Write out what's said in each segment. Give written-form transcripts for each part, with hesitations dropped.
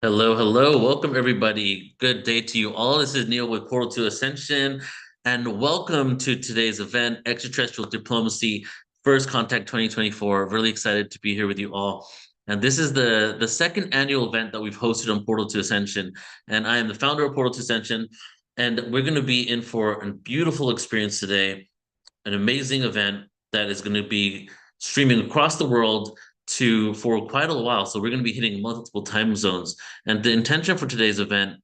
Hello, hello. Welcome, everybody. Good day to you all. This is Neil with Portal to Ascension, and welcome to today's event, Extraterrestrial Diplomacy First Contact 2024. Really excited to be here with you all. And this is the second annual event that we've hosted on Portal to Ascension. And I am the founder of Portal to Ascension, and we're going to be in for a beautiful experience today, an amazing event that is going to be streaming across the world to for quite a while. So we're going to be hitting multiple time zones. And the intention for today's event,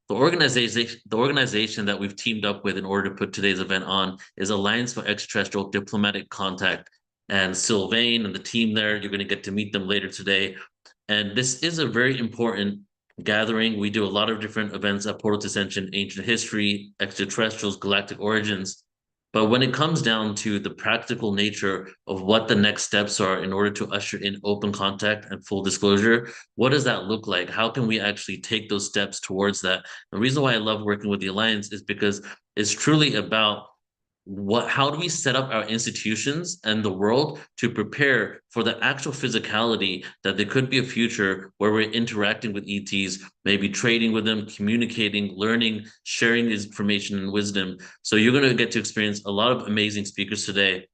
the organization that we've teamed up with in order to put today's event on is Alliance for Extraterrestrial Diplomatic Contact. And Sylvain and the team there, you're going to get to meet them later today. And this is a very important gathering. We do a lot of different events at Portal to Ascension, ancient history, extraterrestrials, galactic origins. But when it comes down to the practical nature of what the next steps are in order to usher in open contact and full disclosure, what does that look like? How can we actually take those steps towards that? The reason why I love working with the Alliance is because it's truly about how do we set up our institutions and the world to prepare for the actual physicality that there could be a future where we're interacting with ETs, maybe trading with them, communicating, learning, sharing information and wisdom. So you're going to get to experience a lot of amazing speakers today.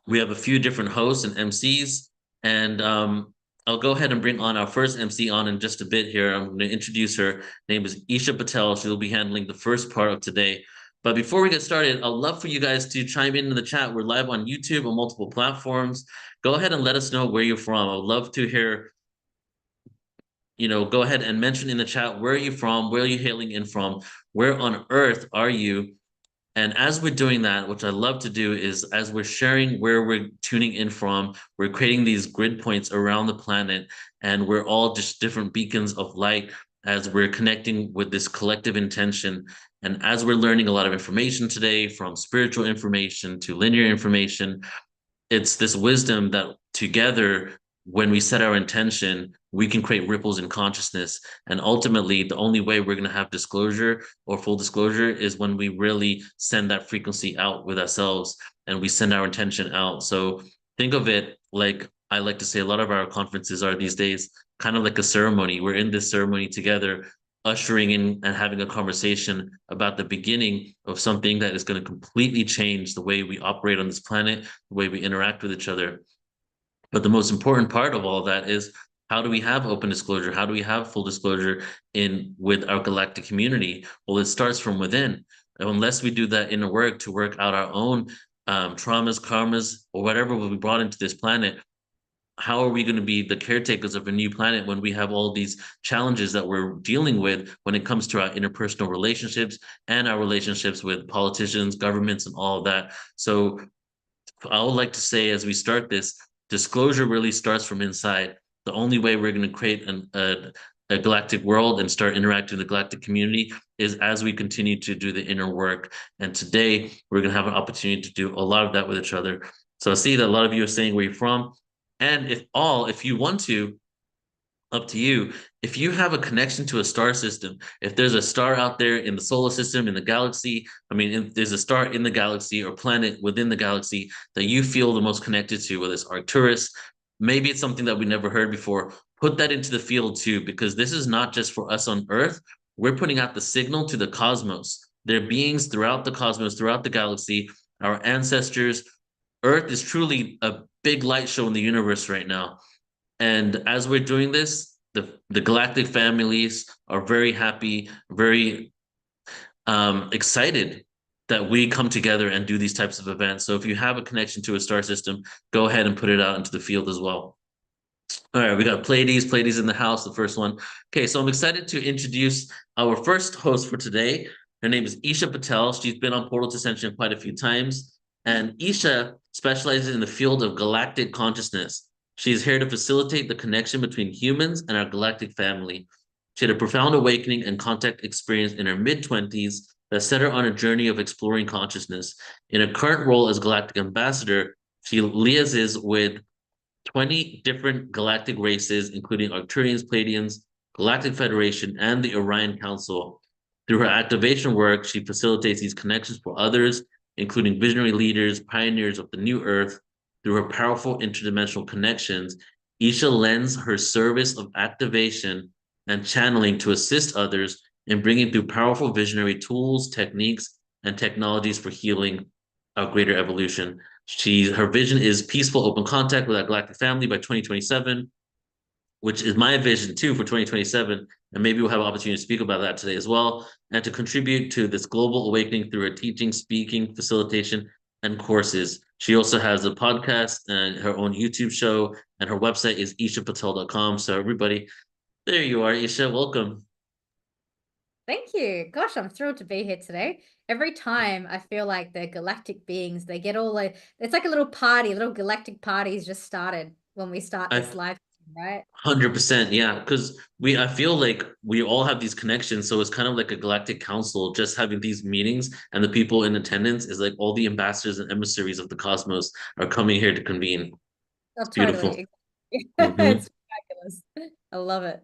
We have a few different hosts and MCs, and I'll go ahead and bring on our first MC on in just a bit here. I'm going to introduce her. Her name is Isha Patel. She'll be handling the first part of today. But before we get started, I'd love for you guys to chime in the chat. We're live on YouTube on multiple platforms. Go ahead and let us know where you're from. I would love to hear, go ahead and mention in the chat, where are you from? Where are you hailing in from? Where on earth are you? And as we're doing that, which I love to do, is as we're sharing where we're tuning in from, we're creating these grid points around the planet, and we're all just different beacons of light as we're connecting with this collective intention. And as we're learning a lot of information today, from spiritual information to linear information, it's this wisdom that together, when we set our intention, we can create ripples in consciousness. And ultimately, the only way we're going to have disclosure or full disclosure is when we really send that frequency out with ourselves and we send our intention out. So think of it like I like to say a lot of our conferences are these days kind of like a ceremony. We're in this ceremony together, ushering in and having a conversation about the beginning of something that is going to completely change the way we operate on this planet, the way we interact with each other. But the most important part of all of that is, how do we have open disclosure? How do we have full disclosure in with our galactic community? Well, it starts from within. And unless we do that inner work to work out our own traumas, karmas, or whatever will be brought into this planet, how are we going to be the caretakers of a new planet when we have all these challenges that we're dealing with when it comes to our interpersonal relationships and our relationships with politicians, governments, and all of that? So I would like to say, as we start this, disclosure really starts from inside. The only way we're going to create a galactic world and start interacting with the galactic community is as we continue to do the inner work. And today, we're going to have an opportunity to do a lot of that with each other. So I see that a lot of you are saying where you're from. And if you want to, up to you. If you have a connection to a star system, if there's a star out there in the solar system, in the galaxy, I mean, if there's a star in the galaxy or planet within the galaxy that you feel the most connected to, whether it's Arcturus, maybe it's something that we never heard before, put that into the field too, because this is not just for us on Earth. We're putting out the signal to the cosmos. There are beings throughout the cosmos, throughout the galaxy, our ancestors. Earth is truly a big light show in the universe right now. And as we're doing this, the galactic families are very happy, very excited that we come together and do these types of events. So if you have a connection to a star system, go ahead and put it out into the field as well. All right, we got Pleiades in the house, the first one. Okay, so I'm excited to introduce our first host for today. Her name is Isha Patel. She's been on Portal to Ascension quite a few times. And Isha specializes in the field of galactic consciousness. She is here to facilitate the connection between humans and our galactic family. She had a profound awakening and contact experience in her mid-20s that set her on a journey of exploring consciousness. In her current role as galactic ambassador, she liaises with 20 different galactic races, including Arcturians, Pleiadians, Galactic Federation, and the Orion Council. Through her activation work, she facilitates these connections for others, including visionary leaders, pioneers of the new Earth. Through her powerful interdimensional connections, Isha lends her service of activation and channeling to assist others in bringing through powerful visionary tools, techniques, and technologies for healing our greater evolution. Her vision is peaceful open contact with our galactic family by 2027, which is my vision too for 2027. And maybe we'll have an opportunity to speak about that today as well, and to contribute to this global awakening through her teaching, speaking, facilitation, and courses. She also has a podcast and her own YouTube show, and her website is ishapatel.com. So, everybody, there you are, Isha. Welcome. Thank you. Gosh, I'm thrilled to be here today. Every time I feel like the galactic beings, they get all like, it's like a little party, little galactic parties just started when we start I this live, right? 100%, yeah, because I feel like we all have these connections, so it's kind of like a galactic council. Just having these meetings and the people in attendance is like all the ambassadors and emissaries of the cosmos are coming here to convene. Oh, It's beautiful. totally. Hmm. It's fabulous. I love it.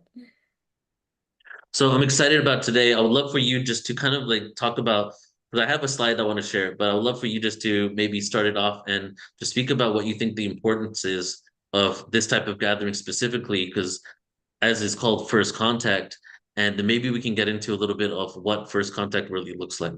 So I'm excited about today. I would love for you just to kind of like talk about, because I have a slide I want to share, but I would love for you just to maybe start it off and to speak about what you think the importance is of this type of gathering specifically, because as is called first contact, and then maybe we can get into a little bit of what first contact really looks like.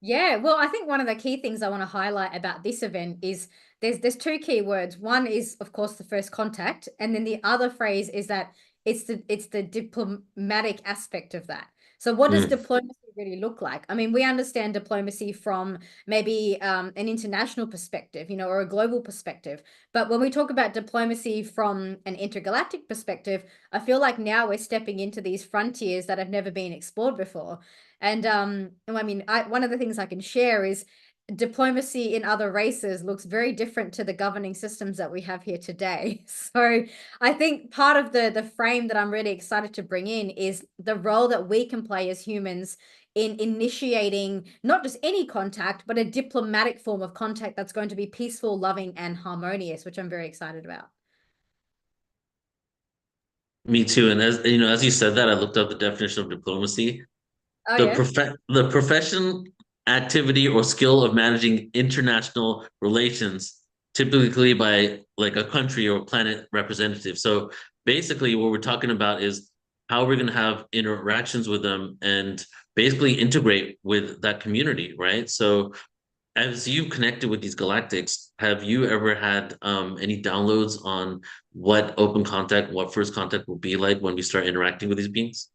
Yeah, well, I think one of the key things I want to highlight about this event is there's two key words. One is, of course, the first contact, and then the other phrase is that it's the diplomatic aspect of that. So what does Mm, diplomacy really look like? I mean, we understand diplomacy from maybe an international perspective, or a global perspective. But when we talk about diplomacy from an intergalactic perspective, I feel like now we're stepping into these frontiers that have never been explored before. And I mean, one of the things I can share is diplomacy in other races looks very different to the governing systems that we have here today. So I think part of the frame that I'm really excited to bring in is the role that we can play as humans in initiating not just any contact, but a diplomatic form of contact that's going to be peaceful, loving, and harmonious, which I'm very excited about. me too. And as you know, as you said that, I looked up the definition of diplomacy. Oh yeah. The profession, activity, or skill of managing international relations, typically by like a country or planet representative. So basically, what we're talking about is how we're going to have interactions with them and basically integrate with that community, right? So as you connected with these galactics, have you ever had any downloads on what open contact, what first contact will be like when we start interacting with these beings?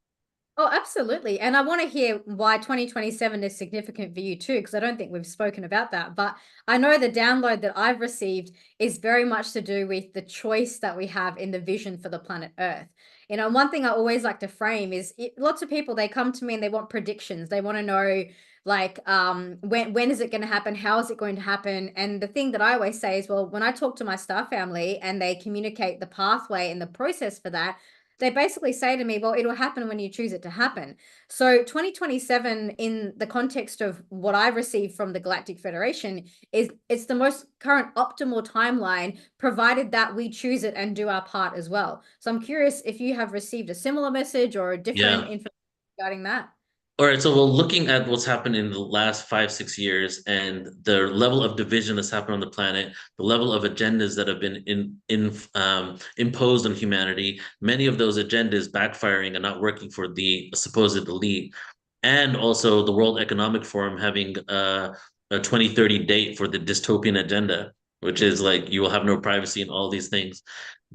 Oh, absolutely. And I want to hear why 2027 is significant for you too, because I don't think we've spoken about that. But I know the download that I've received is very much to do with the choice that we have in the vision for the planet Earth. One thing I always like to frame is lots of people, they come to me and they want predictions. They want to know like when is it going to happen? How is it going to happen? And the thing that I always say is, well, when I talk to my star family and they communicate the pathway and the process for that, they basically say to me, well, it'll happen when you choose it to happen. So 2027, in the context of what I've received from the Galactic Federation, is it's the most current optimal timeline, provided that we choose it and do our part as well. So I'm curious if you have received a similar message or a different Yeah. information regarding that. All right, so we're looking at what's happened in the last 5, 6 years and the level of division that's happened on the planet, the level of agendas that have been imposed on humanity. Many of those agendas backfiring and not working for the supposed elite, and also the World Economic Forum having a 2030 date for the dystopian agenda, which is like you will have no privacy and all these things.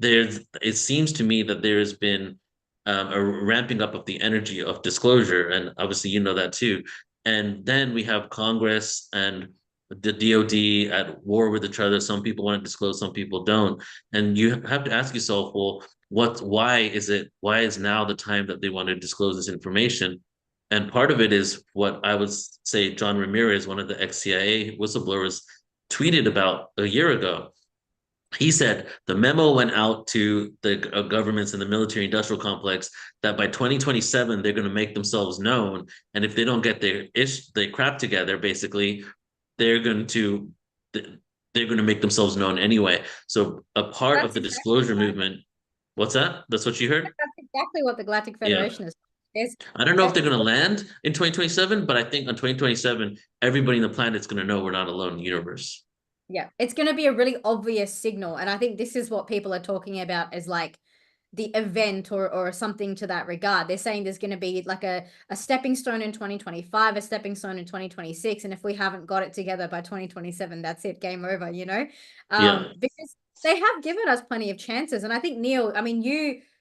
It seems to me that there's been a ramping up of the energy of disclosure, and obviously you know that too. And then we have Congress and the DoD at war with each other. Some people want to disclose, some people don't, and you have to ask yourself, well, why is now the time that they want to disclose this information? And part of it is what I would say John Ramirez, one of the ex-CIA whistleblowers, tweeted about a year ago. He said the memo went out to the governments and the military industrial complex that by 2027 they're going to make themselves known, and if they don't get their crap together, basically they're going to they're going to make themselves known anyway. So a part of That's the exactly disclosure right. movement. What's that? That's what you heard? That's exactly what the Galactic Yeah. Federation is. There's, I don't know if uh, they're going to land in 2027, but I think on 2027 everybody in the planet's going to know we're not alone in the universe. yeah, it's going to be a really obvious signal. And I think this is what people are talking about as like the event or something to that regard. They're saying there's going to be like a stepping stone in 2025, a stepping stone in 2026, and if we haven't got it together by 2027, that's it, game over, you know. Yeah. Because they have given us plenty of chances. And I think, Neil, I mean,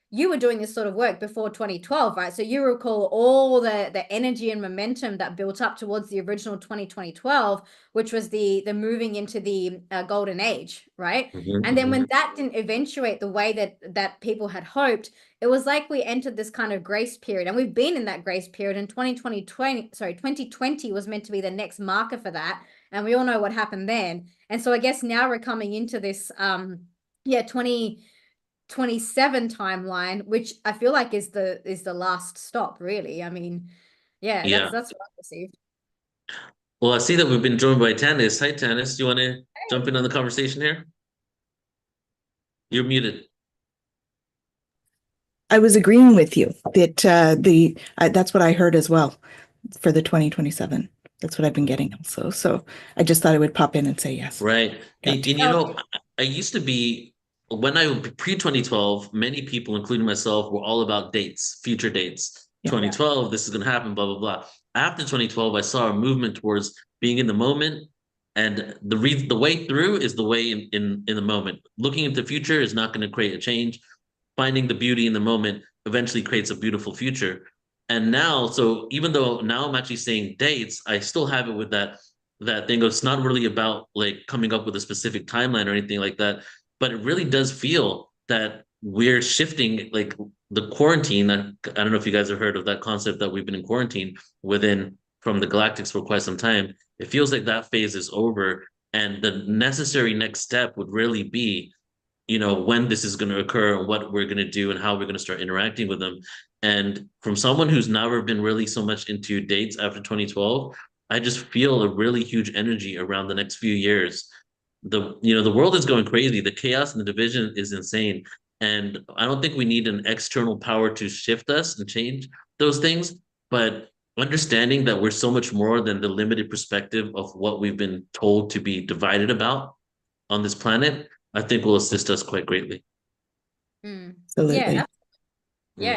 you were doing this sort of work before 2012, right? So you recall all the energy and momentum that built up towards the original 2012, which was the moving into the golden age, right? Mhm, And then when mhm. that didn't eventuate the way that people had hoped, it was like we entered this kind of grace period, and we've been in that grace period. And 2020 was meant to be the next marker for that, and we all know what happened then. And so I guess now we're coming into this 2027 timeline, which I feel like is the last stop, really. I mean, yeah, Yeah. that's what I received. Well, I see that we've been joined by Tannis. Hi, Tannis. Do you want to jump in on the conversation here? You're muted. I was agreeing with you that that's what I heard as well for the 2027. That's what I've been getting also. So I just thought I would pop in and say yes. Right. And, Gotcha. and you know, I used to be, when I pre-2012, many people, including myself, were all about dates, future dates. Yeah. 2012, this is going to happen, blah, blah, blah. After 2012, I saw a movement towards being in the moment. And the way through is the way in the moment. Looking into the future is not going to create a change. Finding the beauty in the moment eventually creates a beautiful future. And now, so even though now I'm actually saying dates, I still have it with that thing of it's not really about like coming up with a specific timeline or anything like that, but it really does feel that we're shifting like the quarantine. I don't know if you guys have heard of that concept that we've been in quarantine within from the Galactics for quite some time. It feels like that phase is over, and the necessary next step would really be, you know, when this is going to occur and what we're going to do and how we're going to start interacting with them. And from someone who's never been really so much into dates after 2012, I just feel a really huge energy around the next few years. The world is going crazy. The chaos and the division is insane. And I don't think we need an external power to shift us and change those things, but understanding that we're so much more than the limited perspective of what we've been told to be divided about on this planet, I think will assist us quite greatly. Absolutely. Yeah, yeah.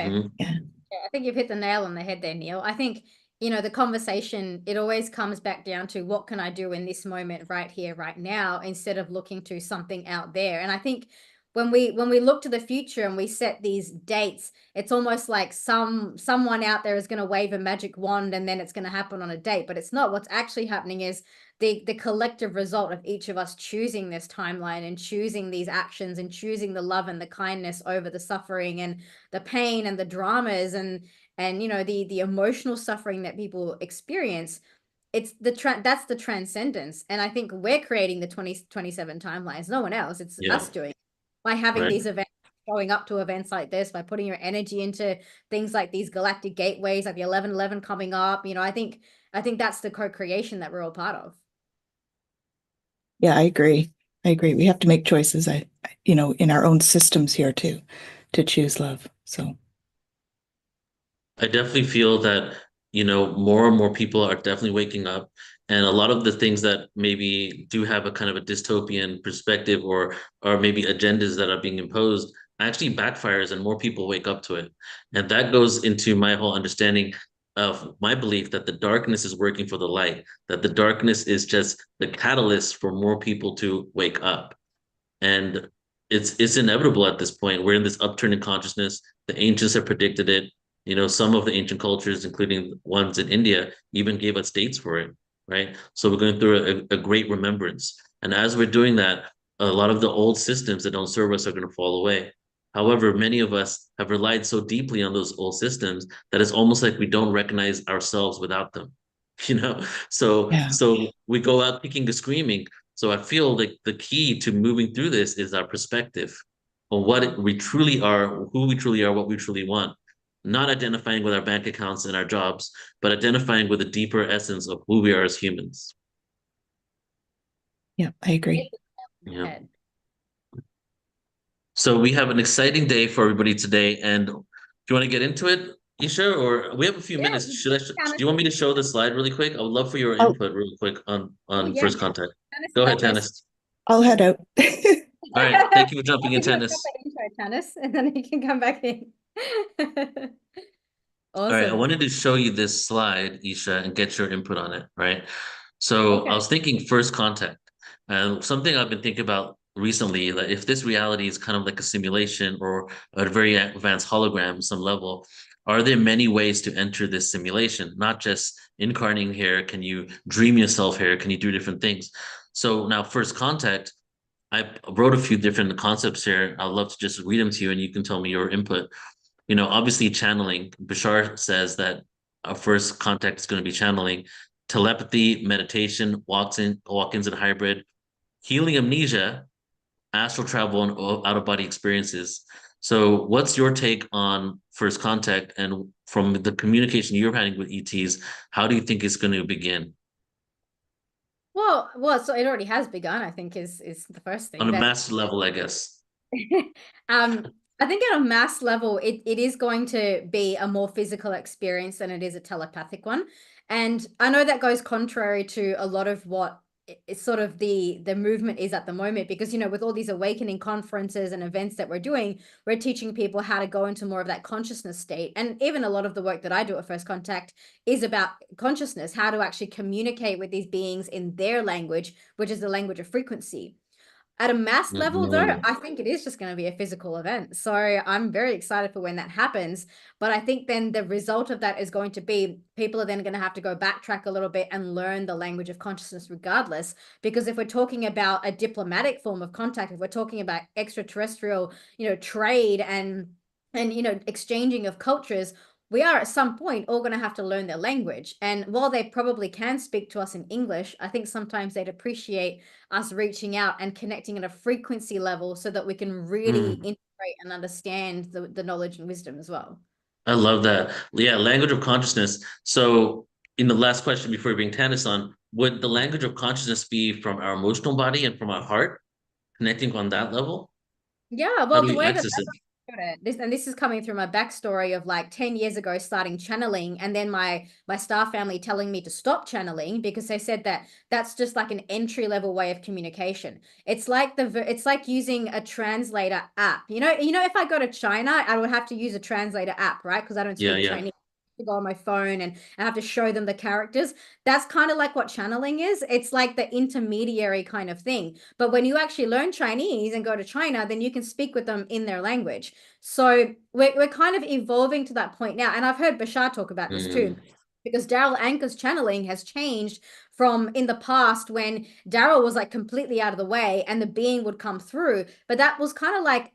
Mm-hmm. Yeah. Yeah, I think you've hit the nail on the head there, Neil. I think, the conversation, it always comes back down to what can I do in this moment right here, right now, instead of looking to something out there. And I think when we look to the future and we set these dates, it's almost like someone out there is going to wave a magic wand and then it's going to happen on a date, but it's not. What's actually happening is the collective result of each of us choosing this timeline and choosing these actions and choosing the love and the kindness over the suffering and the pain and the dramas and the emotional suffering that people experience. It's that's the transcendence. And I think we're creating the 2027 timelines, no one else. It's Yeah, us doing it by having right. these events, showing up to events like this, by putting your energy into things like these galactic gateways, like the 1111 coming up. I think that's the co-creation that we're all part of. Yeah, I agree. I agree. We have to make choices, in our own systems here too, to choose love. So I definitely feel that, more and more people are definitely waking up. And a lot of the things that maybe do have a kind of a dystopian perspective or maybe agendas that are being imposed actually backfires and more people wake up to it. And that goes into my whole understanding of my belief that the darkness is working for the light, that the darkness is just the catalyst for more people to wake up. And it's inevitable at this point. We're in this upturn in consciousness. The ancients have predicted it. Some of the ancient cultures, including ones in India, even gave us dates for it, right? So we're going through a great remembrance. And as we're doing that, a lot of the old systems that don't serve us are going to fall away. However, many of us have relied so deeply on those old systems that it's almost like we don't recognize ourselves without them. You know, so yeah, so we go out kicking and screaming. So I feel like the key to moving through this is our perspective on what we truly are, who we truly are, what we truly want. Not identifying with our bank accounts and our jobs, but identifying with a deeper essence of who we are as humans. yeah, I agree. Yeah. So we have an exciting day for everybody today. And do you want to get into it, Isha? Or we have a few Yeah, minutes. Do kind you want me to show the slide really quick? I would love for your Oh, input real quick on yeah, first contact. Tannis Go is ahead, our first. Tannis. I'll head out. All right. Thank you for I'll jumping in, give you a proper Tannis. go, Tannis, and then you can come back in. All right, I Awesome. wanted to show you this slide, Isha, and get your input on it, right? So I Okay. was thinking first contact, and something I've been thinking about recently, that if this reality is kind of like a simulation or a very advanced hologram, some level, are there many ways to enter this simulation? Not just incarnating here. Can you dream yourself here? Can you do different things? So now, first contact, I wrote a few different concepts here. I'd love to just read them to you, and you can tell me your input. Obviously channeling. Bashar says that our first contact is going to be channeling, telepathy, meditation, walk-ins and hybrid, healing amnesia, astral travel, and out of body experiences. So, what's your take on first contact, and from the communication you're having with ETs, how do you think it's going to begin? So it already has begun, I think is the first On thing a that master level, I guess. I think at a mass level, it is going to be a more physical experience than it is a telepathic one. And I know that goes contrary to a lot of what is sort of the movement is at the moment, because, with all these awakening conferences and events that we're doing, we're teaching people how to go into more of that consciousness state. And even a lot of the work that I do at First Contact is about consciousness, how to actually communicate with these beings in their language, which is the language of frequency. At a mass level, though, Mhm. I think it is just going to be a physical event. So I'm very excited for when that happens. But I think then the result of that is going to be people are then going to have to go backtrack a little bit and learn the language of consciousness regardless. Because if we're talking about a diplomatic form of contact, if we're talking about extraterrestrial, trade and exchanging of cultures, we are at some point all going to have to learn their language. And while they probably can speak to us in English, I think sometimes they'd appreciate us reaching out and connecting at a frequency level so that we can really Mm. integrate and understand the knowledge and wisdom as well. I love that. Yeah, language of consciousness. So, in the last question before we bring Tannis on, would the language of consciousness be from our emotional body and from our heart, connecting on that level? Yeah, How well, do the we way that access it? I've got it, this is coming through my backstory of like 10 years ago starting channeling, and then my staff family telling me to stop channeling because they said that that's just like an entry level way of communication. It's like using a translator app. If I go to China, I would have to use a translator app, right? Because I don't Yeah, speak yeah. Chinese. To go on my phone and I have to show them the characters. That's kind of like what channeling is. It's like the intermediary kind of thing. But when you actually learn Chinese and go to China, then you can speak with them in their language. So we're kind of evolving to that point now. And I've heard Bashar talk about this too, Mm, because Daryl Anchor's channeling has changed from in the past when Daryl was like completely out of the way and the being would come through. But that was kind of like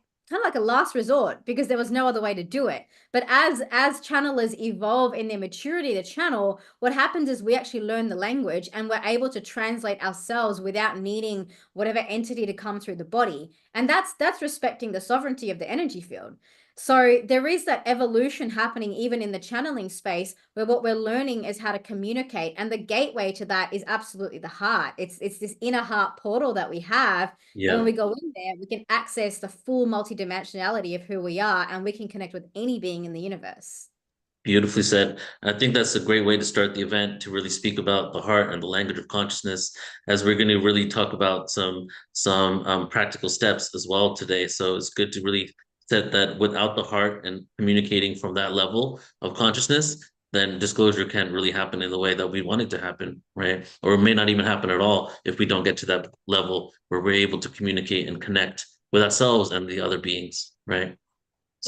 a last resort because there was no other way to do it. But as channelers evolve in their maturity to channel, what happens is we actually learn the language and we're able to translate ourselves without needing whatever entity to come through the body. And that's respecting the sovereignty of the energy field. So there is that evolution happening even in the channeling space where what we're learning is how to communicate. And the gateway to that is absolutely the heart. It's this inner heart portal that we have. And when yeah. we go in there, we can access the full multidimensionality of who we are and we can connect with any being in the universe. Beautifully said. I think that's a great way to start the event, to really speak about the heart and the language of consciousness, as we're going to really talk about some practical steps as well today. So it's good to really set that without the heart and communicating from that level of consciousness, then disclosure can't really happen in the way that we want it to happen, right? Or it may not even happen at all if we don't get to that level where we're able to communicate and connect with ourselves and the other beings, right?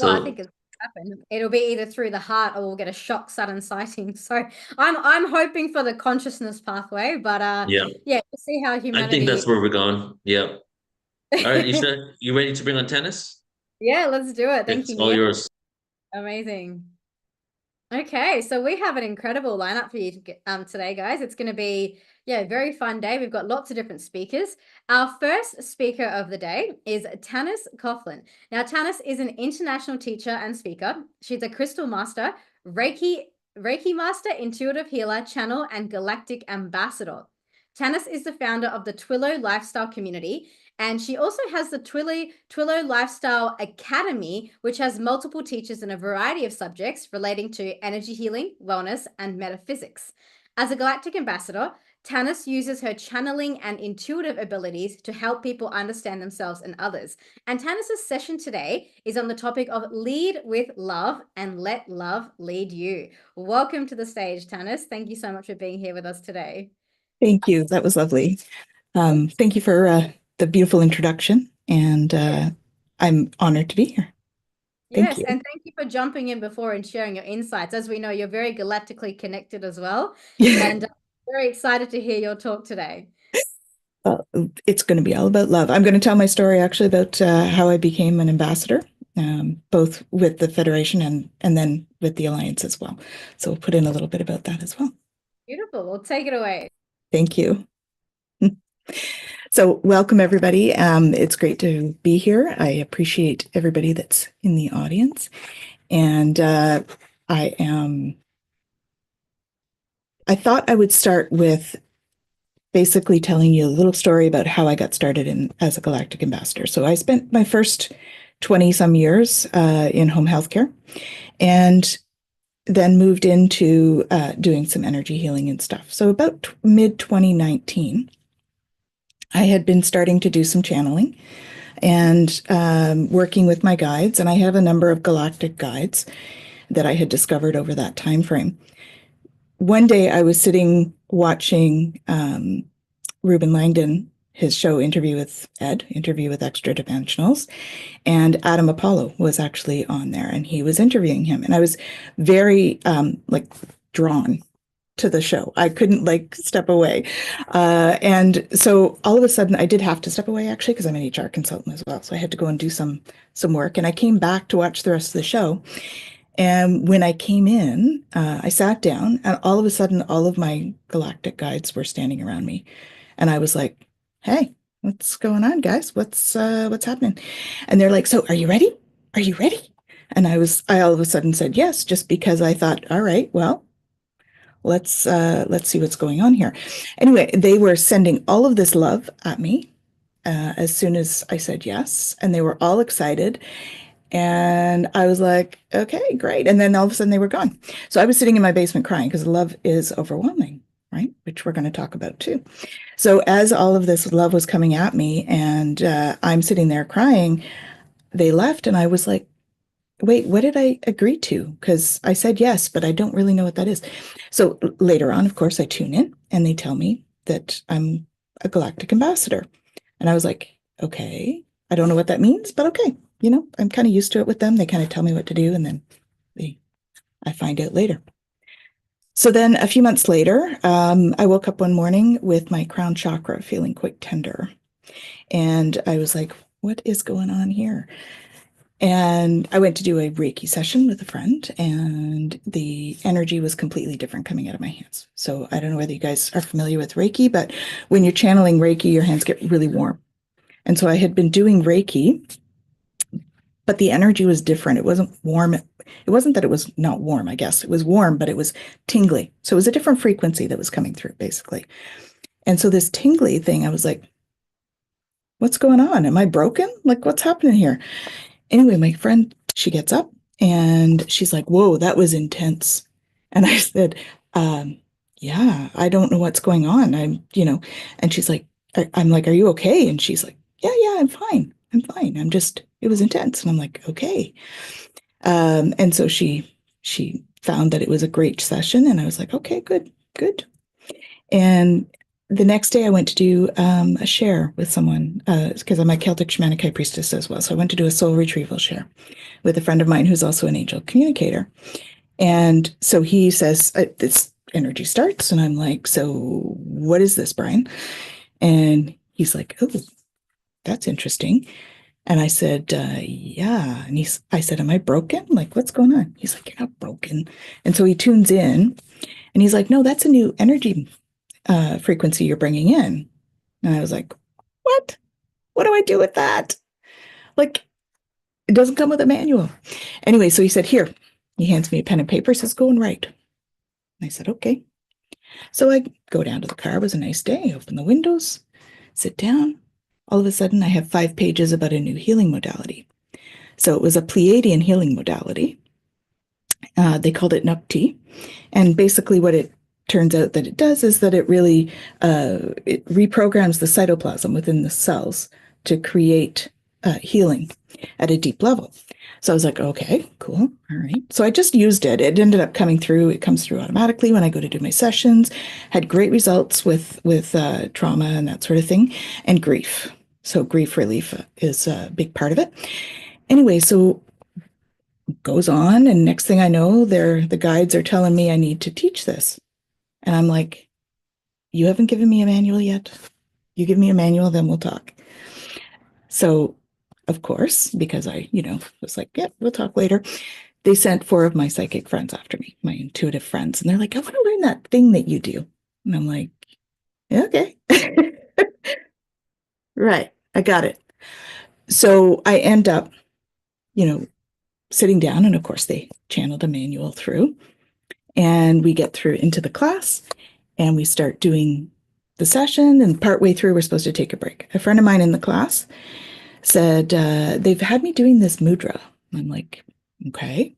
Well, I So think it's happen. It'll be either through the heart or we'll get a shock sudden sighting. So I'm hoping for the consciousness pathway, but yeah, yeah, we'll see how I think humanity. that's where we're going. Yeah. All right, Isha, you ready to bring on Tannis? Yeah, let's do it. Thank It's you, all Neil. yours. Amazing. Okay, so we have an incredible lineup for you today, guys. It's going to be, yeah, a very fun day. We've got lots of different speakers. Our first speaker of the day is Tannis Coughlin. Now, Tannis is an international teacher and speaker. She's a crystal master, Reiki master, intuitive healer, channel, and galactic ambassador. Tannis is the founder of the Twillo lifestyle community, and she also has the Twillo Lifestyle Academy, which has multiple teachers in a variety of subjects relating to energy healing, wellness, and metaphysics. As a galactic ambassador, Tannis uses her channeling and intuitive abilities to help people understand themselves and others. And Tannis's session today is on the topic of lead with love and let love lead you. Welcome to the stage, Tannis. Thank you so much for being here with us today. Thank you. That was lovely. Thank you for the beautiful introduction, and I'm honored to be here. Thank you. And thank you for jumping in before and sharing your insights. As we know, you're very galactically connected as well. And I'm very excited to hear your talk today. It's going to be all about love. I'm going to tell my story actually about how I became an ambassador, both with the Federation and then with the Alliance as well. So we'll put in a little bit about that as well. Beautiful. Well, take it away. Thank you. So welcome, everybody. It's great to be here. I appreciate everybody that's in the audience. And I thought I would start with basically telling you a little story about how I got started as a Galactic Ambassador. So I spent my first 20 some years in home healthcare, and then moved into doing some energy healing and stuff. So about mid 2019, I had been starting to do some channeling and working with my guides, and I have a number of galactic guides that I had discovered over that time frame. One day I was sitting watching Ruben Langdon, his show Interview with Extraterrestrials, and Adam Apollo was actually on there, and he was interviewing him, and I was very drawn to the show. I couldn't step away. And so all of a sudden I did have to step away actually, because I'm an HR consultant as well. So I had to go and do some work, and I came back to watch the rest of the show. And when I came in, I sat down, and all of a sudden all of my galactic guides were standing around me. And I was like, hey, what's going on, guys? What's happening? And they're like, so are you ready? Are you ready? And I all of a sudden said yes, just because I thought, all right, well, let's see what's going on here. Anyway, they were sending all of this love at me as soon as I said yes, and they were all excited. And I was like, okay, great. And then all of a sudden they were gone. So I was sitting in my basement crying because love is overwhelming, right? Which we're going to talk about too. So as all of this love was coming at me and I'm sitting there crying, they left, and I was like, wait, what did I agree to? Because I said yes, but I don't really know what that is. So later on, of course, I tune in and they tell me that I'm a Galactic Ambassador. And I was like, okay, I don't know what that means, but okay. I'm kind of used to it with them. They kind of tell me what to do, and then I find out later. So then a few months later, I woke up one morning with my crown chakra feeling quite tender. And I was like, what is going on here? And I went to do a Reiki session with a friend, and the energy was completely different coming out of my hands. So I don't know whether you guys are familiar with Reiki, but when you're channeling Reiki, your hands get really warm. And so I had been doing Reiki, but the energy was different. It wasn't warm. It wasn't that it was not warm, I guess. It was warm, but it was tingly. So it was a different frequency that was coming through, basically. And so this tingly thing, I was like, what's going on? Am I broken? Like, what's happening here? Anyway, my friend, she gets up and she's like, whoa, that was intense. And I said, yeah, I don't know what's going on. And she's like, I'm like, are you okay? And she's like, yeah, I'm fine. It was intense. And I'm like, okay. And so she found that it was a great session, and I was like, okay, good. And the next day I went to do a share with someone, because I'm a Celtic shamanic high priestess as well. So I went to do a soul retrieval share with a friend of mine who's also an angel communicator. And so he says, this energy starts. And I'm like, so what is this, Brian? And he's like, oh, that's interesting. And I said, yeah. And I said, am I broken? Like, what's going on? He's like, you're not broken. And so he tunes in and he's like, no, that's a new energy frequency you're bringing in. And I was like, what do I do with that? Like, it doesn't come with a manual. Anyway, so he said, here, he hands me a pen and paper, says, go and write. And I said, okay. So I go down to the car. It was a nice day. I open the windows, sit down. All of a sudden, I have 5 pages about a new healing modality. So it was a Pleiadian healing modality. They called it Nukti. And basically what it turns out that it does is that it really it reprograms the cytoplasm within the cells to create healing at a deep level. So I was like, okay, cool. All right. So I just used it. It ended up coming through. It comes through automatically when I go to do my sessions. Had great results with trauma and that sort of thing, and grief. So grief relief is a big part of it. Anyway, so goes on, and next thing I know, the guides are telling me I need to teach this. And I'm like, you haven't given me a manual yet? You give me a manual, then we'll talk. So, of course, because I, was like, yeah, we'll talk later. They sent 4 of my psychic friends after me, my intuitive friends. And they're like, I want to learn that thing that you do. And I'm like, yeah, okay. Right. I got it. So I end up, sitting down, and of course they channeled a manual through, and we get through into the class, and we start doing the session, and partway through we're supposed to take a break. A friend of mine in the class said, they've had me doing this mudra. I'm like, okay,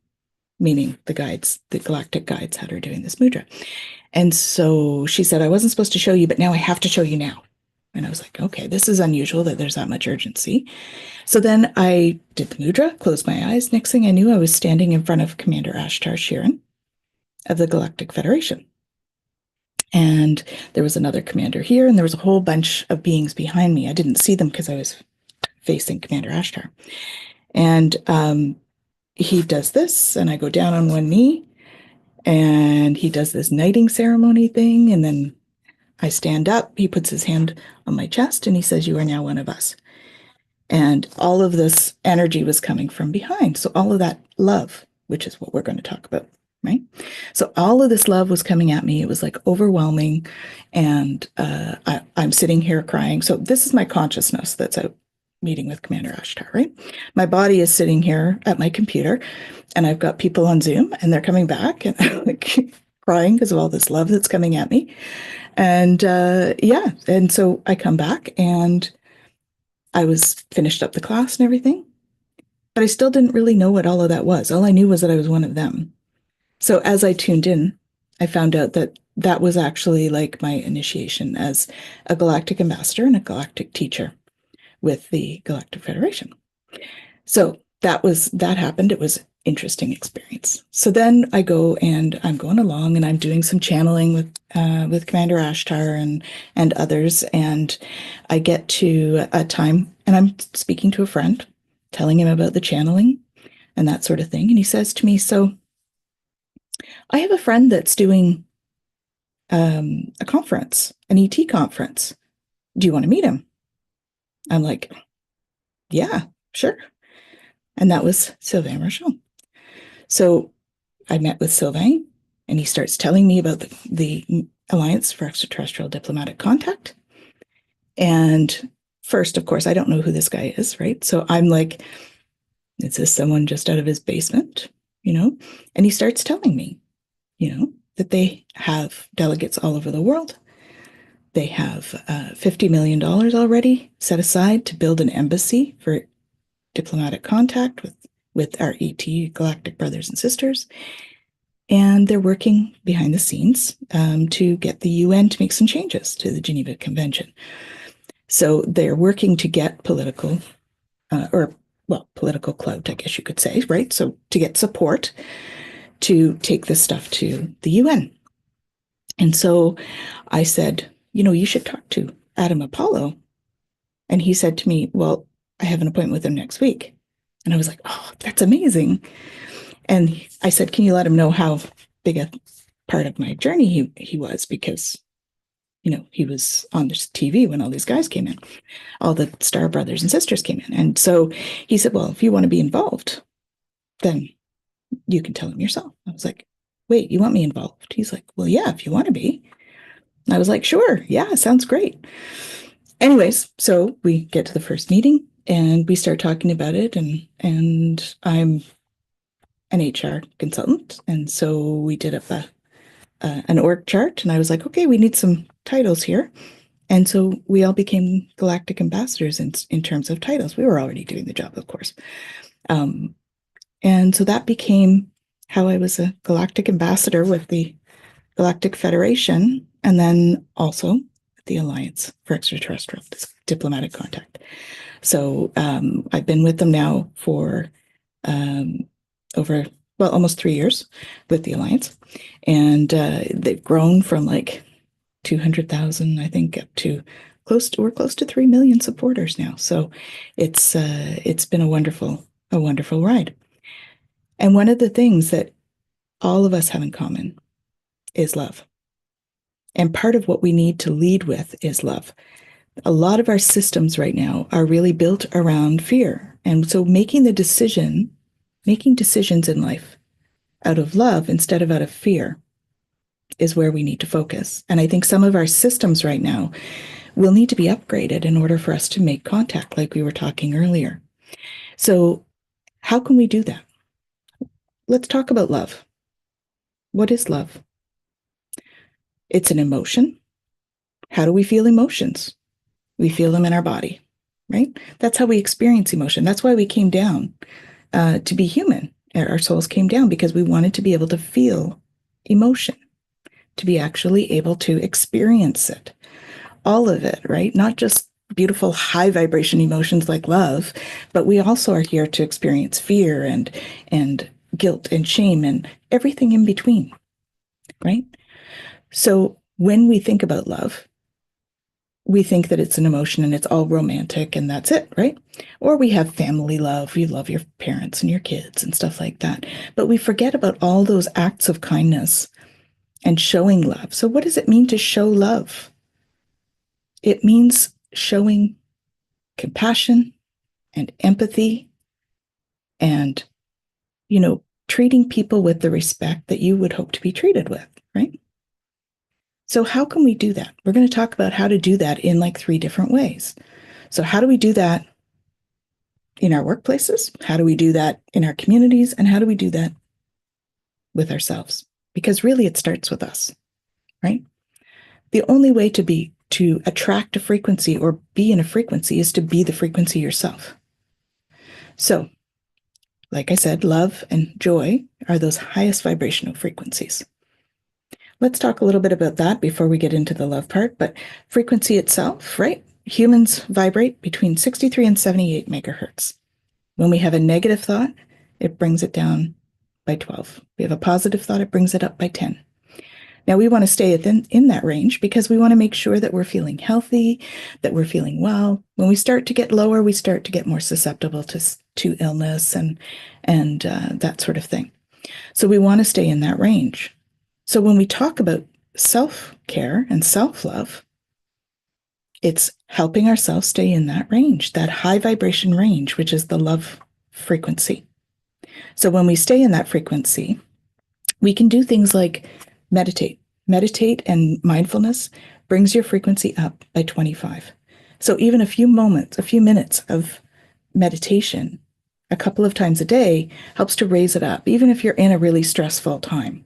meaning the galactic guides had her doing this mudra. And so she said, I wasn't supposed to show you, but now I have to show you now. And I was like, okay, this is unusual that there's that much urgency. So then I did the mudra, closed my eyes. Next thing I knew, I was standing in front of Commander Ashtar Sheeran of the Galactic Federation. And there was another commander here, and there was a whole bunch of beings behind me. I didn't see them because I was facing Commander Ashtar. And he does this, and I go down on one knee, and he does this knighting ceremony thing, and then I stand up, he puts his hand on my chest, and he says, you are now one of us. And all of this energy was coming from behind. So all of that love, which is what we're going to talk about, right? So all of this love was coming at me. It was like overwhelming. And I'm sitting here crying. So this is my consciousness that's out meeting with Commander Ashtar, right? My body is sitting here at my computer, and I've got people on Zoom, and they're coming back, and I'm like crying because of all this love that's coming at me. And and so I come back, and I was finished up the class and everything, but I still didn't really know what all of that was. All I knew was that I was one of them. So as I tuned in, I found out that that was actually like my initiation as a galactic ambassador and a galactic teacher with the Galactic Federation. So that happened. It was an interesting experience. So then I go, and I'm going along, and I'm doing some channeling with Commander Ashtar and others. And I get to a time, and I'm speaking to a friend, telling him about the channeling and that sort of thing. And he says to me, so I have a friend that's doing a conference, an ET conference. Do you want to meet him? I'm like, yeah, sure. And that was Sylvain Rochon. So I met with Sylvain, and he starts telling me about the Alliance for Extraterrestrial Diplomatic Contact. And first, of course, I don't know who this guy is, right? So I'm like, is this someone just out of his basement, And he starts telling me, that they have delegates all over the world. They have $50 million already set aside to build an embassy for diplomatic contact with our ET galactic brothers and sisters. And they're working behind the scenes to get the UN to make some changes to the Geneva Convention. So they're working to get political clout, I guess you could say, right? So to get support to take this stuff to the UN. And so I said, you should talk to Adam Apollo. And he said to me, well, I have an appointment with him next week. And I was like, oh, that's amazing. And I said, can you let him know how big a part of my journey he was? Because, he was on this TV when all these guys came in, all the star brothers and sisters came in. And so he said, well, if you want to be involved, then you can tell him yourself. I was like, wait, you want me involved? He's like, well, yeah, if you want to be. And I was like, sure. Yeah, sounds great. Anyways, so we get to the first meeting, and we start talking about it, and I'm an HR consultant, and so we did up an org chart, and I was like, okay, we need some titles here, and so we all became galactic ambassadors in terms of titles. We were already doing the job, of course, and so that became how I was a galactic ambassador with the Galactic Federation, and then also the Alliance for Extraterrestrial Diplomatic Contact. So I've been with them now for over, well, almost 3 years with the Alliance. And they've grown from like 200,000, I think, up to we're close to 3 million supporters now. So it's been a wonderful ride. And one of the things that all of us have in common is love. And part of what we need to lead with is love. A lot of our systems right now are really built around fear. And so making decisions in life out of love instead of out of fear is where we need to focus. And I think some of our systems right now will need to be upgraded in order for us to make contact, like we were talking earlier. So how can we do that? Let's talk about love. What is love? It's an emotion. How do we feel emotions? We feel them in our body, right? That's how we experience emotion. That's why we came down to be human. Our souls came down because we wanted to be able to feel emotion, to be actually able to experience it, all of it, right? Not just beautiful high vibration emotions like love, but we also are here to experience fear and guilt and shame and everything in between, right? So when we think about love, we think that it's an emotion and it's all romantic and that's it, right? Or we have family love. You love your parents and your kids and stuff like that. But we forget about all those acts of kindness and showing love. So what does it mean to show love? It means showing compassion and empathy and, treating people with the respect that you would hope to be treated with, right? So how can we do that? We're going to talk about how to do that in like 3 different ways. So how do we do that in our workplaces? How do we do that in our communities? And how do we do that with ourselves? Because really it starts with us, right? The only way to attract a frequency or be in a frequency is to be the frequency yourself. So, like I said, love and joy are those highest vibrational frequencies. Let's talk a little bit about that before we get into the love part. But frequency itself, right? Humans vibrate between 63 and 78 megahertz. When we have a negative thought, it brings it down by 12. We have a positive thought, it brings it up by 10. Now we want to stay in that range because we want to make sure that we're feeling healthy, that we're feeling well. When we start to get lower, we start to get more susceptible to illness and that sort of thing. So we want to stay in that range. So when we talk about self-care and self-love, it's helping ourselves stay in that range, that high vibration range, which is the love frequency. So when we stay in that frequency, we can do things like meditate. Meditate and mindfulness brings your frequency up by 25. So even a few minutes of meditation a couple of times a day helps to raise it up, even if you're in a really stressful time.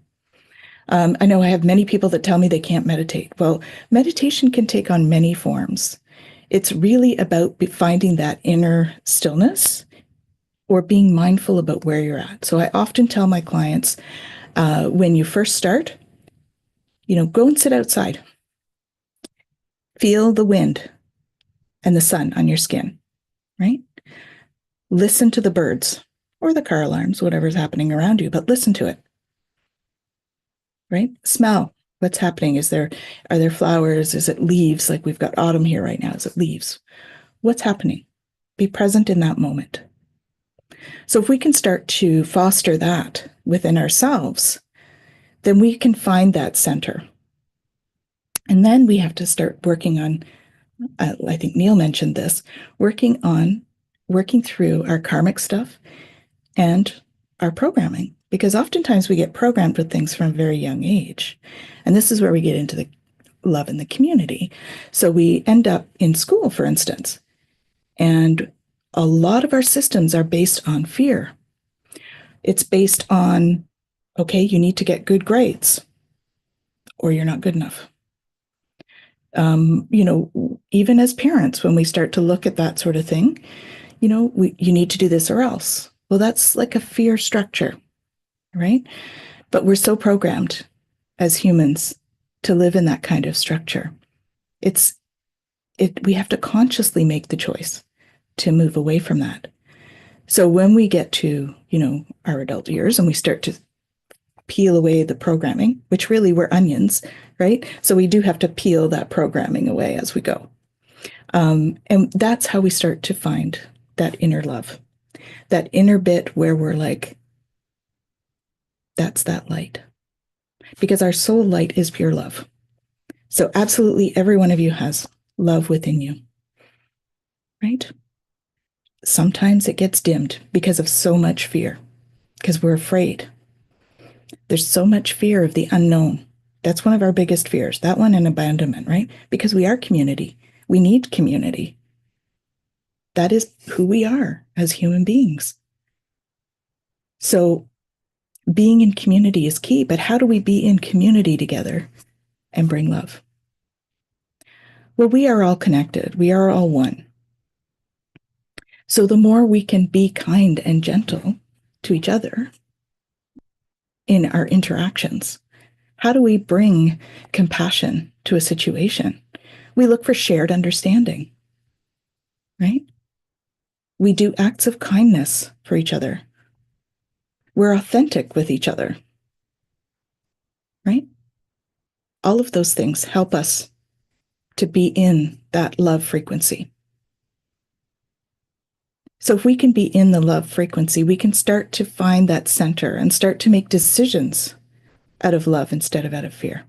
I know I have many people that tell me they can't meditate. Well, meditation can take on many forms. It's really about finding that inner stillness or being mindful about where you're at. So I often tell my clients, when you first start, go and sit outside. Feel the wind and the sun on your skin, right? Listen to the birds or the car alarms, whatever's happening around you, but listen to it. Right? Smell what's happening. Are there flowers? Is it leaves? Like we've got autumn here right now. Is it leaves? What's happening? Be present in that moment. So if we can start to foster that within ourselves, then we can find that center. And then we have to start working on, I think Neil mentioned this, working through our karmic stuff and our programming. Because oftentimes we get programmed with things from a very young age. And this is where we get into the love in the community. So we end up in school, for instance, and a lot of our systems are based on fear. It's based on, okay, you need to get good grades or you're not good enough. Even as parents, when we start to look at that sort of thing, you need to do this or else. Well, that's like a fear structure. Right? But we're so programmed as humans to live in that kind of structure. We have to consciously make the choice to move away from that. So when we get to, our adult years and we start to peel away the programming, which really we're onions, right? So we do have to peel that programming away as we go. And that's how we start to find that inner love, that inner bit where we're like, that's that light. Because our soul light is pure love. So absolutely every one of you has love within you, right? Sometimes it gets dimmed because of so much fear, because we're afraid. There's so much fear of the unknown. That's one of our biggest fears, that one and abandonment, right? Because we are community. We need community. That is who we are as human beings. So being in community is key, but how do we be in community together and bring love? Well, we are all connected. We are all one. So the more we can be kind and gentle to each other in our interactions, how do we bring compassion to a situation? We look for shared understanding, right? We do acts of kindness for each other. We're authentic with each other, right? All of those things help us to be in that love frequency. So if we can be in the love frequency, we can start to find that center and start to make decisions out of love instead of out of fear.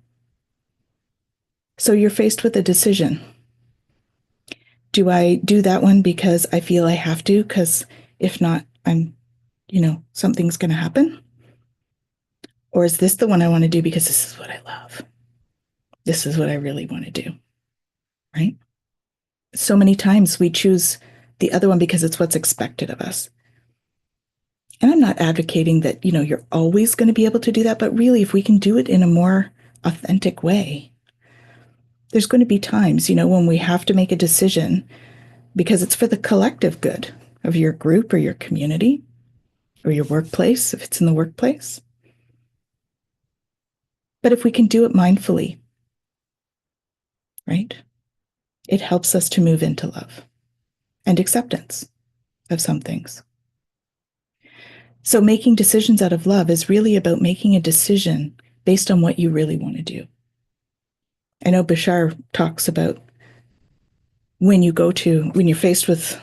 So you're faced with a decision. Do I do that one because I feel I have to? Because if not, something's going to happen? Or is this the one I want to do because this is what I love? This is what I really want to do, right? So many times we choose the other one because it's what's expected of us. And I'm not advocating that, you're always going to be able to do that, but really, if we can do it in a more authentic way, there's going to be times, when we have to make a decision because it's for the collective good of your group or your community or your workplace, if it's in the workplace. But if we can do it mindfully, right, it helps us to move into love and acceptance of some things. So making decisions out of love is really about making a decision based on what you really want to do. I know Bashar talks about when you're faced with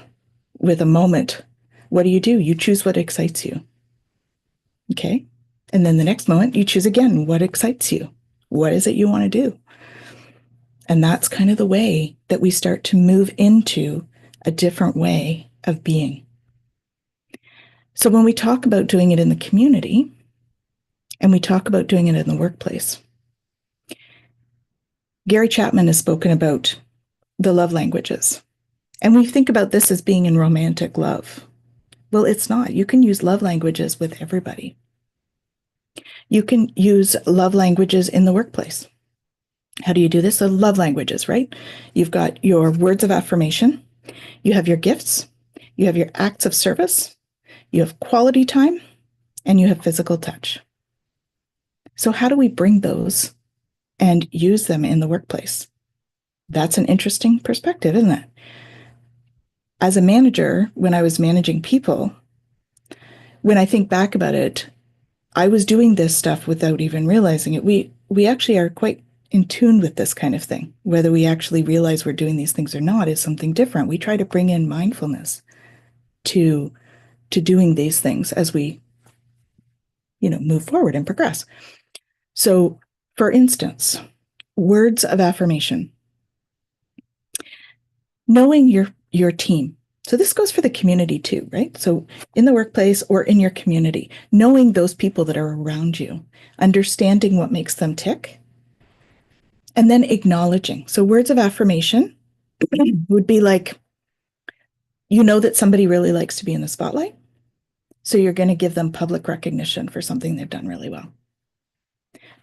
a moment, what do? You choose what excites you. Okay. And then the next moment you choose again, what excites you? What is it you want to do? And that's kind of the way that we start to move into a different way of being. So when we talk about doing it in the community and we talk about doing it in the workplace, Gary Chapman has spoken about the love languages. And we think about this as being in romantic love. Well, it's not. You can use love languages with everybody. You can use love languages in the workplace. How do you do this? So love languages, right? You've got your words of affirmation. You have your gifts. You have your acts of service. You have quality time. And you have physical touch. So how do we bring those and use them in the workplace? That's an interesting perspective, isn't it? As a manager, when I was managing people, when I think back about it, I was doing this stuff without even realizing it. We actually are quite in tune with this kind of thing. Whether we actually realize we're doing these things or not is something different. We try to bring in mindfulness to doing these things as we, move forward and progress. So, for instance, words of affirmation. Knowing your team. So this goes for the community too, right? So in the workplace or in your community, knowing those people that are around you, understanding what makes them tick, and then acknowledging. So words of affirmation would be like, that somebody really likes to be in the spotlight. So you're going to give them public recognition for something they've done really well.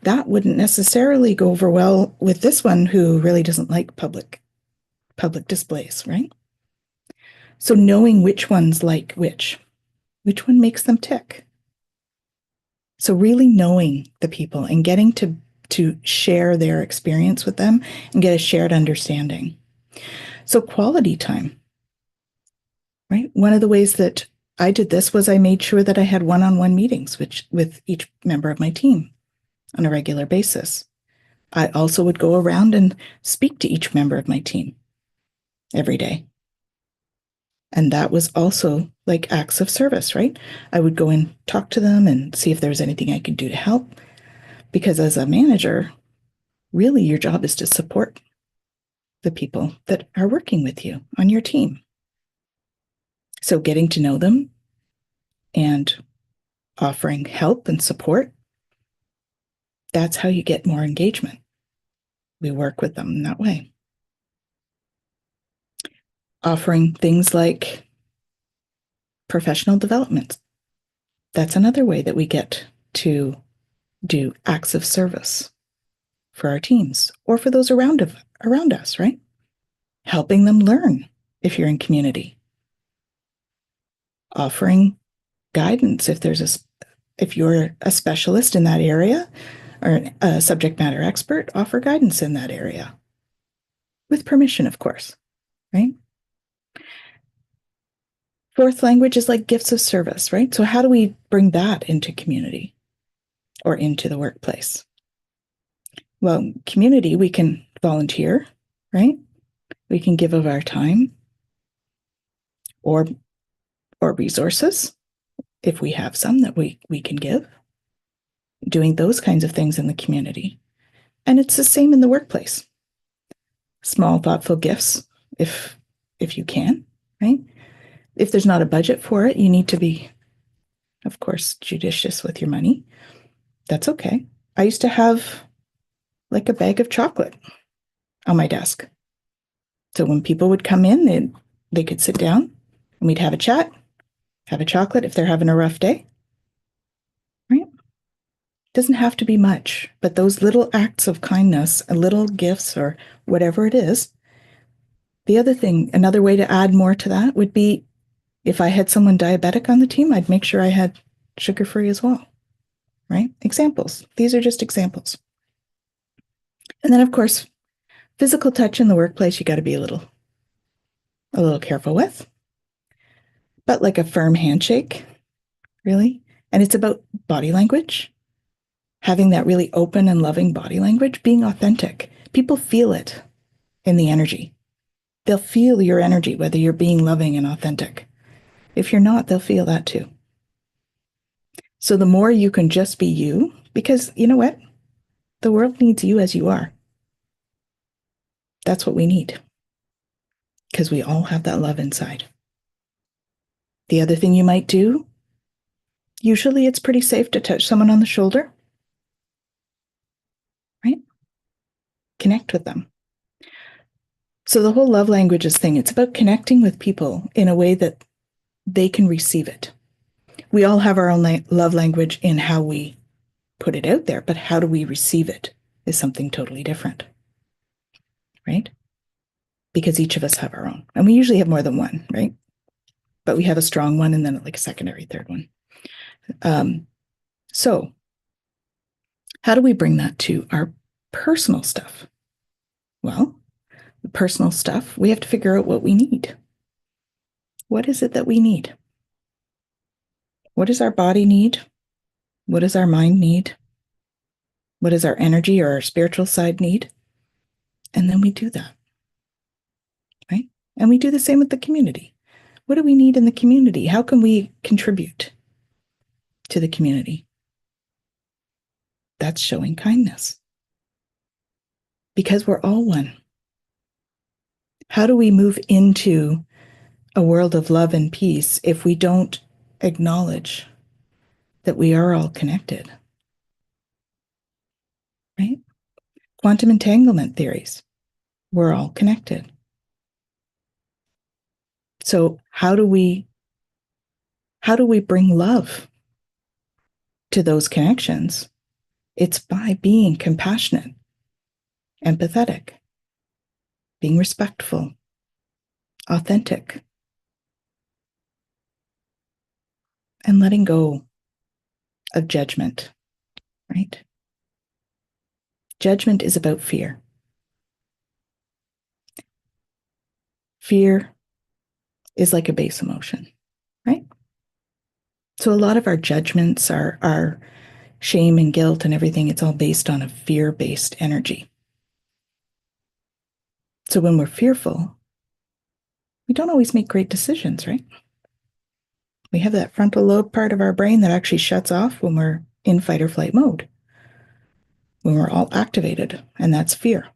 That wouldn't necessarily go over well with this one who really doesn't like public displays, right? So knowing which ones like which one makes them tick. So really knowing the people and getting to to share their experience with them and get a shared understanding. So quality time, right? One of the ways that I did this was I made sure that I had one-on-one meetings with each member of my team on a regular basis. I also would go around and speak to each member of my team every day. And that was also like acts of service, right? I would go and talk to them and see if there was anything I could do to help. Because as a manager, really your job is to support the people that are working with you on your team. So getting to know them and offering help and support, that's how you get more engagement. We work with them in that way. Offering things like professional development. That's another way that we get to do acts of service for our teams or for those around us, right? Helping them learn if you're in community. Offering guidance if you're a specialist in that area or a subject matter expert, offer guidance in that area. With permission, of course, right? Fourth language is like gifts of service, right? So how do we bring that into community or into the workplace? Well, community, we can volunteer, right? We can give of our time or resources if we have some that we can give, doing those kinds of things in the community. And it's the same in the workplace. Small, thoughtful gifts, if you can, right? If there's not a budget for it, you need to be, of course, judicious with your money. That's okay. I used to have like a bag of chocolate on my desk. So when people would come in, they could sit down and we'd have a chat, have a chocolate if they're having a rough day, right? It doesn't have to be much, but those little acts of kindness, little gifts or whatever it is. The other thing, another way to add more to that would be if I had someone diabetic on the team, I'd make sure I had sugar-free as well, right? Examples. These are just examples. And then, of course, physical touch in the workplace, you got to be a little careful with. But like a firm handshake, really. And it's about body language, having that really open and loving body language, being authentic. People feel it in the energy. They'll feel your energy, whether you're being loving and authentic. If you're not, they'll feel that too. So the more you can just be you, because you know what? The world needs you as you are. That's what we need. Because we all have that love inside. The other thing you might do, usually it's pretty safe to touch someone on the shoulder, right? Connect with them. So the whole love languages thing, it's about connecting with people in a way that they can receive it. We all have our own love language in how we put it out there, but how do we receive it is something totally different, right? Because each of us have our own. And we usually have more than one, right? But we have a strong one and then like a secondary, third one. So how do we bring that to our personal stuff? Well, the personal stuff, we have to figure out what we need. What is it that we need? What does our body need? What does our mind need? What does our energy or our spiritual side need? And then we do that, right? And we do the same with the community. What do we need in the community? How can we contribute to the community? That's showing kindness. Because we're all one. How do we move into a world of love and peace if we don't acknowledge that we are all connected? Right? Quantum entanglement theories. We're all connected. So how do we bring love to those connections? It's by being compassionate, empathetic, being respectful, authentic, and letting go of judgment, right? Judgment is about fear. Fear is like a base emotion, right? So a lot of our judgments, our shame and guilt and everything, it's all based on a fear-based energy. So when we're fearful, we don't always make great decisions, right? We have that frontal lobe part of our brain that actually shuts off when we're in fight or flight mode, when we're all activated, and that's fear.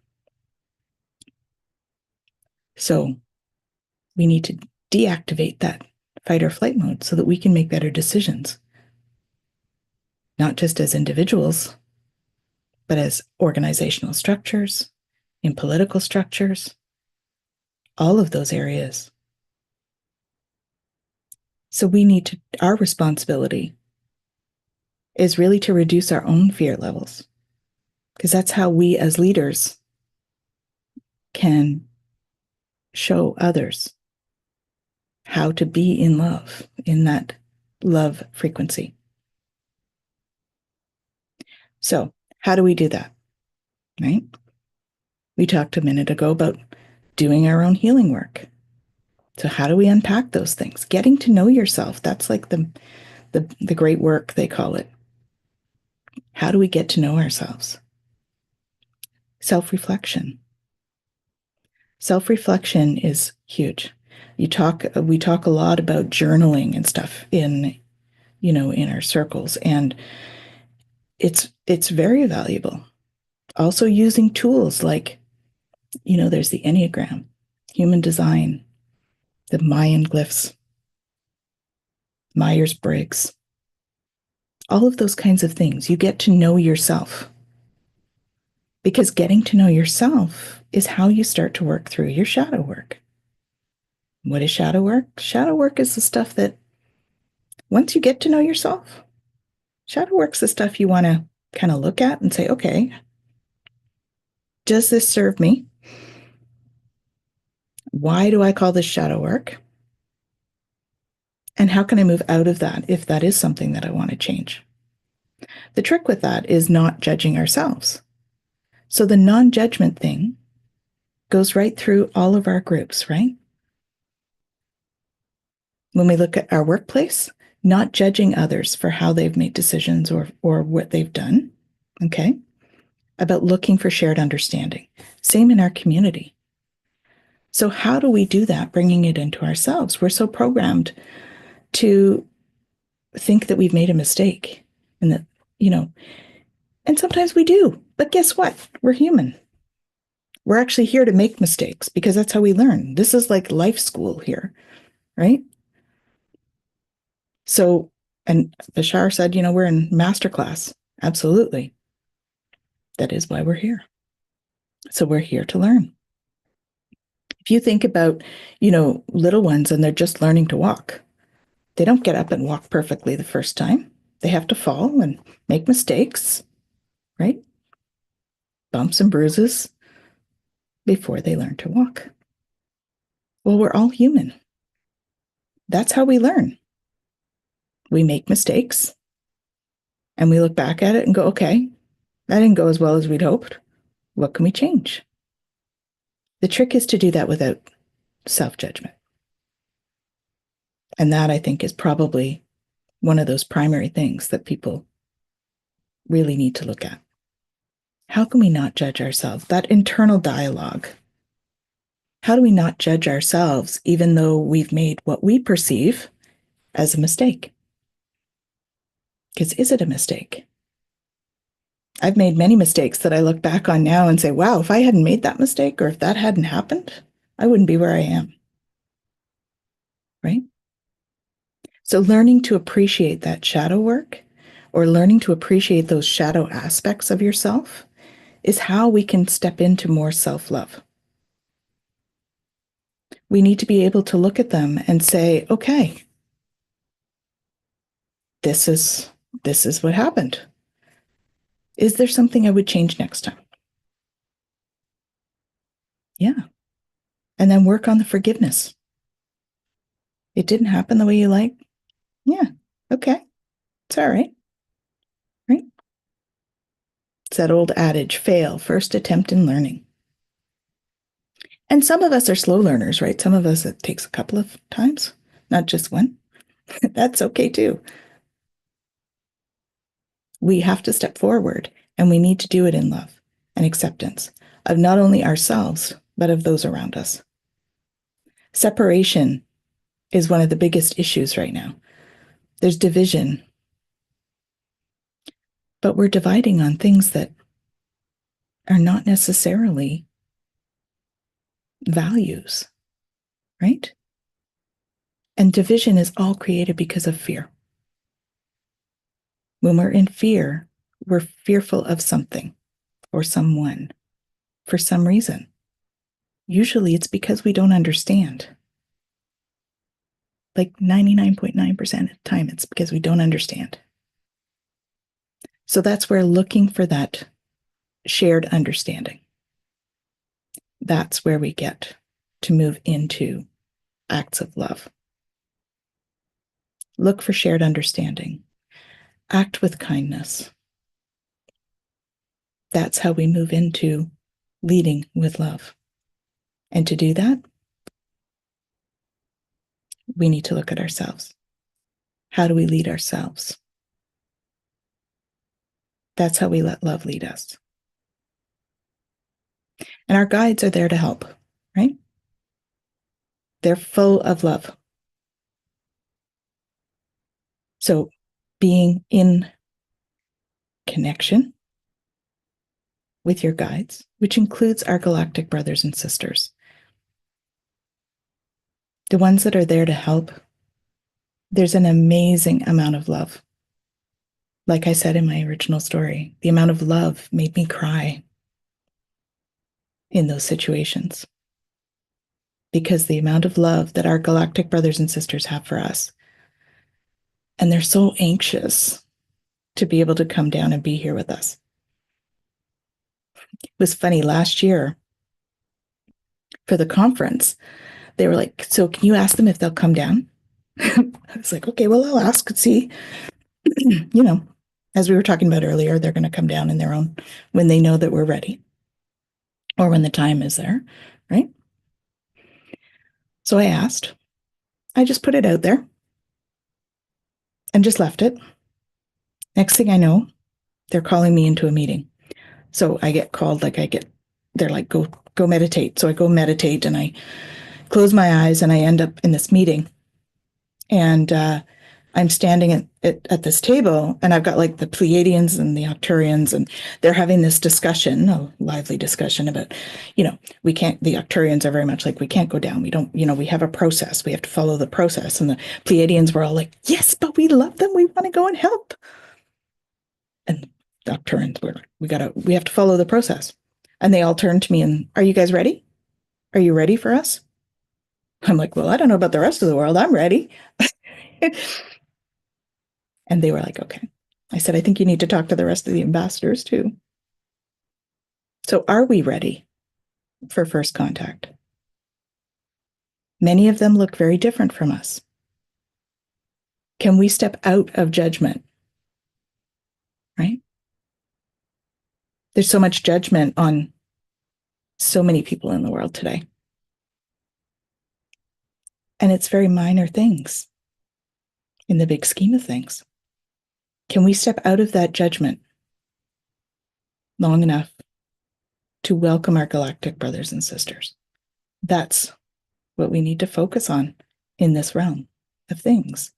So we need to deactivate that fight or flight mode so that we can make better decisions, not just as individuals, but as organizational structures, in political structures, all of those areas. So our responsibility is really to reduce our own fear levels, because that's how we as leaders can show others how to be in love, in that love frequency. So how do we do that, right? We talked a minute ago about doing our own healing work. So how do we unpack those things? Getting to know yourself. That's like the great work, they call it. How do we get to know ourselves? Self-reflection. Self-reflection is huge. We talk a lot about journaling and stuff in our circles, and it's very valuable. Also using tools like, there's the Enneagram, human design, the Mayan glyphs, Myers-Briggs, all of those kinds of things. You get to know yourself, because getting to know yourself is how you start to work through your shadow work. What is shadow work? Shadow work is the stuff that once you get to know yourself, shadow work's the stuff you want to kind of look at and say, okay, does this serve me? Why do I call this shadow work? And how can I move out of that if that is something that I want to change? The trick with that is not judging ourselves. So the non-judgment thing goes right through all of our groups, right? When we look at our workplace, not judging others for how they've made decisions or what they've done, okay? About looking for shared understanding. Same in our community. So how do we do that, bringing it into ourselves? We're so programmed to think that we've made a mistake and that, and sometimes we do. But guess what? We're human. We're actually here to make mistakes because that's how we learn. This is like life school here, right? So, and Bashar said, we're in masterclass. Absolutely. That is why we're here. So we're here to learn. If you think about, little ones and they're just learning to walk, they don't get up and walk perfectly the first time. They have to fall and make mistakes, right? Bumps and bruises before they learn to walk. Well, we're all human. That's how we learn. We make mistakes and we look back at it and go, okay, that didn't go as well as we'd hoped. What can we change? The trick is to do that without self-judgment. And that, I think, is probably one of those primary things that people really need to look at. How can we not judge ourselves? That internal dialogue. How do we not judge ourselves even though we've made what we perceive as a mistake? Because is it a mistake? I've made many mistakes that I look back on now and say, wow, if I hadn't made that mistake or if that hadn't happened, I wouldn't be where I am. Right? So learning to appreciate that shadow work or learning to appreciate those shadow aspects of yourself is how we can step into more self-love. We need to be able to look at them and say, okay, this is what happened. Is there something I would change next time? Yeah. And then work on the forgiveness. It didn't happen the way you like. Yeah. Okay. It's all right. Right? It's that old adage, fail, first attempt in learning. And some of us are slow learners, right? Some of us, it takes a couple of times, not just one. That's okay too. We have to step forward, and we need to do it in love and acceptance of not only ourselves, but of those around us. Separation is one of the biggest issues right now. There's division, but we're dividing on things that are not necessarily values, right? And division is all created because of fear. When we're in fear, we're fearful of something or someone for some reason. Usually it's because we don't understand. Like 99.9% of the time, it's because we don't understand. So that's where looking for that shared understanding. That's where we get to move into acts of love. Look for shared understanding. Act with kindness. That's how we move into leading with love. And to do that, we need to look at ourselves. How do we lead ourselves? That's how we let love lead us. And our guides are there to help, right? They're full of love. So being in connection with your guides, which includes our galactic brothers and sisters, the ones that are there to help, there's an amazing amount of love. Like I said in my original story, the amount of love made me cry in those situations. Because the amount of love that our galactic brothers and sisters have for us, and they're so anxious to be able to come down and be here with us. It was funny, last year for the conference, they were like, so can you ask them if they'll come down? I was like, okay, well, I'll ask and see. You know, as we were talking about earlier, they're going to come down in their own, when they know that we're ready or when the time is there, right? So I asked. I just put it out there and just left it. Next thing I know, they're calling me into a meeting. So I get called, they're like, go meditate. So I go meditate and I close my eyes and I end up in this meeting. And I'm standing at this table and I've got like the Pleiadians and the Arcturians, and they're having this discussion, a lively discussion about, the Arcturians are very much like, we can't go down. We don't, we have a process. We have to follow the process. And the Pleiadians were all like, yes, but we love them. We want to go and help. And the Arcturians were like, we have to follow the process. And they all turned to me and, are you guys ready? Are you ready for us? I'm like, well, I don't know about the rest of the world. I'm ready. And they were like, okay. I said, I think you need to talk to the rest of the ambassadors too. So are we ready for first contact? Many of them look very different from us. Can we step out of judgment? Right? There's so much judgment on so many people in the world today. And it's very minor things in the big scheme of things. Can we step out of that judgment long enough to welcome our galactic brothers and sisters? That's what we need to focus on in this realm of things.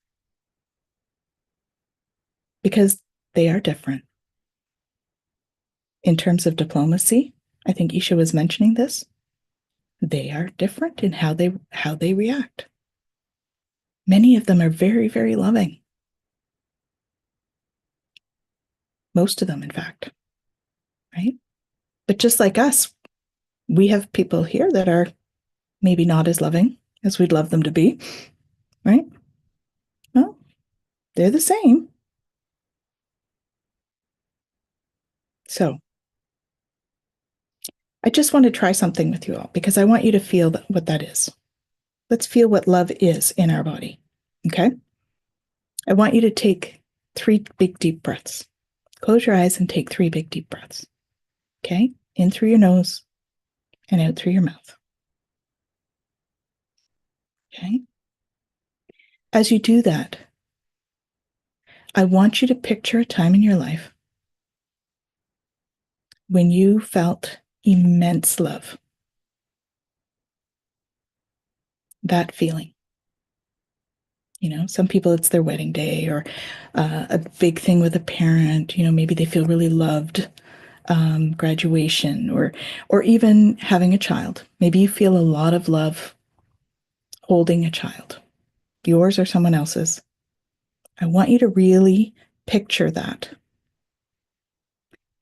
Because they are different. In terms of diplomacy, I think Isha was mentioning this. They are different in how they react. Many of them are very, very loving. Most of them, in fact, right? But just like us, we have people here that are maybe not as loving as we'd love them to be, right? Well, they're the same. So I just want to try something with you all because I want you to feel what that is. Let's feel what love is in our body, okay? I want you to take 3 big, deep breaths. Close your eyes and take 3 big deep breaths. Okay? In through your nose and out through your mouth. Okay? As you do that, I want you to picture a time in your life when you felt immense love. That feeling. You know, some people it's their wedding day or a big thing with a parent. You know, maybe they feel really loved, graduation, or even having a child. Maybe you feel a lot of love holding a child, yours or someone else's. I want you to really picture that.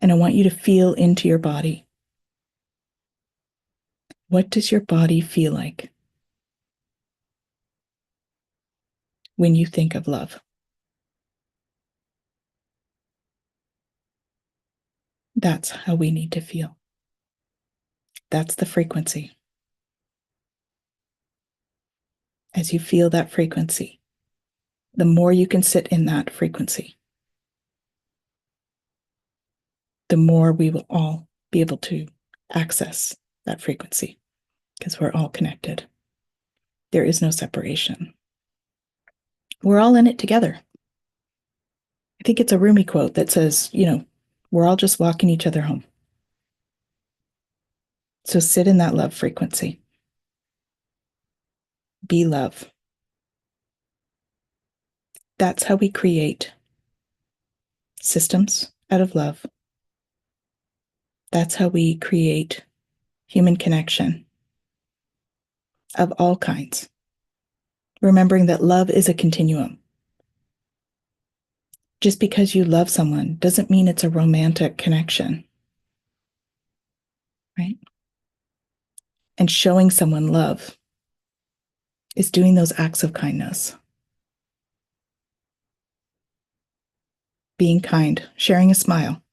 And I want you to feel into your body. What does your body feel like when you think of love? That's how we need to feel. That's the frequency. As you feel that frequency, the more you can sit in that frequency, the more we will all be able to access that frequency because we're all connected. There is no separation. We're all in it together. I think it's a Rumi quote that says, you know, we're all just walking each other home. So sit in that love frequency. Be love. That's how we create systems out of love. That's how we create human connection of all kinds. Remembering that love is a continuum. Just because you love someone doesn't mean it's a romantic connection, right? And showing someone love is doing those acts of kindness. Being kind, sharing a smile,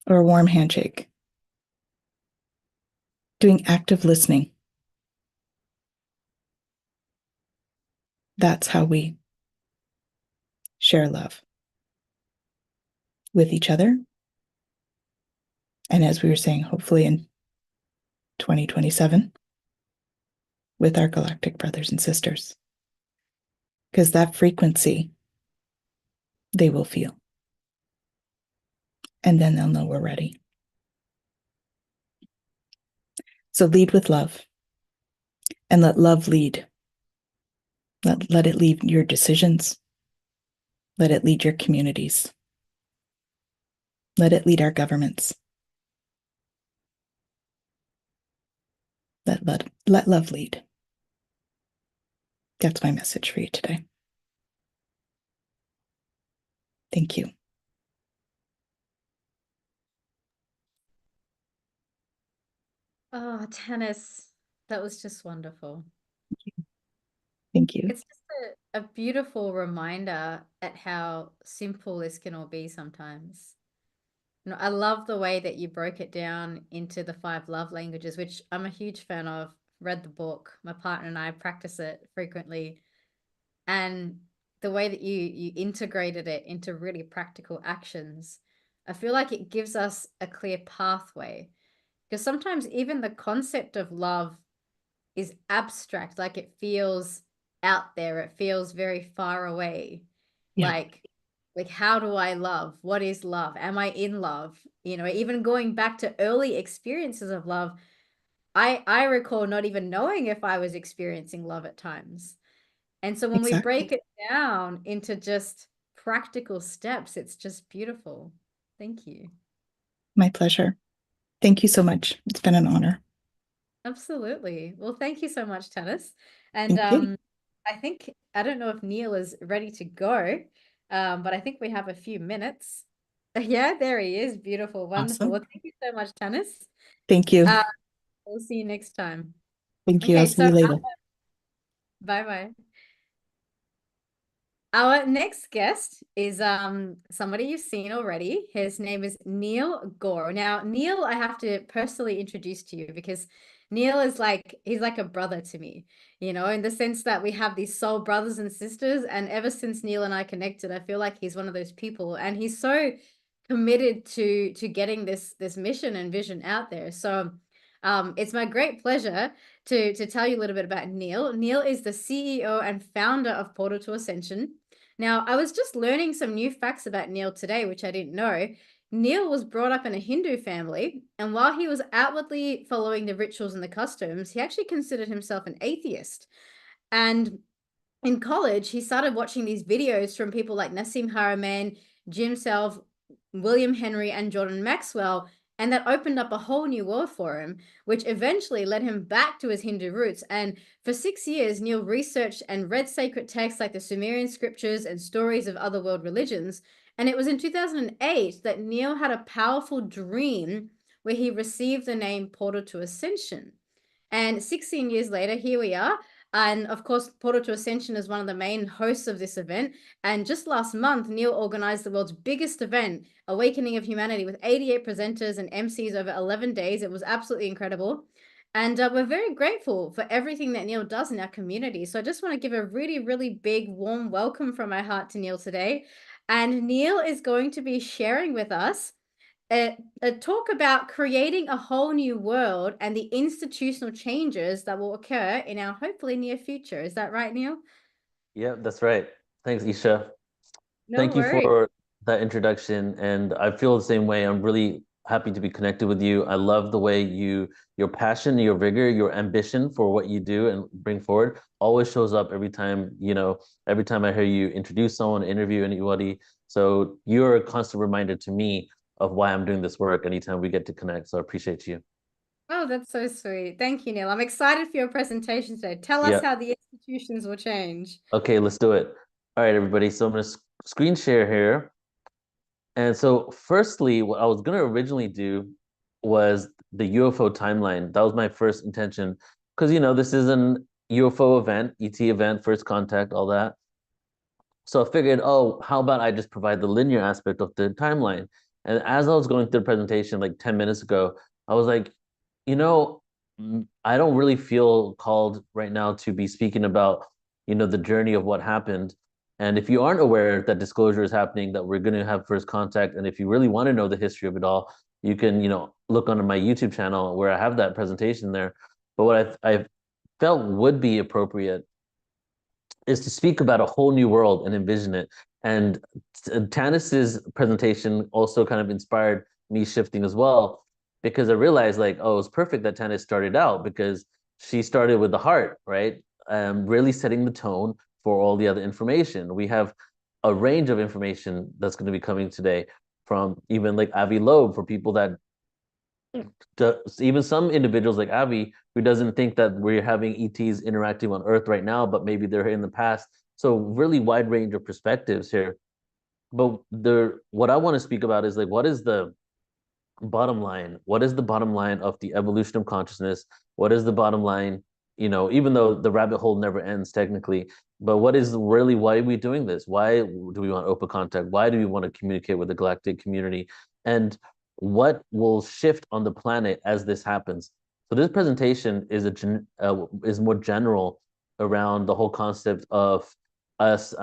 or a warm handshake. Doing active listening. That's how we share love with each other. And as we were saying, hopefully in 2027, with our galactic brothers and sisters. Because that frequency, they will feel. And then they'll know we're ready. So lead with love. And let love lead. Let it lead your decisions. Let it lead your communities. Let it lead our governments. Let love lead. That's my message for you today. Thank you. Oh, Tannis, that was just wonderful. Thank you. It's just a beautiful reminder at how simple this can all be sometimes. You know, I love the way that you broke it down into the 5 love languages, which I'm a huge fan of. Read the book. My partner and I practice it frequently. And the way that you integrated it into really practical actions, I feel like it gives us a clear pathway. Because sometimes even the concept of love is abstract, like it feels out there, it feels very far away. Yeah. Like how do I love? What is love? Am I in love? You know, even going back to early experiences of love, I recall not even knowing if I was experiencing love at times. And so when we break Exactly. it down into just practical steps, it's just beautiful. Thank you. My pleasure. Thank you so much. It's been an honor. Absolutely. Well, thank you so much, Tannis. And Thank you. I think I don't know if Neil is ready to go, but I think we have a few minutes. Yeah, there he is. Beautiful, wonderful. Awesome. Well, thank you so much, Tannis. Thank you. We'll see you next time. Thank you. I'll Okay, see so you later. bye-bye. Our next guest is somebody you've seen already. His name is Neil Gaur. Now, Neil, I have to personally introduce to you because Neil is he's like a brother to me, you know, in the sense that we have these soul brothers and sisters. And ever since Neil and I connected, I feel like he's one of those people. And he's so committed to getting this mission and vision out there. So it's my great pleasure to tell you a little bit about Neil. Neil is the CEO and founder of Portal to Ascension. Now, I was just learning some new facts about Neil today, which I didn't know. Neil was brought up in a Hindu family, and while he was outwardly following the rituals and the customs, he actually considered himself an atheist. And in college, he started watching these videos from people like Nassim Haramein, Jim Self, William Henry, and Jordan Maxwell, and that opened up a whole new world for him, which eventually led him back to his Hindu roots. And for 6 years, Neil researched and read sacred texts like the Sumerian scriptures and stories of other world religions. And it was in 2008 that Neil had a powerful dream where he received the name Portal to Ascension. And 16 years later, here we are. And of course, Portal to Ascension is one of the main hosts of this event. And just last month, Neil organized the world's biggest event, Awakening of Humanity, with 88 presenters and MCs over 11 days. It was absolutely incredible. And we're very grateful for everything that Neil does in our community. So I just want to give a really, really big, warm welcome from my heart to Neil today. And Neil is going to be sharing with us a talk about creating a whole new world and the institutional changes that will occur in our hopefully near future. Is that right, Neil? Yeah, that's right. Thanks, Isha. No Thank you worries. for that introduction. And I feel the same way. I'm really happy to be connected with you. I love the way your passion, your vigor, your ambition for what you do and bring forward always shows up every time, every time I hear you introduce someone, interview anybody. So you're a constant reminder to me of why I'm doing this work anytime we get to connect. So I appreciate you. Oh, that's so sweet. Thank you, Neil. I'm excited for your presentation today. Tell us Yeah. how the institutions will change. Okay, let's do it. All right, everybody. So I'm going to screen share here. And so, firstly, what I was going to originally do was the UFO timeline. That was my first intention because, this is an UFO event, ET event, first contact, all that. So I figured, oh, how about I just provide the linear aspect of the timeline? And as I was going through the presentation like 10 minutes ago, I was like, I don't really feel called right now to be speaking about, the journey of what happened. And if you aren't aware that disclosure is happening, that we're going to have first contact, and if you really want to know the history of it all, you can, look onto my YouTube channel where I have that presentation there. But what I felt would be appropriate is to speak about a whole new world and envision it. And Tannis's presentation also kind of inspired me shifting as well, because I realized like, oh, it's perfect that Tannis started out because she started with the heart, right? Really setting the tone for all the other information. We have a range of information that's going to be coming today from even like Avi Loeb for people that even some individuals like Avi who doesn't think that we're having ETs interacting on Earth right now, but maybe they're here in the past. So really wide range of perspectives here. But what I want to speak about is like, what is the bottom line? What is the bottom line of the evolution of consciousness? What is the bottom line? Even though the rabbit hole never ends technically, but why are we doing this? Why do we want open contact? Why do we want to communicate with the galactic community? And what will shift on the planet as this happens? So this presentation is more general around the whole concept of us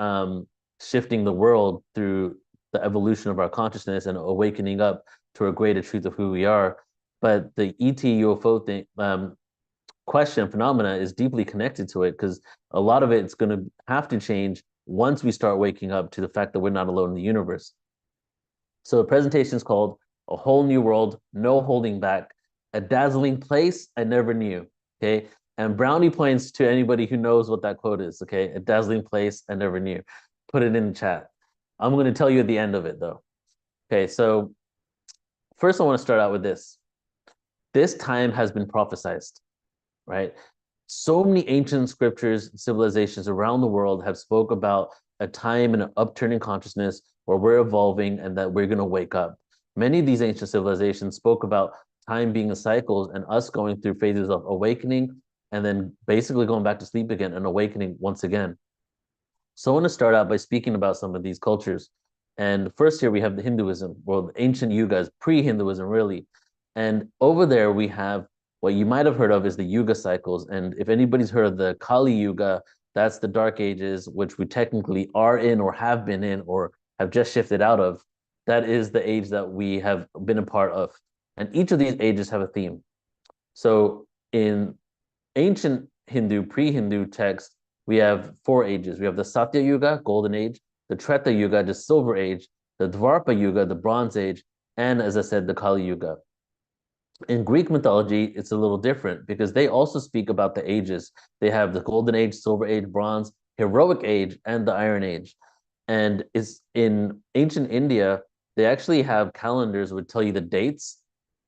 shifting the world through the evolution of our consciousness and awakening up to a greater truth of who we are. But the ET UFO thing, question phenomena is deeply connected to it because a lot of it's going to have to change once we start waking up to the fact that we're not alone in the universe. So the presentation is called A Whole New World, No Holding Back, a dazzling place I never knew. Okay. And brownie points to anybody who knows what that quote is. Okay. A dazzling place I never knew. Put it in the chat. I'm going to tell you at the end of it though. Okay. So first I want to start out with this. This time has been prophesized, right? So many ancient scriptures, civilizations around the world have spoke about a time and an upturning consciousness where we're evolving and that we're going to wake up. Many of these ancient civilizations spoke about time being a cycle and us going through phases of awakening and then basically going back to sleep again and awakening once again. So I want to start out by speaking about some of these cultures. And first here we have the Hinduism, well, the ancient yugas, pre-Hinduism really. And over there we have what you might have heard of is the Yuga cycles. And if anybody's heard of the Kali Yuga, that's the dark ages, which we technically are in or have been in or have just shifted out of. That is the age that we have been a part of. And each of these ages have a theme. So in ancient Hindu, pre-Hindu text, we have 4 ages. We have the Satya Yuga, golden age, the Treta Yuga, the silver age, the Dvarpa Yuga, the bronze age, and as I said, the Kali Yuga. In Greek mythology, it's a little different because they also speak about the ages. They have the golden age, silver age, bronze, heroic age, and the iron age. And it's in ancient India, they actually have calendars would tell you the dates.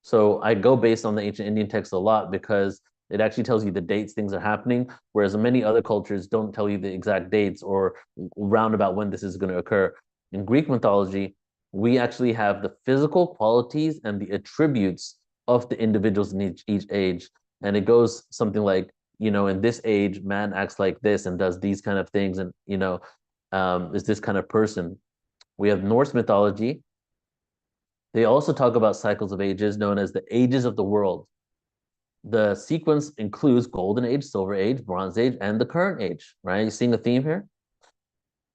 So I go based on the ancient Indian text a lot because it actually tells you the dates things are happening, whereas many other cultures don't tell you the exact dates or roundabout when this is going to occur. In Greek mythology, we actually have the physical qualities and the attributes of the individuals in each age. And it goes something like, in this age, man acts like this and does these kind of things, and is this kind of person. We have Norse mythology. They also talk about cycles of ages known as the ages of the world. The sequence includes golden age, silver age, bronze age, and the current age, right? You seeing a theme here?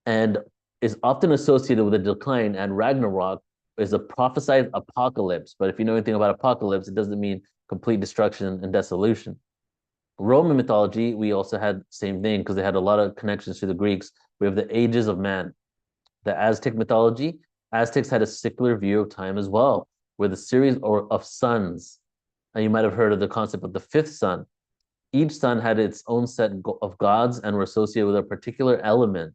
And is often associated with a decline, and Ragnarok is a prophesied apocalypse. But if you know anything about apocalypse, it doesn't mean complete destruction and dissolution. Roman mythology, we also had the same thing because they had a lot of connections to the Greeks. We have the ages of man. The Aztec mythology, Aztecs had a secular view of time as well, with a series of suns. And you might have heard of the concept of the fifth sun. Each sun had its own set of gods and were associated with a particular element.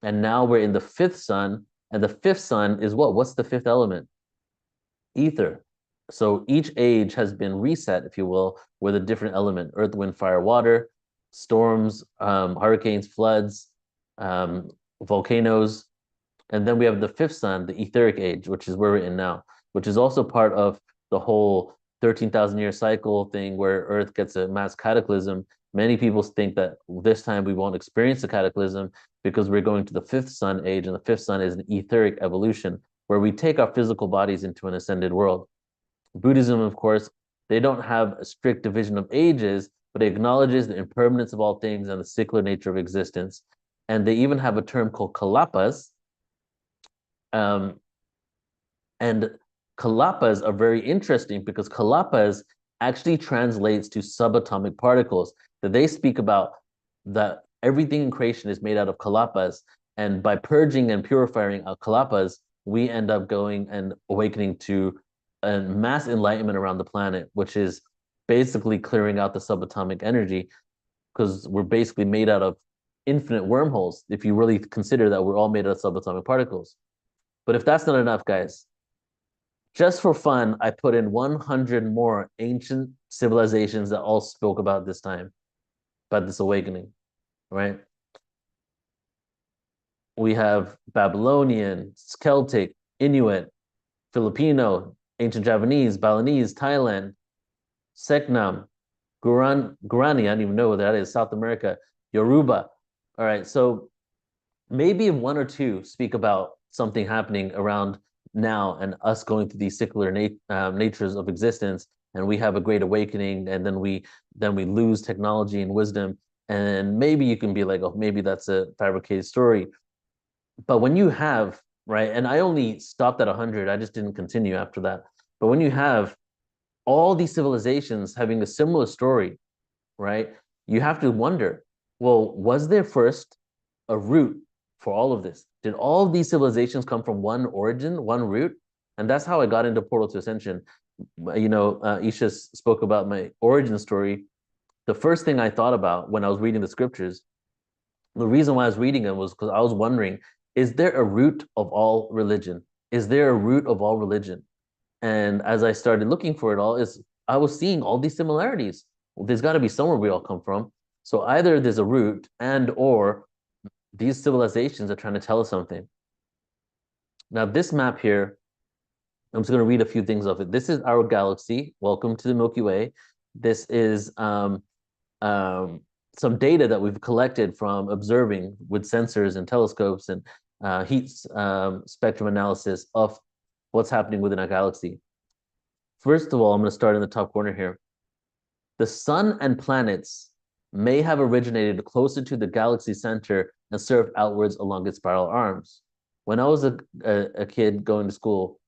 And now we're in the fifth sun, and the fifth sun is what? What's the fifth element? Ether. So each age has been reset, if you will, with a different element: earth, wind, fire, water, storms, hurricanes, floods, volcanoes. And then we have the fifth sun, the etheric age, which is where we're in now, which is also part of the whole 13,000-year cycle thing where Earth gets a mass cataclysm. Many people think that this time we won't experience a cataclysm because we're going to the fifth sun age, and the fifth sun is an etheric evolution where we take our physical bodies into an ascended world. Buddhism, of course, they don't have a strict division of ages, but it acknowledges the impermanence of all things and the cyclical nature of existence. And they even have a term called kalapas. And kalapas are very interesting because kalapas actually translates to subatomic particles. That they speak about that everything in creation is made out of kalapas, and by purging and purifying our kalapas, we end up going and awakening to a mass enlightenment around the planet, which is basically clearing out the subatomic energy, because we're basically made out of infinite wormholes if you really consider that we're all made out of subatomic particles. But if that's not enough, guys, just for fun, I put in 100 more ancient civilizations that all spoke about this time, about this awakening, right? We have Babylonian, Celtic, Inuit, Filipino, ancient Japanese, Balinese, Thailand, Seknam, Guarani, I don't even know what that is, South America, Yoruba. All right, so maybe 1 or 2 speak about something happening around now and us going through these secular natures of existence, and we have a great awakening, and then we lose technology and wisdom, and maybe you can be like, oh, maybe that's a fabricated story. But when you have, right, and I only stopped at 100, I just didn't continue after that. But when you have all these civilizations having a similar story, right, you have to wonder, well, was there first a root for all of this? Did all of these civilizations come from one origin, one root? And that's how I got into Portal to Ascension. Isha spoke about my origin story. The first thing I thought about when I was reading the scriptures, the reason why I was reading them was because I was wondering, is there a root of all religion? Is there a root of all religion? And as I started looking for it all, I was seeing all these similarities. Well, there's got to be somewhere we all come from. So either there's a root, and or these civilizations are trying to tell us something. Now, this map here, I'm just going to read a few things of it. This is our galaxy. Welcome to the Milky Way. This is some data that we've collected from observing with sensors and telescopes and heat spectrum analysis of what's happening within our galaxy. First of all, I'm going to start in the top corner here. The sun and planets may have originated closer to the galaxy center and served outwards along its spiral arms. When I was a kid going to school,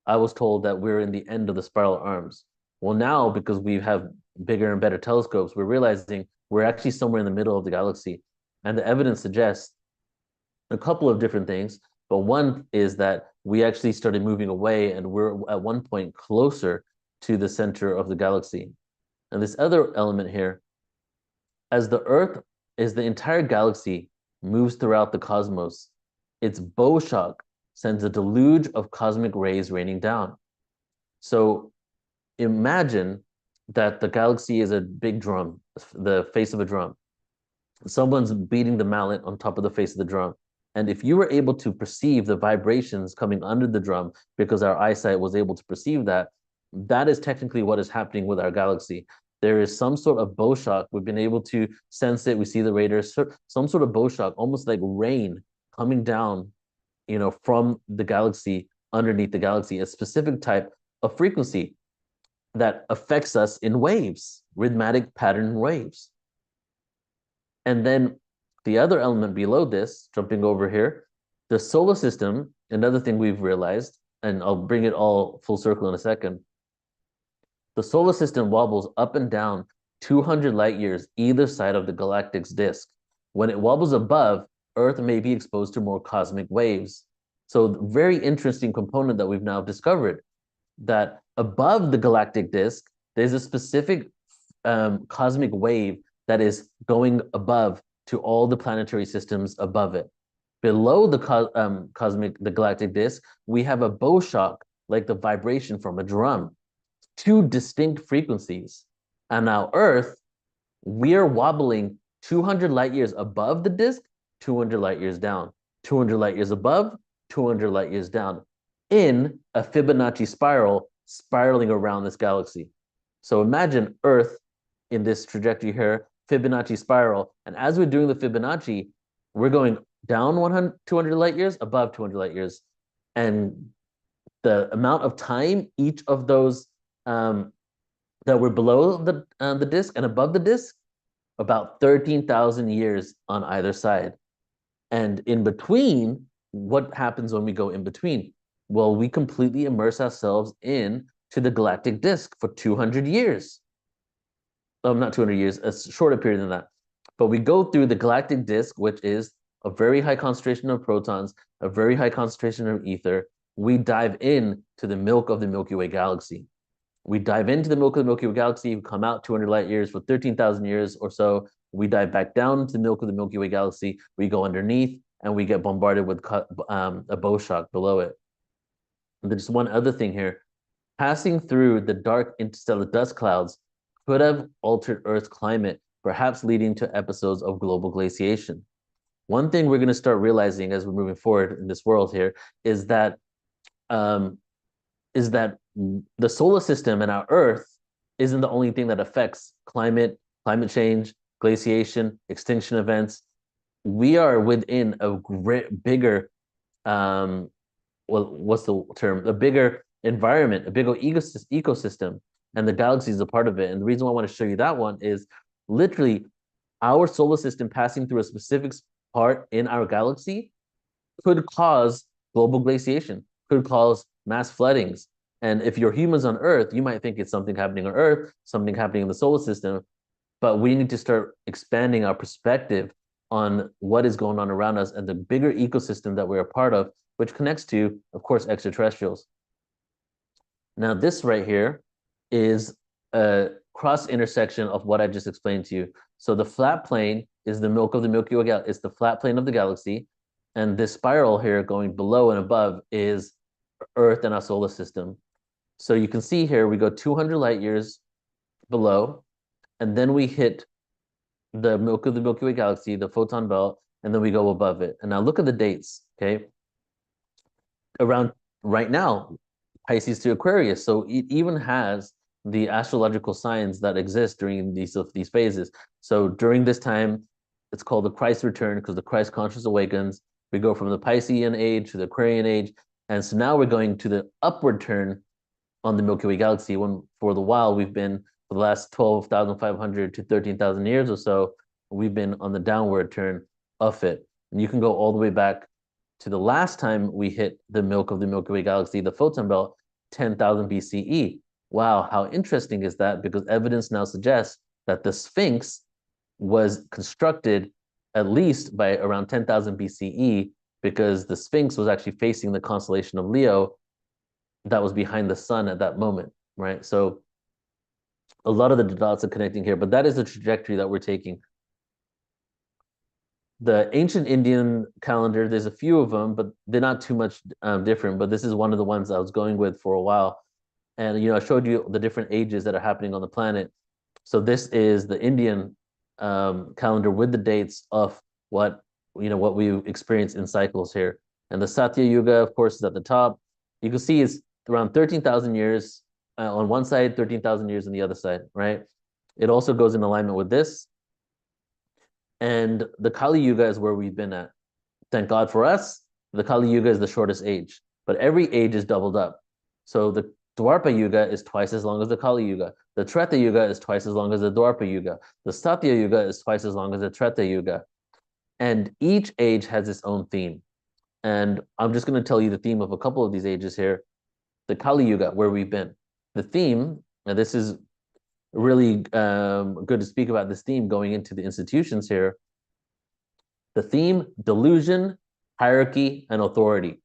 I was told that we're in the end of the spiral arms. Well, now because we have bigger and better telescopes, we're realizing we're actually somewhere in the middle of the galaxy. And the evidence suggests a couple of different things, but one is that we actually started moving away and we're at one point closer to the center of the galaxy. And this other element here, as the entire galaxy moves throughout the cosmos, its bow shock sends a deluge of cosmic rays raining down. So imagine that the galaxy is a big drum, the face of a drum. Someone's beating the mallet on top of the face of the drum. And if you were able to perceive the vibrations coming under the drum because our eyesight was able to perceive that, that is technically what is happening with our galaxy. There is some sort of bow shock. We've been able to sense it. We see the radars, some sort of bow shock, almost like rain coming down, from the galaxy, underneath the galaxy, a specific type of frequency that affects us in waves, rhythmic pattern waves. And then the other element below this, jumping over here, the solar system, another thing we've realized, and I'll bring it all full circle in a second. The solar system wobbles up and down 200 light years either side of the galactic's disk. When it wobbles above, Earth may be exposed to more cosmic waves. So very interesting component that we've now discovered, that above the galactic disk, there's a specific cosmic wave that is going above to all the planetary systems above it. Below the the galactic disk, we have a bow shock, like the vibration from a drum, two distinct frequencies. And now Earth, we're wobbling 200 light years above the disk, 200 light years down, 200 light years above, 200 light years down, in a Fibonacci spiral, spiraling around this galaxy. So imagine Earth in this trajectory here, Fibonacci spiral. And as we're doing the Fibonacci, we're going down 200 light years, above 200 light years. And the amount of time each of those that were below the disk and above the disk, about 13,000 years on either side. And in between, what happens when we go in between? Well, we completely immerse ourselves in to the galactic disk for 200 years. Not 200 years, a shorter period than that. But we go through the galactic disk, which is a very high concentration of protons, a very high concentration of ether. We dive in to the milk of the Milky Way galaxy. We dive into the milk of the Milky Way galaxy, we come out 200 light years for 13,000 years or so. We dive back down to the milk of the Milky Way galaxy. We go underneath and we get bombarded with a bow shock below it. And there's one other thing here. Passing through the dark interstellar dust clouds could have altered Earth's climate, perhaps leading to episodes of global glaciation. One thing we're going to start realizing as we're moving forward in this world here is that the solar system and our Earth isn't the only thing that affects climate change, glaciation, extinction events. We are within a bigger, what's the term? A bigger environment, a bigger ecosystem, and the galaxy is a part of it. And the reason why I want to show you that one is literally our solar system passing through a specific part in our galaxy could cause global glaciation, could cause mass floodings. And if you're humans on Earth, you might think it's something happening on Earth, something happening in the solar system, but we need to start expanding our perspective on what is going on around us and the bigger ecosystem that we're a part of, which connects to, of course, extraterrestrials. Now, this right here is a cross intersection of what I just explained to you. So the flat plane is the milk of the Milky Way galaxy. It's the flat plane of the galaxy. And this spiral here going below and above is Earth and our solar system. So you can see here, we go 200 light years below, and then we hit the milk of the Milky Way galaxy, the photon belt, and then we go above it. And now look at the dates, okay? Around right now, Pisces to Aquarius. So it even has the astrological signs that exist during these phases. So during this time, it's called the Christ return because the Christ conscious awakens. We go from the Piscean age to the Aquarian age. And so now we're going to the upward turn on the Milky Way galaxy, when for the while we've been, for the last 12,500 to 13,000 years or so, we've been on the downward turn of it. And you can go all the way back to the last time we hit the milk of the Milky Way galaxy, the photon belt, 10,000 BCE. Wow, how interesting is that? Because evidence now suggests that the Sphinx was constructed at least by around 10,000 BCE, because the Sphinx was actually facing the constellation of Leo that was behind the sun at that moment, right? So a lot of the dots are connecting here, but that is the trajectory that we're taking. The ancient Indian calendar, there's a few of them, but they're not too much different. But this is one of the ones I was going with for a while. And, I showed you the different ages that are happening on the planet. So this is the Indian calendar with the dates of what we experience in cycles here. And the Satya Yuga, of course, is at the top. You can see it's around 13,000 years on one side, 13,000 years on the other side, right? It also goes in alignment with this. And the Kali Yuga is where we've been at. Thank God for us, the Kali Yuga is the shortest age, but every age is doubled up. So the Dwapara Yuga is twice as long as the Kali Yuga. The Treta Yuga is twice as long as the Dwapara Yuga. The Satya Yuga is twice as long as the Treta Yuga. And each age has its own theme. And I'm just going to tell you the theme of a couple of these ages here. The Kali Yuga, where we've been. The theme, and this is really good to speak about this theme going into the institutions here. The theme, delusion, hierarchy, and authority.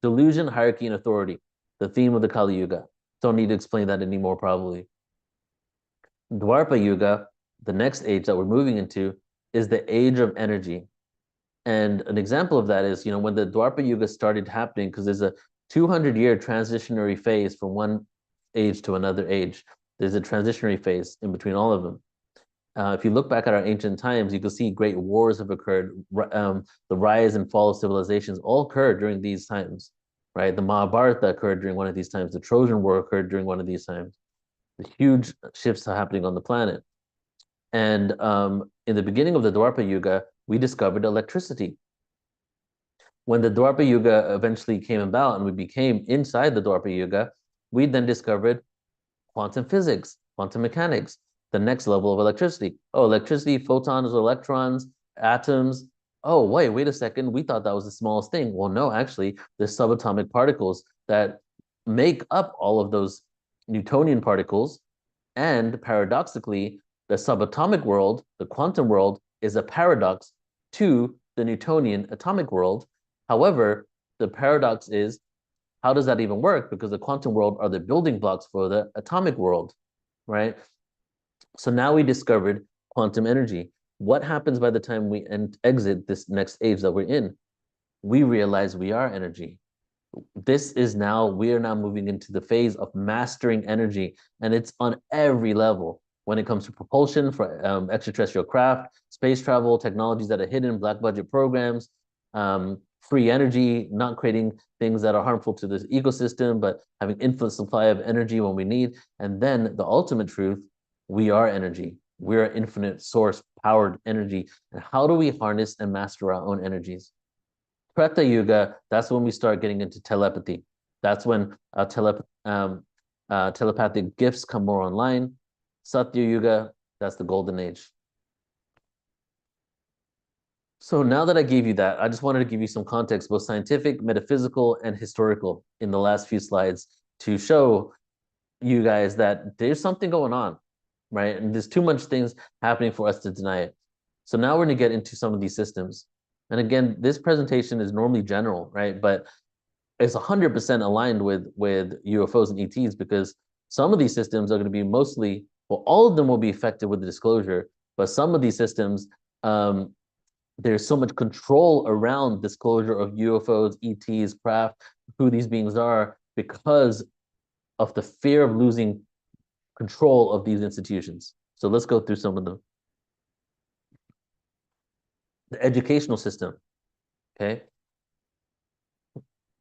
Delusion, hierarchy, and authority. The theme of the Kali Yuga. Don't need to explain that anymore, probably. Dwapara Yuga, the next age that we're moving into, is the age of energy. And an example of that is, when the Dwapara Yuga started happening, because there's a 200-year transitionary phase from one age to another age. There's a transitionary phase in between all of them. If you look back at our ancient times, you can see great wars have occurred. The rise and fall of civilizations all occurred during these times, right? The Mahabharata occurred during one of these times. The Trojan War occurred during one of these times. The huge shifts are happening on the planet. And in the beginning of the Dwapara Yuga, we discovered electricity. When the Dwapara Yuga eventually came about and we became inside the Dwapara Yuga, we then discovered quantum physics, quantum mechanics, the next level of electricity. Oh, electricity, photons, electrons, atoms. Oh, wait a second. We thought that was the smallest thing. Well, no, actually, there's subatomic particles that make up all of those Newtonian particles. And paradoxically, the subatomic world, the quantum world, is a paradox to the Newtonian atomic world. However, the paradox is, how does that even work? Because the quantum world are the building blocks for the atomic world, right? So now we discovered quantum energy. What happens by the time we exit this next age that we're in? We realize we are energy. We are now moving into the phase of mastering energy, and it's on every level. When it comes to propulsion for extraterrestrial craft, space travel, technologies that are hidden, black budget programs, free energy, not creating things that are harmful to this ecosystem, but having infinite supply of energy when we need. And then the ultimate truth, we are energy. We're infinite source powered energy. And how do we harness and master our own energies? Treta Yuga, that's when we start getting into telepathy. That's when telepathic gifts come more online. Satya Yuga, that's the golden age. So now that I gave you that, I just wanted to give you some context, both scientific, metaphysical, and historical in the last few slides to show you guys that there's something going on, right? And there's too much things happening for us to deny it. So now we're going to get into some of these systems. And again, this presentation is normally general, right? But it's 100% aligned with UFOs and ETs, because some of these systems are going to be mostly, well, all of them will be affected with the disclosure, but some of these systems, there's so much control around disclosure of UFOs, ETs, craft, who these beings are, because of the fear of losing control of these institutions. So let's go through some of them. The educational system, okay?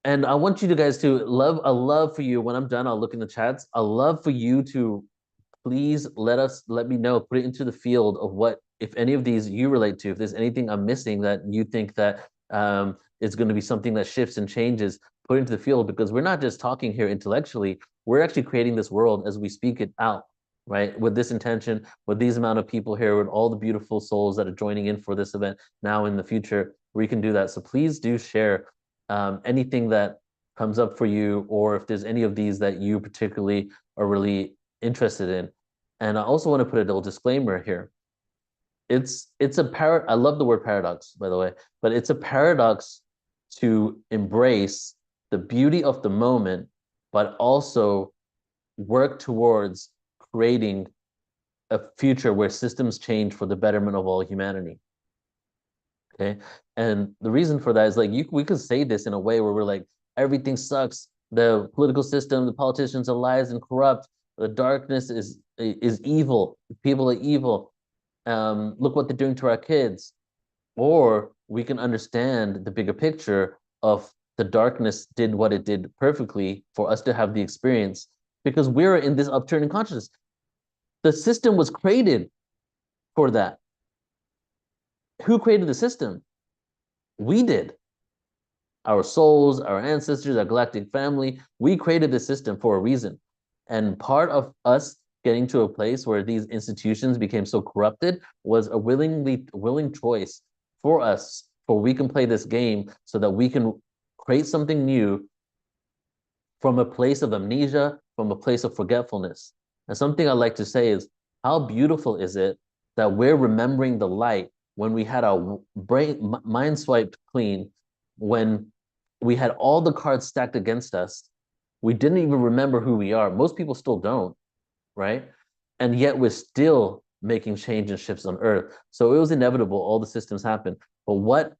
And I want you guys to love for you, when I'm done, I'll look in the chats. I love for you to please let me know, put it into the field of what, if any of these you relate to, if there's anything I'm missing that you think that is going to be something that shifts and changes, put into the field, because we're not just talking here intellectually, we're actually creating this world as we speak it out, right? With this intention, with these amount of people here, with all the beautiful souls that are joining in for this event now in the future, where you can do that. So please do share anything that comes up for you, or if there's any of these that you particularly are really interested in. And I also want to put a little disclaimer here. It's a I love the word paradox, by the way, but it's a paradox to embrace the beauty of the moment, but also work towards creating a future where systems change for the betterment of all humanity. Okay. And the reason for that is like we could say this in a way where we're like, everything sucks. The political system, the politicians are lies and corrupt. The darkness is evil. People are evil. Look what they're doing to our kids. Or we can understand the bigger picture of the darkness did what it did perfectly for us to have the experience, because we're in this upturning consciousness. The system was created for that. Who created the system? We did. Our souls, our ancestors, our galactic family, we created the system for a reason. And part of us getting to a place where these institutions became so corrupted was a willing choice for us, for we can play this game so that we can create something new from a place of amnesia, from a place of forgetfulness. And something I like to say is, how beautiful is it that we're remembering the light when we had our mind swiped clean, when we had all the cards stacked against us. We didn't even remember who we are. Most people still don't, right? And yet we're still making change and shifts on Earth. So it was inevitable, all the systems happen. But what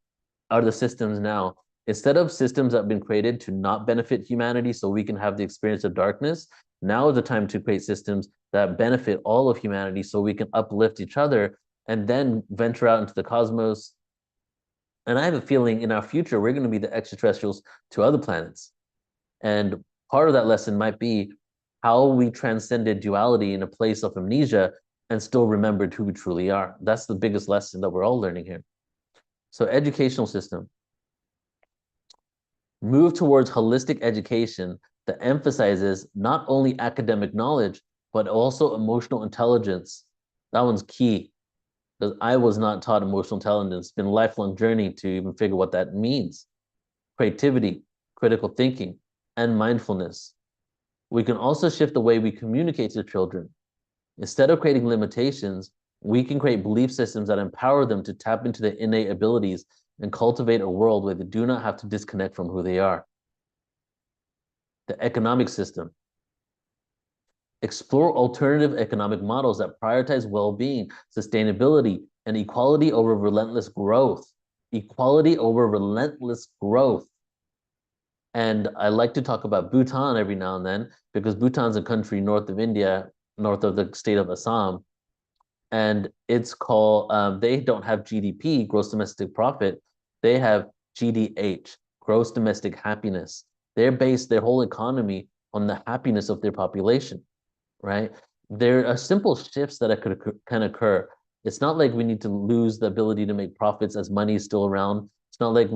are the systems now? Instead of systems that have been created to not benefit humanity so we can have the experience of darkness, now is the time to create systems that benefit all of humanity so we can uplift each other and then venture out into the cosmos. And I have a feeling in our future, we're going to be the extraterrestrials to other planets. And part of that lesson might be how we transcended duality in a place of amnesia and still remembered who we truly are. That's the biggest lesson that we're all learning here. So educational system. Move towards holistic education that emphasizes not only academic knowledge, but also emotional intelligence. That one's key, because I was not taught emotional intelligence. It's been a lifelong journey to even figure what that means. Creativity, critical thinking, and mindfulness. We can also shift the way we communicate to children. Instead of creating limitations, we can create belief systems that empower them to tap into their innate abilities and cultivate a world where they do not have to disconnect from who they are. The economic system. Explore alternative economic models that prioritize well-being, sustainability, and equality over relentless growth. Equality over relentless growth. And I like to talk about Bhutan every now and then, because Bhutan's a country north of India, north of the state of Assam. And it's called, they don't have GDP, gross domestic profit. They have GDH, gross domestic happiness. They're based their whole economy on the happiness of their population, right? There are simple shifts that can occur. It's not like we need to lose the ability to make profits as money is still around. It's not like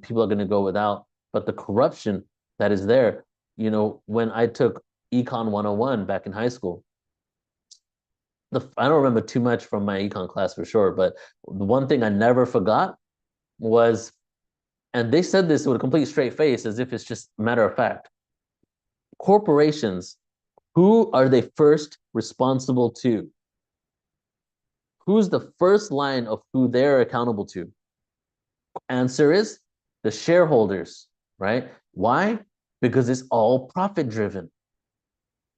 people are going to go without, but the corruption that is there. You know, when I took Econ 101 back in high school, I don't remember too much from my econ class for sure, but the one thing I never forgot was, and they said this with a complete straight face as if it's just a matter of fact, corporations, who are they first responsible to? Who's the first line of who they're accountable to? Answer is the shareholders, right? Why? Because it's all profit driven.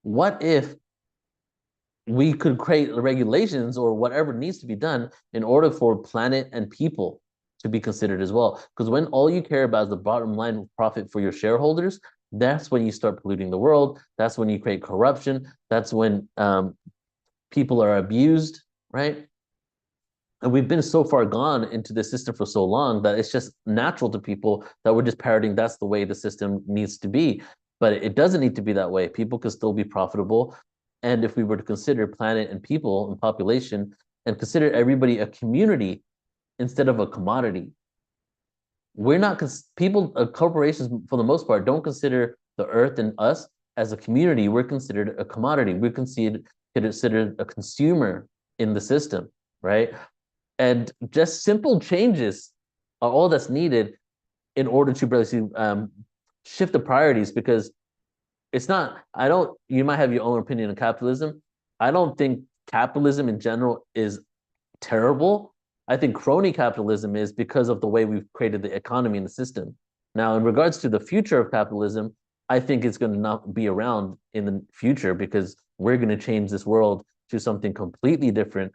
What if we could create regulations or whatever needs to be done in order for planet and people to be considered as well? Because when all you care about is the bottom line profit for your shareholders, that's when you start polluting the world. That's when you create corruption. That's when people are abused, right? And we've been so far gone into the system for so long that it's just natural to people that we're just parroting that's the way the system needs to be. But it doesn't need to be that way. People can still be profitable. And if we were to consider planet and people and population and consider everybody a community instead of a commodity, we're not, corporations for the most part don't consider the earth and us as a community. We're considered a commodity. We're considered a consumer in the system, right? And just simple changes are all that's needed in order to basically shift the priorities, because it's not, you might have your own opinion on capitalism. I don't think capitalism in general is terrible. I think crony capitalism is, because of the way we've created the economy and the system. Now, in regards to the future of capitalism, I think it's going to not be around in the future, because we're going to change this world to something completely different,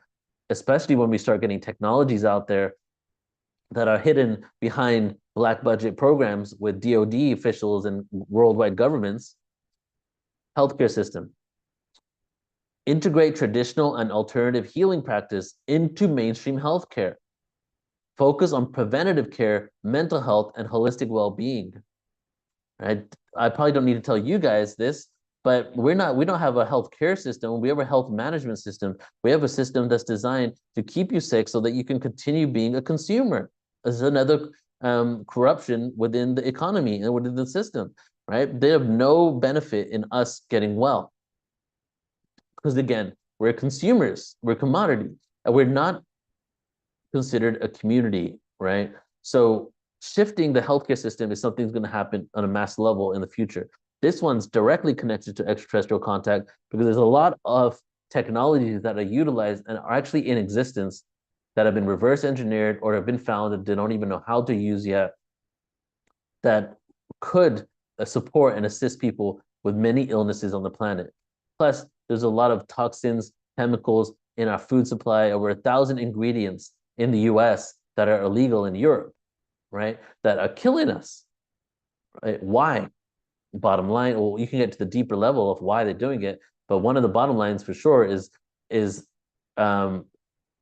especially when we start getting technologies out there that are hidden behind black budget programs with DoD officials and worldwide governments. Healthcare system. Integrate traditional and alternative healing practice into mainstream healthcare. Focus on preventative care, mental health, and holistic well-being. Right? I probably don't need to tell you guys this, but we don't have a healthcare system. We have a health management system. We have a system that's designed to keep you sick so that you can continue being a consumer. This is another corruption within the economy and within the system, right? They have no benefit in us getting well. Because again, we're consumers, we're commodity, and we're not considered a community, right? So shifting the healthcare system is something that's going to happen on a mass level in the future. This one's directly connected to extraterrestrial contact, because there's a lot of technologies that are utilized and are actually in existence that have been reverse engineered or have been found that they don't even know how to use yet, that could support and assist people with many illnesses on the planet. Plus, there's a lot of toxins, chemicals in our food supply, over 1,000 ingredients in the US that are illegal in Europe, right? That are killing us, right? Why? Bottom line, well, you can get to the deeper level of why they're doing it, but one of the bottom lines for sure is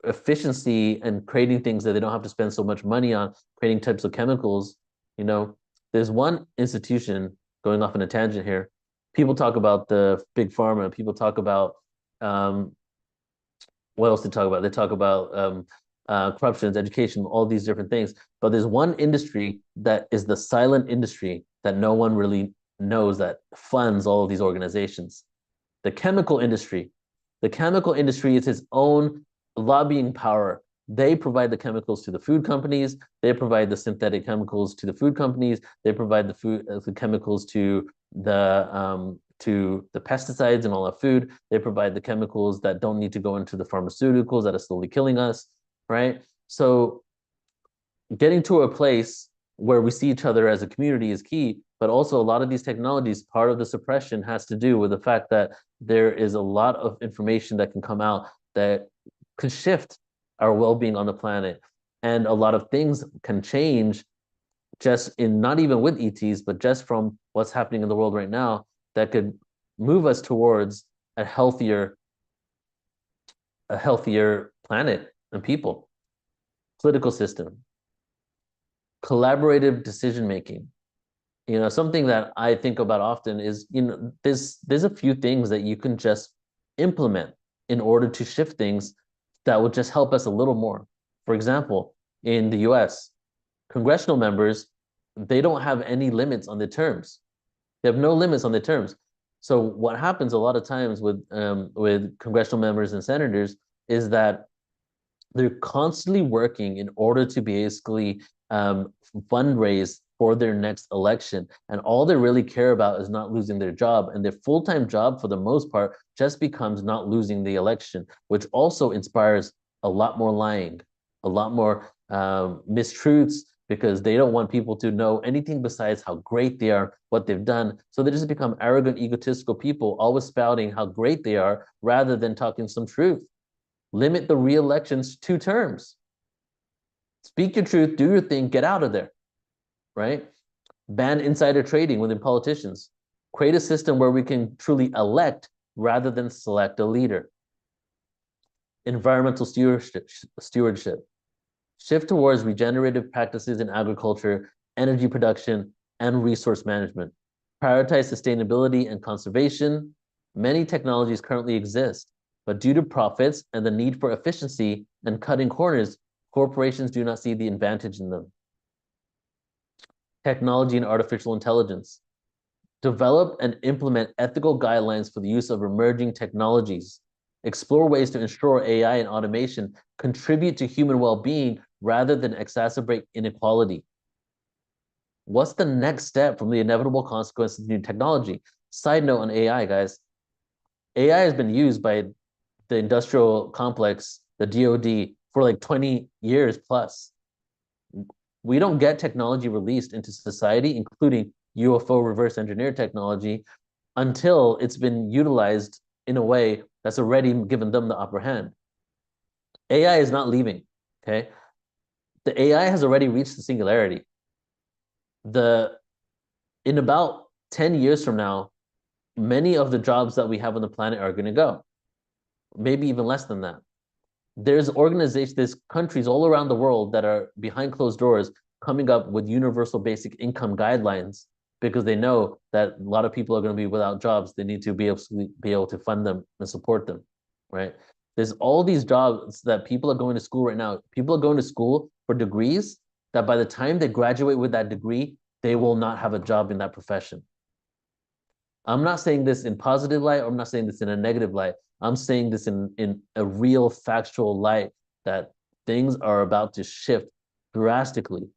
efficiency and creating things that they don't have to spend so much money on, creating types of chemicals. You know, there's one institution, going off on a tangent here, people talk about the big pharma, people talk about what else they talk about? They talk about corruption, education, all these different things. But there's one industry that is the silent industry that no one really knows, that funds all of these organizations. The chemical industry. The chemical industry is its own lobbying power. They provide the chemicals to the food companies. They provide the synthetic chemicals to the food companies. They provide the chemicals to the pesticides in all our food. They provide the chemicals that don't need to go into the pharmaceuticals that are slowly killing us, right? So getting to a place where we see each other as a community is key, but also a lot of these technologies, part of the suppression has to do with the fact that there is a lot of information that can come out that can shift our well-being on the planet. And a lot of things can change just in, not even with ETs, but just from what's happening in the world right now, that could move us towards a healthier planet and people. Political system, collaborative decision-making. You know, something that I think about often is, you know, there's a few things that you can just implement in order to shift things that will just help us a little more. For example, in the US, congressional members, they don't have any limits on the terms. They have no limits on the terms. So what happens a lot of times with congressional members and senators is that they're constantly working in order to basically fundraise for their next election. And all they really care about is not losing their job. And their full-time job, for the most part, just becomes not losing the election, which also inspires a lot more lying, a lot more mistruths, because they don't want people to know anything besides how great they are, what they've done. So they just become arrogant, egotistical people, always spouting how great they are, rather than talking some truth. Limit the re-elections 2 terms. Speak your truth, do your thing, get out of there, right? Ban insider trading within politicians. Create a system where we can truly elect rather than select a leader. Environmental stewardship. Shift towards regenerative practices in agriculture, energy production, and resource management. Prioritize sustainability and conservation. Many technologies currently exist, but due to profits and the need for efficiency and cutting corners, corporations do not see the advantage in them. Technology and artificial intelligence. Develop and implement ethical guidelines for the use of emerging technologies. Explore ways to ensure AI and automation contribute to human well-being rather than exacerbate inequality. What's the next step from the inevitable consequences of new technology? Side note on AI, guys. AI has been used by the industrial complex, the DoD, for like 20 years plus. We don't get technology released into society, including UFO reverse engineer technology, until it's been utilized in a way that's already given them the upper hand. AI is not leaving, okay? The AI has already reached the singularity. In about 10 years from now, many of the jobs that we have on the planet are going to go, maybe even less than that. There's organizations, there's countries all around the world that are behind closed doors coming up with universal basic income guidelines because they know that a lot of people are going to be without jobs. They need to be able to fund them and support them, right? There's all these jobs that people are going to school right now. People are going to school for degrees that by the time they graduate with that degree, they will not have a job in that profession. I'm not saying this in positive light, or I'm not saying this in a negative light. I'm saying this in a real factual light that things are about to shift drastically.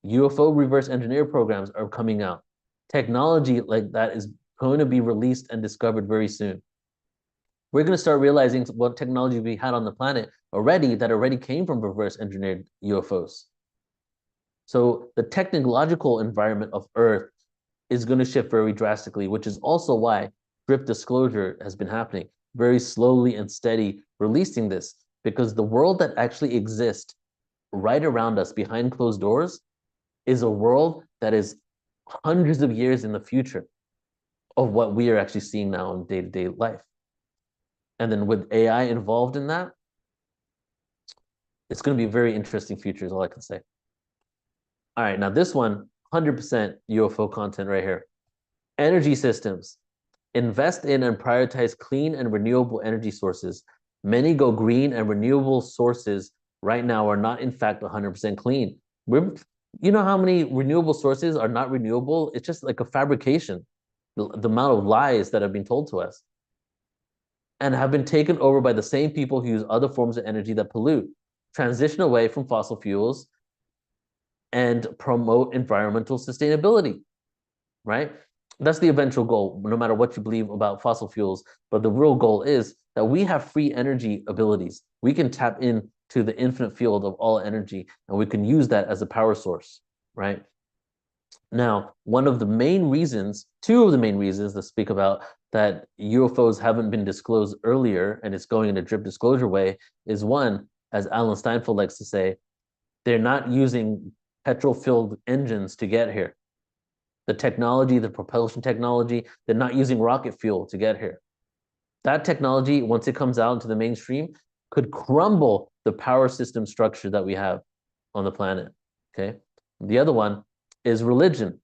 UFO reverse engineer programs are coming out. Technology like that is going to be released and discovered very soon. We're going to start realizing what technology we had on the planet already that already came from reverse engineered UFOs. So the technological environment of Earth is going to shift very drastically, which is also why drip disclosure has been happening very slowly and steady, releasing this, because the world that actually exists right around us behind closed doors is a world that is hundreds of years in the future of what we are actually seeing now in day-to-day life. And then with AI involved in that, it's going to be a very interesting future is all I can say. All right, now this one, 100% UFO content right here. Energy systems. Invest in and prioritize clean and renewable energy sources. Many go green, and renewable sources right now are not, in fact, 100% clean. You know how many renewable sources are not renewable? It's just like a fabrication, the amount of lies that have been told to us and have been taken over by the same people who use other forms of energy that pollute. Transition away from fossil fuels and promote environmental sustainability, right? That's the eventual goal, no matter what you believe about fossil fuels. But the real goal is that we have free energy abilities. We can tap into the infinite field of all energy, and we can use that as a power source, right? Now, one of the main reasons, two of the main reasons to speak about that UFOs haven't been disclosed earlier, and it's going in a drip disclosure way, is one, as Alan Steinfeld likes to say, they're not using petrol-filled engines to get here. The technology, the propulsion technology, they're not using rocket fuel to get here. That technology, once it comes out into the mainstream, could crumble the power system structure that we have on the planet, okay? The other one is religion.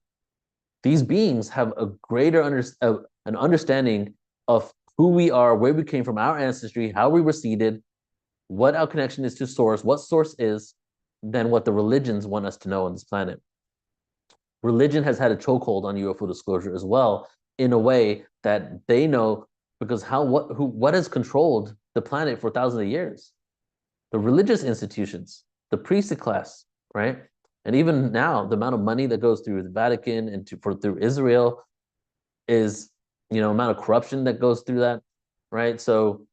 These beings have a greater an understanding of who we are, where we came from, our ancestry, how we were seeded, what our connection is to source, what source is, than what the religions want us to know on this planet. Religion has had a chokehold on UFO disclosure as well, in a way that they know, because what has controlled the planet for thousands of years? The religious institutions, the priesthood class, right? And even now, the amount of money that goes through the Vatican and through Israel is, amount of corruption that goes through that, right? So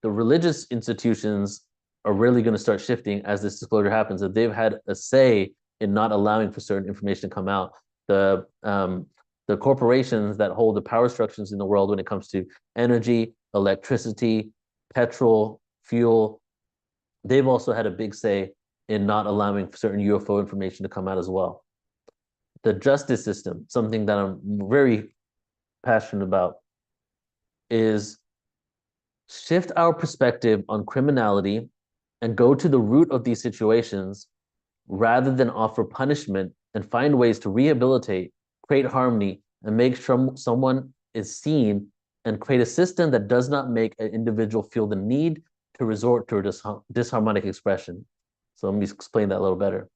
the religious institutions are really going to start shifting as this disclosure happens. That they've had a say in not allowing for certain information to come out. The corporations that hold the power structures in the world when it comes to energy, electricity, petrol, fuel, they've also had a big say in not allowing certain UFO information to come out as well. The justice system, something that I'm very passionate about, is shift our perspective on criminality and go to the root of these situations rather than offer punishment, and find ways to rehabilitate, create harmony, and make sure someone is seen, and create a system that does not make an individual feel the need to resort to a disharmonic expression. So let me explain that a little better.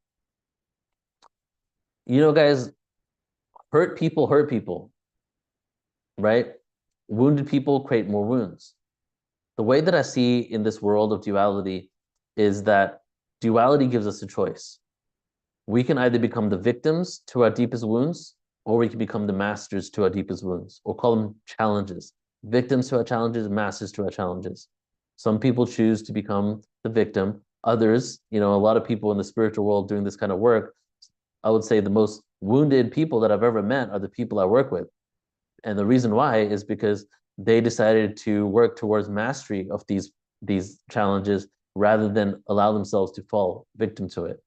Guys, hurt people, right? Wounded people create more wounds. The way that I see in this world of duality is that duality gives us a choice. We can either become the victims to our deepest wounds, or we can become the masters to our deepest wounds, or call them challenges. Victims to our challenges, masters to our challenges. Some people choose to become the victim. Others, a lot of people in the spiritual world doing this kind of work, I would say the most wounded people that I've ever met are the people I work with. And the reason why is because they decided to work towards mastery of these challenges rather than allow themselves to fall victim to it.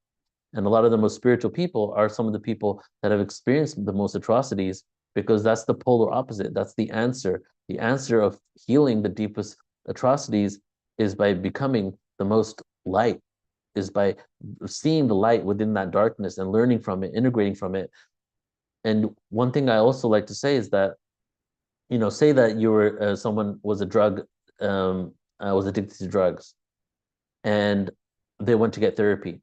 And a lot of the most spiritual people are some of the people that have experienced the most atrocities, because that's the polar opposite. That's the answer. The answer of healing the deepest atrocities is by becoming the most light, is by seeing the light within that darkness and learning from it, integrating from it. And one thing I also like to say is that, say that you were someone was was addicted to drugs, and they went to get therapy.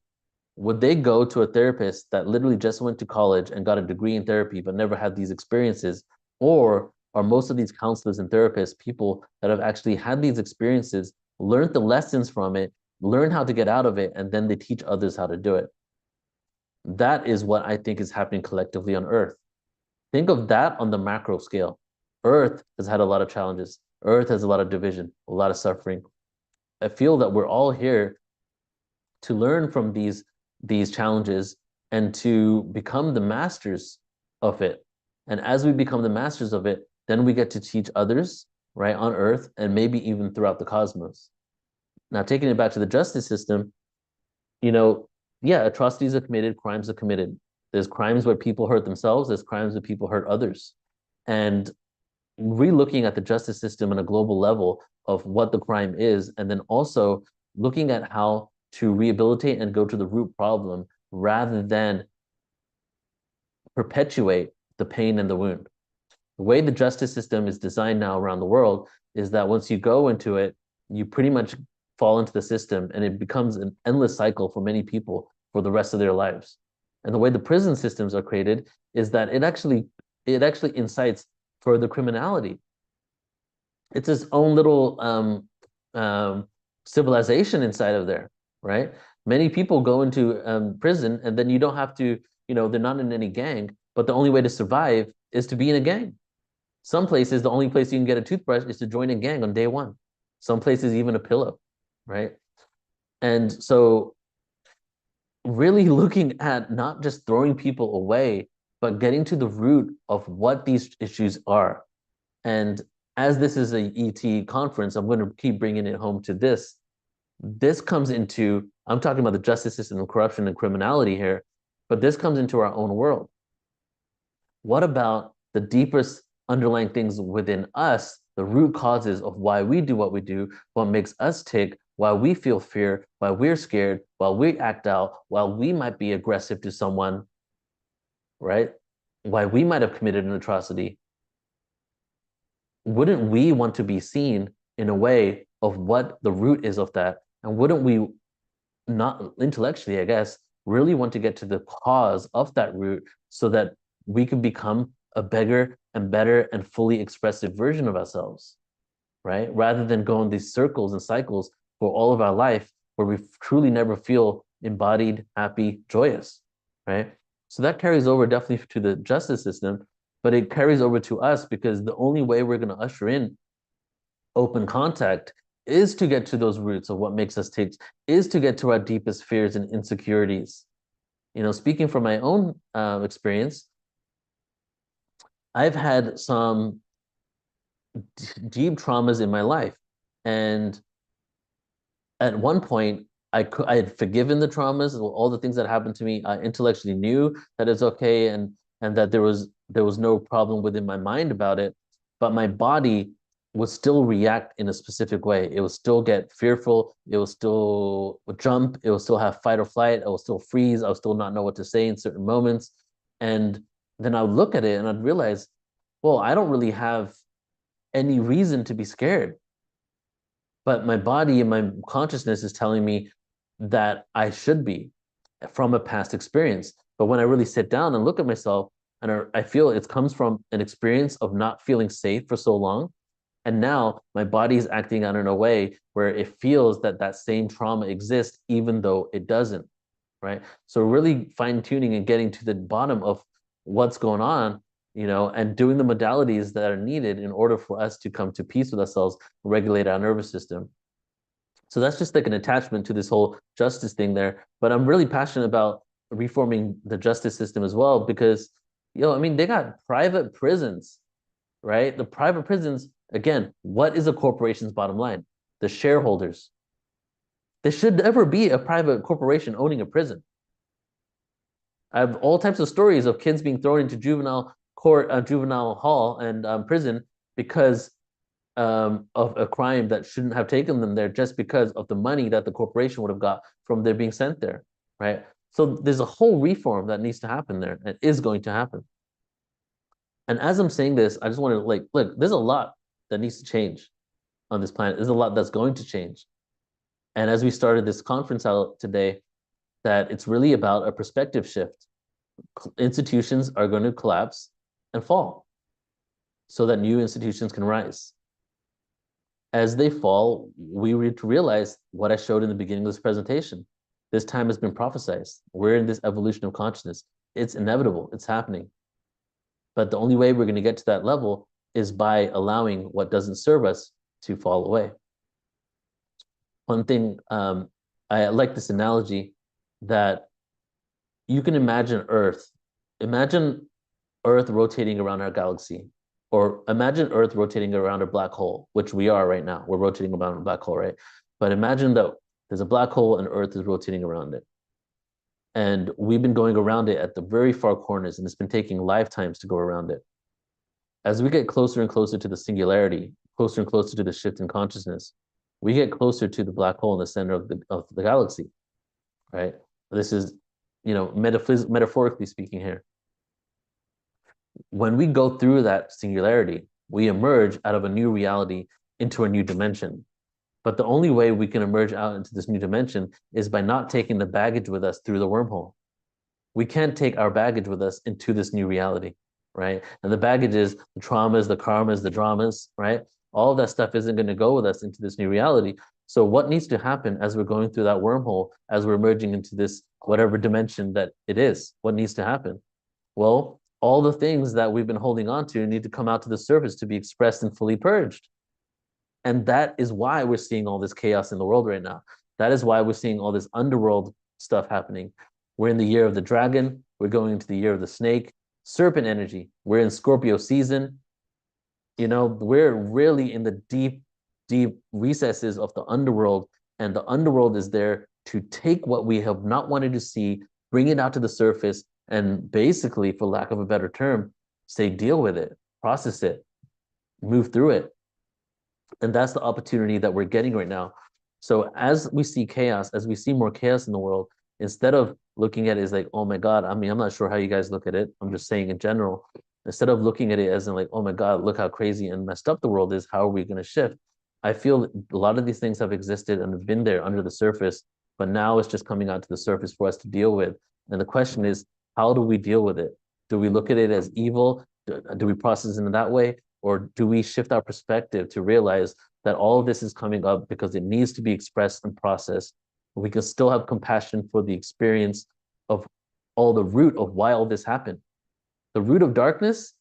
Would they go to a therapist that literally just went to college and got a degree in therapy but never had these experiences? Or are most of these counselors and therapists people that have actually had these experiences, learned the lessons from it, learn how to get out of it, and then they teach others how to do it? That is what I think is happening collectively on Earth. Think of that on the macro scale. Earth has had a lot of challenges. Earth has a lot of division, a lot of suffering. I feel that we're all here to learn from these challenges and to become the masters of it. And as we become the masters of it, then we get to teach others, right, on Earth and maybe even throughout the cosmos. Now, taking it back to the justice system, atrocities are committed, crimes are committed. There's crimes where people hurt themselves, there's crimes where people hurt others. And re-looking at the justice system on a global level of what the crime is, and then also looking at how to rehabilitate and go to the root problem rather than perpetuate the pain and the wound. The way the justice system is designed now around the world is that once you go into it, you pretty much fall into the system, and it becomes an endless cycle for many people for the rest of their lives. And the way the prison systems are created is that it actually incites further criminality. It's its own little civilization inside of there, right? Many people go into prison, and then you don't have to, they're not in any gang, but the only way to survive is to be in a gang. Some places, the only place you can get a toothbrush is to join a gang on day one. Some places, even a pillow, right? And so really looking at not just throwing people away, but getting to the root of what these issues are. And as this is a ET conference, I'm going to keep bringing it home to this. This comes into, I'm talking about the justice system and corruption and criminality here, but this comes into our own world. What about the deepest underlying things within us, the root causes of why we do what we do, what makes us tick, why we feel fear, why we're scared, why we act out, why we might be aggressive to someone, right? Why we might have committed an atrocity. Wouldn't we want to be seen in a way of what the root is of that? And wouldn't we, not intellectually, I guess, really want to get to the cause of that root so that we can become a bigger and better and fully expressive version of ourselves, right? Rather than go in these circles and cycles for all of our life where we truly never feel embodied, happy, joyous, right? So that carries over definitely to the justice system, but it carries over to us because the only way we're going to usher in open contact is to get to those roots of what makes us tick, is to get to our deepest fears and insecurities. Speaking from my own experience, I've had some deep traumas in my life. And at one point, I had forgiven the traumas, all the things that happened to me. I intellectually knew that it's okay, and that there was no problem within my mind about it, but my body would still react in a specific way. It would still get fearful. It will still jump. It will still have fight or flight. It will still freeze. I will still not know what to say in certain moments. And then I would look at it and I'd realize, well, I don't really have any reason to be scared. But my body and my consciousness is telling me that I should be from a past experience. But when I really sit down and look at myself, and I feel it comes from an experience of not feeling safe for so long, And now my body is acting out in a way where it feels that that same trauma exists, even though it doesn't, right? So really fine tuning and getting to the bottom of what's going on, and doing the modalities that are needed in order for us to come to peace with ourselves, regulate our nervous system. So that's just like an attachment to this whole justice thing there. But I'm really passionate about reforming the justice system as well, because, I mean, they got private prisons, right? The private prisons, again, what is a corporation's bottom line? The shareholders. There should never be a private corporation owning a prison. I have all types of stories of kids being thrown into juvenile court, juvenile hall, and prison because of a crime that shouldn't have taken them there, just because of the money that the corporation would have got from their being sent there, right? So there's a whole reform that needs to happen there and is going to happen. And as I'm saying this, I just want to look, there's a lot that needs to change on this planet. There's a lot that's going to change. And as we started this conference out today, that it's really about a perspective shift. Institutions are going to collapse and fall so that new institutions can rise. As they fall, we realize what I showed in the beginning of this presentation. This time has been prophesized. We're in this evolution of consciousness. It's inevitable. It's happening. But the only way we're going to get to that level is by allowing what doesn't serve us to fall away. One thing, I like this analogy that you can imagine Earth rotating around our galaxy, or imagine Earth rotating around a black hole, which we are right now. We're rotating around a black hole, right? But imagine that there's a black hole and Earth is rotating around it. And we've been going around it at the very far corners, and it's been taking lifetimes to go around it. As we get closer and closer to the singularity, closer and closer to the shift in consciousness, we get closer to the black hole in the center of the galaxy, right? This is, metaphorically speaking here. When we go through that singularity, we emerge out of a new reality into a new dimension. But the only way we can emerge out into this new dimension is by not taking the baggage with us through the wormhole. We can't take our baggage with us into this new reality, right? And the baggage is the traumas, the karmas, the dramas, right? All of that stuff isn't going to go with us into this new reality. So what needs to happen as we're going through that wormhole, as we're emerging into this whatever dimension that it is? What needs to happen? Well, all the things that we've been holding on to need to come out to the surface to be expressed and fully purged. And that is why we're seeing all this chaos in the world right now. That is why we're seeing all this underworld stuff happening. We're in the year of the dragon. We're going into the year of the snake. Serpent energy. We're in Scorpio season. We're really in the deep, deep recesses of the underworld. And the underworld is there to take what we have not wanted to see, bring it out to the surface, and basically, for lack of a better term, say, deal with it, process it, move through it. And that's the opportunity that we're getting right now. So as we see chaos, as we see more chaos in the world, instead of looking at it as like, oh my God, I mean, I'm not sure how you guys look at it. I'm just saying in general, instead of looking at it as in like, oh my God, look how crazy and messed up the world is. How are we going to shift? I feel a lot of these things have existed and have been there under the surface, but now it's just coming out to the surface for us to deal with. And the question is, how do we deal with it? Do we look at it as evil? Do we process it in that way? Or do we shift our perspective to realize that all of this is coming up because it needs to be expressed and processed? We can still have compassion for the experience of all the root of why all this happened. The root of darkness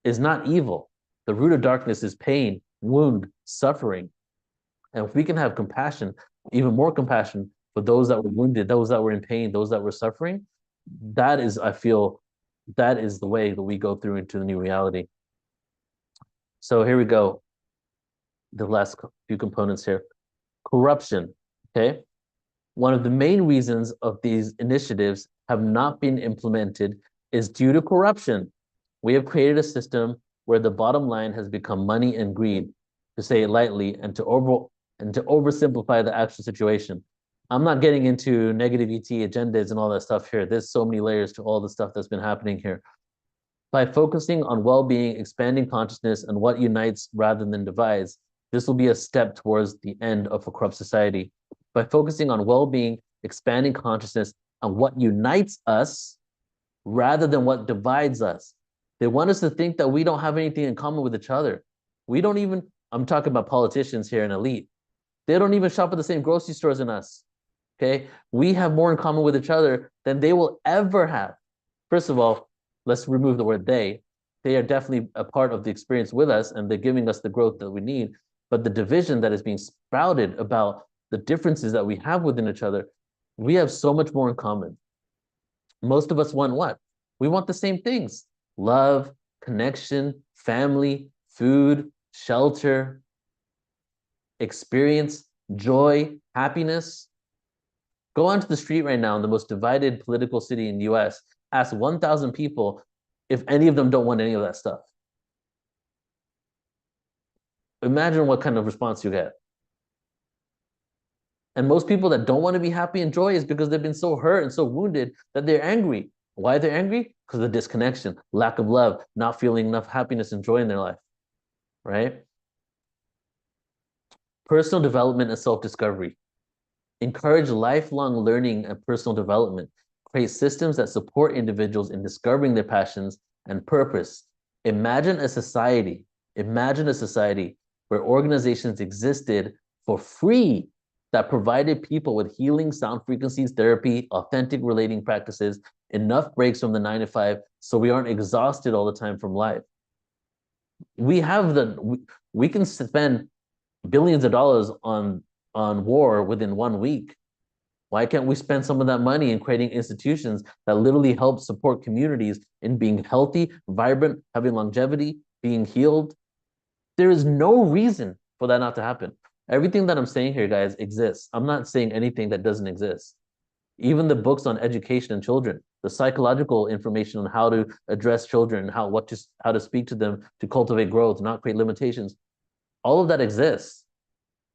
is not evil. The root of darkness is pain, wound, suffering. And if we can have compassion, even more compassion for those that were wounded, those that were in pain, those that were suffering, that is, I feel, that is the way that we go through into the new reality. So here we go. The last few components here. Corruption, okay? One of the main reasons of these initiatives have not been implemented is due to corruption. We have created a system where the bottom line has become money and greed, to say it lightly, and to oversimplify the actual situation. I'm not getting into negative ET agendas and all that stuff here. There's so many layers to all the stuff that's been happening here. By focusing on well-being, expanding consciousness, and what unites rather than divides, this will be a step towards the end of a corrupt society. By focusing on well-being, expanding consciousness, and what unites us rather than what divides us. They want us to think that we don't have anything in common with each other. We don't even I'm talking about politicians here and elite. They don't even shop at the same grocery stores as us. Okay. We have more in common with each other than they will ever have. First of all, let's remove the word they. They are definitely a part of the experience with us, and they're giving us the growth that we need. But the division that is being sprouted about the differences that we have within each other, we have so much more in common. Most of us want what? We want the same things: love, connection, family, food, shelter, experience, joy, happiness. Go onto the street right now in the most divided political city in the US, ask 1,000 people if any of them don't want any of that stuff. Imagine what kind of response you get. And most people that don't want to be happy and joy is because they've been so hurt and so wounded that they're angry. Why they're angry? Because of the disconnection, lack of love, not feeling enough happiness and joy in their life, right? Personal development and self-discovery. Encourage lifelong learning and personal development. Create systems that support individuals in discovering their passions and purpose. Imagine a society where organizations existed for free that provided people with healing sound frequencies, therapy, authentic relating practices, enough breaks from the 9 to 5 so we aren't exhausted all the time from life. We can spend billions of dollars on war within 1 week. Why can't we spend some of that money in creating institutions that literally help support communities in being healthy, vibrant, having longevity, being healed? There is no reason for that not to happen. Everything that I'm saying here, guys, exists. I'm not saying anything that doesn't exist. Even the books on education and children, the psychological information on how to address children, how to speak to them, to cultivate growth, not create limitations. All of that exists.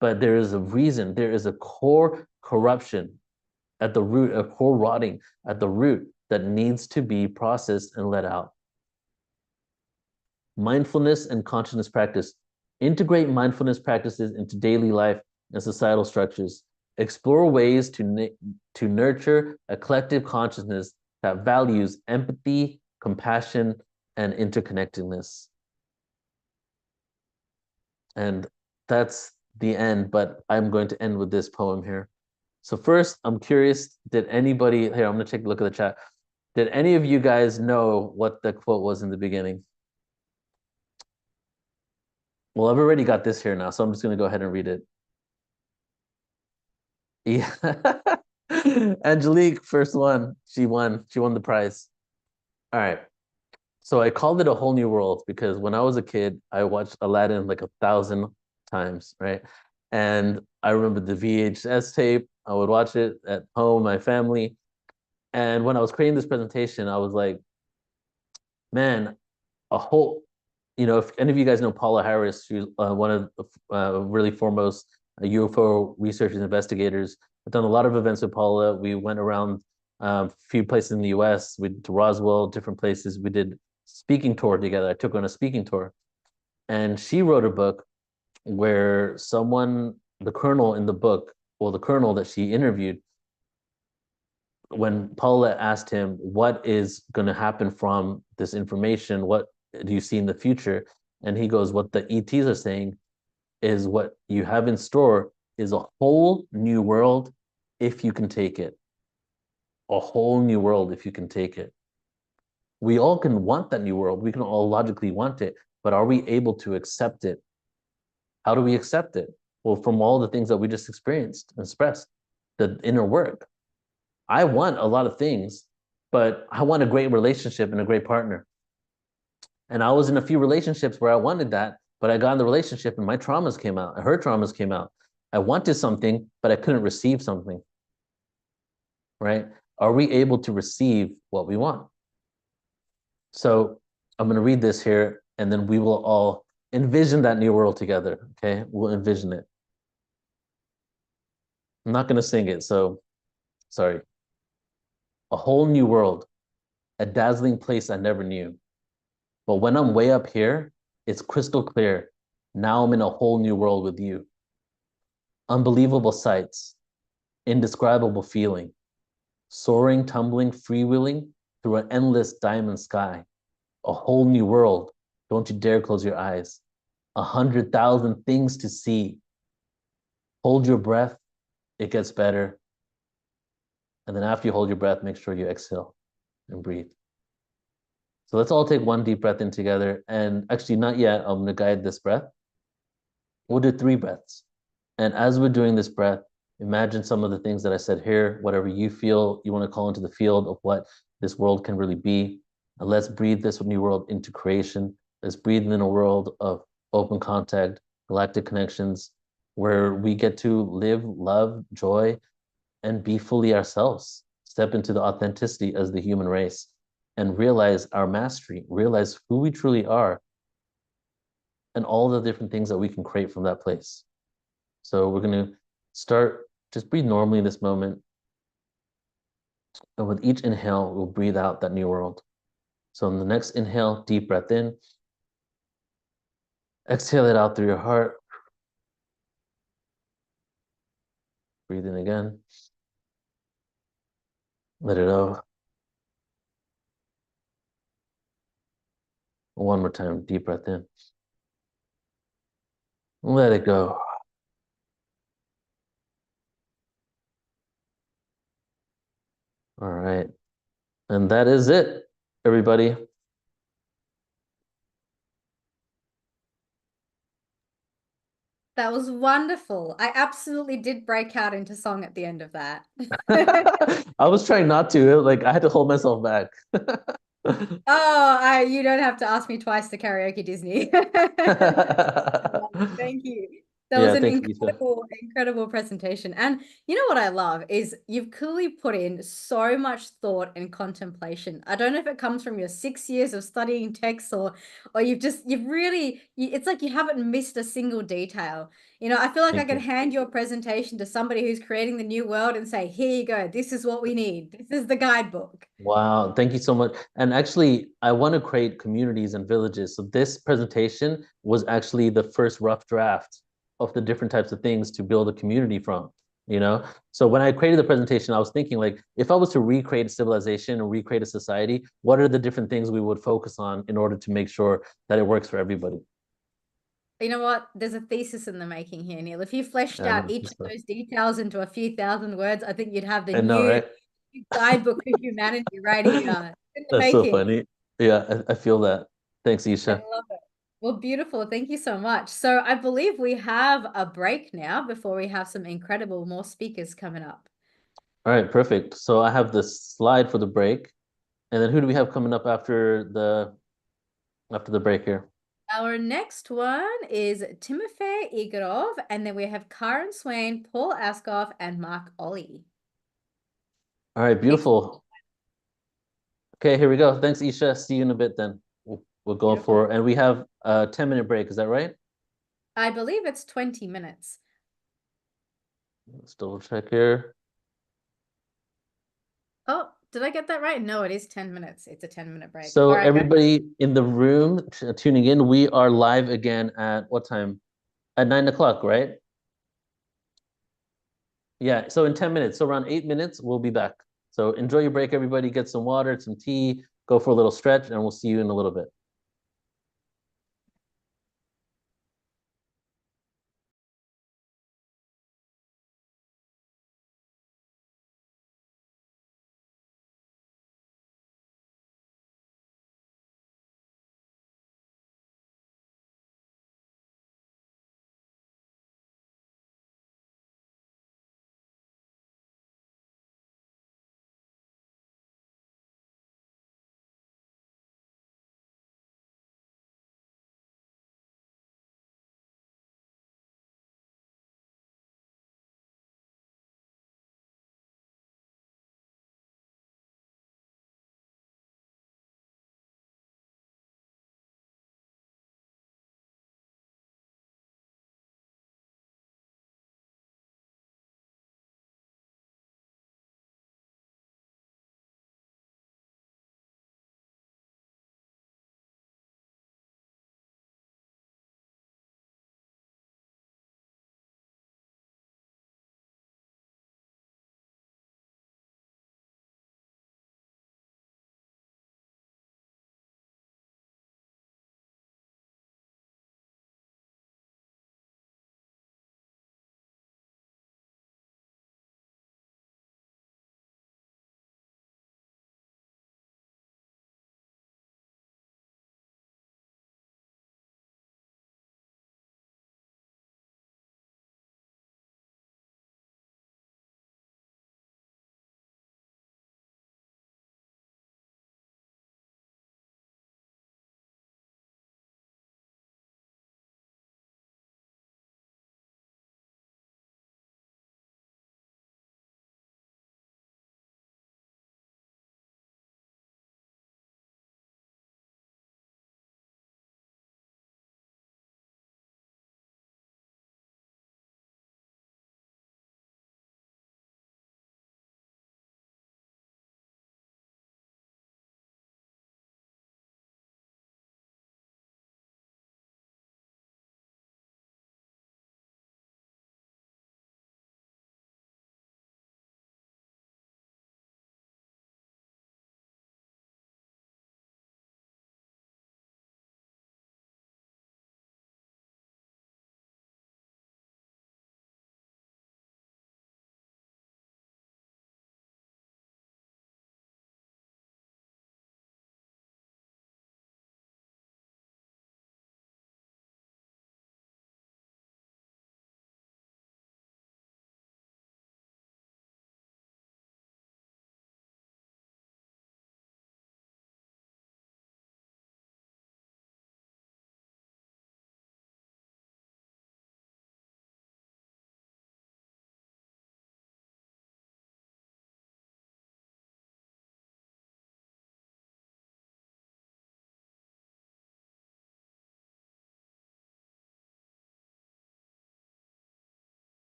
But there is a reason, there is a core corruption at the root, a core rotting at the root that needs to be processed and let out. Mindfulness and consciousness practice. Integrate mindfulness practices into daily life and societal structures. Explore ways to nurture a collective consciousness that values empathy, compassion, and interconnectedness. And that's the end, but I'm going to end with this poem here. So first, I'm curious, did anybody, here, I'm going to take a look at the chat. Did any of you guys know what the quote was in the beginning? Well, I've already got this here now, so I'm just going to go ahead and read it. Yeah. Angelique, first one. She won the prize. All right. So I called it A Whole New World because when I was a kid, I watched Aladdin like 1,000 times, right? And I remember the VHS tape. I would watch it at home, my family. And when I was creating this presentation, I was like, man, a whole, if any of you guys know Paula Harris, she's one of the really foremost UFO researchers and investigators. I've done a lot of events with Paula. We went around a few places in the US. We went to Roswell, different places. We did speaking tour together. I took her on a speaking tour. And she wrote a book where the colonel in the book, or the colonel that she interviewed, when Paula asked him, what is going to happen from this information? What do you see in the future? And he goes, what the ETs are saying is what you have in store is a whole new world if you can take it. A whole new world if you can take it. We all can want that new world. We can all logically want it, but are we able to accept it? How do we accept it? Well, from all the things that we just experienced and expressed, the inner work. I want a lot of things, but I want a great relationship and a great partner. And I was in a few relationships where I wanted that, but I got in the relationship and my traumas came out, her traumas came out. I wanted something, but I couldn't receive something, right? Are we able to receive what we want? So I'm going to read this here, and then we will all envision that new world together, okay? We'll envision it. I'm not going to sing it, so sorry. A whole new world, a dazzling place I never knew. But when I'm way up here, it's crystal clear. Now I'm in a whole new world with you. Unbelievable sights, indescribable feeling, soaring, tumbling, freewheeling through an endless diamond sky. A whole new world. Don't you dare close your eyes. 100,000 things to see. Hold your breath, it gets better. And then after you hold your breath, make sure you exhale and breathe. So let's all take one deep breath in together. And actually, not yet. I'm going to guide this breath. We'll do 3 breaths. And as we're doing this breath, imagine some of the things that I said here, whatever you feel you want to call into the field of what this world can really be. And let's breathe this new world into creation. Let's breathe in a world of open contact, galactic connections, where we get to live, love, joy, and be fully ourselves. Step into the authenticity as the human race and realize our mastery, realize who we truly are, and all the different things that we can create from that place. So we're going to start, just breathe normally in this moment. And with each inhale, we'll breathe out that new world. So in the next inhale, deep breath in. Exhale it out through your heart. Breathe in again. Let it out. One more time, deep breath in. Let it go. All right. And that is it, everybody. That was wonderful. I absolutely did break out into song at the end of that. I was trying not to, like I had to hold myself back. Oh, you don't have to ask me twice to karaoke Disney. Thank you. That was Yeah, an thanks, Isha. incredible presentation. And you know what I love is you've clearly put in so much thought and contemplation. I don't know if it comes from your 6 years of studying texts or you've really, it's like you haven't missed a single detail. You know, I feel like I Thank could you. hand your presentation to somebody who's creating the new world and say, here you go, this is what we need. This is the guidebook. Wow, thank you so much. And actually, I want to create communities and villages. So this presentation was actually the first rough draft of the different types of things to build a community from, you know? So when I created the presentation, I was thinking like, if I was to recreate a civilization or recreate a society, what are the different things we would focus on in order to make sure that it works for everybody? You know what? There's a thesis in the making here, Neil. If you fleshed I out know. each of those details into a few thousand words, I think you'd have the I know, new right? guidebook for humanity right here. In the That's so making. funny. Yeah, I feel that. Thanks, I Isha. love it. Well, beautiful. Thank you so much. So I believe we have a break now before we have some incredible more speakers coming up. All right, perfect. So I have this slide for the break. And then who do we have coming up after the break here? Our next one is Timofey Igorov, and then we have Karen Swain, Paul Askoff, and Mark Ollie. All right, beautiful. Okay, here we go. Thanks, Isha. See you in a bit then. We'll go Beautiful. for, and we have a 10-minute break. Is that right? I believe it's 20 minutes. Let's double check here. Oh, did I get that right? No, it is 10 minutes. It's a 10-minute break. So All right, guys. everybody in the room tuning in, we are live again at what time? At 9 o'clock, right? Yeah, so in 10 minutes, so around 8 minutes, we'll be back. So enjoy your break, everybody. Get some water, some tea, go for a little stretch, and we'll see you in a little bit.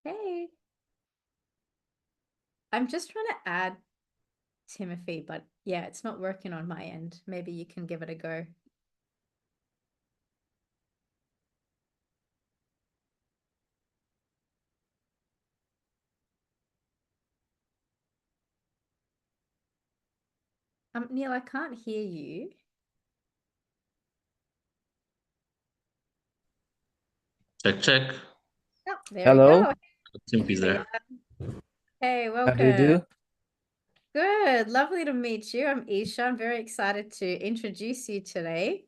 Hey. I'm just trying to add Timothy, but yeah, it's not working on my end. Maybe you can give it a go. Neil, I can't hear you. Check, check. Oh, there Hello. we go. Timothy's there. Hey, How do you welcome. do? Good. Lovely to meet you. I'm Isha. I'm very excited to introduce you today.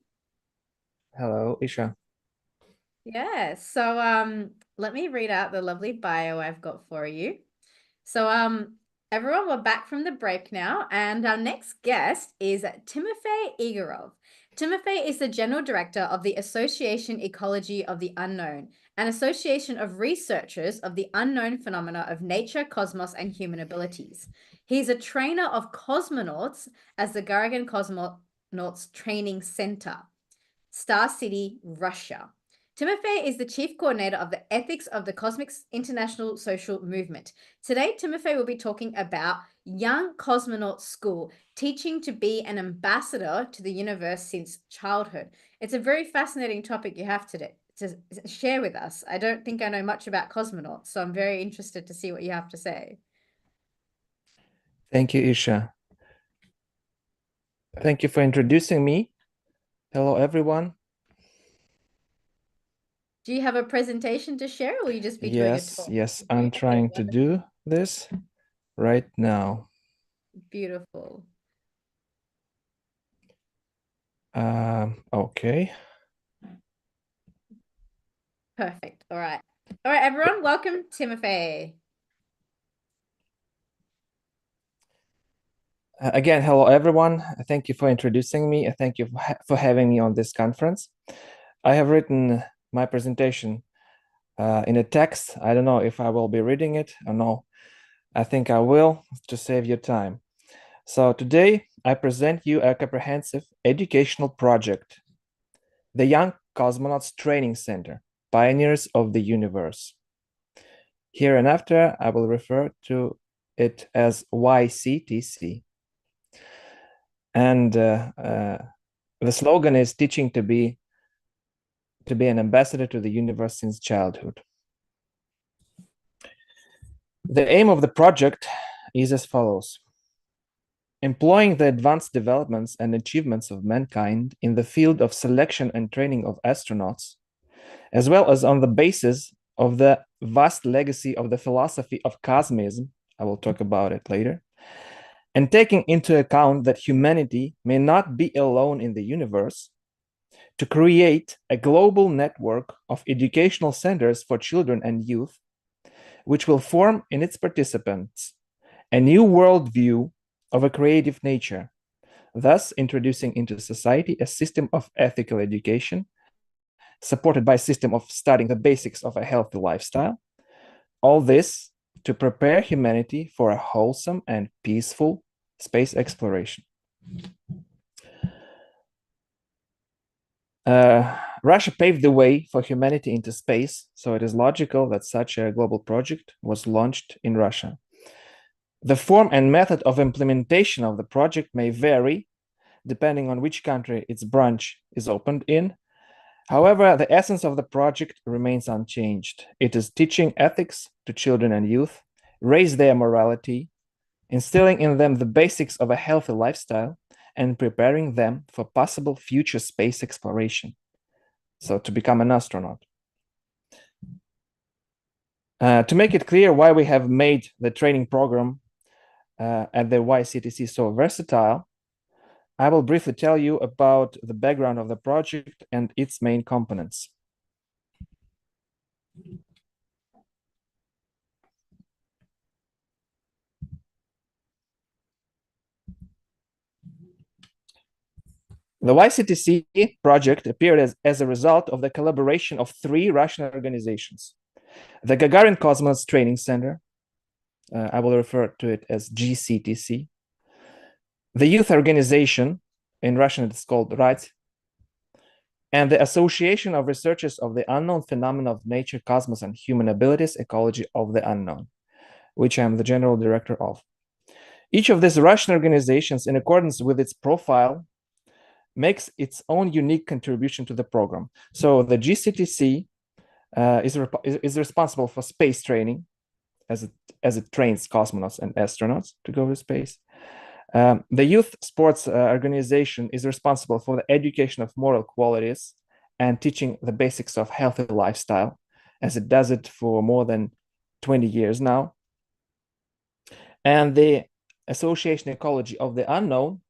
Hello, Isha. Yeah. So let me read out the lovely bio I've got for you. So everyone, we're back from the break now, and our next guest is Timofey Igorov. Timofey is the General Director of the Association Ecology of the Unknown, an association of researchers of the unknown phenomena of nature, cosmos, and human abilities. He's a trainer of cosmonauts as the Gagarin Cosmonauts Training Center, Star City, Russia. Timofey is the chief coordinator of the ethics of the Cosmic International Social Movement. Today, Timofey will be talking about Young Cosmonaut School, teaching to be an ambassador to the universe since childhood. It's a very fascinating topic you have to share with us. I don't think I know much about cosmonauts, so I'm very interested to see what you have to say. Thank you, Isha. Thank you for introducing me. Hello, everyone. Do you have a presentation to share, or will you just be doing a talk? Yes, I'm trying to do this right now. Beautiful. Okay. Perfect. All right. All right, everyone, welcome Timofey. Again, hello, everyone. Thank you for introducing me. Thank you for having me on this conference. I have written my presentation in a text. I don't know if I will be reading it or no. I think I will to save your time. So today I present you a comprehensive educational project, the Young Cosmonauts Training Center, Pioneers of the Universe. Hereinafter, I will refer to it as YCTC. And the slogan is teaching to be an ambassador to the universe since childhood. The aim of the project is as follows: employing the advanced developments and achievements of mankind in the field of selection and training of astronauts, as well as on the basis of the vast legacy of the philosophy of cosmism, I will talk about it later, and taking into account that humanity may not be alone in the universe, to create a global network of educational centers for children and youth, which will form in its participants a new worldview of a creative nature, thus introducing into society a system of ethical education supported by a system of studying the basics of a healthy lifestyle. All this to prepare humanity for a wholesome and peaceful space exploration. Russia paved the way for humanity into space, so it is logical that such a global project was launched in Russia. The form and method of implementation of the project may vary depending on which country its branch is opened in. However, the essence of the project remains unchanged. It is teaching ethics to children and youth, raise their morality, instilling in them the basics of a healthy lifestyle, and preparing them for possible future space exploration. So to become an astronaut. To make it clear why we have made the training program at the YCTC so versatile, I will briefly tell you about the background of the project and its main components. The YCTC project appeared as a result of the collaboration of three Russian organizations: the Gagarin Cosmonauts Training Center, I will refer to it as GCTC, the youth organization, in Russian it's called RAT, and the Association of Researchers of the Unknown Phenomena of Nature, Cosmos, and Human Abilities, Ecology of the Unknown, which I'm the general director of. Each of these Russian organizations, in accordance with its profile, makes its own unique contribution to the program. So the GCTC is responsible for space training, as it trains cosmonauts and astronauts to go to space. The Youth Sports Organization is responsible for the education of moral qualities and teaching the basics of healthy lifestyle, as it does it for more than 20 years now. And the Association Ecology of the Unknown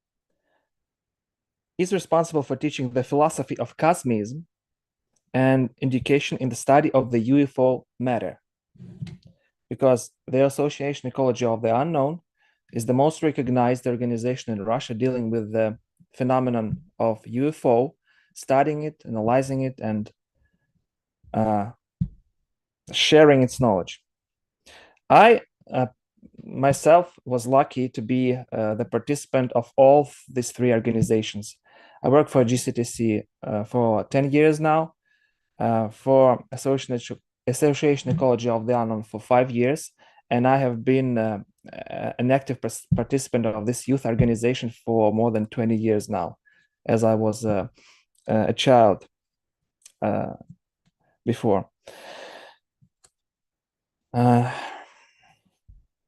is responsible for teaching the philosophy of cosmism and education in the study of the UFO matter. Because the Association Ecology of the Unknown is the most recognized organization in Russia dealing with the phenomenon of UFO, studying it, analyzing it, and sharing its knowledge. I myself was lucky to be the participant of all these three organizations. I work for GCTC for 10 years now, for Association Ecology of the Unknown for 5 years, and I have been an active participant of this youth organization for more than 20 years now, as I was a child before.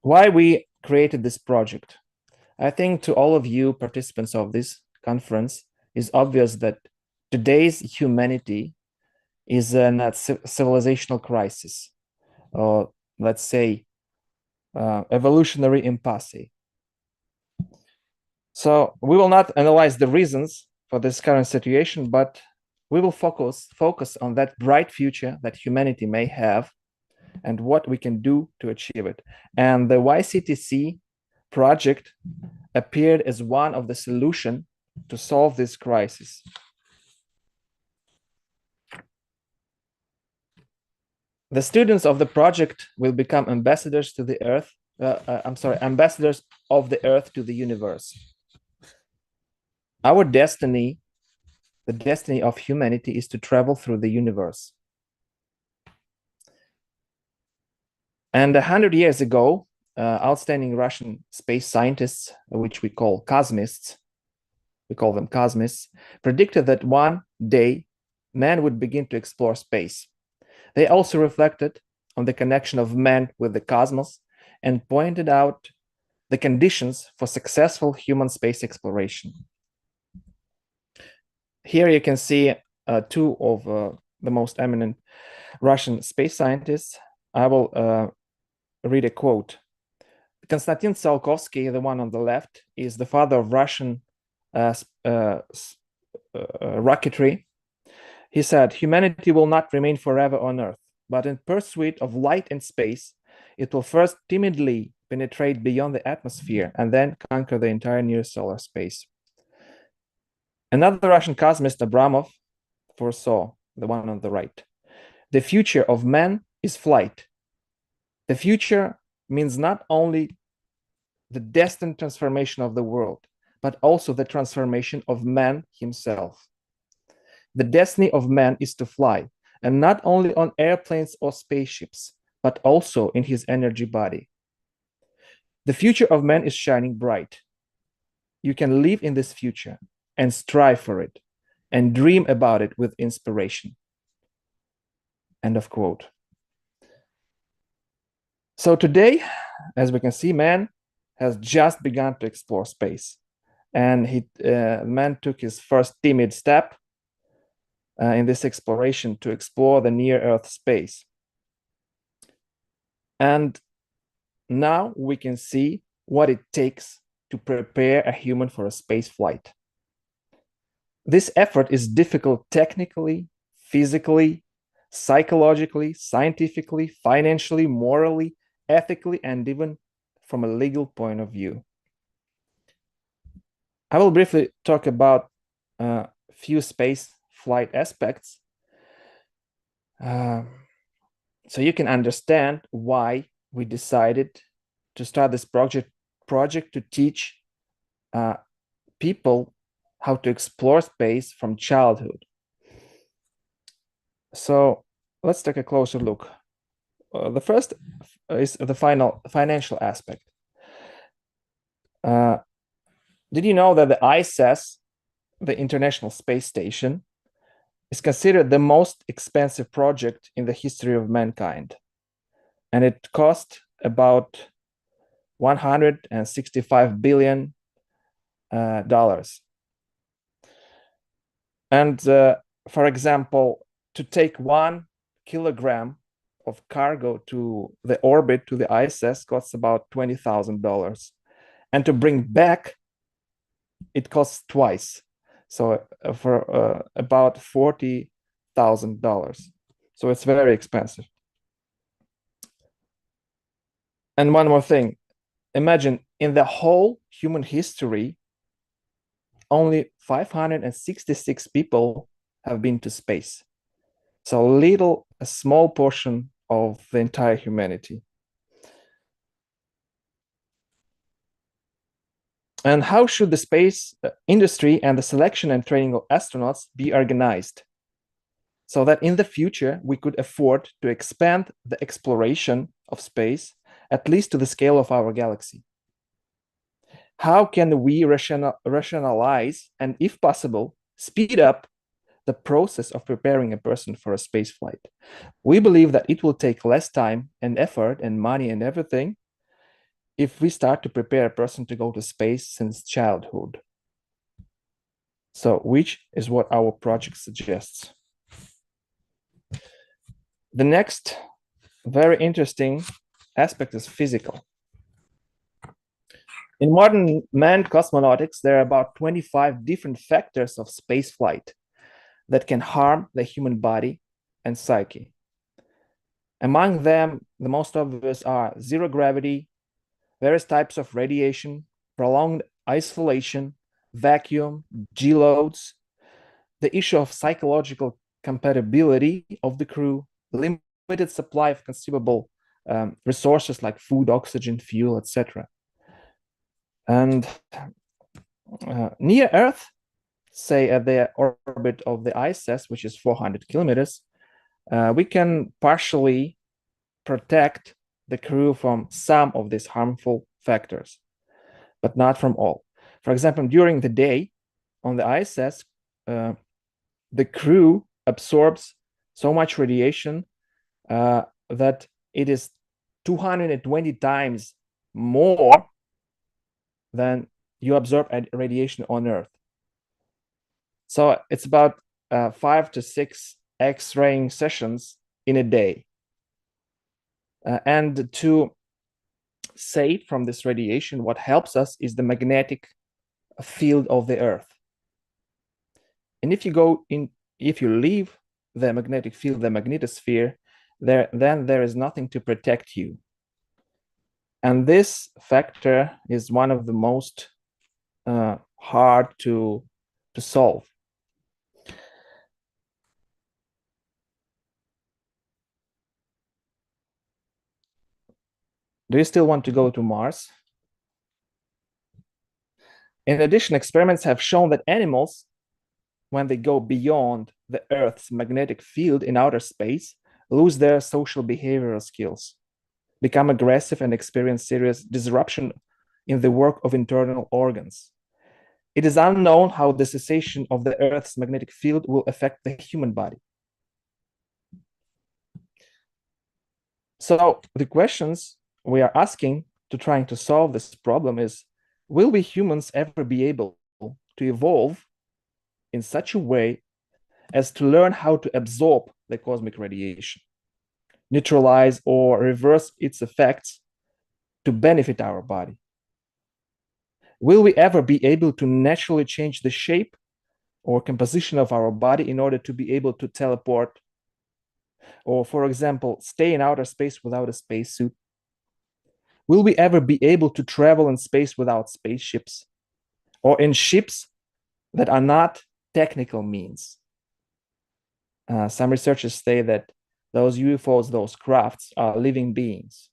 Why we created this project? I think to all of you participants of this conference, is obvious that today's humanity is in a civilizational crisis, or let's say evolutionary impasse. So we will not analyze the reasons for this current situation, but we will focus on that bright future that humanity may have and what we can do to achieve it. And the YCTC project appeared as one of the solutions to solve this crisis. The students of the project will become ambassadors to the Earth. Ambassadors of the Earth to the universe. Our destiny, the destiny of humanity, is to travel through the universe. And 100 years ago, outstanding Russian space scientists, which we call cosmists, predicted that one day man would begin to explore space. They also reflected on the connection of man with the cosmos and pointed out the conditions for successful human space exploration. Here you can see two of the most eminent Russian space scientists. I will read a quote. Konstantin Tsiolkovsky, the one on the left, is the father of Russian rocketry. He said, "Humanity will not remain forever on Earth, but in pursuit of light and space, it will first timidly penetrate beyond the atmosphere and then conquer the entire near solar space." Another Russian cosmist, Abramov, foresaw, the one on the right, "The future of man is flight. The future means not only the destined transformation of the world, but also the transformation of man himself. The destiny of man is to fly, and not only on airplanes or spaceships, but also in his energy body. The future of man is shining bright. You can live in this future and strive for it and dream about it with inspiration." End of quote. So today, as we can see, man has just begun to explore space, and man took his first timid step in this exploration to explore the near-Earth space. And now we can see what it takes to prepare a human for a space flight. This effort is difficult technically, physically, psychologically, scientifically, financially, morally, ethically, and even from a legal point of view. I will briefly talk about a few space flight aspects so you can understand why we decided to start this project to teach people how to explore space from childhood. So let's take a closer look. The first is the financial aspect. Did you know that the ISS, the International Space Station, is considered the most expensive project in the history of mankind? And it cost about $165 billion. And for example, to take 1 kilogram of cargo to the orbit, to the ISS, costs about $20,000. And to bring back, it costs twice. So for about $40,000. So it's very expensive. And one more thing, imagine in the whole human history, only 566 people have been to space. So a small portion of the entire humanity. And how should the space industry and the selection and training of astronauts be organized so that in the future we could afford to expand the exploration of space, at least to the scale of our galaxy? How can we rationalize and, if possible, speed up the process of preparing a person for a space flight? We believe that it will take less time and effort and money and everything if we start to prepare a person to go to space since childhood. So, which is what our project suggests. The next very interesting aspect is physical. In modern manned cosmonautics, there are about 25 different factors of spaceflight that can harm the human body and psyche. Among them, the most obvious are zero gravity, various types of radiation, prolonged isolation, vacuum, G-loads, the issue of psychological compatibility of the crew, limited supply of consumable resources like food, oxygen, fuel, etc. And near Earth, say at the orbit of the ISS, which is 400 kilometers, we can partially protect the crew from some of these harmful factors, but not from all. For example, during the day on the ISS, the crew absorbs so much radiation that it is 220 times more than you absorb radiation on Earth. So it's about 5 to 6 X-raying sessions in a day. And to save from this radiation, what helps us is the magnetic field of the Earth. And if you leave the magnetic field, the magnetosphere, then there is nothing to protect you. And this factor is one of the most hard to solve. Do you still want to go to Mars? In addition, experiments have shown that animals, when they go beyond the Earth's magnetic field in outer space, lose their social behavioral skills, become aggressive, and experience serious disruption in the work of internal organs. It is unknown how the cessation of the Earth's magnetic field will affect the human body. So the questions we are asking to trying to solve this problem is, will we humans ever be able to evolve in such a way as to learn how to absorb the cosmic radiation, neutralize or reverse its effects to benefit our body? Will we ever be able to naturally change the shape or composition of our body in order to be able to teleport, or, for example, stay in outer space without a spacesuit? Will we ever be able to travel in space without spaceships, or in ships that are not technical means? Some researchers say that those UFOs, those crafts, are living beings,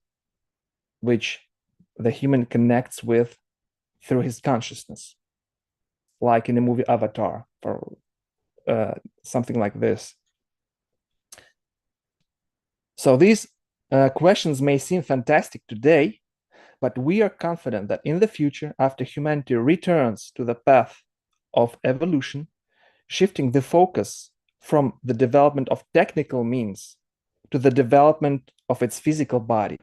which the human connects with through his consciousness, like in the movie Avatar, or something like this. So these questions may seem fantastic today, but we are confident that in the future, after humanity returns to the path of evolution, shifting the focus from the development of technical means to the development of its physical body,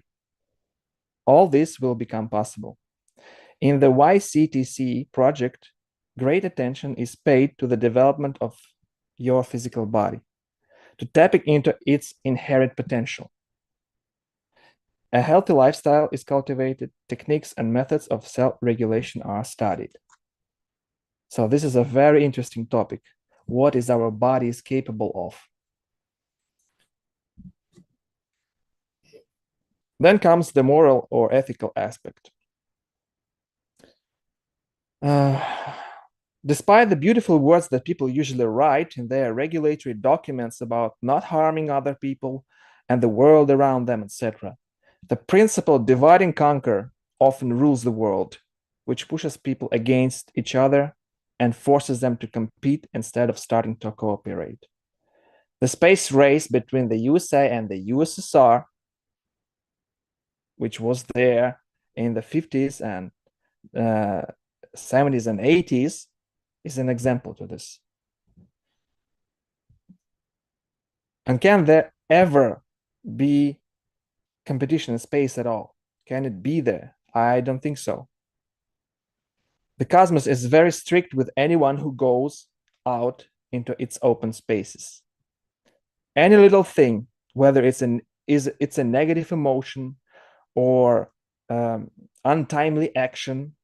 all this will become possible. In the YCTC project, great attention is paid to the development of your physical body, to tapping into its inherent potential. A healthy lifestyle is cultivated, techniques and methods of self-regulation are studied. So this is a very interesting topic. What is our bodies capable of? Then comes the moral or ethical aspect. Despite the beautiful words that people usually write in their regulatory documents about not harming other people and the world around them, etc., the principle divide and conquer often rules the world, which pushes people against each other and forces them to compete instead of starting to cooperate. The space race between the USA and the USSR, which was there in the 50s and 70s and 80s, is an example to this. And can there ever be competition in space at all? Can it be there? I don't think so. The cosmos is very strict with anyone who goes out into its open spaces. Any little thing, whether it's a negative emotion or untimely action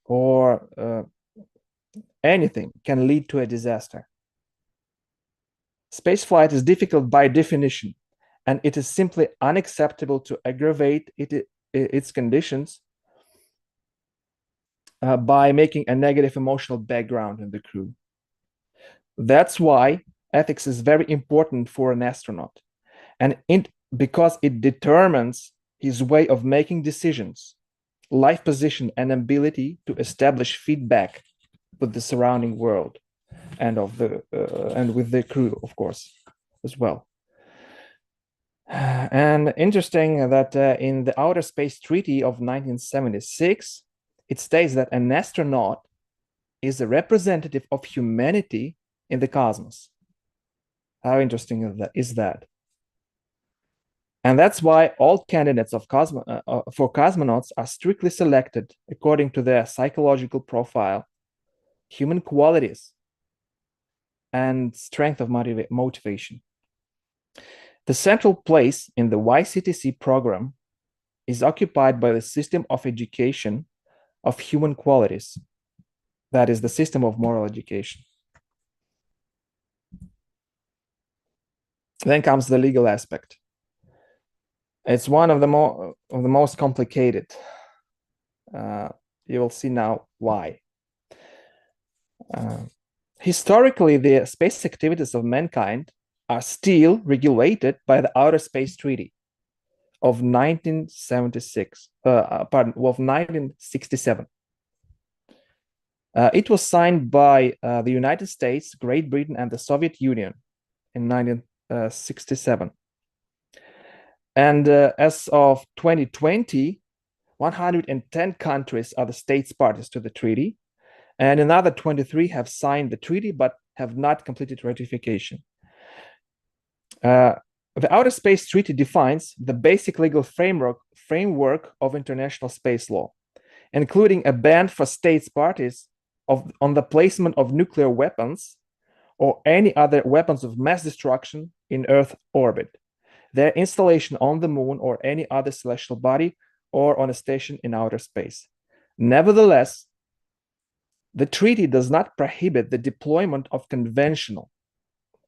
or anything, can lead to a disaster. Spaceflight is difficult by definition, and it is simply unacceptable to aggravate its conditions by making a negative emotional background in the crew. That's why ethics is very important for an astronaut, and because it determines his way of making decisions, life position, and ability to establish feedback with the surrounding world and with the crew, of course, as well. And interesting that in the Outer Space Treaty of 1976, it states that an astronaut is a representative of humanity in the cosmos. How interesting is that? And that's why all candidates for cosmonauts are strictly selected according to their psychological profile, human qualities, and strength of motivation. The central place in the YCTC program is occupied by the system of education of human qualities. That is the system of moral education. Then comes the legal aspect. It's one of the most complicated. You will see now why. Historically, the space activities of mankind are still regulated by the Outer Space Treaty of 1967. It was signed by the United States, Great Britain, and the Soviet Union in 1967. And as of 2020, 110 countries are the states parties to the treaty, and another 23 have signed the treaty but have not completed ratification. The Outer Space Treaty defines the basic legal framework of international space law, including a ban for states parties on the placement of nuclear weapons or any other weapons of mass destruction in Earth orbit, their installation on the moon or any other celestial body, or on a station in outer space. Nevertheless, the treaty does not prohibit the deployment of conventional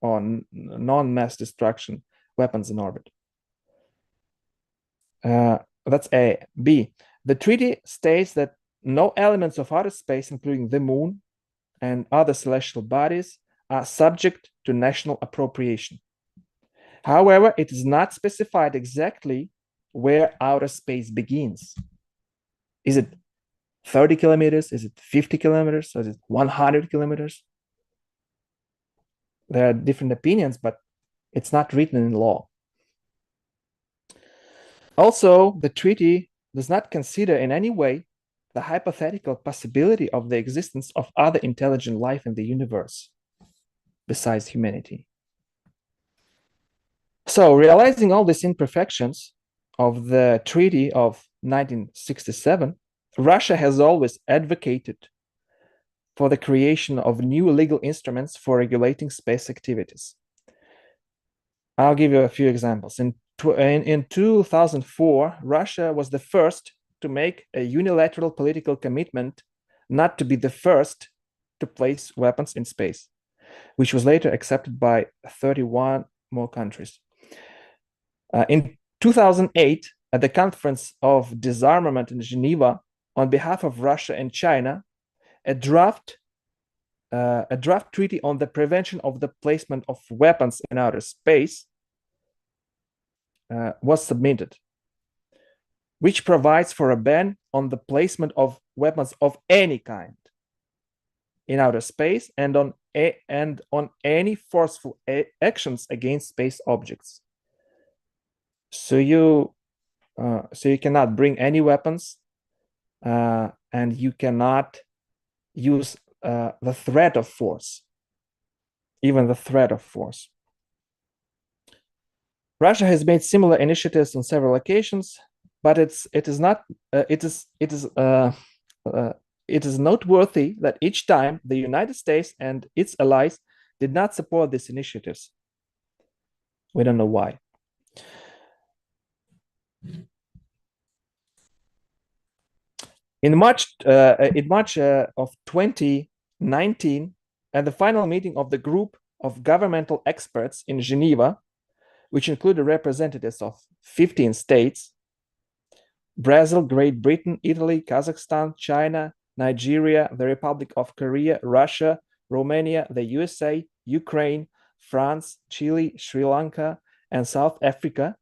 or non-mass destruction weapons in orbit. That's A. B. The treaty states that no elements of outer space, including the moon and other celestial bodies, are subject to national appropriation. However, it is not specified exactly where outer space begins. Is it 30 kilometers? Is it 50 kilometers? Or is it 100 kilometers? There are different opinions, but it's not written in law. Also, the treaty does not consider in any way the hypothetical possibility of the existence of other intelligent life in the universe besides humanity. So, realizing all these imperfections of the Treaty of 1967, Russia has always advocated for the creation of new legal instruments for regulating space activities. I'll give you a few examples. In 2004, Russia was the first to make a unilateral political commitment not to be the first to place weapons in space, which was later accepted by 31 more countries. In 2008, at the Conference of Disarmament in Geneva, on behalf of Russia and China, a draft treaty on the prevention of the placement of weapons in outer space was submitted, which provides for a ban on the placement of weapons of any kind in outer space and on any forceful actions against space objects. So you cannot bring any weapons, and you cannot use the threat of force, even the threat of force. Russia has made similar initiatives on several occasions, but it is noteworthy that each time the United States and its allies did not support these initiatives. We don't know why. In March of 2019, at the final meeting of the group of governmental experts in Geneva, which included representatives of 15 states, Brazil, Great Britain, Italy, Kazakhstan, China, Nigeria, the Republic of Korea, Russia, Romania, the USA, Ukraine, France, Chile, Sri Lanka, and South Africa,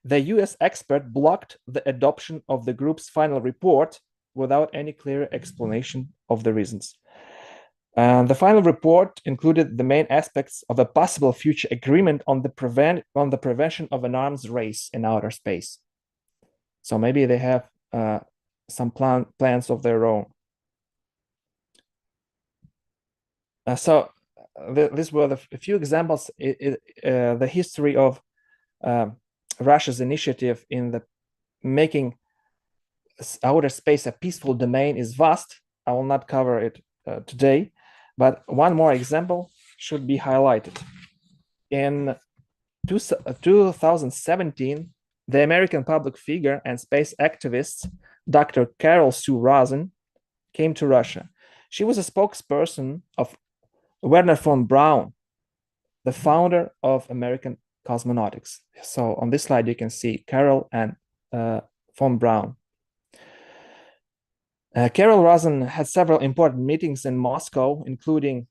the US expert blocked the adoption of the group's final report without any clear explanation of the reasons. The final report included the main aspects of a possible future agreement on the prevention of an arms race in outer space. So maybe they have some plans of their own. These were a few examples. The history of Russia's initiative in the making outer space a peaceful domain is vast. I will not cover it today, but one more example should be highlighted. In 2017, the American public figure and space activist Dr. Carol Sue Rosen came to Russia. She was a spokesperson of Werner von Braun, the founder of American cosmonautics. So on this slide, you can see Carol and von Braun. Carol Rosen had several important meetings in Moscow, including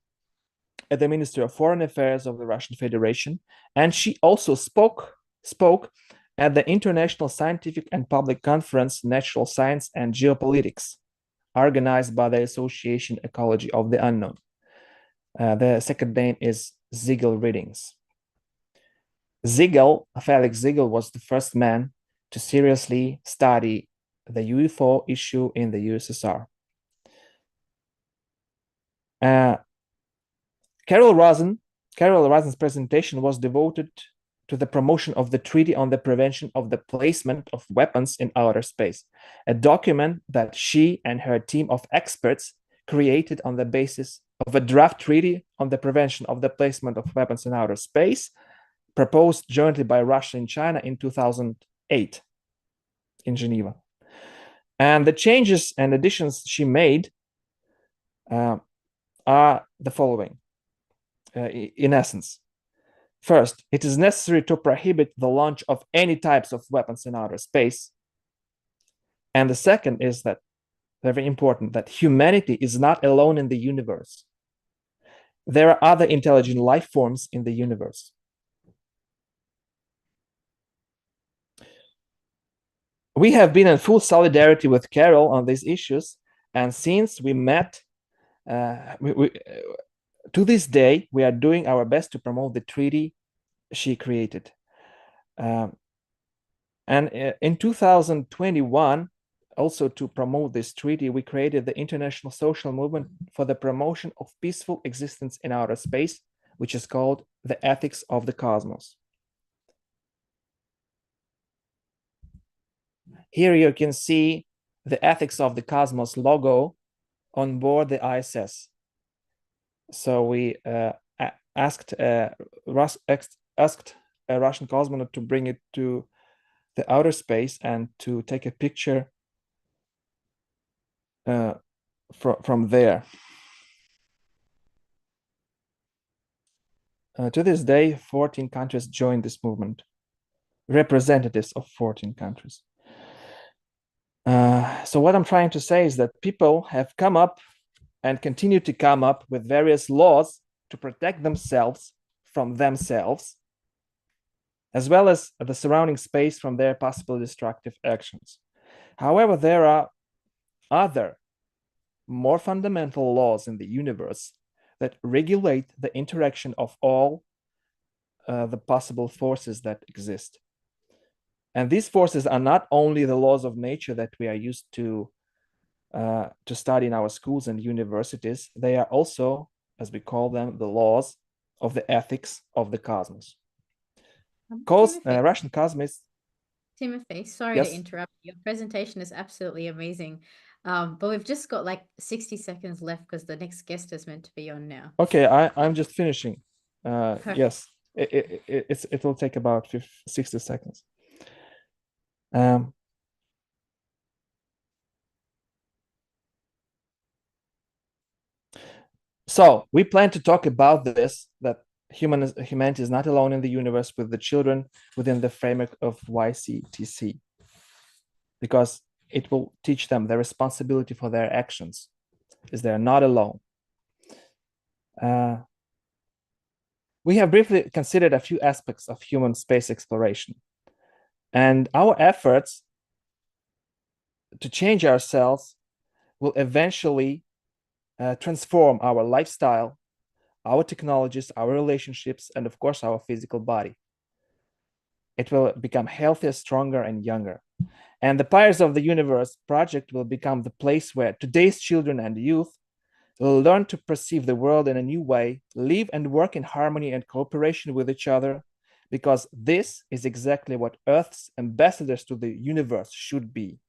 at the Ministry of Foreign Affairs of the Russian Federation, and she also spoke at the International Scientific and Public Conference, Natural Science and Geopolitics, organized by the Association Ecology of the Unknown. The second name is Ziegel Readings. Felix Ziegel was the first man to seriously study the UFO issue in the USSR. Carol Rosen's presentation was devoted to the promotion of the Treaty on the Prevention of the Placement of Weapons in Outer Space, a document that she and her team of experts created on the basis of a draft treaty on the prevention of the placement of weapons in outer space, proposed jointly by Russia and China in 2008 in Geneva. And the changes and additions she made are the following, in essence. First, it is necessary to prohibit the launch of any types of weapons in outer space. And the second is that, very important, that humanity is not alone in the universe. There are other intelligent life forms in the universe. We have been in full solidarity with Carol on these issues, and since we met, to this day, we are doing our best to promote the treaty she created. And And in 2021, also to promote this treaty, we created the International Social Movement for the Promotion of Peaceful Existence in Outer Space, which is called the Ethics of the Cosmos. Here you can see the Ethics of the Cosmos logo on board the ISS. So we asked a Russian cosmonaut to bring it to the outer space and to take a picture from there. To this day, 14 countries joined this movement, representatives of 14 countries. So what I'm trying to say is that people have come up and continue to come up with various laws to protect themselves from themselves, as well as the surrounding space from their possible destructive actions. However, there are other, more fundamental laws in the universe that regulate the interaction of all the possible forces that exist. And these forces are not only the laws of nature that we are used to study in our schools and universities, they are also, as we call them, the laws of the ethics of the cosmos. Russian cosmists. Timothy, sorry Yes? to interrupt. Your presentation is absolutely amazing. But we've just got like 60 seconds left because the next guest is meant to be on now. Okay, I'm just finishing. Yes, it will take about 60 seconds. So we plan to talk about this, that humanity is not alone in the universe with the children within the framework of YCTC, because it will teach them the responsibility for their actions, is they're not alone. We have briefly considered a few aspects of human space exploration, and our efforts to change ourselves will eventually transform our lifestyle, our technologies, our relationships, and of course, our physical body. It will become healthier, stronger, and younger. And the Pillars of the Universe project will become the place where today's children and youth will learn to perceive the world in a new way, live and work in harmony and cooperation with each other, because this is exactly what Earth's ambassadors to the universe should be.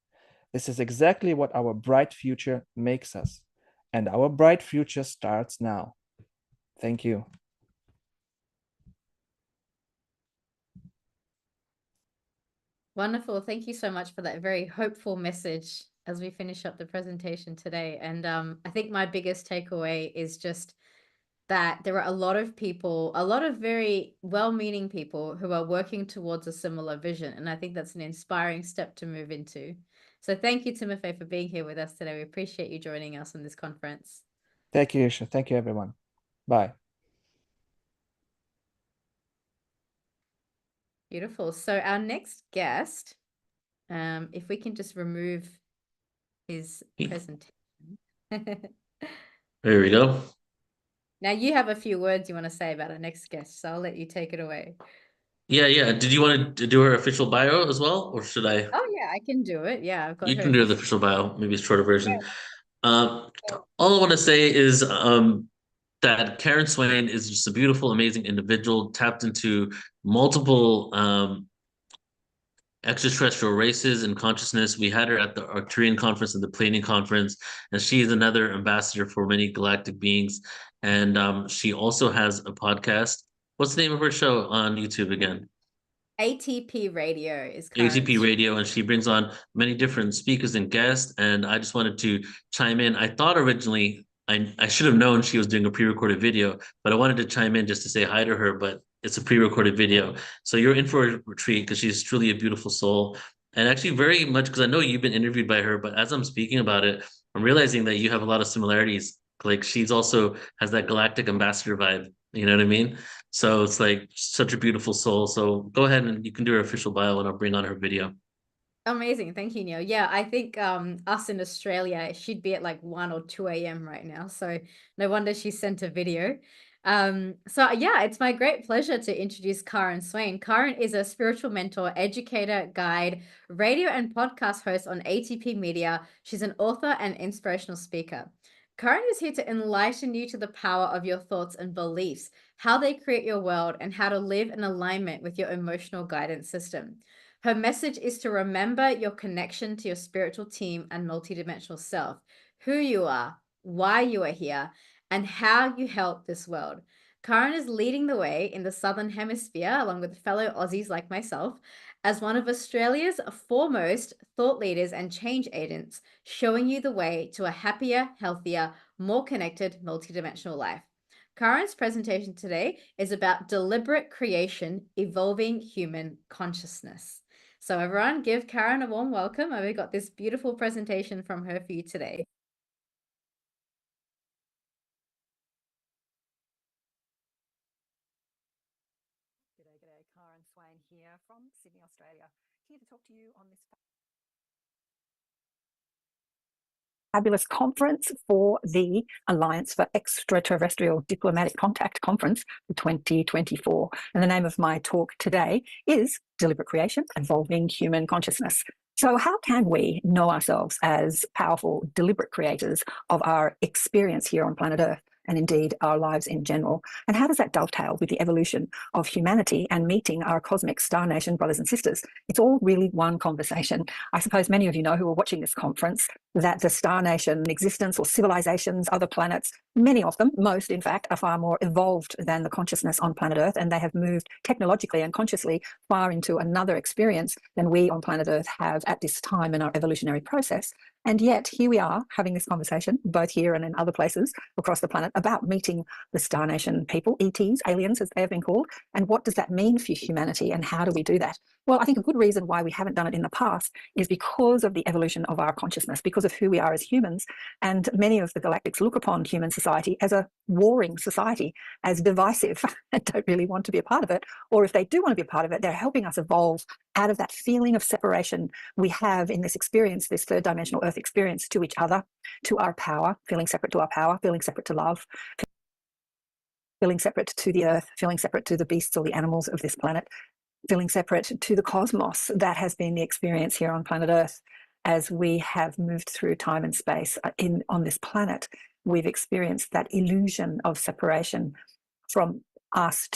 This is exactly what our bright future makes us. And our bright future starts now. Thank you. Wonderful. Thank you so much for that very hopeful message as we finish up the presentation today. And I think my biggest takeaway is just that there are a lot of people, a lot of very well-meaning people who are working towards a similar vision. And I think that's an inspiring step to move into. So thank you, Timothy, for being here with us today. We appreciate you joining us on this conference. Thank you, Isha. Thank you, everyone. Bye. Beautiful. So our next guest, if we can just remove his presentation. There we go. Now you have a few words you want to say about our next guest, so I'll let you take it away. Yeah. Did you want to do her official bio as well, or should I? Oh yeah, I can do it. Yeah, I've got You her can do the official bio, maybe a shorter version. Yeah. All I want to say is that Karen Swain is just a beautiful, amazing individual, tapped into multiple extraterrestrial races and consciousness. We had her at the Arcturian conference and the Pleiadian conference, and she is another ambassador for many galactic beings. And she also has a podcast. What's the name of her show on YouTube again? ATP Radio is ATP Radio, and she brings on many different speakers and guests. And I just wanted to chime in. I thought originally I should have known she was doing a pre-recorded video, but I wanted to chime in just to say hi to her, but it's a pre-recorded video. So you're in for a treat because she's truly a beautiful soul. And actually very much, because I know you've been interviewed by her, but as I'm speaking about it, I'm realizing that you have a lot of similarities. Like she's also has that galactic ambassador vibe. You know what I mean? So it's like such a beautiful soul. So go ahead and you can do her official bio and I'll bring on her video. Amazing. Thank you, Neil. Yeah, I think us in Australia, she'd be at like 1 or 2 a.m. right now. So no wonder she sent a video. So yeah, it's my great pleasure to introduce Karen Swain. Karen is a spiritual mentor, educator, guide, radio and podcast host on ATP Media. She's an author and inspirational speaker. Karen is here to enlighten you to the power of your thoughts and beliefs, how they create your world, and how to live in alignment with your emotional guidance system. Her message is to remember your connection to your spiritual team and multidimensional self, who you are, why you are here, and how you help this world. Karen is leading the way in the Southern Hemisphere, along with fellow Aussies like myself, as one of Australia's foremost thought leaders and change agents, showing you the way to a happier, healthier, more connected, multidimensional life. Karen's presentation today is about deliberate creation, evolving human consciousness. So everyone, give Karen a warm welcome. We've got this beautiful presentation from her for you today. G'day, Karen Swain here from Sydney, Australia, here to talk to you on this fabulous conference for the Alliance for Extraterrestrial Diplomatic Contact Conference for 2024. And the name of my talk today is Deliberate Creation, Evolving Human Consciousness. So how can we know ourselves as powerful, deliberate creators of our experience here on planet Earth, and indeed our lives in general? And how does that dovetail with the evolution of humanity and meeting our cosmic star nation brothers and sisters? It's all really one conversation. I suppose many of you know who are watching this conference that the star nation existence or civilizations, other planets, many of them, most in fact, are far more evolved than the consciousness on planet Earth, and they have moved technologically and consciously far into another experience than we on planet Earth have at this time in our evolutionary process. And yet here we are having this conversation, both here and in other places across the planet, about meeting the star nation people, ETs, aliens as they have been called, and what does that mean for humanity and how do we do that? Well, I think a good reason why we haven't done it in the past is because of the evolution of our consciousness, because of who we are as humans. And many of the galactics look upon human society as a warring society, as divisive, and don't really want to be a part of it. Or if they do want to be a part of it, they're helping us evolve out of that feeling of separation we have in this experience, this third dimensional Earth experience, to each other, to our power, feeling separate to our power, feeling separate to love, feeling separate to the Earth, feeling separate to the beasts or the animals of this planet, feeling separate to the cosmos. That has been the experience here on planet Earth as we have moved through time and space on this planet. We've experienced that illusion of separation from us,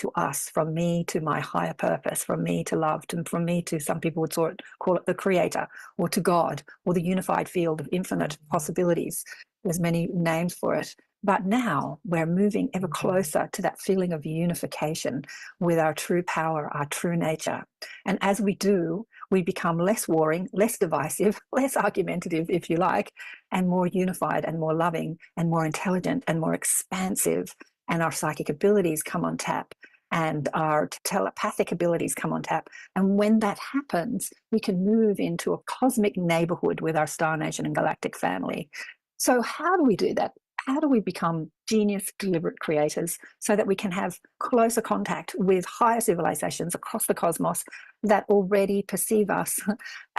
from me to my higher purpose, from me to love, from me to, some people would call it the creator, or to God, or the unified field of infinite possibilities. There's many names for it. But now we're moving ever closer to that feeling of unification with our true power, our true nature. And as we do, we become less warring, less divisive, less argumentative, if you like, and more unified and more loving and more intelligent and more expansive. And our psychic abilities come on tap and our telepathic abilities come on tap. And when that happens, we can move into a cosmic neighborhood with our star nation and galactic family. So how do we do that? How do we become genius, deliberate creators so that we can have closer contact with higher civilizations across the cosmos that already perceive us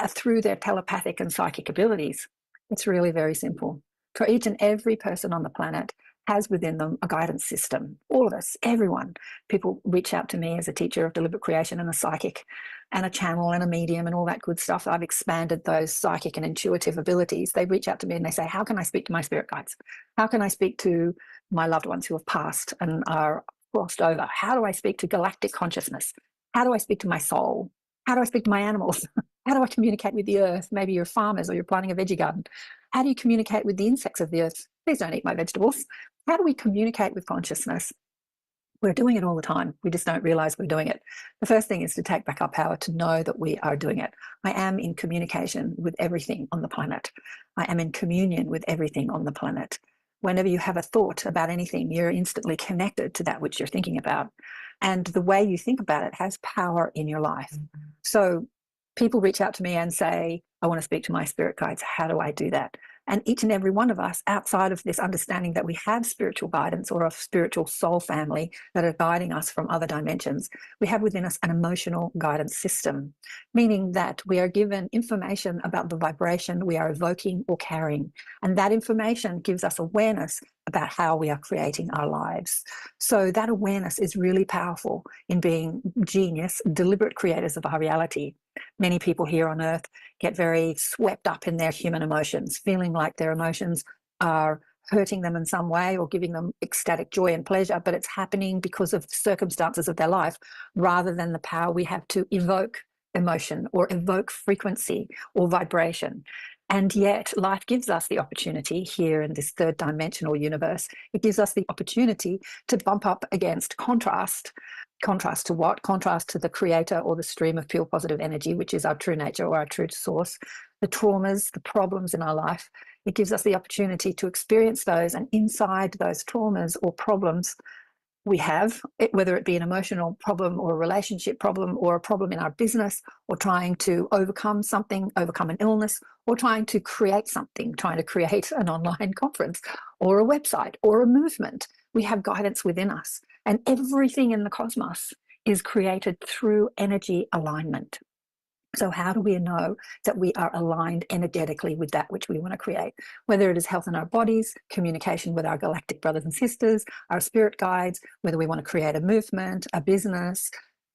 through their telepathic and psychic abilities? It's really very simple. For each and every person on the planet has within them a guidance system. All of us, everyone. People reach out to me as a teacher of deliberate creation and a psychic and a channel and a medium and all that good stuff. I've expanded those psychic and intuitive abilities. They reach out to me and they say, how can I speak to my spirit guides? How can I speak to my loved ones who have passed and are crossed over? How do I speak to galactic consciousness? How do I speak to my soul? How do I speak to my animals? How do I communicate with the earth? Maybe you're farmers or you're planting a veggie garden. How do you communicate with the insects of the earth? Please don't eat my vegetables. How do we communicate with consciousness? We're doing it all the time. We just don't realize we're doing it. The first thing is to take back our power, to know that we are doing it. I am in communication with everything on the planet. I am in communion with everything on the planet. Whenever you have a thought about anything, you're instantly connected to that which you're thinking about. And the way you think about it has power in your life. So people reach out to me and say, I want to speak to my spirit guides. How do I do that? And each and every one of us, outside of this understanding that we have spiritual guidance or a spiritual soul family that are guiding us from other dimensions, we have within us an emotional guidance system, meaning that we are given information about the vibration we are evoking or carrying. And that information gives us awareness about how we are creating our lives. So that awareness is really powerful in being genius, deliberate creators of our reality. Many people here on earth get very swept up in their human emotions, feeling like their emotions are hurting them in some way or giving them ecstatic joy and pleasure, but it's happening because of the circumstances of their life rather than the power we have to evoke emotion or evoke frequency or vibration. And yet life gives us the opportunity here in this third dimensional universe. It gives us the opportunity to bump up against contrast. Contrast to what? Contrast to the creator or the stream of pure positive energy, which is our true nature or our true source, the traumas, the problems in our life. It gives us the opportunity to experience those, and inside those traumas or problems we have, whether it be an emotional problem or a relationship problem or a problem in our business or trying to overcome something, overcome an illness, or trying to create something, trying to create an online conference or a website or a movement. We have guidance within us, and everything in the cosmos is created through energy alignment. So how do we know that we are aligned energetically with that which we want to create? Whether it is health in our bodies, communication with our galactic brothers and sisters, our spirit guides, whether we want to create a movement, a business,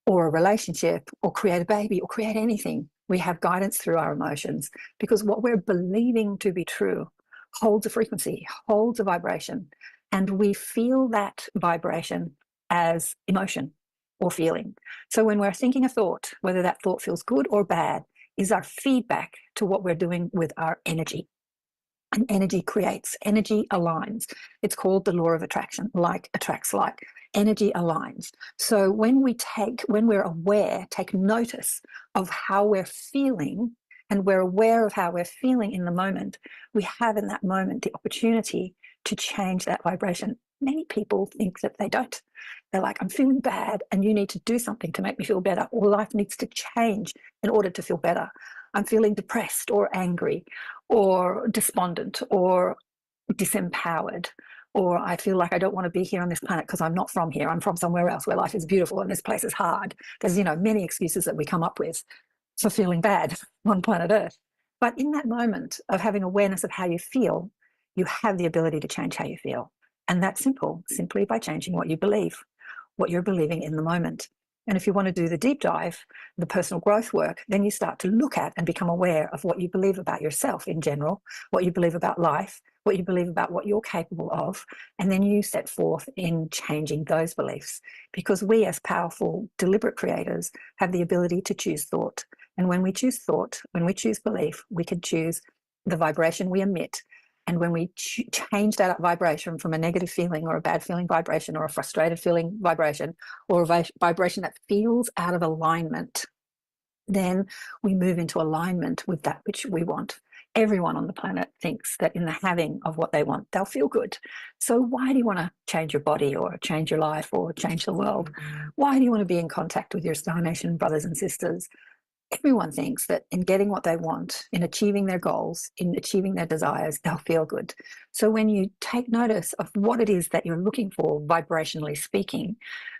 or a relationship, or create a baby, or create anything, we have guidance through our emotions, because what we're believing to be true holds a frequency, holds a vibration, and we feel that vibration as emotion or feeling. So when we're thinking a thought, whether that thought feels good or bad, is our feedback to what we're doing with our energy. And energy creates, energy aligns. It's called the law of attraction. Like attracts like. Energy aligns. So when we're aware, take notice of how we're feeling, and we're aware of how we're feeling in the moment, we have in that moment the opportunity to change that vibration. Many people think that they don't. They're like, I'm feeling bad and you need to do something to make me feel better, or life needs to change in order to feel better. I'm feeling depressed or angry or despondent or disempowered, or I feel like I don't want to be here on this planet because I'm not from here. I'm from somewhere else where life is beautiful and this place is hard. There's, many excuses that we come up with for feeling bad on planet Earth. But in that moment of having awareness of how you feel, you have the ability to change how you feel. And that's simple, simply by changing what you believe, what you're believing in the moment. And if you want to do the deep dive, the personal growth work, then you start to look at and become aware of what you believe about yourself in general, what you believe about life, what you believe about what you're capable of, and then you set forth in changing those beliefs. Because we as powerful, deliberate creators have the ability to choose thought. And when we choose thought, when we choose belief, we can choose the vibration we emit. And when we change that vibration from a negative feeling or a bad feeling vibration or a frustrated feeling vibration or a vibration that feels out of alignment, then we move into alignment with that which we want. Everyone on the planet thinks that in the having of what they want, they'll feel good. So why do you want to change your body or change your life or change the world? Why do you want to be in contact with your Star Nation brothers and sisters? Everyone thinks that in getting what they want, in achieving their goals, in achieving their desires, they'll feel good. So when you take notice of what it is that you're looking for, vibrationally speaking,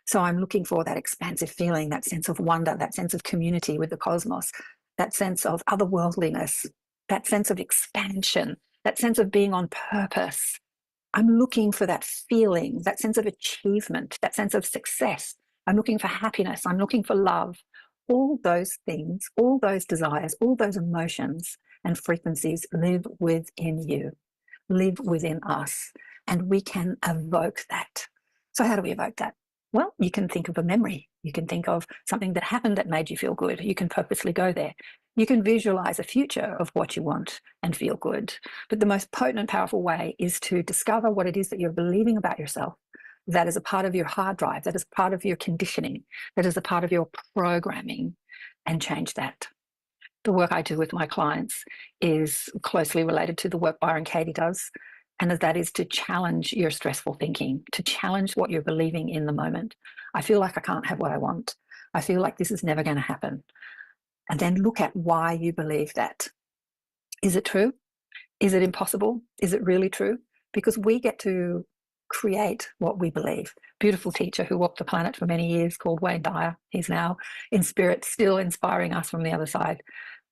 so I'm looking for that expansive feeling, that sense of wonder, that sense of community with the cosmos, that sense of otherworldliness, that sense of expansion, that sense of being on purpose. I'm looking for that feeling, that sense of achievement, that sense of success. I'm looking for happiness. I'm looking for love. All those things, all those desires, all those emotions and frequencies live within you, live within us, and we can evoke that. So how do we evoke that? Well, you can think of a memory. You can think of something that happened that made you feel good. You can purposely go there. You can visualize a future of what you want and feel good. But the most potent and powerful way is to discover what it is that you're believing about yourself. That is a part of your hard drive, that is part of your conditioning, that is a part of your programming, and change that. The work I do with my clients is closely related to the work Byron Katie does, and that is to challenge your stressful thinking, to challenge what you're believing in the moment. I feel like I can't have what I want. I feel like this is never going to happen. And then look at why you believe that. Is it true? Is it impossible? Is it really true? Because we get to create what we believe. Beautiful teacher who walked the planet for many years called Wayne Dyer. He's now in spirit, still inspiring us from the other side.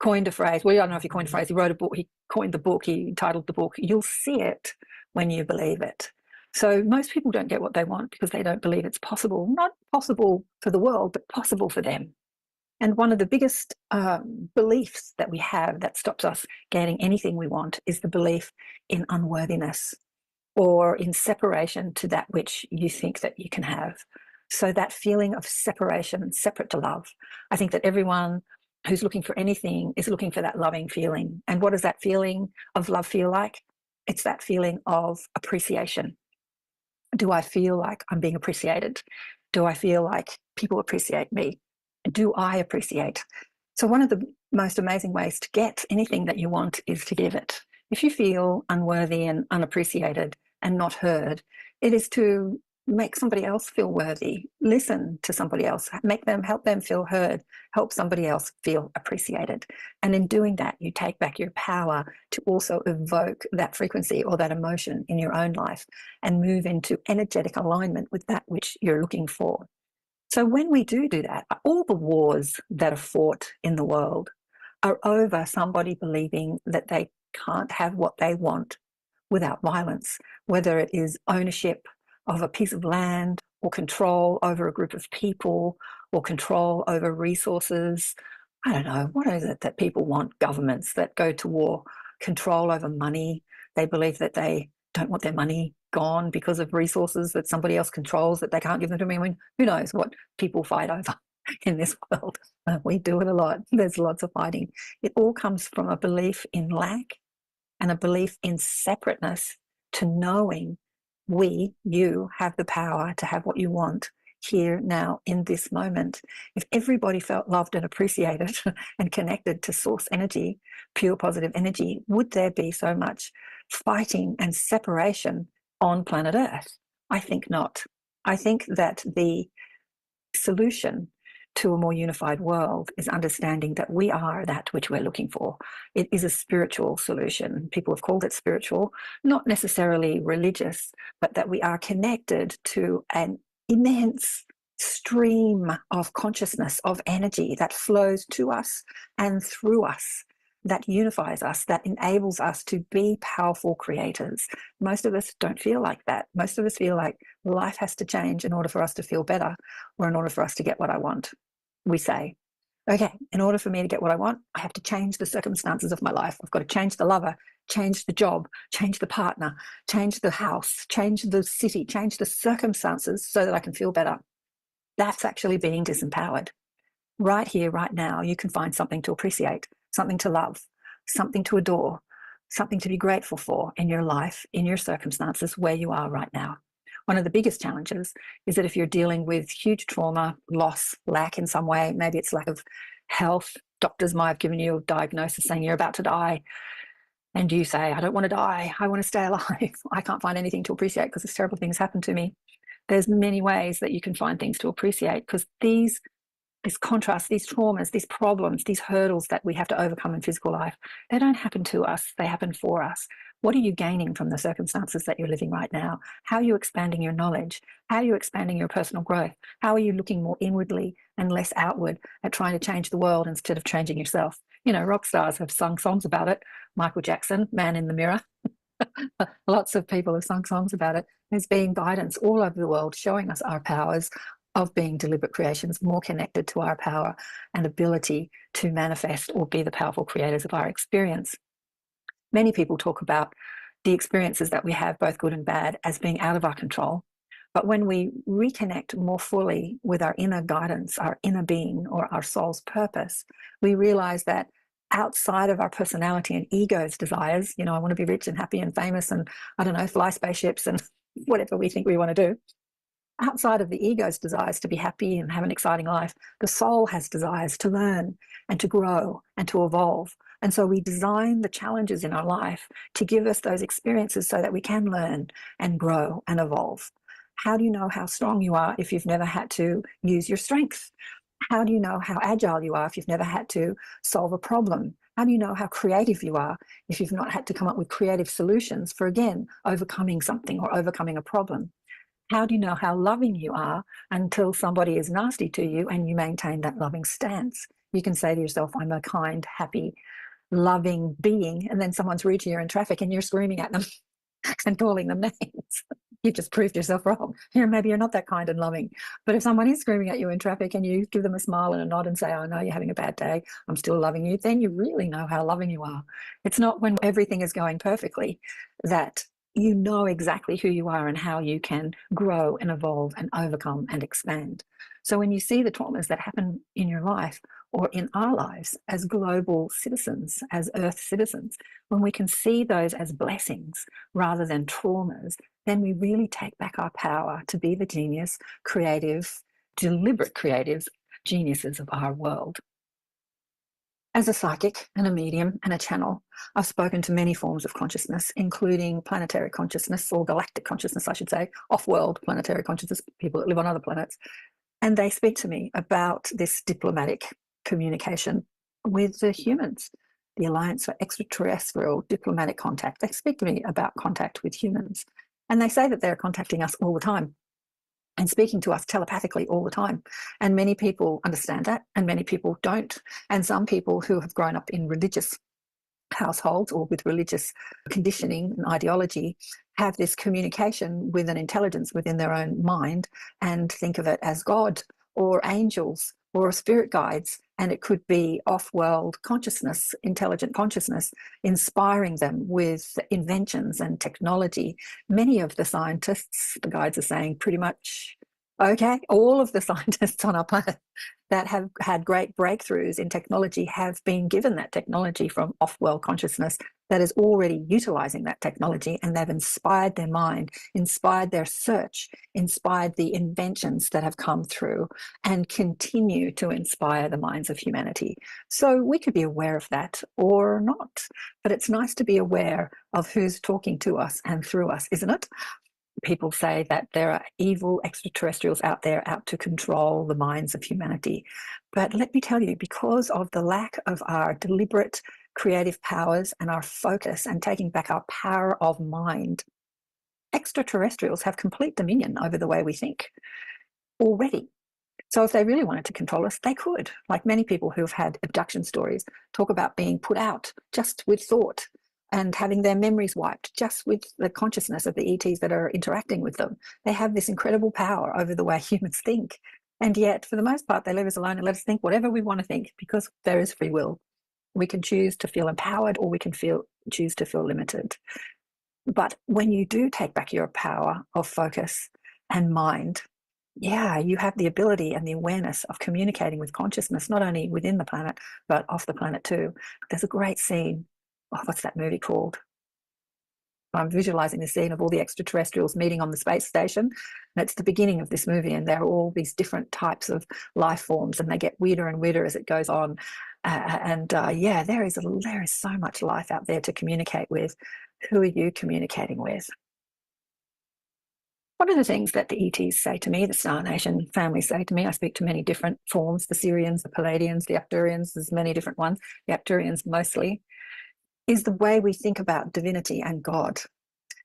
Coined a phrase. Well, I don't know if he coined a phrase. He wrote a book. He coined the book. He titled the book, "You'll see it when you believe it." So most people don't get what they want because they don't believe it's possible. Not possible for the world, but possible for them. And one of the biggest beliefs that we have that stops us getting anything we want is the belief in unworthiness or in separation to that which you think that you can have. So that feeling of separation, separate to love. I think that everyone who's looking for anything is looking for that loving feeling. And what does that feeling of love feel like? It's that feeling of appreciation. Do I feel like I'm being appreciated? Do I feel like people appreciate me? Do I appreciate? So one of the most amazing ways to get anything that you want is to give it. If you feel unworthy and unappreciated and not heard, it is to make somebody else feel worthy. Listen to somebody else, help them feel heard, help somebody else feel appreciated. And in doing that, you take back your power to also evoke that frequency or that emotion in your own life and move into energetic alignment with that which you're looking for. So when we do that, all the wars that are fought in the world are over somebody believing that they can't have what they want without violence, whether it is ownership of a piece of land or control over a group of people or control over resources. I don't know, what is it that people want? Governments that go to war, control over money. They believe that they don't want their money gone because of resources that somebody else controls, that they can't give them to me. I mean, who knows what people fight over in this world? We do it a lot. There's lots of fighting. It all comes from a belief in lack and a belief in separateness to knowing you have the power to have what you want here, now, in this moment. If everybody felt loved and appreciated and connected to source energy, pure positive energy, would there be so much fighting and separation on planet Earth? I think not. I think that the solution to a more unified world is understanding that we are that which we're looking for. It is a spiritual solution. People have called it spiritual, not necessarily religious, but that we are connected to an immense stream of consciousness, of energy that flows to us and through us, that unifies us, that enables us to be powerful creators. Most of us don't feel like that. Most of us feel like life has to change in order for us to feel better or in order for us to get what I want. We say, okay, in order for me to get what I want, I have to change the circumstances of my life. I've got to change the lover, change the job, change the partner, change the house, change the city, change the circumstances so that I can feel better. That's actually being disempowered. Right here, right now, you can find something to appreciate, something to love, something to adore, something to be grateful for in your life, in your circumstances, where you are right now. One of the biggest challenges is that if you're dealing with huge trauma, loss, lack in some way, maybe it's lack of health, doctors might have given you a diagnosis saying you're about to die, and you say, I don't want to die, I want to stay alive. I can't find anything to appreciate because this terrible thing's happened to me. There's many ways that you can find things to appreciate, because this contrast, these traumas, these problems, these hurdles that we have to overcome in physical life, they don't happen to us, they happen for us. What are you gaining from the circumstances that you're living right now? How are you expanding your knowledge? How are you expanding your personal growth? How are you looking more inwardly and less outward at trying to change the world instead of changing yourself? You know, rock stars have sung songs about it. Michael Jackson, Man in the Mirror. Lots of people have sung songs about it. There's been guidance all over the world showing us our powers of being deliberate creations, more connected to our power and ability to manifest or be the powerful creators of our experience. Many people talk about the experiences that we have, both good and bad, as being out of our control. But when we reconnect more fully with our inner guidance, our inner being, or our soul's purpose, we realize that outside of our personality and ego's desires, you know, I want to be rich and happy and famous and, I don't know, fly spaceships and whatever we think we want to do. Outside of the ego's desires to be happy and have an exciting life, the soul has desires to learn and to grow and to evolve. And so we design the challenges in our life to give us those experiences so that we can learn and grow and evolve. How do you know how strong you are if you've never had to use your strength? How do you know how agile you are if you've never had to solve a problem? How do you know how creative you are if you've not had to come up with creative solutions for, again, overcoming something or overcoming a problem? How do you know how loving you are until somebody is nasty to you and you maintain that loving stance? You can say to yourself, I'm a kind, happy, loving being, and then someone's rude to you in traffic and you're screaming at them and calling them names. You've just proved yourself wrong. Maybe you're not that kind and loving. But if someone is screaming at you in traffic and you give them a smile and a nod and say, oh, no, you're having a bad day, I'm still loving you, then you really know how loving you are. It's not when everything is going perfectly that you know exactly who you are and how you can grow and evolve and overcome and expand. So when you see the traumas that happen in your life or in our lives as global citizens, as Earth citizens, when we can see those as blessings rather than traumas, then we really take back our power to be the genius, creative, deliberate creatives, geniuses of our world. As a psychic and a medium and a channel, I've spoken to many forms of consciousness, including planetary consciousness, or galactic consciousness, I should say, off-world planetary consciousness, people that live on other planets. And they speak to me about this diplomatic communication with the humans, the Alliance for Extraterrestrial Diplomatic Contact. They speak to me about contact with humans. And they say that they're contacting us all the time and speaking to us telepathically all the time. And many people understand that, and many people don't. And some people who have grown up in religious households or with religious conditioning and ideology have this communication with an intelligence within their own mind and think of it as God or angels or spirit guides. And it could be off-world consciousness, intelligent consciousness, inspiring them with inventions and technology. Many of the scientists, the guides are saying pretty much, okay, all of the scientists on our planet that have had great breakthroughs in technology have been given that technology from off-world consciousness that is already utilizing that technology, and they've inspired their mind, inspired their search, inspired the inventions that have come through, and continue to inspire the minds of humanity. So we could be aware of that or not, but it's nice to be aware of who's talking to us and through us, isn't it? People say that there are evil extraterrestrials out there out to control the minds of humanity. But let me tell you, because of the lack of our deliberate creative powers and our focus and taking back our power of mind, extraterrestrials have complete dominion over the way we think already. So if they really wanted to control us, they could. Like many people who've had abduction stories talk about being put out just with thought and having their memories wiped just with the consciousness of the ETs that are interacting with them. They have this incredible power over the way humans think. And yet, for the most part, they leave us alone and let us think whatever we want to think, because there is free will. We can choose to feel empowered, or we can choose to feel limited. But when you do take back your power of focus and mind, yeah, you have the ability and the awareness of communicating with consciousness, not only within the planet, but off the planet too. There's a great scene. Oh, what's that movie called? I'm visualizing the scene of all the extraterrestrials meeting on the space station. And it's the beginning of this movie, and there are all these different types of life forms, and they get weirder and weirder as it goes on. Yeah, there is so much life out there to communicate with. Who are you communicating with? One of the things that the ETs say to me, the Star Nation family say to me, I speak to many different forms, the Sirians, the Palladians, the Arcturians, there's many different ones, the Arcturians mostly, is the way we think about divinity and God.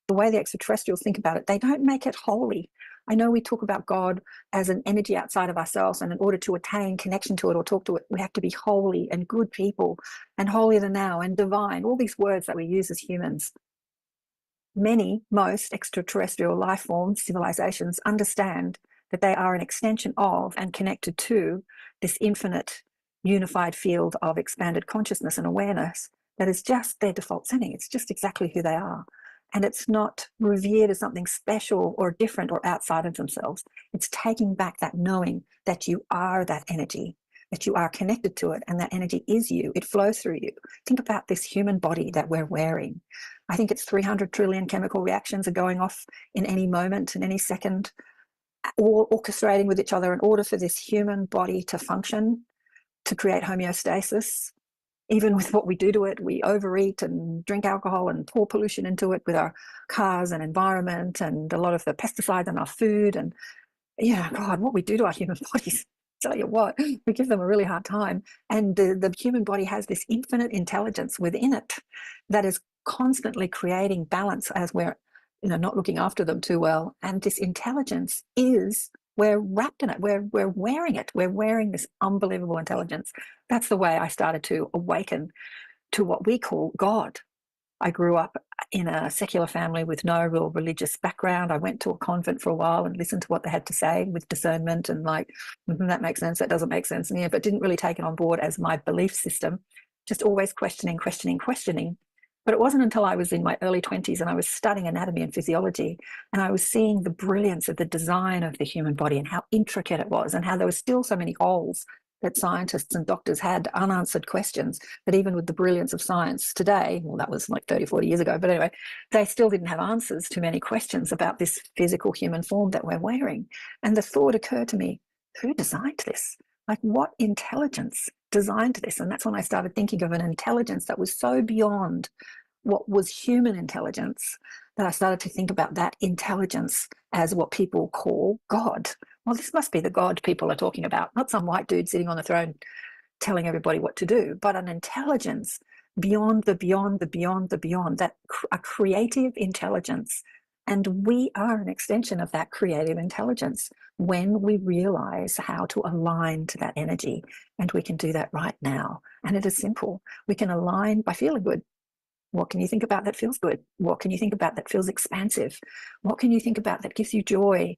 The way the extraterrestrials think about it, they don't make it holy. I know we talk about God as an energy outside of ourselves, and in order to attain connection to it or talk to it, we have to be holy and good people and holier than thou and divine, all these words that we use as humans. Most extraterrestrial life forms, civilizations, understand that they are an extension of and connected to this infinite unified field of expanded consciousness and awareness that is just their default setting. It's just exactly who they are. And it's not revered as something special or different or outside of themselves. It's taking back that knowing that you are that energy, that you are connected to it, and that energy is you. It flows through you. Think about this human body that we're wearing. I think it's 300 trillion chemical reactions are going off in any moment, in any second, all orchestrating with each other in order for this human body to function, to create homeostasis. Even with what we do to it, we overeat and drink alcohol and pour pollution into it with our cars and environment and a lot of the pesticides in our food. And yeah, God, what we do to our human bodies, it's tell you what, we give them a really hard time. And the human body has this infinite intelligence within it that is constantly creating balance as we're, not looking after them too well. And this intelligence we're wrapped in it. We're wearing it. We're wearing this unbelievable intelligence. That's the way I started to awaken to what we call God. I grew up in a secular family with no real religious background. I went to a convent for a while and listened to what they had to say with discernment and like, that makes sense, that doesn't make sense. And but didn't really take it on board as my belief system, just always questioning. But it wasn't until I was in my early 20s and I was studying anatomy and physiology, and I was seeing the brilliance of the design of the human body and how intricate it was, and how there were still so many holes that scientists and doctors had, unanswered questions that even with the brilliance of science today, well, that was like 30, 40 years ago, but anyway, they still didn't have answers to many questions about this physical human form that we're wearing. And the thought occurred to me, who designed this? Like, what intelligence designed this? And that's when I started thinking of an intelligence that was so beyond what was human intelligence that I started to think about that intelligence as what people call God. Well, this must be the God people are talking about, not some white dude sitting on the throne telling everybody what to do, but an intelligence beyond the beyond, that a creative intelligence. And we are an extension of that creative intelligence when we realize how to align to that energy. And we can do that right now. And it is simple. We can align by feeling good. What can you think about that feels good? What can you think about that feels expansive? What can you think about that gives you joy,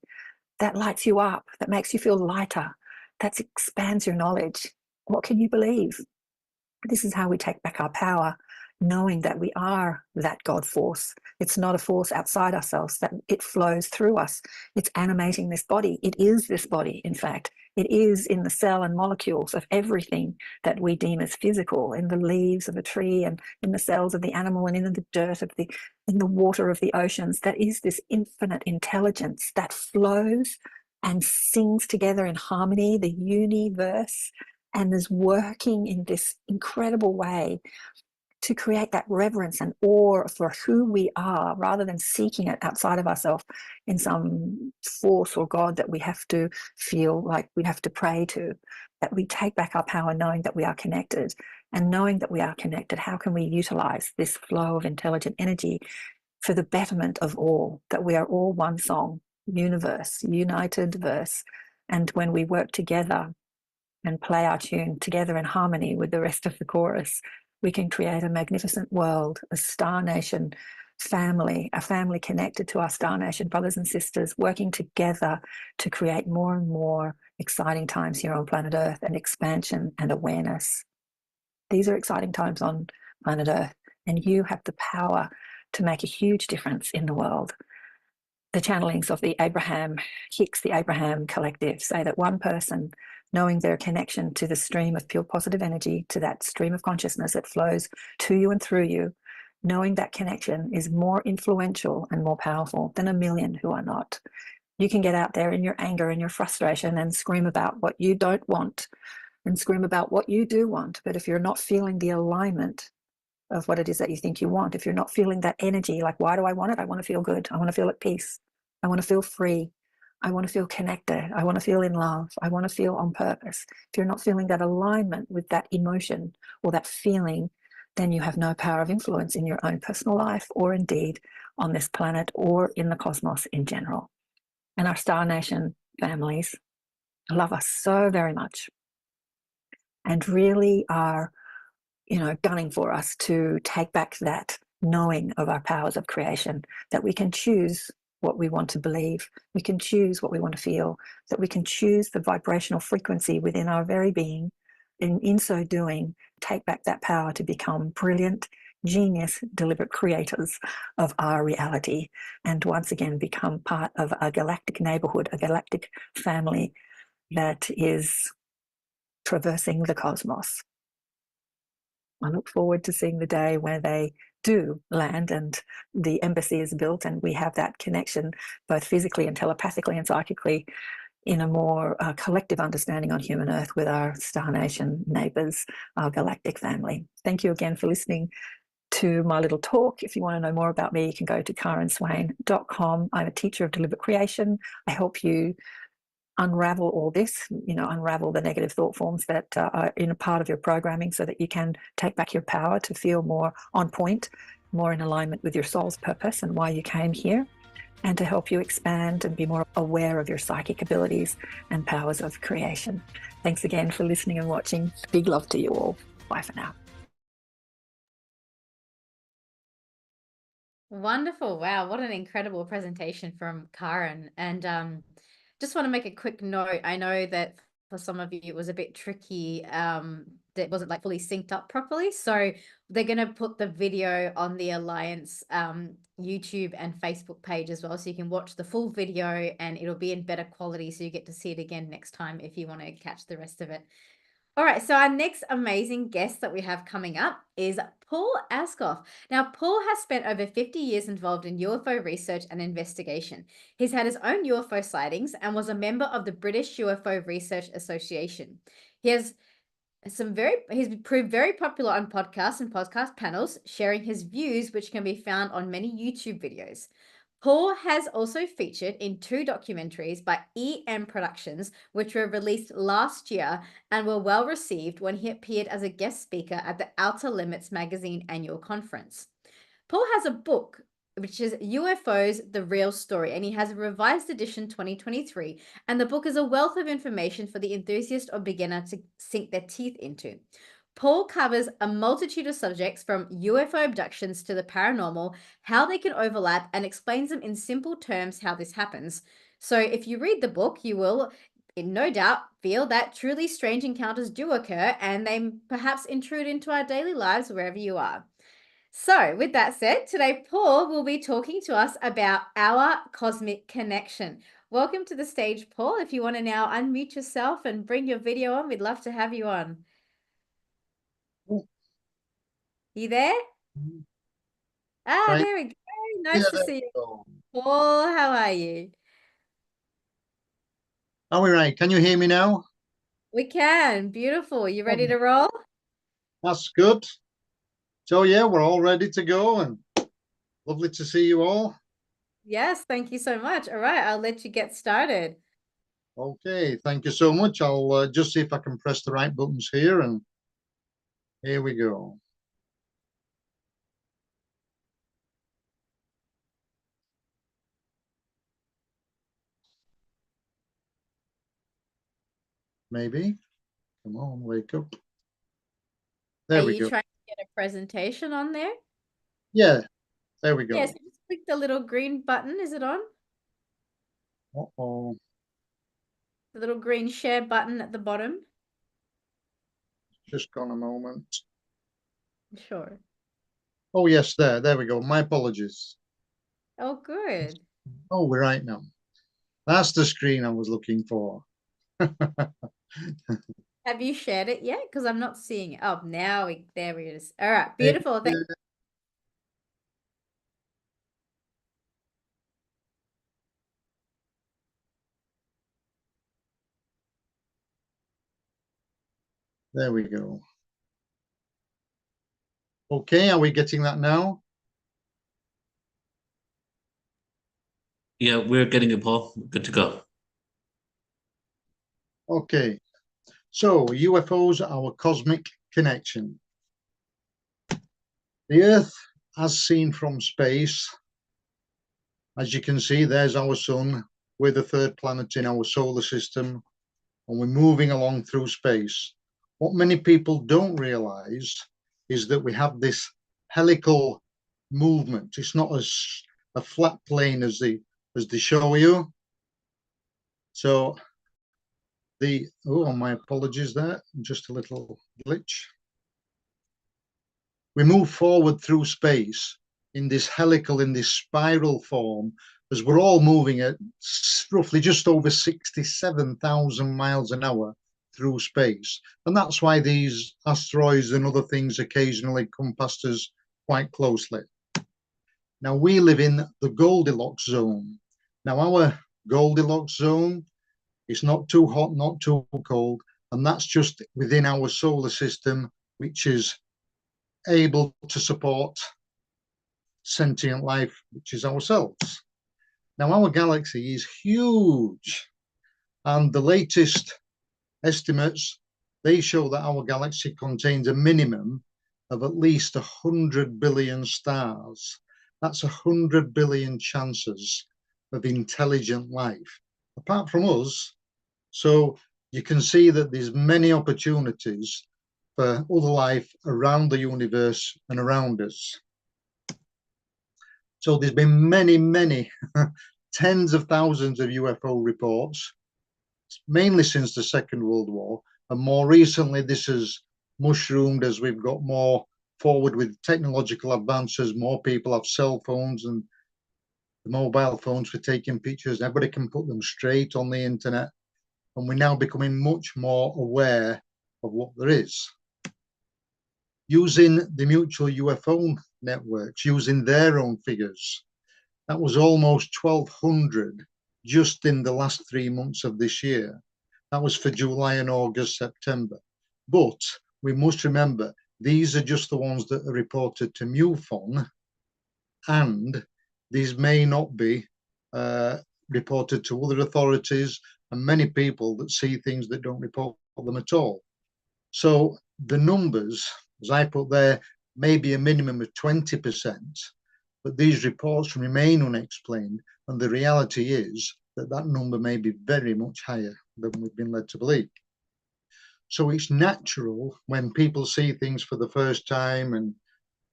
that lights you up, that makes you feel lighter, that expands your knowledge? What can you believe? This is how we take back our power, knowing that we are that God force. It's not a force outside ourselves, that it flows through us. It's animating this body. It is this body, in fact. It is in the cell and molecules of everything that we deem as physical, in the leaves of a tree and in the cells of the animal and in the dirt of in the water of the oceans. That is this infinite intelligence that flows and sings together in harmony, the universe, and is working in this incredible way to create that reverence and awe for who we are, rather than seeking it outside of ourselves in some force or God that we have to feel like we have to pray to. That we take back our power knowing that we are connected. And knowing that we are connected, how can we utilize this flow of intelligent energy for the betterment of all? That we are all one song, universe, united verse. And when we work together and play our tune together in harmony with the rest of the chorus, we can create a magnificent world, a star nation family, a family connected to our star nation brothers and sisters, working together to create more and more exciting times here on planet Earth, and expansion and awareness. These are exciting times on planet Earth, and you have the power to make a huge difference in the world. The channelings of the Abraham Hicks, the Abraham Collective, say that one person, knowing their connection to the stream of pure positive energy, to that stream of consciousness that flows to you and through you, knowing that connection is more influential and more powerful than a million who are not. You can get out there in your anger and your frustration and scream about what you don't want and scream about what you do want. But if you're not feeling the alignment of what it is that you think you want, if you're not feeling that energy, like, why do I want it? I want to feel good. I want to feel at peace. I want to feel free. I want to feel connected. I want to feel in love. I want to feel on purpose. If you're not feeling that alignment with that emotion or that feeling, then you have no power of influence in your own personal life, or indeed on this planet, or in the cosmos in general. And our Star Nation families love us so very much and really are, gunning for us to take back that knowing of our powers of creation, that we can choose what we want to believe, we can choose what we want to feel, that we can choose the vibrational frequency within our very being, and in so doing, take back that power to become brilliant, genius, deliberate creators of our reality, and once again become part of a galactic neighborhood, a galactic family that is traversing the cosmos. I look forward to seeing the day where they do land and the embassy is built and we have that connection both physically and telepathically and psychically in a more collective understanding on human Earth with our Star Nation neighbours, our galactic family. Thank you again for listening to my little talk. If you want to know more about me, you can go to karenswain.com. I'm a teacher of deliberate creation. I help you unravel all this, unravel the negative thought forms that are in a part of your programming so that you can take back your power to feel more on point, more in alignment with your soul's purpose and why you came here, and to help you expand and be more aware of your psychic abilities and powers of creation. Thanks again for listening and watching. Big love to you all. Bye for now. Wonderful. Wow, what an incredible presentation from Karen. And just want to make a quick note. I know that for some of you it was a bit tricky, that wasn't like fully synced up properly. So they're going to put the video on the Alliance YouTube and Facebook page as well. So you can watch the full video and it'll be in better quality. So you get to see it again next time if you want to catch the rest of it. All right, so our next amazing guest that we have coming up is Paul Askoff. Now, Paul has spent over 50 years involved in UFO research and investigation. He's had his own UFO sightings and was a member of the British UFO Research Association. He's proved very popular on podcasts and podcast panels, sharing his views, which can be found on many YouTube videos. Paul has also featured in 2 documentaries by EM Productions, which were released last year and were well received when he appeared as a guest speaker at the Outer Limits magazine annual conference. Paul has a book, which is UFOs, The Real Story, and he has a revised edition 2023, and the book is a wealth of information for the enthusiast or beginner to sink their teeth into. Paul covers a multitude of subjects from UFO abductions to the paranormal, how they can overlap, and explains them in simple terms how this happens. So if you read the book, you will, no doubt, feel that truly strange encounters do occur and they perhaps intrude into our daily lives wherever you are. So with that said, today Paul will be talking to us about our cosmic connection. Welcome to the stage, Paul. If you want to now unmute yourself and bring your video on, we'd love to have you on. You there? Right. There we go. Nice Yeah, to there see we you. go. Paul, how are you? Are we right? Can you hear me now? We can. Beautiful. You ready to roll? That's good. So yeah, we're all ready to go, and lovely to see you all. Yes, thank you so much. All right, I'll let you get started. Okay, thank you so much. I'll just see if I can press the right buttons here, and here we go. Maybe. Come on, wake up. There Are we you go. trying to get a presentation on there? Yeah, there we go. Yes, just click the little green button. Is it on? Uh-oh. The little green share button at the bottom. Just gone a moment. Sure. Oh yes, there we go. My apologies. Oh, good. Oh, we're right now. That's the screen I was looking for. Have you shared it yet? Because I'm not seeing it. Oh, there it is. All right, beautiful. Thank There we go. Okay, are we getting that now? Yeah, we're getting it, Paul. Good to go. Okay, so UFOs, our cosmic connection. The Earth, as seen from space, as you can see, there's our sun. We're the 3rd planet in our solar system, and we're moving along through space. What many people don't realize is that we have this helical movement. It's not as a flat plane as they show you. So my apologies there, just a little glitch. We move forward through space in this helical, in this spiral form, as we're all moving at roughly just over 67,000 miles an hour through space. And that's why these asteroids and other things occasionally come past us quite closely. Now, we live in the Goldilocks zone. Now, our Goldilocks zone is not too hot, not too cold, and that's just within our solar system, which is able to support sentient life, which is ourselves. Now, our galaxy is huge, And the latest estimates, they show that our galaxy contains a minimum of at least 100 billion stars. That's 100 billion chances of intelligent life, apart from us. So you can see that there's many opportunities for other life around the universe and around us. So there's been many, tens of thousands of UFO reports, mainly since the Second World War. And more recently, this has mushroomed as we've got more forward with technological advances. More people have cell phones and mobile phones for taking pictures. Everybody can put them straight on the internet. And we're now becoming much more aware of what there is. Using the mutual UFO networks, using their own figures, that was almost 1,200 just in the last 3 months of this year. That was for July and August, September. But we must remember, these are just the ones that are reported to MUFON, and these may not be reported to other authorities, and many people that see things that don't report them at all. So the numbers, as I put there, may be a minimum of 20%, but these reports remain unexplained, and the reality is that that number may be very much higher than we've been led to believe. So it's natural when people see things for the first time and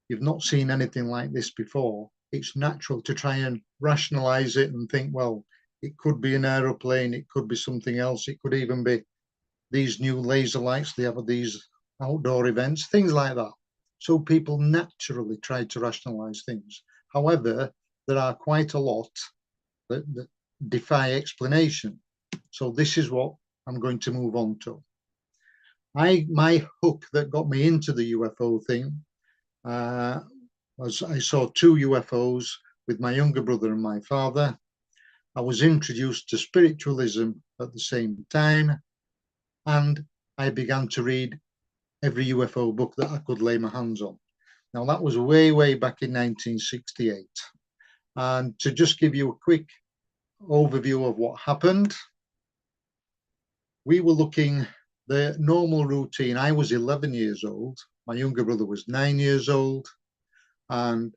you've not seen anything like this before, it's natural to try and rationalize it and think, well, it could be an aeroplane, it could be something else, it could even be these new laser lights they have at these outdoor events, things like that. So people naturally try to rationalize things. However, there are quite a lot that defy explanation. So this is what I'm going to move on to. My hook that got me into the UFO thing was I saw 2 UFOs with my younger brother and my father. I was introduced to spiritualism at the same time, and I began to read every UFO book that I could lay my hands on. Now that was way back in 1968. And to just give you a quick overview of what happened, we were looking the normal routine. I was 11 years old. My younger brother was 9 years old. And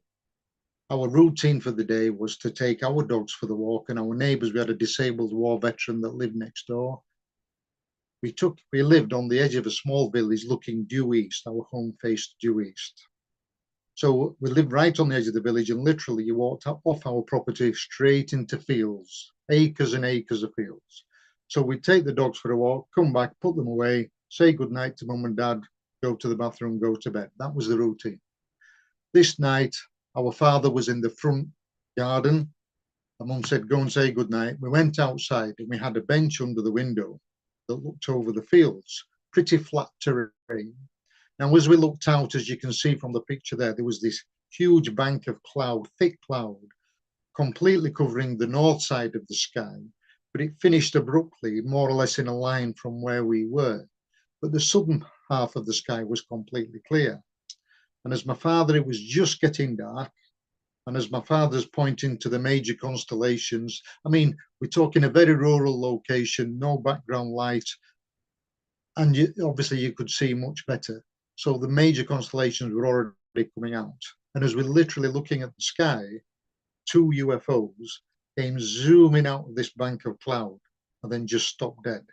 our routine for the day was to take our dogs for the walk, and our neighbors, we had a disabled war veteran that lived next door. We lived on the edge of a small village looking due east. Our home faced due east. So we lived right on the edge of the village, and literally you walked off our property straight into fields, acres and acres of fields. So we'd take the dogs for a walk, come back, put them away, say goodnight to mum and dad, go to the bathroom, go to bed. That was the routine. This night, our father was in the front garden. And mum said, go and say goodnight. We went outside and we had a bench under the window that looked over the fields, pretty flat terrain. Now, as we looked out, as you can see from the picture there was this huge bank of cloud, thick cloud, completely covering the north side of the sky, but it finished abruptly, more or less in a line from where we were. But the southern half of the sky was completely clear. And as my father, it was just getting dark. And as my father's pointing to the major constellations, I mean, we're talking a very rural location, no background light. And obviously you could see much better. So the major constellations were already coming out. And as we're literally looking at the sky, 2 UFOs came zooming out of this bank of cloud and then just stopped dead.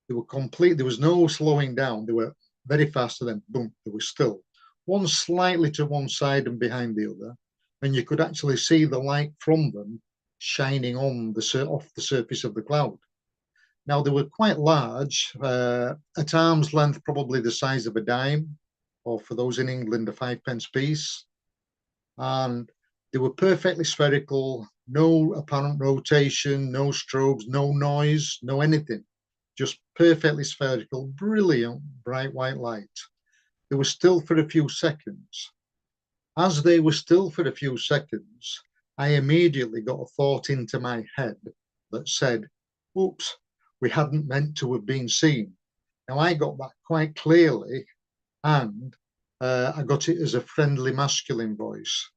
They were complete, there was no slowing down. They were very fast, and then boom, they were still. One slightly to one side and behind the other. And you could actually see the light from them shining on off the surface of the cloud. Now, they were quite large, at arm's length, probably the size of a dime, or for those in England, a 5p piece. And they were perfectly spherical, no apparent rotation, no strobes, no noise, no anything. Just perfectly spherical, brilliant, bright white light. They were still for a few seconds. As they were still for a few seconds, I immediately got a thought into my head that said, oops, we hadn't meant to have been seen. Now, I got that quite clearly, and I got it as a friendly masculine voice.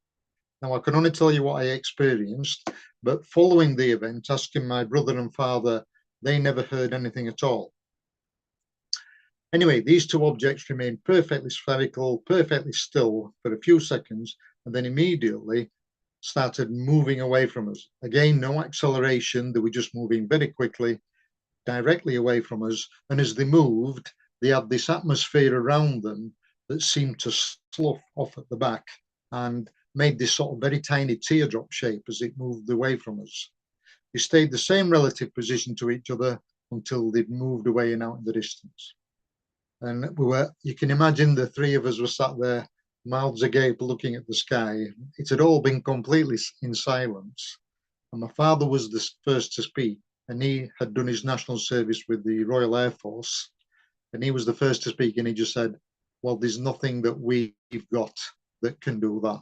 Now, I can only tell you what I experienced, but following the event, asking my brother and father They never heard anything at all. Anyway, these two objects remained perfectly spherical, perfectly still for a few seconds, and then immediately started moving away from us. Again, no acceleration. They were just moving very quickly, directly away from us. And as they moved, they had this atmosphere around them that seemed to slough off at the back and made this sort of very tiny teardrop shape as it moved away from us. They stayed the same relative position to each other until they'd moved away and out in the distance. And you can imagine the three of us were sat there, mouths agape, looking at the sky. It had all been completely in silence. And my father was the first to speak, and he had done his national service with the Royal Air Force. And he was the first to speak, and he just said, well, there's nothing that we've got that can do that.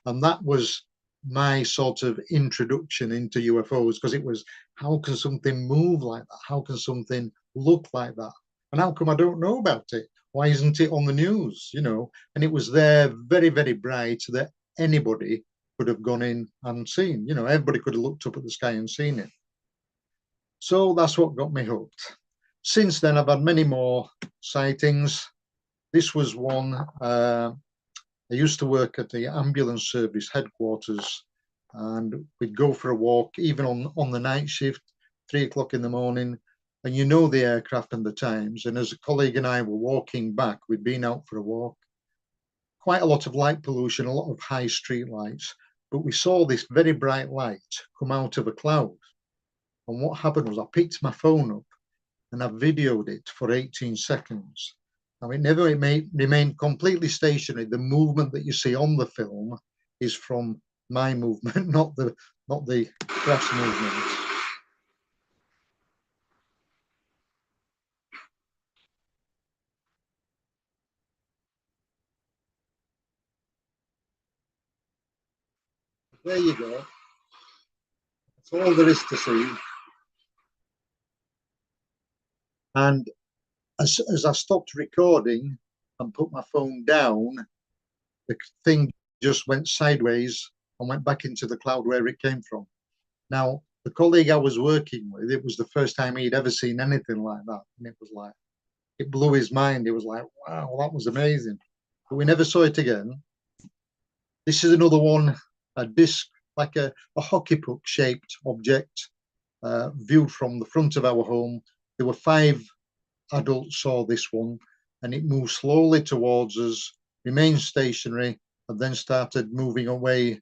And that was my sort of introduction into UFOs, because it was, how can something move like that? How can something look like that? And how come I don't know about it? Why isn't it on the news? You know, and it was there very, very bright that anybody could have gone in and seen. You know, everybody could have looked up at the sky and seen it. So that's what got me hooked. Since then, I've had many more sightings. This was one. I used to work at the ambulance service headquarters, and we'd go for a walk, even on the night shift, 3 o'clock in the morning. And you know the aircraft and the times. And as a colleague and I were walking back, we'd been out for a walk. Quite a lot of light pollution, a lot of high street lights. But we saw this very bright light come out of a cloud. And what happened was I picked my phone up and I videoed it for 18 seconds. Now, it never remained completely stationary. The movement that you see on the film is from my movement, not the craft movement. There you go. That's all there is to see. And as I stopped recording and put my phone down, the thing just went sideways and went back into the cloud where it came from. Now, the colleague I was working with, it was the first time he'd ever seen anything like that. And it was like, it blew his mind. It was like, wow, that was amazing. But we never saw it again. This is another one, a disc, like a hockey puck shaped object, viewed from the front of our home. There were 5 adults saw this one, and it moved slowly towards us, remained stationary, and then started moving away.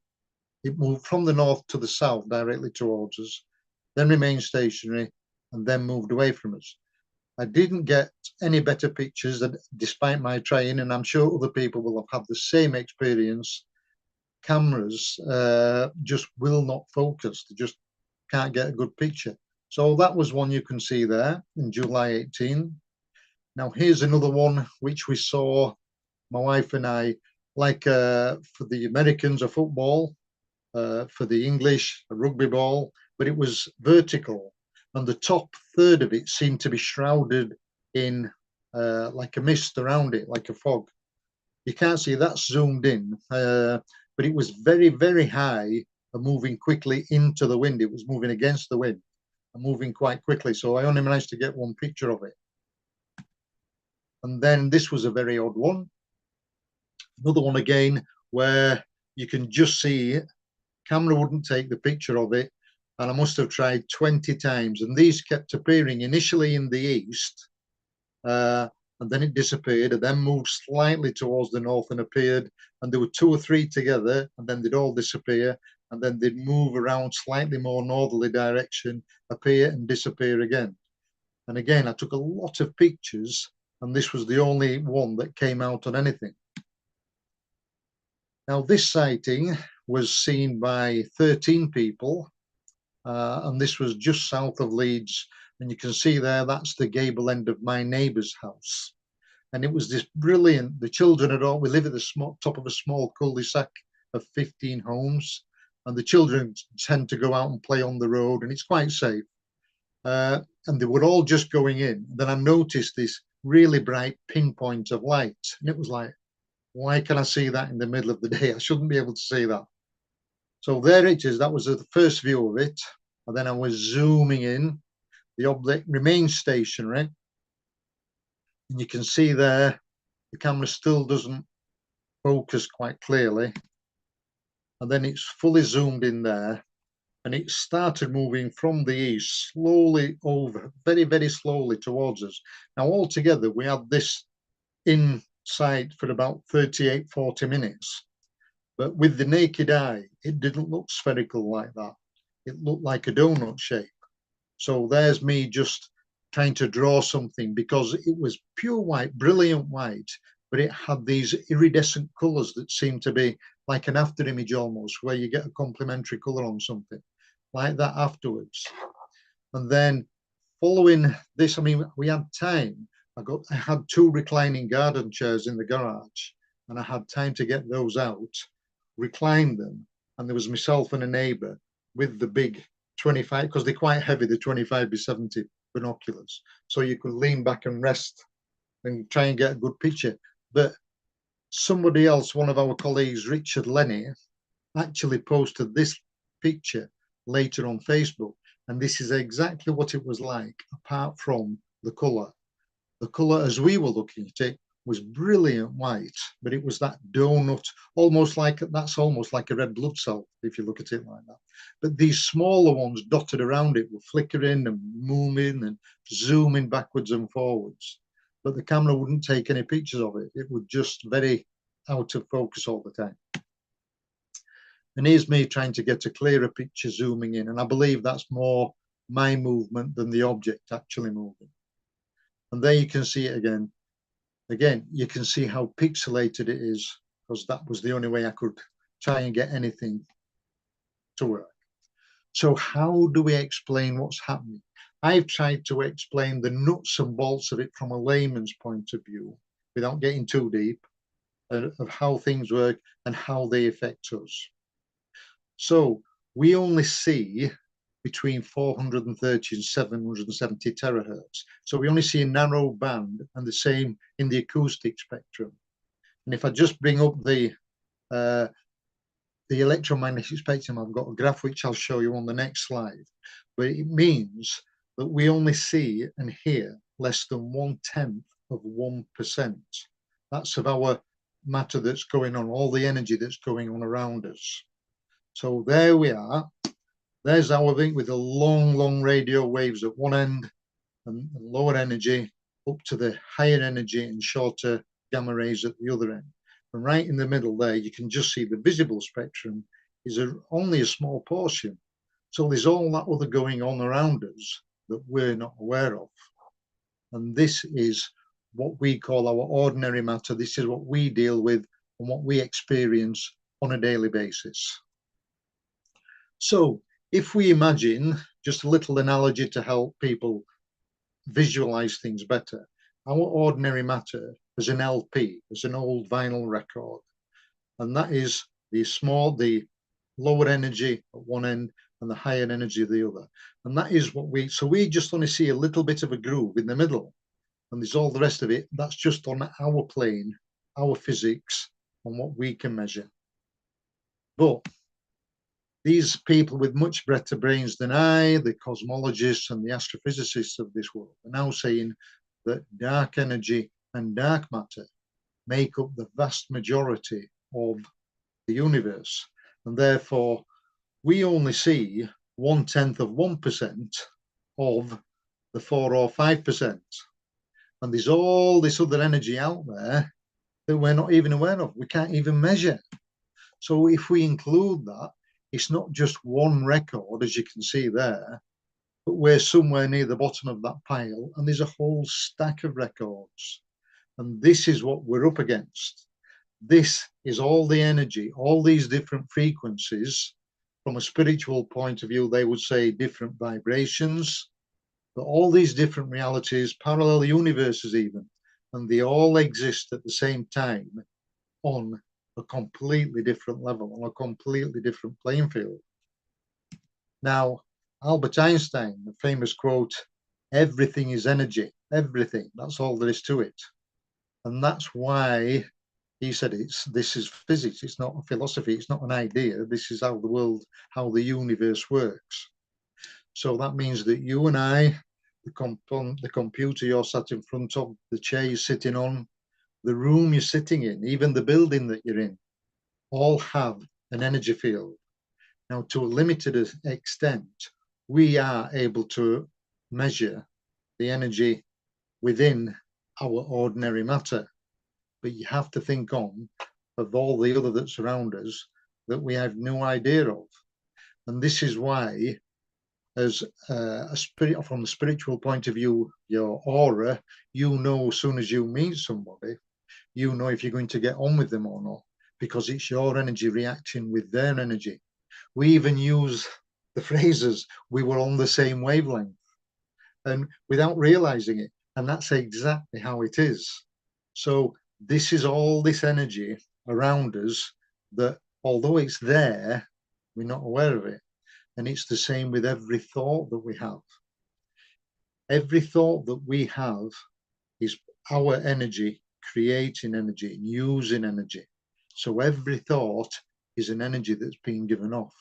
It moved from the north to the south directly towards us, then remained stationary, and then moved away from us. I didn't get any better pictures despite my trying, and I'm sure other people will have had the same experience. Cameras just will not focus. They just can't get a good picture. So that was one you can see there in July 18. Now here's another one which we saw, my wife and I, like for the Americans, a football, for the English, a rugby ball, but it was vertical. And the top third of it seemed to be shrouded in like a mist around it, like a fog. You can't see that's zoomed in, but it was very, very high and moving quickly into the wind. It was moving against the wind and moving quite quickly. So I only managed to get one picture of it. And then this was a very odd one. Another one again, where you can just see it. Camera wouldn't take the picture of it. And I must have tried 20 times. And these kept appearing initially in the east. And then it disappeared and then moved slightly towards the north and appeared. And there were 2 or 3 together, and then they'd all disappear. And then they'd move around slightly more northerly direction, appear and disappear again. And again, I took a lot of pictures, and this was the only one that came out on anything. Now, this sighting was seen by 13 people, and this was just south of Leeds. And you can see there, that's the gable end of my neighbour's house. And it was this brilliant, the children had all, we live at the top of a small cul-de-sac of 15 homes. And the children tend to go out and play on the road, and it's quite safe. And they were all just going in. Then I noticed this really bright pinpoint of light. And it was like, why can I see that in the middle of the day? I shouldn't be able to see that. So there it is. That was the first view of it. And then I was zooming in. The object remains stationary. And you can see there, the camera still doesn't focus quite clearly. And then it's fully zoomed in there. And it started moving from the east slowly over, very, very slowly towards us. Now, altogether, we had this in sight for about 38, 40 minutes. But with the naked eye, it didn't look spherical like that. It looked like a donut shape. So there's me just trying to draw something, because it was pure white, brilliant white, but it had these iridescent colors that seemed to be like an after image almost, where you get a complementary color on something like that afterwards. And then following this, I mean, we had time. I had 2 reclining garden chairs in the garage, and I had time to get those out, recline them, and there was myself and a neighbor with the big 25, because they're quite heavy, the 25-70 binoculars, so you could lean back and rest and try and get a good picture. But somebody else, one of our colleagues, Richard Lenny, actually posted this picture later on Facebook, and this is exactly what it was like, apart from the color. The color, as we were looking at it, was brilliant white, but it was that donut, almost like, that's almost like a red blood cell if you look at it like that. But these smaller ones dotted around it were flickering and moving and zooming backwards and forwards. But the camera wouldn't take any pictures of it. It would just very out of focus all the time. And here's me trying to get a clearer picture zooming in. And I believe that's more my movement than the object actually moving. And there you can see it again. Again, you can see how pixelated it is, because that was the only way I could try and get anything to work. So how do we explain what's happening? I've tried to explain the nuts and bolts of it from a layman's point of view, without getting too deep, of how things work and how they affect us. So we only see between 430 and 770 terahertz. So we only see a narrow band, and the same in the acoustic spectrum. And if I just bring up the electromagnetic spectrum, I've got a graph which I'll show you on the next slide. But it means that we only see and hear less than 1/10 of 1%. That's of our matter that's going on, all the energy that's going on around us. So there we are. There's our thing with the long, long radio waves at one end and lower energy up to the higher energy and shorter gamma rays at the other end. And right in the middle there, you can just see the visible spectrum is only a small portion. So there's all that other going on around us that we're not aware of. And this is what we call our ordinary matter. This is what we deal with and what we experience on a daily basis. So if we imagine, just a little analogy to help people visualize things better, our ordinary matter is an LP, is an old vinyl record. And that is the lower energy at one end and the higher energy at the other. And that is what so we just only see a little bit of a groove in the middle. And there's all the rest of it. That's just on our plane, our physics, and what we can measure. But these people with much better brains than I, the cosmologists and the astrophysicists of this world, are now saying that dark energy and dark matter make up the vast majority of the universe. And therefore, we only see 1/10 of 1% of the 4 or 5%. And there's all this other energy out there that we're not even aware of. We can't even measure. So if we include that, it's not just one record, as you can see there, but we're somewhere near the bottom of that pile, and there's a whole stack of records. And this is what we're up against. This is all the energy, all these different frequencies. From a spiritual point of view, they would say different vibrations, but all these different realities, parallel universes even, and they all exist at the same time on a completely different level, on a completely different playing field. Now, Albert Einstein, the famous quote, "Everything is energy, everything, that's all there is to it." And that's why he said this is physics, it's not a philosophy, it's not an idea, this is how the universe works. So that means that you and I the computer you're sat in front of, the chair you're sitting on, the room you're sitting in, even the building that you're in, all have an energy field. Now, to a limited extent, we are able to measure the energy within our ordinary matter, but you have to think on of all the other that's around us that we have no idea of. And this is why, as a spirit, from the spiritual point of view, your aura, you know as soon as you meet somebody, you know if you're going to get on with them or not, because it's your energy reacting with their energy. We even use the phrases, we were on the same wavelength, and without realizing it. And that's exactly how it is. So this is all this energy around us that, although it's there, we're not aware of it. And it's the same with every thought that we have. Every thought that we have is our energy creating energy and using energy. So every thought is an energy that's being given off.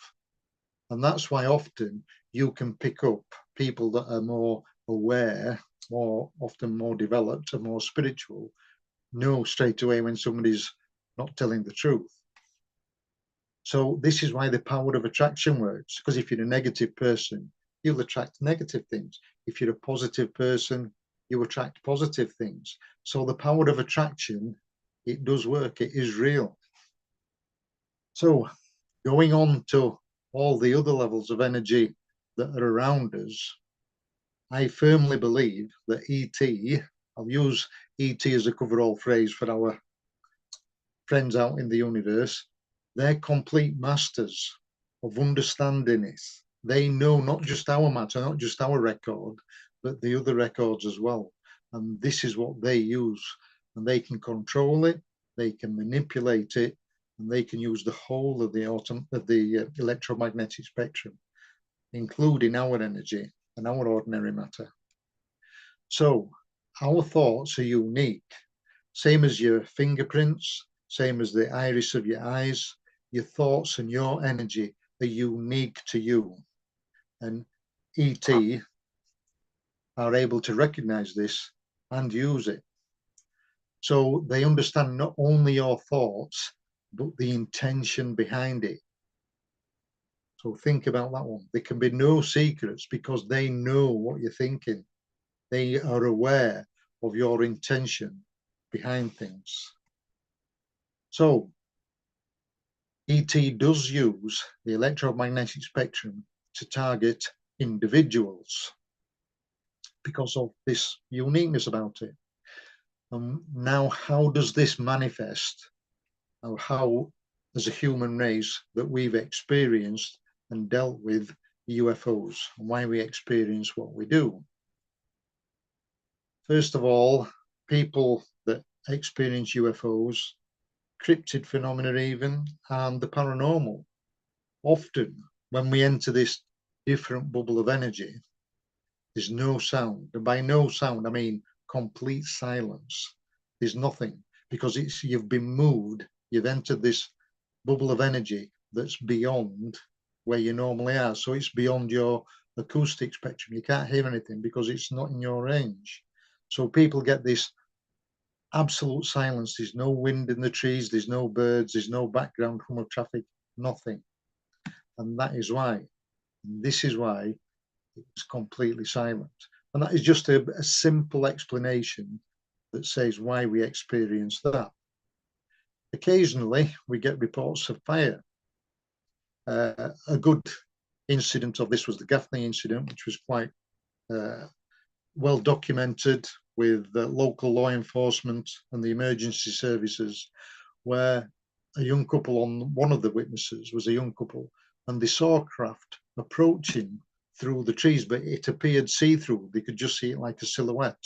And that's why often you can pick up people that are more aware, often more developed and more spiritual, know straight away when somebody's not telling the truth. So this is why the power of attraction works, because if you're a negative person, you'll attract negative things. If you're a positive person, you attract positive things. So the power of attraction, it does work, it is real. So going on to all the other levels of energy that are around us, I firmly believe that ET, I'll use ET as a coverall phrase for our friends out in the universe, they're complete masters of understanding it. They know not just our matter, not just our record, but the other records as well. And this is what they use. And they can control it, they can manipulate it, and they can use the whole of the electromagnetic spectrum, including our energy and our ordinary matter. So our thoughts are unique, same as your fingerprints, same as the iris of your eyes. Your thoughts and your energy are unique to you. And ET are able to recognize this and use it. So they understand not only your thoughts, but the intention behind it. So think about that one. There can be no secrets because they know what you're thinking. They are aware of your intention behind things. So ET does use the electromagnetic spectrum to target individuals because of this uniqueness about it. Now, how does this manifest? Or how, as a human race, that we've experienced and dealt with UFOs and why we experience what we do? First of all, people that experience UFOs, cryptid phenomena even, and the paranormal, often when we enter this different bubble of energy, there's no sound. And by no sound, I mean complete silence. There's nothing, because you've been moved, you've entered this bubble of energy that's beyond where you normally are. So it's beyond your acoustic spectrum. You can't hear anything because it's not in your range. So people get this absolute silence. There's no wind in the trees, there's no birds, there's no background hum of traffic, nothing. And that is why, this is why it's completely silent. And that is just a simple explanation that says why we experience that. Occasionally, we get reports of fire. A good incident of this was the Gaffney incident, which was quite well documented with local law enforcement and the emergency services, where a young couple, on one of the witnesses was a young couple, and they saw a craft approaching through the trees, but it appeared see-through. They could just see it like a silhouette.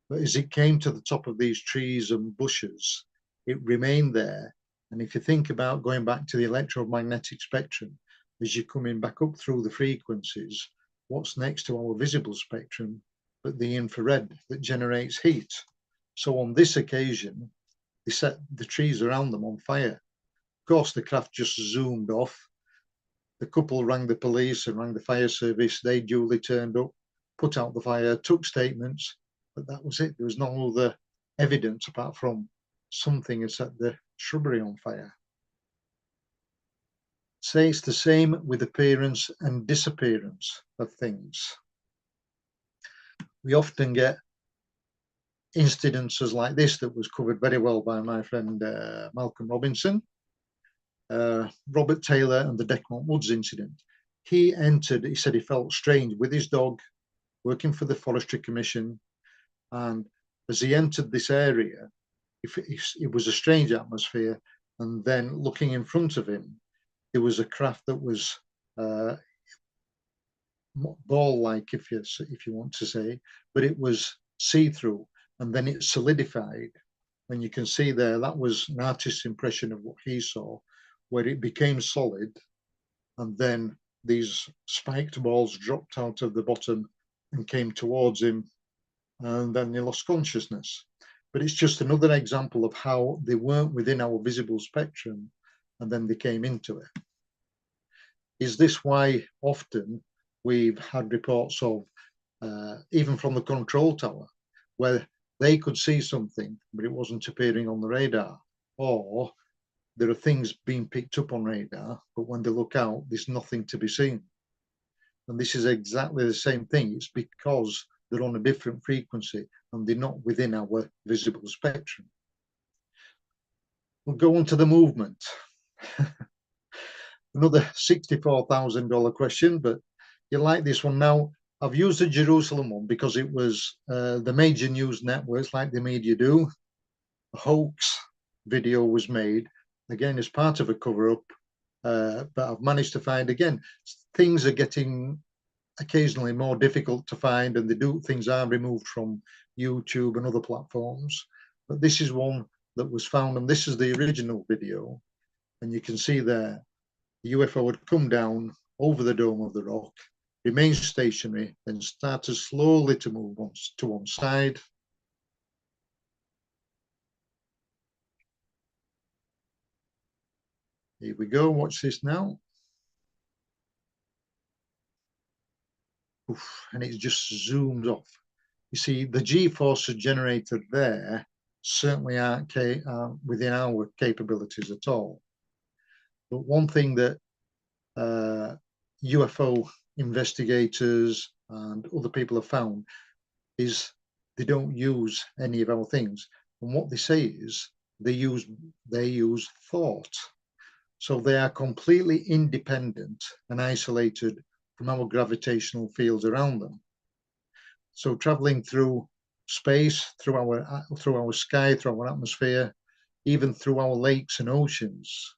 But as it came to the top of these trees and bushes, it remained there. And if you think about going back to the electromagnetic spectrum, as you're coming back up through the frequencies, what's next to our visible spectrum but the infrared that generates heat? So on this occasion, they set the trees around them on fire. Of course, the craft just zoomed off. The couple rang the police and rang the fire service. They duly turned up. put out the fire, took statements, but that was it. There was no other evidence apart from something had set the shrubbery on fire. Say it's the same with appearance and disappearance of things. We often get incidences like this that was covered very well by my friend Malcolm Robinson, Robert Taylor and the Decmont Woods incident. He entered, he said he felt strange with his dog, working for the Forestry Commission, and as he entered this area, it was a strange atmosphere, and then looking in front of him, there was a craft that was ball-like, if you want to say, but it was see-through, and then it solidified. And you can see there, that was an artist's impression of what he saw, where it became solid, and then these spiked balls dropped out of the bottom and came towards him, and then he lost consciousness. But it's just another example of how they weren't within our visible spectrum, and then they came into it. Is this why often we've had reports of, even from the control tower, where they could see something, but it wasn't appearing on the radar? Or there are things being picked up on radar, but when they look out, there's nothing to be seen. And this is exactly the same thing. It's because they're on a different frequency and they're not within our visible spectrum. We'll go on to the movement. Another $64,000 question, but you like this one. Now, I've used the Jerusalem one because it was the major news networks, like the media do. A hoax video was made, again, as part of a cover-up, but I've managed to find, again, things are getting occasionally more difficult to find, and things are removed from YouTube and other platforms. But this is one that was found, and this is the original video. And you can see there, the UFO had come down over the dome of the rock, remained stationary, then started slowly to move to one side. Here we go, watch this now. Oof, and it just zooms off. You see, the G-forces generated there certainly aren't within our capabilities at all. But one thing that UFO investigators and other people have found is they don't use any of our things. And what they say is they use thought. So they are completely independent and isolated from our gravitational fields around them. So traveling through space, through our sky, through our atmosphere, even through our lakes and oceans,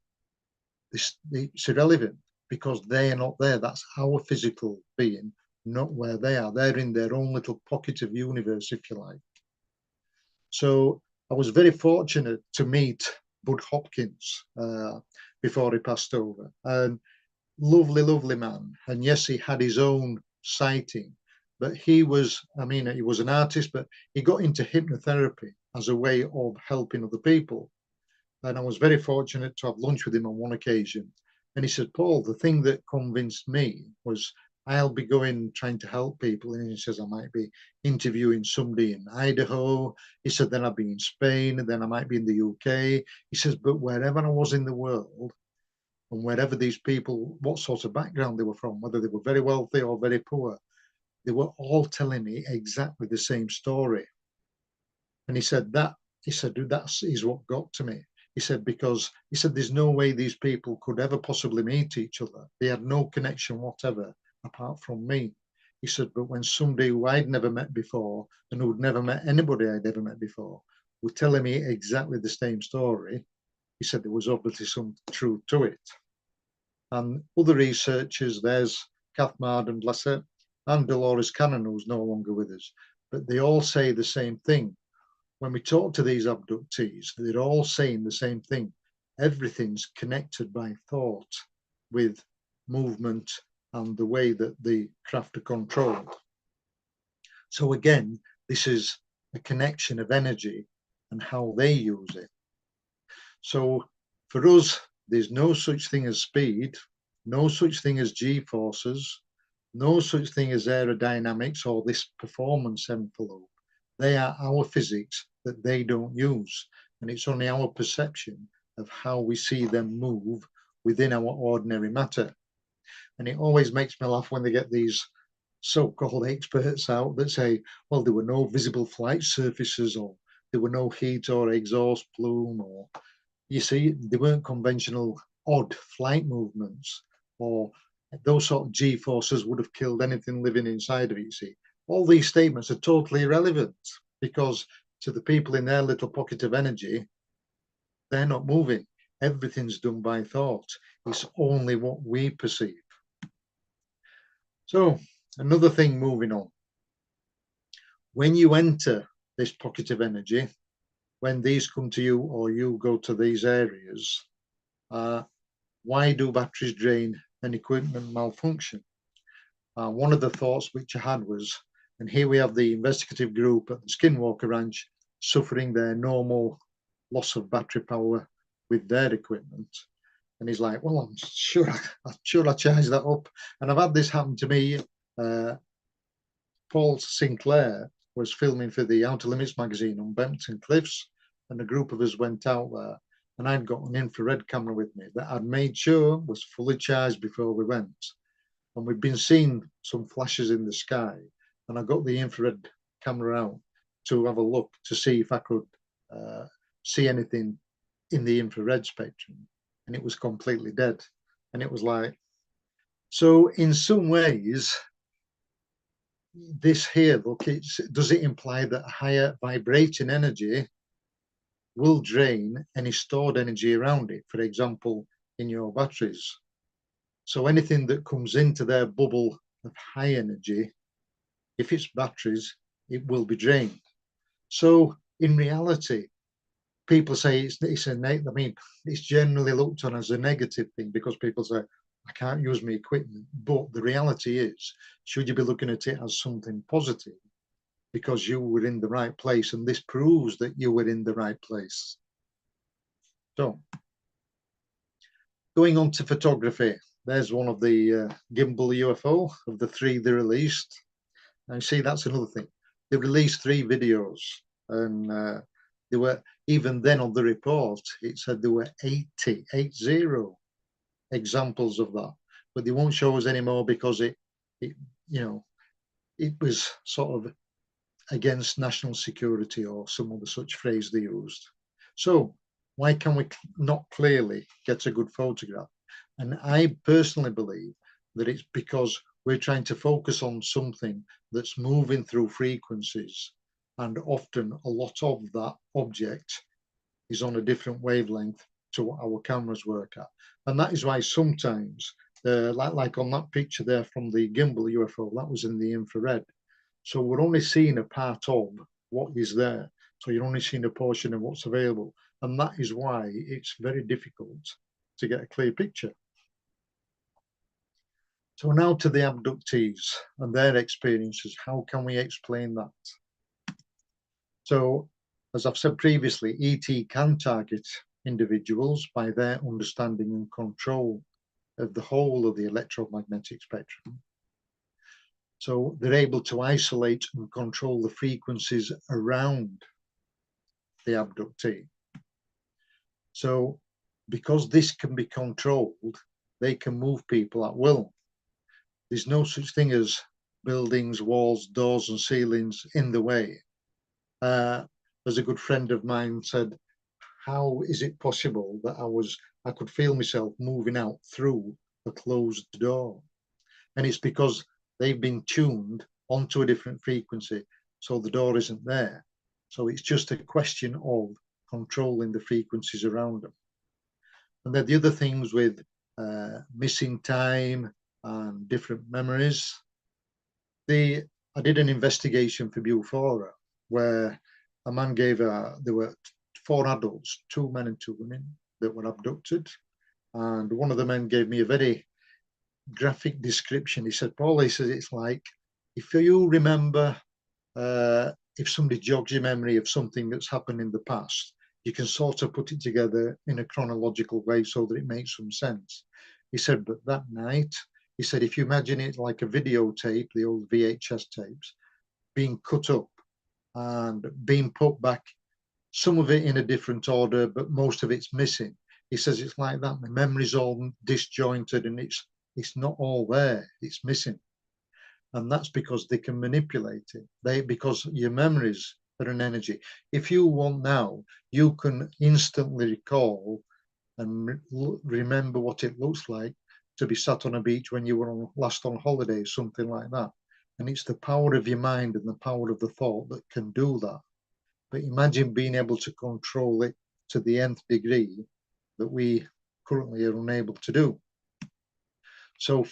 it's irrelevant because they are not there. That's our physical being, not where they are. They're in their own little pocket of universe, if you like. So I was very fortunate to meet Bud Hopkins before he passed over. And lovely, lovely man. And yes, he had his own sighting, but he was an artist, but he got into hypnotherapy as a way of helping other people. And I was very fortunate to have lunch with him on one occasion. And he said, Paul, the thing that convinced me was I'll be trying to help people. And he says, I might be interviewing somebody in Idaho. He said, then I'll be in Spain, and then I might be in the UK. He says, but wherever I was in the world, and wherever these people, what sort of background they were from, whether they were very wealthy or very poor, they were all telling me exactly the same story. And he said, that is what got to me. He said, because he said, there's no way these people could ever possibly meet each other. They had no connection whatever apart from me. He said, but when somebody who I'd never met before and who'd never met anybody I'd ever met before were telling me exactly the same story, he said there was obviously some truth to it. And other researchers, there's Kath Marden, bless her, and Dolores Cannon, who's no longer with us, but they all say the same thing. When we talk to these abductees, they're all saying the same thing. Everything's connected by thought with movement and the way that the craft are controlled. So again, this is a connection of energy and how they use it. So for us, there's no such thing as speed, no such thing as G-forces, No such thing as aerodynamics or this performance envelope. They are our physics that they don't use. And it's only our perception of how we see them move within our ordinary matter. And it always makes me laugh when they get these so-called experts out that say, well, there were no visible flight surfaces, or there were no heat or exhaust plume, or you see, they weren't conventional odd flight movements, or those sort of G-forces would have killed anything living inside of it. You see, all these statements are totally irrelevant because to the people in their little pocket of energy, they're not moving. Everything's done by thought. It's only what we perceive. So another thing moving on. When you enter this pocket of energy, when these come to you or you go to these areas, why do batteries drain and equipment malfunction? One of the thoughts which I had was, and here we have the investigative group at the Skinwalker Ranch suffering their normal loss of battery power with their equipment. And he's like, well, I'm sure I charged that up. And I've had this happen to me. Paul Sinclair was filming for the Outer Limits magazine on Bempton Cliffs, and a group of us went out there, and I'd got an infrared camera with me that I'd made sure was fully charged before we went. And we'd been seeing some flashes in the sky, and I got the infrared camera out to have a look to see if I could see anything in the infrared spectrum, and it was completely dead. And it was like, so in some ways, this here, look, does it imply that higher vibrating energy will drain any stored energy around it, for example, in your batteries? So anything that comes into their bubble of high energy, if it's batteries, it will be drained. So in reality, people say it's generally looked on as a negative thing because people say, I can't use my equipment. But the reality is, should you be looking at it as something positive because you were in the right place, and this proves that you were in the right place. So going on to photography, there's one of the gimbal UFO of the 3 they released. And see, that's another thing. They released 3 videos, and they were, even then on the report, it said there were 80 examples of that, but they won't show us anymore because it was sort of against national security or some other such phrase they used. So why can we not clearly get a good photograph? And I personally believe that it's because we're trying to focus on something that's moving through frequencies, and often a lot of that object is on a different wavelength to what our cameras work at. And that is why sometimes, like on that picture there from the gimbal UFO, that was in the infrared. So we're only seeing a part of what is there. So you're only seeing a portion of what's available. And that is why it's very difficult to get a clear picture. So now to the abductees and their experiences. How can we explain that? So, as I've said previously, ET can target individuals by their understanding and control of the whole of the electromagnetic spectrum. So they're able to isolate and control the frequencies around the abductee. So because this can be controlled, they can move people at will. There's no such thing as buildings, walls, doors and ceilings in the way. As a good friend of mine said, how is it possible that I could feel myself moving out through a closed door? And it's because they've been tuned onto a different frequency, so the door isn't there. So it's just a question of controlling the frequencies around them. And then the other things with missing time and different memories. I did an investigation for Bufora where a man gave there were 4 adults, 2 men and 2 women that were abducted. And one of the men gave me a very graphic description. He said, Paul, he says, it's like if you remember, if somebody jogs your memory of something that's happened in the past, you can sort of put it together in a chronological way so that it makes some sense. He said, but that night, He said, if you imagine it like a videotape, the old VHS tapes, being cut up and being put back, some of it in a different order, but most of it's missing. He says it's like that. The memory's all disjointed and it's not all there. It's missing. And that's because they can manipulate it. Because your memories are an energy. If you want now, you can instantly recall and remember what it looks like to be sat on a beach when you were last on holiday, something like that. And it's the power of your mind and the power of the thought that can do that. But imagine being able to control it to the nth degree that we currently are unable to do. So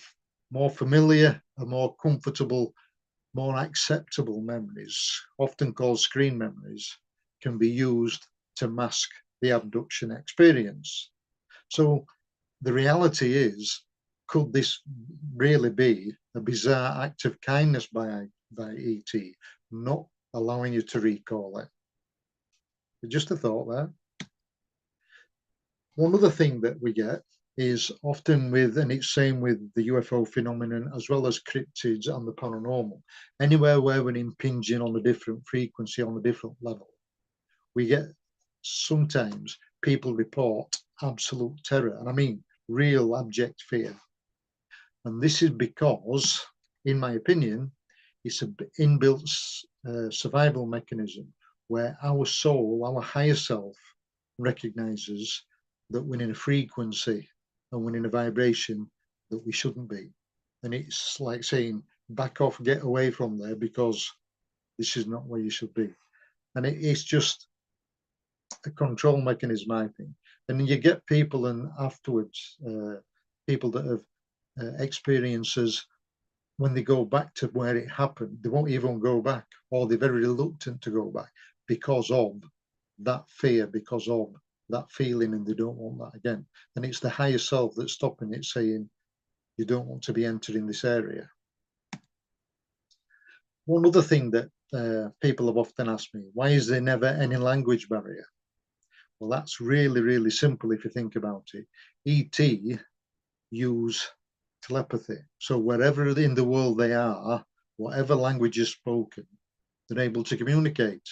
more familiar and more comfortable, more acceptable memories, often called screen memories, can be used to mask the abduction experience. So the reality is, could this really be a bizarre act of kindness by ET, not allowing you to recall it? Just a thought there. One other thing that we get is often with, and it's same with the UFO phenomenon as well as cryptids and the paranormal, anywhere where we're impinging on a different frequency, on a different level, we get sometimes people report absolute terror, and I mean real abject fear. And this is because, in my opinion, it's an inbuilt survival mechanism where our soul, our higher self, recognizes that we're in a frequency and we're in a vibration that we shouldn't be. And it's like saying, back off, get away from there, because this is not where you should be. And it's just a control mechanism, I think. And you get people, and afterwards, people that have experiences, when they go back to where it happened, they won't even go back, or they're very reluctant to go back because of that fear, because of that feeling, and they don't want that again. And it's the higher self that's stopping it, saying, you don't want to be entering this area. One other thing that people have often asked me, why is there never any language barrier? Well, that's really, really simple if you think about it. ET use telepathy. So wherever in the world they are, whatever language is spoken, they're able to communicate,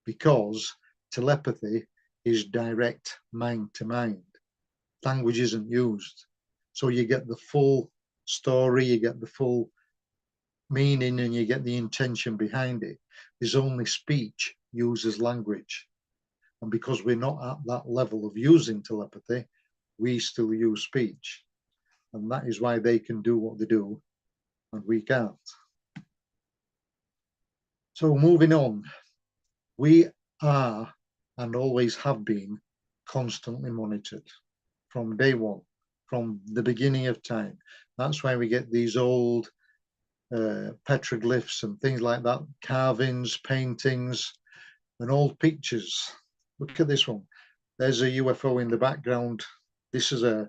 because telepathy is direct mind to mind. Language isn't used. So you get the full story, you get the full meaning, and you get the intention behind it. There's only speech uses language. And because we're not at that level of using telepathy, we still use speech. And that is why they can do what they do and we can't. So moving on, we are and always have been constantly monitored from day one, from the beginning of time. That's why we get these old petroglyphs and things like that, carvings, paintings, and old pictures. Look at this one. There's a UFO in the background. This is a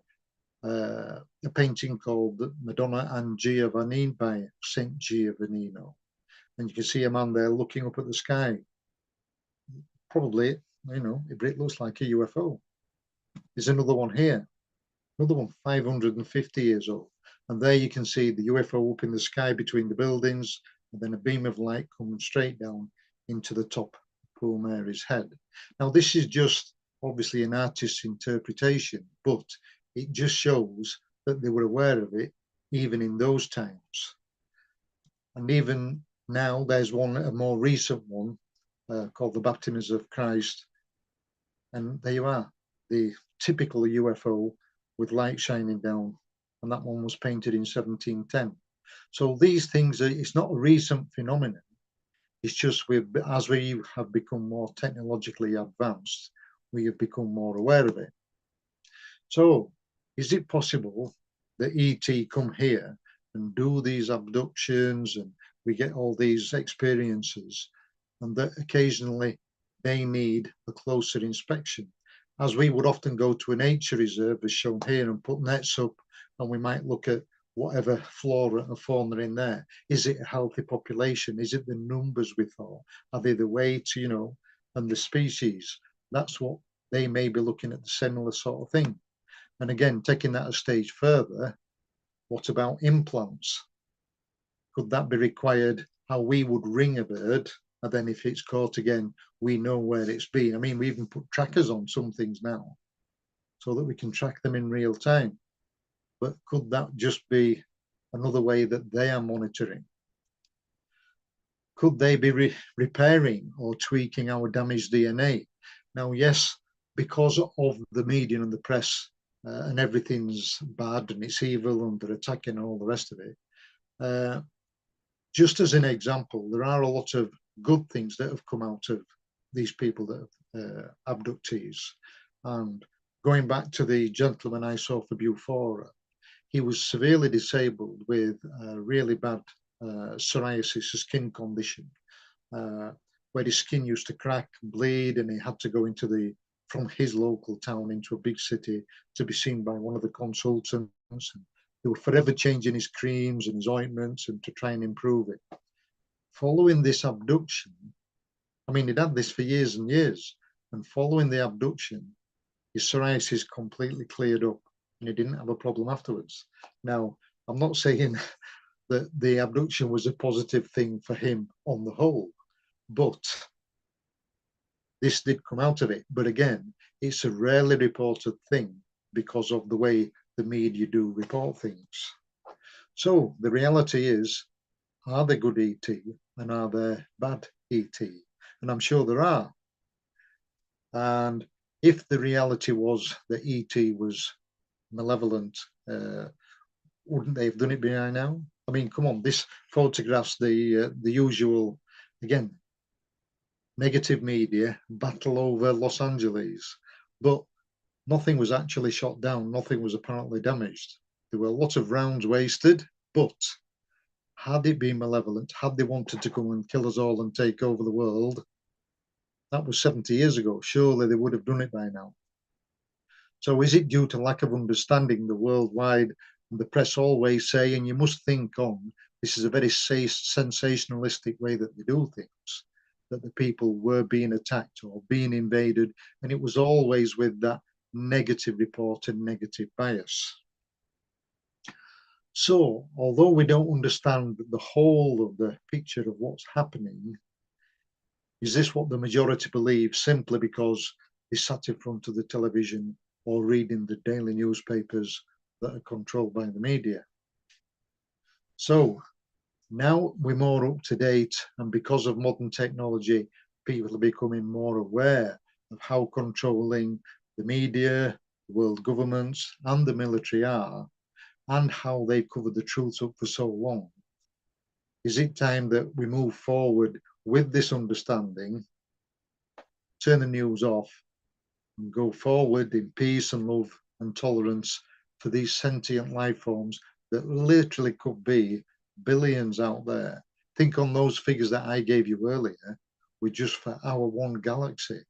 painting called Madonna and Giovanni by Saint Giovannino. And you can see a man there looking up at the sky. Probably, it looks like a UFO. There's another one here, another one 550 years old. And there you can see the UFO up in the sky between the buildings, and then a beam of light coming straight down into the top of poor Mary's head. Now, this is just obviously an artist's interpretation, but it just shows that they were aware of it even in those times. And even now, there's a more recent one called the Baptisms of Christ. And there you are, the typical UFO with light shining down. And that one was painted in 1710. So these things, it's not a recent phenomenon. It's just as we have become more technologically advanced, we have become more aware of it. So is it possible that ET come here and do these abductions and we get all these experiences, and that occasionally they need a closer inspection? As we would often go to a nature reserve, as shown here, and put nets up, and we might look at whatever flora and fauna in there. Is it a healthy population? Is it the numbers we thought? Are they the weight, and the species? That's what they may be looking at, the similar sort of thing. And again, taking that a stage further, What about implants? Could that be required? How we would ring a bird, and then if it's caught again, we know where it's been. I mean, we even put trackers on some things now so that we can track them in real time. But could that just be another way that they are monitoring? Could they be repairing or tweaking our damaged DNA? Now, yes, because of the media and the press and everything's bad and it's evil and they're attacking and all the rest of it, just as an example, there are a lot of good things that have come out of these people that have abductees. And going back to the gentleman I saw for Bufora, he was severely disabled with a really bad psoriasis, a skin condition, where his skin used to crack and bleed, and he had to go from his local town into a big city to be seen by one of the consultants. They were forever changing his creams and his ointments and to try and improve it. Following this abduction, I mean, he'd had this for years and years, and following the abduction, his psoriasis completely cleared up and he didn't have a problem afterwards. Now, I'm not saying that the abduction was a positive thing for him on the whole, but this did come out of it. But again, it's a rarely reported thing because of the way the media do report things. So the reality is, are there good ET and are there bad ET? And I'm sure there are. And if the reality was that ET was malevolent, wouldn't they have done it by now? I mean, come on, this photographs the usual, again, negative media battle over Los Angeles, but nothing was actually shot down. Nothing was apparently damaged. There were a lot of rounds wasted, but had it been malevolent, had they wanted to come and kill us all and take over the world, that was 70 years ago. Surely they would have done it by now. So is it due to lack of understanding the worldwide, and the press always say, and you must think on, this is a very sensationalistic way that they do things, that the people were being attacked or being invaded, and it was always with that negative report and negative bias. So, although we don't understand the whole of the picture of what's happening, is this what the majority believe simply because they sat in front of the television or reading the daily newspapers that are controlled by the media? So, now we're more up to date, and because of modern technology, people are becoming more aware of how controlling the media, the world governments, and the military are, and how they cover the truth up for so long. Is it time that we move forward with this understanding, turn the news off, and go forward in peace and love and tolerance for these sentient life forms that literally could be billions out there? Think on those figures that I gave you earlier, with just for our one galaxy,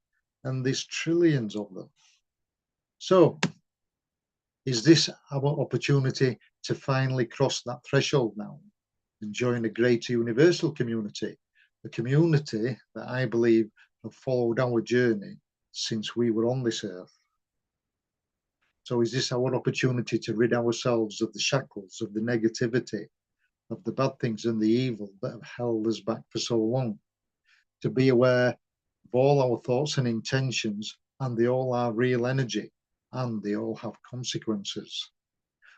and there's trillions of them. So, is this our opportunity to finally cross that threshold now and join a greater universal community, a community that I believe have followed our journey since we were on this earth? So is this our opportunity to rid ourselves of the shackles, of the negativity, of the bad things and the evil that have held us back for so long? To be aware of all our thoughts and intentions, and they all are real energy, and they all have consequences.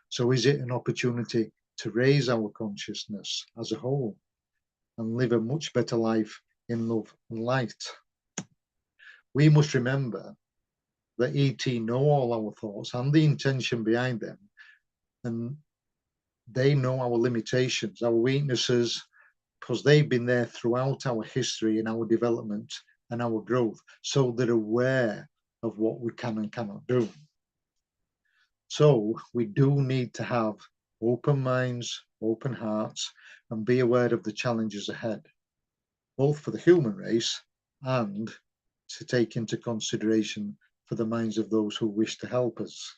So is it an opportunity to raise our consciousness as a whole and live a much better life in love and light? We must remember that ET know all our thoughts and the intention behind them, and they know our limitations, our weaknesses, because they've been there throughout our history and our development and our growth, so they're aware of what we can and cannot do. So we do need to have open minds, open hearts, and be aware of the challenges ahead, both for the human race and to take into consideration for the minds of those who wish to help us.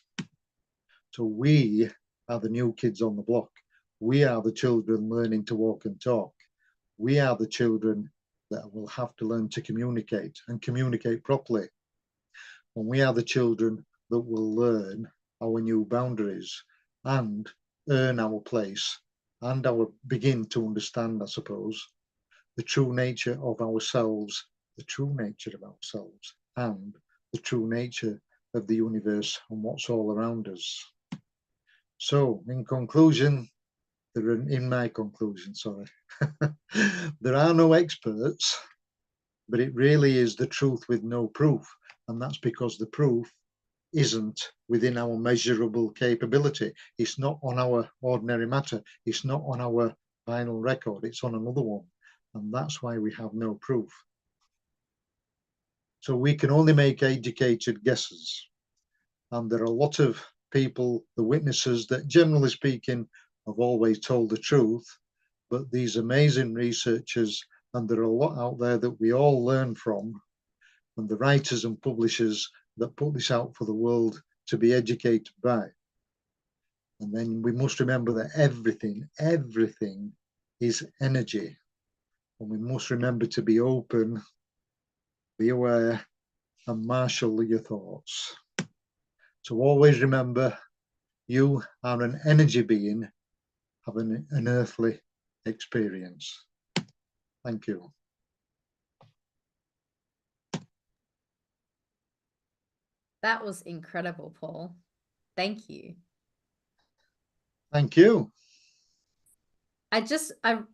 So we are the new kids on the block. We are the children learning to walk and talk. We are the children that will have to learn to communicate and communicate properly. And we are the children that will learn our new boundaries and earn our place and begin to understand, I suppose, the true nature of ourselves, the true nature of ourselves, and the true nature of the universe and what's all around us. So, in conclusion, in my conclusion, sorry, there are no experts, but it really is the truth with no proof. And that's because the proof isn't within our measurable capability. It's not on our ordinary matter. It's not on our vinyl record. It's on another one. And that's why we have no proof. So we can only make educated guesses. And there are a lot of people, the witnesses, that generally speaking have always told the truth. But these amazing researchers, and there are a lot out there that we all learn from, and the writers and publishers that put this out for the world to be educated by. And then we must remember that everything is energy. And we must remember to be open, be aware, and marshal your thoughts. So always remember, you are an energy being having an earthly experience. Thank you. That was incredible, Paul. Thank you. Thank you. I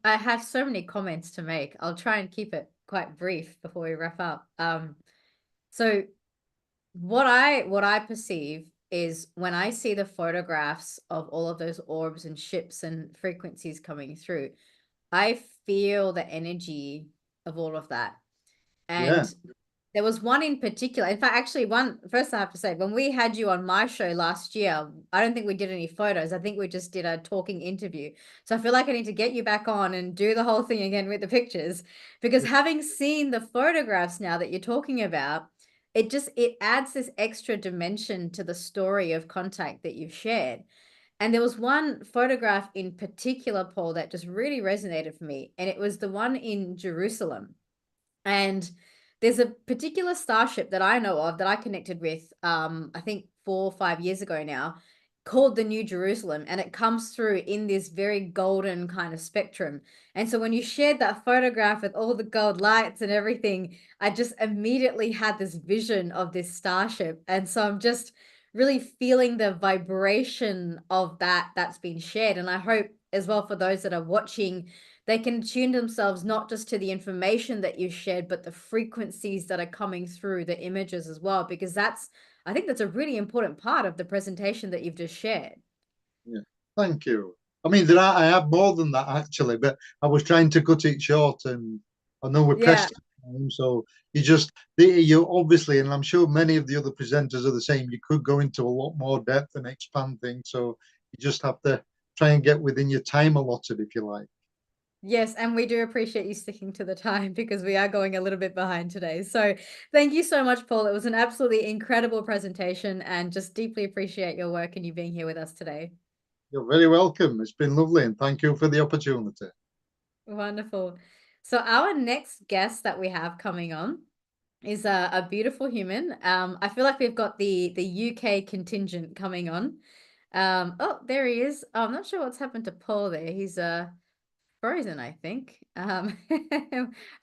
have so many comments to make. I'll try and keep it quite brief before we wrap up. So what I perceive is when I see the photographs of all of those orbs and ships and frequencies coming through, I feel the energy of all of that. And there was one in particular. In fact, actually, first I have to say, when we had you on my show last year, I don't think we did any photos. I think we just did a talking interview. So I feel like I need to get you back on and do the whole thing again with the pictures, because having seen the photographs now that you're talking about, it adds this extra dimension to the story of contact that you've shared. And there was one photograph in particular, Paul, that just really resonated for me. And it was the one in Jerusalem. And there's a particular starship that I know of that I connected with, I think 4 or 5 years ago now, called the New Jerusalem, and it comes through in this very golden kind of spectrum. And so when you shared that photograph with all the gold lights and everything, I just immediately had this vision of this starship. And so I'm just really feeling the vibration of that's been shared. And I hope as well for those that are watching, they can tune themselves not just to the information that you shared, but the frequencies that are coming through the images as well, because I think that's a really important part of the presentation that you've just shared. Yeah, thank you. I mean, I have more than that actually, but I was trying to cut it short, and I know we're pressed for time, so you obviously, and I'm sure many of the other presenters are the same, you could go into a lot more depth and expand things, so you just have to try and get within your time allotted, if you like. Yes, and we do appreciate you sticking to the time because we are going a little bit behind today. So thank you so much, Paul. It was an absolutely incredible presentation, and just deeply appreciate your work and you being here with us today. You're very welcome. It's been lovely, and thank you for the opportunity. Wonderful. So our next guest that we have coming on is a beautiful human. I feel like we've got the UK contingent coming on. Oh, there he is. I'm not sure what's happened to Paul there. He's frozen, I think.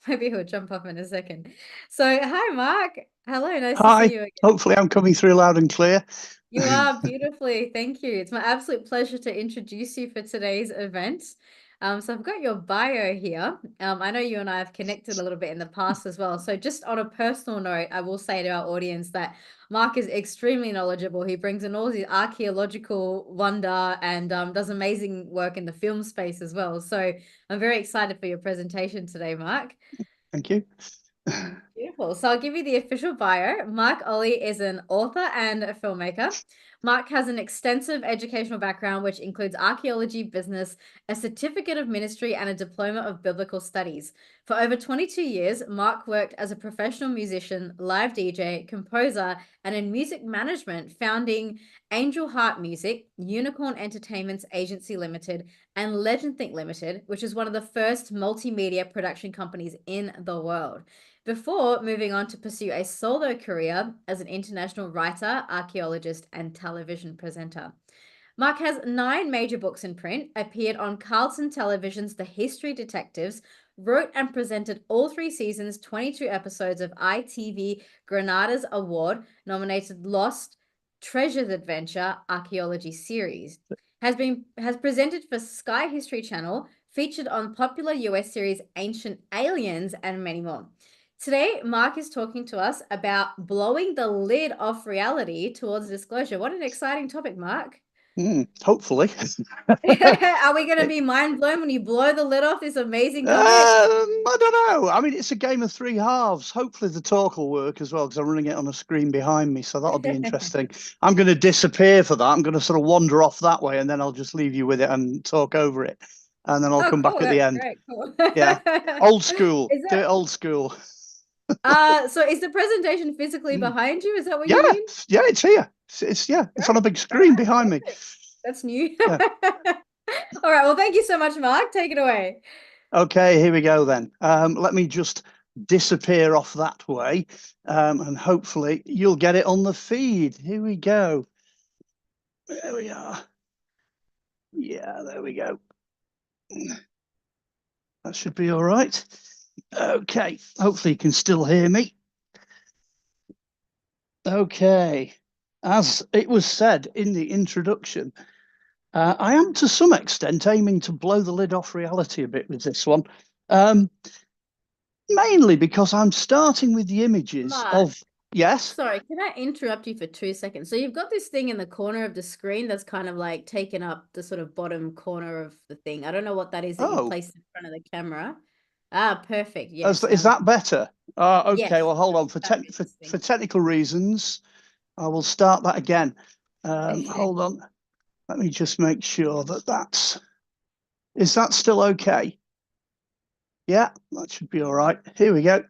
Maybe he'll jump up in a second. So hi, Mark. Hello, nice to see you again. Hopefully I'm coming through loud and clear. You are beautifully. Thank you. It's my absolute pleasure to introduce you for today's event. So I've got your bio here. I know you and I have connected a little bit in the past as well. So just on a personal note, I will say to our audience that Mark is extremely knowledgeable. He brings in all the archaeological wonder and does amazing work in the film space as well. So I'm very excited for your presentation today, Mark. Thank you. Beautiful. So I'll give you the official bio. Mark Ollie is an author and a filmmaker. Mark has an extensive educational background, which includes archaeology, business, a certificate of ministry, and a diploma of biblical studies. For over 22 years, Mark worked as a professional musician, live DJ, composer, and in music management, founding Angel Heart Music, Unicorn Entertainment's Agency Limited, and Legend Think Limited, which is one of the first multimedia production companies in the world, before moving on to pursue a solo career as an international writer, archaeologist, and television presenter. Mark has 9 major books in print, appeared on Carlton Television's The History Detectives, wrote and presented all 3 seasons, 22 episodes of ITV Granada's award-nominated Lost Treasures Adventure Archaeology series. Has presented for Sky History Channel, featured on popular US series Ancient Aliens, and many more. Today, Mark is talking to us about blowing the lid off reality towards disclosure. What an exciting topic, Mark. Hopefully. Are we going to be mind blown when you blow the lid off this amazing topic? I don't know. I mean, it's a game of 3 halves. Hopefully the talk will work as well, because I'm running it on a screen behind me, so that'll be interesting. I'm going to disappear for that. I'm going to sort of wander off that way, and then I'll just leave you with it and talk over it, and then I'll come back at the end. Great, cool. Yeah, old school. Is Do that- it old school. So is the presentation physically behind you? Is that what you mean? Yeah, it's here. It's on a big screen behind me. That's new. Yeah. All right. Well, thank you so much, Mark. Take it away. Okay, here we go then. Let me just disappear off that way, and hopefully you'll get it on the feed. Here we go. There we are. Yeah, there we go. That should be all right. Okay, hopefully you can still hear me. Okay, as it was said in the introduction, I am to some extent aiming to blow the lid off reality a bit with this one. Mainly because I'm starting with the images Mark, of, yes. Sorry, can I interrupt you for 2 seconds? So you've got this thing in the corner of the screen that's kind of like taken up the sort of bottom corner of the thing. I don't know what that is that you placed in front of the camera. Ah, perfect. Yes. Is that better? Okay, yes, well, hold on. For technical reasons, I will start that again. Hold on. Let me just make sure that is that still okay? Yeah, that should be all right. Here we go.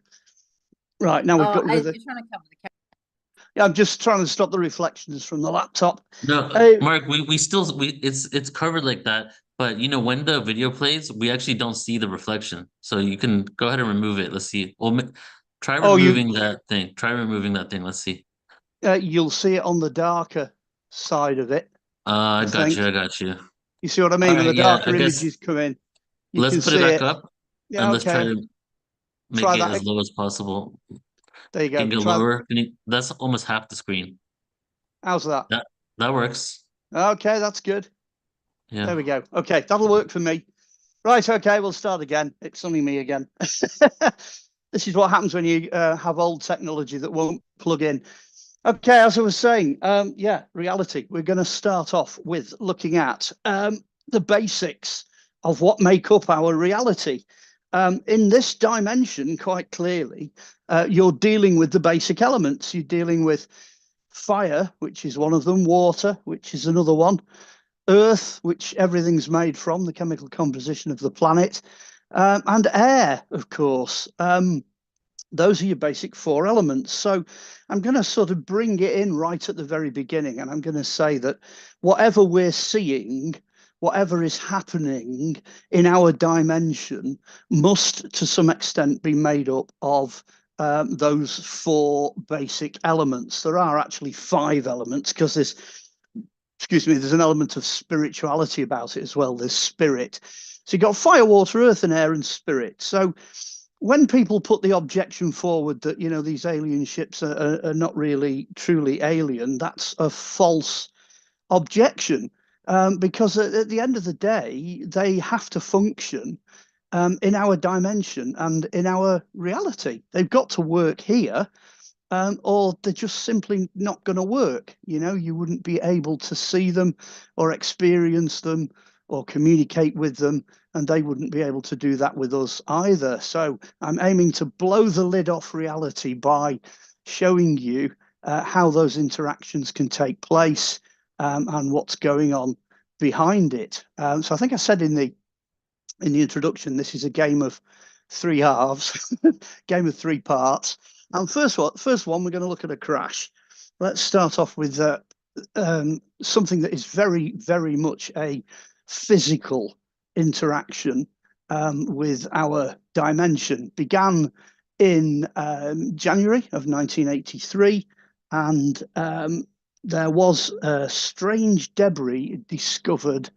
Right, now we've got rid of You're trying to cover the camera. Yeah, I'm just trying to stop the reflections from the laptop. No, Mark, we still it's covered like that, but you know, when the video plays, we actually don't see the reflection. So you can go ahead and remove it. Let's see. Well, try removing that thing. Try removing that thing. Let's see. You'll see it on the darker side of it. I got you. You see what I mean? When the darker images come in, let's put it back up. Yeah, and let's try to make it as low as possible. There you go. Can you go lower? That's almost half the screen. How's that? That works. Okay, that's good. Yeah. There we go. Okay, that'll work for me. Right, okay, we'll start again. It's only me again. This is what happens when you have old technology that won't plug in. Okay, as I was saying, reality. We're going to start off with looking at the basics of what make up our reality. In this dimension, quite clearly, you're dealing with the basic elements. You're dealing with fire, which is one of them, water, which is another one, earth, which everything's made from, the chemical composition of the planet, and air, of course. Those are your basic 4 elements. So I'm going to sort of bring it in right at the very beginning, and I'm going to say that whatever we're seeing, whatever is happening in our dimension must to some extent be made up of those 4 basic elements. There are actually 5 elements, because there's an element of spirituality about it as well. There's spirit. So you've got fire, water, earth, and air, and spirit. So when people put the objection forward that, you know, these alien ships are not really truly alien, that's a false objection. Because at the end of the day, they have to function in our dimension and in our reality. They've got to work here, or they're just simply not going to work. You know, you wouldn't be able to see them or experience them or communicate with them, and they wouldn't be able to do that with us either. So I'm aiming to blow the lid off reality by showing you how those interactions can take place. And what's going on behind it. So I think I said in the introduction, this is a game of 3 halves, game of 3 parts. And first one, we're going to look at a crash. Let's start off with something that is very, very much a physical interaction with our dimension. Began in January of 1983, and there was a strange debris discovered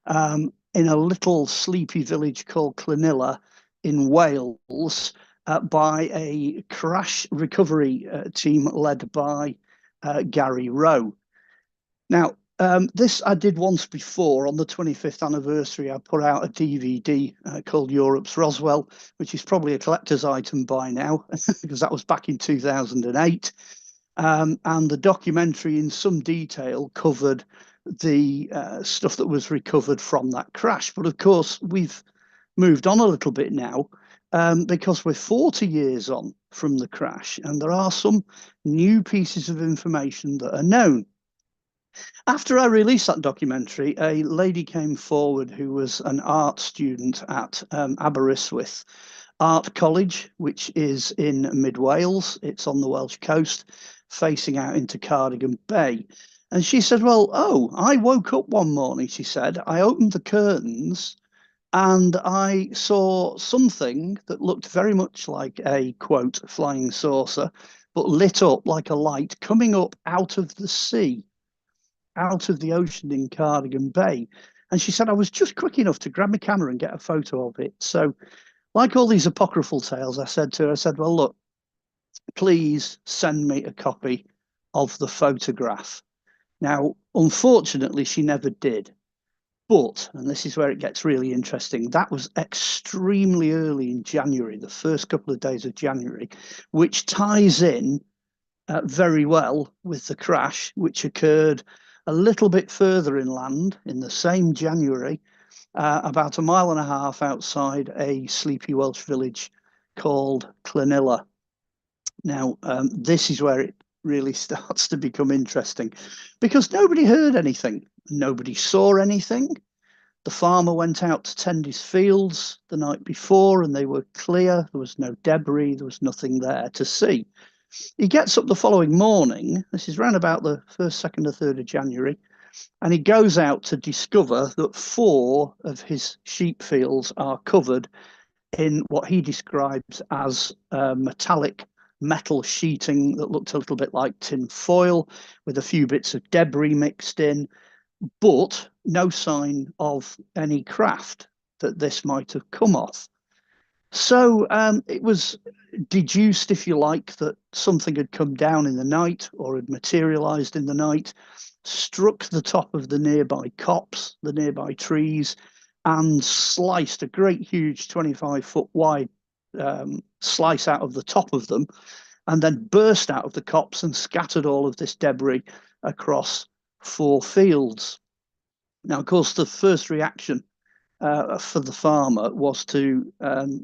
in a little sleepy village called Clonilla in Wales by a crash recovery team led by Gary Rowe. Now, this I did once before. On the 25th anniversary, I put out a DVD called Europe's Roswell, which is probably a collector's item by now, because that was back in 2008. And the documentary in some detail covered the stuff that was recovered from that crash. But of course, we've moved on a little bit now, because we're 40 years on from the crash, and there are some new pieces of information that are known. After I released that documentary, a lady came forward who was an art student at Aberystwyth Art College, which is in mid Wales. It's on the Welsh coast, facing out into Cardigan Bay. And she said, well, I woke up one morning, she said, I opened the curtains and I saw something that looked very much like a, quote, flying saucer, but lit up like a light coming up out of the sea, out of the ocean in Cardigan Bay. And she said, I was just quick enough to grab my camera and get a photo of it. So like all these apocryphal tales, I said to her, I said, well, look, please send me a copy of the photograph. Now, unfortunately, she never did. But, and this is where it gets really interesting, that was extremely early in January, the first couple of days of January, which ties in very well with the crash, which occurred a little bit further inland in the same January, about a mile and a half outside a sleepy Welsh village called Clonilla. Now, this is where it really starts to become interesting, because nobody heard anything. Nobody saw anything. The farmer went out to tend his fields the night before and they were clear. There was no debris. There was nothing there to see. He gets up the following morning. This is around about the 1st, 2nd, or 3rd of January. And he goes out to discover that 4 of his sheep fields are covered in what he describes as metallic metal sheeting that looked a little bit like tin foil with a few bits of debris mixed in, but no sign of any craft that this might have come off. So it was deduced, if you like, that something had come down in the night or had materialized in the night, struck the top of the nearby copse, the nearby trees, and sliced a great huge 25-foot wide slice out of the top of them, and then burst out of the copse and scattered all of this debris across 4 fields. Now, of course, the first reaction for the farmer was to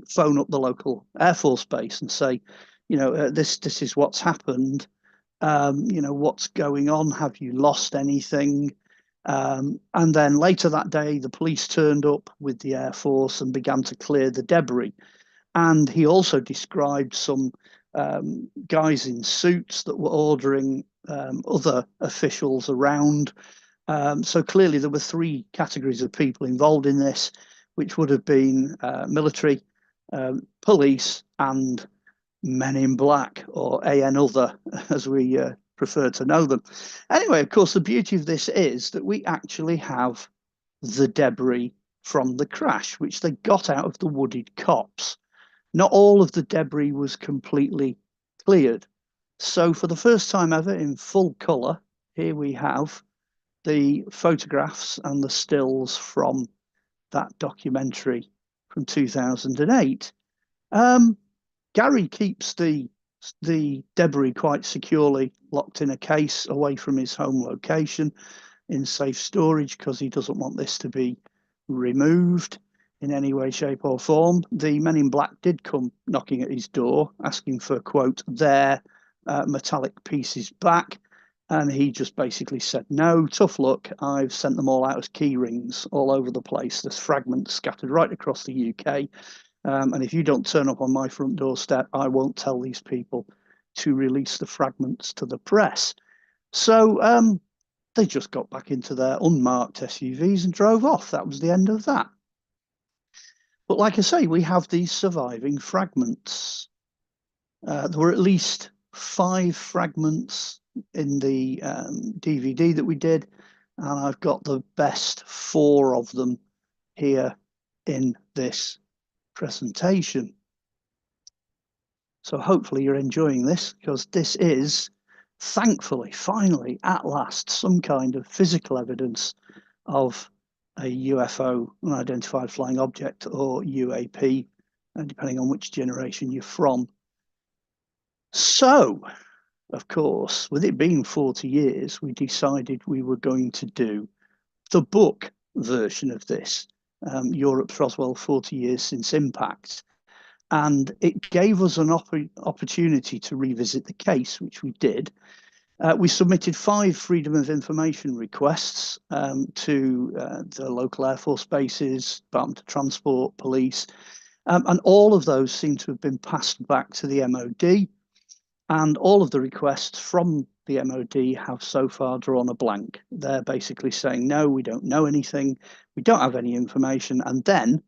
phone up the local Air Force base and say, you know, this is what's happened. You know, what's going on? Have you lost anything? And then later that day, the police turned up with the Air Force and began to clear the debris. And he also described some guys in suits that were ordering other officials around. So clearly there were 3 categories of people involved in this, which would have been military, police, and men in black, or AN other, as we prefer to know them. Anyway, of course, the beauty of this is that we actually have the debris from the crash, which they got out of the wooded copse. Not all of the debris was completely cleared. So for the first time ever in full colour, here we have the photographs and the stills from that documentary from 2008. Gary keeps the debris quite securely locked in a case away from his home location in safe storage because he doesn't want this to be removed in any way, shape or form. The men in black did come knocking at his door asking for, quote, their metallic pieces back. And he just basically said, no, tough luck. I've sent them all out as key rings all over the place. There's fragments scattered right across the UK. And if you don't turn up on my front doorstep, I won't tell these people to release the fragments to the press. So they just got back into their unmarked SUVs and drove off. That was the end of that. But like I say, we have these surviving fragments. There were at least 5 fragments in the DVD that we did, and I've got the best 4 of them here in this presentation. So hopefully you're enjoying this, because this is, thankfully, finally, at last, some kind of physical evidence of a UFO, unidentified flying object, or UAP, depending on which generation you're from. So, of course, with it being 40 years, we decided we were going to do the book version of this, Europe's Roswell 40 Years Since Impact. And it gave us an opportunity to revisit the case, which we did. We submitted 5 Freedom of Information requests to the local Air Force bases, Department of Transport, police, and all of those seem to have been passed back to the MOD. And all of the requests from the MOD have so far drawn a blank. They're basically saying, no, we don't know anything, we don't have any information. And then,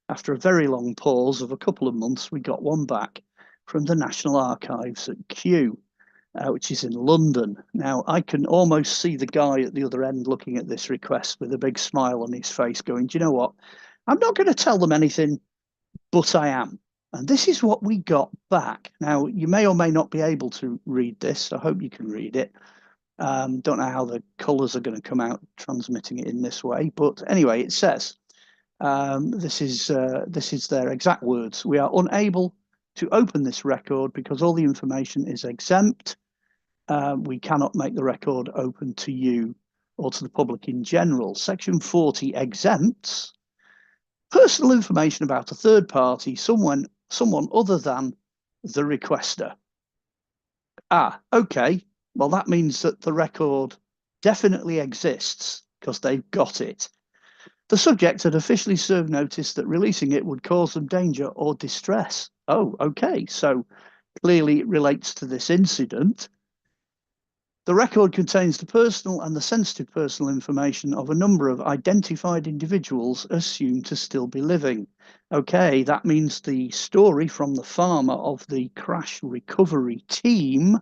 after a very long pause of a couple of months, we got one back from the National Archives at Kew, which is in London. Now, I can almost see the guy at the other end looking at this request with a big smile on his face going, do you know what? I'm not going to tell them anything, but I am. And this is what we got back. Now, you may or may not be able to read this. I hope you can read it. Don't know how the colours are going to come out transmitting it in this way. But anyway, it says, this is their exact words. We are unable to open this record because all the information is exempt. We cannot make the record open to you or to the public in general. Section 40 exempts personal information about a third party, someone other than the requester. Okay. Well, that means that the record definitely exists because they've got it. The subject had officially served notice that releasing it would cause them danger or distress. Oh, okay. So clearly it relates to this incident. The record contains the personal and the sensitive personal information of a number of identified individuals assumed to still be living. Okay, that means the story from the farmer of the crash recovery team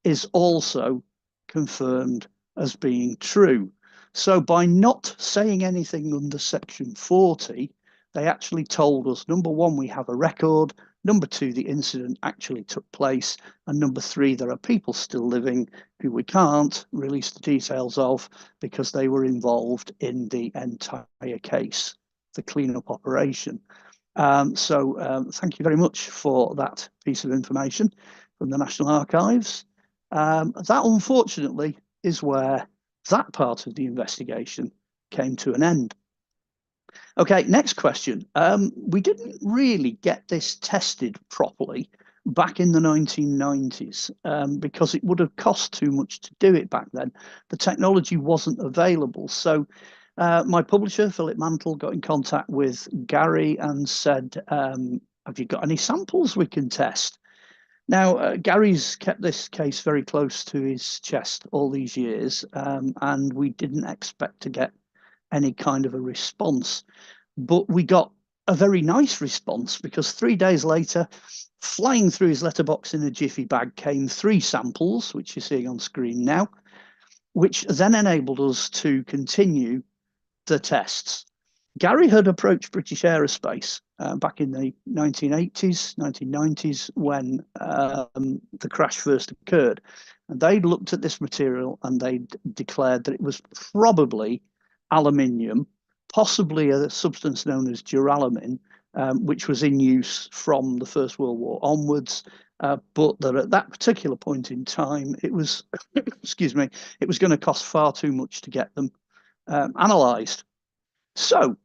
is also confirmed as being true. So by not saying anything under Section 40, they actually told us, number one, we have a record, number two, the incident actually took place, and number three, there are people still living who we can't release the details of because they were involved in the entire case, the cleanup operation. So thank you very much for that piece of information from the National Archives. That, unfortunately, is where that part of the investigation came to an end. Okay, next question. We didn't really get this tested properly back in the 1990s because it would have cost too much to do it back then. The technology wasn't available. So my publisher, Philip Mantle, got in contact with Gary and said, have you got any samples we can test? Now, Gary's kept this case very close to his chest all these years, and we didn't expect to get any kind of a response. But we got a very nice response because 3 days later, flying through his letterbox in a jiffy bag came 3 samples, which you're seeing on screen now, which then enabled us to continue the tests. Gary had approached British Aerospace back in the 1980s, 1990s, when the crash first occurred. And they'd looked at this material and they'd declared that it was probably aluminium, possibly a substance known as duralumin, which was in use from the First World War onwards, but that at that particular point in time, it was, excuse me, it was going to cost far too much to get them analysed. So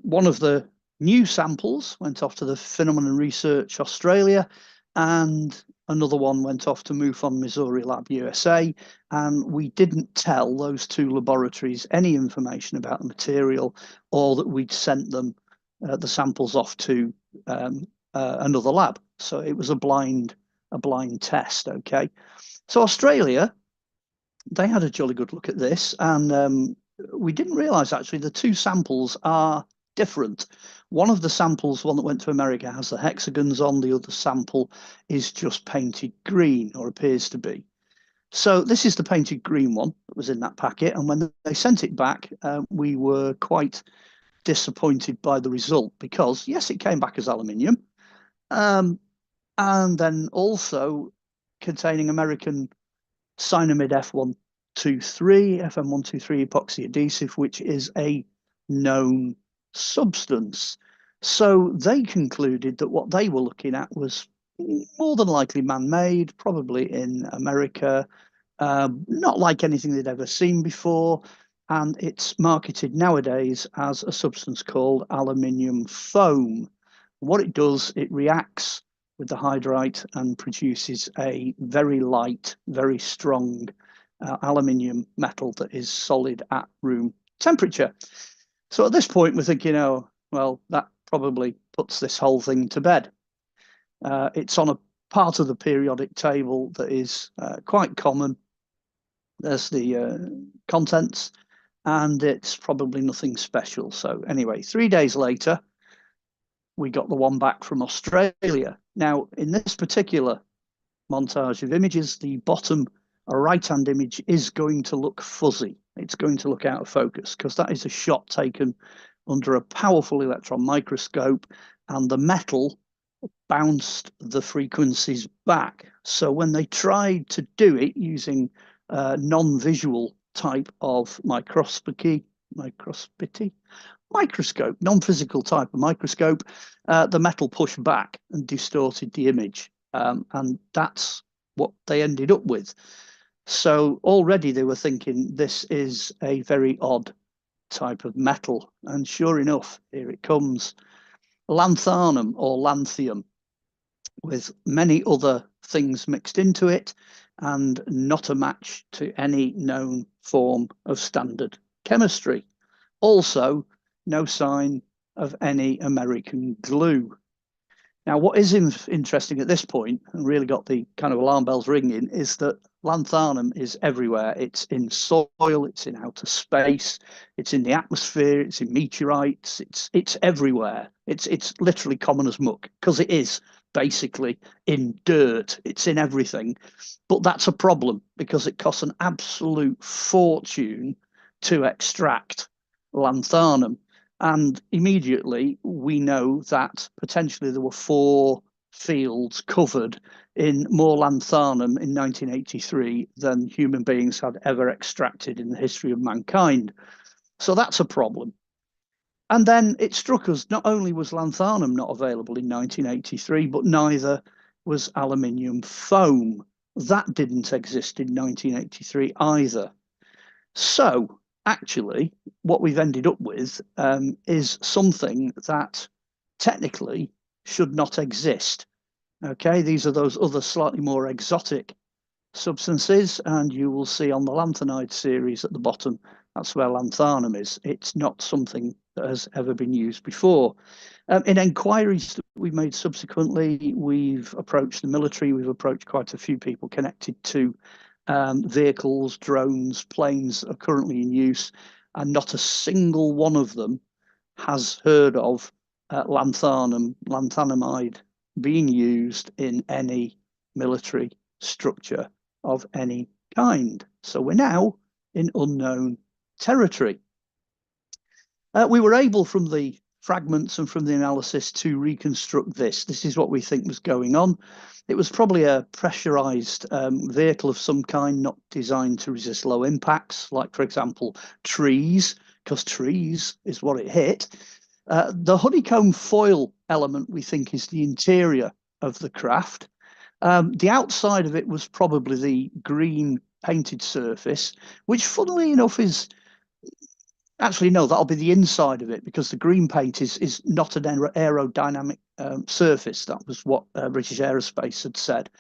one of the new samples went off to the Phenomenon Research Australia, and another one went off to MUFON Missouri Lab USA, and we didn't tell those 2 laboratories any information about the material or that we'd sent them the samples off to another lab. So it was a blind test. Okay, so Australia, they had a jolly good look at this, and we didn't realise actually the 2 samples are different. One of the samples, one that went to America, has the hexagons on. The other sample is just painted green, or appears to be. So this is the painted green one that was in that packet. And when they sent it back, we were quite disappointed by the result, because yes, it came back as aluminium, and then also containing American cyanamide FM123 epoxy adhesive, which is a known substance. So they concluded that what they were looking at was more than likely man-made, probably in America, not like anything they'd ever seen before, and it's marketed nowadays as a substance called aluminium foam. What it does, it reacts with the hydrite and produces a very light, very strong aluminium metal that is solid at room temperature. So at this point, we're thinking, oh, well, that probably puts this whole thing to bed. It's on a part of the periodic table that is quite common. There's the contents, and it's probably nothing special. So anyway, 3 days later, we got the one back from Australia. Now, in this particular montage of images, the bottom right-hand image is going to look fuzzy. It's going to look out of focus, because that is a shot taken under a powerful electron microscope, and the metal bounced the frequencies back. So when they tried to do it using non-visual type of microscope, non-physical type of microscope, the metal pushed back and distorted the image. And that's what they ended up with. So already they were thinking this is a very odd type of metal. And sure enough, here it comes. Lanthanum, or lanthium, with many other things mixed into it, and not a match to any known form of standard chemistry. Also, no sign of any American glue. Now, what is interesting at this point, and really got the kind of alarm bells ringing, is that lanthanum is everywhere. It's in soil, it's in outer space, it's in the atmosphere, it's in meteorites, it's everywhere. It's literally common as muck, because it is basically in dirt. It's in everything. But that's a problem, because it costs an absolute fortune to extract lanthanum. And immediately we know that potentially there were 4 fields covered in more lanthanum in 1983 than human beings had ever extracted in the history of mankind. So that's a problem. And then it struck us, not only was lanthanum not available in 1983, but neither was aluminium foam. That didn't exist in 1983 either. So actually, what we've ended up with is something that technically should not exist. Okay, these are those other slightly more exotic substances, and you will see on the lanthanide series at the bottom, that's where lanthanum is. It's not something that has ever been used before. In inquiries that we've made subsequently, we've approached the military, we've approached quite a few people connected to vehicles, drones, planes that are currently in use, and not a single one of them has heard of lanthanumide being used in any military structure of any kind. So we're now in unknown territory. We were able, from the fragments and from the analysis, to reconstruct this. This is what we think was going on. It was probably a pressurized vehicle of some kind, not designed to resist low impacts, like, for example, trees, because trees is what it hit. The honeycomb foil element, we think, is the interior of the craft. The outside of it was probably the green painted surface, which, funnily enough, is actually, no, that'll be the inside of it, because the green paint is not an aerodynamic surface. That was what British Aerospace had said.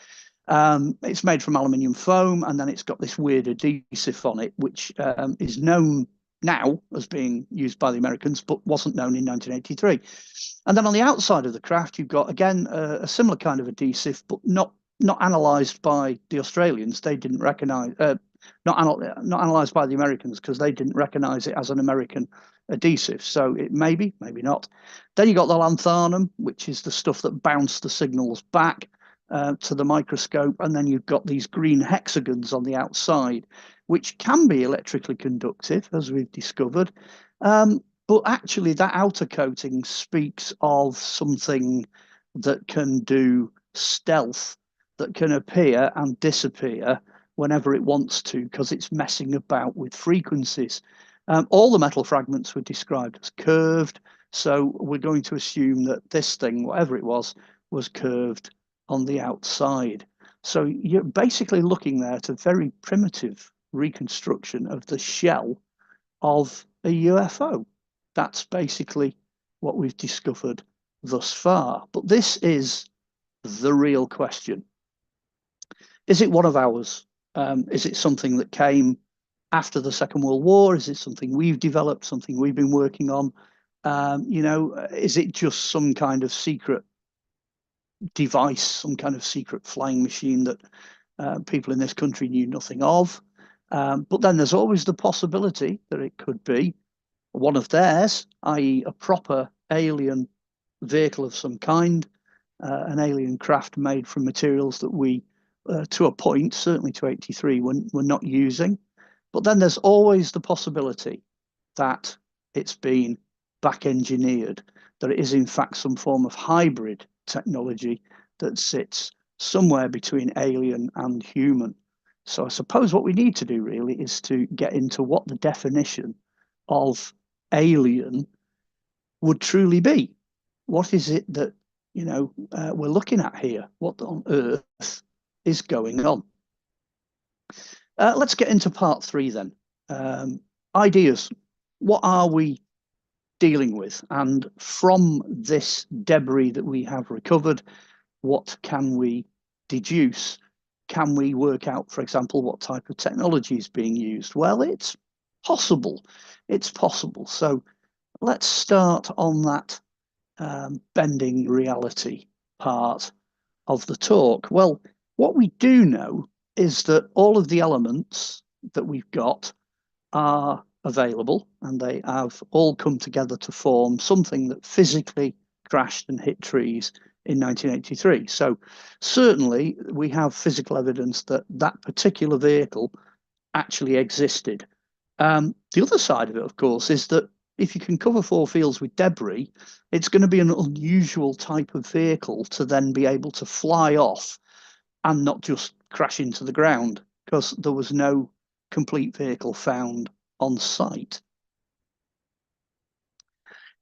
It's made from aluminium foam, and then it's got this weird adhesive on it, which is known now as being used by the Americans, but wasn't known in 1983. And then on the outside of the craft, you've got, again, a similar kind of adhesive, but not analysed by the Australians. They didn't recognise, not analysed by the Americans because they didn't recognise it as an American adhesive. So it maybe not. Then you got the lanthanum, which is the stuff that bounced the signals back to the microscope, and then you've got these green hexagons on the outside, which can be electrically conductive, as we've discovered. But actually, that outer coating speaks of something that can do stealth, that can appear and disappear whenever it wants to, because it's messing about with frequencies. All the metal fragments were described as curved, so we're going to assume that this thing, whatever it was curved on the outside. So you're basically looking there at a very primitive reconstruction of the shell of a UFO. That's basically what we've discovered thus far. But this is the real question. Is it one of ours? Is it something that came after the Second World War? Is it something we've developed, something we've been working on? Is it just some kind of secret device, some kind of secret flying machine that people in this country knew nothing of? But then there's always the possibility that it could be one of theirs, i.e. a proper alien vehicle of some kind, an alien craft made from materials that we, to a point, certainly to 83, we're not using. But then there's always the possibility that it's been back engineered, that it is in fact some form of hybrid technology that sits somewhere between alien and human. So I suppose what we need to do really is to get into what the definition of alien would truly be. What is it that we're looking at here? What on earth is going on? Let's get into part 3 then. Ideas. What are we dealing with? And from this debris that we have recovered, what can we deduce? Can we work out, for example, what type of technology is being used? Well, it's possible. It's possible. So let's start on that bending reality part of the talk. Well, what we do know is that all of the elements that we've got are available, and they have all come together to form something that physically crashed and hit trees in 1983. So certainly we have physical evidence that that particular vehicle actually existed. The other side of it, of course, is that if you can cover 4 fields with debris, it's going to be an unusual type of vehicle to then be able to fly off and not just crash into the ground, because there was no complete vehicle found on site.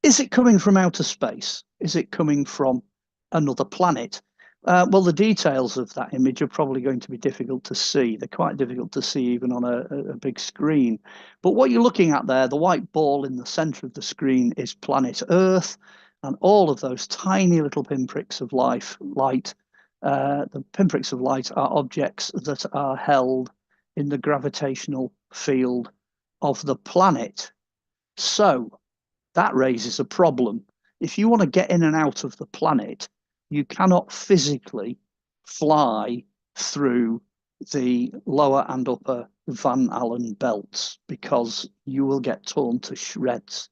Is it coming from outer space? Is it coming from another planet? Well, the details of that image are probably going to be difficult to see. They're quite difficult to see even on a big screen. But what you're looking at there, the white ball in the center of the screen, is planet Earth, and all of those tiny little pinpricks of light, the pinpricks of light are objects that are held in the gravitational field of the planet. So that raises a problem. If you want to get in and out of the planet, you cannot physically fly through the lower and upper Van Allen belts, because you will get torn to shreds,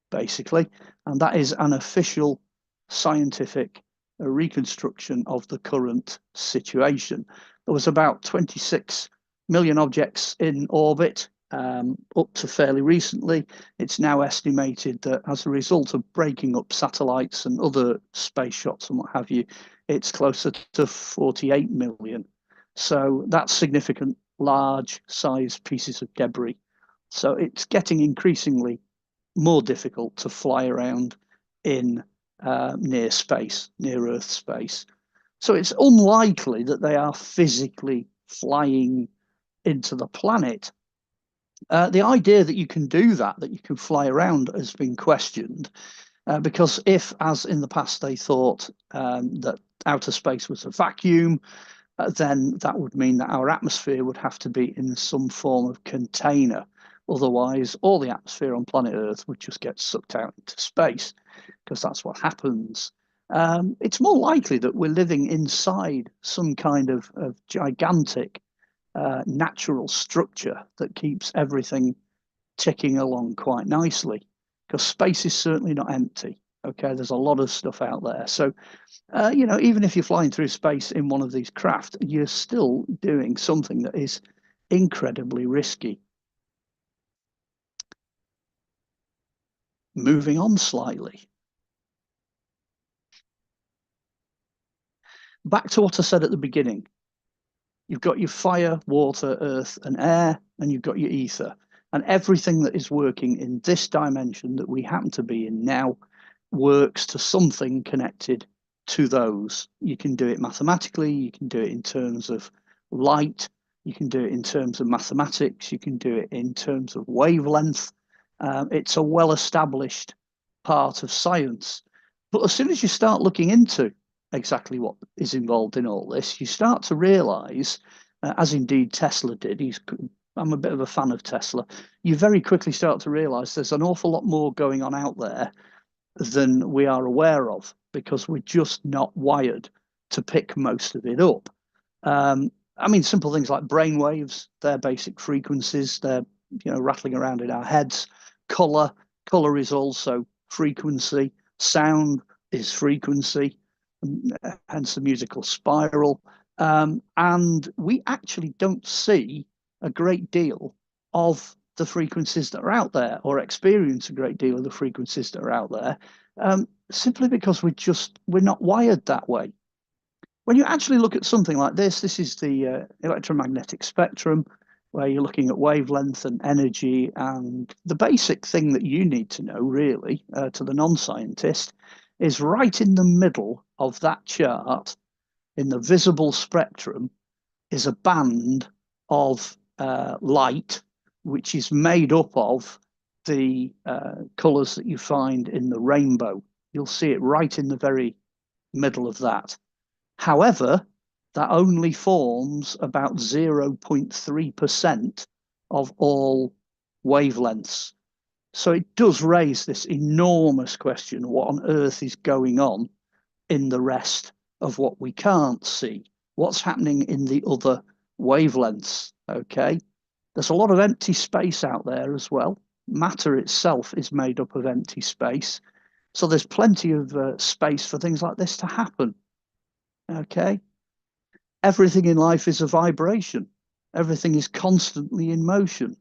basically. And that is an official scientific reconstruction of the current situation. There was about 26 million objects in orbit up to fairly recently. It's now estimated that as a result of breaking up satellites and other space shots and what have you, it's closer to 48 million. So that's significant, large size pieces of debris. So it's getting increasingly more difficult to fly around in near space, near Earth space. So it's unlikely that they are physically flying into the planet. The idea that you can do that you can fly around, has been questioned, because if, as in the past, they thought that outer space was a vacuum, then that would mean that our atmosphere would have to be in some form of container. Otherwise, all the atmosphere on planet Earth would just get sucked out into space, because that's what happens. It's more likely that we're living inside some kind of gigantic natural structure that keeps everything ticking along quite nicely, because space is certainly not empty. Okay, there's a lot of stuff out there. So, you know, even if you're flying through space in one of these craft, you're still doing something that is incredibly risky. Moving on slightly. Back to what I said at the beginning. You've got your fire, water, earth, and air, and you've got your ether. And everything that is working in this dimension that we happen to be in now works to something connected to those. You can do it mathematically, you can do it in terms of light, you can do it in terms of mathematics, you can do it in terms of wavelength. It's a well-established part of science. But as soon as you start looking into exactly what is involved in all this, you start to realize, as indeed Tesla did, I'm a bit of a fan of Tesla, you very quickly start to realize there's an awful lot more going on out there than we are aware of, because we're just not wired to pick most of it up. I mean, simple things like brain waves, they're basic frequencies, they're, you know, rattling around in our heads. Color is also frequency. Sound is frequency, hence the musical spiral. And we actually don't see a great deal of the frequencies that are out there, or experience a great deal of the frequencies that are out there, simply because we're not wired that way. When you actually look at something like this is the electromagnetic spectrum, where you're looking at wavelength and energy, and the basic thing that you need to know, really, to the non-scientist, is right in the middle of that chart, in the visible spectrum, is a band of light, which is made up of the colours that you find in the rainbow. You'll see it right in the very middle of that. However, that only forms about 0.3% of all wavelengths. So it does raise this enormous question: what on earth is going on in the rest of what we can't see? What's happening in the other wavelengths? Okay, there's a lot of empty space out there as well. Matter itself is made up of empty space. So there's plenty of space for things like this to happen. Okay, everything in life is a vibration. Everything is constantly in motion.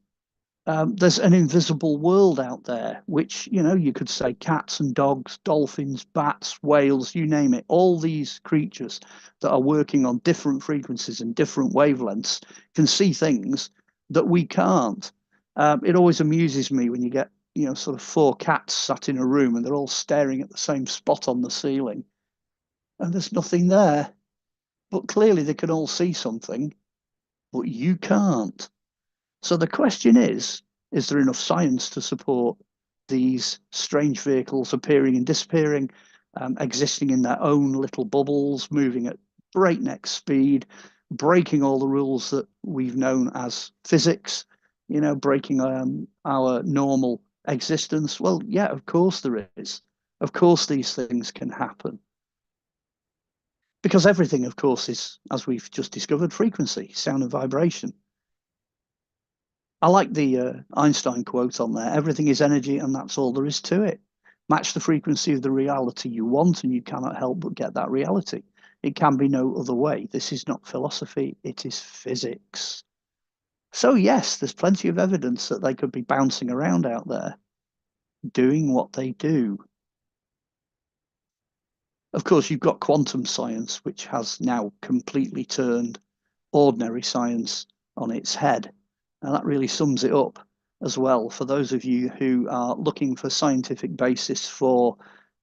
There's an invisible world out there, which, you know, you could say cats and dogs, dolphins, bats, whales, you name it. All these creatures that are working on different frequencies and different wavelengths can see things that we can't. It always amuses me when you get, you know, sort of 4 cats sat in a room and they're all staring at the same spot on the ceiling, and there's nothing there. But clearly they can all see something, but you can't. So the question is there enough science to support these strange vehicles appearing and disappearing, existing in their own little bubbles, moving at breakneck speed, breaking all the rules that we've known as physics, you know, breaking our normal existence? Well, yeah, of course there is. Of course these things can happen. Because everything, of course, is, as we've just discovered, frequency, sound and vibration. I like the Einstein quote on there: everything is energy and that's all there is to it. Match the frequency of the reality you want and you cannot help but get that reality. It can be no other way. This is not philosophy, it is physics. So yes, there's plenty of evidence that they could be bouncing around out there, doing what they do. Of course, you've got quantum science, which has now completely turned ordinary science on its head. And that really sums it up as well for those of you who are looking for scientific basis for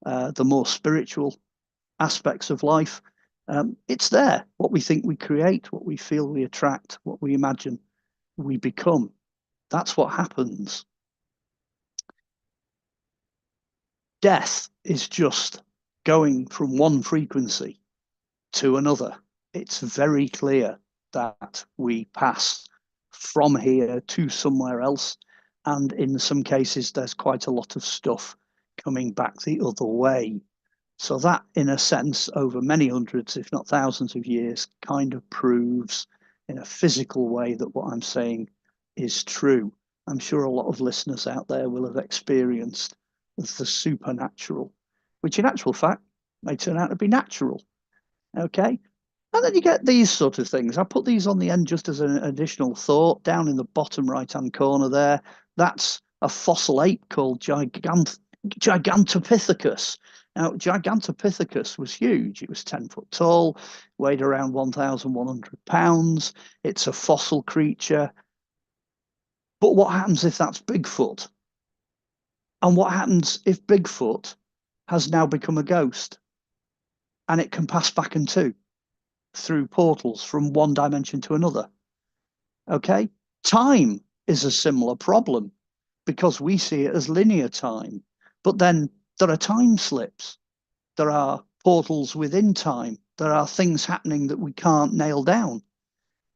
the more spiritual aspects of life. It's there. What we think we create, what we feel we attract, what we imagine we become. That's what happens. Death is just going from one frequency to another. It's very clear that we pass from here to somewhere else, and in some cases there's quite a lot of stuff coming back the other way. So that, in a sense, over many hundreds, if not thousands of years, kind of proves in a physical way that what I'm saying is true. I'm sure a lot of listeners out there will have experienced the supernatural, which in actual fact may turn out to be natural. Okay. And then you get these sort of things. I put these on the end just as an additional thought. Down in the bottom right-hand corner there, that's a fossil ape called Gigantopithecus. Now, Gigantopithecus was huge. It was 10 foot tall, weighed around 1,100 pounds. It's a fossil creature. But what happens if that's Bigfoot? And what happens if Bigfoot has now become a ghost and it can pass back and through portals from one dimension to another? Okay, time is a similar problem because we see it as linear time, but then there are time slips, there are portals within time, there are things happening that we can't nail down.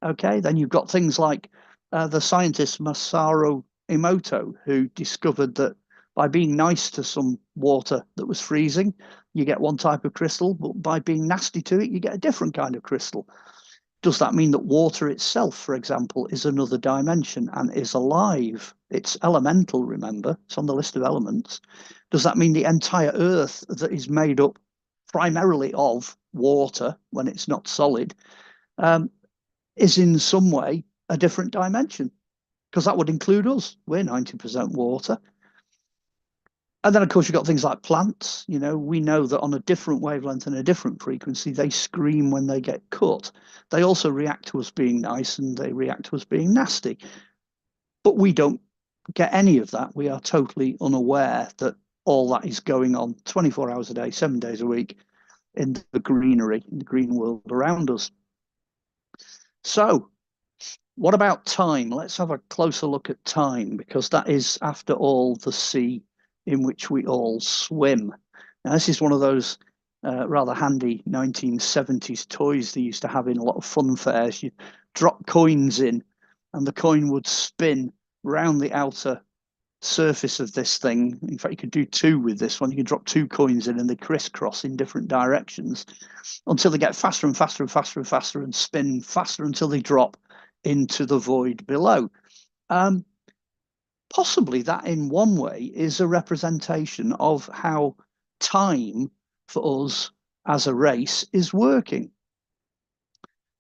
Okay, then you've got things like the scientist Masaru Emoto, who discovered that by being nice to some water that was freezing, you get one type of crystal, but by being nasty to it, you get a different kind of crystal. Does that mean that water itself, for example, is another dimension and is alive? It's elemental, remember, it's on the list of elements. Does that mean the entire earth that is made up primarily of water when it's not solid is in some way a different dimension? Because that would include us. We're 90% water. And then, of course, you've got things like plants. You know, we know that on a different wavelength and a different frequency, they scream when they get cut. They also react to us being nice and they react to us being nasty. But we don't get any of that. We are totally unaware that all that is going on 24 hours a day, 7 days a week in the greenery, in the green world around us. So what about time? Let's have a closer look at time, because that is, after all, the sea in which we all swim. Now, this is one of those rather handy 1970s toys they used to have in a lot of fun fairs. You drop coins in and the coin would spin round the outer surface of this thing. In fact, you could do two with this one. You could drop two coins in and they crisscross in different directions until they get faster and faster and faster and faster and spin faster until they drop into the void below. Possibly that in one way is a representation of how time for us as a race is working.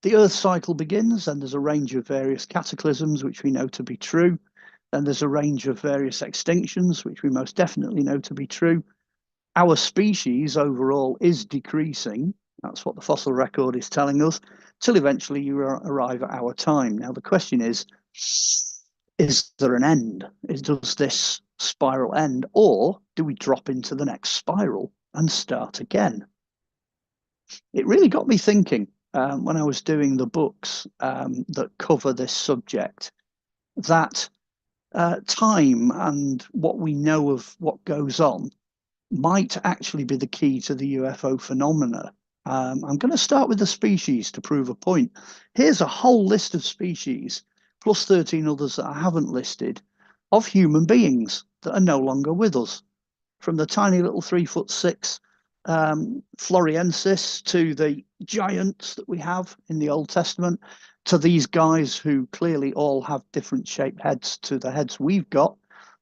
The Earth cycle begins and there's a range of various cataclysms which we know to be true. Then there's a range of various extinctions which we most definitely know to be true. Our species overall is decreasing. That's what the fossil record is telling us, till eventually you arrive at our time. Now the question is there an end? Does this spiral end, or do we drop into the next spiral and start again? It really got me thinking when I was doing the books that cover this subject, that time and what we know of what goes on might actually be the key to the UFO phenomena. I'm going to start with the species to prove a point. Here's a whole list of species, plus 13 others that I haven't listed, of human beings that are no longer with us. From the tiny little 3'6" Floriensis to the giants that we have in the Old Testament, to these guys who clearly all have different shaped heads to the heads we've got.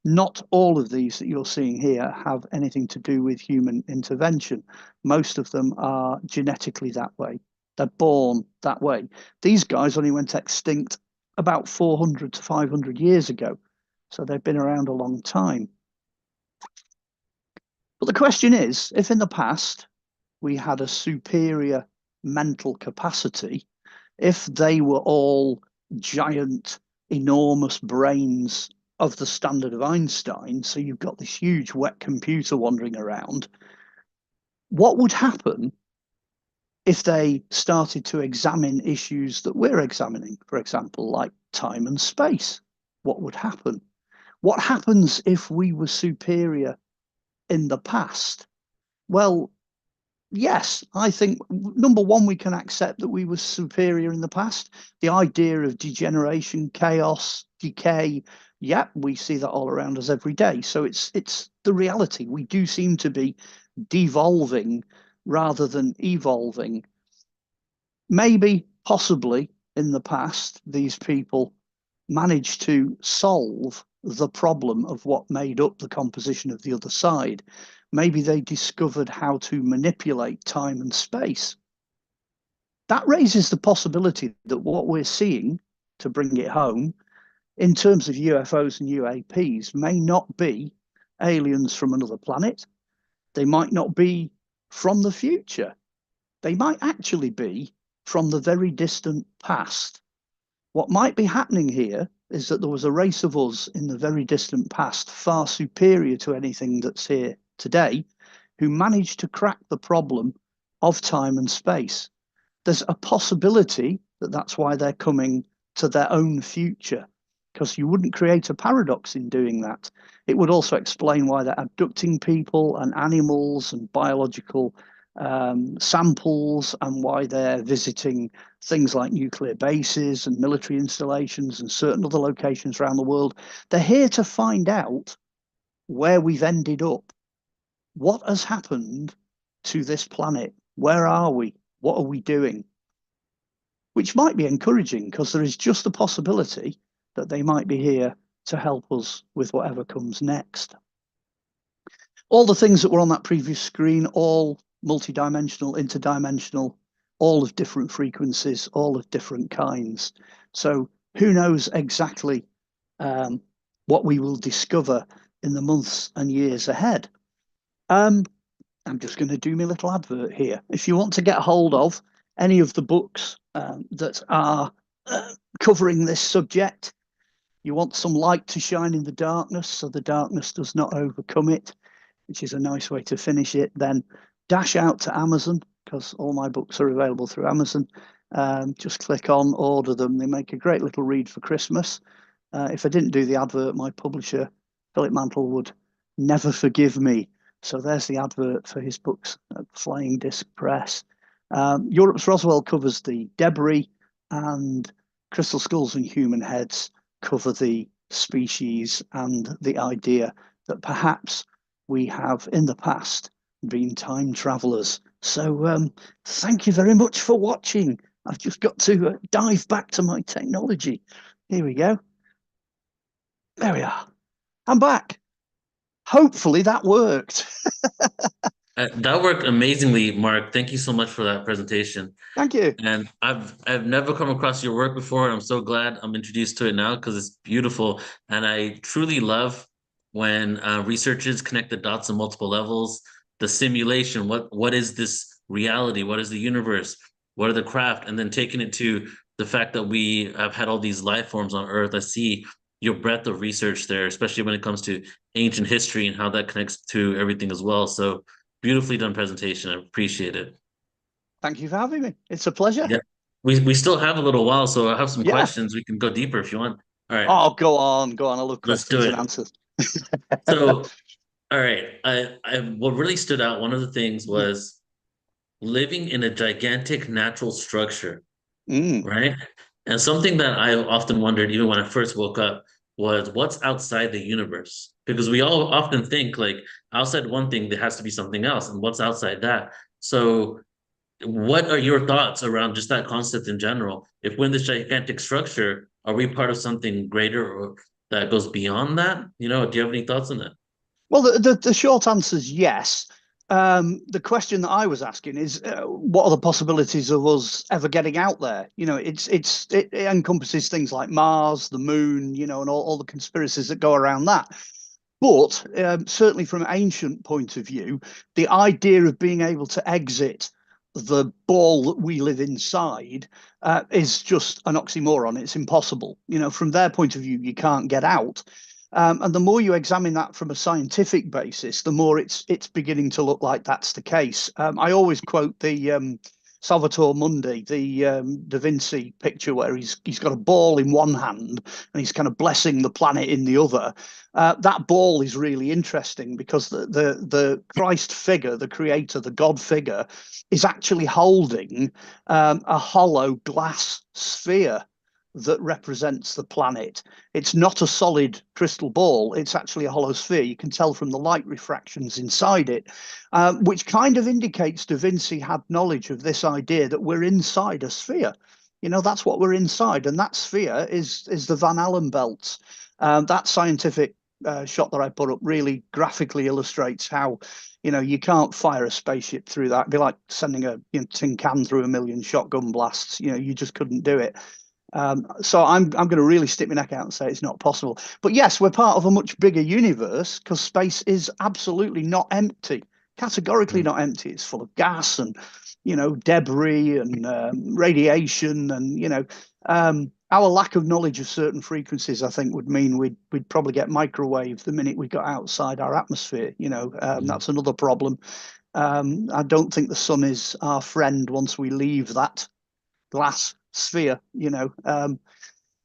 Not all of these that you're seeing here have anything to do with human intervention. Most of them are genetically that way. They're born that way. These guys only went extinct about 400 to 500 years ago. So they've been around a long time. But the question is, if in the past we had a superior mental capacity, if they were all giant, enormous brains of the standard of Einstein, so you've got this huge wet computer wandering around, what would happen if they started to examine issues that we're examining, for example, like time and space? What would happen? What happens if we were superior in the past? Well, yes, I think, number one, we can accept that we were superior in the past. The idea of degeneration, chaos, decay, yeah, we see that all around us every day. So it's the reality. We do seem to be devolving rather than evolving. Maybe, possibly, in the past, these people managed to solve the problem of what made up the composition of the other side. Maybe they discovered how to manipulate time and space. That raises the possibility that what we're seeing, to bring it home, in terms of UFOs and UAPs, may not be aliens from another planet. They might not be from the future. They might actually be from the very distant past. What might be happening here is that there was a race of us in the very distant past, far superior to anything that's here today, who managed to crack the problem of time and space. There's a possibility that that's why they're coming to their own future, because you wouldn't create a paradox in doing that. It would also explain why they're abducting people and animals and biological samples, and why they're visiting things like nuclear bases and military installations and certain other locations around the world. They're here to find out where we've ended up. What has happened to this planet? Where are we? What are we doing? Which might be encouraging, because there is just a possibility that they might be here to help us with whatever comes next. All the things that were on that previous screen, all multidimensional, interdimensional, all of different frequencies, all of different kinds. So who knows exactly what we will discover in the months and years ahead. I'm just going to do my little advert here. If you want to get hold of any of the books that are covering this subject, you want some light to shine in the darkness so the darkness does not overcome it, which is a nice way to finish it, then dash out to Amazon, because all my books are available through Amazon. Just click on, order them. They make a great little read for Christmas. If I didn't do the advert, my publisher, Philip Mantle, would never forgive me. So there's the advert for his books at Flying Disc Press. Europe's Roswell covers the debris, and Crystal Skulls and Human Heads cover the species and the idea that perhaps we have in the past been time travelers. So thank you very much for watching. I've just got to dive back to my technology. Here we go. There we are. I'm back. Hopefully that worked. That worked amazingly, Mark. Thank you so much for that presentation. Thank you. And I've never come across your work before, and I'm so glad I'm introduced to it now because it's beautiful. And I truly love when researchers connect the dots on multiple levels. The simulation, what is this reality? What is the universe? What are the craft? And then taking it to the fact that we have had all these life forms on Earth. I see your breadth of research there, especially when it comes to ancient history and how that connects to everything as well. So beautifully done presentation. I appreciate it. Thank you for having me. It's a pleasure. Yeah. We still have a little while, so I have some questions. We can go deeper if you want. All right. Oh, go on. I love questions and Let's answers. So, all right. What really stood out, one of the things was living in a gigantic natural structure, right? And something that I often wondered, even when I first woke up, was what's outside the universe? Because we all often think like outside one thing, there has to be something else, and what's outside that? So what are your thoughts around just that concept in general? If we're in this gigantic structure, are we part of something greater or that goes beyond that? You know, do you have any thoughts on that? Well, the short answer is yes. The question that I was asking is, what are the possibilities of us ever getting out there? You know, it encompasses things like Mars, the moon, you know, and all the conspiracies that go around that. But certainly from an ancient point of view, the idea of being able to exit the ball that we live inside is just an oxymoron. It's impossible. You know, from their point of view, you can't get out. And the more you examine that from a scientific basis, the more it's beginning to look like that's the case. I always quote the Salvator Mundi, the Da Vinci picture where he's got a ball in one hand and he's kind of blessing the planet in the other. That ball is really interesting because the Christ figure, the creator, the God figure, is actually holding a hollow glass sphere that represents the planet. It's not a solid crystal ball, it's actually a hollow sphere. You can tell from the light refractions inside it, which kind of indicates Da Vinci had knowledge of this idea that we're inside a sphere. You know, that's what we're inside, and that sphere is the Van Allen belts. That scientific shot that I put up really graphically illustrates how, you know, you can't fire a spaceship through that. It'd be like sending a tin can through a million shotgun blasts. You know, you just couldn't do it. So I'm going to really stick my neck out and say it's not possible. But yes, we're part of a much bigger universe, because space is absolutely not empty, categorically not empty. It's full of gas and, you know, debris and radiation, and, you know, our lack of knowledge of certain frequencies, I think, would mean we'd probably get microwaved the minute we got outside our atmosphere. You know, that's another problem. I don't think the sun is our friend once we leave that glass sphere, you know.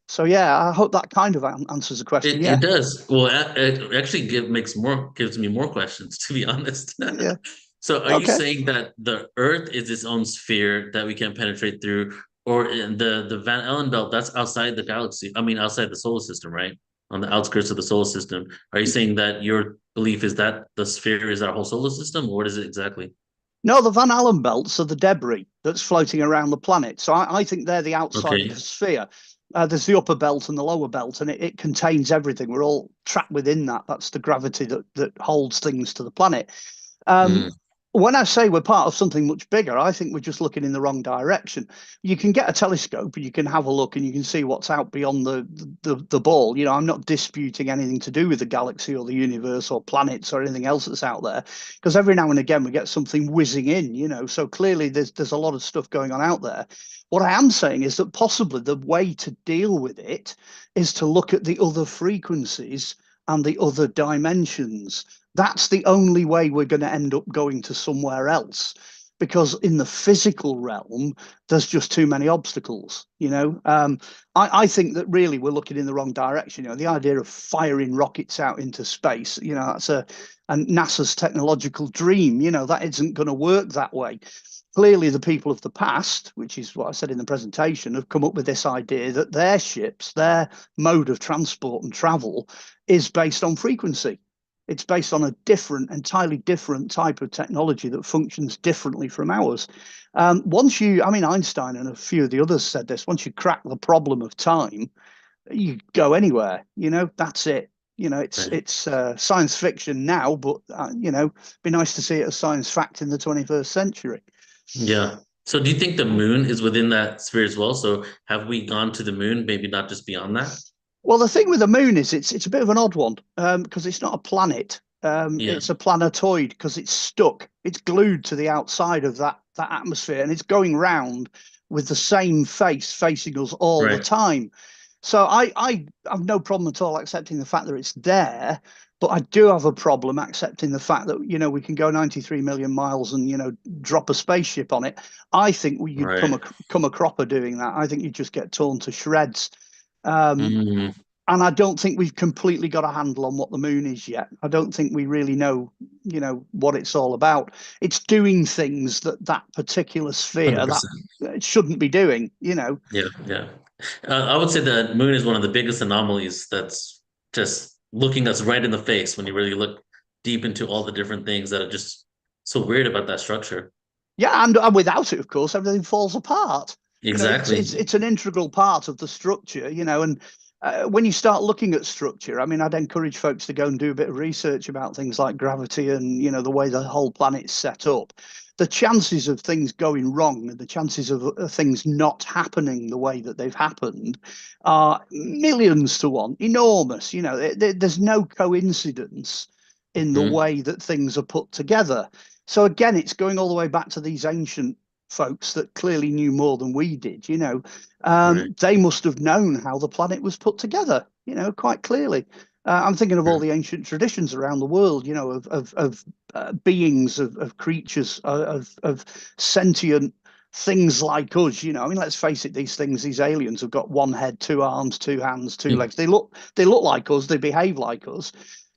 So yeah, I hope that kind of answers the question. It does. Well, it actually gives me more questions, to be honest. Yeah. So are you Okay. saying that the Earth is its own sphere that we can penetrate through, or in the Van Allen belt, that's outside the galaxy? I mean, outside the solar system, right? On the outskirts of the solar system. Are you saying that your belief is that the sphere is our whole solar system, or what is it exactly? No, the Van Allen belts are the debris that's floating around the planet. So I think they're the outside Okay. of the sphere. There's the upper belt and the lower belt, and it contains everything. We're all trapped within that. That's the gravity that holds things to the planet. Mm, When I say we're part of something much bigger, I think we're just looking in the wrong direction. You can get a telescope and you can have a look and you can see what's out beyond the ball. You know, I'm not disputing anything to do with the galaxy or the universe or planets or anything else that's out there, because every now and again we get something whizzing in, you know. So clearly there's a lot of stuff going on out there. What I am saying is that possibly the way to deal with it is to look at the other frequencies and the other dimensions. That's the only way we're going to end up going to somewhere else, because in the physical realm there's just too many obstacles, you know. I think that really we're looking in the wrong direction. You know, the idea of firing rockets out into space, you know, that's a NASA's technological dream. You know, that isn't going to work that way. Clearly the people of the past, which is what I said in the presentation, have come up with this idea that their ships, their mode of transport and travel, is based on frequency. It's based on a entirely different type of technology that functions differently from ours. Einstein and a few of the others said this, once you crack the problem of time, you go anywhere, you know, that's it. You know, it's science fiction now, but, you know, it'd be nice to see it as science fact in the 21st century. yeah. So do you think the moon is within that sphere as well? So have we gone to the moon, maybe not just beyond that? Well, the thing with the moon is it's a bit of an odd one, because it's not a planet. Yeah. It's a planetoid because it's stuck. It's glued to the outside of that atmosphere, and it's going round with the same face facing us all the Right. time. So I have no problem at all accepting the fact that it's there, but I do have a problem accepting the fact that, you know, we can go 93 million miles and, you know, drop a spaceship on it. I think you'd Right. come a cropper doing that. I think you'd just get torn to shreds. Um, Mm, and I don't think we've completely got a handle on what the moon is yet. I don't think we really know, you know, what it's all about. It's doing things that particular sphere that 100%. it shouldn't be doing, you know. Yeah, yeah. I would say the moon is one of the biggest anomalies that's just looking us right in the face when you really look deep into all the different things that are just so weird about that structure. Yeah, and without it, of course, everything falls apart. You know, Exactly. it's an integral part of the structure, you know. And when you start looking at structure, I mean, I'd encourage folks to go and do a bit of research about things like gravity and, you know, the way the whole planet's set up. The chances of things going wrong and the chances of things not happening the way that they've happened are millions to one, enormous. You know, there's no coincidence in the Hmm. way that things are put together. So again, it's going all the way back to these ancient folks that clearly knew more than we did. You know, Right. they must have known how the planet was put together, you know, quite clearly. I'm thinking of all the ancient traditions around the world, you know, of beings, of creatures, of sentient things like us. You know, I mean, let's face it, these aliens have got one head, two arms, two hands, two legs. They look like us. They behave like us.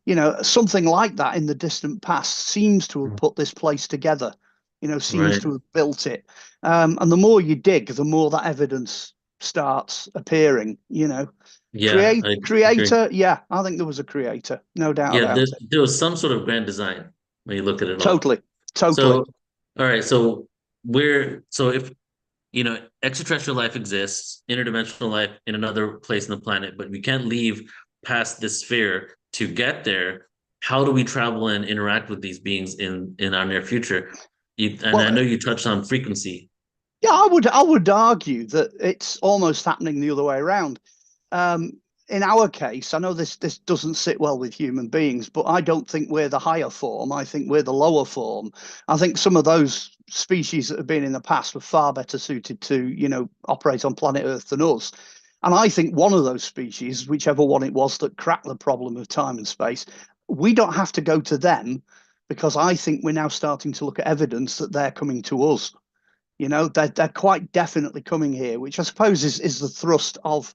You know, something like that in the distant past seems to have put this place together. You know, seems Right. to have built it. And the more you dig, the more that evidence starts appearing. You know, Yeah, I agree. creator, yeah, I think there was a creator, no doubt Yeah, about it. there was some sort of grand design when you look at it all. Totally, totally. So, all right, so if extraterrestrial life exists, interdimensional life in another place on the planet, but we can't leave past this sphere to get there. How do we travel and interact with these beings in our near future? And I Well, know you touched on frequency. yeah, I would argue that it's almost happening the other way around. In our case, I know this doesn't sit well with human beings, but I don't think we're the higher form. I think we're the lower form. I think some of those species that have been in the past were far better suited to, operate on planet Earth than us. And I think one of those species, whichever one it was that cracked the problem of time and space, we don't have to go to them, because I think we're now starting to look at evidence that they're coming to us. They're quite definitely coming here, which I suppose is the thrust of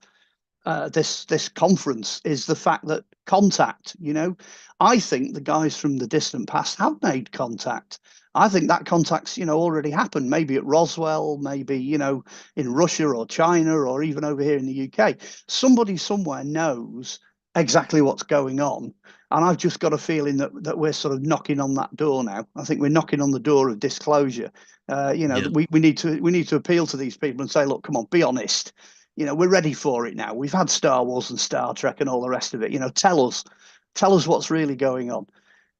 this conference, is the fact that contact. I think the guys from the distant past have made contact. I think that contact's already happened, maybe at Roswell, maybe in Russia or China, or even over here in the UK. Somebody somewhere knows exactly what's going on, and I've just got a feeling that we're sort of knocking on that door now. I think we're knocking on the door of disclosure. Yeah. We need to appeal to these people and say, look, come on, be honest. We're ready for it now. We've had Star Wars and Star Trek and all the rest of it. Tell us what's really going on.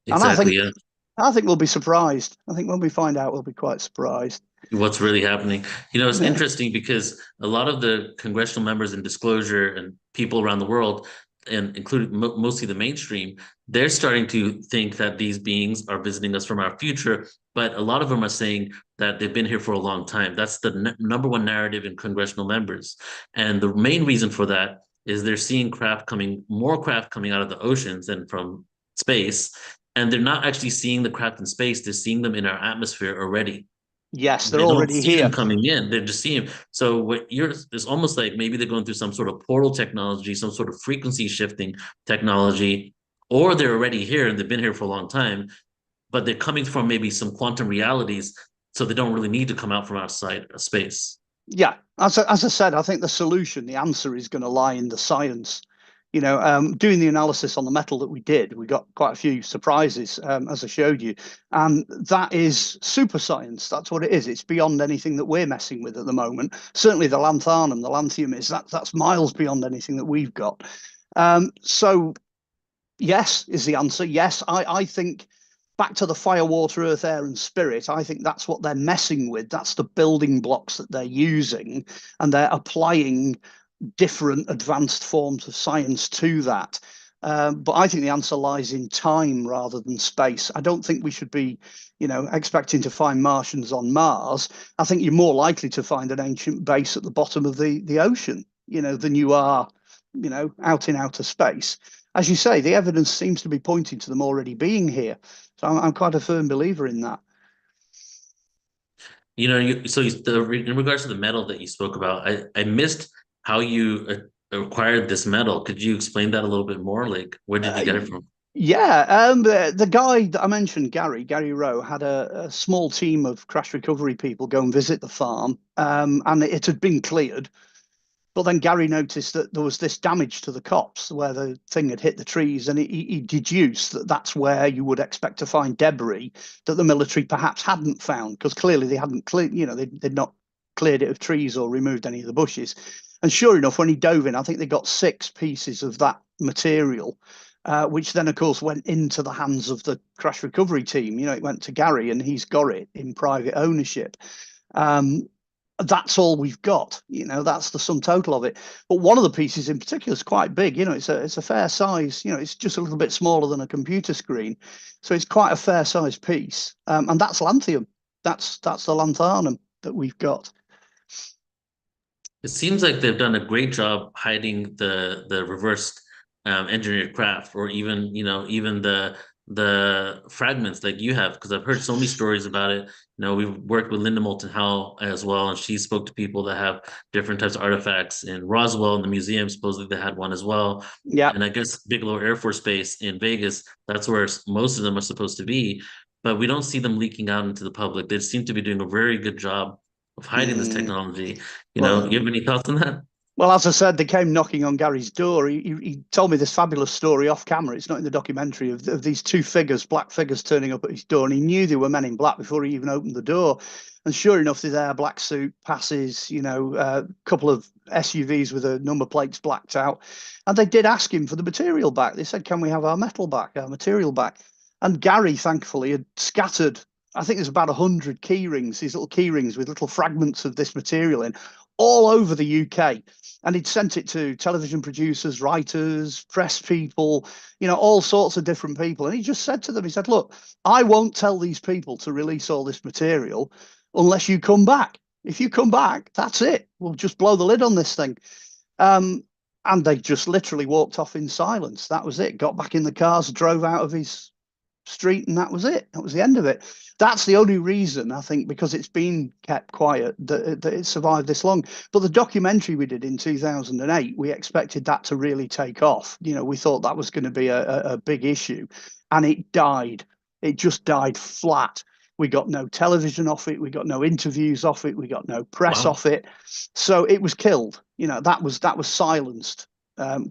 And Exactly. Yeah. I think we'll be surprised. I think when we find out, we'll be quite surprised. What's really happening. It's Yeah. interesting because a lot of the congressional members in disclosure and people around the world, and including mostly the mainstream, they're starting to think that these beings are visiting us from our future. But a lot of them are saying that they've been here for a long time. That's the number one narrative in congressional members. And the main reason for that is they're seeing more craft coming out of the oceans than from space. And they're not actually seeing the craft in space, they're seeing them in our atmosphere already. Yes, they're They don't already see here. them coming in. They're just seeing them. So it's almost like maybe they're going through some sort of portal technology, some sort of frequency shifting technology, or they're already here and they've been here for a long time, but they're coming from maybe some quantum realities, so they don't really need to come out from outside space. Yeah, as I said, I think the answer is going to lie in the science. Doing the analysis on the metal that we did, we got quite a few surprises, as I showed you, and that is super science. That's what it is. It's beyond anything that we're messing with at the moment. Certainly the lanthanum, the lanthium that's miles beyond anything that we've got. So yes is the answer. Yes, I think back to the fire, water, earth, air, and spirit. I think that's what they're messing with. That's the building blocks that they're using, and they're applying different advanced forms of science to that. But I think the answer lies in time rather than space. I don't think we should be, expecting to find Martians on Mars. I think you're more likely to find an ancient base at the bottom of the ocean, than you are, out in outer space. As you say, the evidence seems to be pointing to them already being here. So I'm quite a firm believer in that. In regards to the metal that you spoke about, I missed how you acquired this metal. Could you explain that a little bit more? Like, where did you get it from? Yeah, the guy that I mentioned, Gary Rowe, had a small team of crash recovery people go and visit the farm, and it had been cleared. But then Gary noticed that there was this damage to the copse where the thing had hit the trees, and he deduced that that's where you would expect to find debris that the military perhaps hadn't found, because clearly they hadn't cleared, they'd not cleared it of trees or removed any of the bushes. And sure enough, when he dove in, I think they got 6 pieces of that material, which then, of course, went into the hands of the crash recovery team. It went to Gary, and he's got it in private ownership. That's all we've got. That's the sum total of it. But one of the pieces in particular is quite big. It's a fair size. It's just a little bit smaller than a computer screen, so it's quite a fair size piece. And that's lanthium. That's the lanthanum that we've got. It seems like they've done a great job hiding the reversed engineered craft, or even the fragments like you have, because I've heard so many stories about it. We've worked with Linda Moulton Howe as well, and she spoke to people that have different types of artifacts in Roswell, in the museum. Supposedly they had one as well. Yeah. And I guess Bigelow Air Force Base in Vegas, that's where most of them are supposed to be, but we don't see them leaking out into the public. They seem to be doing a very good job of hiding this technology. You have any thoughts on that? Well, as I said, they came knocking on Gary's door. He told me this fabulous story off camera. It's not in the documentary, of these 2 figures, black figures, turning up at his door, and he knew they were men in black before he even opened the door. And sure enough, they're there, black suit, passes, you know, a couple of SUVs with the number plates blacked out. And they did ask him for the material back. They said, can we have our metal back, our material back? And Gary, thankfully, had scattered, I think there's about 100 key rings, these little key rings with little fragments of this material in, all over the UK. And he'd sent it to television producers, writers, press people, you know, all sorts of different people. And he just said to them, he said, look, I won't tell these people to release all this material unless you come back. If you come back, that's it. We'll just blow the lid on this thing. And they just literally walked off in silence. That was it. Got back in the cars, drove out of his street, and that was it. That was the end of it. That's the only reason, I think, because it's been kept quiet, that it survived this long. But the documentary we did in 2008, we expected that to really take off. You know, we thought that was going to be a big issue, and it died. It just died flat. We got no television off it. We got no interviews off it. We got no press off it. So it was killed. You know, that was silenced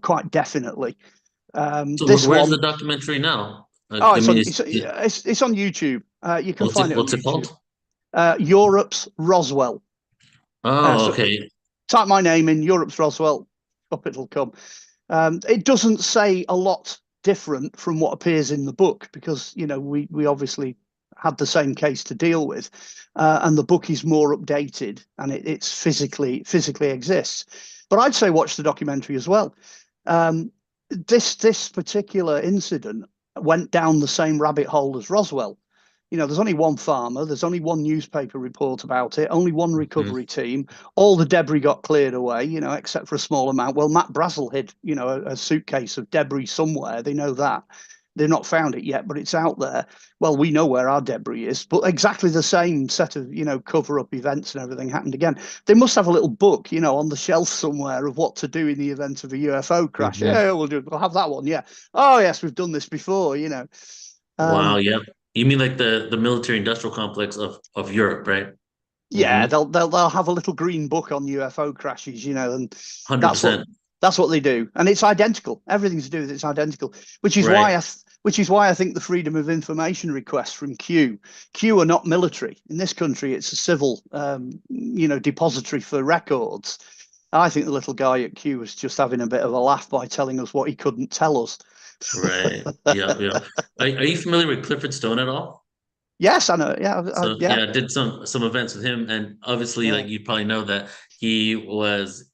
quite definitely. So This where's one, the documentary now? oh, it's on YouTube. You can find it on what's it YouTube. called? Europe's Roswell. Oh, So okay. type my name in, Europe's Roswell, up it'll come. It doesn't say a lot different from what appears in the book, because, you know, we obviously had the same case to deal with, and the book is more updated, and it's physically exists. But I'd say watch the documentary as well. This particular incident went down the same rabbit hole as Roswell. You know, there's only one farmer, there's only one newspaper report about it, only one recovery team. All the debris got cleared away, you know, except for a small amount. Well, Matt Brazel hid, you know, a suitcase of debris somewhere. They know that. They've not found it yet, but it's out there. Well, we know where our debris is, but exactly the same set of, you know, cover-up events and everything happened again. They must have a little book, you know, on the shelf somewhere of what to do in the event of a UFO crash. Yeah, we'll have that one. Yeah. Oh, yes, we've done this before, you know. Wow, yeah. You mean like the military industrial complex of Europe, right? Yeah, they'll have a little green book on UFO crashes, you know, and 100%. that's what they do, and it's identical. Everything to do with it's identical, which is why I think the freedom of information request from Q are not military. In this country, it's a civil, you know, depository for records. I think the little guy at Q was just having a bit of a laugh by telling us what he couldn't tell us. Right. Yeah. Are you familiar with Clifford Stone at all? Yes, I know. Yeah, So yeah, I did some events with him, and obviously, like you probably know that he was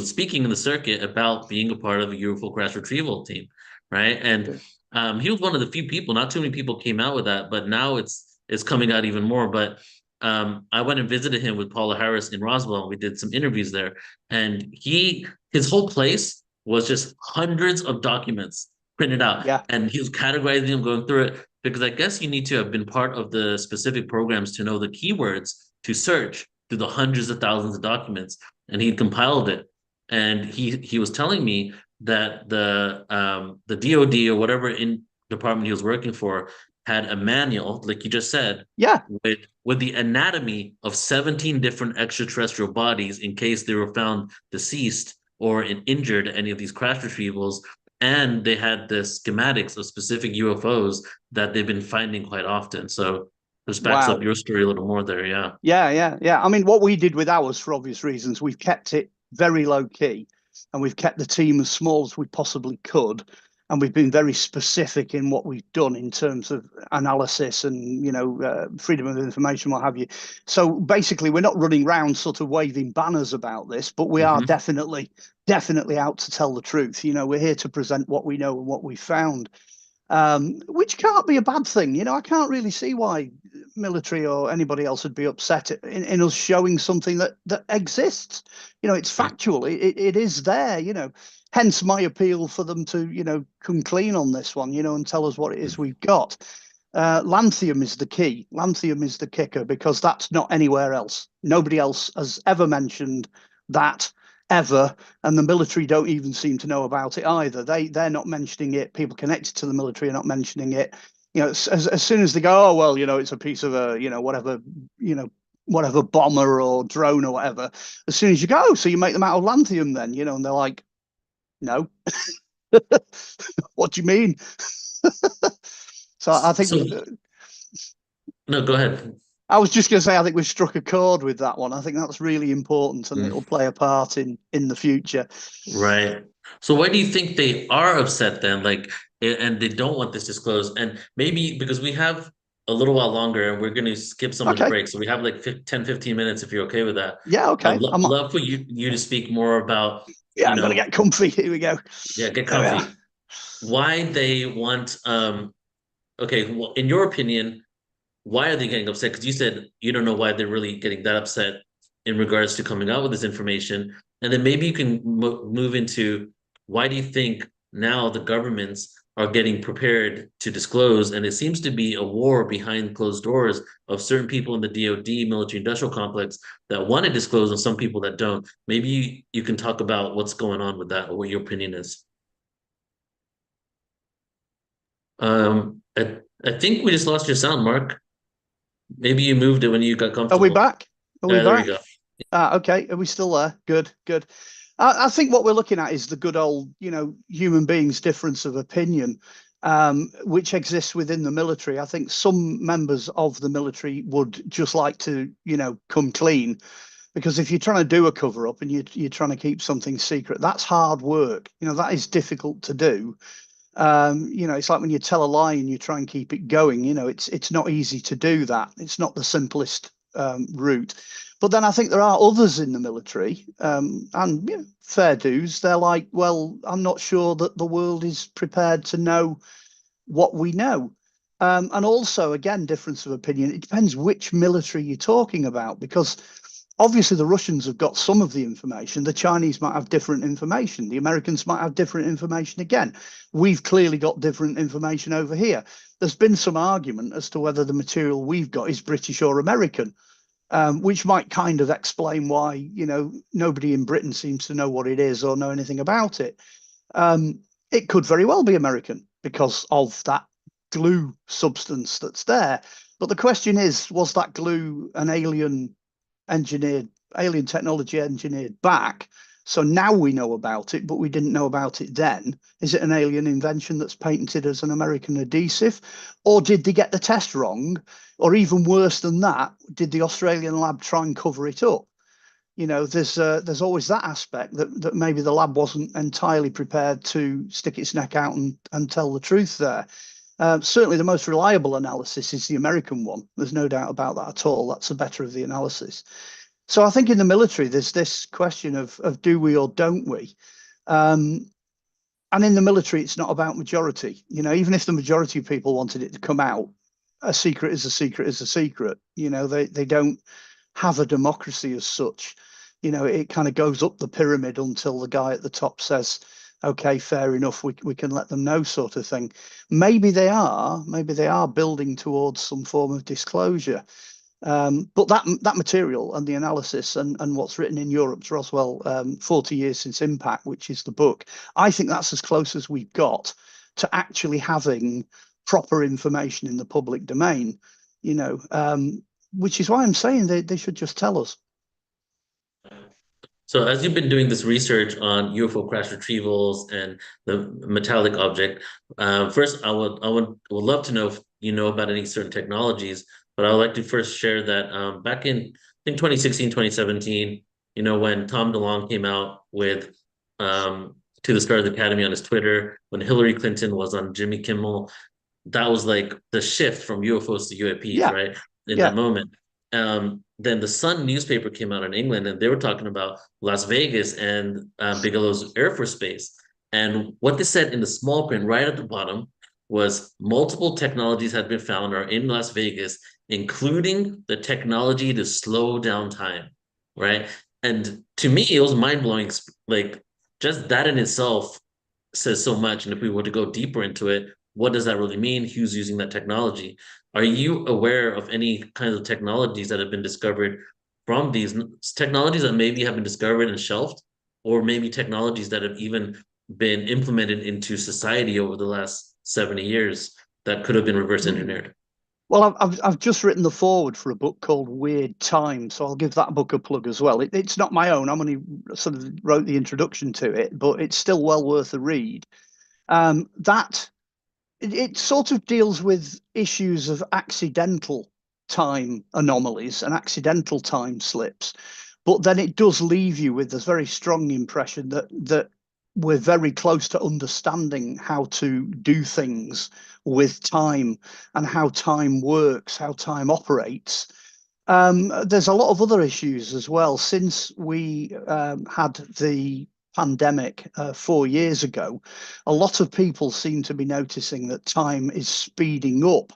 speaking in the circuit about being a part of a UFO crash retrieval team, right? And he was one of the few people. Not too many people came out with that, but now it's coming out even more. But I went and visited him with Paula Harris in Roswell. We did some interviews there, and his whole place was just hundreds of documents printed out, and he was categorizing them, going through it. Because I guess you need to have been part of the specific programs to know the keywords to search through the hundreds of thousands of documents, and he compiled it. And he was telling me that the DoD or whatever in department he was working for had a manual, like you just said, with the anatomy of 17 different extraterrestrial bodies in case they were found deceased or injured at any of these crash retrievals. And they had the schematics of specific UFOs that they've been finding quite often. So this backs up your story a little more there. Yeah. I mean, what we did with ours, for obvious reasons, we've kept it very low key, and we've kept the team as small as we possibly could. And we've been very specific in what we've done in terms of analysis and, you know, freedom of information, what have you. So basically, we're not running around sort of waving banners about this, but we are definitely out to tell the truth. You know, we're here to present what we know and what we found, which can't be a bad thing. You know, I can't really see why military or anybody else would be upset in us showing something that exists. You know, it's factual. It is there, you know. Hence my appeal for them to, you know, come clean on this one, you know, and tell us what it is we've got. Lanthium is the key. Lanthium is the kicker, because that's not anywhere else. Nobody else has ever mentioned that ever, and the military don't even seem to know about it either. They're not mentioning it. People connected to the military are not mentioning it. You know, as soon as they go, oh well, you know, it's a piece of a, you know, whatever bomber or drone or whatever. As soon as you go, so you make them out of lanthium, then, you know, and they're like, no. What do you mean? So I think no, go ahead. I was just going to say, I think we've struck a chord with that one. I think that's really important, and it'll play a part in the future. Right. So why do you think they are upset then? Like, and they don't want this disclosed? And maybe because we have a little while longer and we're going to skip some of the Okay. breaks. So we have like 10, 15 minutes if you're okay with that. Yeah, okay. Love for you to speak more about, Yeah, I'm going to get comfy. Here we go. Yeah, get comfy. Why they want, okay, well, in your opinion, why are they getting upset? Because you said you don't know why they're really getting that upset in regards to coming out with this information. And then maybe you can move into why do you think now the governments are getting prepared to disclose? And it seems to be a war behind closed doors of certain people in the DoD military industrial complex that want to disclose and some people that don't. Maybe you can talk about what's going on with that or what your opinion is. I think we just lost your sound, Mark. Maybe you moved it when you got comfortable. Are we back? Are we there back? we go. Okay. Are we still there? Good, good. I think what we're looking at is the good old, human beings' difference of opinion, which exists within the military. I think some members of the military would just like to, come clean, because if you're trying to do a cover up and you're trying to keep something secret, that's hard work. That is difficult to do. It's like when you tell a lie and you try and keep it going. It's not easy to do that. It's not the simplest route. But then I think there are others in the military, and fair dues. They're like, well, I'm not sure that the world is prepared to know what we know. And also, again, difference of opinion. It depends which military you're talking about, because obviously the Russians have got some of the information. The Chinese might have different information. The Americans might have different information again. We've clearly got different information over here. There's been some argument as to whether the material we've got is British or American, which might kind of explain why, nobody in Britain seems to know what it is or know anything about it. It could very well be American because of that glue substance that's there. But the question is, was that glue an alien technology engineered back? So now we know about it, but we didn't know about it then. Is it an alien invention that's patented as an American adhesive? Or did they get the test wrong? Or even worse than that, did the Australian lab try and cover it up? There's always that aspect that maybe the lab wasn't entirely prepared to stick its neck out and tell the truth there. Certainly the most reliable analysis is the American one. There's no doubt about that at all. That's the better of the analysis. So I think in the military, there's this question of do we or don't we? And in the military, it's not about majority. Even if the majority of people wanted it to come out, a secret is a secret is a secret. They don't have a democracy as such. It kind of goes up the pyramid until the guy at the top says, okay, fair enough, we can let them know, sort of thing. Maybe they are building towards some form of disclosure. But that material and the analysis and what's written in Europe's Roswell 40 years since impact, which is the book, I think that's as close as we've got to actually having proper information in the public domain, which is why I'm saying they should just tell us. So as you've been doing this research on UFO crash retrievals and the metallic object, first I would love to know if you know about any certain technologies, but I would like to first share that back in 2016, 2017, when Tom DeLonge came out with To the Stars Academy on his Twitter, when Hillary Clinton was on Jimmy Kimmel, that was like the shift from UFOs to UAPs, right? In that moment. Then the Sun newspaper came out in England and they were talking about Las Vegas and Bigelow's Air Force Base. And what they said in the small print right at the bottom was multiple technologies had been found are in Las Vegas, including the technology to slow down time, right? And to me, it was mind-blowing. Like, just that in itself says so much. And if we were to go deeper into it, what does that really mean? Who's using that technology? Are you aware of any kinds of technologies that have been discovered from these technologies that maybe have been discovered and shelved, or maybe technologies that have even been implemented into society over the last 70 years that could have been reverse engineered? Well, I've just written the foreword for a book called Weird Time, so I'll give that book a plug as well. It's not my own. I'm only sort of wrote the introduction to it, but it's still well worth a read. It sort of deals with issues of accidental time anomalies and accidental time slips. But then it does leave you with this very strong impression that we're very close to understanding how to do things with time and how time works, how time operates. There's a lot of other issues as well. Since we had the pandemic 4 years ago, a lot of people seem to be noticing that time is speeding up.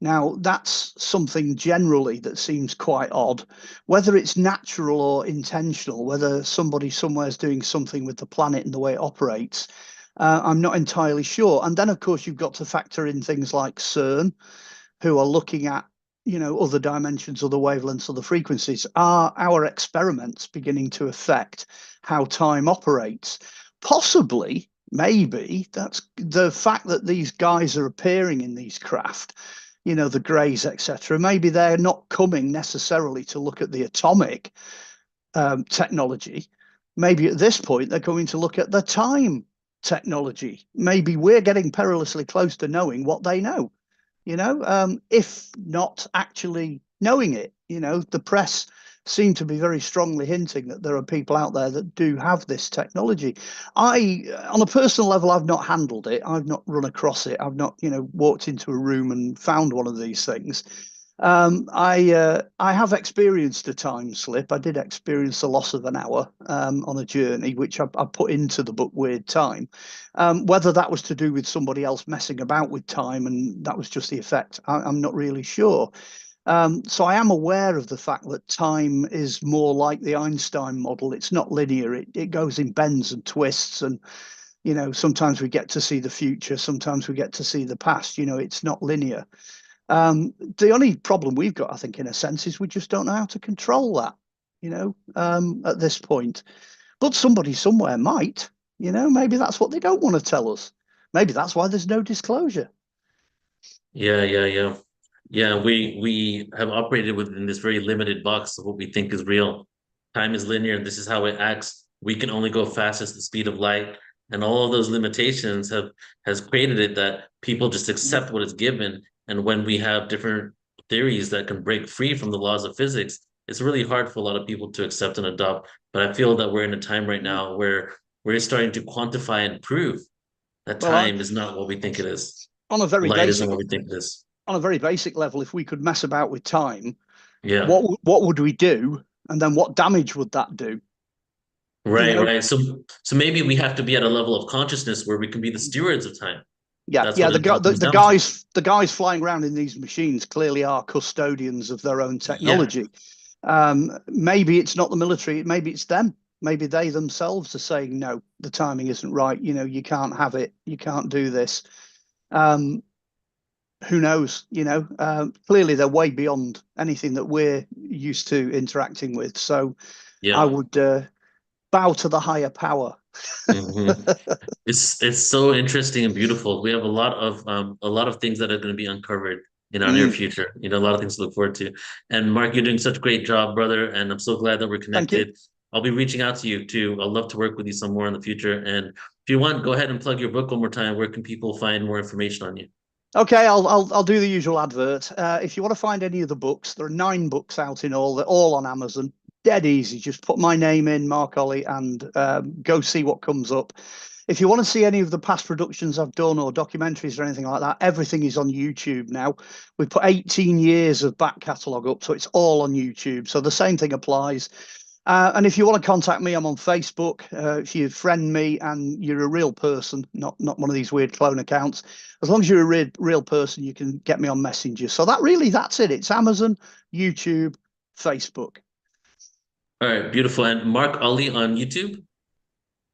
Now, that's something generally that seems quite odd. Whether it's natural or intentional, whether somebody somewhere is doing something with the planet and the way it operates, I'm not entirely sure. And then, of course, you've got to factor in things like CERN, who are looking at, you know, other dimensions, other wavelengths, other frequencies. Are our experiments beginning to affect how time operates? Possibly, maybe, that's the fact that these guys are appearing in these craft, you know, the Greys, etc. Maybe they're not coming necessarily to look at the atomic technology. Maybe at this point they're going to look at the time technology. Maybe we're getting perilously close to knowing what they know, you know, if not actually knowing it. You know, the press seem to be very strongly hinting that there are people out there that do have this technology. On a personal level, I've not handled it. I've not run across it. I've not, you know, walked into a room and found one of these things. I have experienced a time slip. I did experience the loss of an hour on a journey, which I put into the book Weird Time. Whether that was to do with somebody else messing about with time and that was just the effect, I'm not really sure. So I am aware of the fact that time is more like the Einstein model. It's not linear. It goes in bends and twists, and you know, sometimes we get to see the future, sometimes we get to see the past. You know, it's not linear. The only problem we've got, I think, in a sense, is we just don't know how to control that, you know, at this point. But somebody somewhere might, you know, maybe that's what they don't want to tell us. Maybe that's why there's no disclosure. Yeah, we have operated within this very limited box of what we think is real. Time is linear, and this is how it acts. We can only go fast as the speed of light, and all of those limitations has created it that people just accept what is given. And when we have different theories that can break free from the laws of physics, it's really hard for a lot of people to accept and adopt. But I feel that we're in a time right now where we're starting to quantify and prove that time is not what we think it is. On a very Light basic, isn't what we think it is. On a very basic level, if we could mess about with time, Yeah. what would we do, and then what damage would that do? Right, You know? right. So maybe we have to be at a level of consciousness where we can be the stewards of time. Yeah, That's yeah. what The guys flying around in these machines clearly are custodians of their own technology. Yeah. Maybe it's not the military. Maybe it's them. Maybe they themselves are saying, no, the timing isn't right. You know, you can't have it. You can't do this. Who knows? You know, clearly they're way beyond anything that we're used to interacting with. So yeah. I would bow to the higher power. Mm-hmm. It's so interesting and beautiful. We have a lot of things that are going to be uncovered in our near future. You know, a lot of things to look forward to. And Mark, you're doing such a great job, brother. And I'm so glad that we're connected. I'll be reaching out to you too. I'd love to work with you some more in the future. And if you want, go ahead and plug your book one more time. Where can people find more information on you? Okay, I'll do the usual advert. If you want to find any of the books, there are 9 books out in all. They're all on Amazon. Dead easy. Just put my name in, Mark Ollie, and go see what comes up. If you want to see any of the past productions I've done or documentaries or anything like that, everything is on YouTube now. We put 18 years of back catalogue up, so it's all on YouTube. So the same thing applies. And if you want to contact me, I'm on Facebook. If you friend me and you're a real person, not one of these weird clone accounts, as long as you're a real person, you can get me on Messenger. So that's it. It's Amazon, YouTube, Facebook. All right, beautiful. And Mark Ollie on YouTube?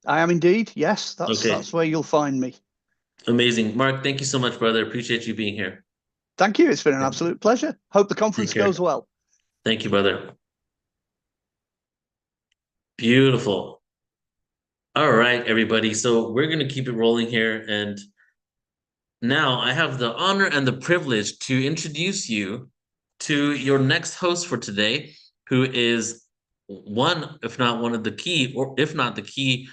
I am indeed. Yes, that's where you'll find me. Amazing. Mark, thank you so much, brother. Appreciate you being here. Thank you. It's been an absolute pleasure. Hope the conference goes well. Thank you, brother. Beautiful. All right, everybody. So we're going to keep it rolling here. And now I have the honor and the privilege to introduce you to your next host for today, who is one, if not one of the key, or if not the key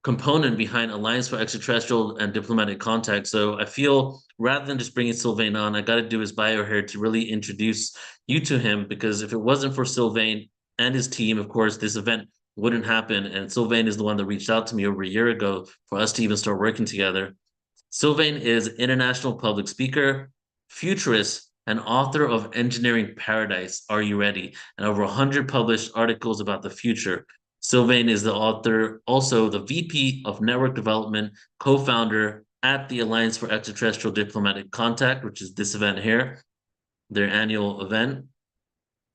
component behind Alliance for Extraterrestrial and Diplomatic Contact. So I feel rather than just bringing Sylvain on, I got to do his bio here to really introduce you to him, because if it wasn't for Sylvain and his team, of course, this event wouldn't happen. And Sylvain is the one that reached out to me over a year ago for us to even start working together. Sylvain is international public speaker, futurist, and author of Engineering Paradise, Are You Ready? And over 100 published articles about the future. Sylvain is the author, also the VP of Network Development, co-founder at the Alliance for Extraterrestrial Diplomatic Contact, which is this event here, their annual event.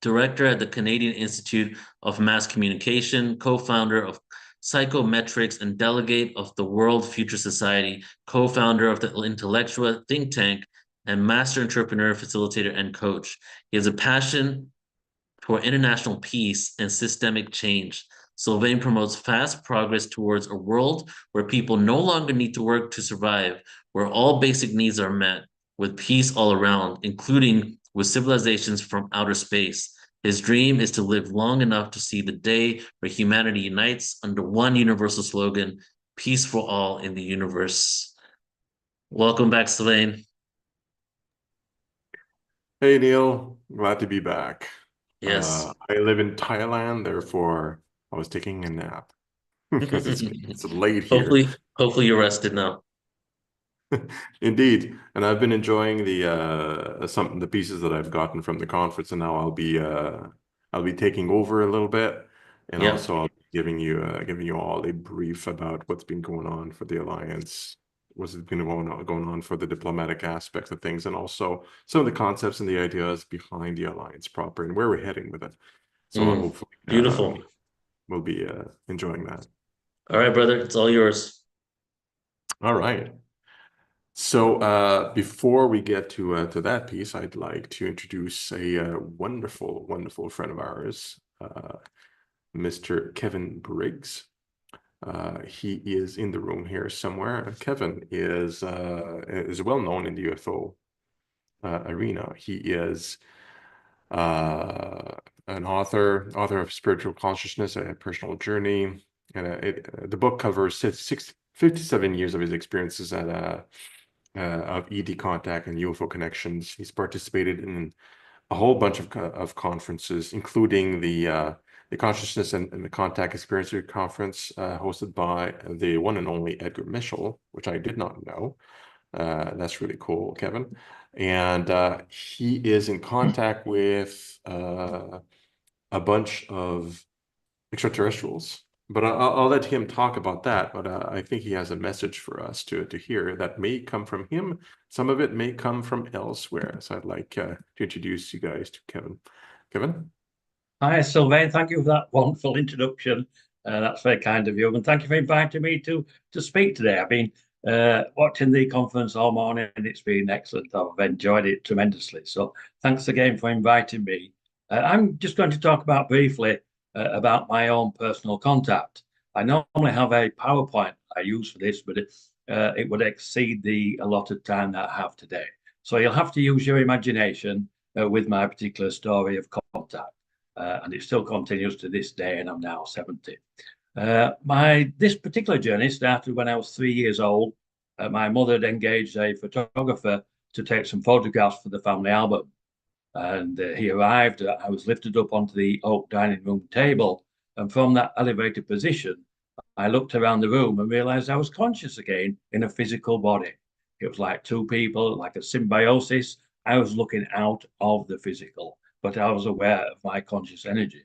Director at the Canadian Institute of Mass Communication, co-founder of Psychometrics and delegate of the World Future Society, co-founder of the Intellectual Think Tank, and master entrepreneur, facilitator, and coach. He has a passion for international peace and systemic change. Sylvain promotes fast progress towards a world where people no longer need to work to survive, where all basic needs are met, with peace all around, including with civilizations from outer space. His dream is to live long enough to see the day where humanity unites under one universal slogan, peace for all in the universe. Welcome back, Sylvain. Hey, Neil. Glad to be back. Yes. I live in Thailand, therefore I was taking a nap because it's late here. Hopefully you're rested now. Indeed, and I've been enjoying the pieces that I've gotten from the conference, and now I'll be taking over a little bit, and Yeah. also I'll be giving you all a brief about what's been going on for the Alliance, what's been going on for the diplomatic aspects of things, and also some of the concepts and the ideas behind the Alliance proper and where we're heading with it. So hopefully, Beautiful. we'll be enjoying that. All right, brother, it's all yours. All right. So before we get to that piece, I'd like to introduce a wonderful, wonderful friend of ours, Mr. Kevin Briggs. He is in the room here somewhere. Kevin is well known in the UFO arena. He is an author of Spiritual Consciousness, A Personal Journey, and the book covers 57 years of his experiences of ED contact and UFO connections. He's participated in a whole bunch of conferences, including the Consciousness and the Contact Experiencer Conference hosted by the one and only Edgar Mitchell, which I did not know. That's really cool, Kevin. And he is in contact with a bunch of extraterrestrials. But I'll let him talk about that. But I think he has a message for us to hear that may come from him. Some of it may come from elsewhere. So I'd like to introduce you guys to Kevin. Kevin? Hi, Sylvain. Thank you for that wonderful introduction. That's very kind of you. And thank you for inviting me to speak today. I've been watching the conference all morning and it's been excellent. I've enjoyed it tremendously. So thanks again for inviting me. I'm just going to talk about briefly about my own personal contact. I normally have a PowerPoint I use for this, but it would exceed the allotted time that I have today. So you'll have to use your imagination with my particular story of contact. And it still continues to this day, and I'm now 70. This particular journey started when I was 3 years old. My mother had engaged a photographer to take some photographs for the family album. And he arrived, I was lifted up onto the oak dining room table. And from that elevated position, I looked around the room and realized I was conscious again in a physical body. It was like two people, like a symbiosis. I was looking out of the physical, but I was aware of my conscious energy.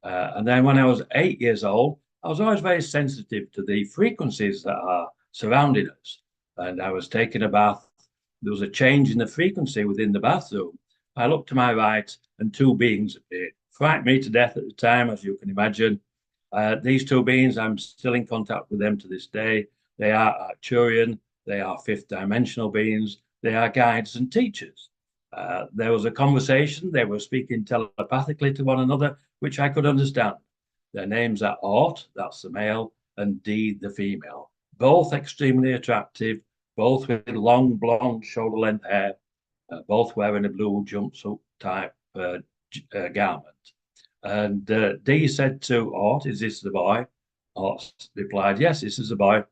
And then when I was 8 years old, I was always very sensitive to the frequencies that are surrounding us. And I was taking a bath. There was a change in the frequency within the bathroom. I looked to my right and two beings appeared. Frightened me to death at the time, as you can imagine. These two beings, I'm still in contact with them to this day. They are Arcturian, they are fifth dimensional beings, they are guides and teachers. There was a conversation, they were speaking telepathically to one another, which I could understand. Their names are Ort, that's the male, and Dee, the female. Both extremely attractive, both with long blonde shoulder length hair, both wearing a blue jumpsuit type garment. And Dee said to Ort, is this the boy? Ots replied, yes, this is a boy.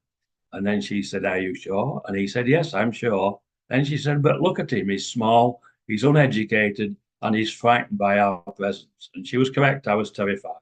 And then she said, are you sure? And he said, yes, I'm sure. Then she said, but look at him. He's small, he's uneducated, and he's frightened by our presence. And she was correct. I was terrified.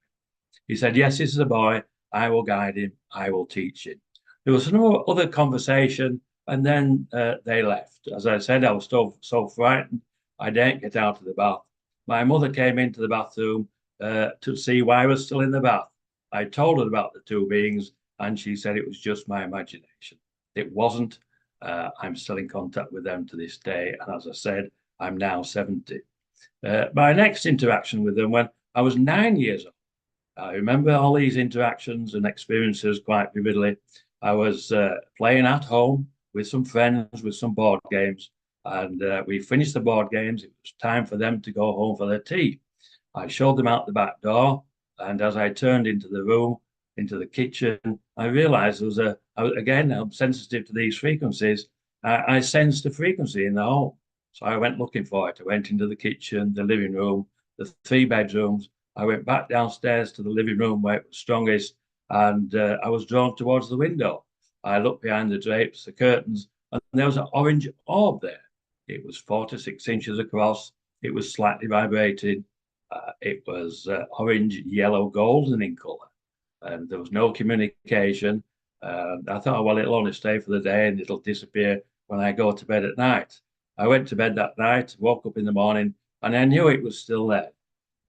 He said, yes, this is a boy. I will guide him. I will teach him. There was no other conversation. And then they left. As I said, I was so frightened, I didn't get out of the bath. My mother came into the bathroom to see why I was still in the bath. I told her about the two beings, and she said it was just my imagination. It wasn't. I'm still in contact with them to this day. And as I said, I'm now 70. My next interaction with them when I was 9 years old. I remember all these interactions and experiences quite vividly. I was playing at home with some friends with some board games, and we finished the board games. It was time for them to go home for their tea. I showed them out the back door, and as I turned into the room, into the kitchen, I realized there was again, I'm sensitive to these frequencies. I sensed a frequency in the home. So I went looking for it. I went into the kitchen, the living room, the 3 bedrooms. I went back downstairs to the living room where it was strongest, and I was drawn towards the window. I looked behind the drapes, the curtains, and there was an orange orb there. It was 4 to 6 inches across. It was slightly vibrating. It was orange, yellow, golden in color. And there was no communication. I thought, well, it'll only stay for the day and it'll disappear when I go to bed at night. I went to bed that night, woke up in the morning, and I knew it was still there.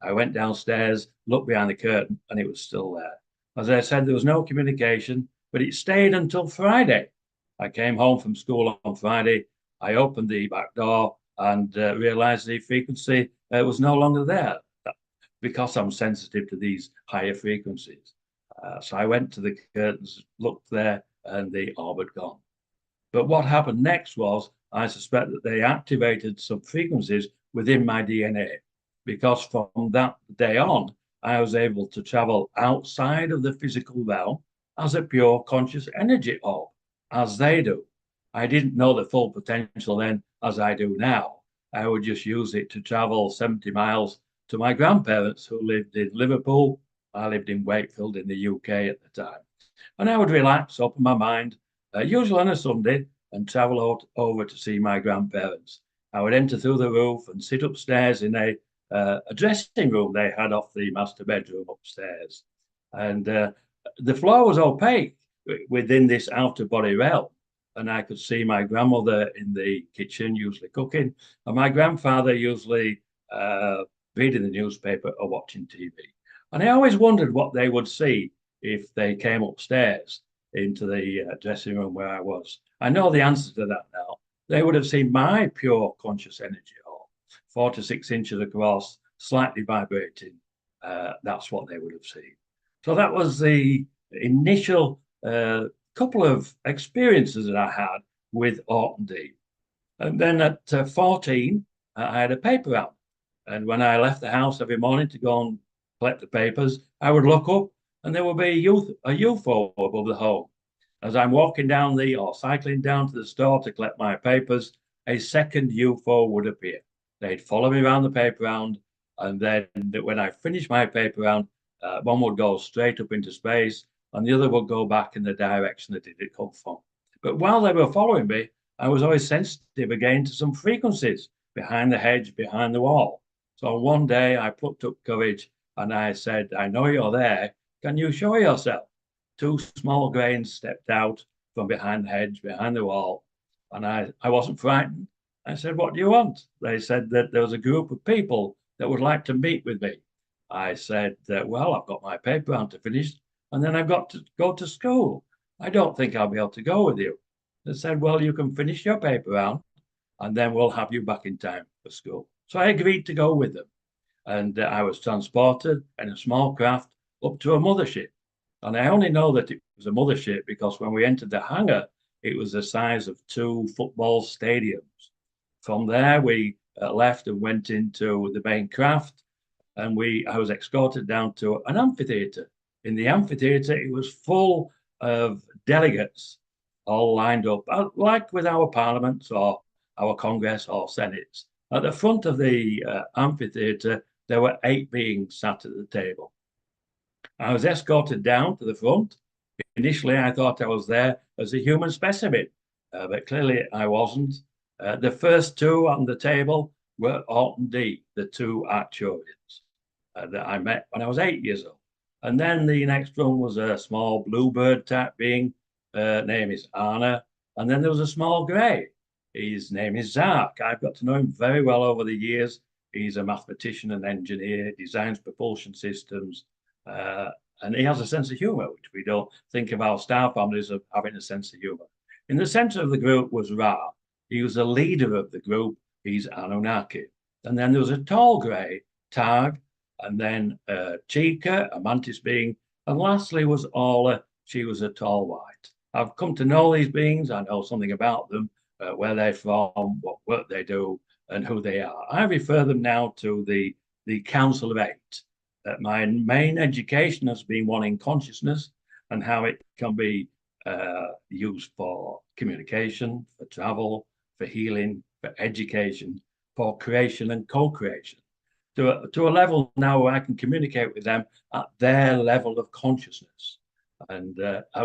I went downstairs, looked behind the curtain, and it was still there. As I said, there was no communication, but it stayed until Friday. I came home from school on Friday. I opened the back door and realized the frequency was no longer there because I'm sensitive to these higher frequencies. So I went to the curtains, looked there, and the orb had gone. But what happened next was, I suspect that they activated some frequencies within my DNA, because from that day on, I was able to travel outside of the physical realm as a pure conscious energy orb, as they do. I didn't know the full potential then as I do now. I would just use it to travel 70 miles to my grandparents who lived in Liverpool. I lived in Wakefield in the UK at the time. And I would relax, open my mind, usually on a Sunday, and travel over to see my grandparents. I would enter through the roof and sit upstairs in a dressing room they had off the master bedroom upstairs. And the floor was opaque within this outer body realm. And I could see my grandmother in the kitchen, usually cooking, and my grandfather usually reading the newspaper or watching TV. And I always wondered what they would see if they came upstairs into the dressing room where I was. I know the answer to that now. They would have seen my pure conscious energy, or 4 to 6 inches across, slightly vibrating. That's what they would have seen. So that was the initial couple of experiences that I had with Orton Deep. And then at 14, I had a paper route. And when I left the house every morning to go and collect the papers, I would look up and there would be a UFO above the home. As I'm walking down or cycling down to the store to collect my papers, a second UFO would appear. They'd follow me around the paper round, and then when I finished my paper round, one would go straight up into space, and the other would go back in the direction that it had come from. But while they were following me, I was always sensitive again to some frequencies behind the hedge, behind the wall. So one day I plucked up courage and I said, I know you're there. Can you show yourself? 2 small grains stepped out from behind the hedge, behind the wall. And I wasn't frightened. I said, what do you want? They said that there was a group of people that would like to meet with me. I said, well, I've got my paper round to finish, and then I've got to go to school. I don't think I'll be able to go with you. They said, well, you can finish your paper round, and then we'll have you back in time for school. So I agreed to go with them. And I was transported in a small craft up to a mothership. And I only know that it was a mothership because when we entered the hangar, it was the size of 2 football stadiums. From there, we left and went into the main craft, and I was escorted down to an amphitheater. In the amphitheater, it was full of delegates all lined up, like with our parliaments or our Congress or Senates. At the front of the amphitheater, there were 8 beings sat at the table. I was escorted down to the front, Initially, I thought I was there as a human specimen, but clearly I wasn't. The first two on the table were Orton D, the two Arcturians that I met when I was 8 years old. And then the next one was a small bluebird type being, name is Anna. And then there was a small grey. His name is Zark. I've got to know him very well over the years. He's a mathematician and engineer, designs propulsion systems, and he has a sense of humor, which we don't think of our star families of having a sense of humor. In the center of the group was Ra. He was the leader of the group. He's Anunnaki. And then there was a tall grey, Tag, and then Chica, a mantis being, and lastly was Orla. She was a tall white. I've come to know these beings. I know something about them, where they're from, what work they do, and who they are. I refer them now to the Council of Eight. My main education has been one in consciousness and how it can be used for communication, for travel, for healing, for education, for creation and co-creation. To a level now where I can communicate with them at their level of consciousness and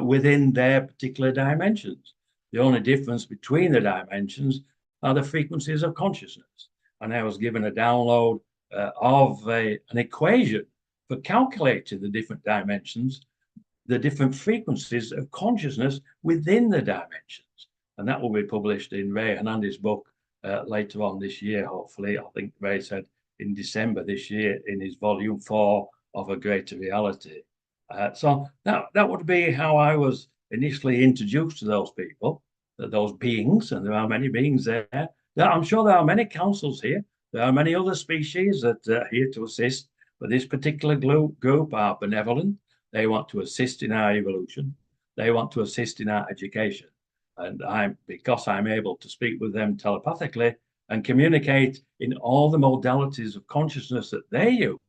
within their particular dimensions. The only difference between the dimensions are the frequencies of consciousness. And I was given a download of an equation for calculating the different dimensions, the different frequencies of consciousness within the dimensions. And that will be published in Ray Hernandez's book later on this year, hopefully. I think Ray said in December this year in his volume 4 of A Greater Reality. So that would be how I was initially introduced to those people, those beings, and there are many beings there. I'm sure there are many councils here. There are many other species that are here to assist, but this particular group are benevolent. They want to assist in our evolution. They want to assist in our education. And because I'm able to speak with them telepathically and communicate in all the modalities of consciousness that they use,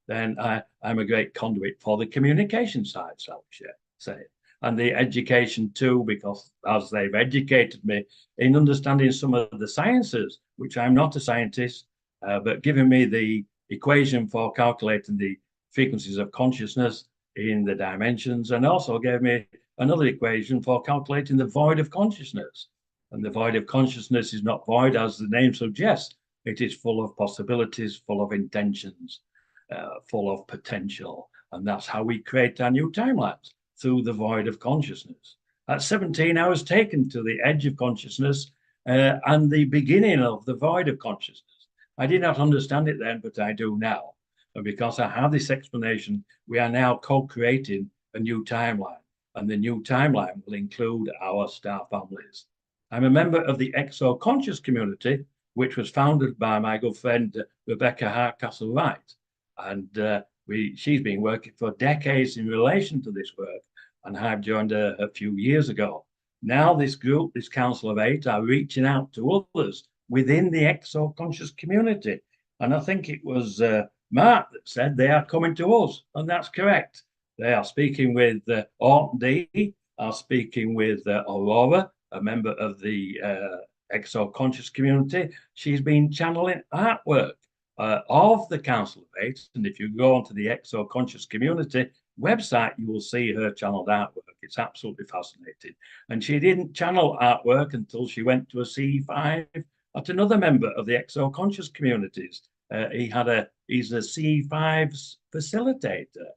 then I'm a great conduit for the communication side, shall we say. And the education too, because as they've educated me in understanding some of the sciences, which I'm not a scientist, but giving me the equation for calculating the frequencies of consciousness in the dimensions, and also gave me another equation for calculating the void of consciousness. And the void of consciousness is not void as the name suggests. It is full of possibilities, full of intentions, full of potential. And that's how we create our new timelines, through the void of consciousness. At 17, I was taken to the edge of consciousness and the beginning of the void of consciousness. I did not understand it then, but I do now. And because I have this explanation, we are now co-creating a new timeline. And the new timeline will include our star families. I'm a member of the Exo Conscious community, which was founded by my good friend Rebecca Hardcastle-Wright. And she's been working for decades in relation to this work, and I've joined her a few years ago. Now this group, this Council of Eight, are reaching out to others within the Exo Conscious community. And I think it was Mark that said they are coming to us, and that's correct. They are speaking with Orton D, are speaking with Aurora, a member of the Exo Conscious community. She's been channeling artwork of the Council of Eight. And if you go onto the Exo Conscious community website, you will see her channeled artwork. It's absolutely fascinating. And she didn't channel artwork until she went to a C5 at another member of the Exo Conscious communities. He's a C5's facilitator,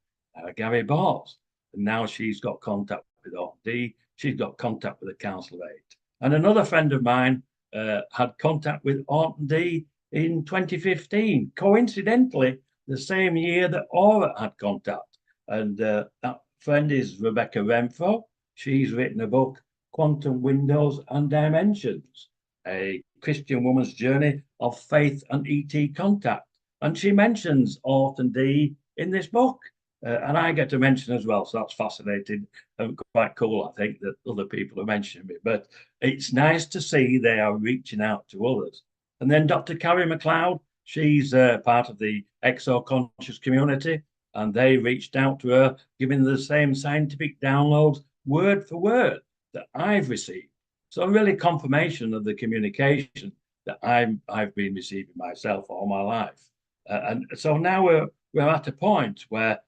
Gary Bors. And now she's got contact with Orton D. She's got contact with the Council of Eight. And another friend of mine had contact with Orton D in 2015, coincidentally, the same year that Aura had contact. And that friend is Rebecca Renfro. She's written a book, Quantum Windows and Dimensions, a Christian woman's journey of faith and ET contact. And she mentions Orton D in this book. And I get to mention as well, so that's fascinating and quite cool, I think, that other people are mentioning me. But it's nice to see they are reaching out to others. And then Dr. Carrie McLeod, she's part of the Exo Conscious community, and they reached out to her, giving the same scientific downloads, word for word, that I've received. So really confirmation of the communication that I've been receiving myself all my life. And so now we're at a point where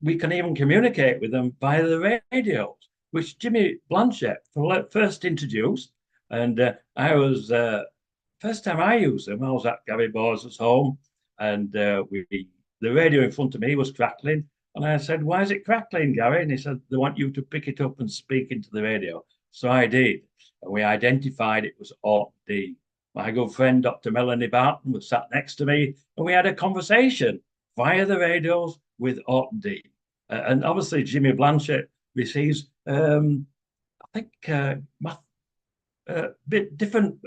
we can even communicate with them via the radios, which Jimmy Blanchett first introduced. And I was, first time I used them, I was at Gary Bors's home, and the radio in front of me was crackling. And I said, "Why is it crackling, Gary?" And he said, "They want you to pick it up and speak into the radio." So I did. And we identified it was Orton D. My good friend, Dr. Melanie Barton, was sat next to me, and we had a conversation via the radios with Orton D. And obviously, Jimmy Blanchett receives, I think, different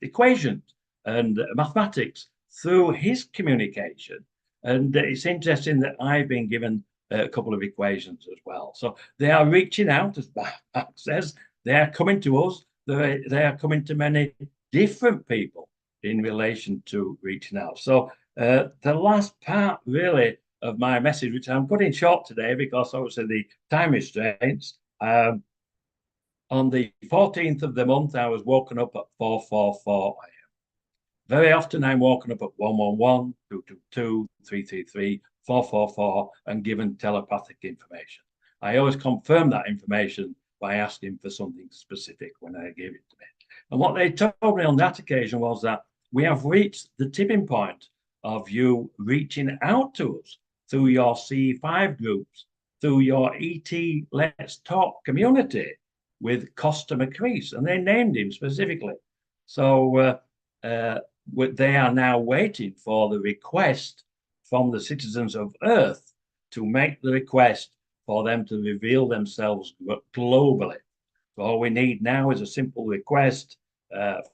equations and mathematics through his communication. And it's interesting that I've been given a couple of equations as well. So they are reaching out, as Mark says, they are coming to us, they are coming to many different people in relation to reaching out. So the last part, really, of my message, which I'm cutting short today because obviously the time restraints, on the 14th of the month, I was woken up at 4:44 a.m. Very often I'm woken up at 111, 222, 333, 444, and given telepathic information. I always confirm that information by asking for something specific when I give it to me. And what they told me on that occasion was that we have reached the tipping point of you reaching out to us through your C5 groups, through your ET Let's Talk community with Costa McCrease, and they named him specifically. So they are now waiting for the request from the citizens of Earth to make the request for them to reveal themselves globally. So all we need now is a simple request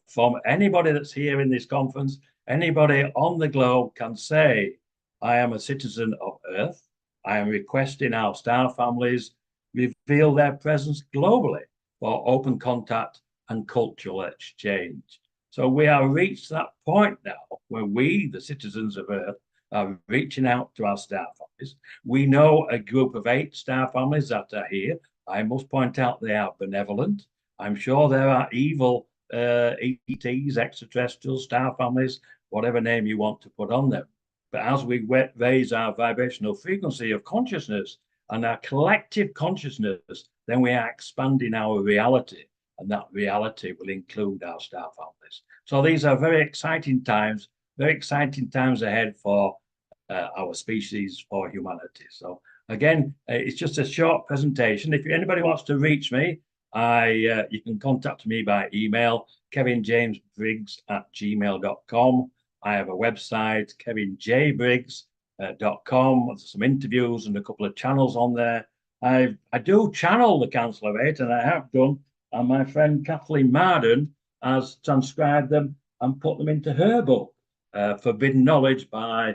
from anybody that's here in this conference. Anybody on the globe can say, "I am a citizen of Earth. I am requesting our star families reveal their presence globally for open contact and cultural exchange." So we are reached that point now where we, the citizens of Earth, are reaching out to our star families. We know a group of 8 star families that are here. I must point out they are benevolent. I'm sure there are evil ETs, extraterrestrial star families, whatever name you want to put on them. But as we raise our vibrational frequency of consciousness and our collective consciousness, then we are expanding our reality, and that reality will include our star families. So these are very exciting times ahead for our species, for humanity. So again, it's just a short presentation. If anybody wants to reach me, you can contact me by email, kevinjamesbriggs@gmail.com. I have a website, kevinjbriggs.com. There's some interviews and a couple of channels on there. I do channel the Council of Eight, and I have done, and my friend Kathleen Marden has transcribed them and put them into her book, Forbidden Knowledge by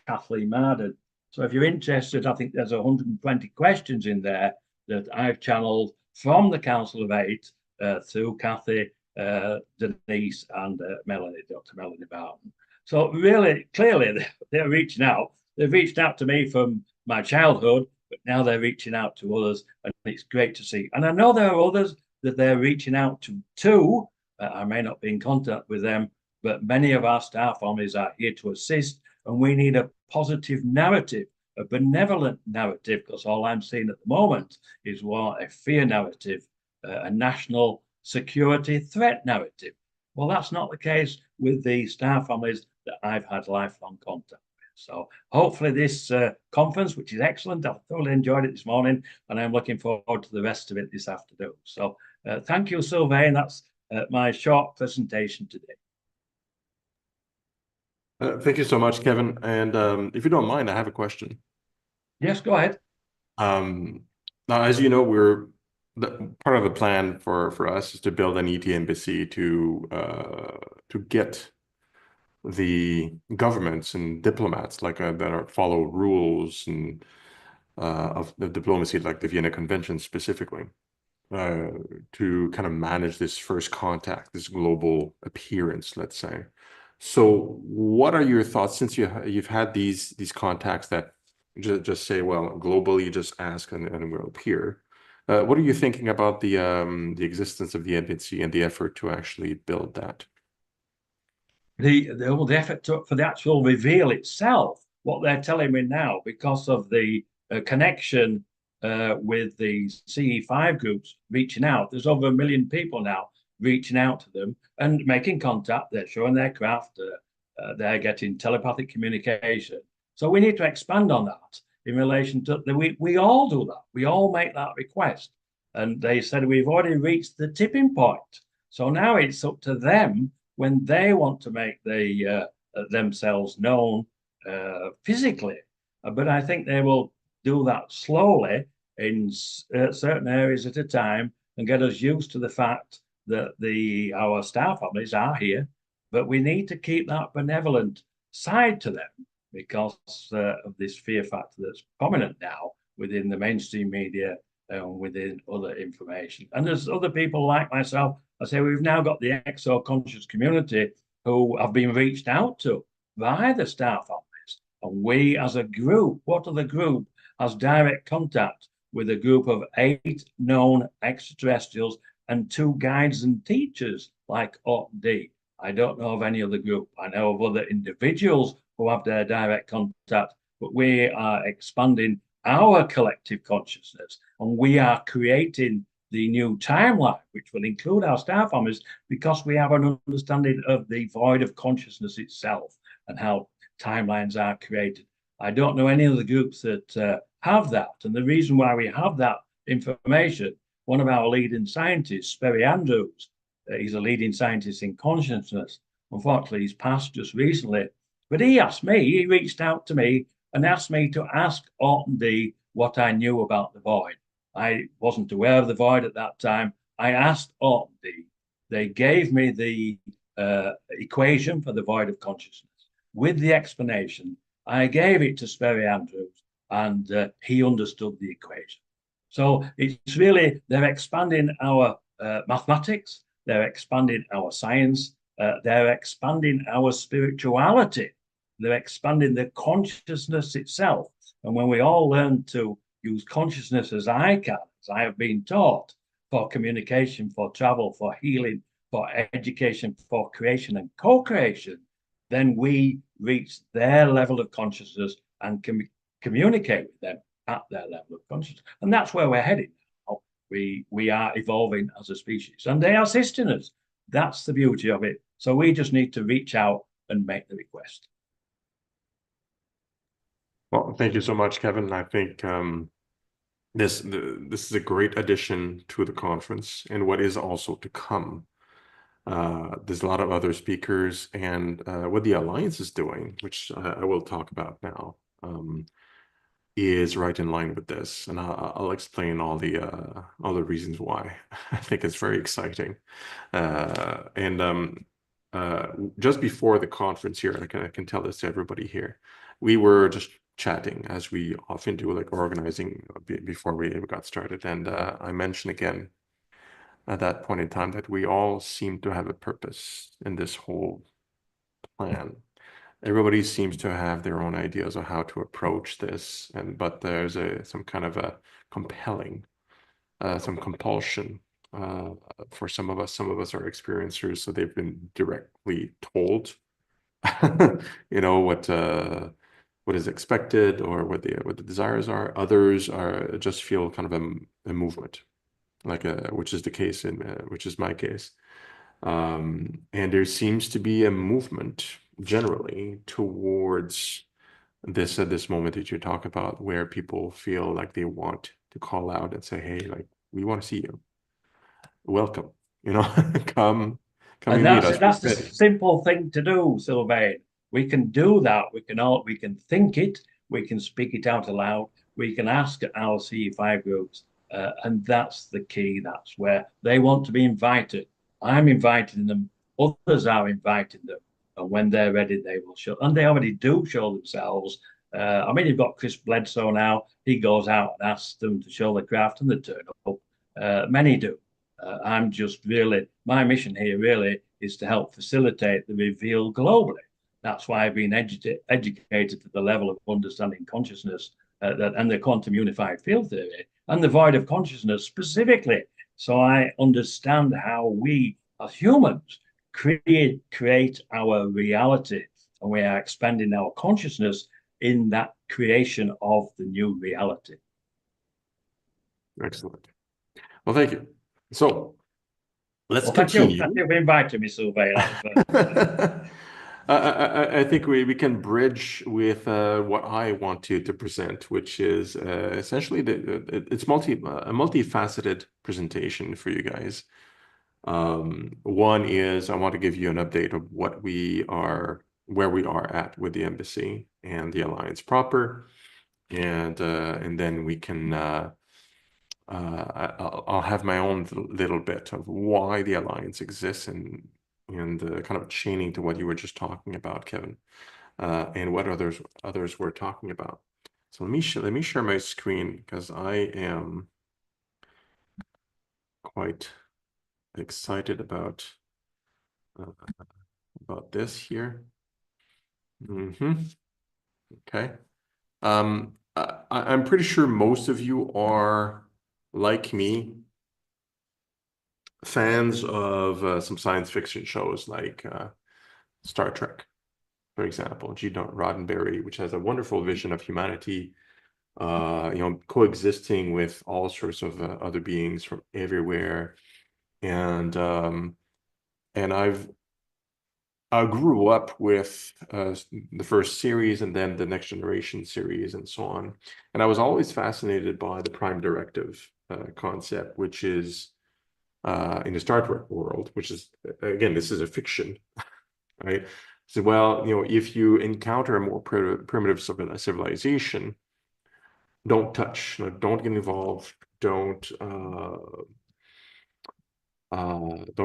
Kathleen Marden. So if you're interested, I think there's 120 questions in there that I've channeled from the Council of Eight through Kathy, Denise, and Melanie, Dr. Melanie Barton. So really, clearly, they're reaching out. They've reached out to me from my childhood, but now they're reaching out to others, and it's great to see. And I know there are others that they're reaching out to too. I may not be in contact with them, but many of our star families are here to assist, and we need a positive narrative, a benevolent narrative, because all I'm seeing at the moment is what a fear narrative, a national security threat narrative. Well, that's not the case with the star families that I've had lifelong contact with. So hopefully this conference, which is excellent, I've thoroughly enjoyed it this morning, and I'm looking forward to the rest of it this afternoon. So thank you, Sylvain. That's my short presentation today. Thank you so much, Kevin. And if you don't mind, I have a question. Yes, go ahead. Now, as you know, part of the plan for us is to build an ET embassy to get the governments and diplomats that follow rules and of the diplomacy, like the Vienna Convention specifically, to kind of manage this first contact, this global appearance, let's say. So what are your thoughts, since you've had these contacts that just say, well, globally, just ask and we'll appear. What are you thinking about the existence of the embassy and the effort to actually build that? The effort for the actual reveal itself, what they're telling me now, because of the connection with the CE5 groups reaching out. There's over 1 million people now reaching out to them and making contact. They're showing their craft. They're getting telepathic communication. So we need to expand on that in relation to we all do that. We all make that request. And they said we've already reached the tipping point. So now it's up to them when they want to make themselves known physically. But I think they will do that slowly in certain areas at a time and get us used to the fact that our star families are here, but we need to keep that benevolent side to them because of this fear factor that's prominent now within the mainstream media and within other information. And there's other people like myself. I say we've now got the exo-conscious community who have been reached out to by the star families. And we as a group, what other group has direct contact with a group of 8 known extraterrestrials and 2 guides and teachers like D? I don't know of any other group. I know of other individuals who have their direct contact, but we are expanding our collective consciousness and we are creating the new timeline, which will include our star families, because we have an understanding of the void of consciousness itself and how timelines are created. I don't know any other groups that have that. And the reason why we have that information, one of our leading scientists, Sperry Andrews, he's a leading scientist in consciousness. Unfortunately, he's passed just recently. But he reached out to me and asked me to ask Orton D what I knew about the void. I wasn't aware of the void at that time. I asked Orton D. They gave me the equation for the void of consciousness with the explanation. I gave it to Sperry Andrews and he understood the equation. So it's really, they're expanding our mathematics, they're expanding our science, they're expanding our spirituality, they're expanding the consciousness itself. And when we all learn to use consciousness as I have been taught, for communication, for travel, for healing, for education, for creation and co-creation, then we reach their level of consciousness and can communicate with them at their level of consciousness. And that's where we're heading now. We are evolving as a species and they are assisting us. That's the beauty of it. So we just need to reach out and make the request. Well, thank you so much, Kevin. I think this is a great addition to the conference and what is also to come. There's a lot of other speakers and what the Alliance is doing, which I will talk about now, is right in line with this. And I'll explain all the reasons why. I think it's very exciting. Just before the conference here, I can tell this to everybody here, we were just chatting as we often do, like organizing before we got started. And I mentioned again at that point in time that we all seem to have a purpose in this whole plan. Everybody seems to have their own ideas of how to approach this, but there's some kind of a compelling, some compulsion for some of us. Some of us are experiencers, so they've been directly told, what is expected or what the desires are. Others just feel kind of a movement, which is the case which is my case. And there seems to be a movement generally towards this at this moment that you talk about, where people feel like they want to call out and say, hey, like, we want to see you. Welcome, come and meet us. That's the simple thing to do, Sylvain. We can do that. We can think it. We can speak it out aloud. We can ask our CE5 groups, and that's the key. That's where they want to be invited. I'm inviting them. Others are inviting them, and when they're ready, they will show. And they already do show themselves. You've got Chris Bledsoe now. He goes out and asks them to show the craft, and they turn up. Many do. I'm just really, my mission here really is to help facilitate the reveal globally. That's why I've been educated to the level of understanding consciousness and the quantum unified field theory and the void of consciousness specifically. So I understand how we as humans create our reality, and we are expanding our consciousness in that creation of the new reality. Excellent. Well, thank you. So let's Well, continue. thank you for inviting me, Sylvain. I think we can bridge with what I want to present, which is essentially it's a multifaceted presentation for you guys. One is I want to give you an update of where we are at with the embassy and the alliance proper, and then we can I'll have my own little bit of why the alliance exists and kind of chaining to what you were just talking about, Kevin, and what others were talking about. So let me share my screen, because I am quite excited about this here. Okay. I'm pretty sure most of you are, like me, fans of some science fiction shows like Star Trek, for example, G. Roddenberry, which has a wonderful vision of humanity, coexisting with all sorts of other beings from everywhere, and I grew up with the first series and then the Next Generation series and so on, and I was always fascinated by the Prime Directive concept, which is in the Star Trek world, which is, again, this is a fiction, right? So, well, if you encounter a more primitive civilization, don't touch, don't get involved, don't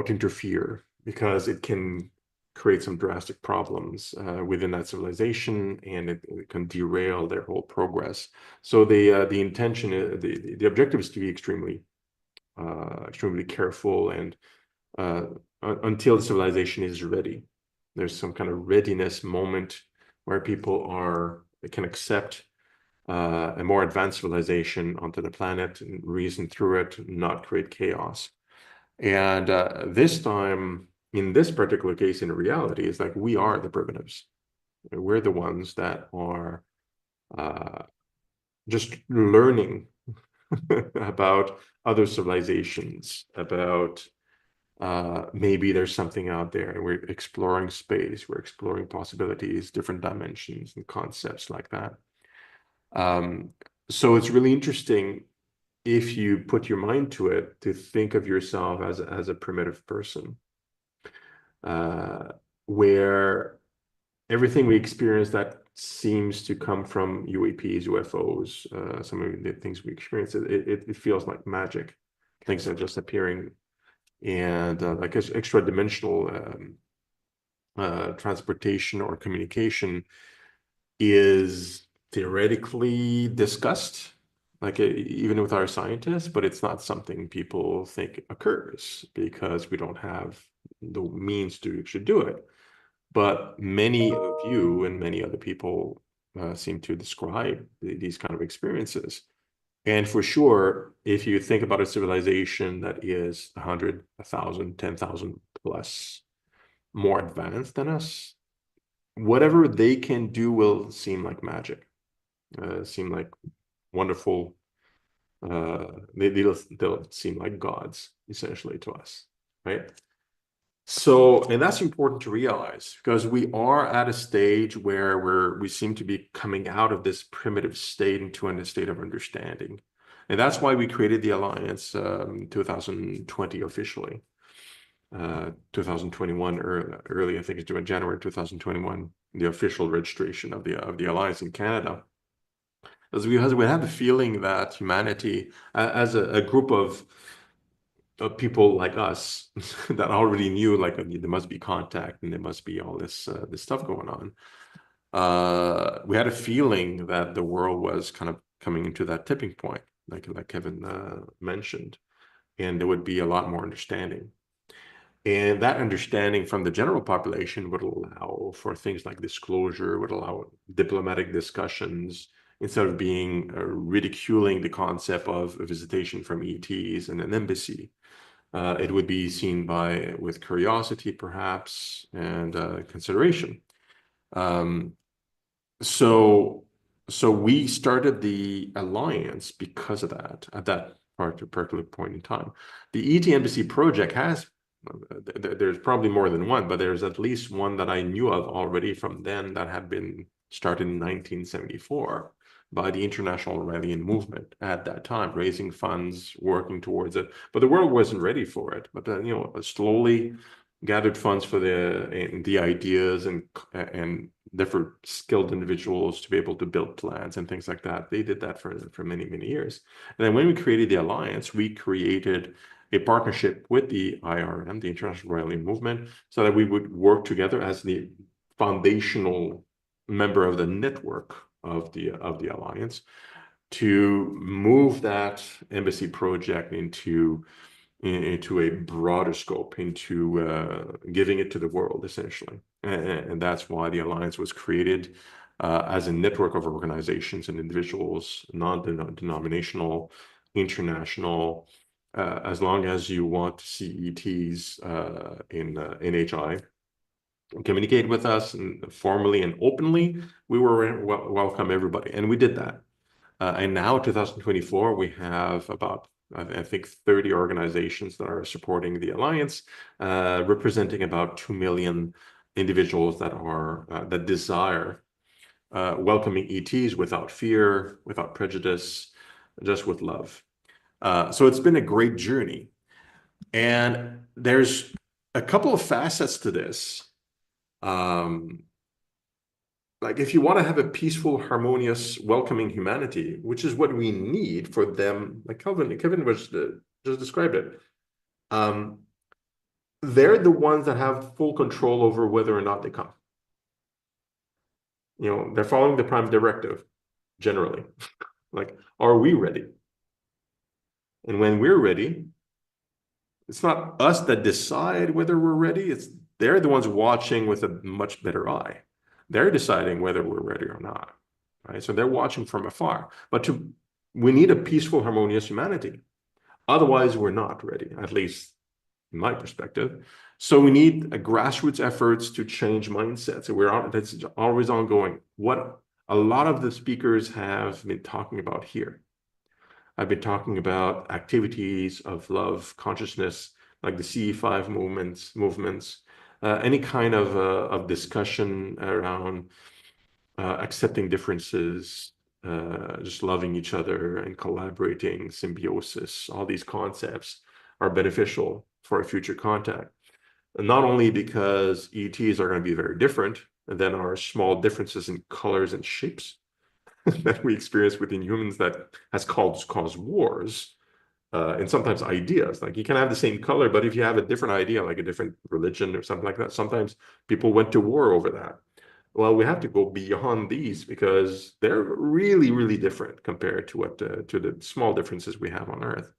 interfere, because it can create some drastic problems within that civilization, and it can derail their whole progress. So the intention, the objective is to be extremely careful, and until the civilization is ready. There's some kind of readiness moment where people can accept a more advanced civilization onto the planet and reason through it, not create chaos. And this time, in this particular case, in reality, it's like we are the primitives. We're the ones that are just learning about other civilizations, about maybe there's something out there, and we're exploring space, we're exploring possibilities, different dimensions and concepts like that. So it's really interesting, if you put your mind to it, to think of yourself as a primitive person, where everything we experience that seems to come from UAPs, UFOs, some of the things we experience, it feels like magic. Things are just appearing, and like extra dimensional transportation or communication is theoretically discussed, like even with our scientists, but it's not something people think occurs because we don't have the means to actually do it. But many of you and many other people seem to describe these kind of experiences. And for sure, if you think about a civilization that is 100, 1,000, 10,000 plus more advanced than us, whatever they can do will seem like magic, seem like wonderful. They'll seem like gods, essentially, to us, right? So, and that's important to realize, because we are at a stage where we seem to be coming out of this primitive state into a state of understanding. And that's why we created the Alliance 2020 officially. 2021 early, I think it's January 2021, the official registration of the Alliance in Canada. As we have the feeling that humanity, as a group of people like us that already knew, like, there must be contact and there must be all this stuff going on. We had a feeling that the world was kind of coming into that tipping point, like Kevin mentioned, and there would be a lot more understanding. And that understanding from the general population would allow for things like disclosure, would allow diplomatic discussions, instead of being ridiculing the concept of a visitation from ETs and an embassy. It would be seen with curiosity, perhaps, and consideration. So So we started the alliance because of that, at that particular point in time. The ET Embassy project has, there's probably more than one, but there's at least one that I knew of already from then that had been started in 1974 by the International Rallying Movement at that time, raising funds, working towards it. But the world wasn't ready for it. But then, slowly gathered funds for the ideas and different skilled individuals to be able to build plans and things like that. They did that for many, many years. And then when we created the alliance, we created a partnership with the IRM, the International Rallying Movement, so that we would work together as the foundational member of the network of the alliance to move that embassy project into a broader scope, into giving it to the world, essentially. And that's why the alliance was created as a network of organizations and individuals, non-denominational, international, as long as you want to see ETs in NHI, communicate with us and formally and openly, we were welcome everybody. And we did that. And now, 2024, we have about, I think, 30 organizations that are supporting the alliance, representing about 2 million individuals that desire welcoming ETs without fear, without prejudice, just with love. So it's been a great journey. And there's a couple of facets to this. Like, if you want to have a peaceful, harmonious, welcoming humanity, which is what we need for them, like Kevin was just described it. They're the ones that have full control over whether or not they come. They're following the prime directive, generally. Like, are we ready? And when we're ready, it's not us that decide whether we're ready. They're the ones watching with a much better eye. They're deciding whether we're ready or not, right? So they're watching from afar. But we need a peaceful, harmonious humanity. Otherwise, we're not ready, at least in my perspective. So we need a grassroots efforts to change mindsets. That's always ongoing. What a lot of the speakers have been talking about here. I've been talking about activities of love, consciousness, like the CE5 movements, any kind of discussion around accepting differences, just loving each other and collaborating, symbiosis. All these concepts are beneficial for a future contact. And not only because ETs are going to be very different than our small differences in colors and shapes that we experience within humans that has caused wars. And sometimes ideas, like you can have the same color, but if you have a different idea, like a different religion or something like that, sometimes people went to war over that. Well, we have to go beyond these because they're really, really different compared to to the small differences we have on Earth.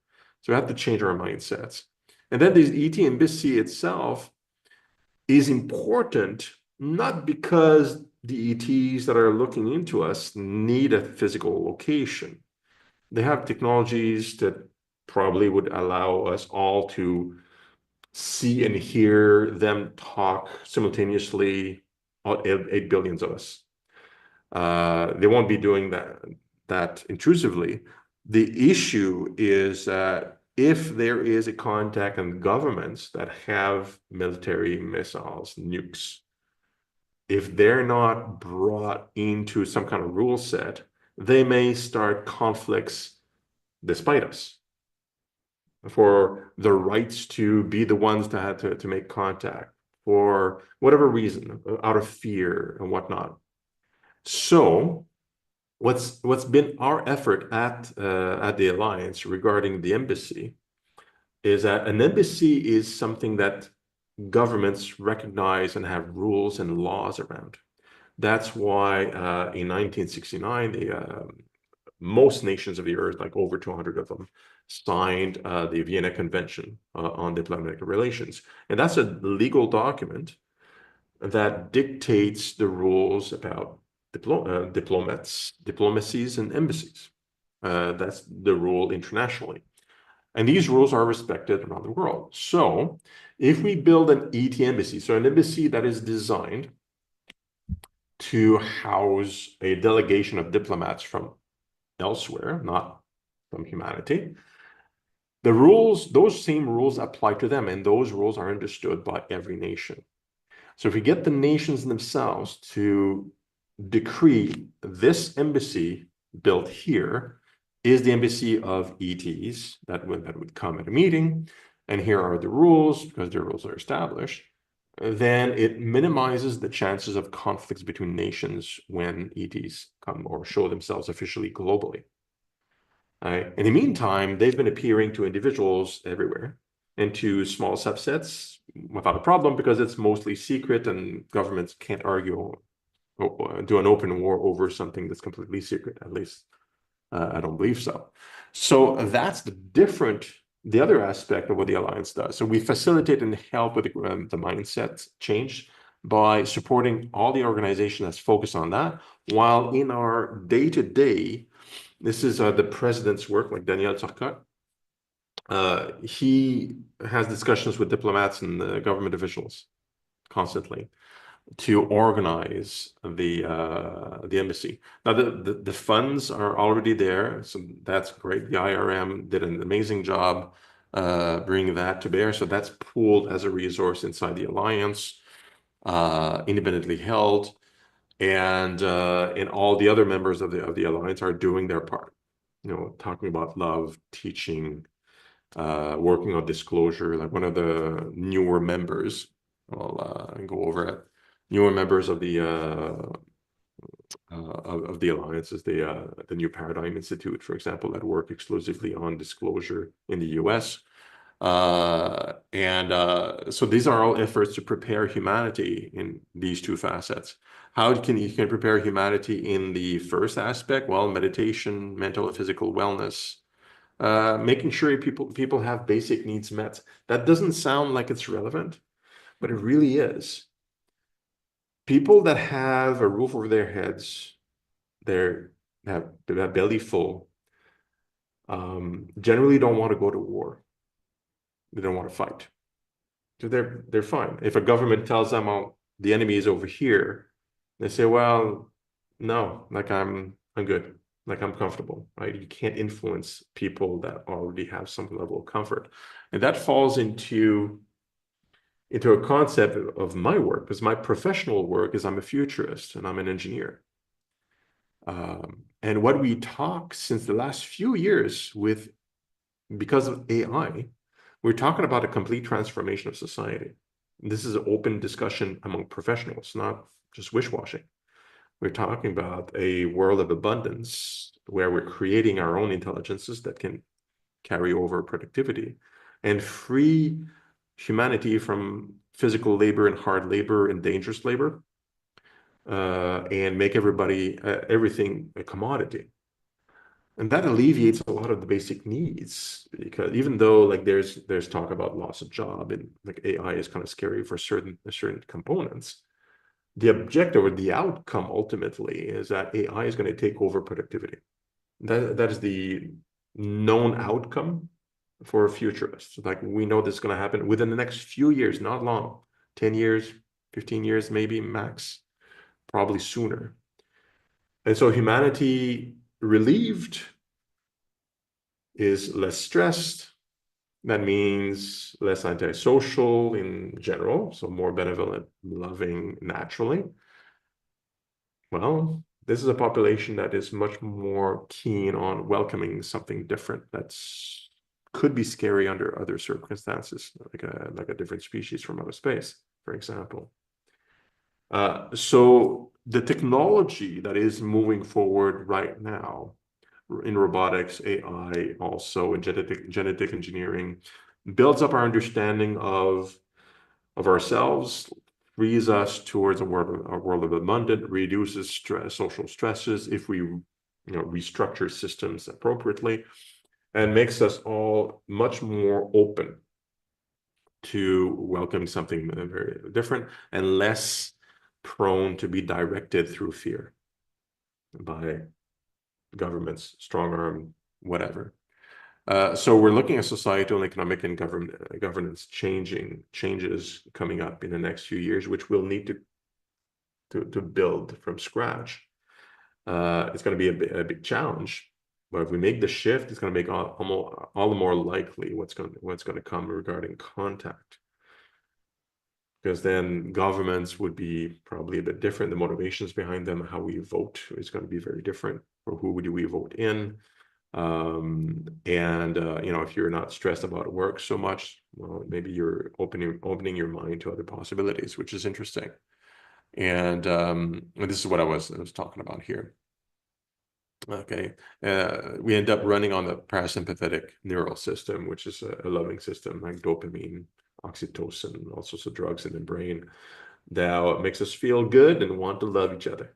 So we have to change our mindsets. And then the ET embassy itself is important, not because the ETs that are looking into us need a physical location. They have technologies that probably would allow us all to see and hear them talk simultaneously, all 8 billion of us. They won't be doing that intrusively. The issue is that if there is a contact in governments that have military missiles, nukes, if they're not brought into some kind of rule set, they may start conflicts despite us for the rights to be the ones that had to make contact for whatever reason, out of fear and whatnot. So what's been our effort at the Alliance regarding the embassy is that an embassy is something that governments recognize and have rules and laws around. That's why in 1969, most nations of the earth, like over 200 of them, signed the Vienna Convention on Diplomatic Relations. And that's a legal document that dictates the rules about diplomacies and embassies. That's the rule internationally. And these rules are respected around the world. So if we build an ET embassy, so an embassy that is designed to house a delegation of diplomats from elsewhere, not from humanity. The rules, those same rules apply to them, and those rules are understood by every nation. So if we get the nations themselves to decree this embassy built here is the embassy of ETs that would come at a meeting, and here are the rules because the rules are established, then it minimizes the chances of conflicts between nations when ETs come or show themselves officially globally. In the meantime, they've been appearing to individuals everywhere and to small subsets without a problem because it's mostly secret and governments can't argue or do an open war over something that's completely secret. At least I don't believe so. So that's the other aspect of what the Alliance does. So we facilitate and help with the mindset change by supporting all the organization that's focused on that, while in our day-to-day, this is the president's work, like Daniel Turcotte. He has discussions with diplomats and government officials constantly to organize the embassy. Now the funds are already there, so that's great. The IRM did an amazing job bringing that to bear. So that's pooled as a resource inside the Alliance, independently held, and all the other members of the Alliance are doing their part. You know, talking about love, teaching, working on disclosure. Like one of the newer members, I'll go over it. Newer members of the Alliance is the New Paradigm Institute, for example, that work exclusively on disclosure in the US. So these are all efforts to prepare humanity in these two facets. How can you prepare humanity in the first aspect? Well, meditation, mental and physical wellness, making sure people have basic needs met. That doesn't sound like it's relevant, but it really is. People that have a roof over their heads, they have a belly full, generally don't want to go to war. They don't want to fight. So they're fine. If a government tells them, "Oh, the enemy is over here," they say, "Well, no, like I'm good, like I'm comfortable," right? You can't influence people that already have some level of comfort, and that falls into a concept of my work, because my professional work is I'm a futurist and I'm an engineer. And what we talk since the last few years because of AI, we're talking about a complete transformation of society. This is an open discussion among professionals, not just wish-washing. We're talking about a world of abundance where we're creating our own intelligences that can carry over productivity and free humanity from physical labor and hard labor and dangerous labor, and make everything a commodity. And that alleviates a lot of the basic needs, because even though like there's talk about loss of job and like AI is kind of scary for certain components, the objective or the outcome ultimately is that AI is going to take over productivity. That is the known outcome for futurists. Like we know this is going to happen within the next few years, not long, 10 years, 15 years, maybe max, probably sooner. And so humanity relieved is less stressed. That means less antisocial in general, so more benevolent, loving naturally. Well, this is a population that is much more keen on welcoming something different that's could be scary under other circumstances, like a different species from outer space, for example. So the technology that is moving forward right now in robotics, AI, also in genetic engineering, builds up our understanding of ourselves, frees us towards a world of abundance, reduces social stresses if we restructure systems appropriately, and makes us all much more open to welcoming something very different and less prone to be directed through fear by governments, strong arm, whatever. So we're looking at societal, economic, and governance changes coming up in the next few years, which will need to to build from scratch. It's going to be a big challenge. But if we make the shift, it's going to make all the more likely what's going to come regarding contact. Because then governments would be probably a bit different. The motivations behind them, how we vote is going to be very different. For who do we vote in? You know, if you're not stressed about work so much, well, maybe you're opening your mind to other possibilities, which is interesting. And this is what I was talking about here. Okay, we end up running on the parasympathetic neural system, which is a loving system like dopamine, oxytocin, all sorts of drugs in the brain that makes us feel good and want to love each other.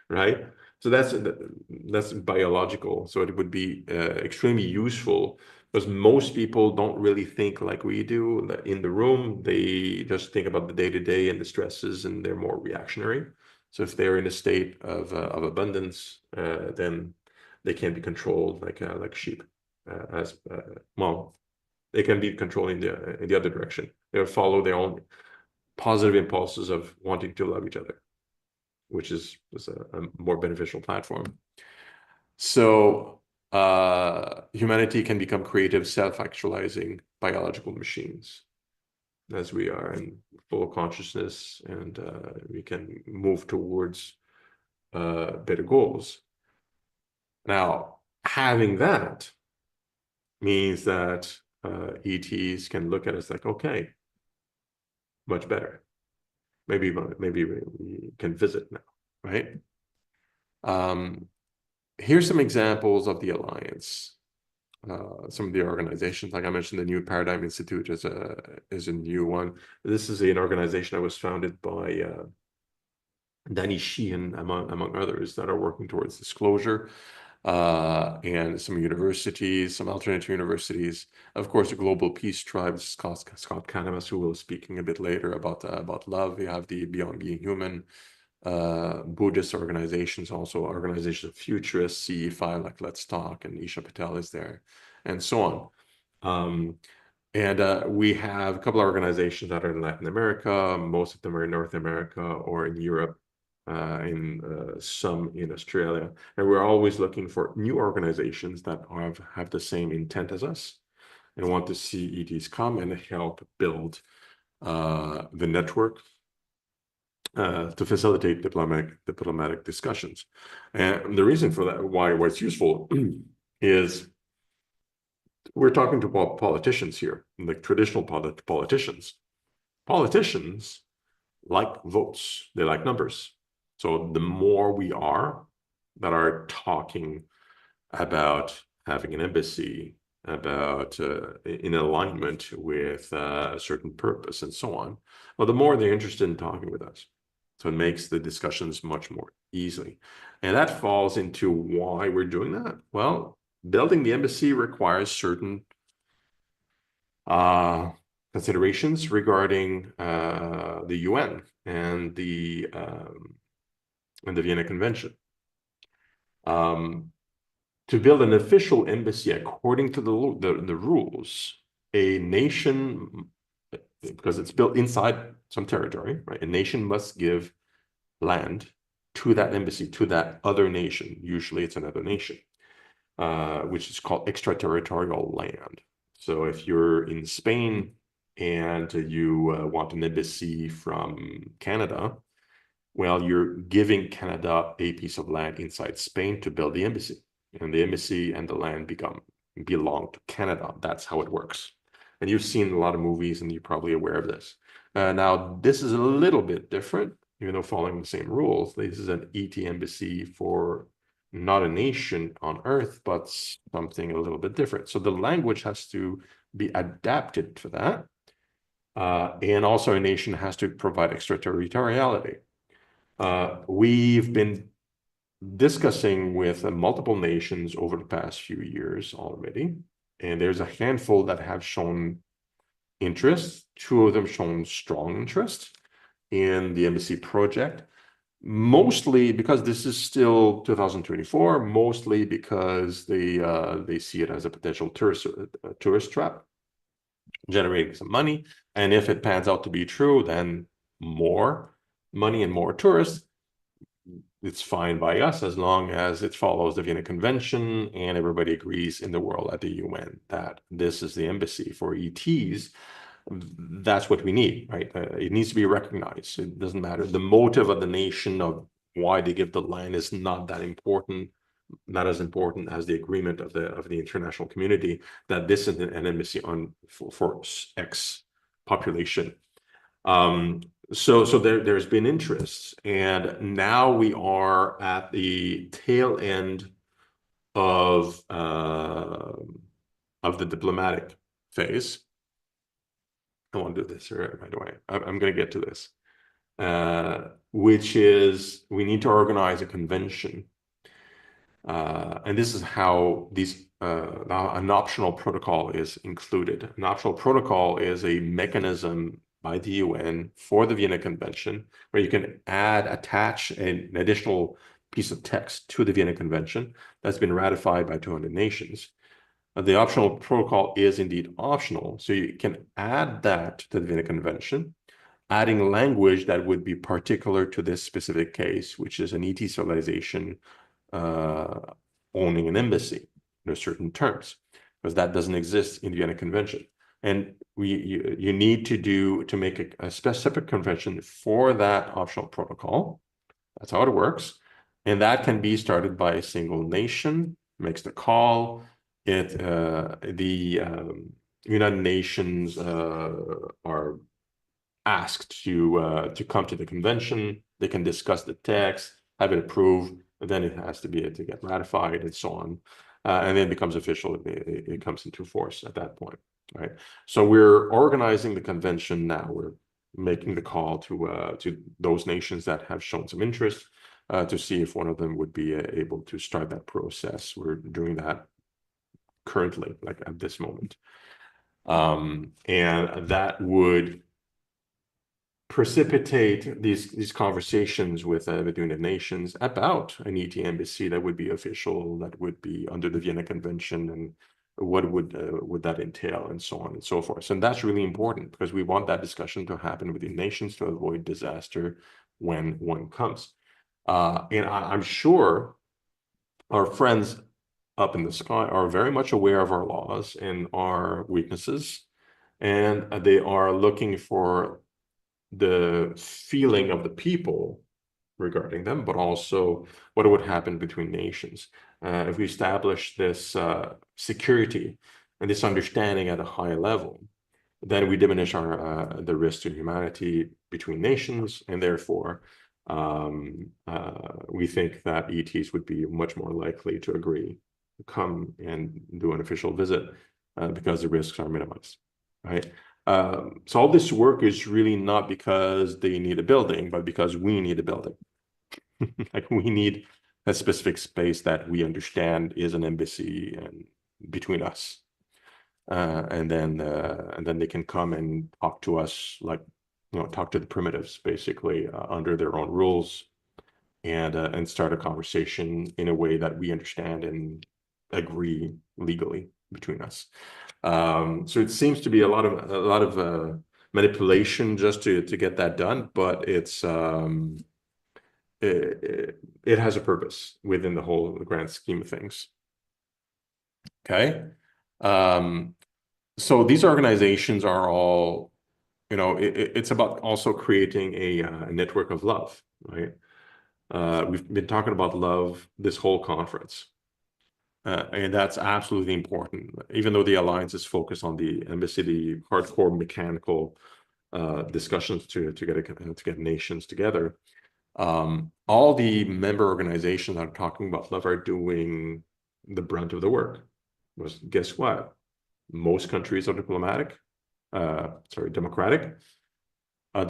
Right? So that's biological. So it would be extremely useful, because most people don't really think like we do in the room. They just think about the day-to-day and the stresses, and they're more reactionary. So if they're in a state of abundance, then they can be controlled like sheep. Well, they can be controlled in the other direction. They'll follow their own positive impulses of wanting to love each other, which is a more beneficial platform. So humanity can become creative, self-actualizing biological machines, as we are in full consciousness, and we can move towards better goals. Now, having that means that ETs can look at us like, okay, much better. Maybe we can visit now, right? Here's some examples of the Alliance. Some of the organizations, like I mentioned, the New Paradigm Institute is a new one. This is an organization that was founded by Tannis Sheehan, among others, that are working towards disclosure, and some universities, some alternative universities. Of course, the Global Peace Tribe, Scott Canamas, who will be speaking a bit later about love. We have the Beyond Being Human, Buddhist organizations, also organizations of futurists, CE5, like Let's Talk, and Isha Patel is there, and so on. We have a couple of organizations that are in Latin America. Most of them are in North America or in Europe, some in Australia. And we're always looking for new organizations that have the same intent as us and want to see ETs come and help build the network to facilitate diplomatic discussions. And the reason for that, why it's useful, is we're talking to politicians here, like traditional politicians. Politicians like votes, they like numbers. So the more we are that are talking about having an embassy, about in alignment with a certain purpose and so on, well, the more they're interested in talking with us. So it makes the discussions much more easily. And that falls into why we're doing that. Well, building the embassy requires certain considerations regarding the UN and the Vienna Convention. To build an official embassy according to the rules, a nation, because it's built inside some territory, right? A nation must give land to that embassy, to that other nation. Usually it's another nation, which is called extraterritorial land. So if you're in Spain and you want an embassy from Canada, well, you're giving Canada a piece of land inside Spain to build the embassy. And the embassy and the land belong to Canada. That's how it works. And you've seen a lot of movies and you're probably aware of this. Now, this is a little bit different, even though following the same rules. This is an ET embassy for not a nation on Earth, but something a little bit different. So the language has to be adapted to that. And also a nation has to provide extraterritoriality. We've been discussing with multiple nations over the past few years already, and there's a handful that have shown interest. 2 of them shown strong interest in the embassy project, mostly because this is still 2024, mostly because they see it as a potential tourist trap, generating some money. And if it pans out to be true, then more money and more tourists, it's fine by us as long as it follows the Vienna Convention and everybody agrees in the world at the UN that this is the embassy for ETs. That's what we need, right? It needs to be recognized. It doesn't matter. The motive of the nation of why they give the land is not that important, not as important as the agreement of the international community that this is an embassy for X population. So there's been interest, and now we are at the tail end of the diplomatic phase. I want to do this right away. I'm going to get to this, which is we need to organize a convention, and this is how an optional protocol is included. An optional protocol is a mechanism by the UN for the Vienna Convention, where you can attach an additional piece of text to the Vienna Convention that's been ratified by 200 nations. The optional protocol is indeed optional, so you can add that to the Vienna Convention, adding language that would be particular to this specific case, which is an ET civilization owning an embassy under certain terms, because that doesn't exist in the Vienna Convention. And you need to make a specific convention for that optional protocol. That's how it works. And that can be started by a single nation, makes the call. The United Nations are asked to come to the convention. They can discuss the text, have it approved, and then it has to get ratified and so on. And then it becomes official. It comes into force at that point. Right. So we're organizing the convention now. We're making the call to those nations that have shown some interest to see if one of them would be able to start that process. We're doing that currently, like at this moment. And that would precipitate these conversations between the nations about an ET embassy that would be official, that would be under the Vienna Convention, and what would that entail, and so on and so forth. And that's really important because we want that discussion to happen within nations to avoid disaster when one comes. And I'm sure our friends up in the sky are very much aware of our laws and our weaknesses, and they are looking for the feeling of the people regarding them, but also what would happen between nations. If we establish this security and this understanding at a high level, then we diminish the risk to humanity between nations, and therefore we think that ETs would be much more likely to agree to come and do an official visit because the risks are minimized, right? So all this work is really not because they need a building, but because we need a building. Like we need a specific space that we understand is an embassy and between us, and then they can come and talk to us, like talk to the primitives basically under their own rules, and start a conversation in a way that we understand and agree legally between us. So it seems to be a lot of manipulation just to get that done, but it's it has a purpose within the whole grand scheme of things. Okay, so these organizations are all, it's about also creating a network of love, right? We've been talking about love this whole conference. And that's absolutely important. Even though the alliance is focused on the embassy, the hardcore mechanical discussions to get nations together, all the member organizations that are talking about love are doing the brunt of the work. Because guess what? Most countries are democratic. The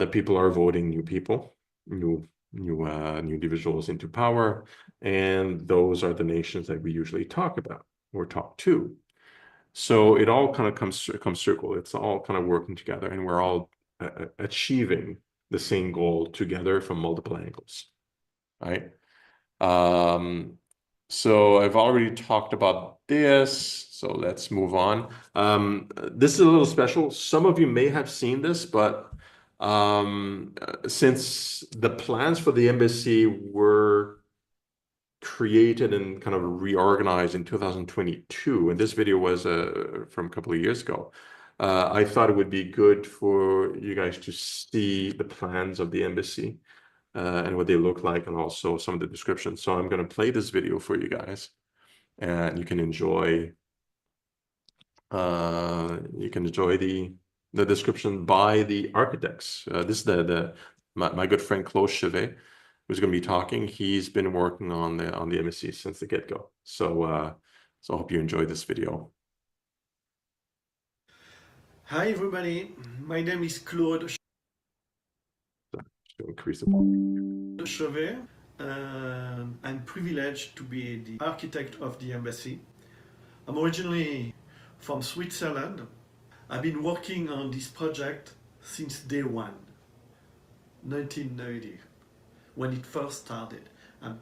people are voting new people, new individuals into power, and those are the nations that we usually talk about or talk to. So it all kind of comes circle. It's all kind of working together, and we're all achieving the same goal together from multiple angles, right? So I've already talked about this, so let's move on. This is a little special. Some of you may have seen this, but Since the plans for the embassy were created and kind of reorganized in 2022, and this video was from a couple of years ago, I thought it would be good for you guys to see the plans of the embassy and what they look like, and also some of the descriptions. So I'm going to play this video for you guys, and you can enjoy the description by the architects. This is my good friend Claude Chevet, who's going to be talking. He's been working on the embassy since the get-go. So I hope you enjoy this video. Hi everybody, my name is Claude Increase the volume. Chevet. I'm privileged to be the architect of the embassy. I'm originally from Switzerland. I've been working on this project since day one, 1990, when it first started. I'm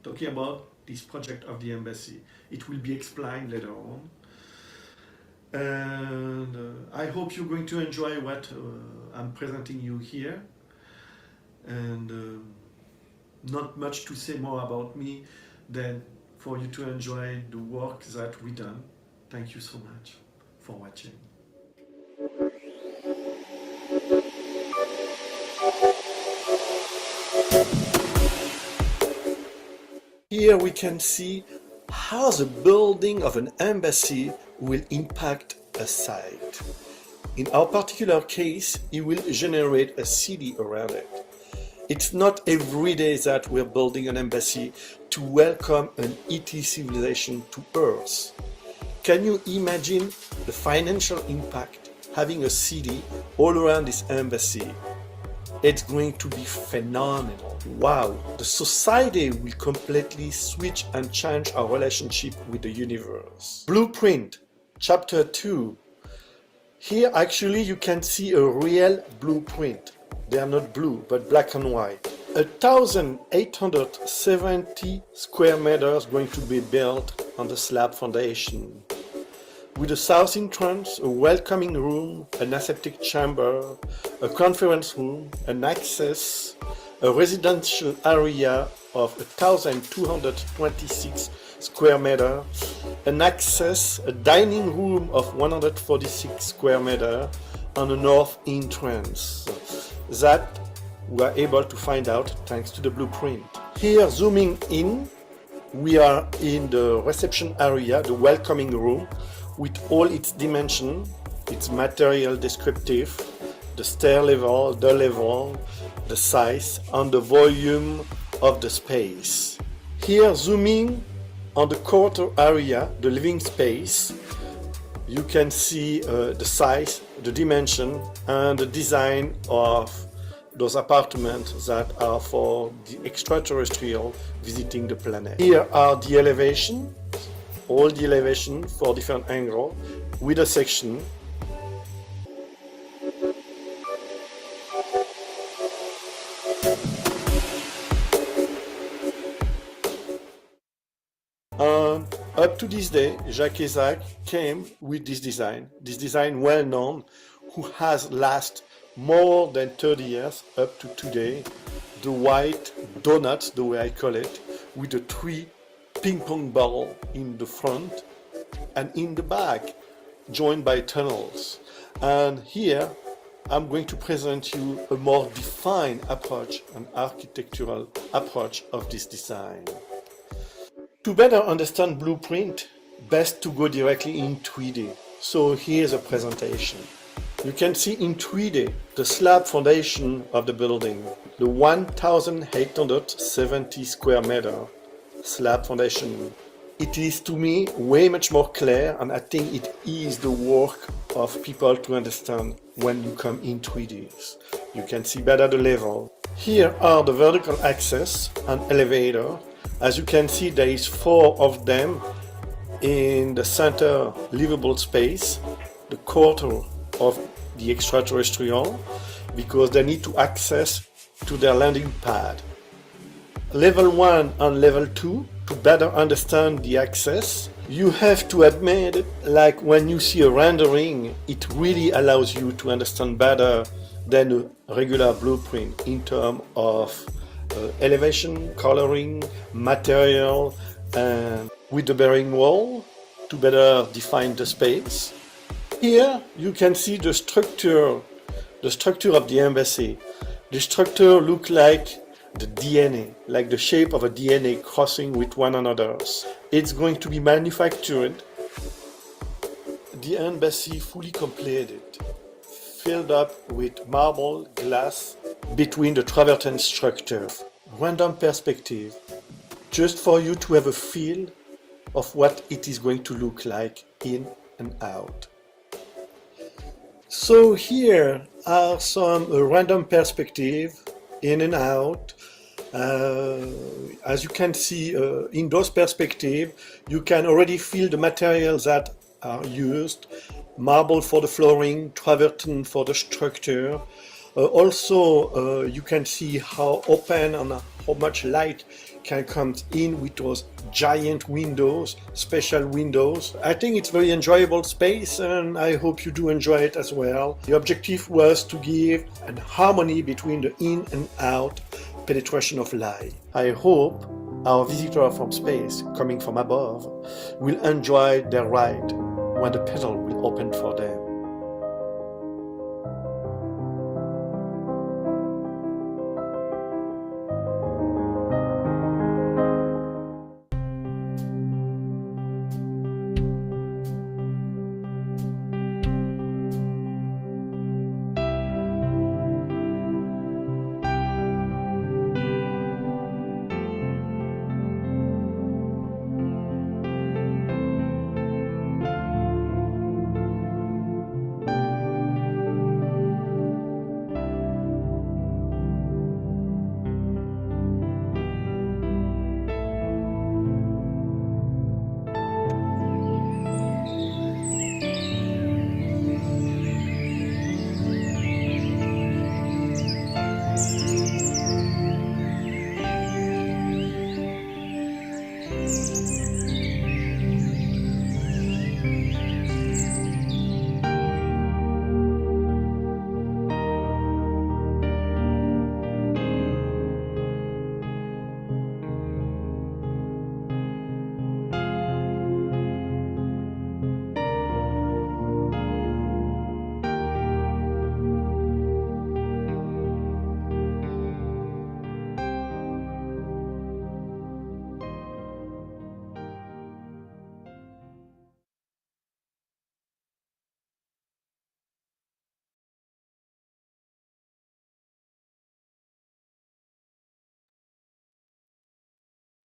talking about this project of the embassy. It will be explained later on. And I hope you're going to enjoy what I'm presenting you here. And not much to say more about me than for you to enjoy the work that we done. Thank you so much for watching. Here we can see how the building of an embassy will impact a site. In our particular case, it will generate a city around it. It's not every day that we're building an embassy to welcome an ET civilization to Earth. Can you imagine the financial impact having a city all around this embassy? It's going to be phenomenal. Wow, the society will completely switch and change our relationship with the universe. Blueprint, chapter 2. Here actually you can see a real blueprint. They are not blue, but black and white. 1,870 square meters going to be built on the slab foundation. With a south entrance, a welcoming room, an aseptic chamber, a conference room, an access, a residential area of 1,226 square meters, an access, a dining room of 146 square meters, and a north entrance. That we are able to find out thanks to the blueprint. Here, zooming in, we are in the reception area, the welcoming room, with all its dimension, its material descriptive, the stair level, the size, and the volume of the space. Here, zooming on the quarter area, the living space, you can see the size, the dimension, and the design of those apartments that are for the extraterrestrial visiting the planet. Here are the elevation, all the elevation for different angles with a section. And up to this day, Jacques Isaac came with this design well known, who has lasted more than 30 years up to today. The white donut, the way I call it, with the 3 ping pong ball in the front and in the back, joined by tunnels. And here I'm going to present you a more defined approach, an architectural approach of this design. To better understand blueprint, best to go directly in 3D. So here's a presentation. You can see in 3D the slab foundation of the building, the 1,870 square meter slab foundation. It is to me way much more clear, and I think it is the work of people to understand when you come in 3D. You can see better the level. Here are the vertical access and elevator. As you can see, there is 4 of them in the center livable space, the quarter of the extraterrestrial, because they need to access to their landing pad. Level 1 and level 2, to better understand the access, you have to admit, like when you see a rendering, it really allows you to understand better than a regular blueprint in terms of elevation, coloring, material, and with the bearing wall to better define the space. Here you can see the structure of the embassy. The structure looks like the DNA, like the shape of a DNA crossing with one another. It's going to be manufactured. The embassy fully completed, filled up with marble glass between the travertine structure. Random perspective, just for you to have a feel of what it is going to look like in and out. So here are some random perspective in and out. As you can see in those perspectives, you can already feel the materials that are used. Marble for the flooring, travertine for the structure. Also, you can see how open and how much light can come in with those giant windows, special windows. I think it's very enjoyable space and I hope you do enjoy it as well. The objective was to give an harmony between the in and out penetration of light. I hope our visitor from space, coming from above, will enjoy their ride when the Patel will open for them.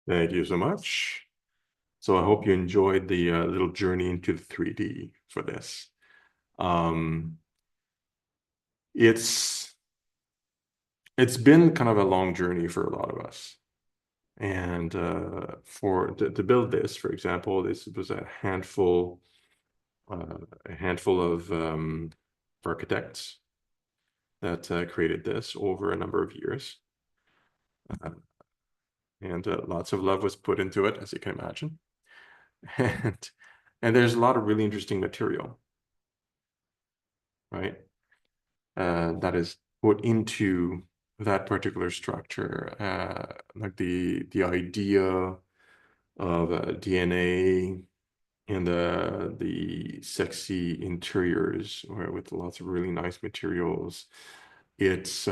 Thank you so much. So I hope you enjoyed the little journey into the 3D for this. It's been kind of a long journey for a lot of us. And to build this, for example, this was a handful of architects that created this over a number of years. And lots of love was put into it, as you can imagine. And there's a lot of really interesting material, right? That is put into that particular structure, like the idea of DNA and the sexy interiors with lots of really nice materials. It's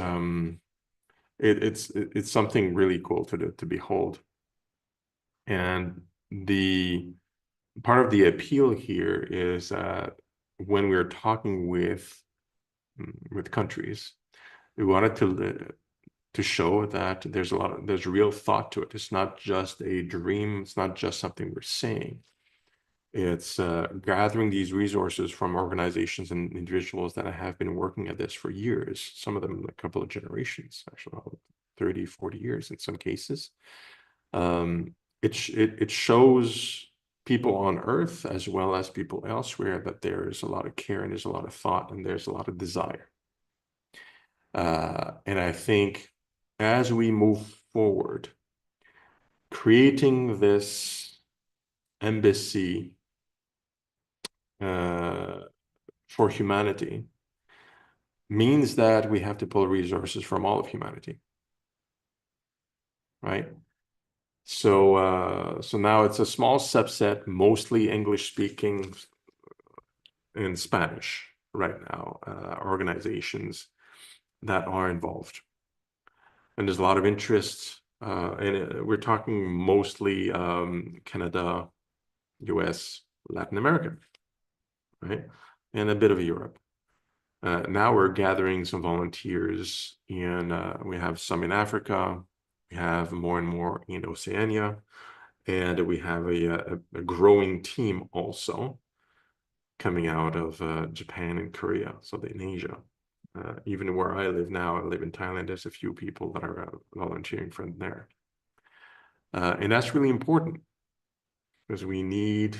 something really cool to behold. And the part of the appeal here is that when we're talking with countries, we wanted to show that there's real thought to it. It's not just a dream. It's not just something we're saying. It's gathering these resources from organizations and individuals that have been working at this for years, some of them a couple of generations, actually 30, 40 years in some cases. It shows people on Earth as well as people elsewhere that there is a lot of care and there's a lot of thought and there's a lot of desire. And I think as we move forward, creating this embassy for humanity means that we have to pull resources from all of humanity, right? So now it's a small subset, mostly English speaking and Spanish right now, organizations that are involved. And there's a lot of interest, and we're talking mostly Canada, US, Latin America, right? And a bit of Europe. Now we're gathering some volunteers we have some in Africa, we have more and more in Oceania, and we have a growing team also coming out of Japan and Korea, so in Asia. Even where I live now, I live in Thailand, there's a few people that are volunteering from there. And that's really important because we need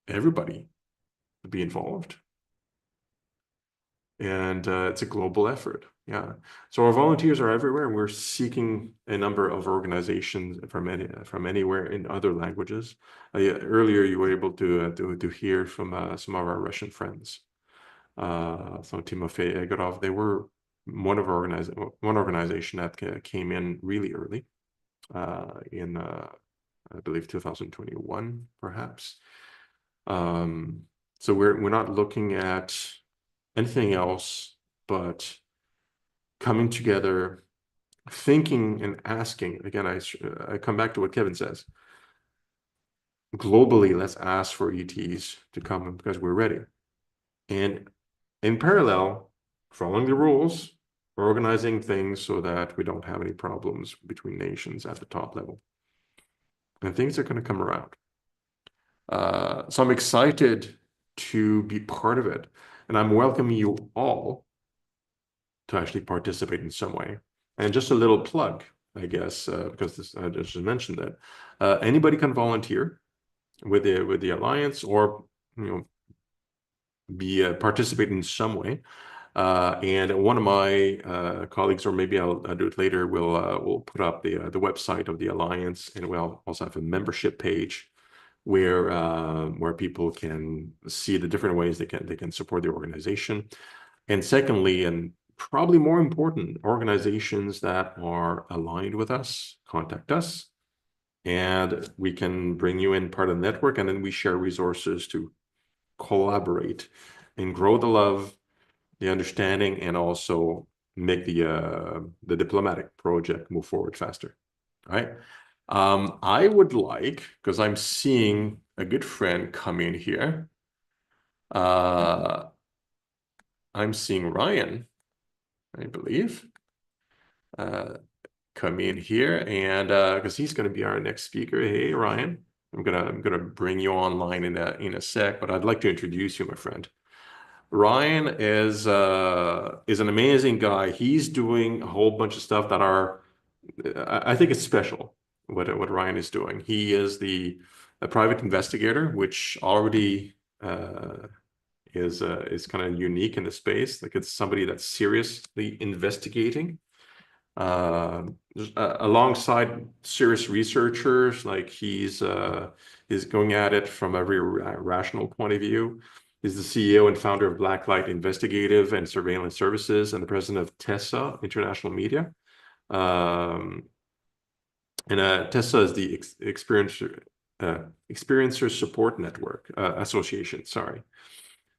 everybody to be involved. And it's a global effort. Yeah. So our volunteers are everywhere, and we're seeking a number of organizations from anywhere in other languages. Earlier, you were able to hear from some of our Russian friends. So Timofey Egorov, they were one organization that came in really early in I believe 2021, perhaps. So we're not looking at anything else but coming together, thinking and asking. Again, I come back to what Kevin says. Globally, let's ask for ETs to come because we're ready. And in parallel, following the rules, organizing things so that we don't have any problems between nations at the top level. And things are going to come around. So I'm excited to be part of it. And I'm welcoming you all to actually participate in some way. And just a little plug, I guess, because I just mentioned that anybody can volunteer with the Alliance, or participate in some way. And one of my colleagues, or maybe I'll do it later, will put up the website of the Alliance, and we'll also have a membership page where people can see the different ways they can support the organization. And secondly, and probably more important, organizations that are aligned with us, contact us, and we can bring you in part of the network, and then we share resources to collaborate and grow the love, the understanding, and also make the diplomatic project move forward faster. All right. I would like, because I'm seeing a good friend come in here. I'm seeing Ryan, I believe, come in here, and because he's going to be our next speaker. Hey, Ryan, I'm gonna bring you online in a sec, but I'd like to introduce you, my friend. Ryan is an amazing guy. He's doing a whole bunch of stuff that I think it's special. What Ryan is doing. He is a private investigator, which already is kind of unique in the space. Like, it's somebody that's seriously investigating alongside serious researchers. Like, he's going at it from a very rational point of view. He's the CEO and founder of Blacklight Investigative and Surveillance Services, and the president of TESSA International Media. And TESSA is the Experiencer Support Network Association. Sorry.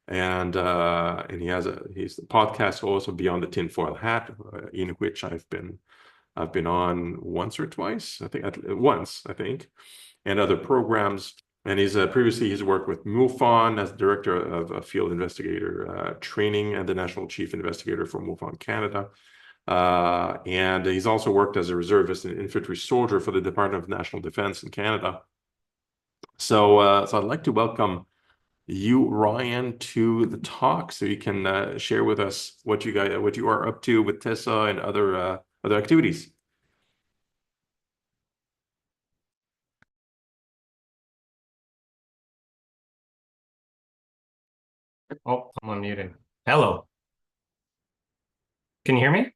And he's the podcast also Beyond the Tinfoil Hat, in which I've been on once or twice, I think, and other programs. And previously he's worked with MUFON as director of field investigator training and the national chief investigator for MUFON Canada. And he's also worked as a reservist and infantry soldier for the Department of National Defense in Canada. So I'd like to welcome you, Ryan, to the talk, so you can share with us what you are up to with TESSA and other activities. Oh, I'm unmuted. Hello. Can you hear me?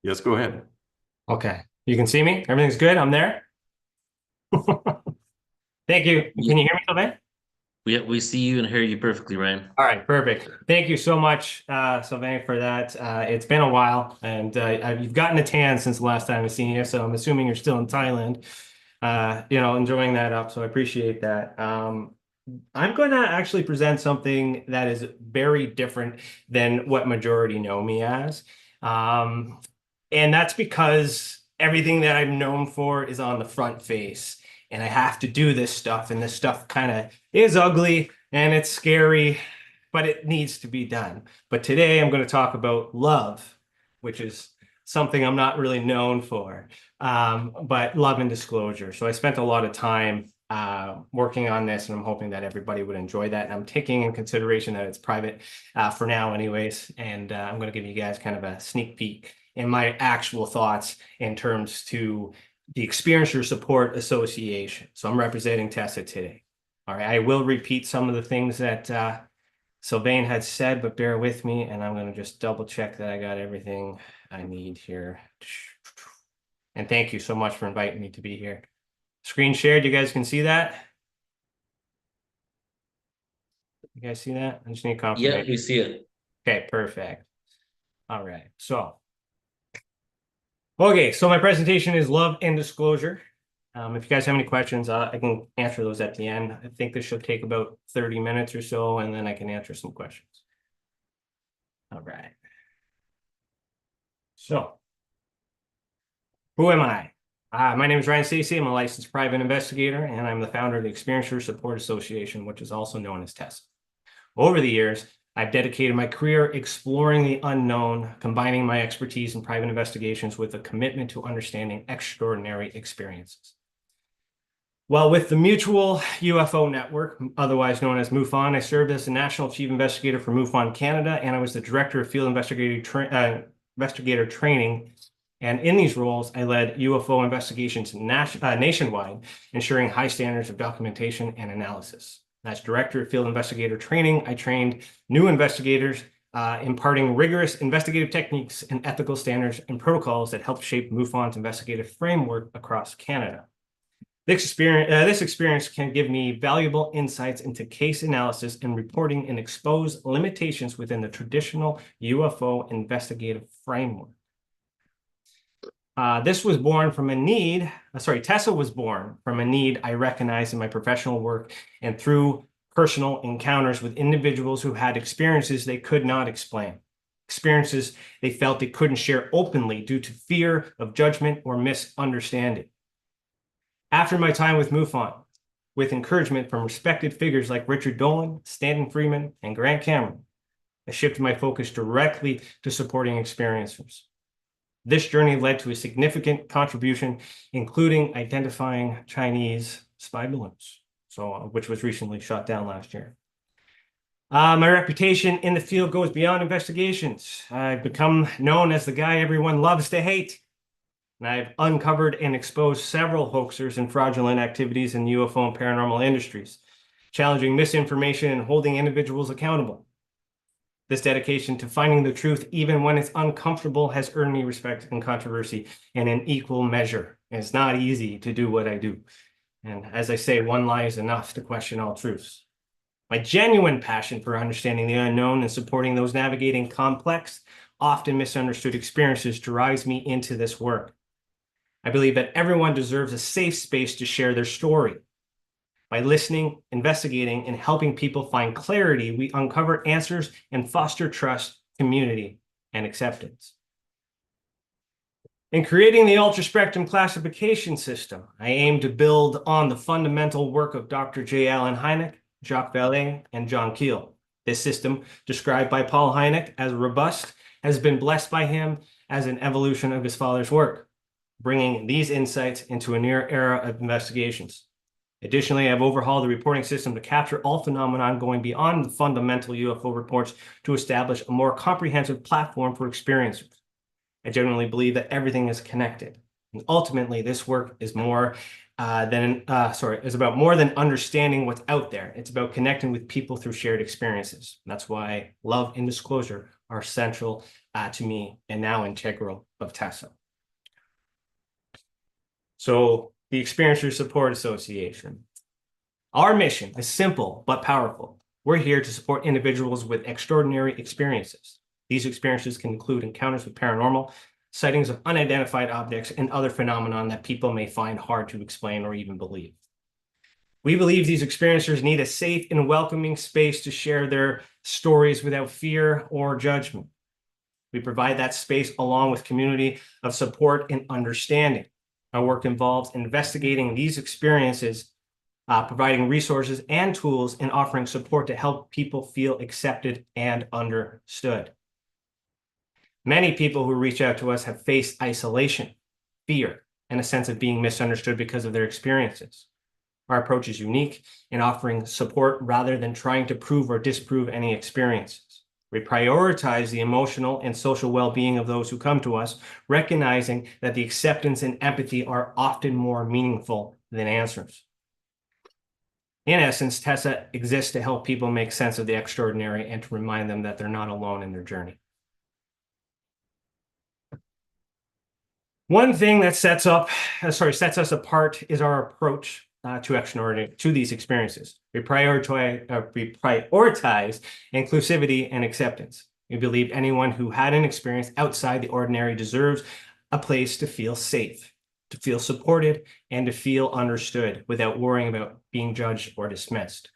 Yes, go ahead. Okay. You can see me? Everything's good? I'm there? Thank you. Can you hear me okay? We see you and hear you perfectly, Ryan. All right, perfect. Thank you so much, Sylvain, for that. It's been a while, and you've gotten a tan since the last time I've seen you, so I'm assuming you're still in Thailand, enjoying that up, so I appreciate that. I'm going to actually present something that is very different than what majority know me as. And that's because everything that I'm known for is on the front face. And I have to do this stuff, and this stuff kind of is ugly and it's scary, but it needs to be done. But today I'm going to talk about love, which is something I'm not really known for, but love and disclosure. So I spent a lot of time working on this, and I'm hoping that everybody would enjoy that. And I'm taking in consideration that it's private for now anyways. And I'm going to give you guys kind of a sneak peek in my actual thoughts in terms to the Experiencer Support Association. So I'm representing Tessa today. All right, I will repeat some of the things that Sylvain had said, but bear with me, and I'm going to just double check that I got everything I need here. And thank you so much for inviting me to be here. Screen shared, you guys can see that? You guys see that? I just need confirmation. Yeah, we see it. Okay, perfect. All right, so my presentation is love and disclosure. If you guys have any questions, I can answer those at the end. I think this should take about 30 minutes or so, and then I can answer some questions. All right. So, who am I? My name is Ryan Stacey. I'm a licensed private investigator, and I'm the founder of the Experiencer Support Association, which is also known as TESSA. Over the years, I've dedicated my career exploring the unknown, combining my expertise in private investigations with a commitment to understanding extraordinary experiences. Well, with the Mutual UFO Network, otherwise known as MUFON, I served as the National Chief Investigator for MUFON Canada, and I was the Director of Field Investigator Training. And in these roles, I led UFO investigations nationwide, ensuring high standards of documentation and analysis. As Director of Field Investigator Training, I trained new investigators, imparting rigorous investigative techniques and ethical standards and protocols that help shape MUFON's investigative framework across Canada. This experience can give me valuable insights into case analysis and reporting and expose limitations within the traditional UFO investigative framework. Tessa was born from a need I recognized in my professional work and through personal encounters with individuals who had experiences they could not explain, experiences they felt they couldn't share openly due to fear of judgment or misunderstanding. After my time with MUFON, with encouragement from respected figures like Richard Dolan, Stanton Freeman, and Grant Cameron, I shifted my focus directly to supporting experiencers. This journey led to a significant contribution, including identifying Chinese spy balloons, which was recently shot down last year. My reputation in the field goes beyond investigations. I've become known as the guy everyone loves to hate. And I've uncovered and exposed several hoaxers and fraudulent activities in the UFO and paranormal industries, challenging misinformation and holding individuals accountable. This dedication to finding the truth, even when it's uncomfortable, has earned me respect and controversy in an equal measure. It's not easy to do what I do. And as I say, one lie is enough to question all truths. My genuine passion for understanding the unknown and supporting those navigating complex, often misunderstood experiences drives me into this work. I believe that everyone deserves a safe space to share their story. By listening, investigating, and helping people find clarity, we uncover answers and foster trust, community, and acceptance. In creating the ultraspectrum classification system, I aim to build on the fundamental work of Dr. J. Allen Hynek, Jacques Vallée, and John Keel. This system, described by Paul Hynek as robust, has been blessed by him as an evolution of his father's work, bringing these insights into a near era of investigations. Additionally, I've overhauled the reporting system to capture all phenomena going beyond the fundamental UFO reports to establish a more comprehensive platform for experiencers. I genuinely believe that everything is connected. And ultimately, this work is about more than understanding what's out there. It's about connecting with people through shared experiences. And that's why love and disclosure are central to me and now integral of TESSA. So the Experiencer Support Association. Our mission is simple but powerful. We're here to support individuals with extraordinary experiences. These experiences can include encounters with paranormal, sightings of unidentified objects, and other phenomena that people may find hard to explain or even believe. We believe these experiencers need a safe and welcoming space to share their stories without fear or judgment. We provide that space along with community of support and understanding. Our work involves investigating these experiences, providing resources and tools, and offering support to help people feel accepted and understood. Many people who reach out to us have faced isolation, fear, and a sense of being misunderstood because of their experiences. Our approach is unique in offering support rather than trying to prove or disprove any experiences. We prioritize the emotional and social well-being of those who come to us, recognizing that the acceptance and empathy are often more meaningful than answers. In essence, Tessa exists to help people make sense of the extraordinary and to remind them that they're not alone in their journey. One thing that sets us apart is our approach to these experiences. We prioritize inclusivity and acceptance. We believe anyone who had an experience outside the ordinary deserves a place to feel safe, to feel supported, and to feel understood without worrying about being judged or dismissed.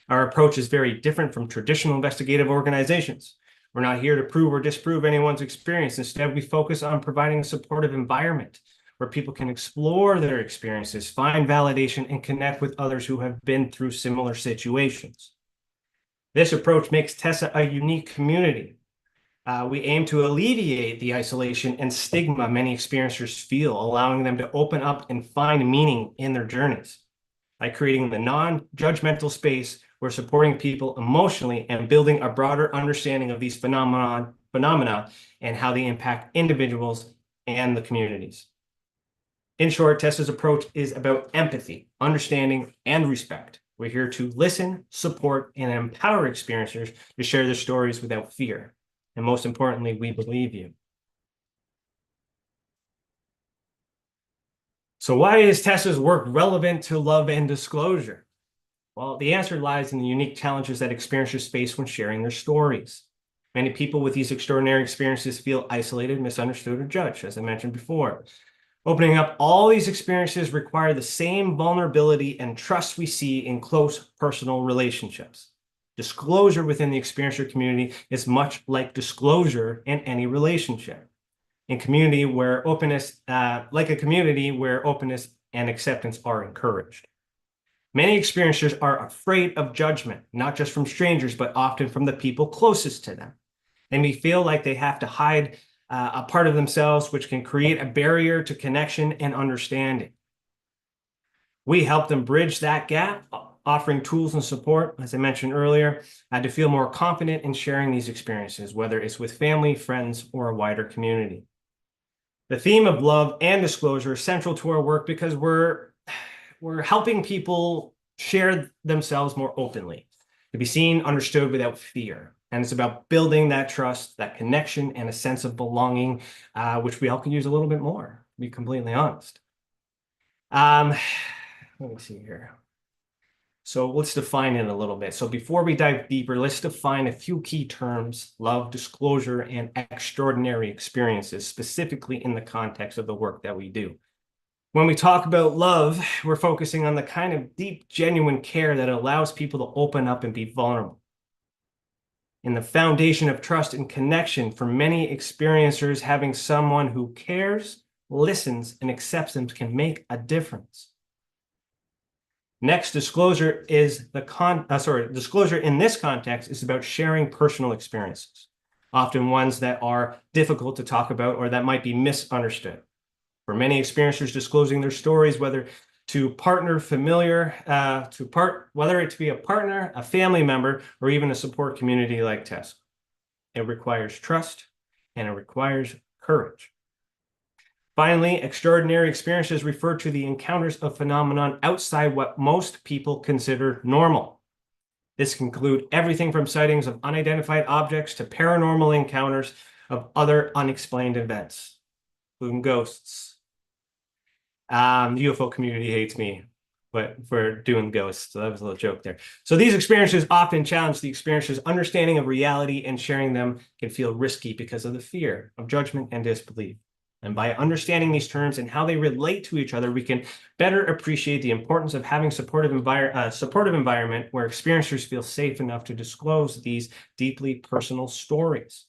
Our approach is very different from traditional investigative organizations. We're not here to prove or disprove anyone's experience. Instead, we focus on providing a supportive environment where people can explore their experiences, find validation, and connect with others who have been through similar situations. This approach makes Tessa a unique community. We aim to alleviate the isolation and stigma many experiencers feel, allowing them to open up and find meaning in their journeys. By creating the non-judgmental space, we're supporting people emotionally and building a broader understanding of these phenomena and how they impact individuals and the communities. In short, Tessa's approach is about empathy, understanding, and respect. We're here to listen, support, and empower experiencers to share their stories without fear. And most importantly, we believe you. So why is Tessa's work relevant to love and disclosure? Well, the answer lies in the unique challenges that experiencers face when sharing their stories. Many people with these extraordinary experiences feel isolated, misunderstood, or judged, as I mentioned before. Opening up all these experiences require the same vulnerability and trust we see in close personal relationships. Disclosure within the experiencer community is much like disclosure in any relationship. In community where openness, like a community where openness and acceptance are encouraged. Many experiencers are afraid of judgment, not just from strangers, but often from the people closest to them. They may feel like they have to hide a part of themselves, which can create a barrier to connection and understanding. We help them bridge that gap, offering tools and support, as I mentioned earlier, to feel more confident in sharing these experiences, whether it's with family, friends, or a wider community. The theme of love and disclosure is central to our work because we're helping people share themselves more openly, to be seen, understood without fear. And it's about building that trust, that connection, and a sense of belonging, which we all can use a little bit more, to be completely honest. Let me see here. So let's define it a little bit. So before we dive deeper, let's define a few key terms: love, disclosure, and extraordinary experiences, specifically in the context of the work that we do. When we talk about love, we're focusing on the kind of deep, genuine care that allows people to open up and be vulnerable. In the foundation of trust and connection, for many experiencers, having someone who cares, listens, and accepts them can make a difference. Next, disclosure in this context is about sharing personal experiences, often ones that are difficult to talk about or that might be misunderstood. For many experiencers, disclosing their stories, whether to partner familiar, whether it to be a partner, a family member, or even a support community like Tessa. It requires trust and it requires courage. Finally, extraordinary experiences refer to the encounters of phenomenon outside what most people consider normal. This can include everything from sightings of unidentified objects to paranormal encounters of other unexplained events, including ghosts. The UFO community hates me. but for doing ghosts. So that was a little joke there. So these experiences often challenge the experiencer's understanding of reality, and sharing them can feel risky because of the fear of judgment and disbelief. And by understanding these terms and how they relate to each other, we can better appreciate the importance of having supportive environment where experiencers feel safe enough to disclose these deeply personal stories,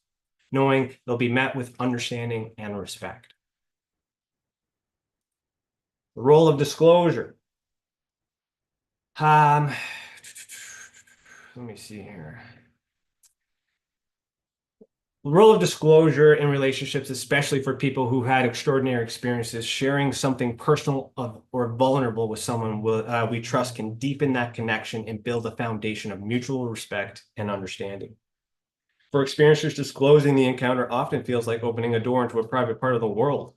knowing they'll be met with understanding and respect. The role of disclosure. Let me see here. The role of disclosure in relationships, especially for people who had extraordinary experiences, sharing something personal or vulnerable with someone we trust can deepen that connection and build a foundation of mutual respect and understanding. For experiencers, disclosing the encounter often feels like opening a door into a private part of the world.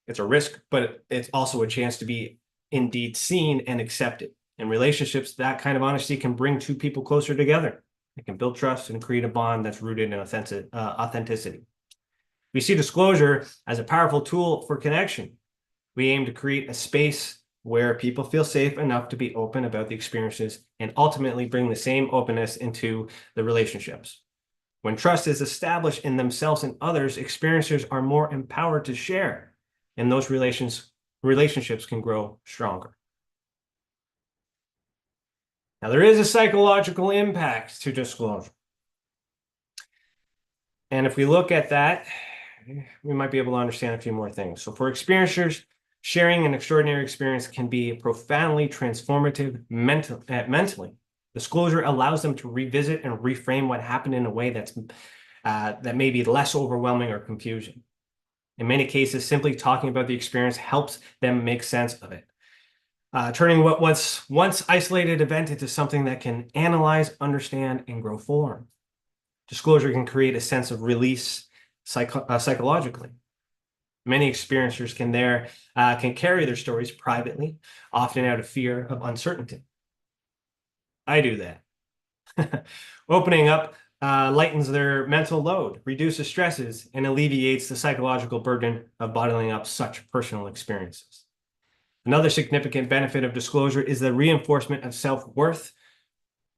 It's a risk, but it's also a chance to be indeed seen and accepted. In relationships, that kind of honesty can bring two people closer together. It can build trust and create a bond that's rooted in authenticity. We see disclosure as a powerful tool for connection. We aim to create a space where people feel safe enough to be open about the experiences and ultimately bring the same openness into the relationships. When trust is established in themselves and others, experiencers are more empowered to share, and those relationships can grow stronger. Now, there is a psychological impact to disclosure. And if we look at that, we might be able to understand a few more things. So for experiencers, sharing an extraordinary experience can be profoundly transformative mentally. Disclosure allows them to revisit and reframe what happened in a way that may be less overwhelming or confusing. In many cases, simply talking about the experience helps them make sense of it. Turning what was once isolated event into something that can analyze, understand, and grow form. Disclosure can create a sense of release psychologically. Many experiencers can carry their stories privately, often out of fear of uncertainty. I do that. Opening up lightens their mental load, reduces stresses, and alleviates the psychological burden of bottling up such personal experiences. Another significant benefit of disclosure is the reinforcement of self-worth.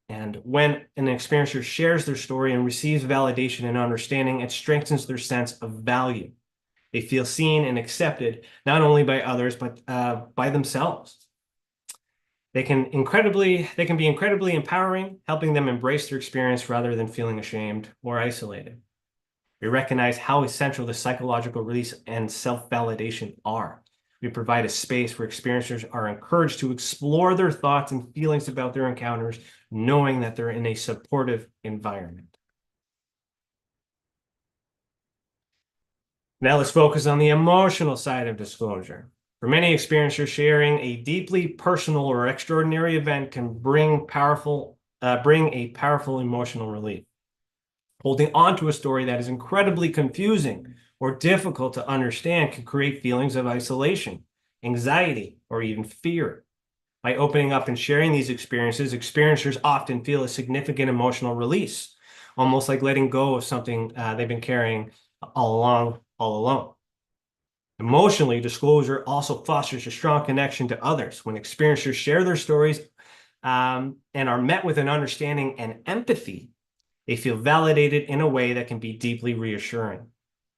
And when an experiencer shares their story and receives validation and understanding, it strengthens their sense of value. They feel seen and accepted, not only by others, but by themselves. They can be incredibly empowering, helping them embrace their experience rather than feeling ashamed or isolated. We recognize how essential the psychological release and self-validation are. We provide a space where experiencers are encouraged to explore their thoughts and feelings about their encounters, knowing that they're in a supportive environment. Now let's focus on the emotional side of disclosure. For many experiencers, sharing a deeply personal or extraordinary event can bring a powerful emotional relief. Holding on to a story that is incredibly confusing or difficult to understand can create feelings of isolation, anxiety, or even fear. By opening up and sharing these experiences, experiencers often feel a significant emotional release, almost like letting go of something they've been carrying all along. Emotionally, disclosure also fosters a strong connection to others. When experiencers share their stories and are met with an understanding and empathy, they feel validated in a way that can be deeply reassuring.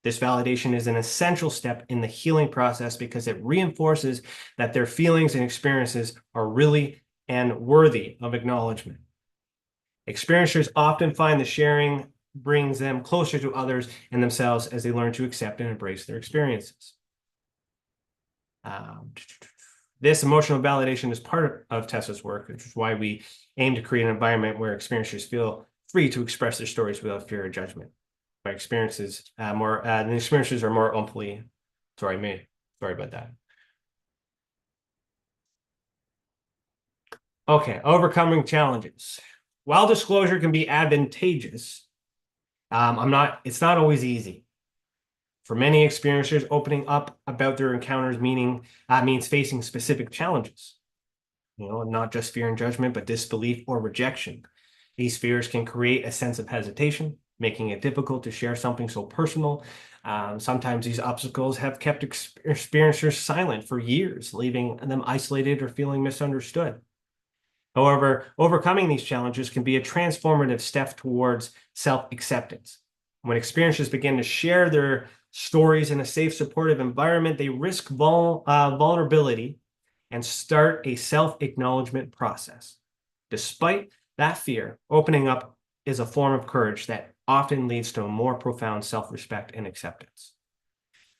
This validation is an essential step in the healing process because it reinforces that their feelings and experiences are really and worthy of acknowledgement. Experiencers often find the sharing brings them closer to others and themselves as they learn to accept and embrace their experiences. This emotional validation is part of Tessa's work, which is why we aim to create an environment where experiencers feel free to express their stories without fear of judgment. By experiences, the experiences are more amply. Sorry about that. Okay, overcoming challenges. While disclosure can be advantageous, it's not always easy. For many experiencers, opening up about their encounters means facing specific challenges. Not just fear and judgment, but disbelief or rejection. These fears can create a sense of hesitation, making it difficult to share something so personal. Sometimes these obstacles have kept experiencers silent for years, leaving them isolated or feeling misunderstood. However, overcoming these challenges can be a transformative step towards self-acceptance. When experiencers begin to share their stories in a safe, supportive environment, they risk vulnerability and start a self-acknowledgement process. Despite that fear, opening up is a form of courage that often leads to a more profound self-respect and acceptance.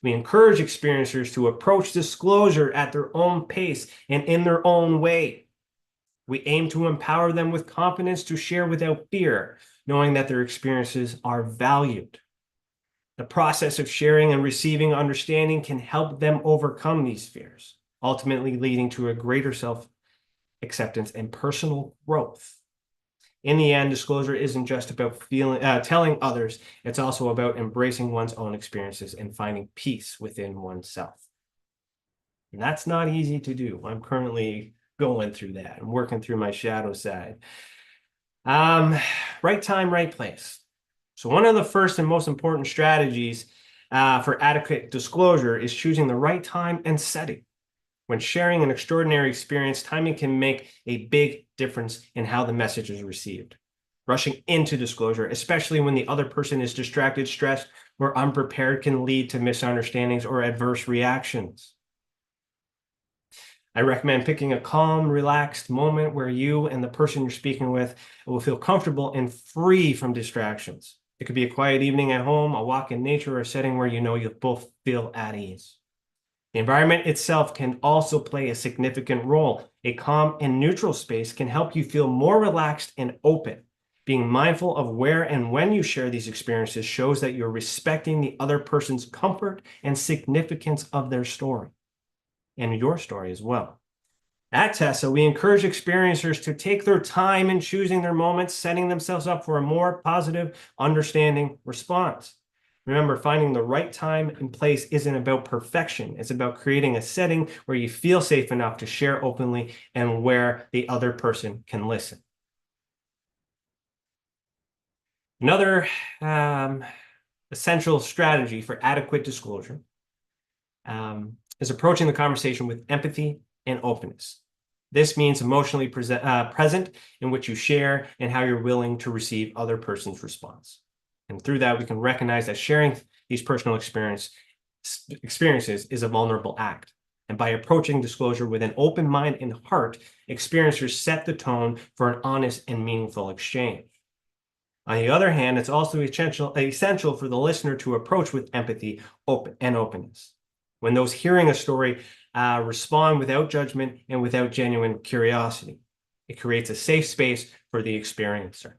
We encourage experiencers to approach disclosure at their own pace and in their own way. We aim to empower them with confidence to share without fear, knowing that their experiences are valued. The process of sharing and receiving understanding can help them overcome these fears, ultimately leading to a greater self-acceptance and personal growth. In the end, disclosure isn't just about telling others, it's also about embracing one's own experiences and finding peace within oneself. And that's not easy to do. I'm currently going through that. I'm working through my shadow side. Right time, right place. So one of the first and most important strategies for adequate disclosure is choosing the right time and setting. When sharing an extraordinary experience, timing can make a big difference in how the message is received. Rushing into disclosure, especially when the other person is distracted, stressed, or unprepared, can lead to misunderstandings or adverse reactions. I recommend picking a calm, relaxed moment where you and the person you're speaking with will feel comfortable and free from distractions. It could be a quiet evening at home, a walk in nature, or a setting where you know you'll both feel at ease. The environment itself can also play a significant role. A calm and neutral space can help you feel more relaxed and open. Being mindful of where and when you share these experiences shows that you're respecting the other person's comfort and significance of their story, and your story as well. At Tessa, we encourage experiencers to take their time in choosing their moments, setting themselves up for a more positive, understanding response. Remember, finding the right time and place isn't about perfection. It's about creating a setting where you feel safe enough to share openly and where the other person can listen. Another essential strategy for adequate disclosure is approaching the conversation with empathy and openness. This means emotionally present in what you share and how you're willing to receive other person's response. And through that, we can recognize that sharing these personal experiences is a vulnerable act. And by approaching disclosure with an open mind and heart, experiencers set the tone for an honest and meaningful exchange. On the other hand, it's also essential for the listener to approach with empathy and openness. When those hearing a story respond without judgment and without genuine curiosity, it creates a safe space for the experiencer.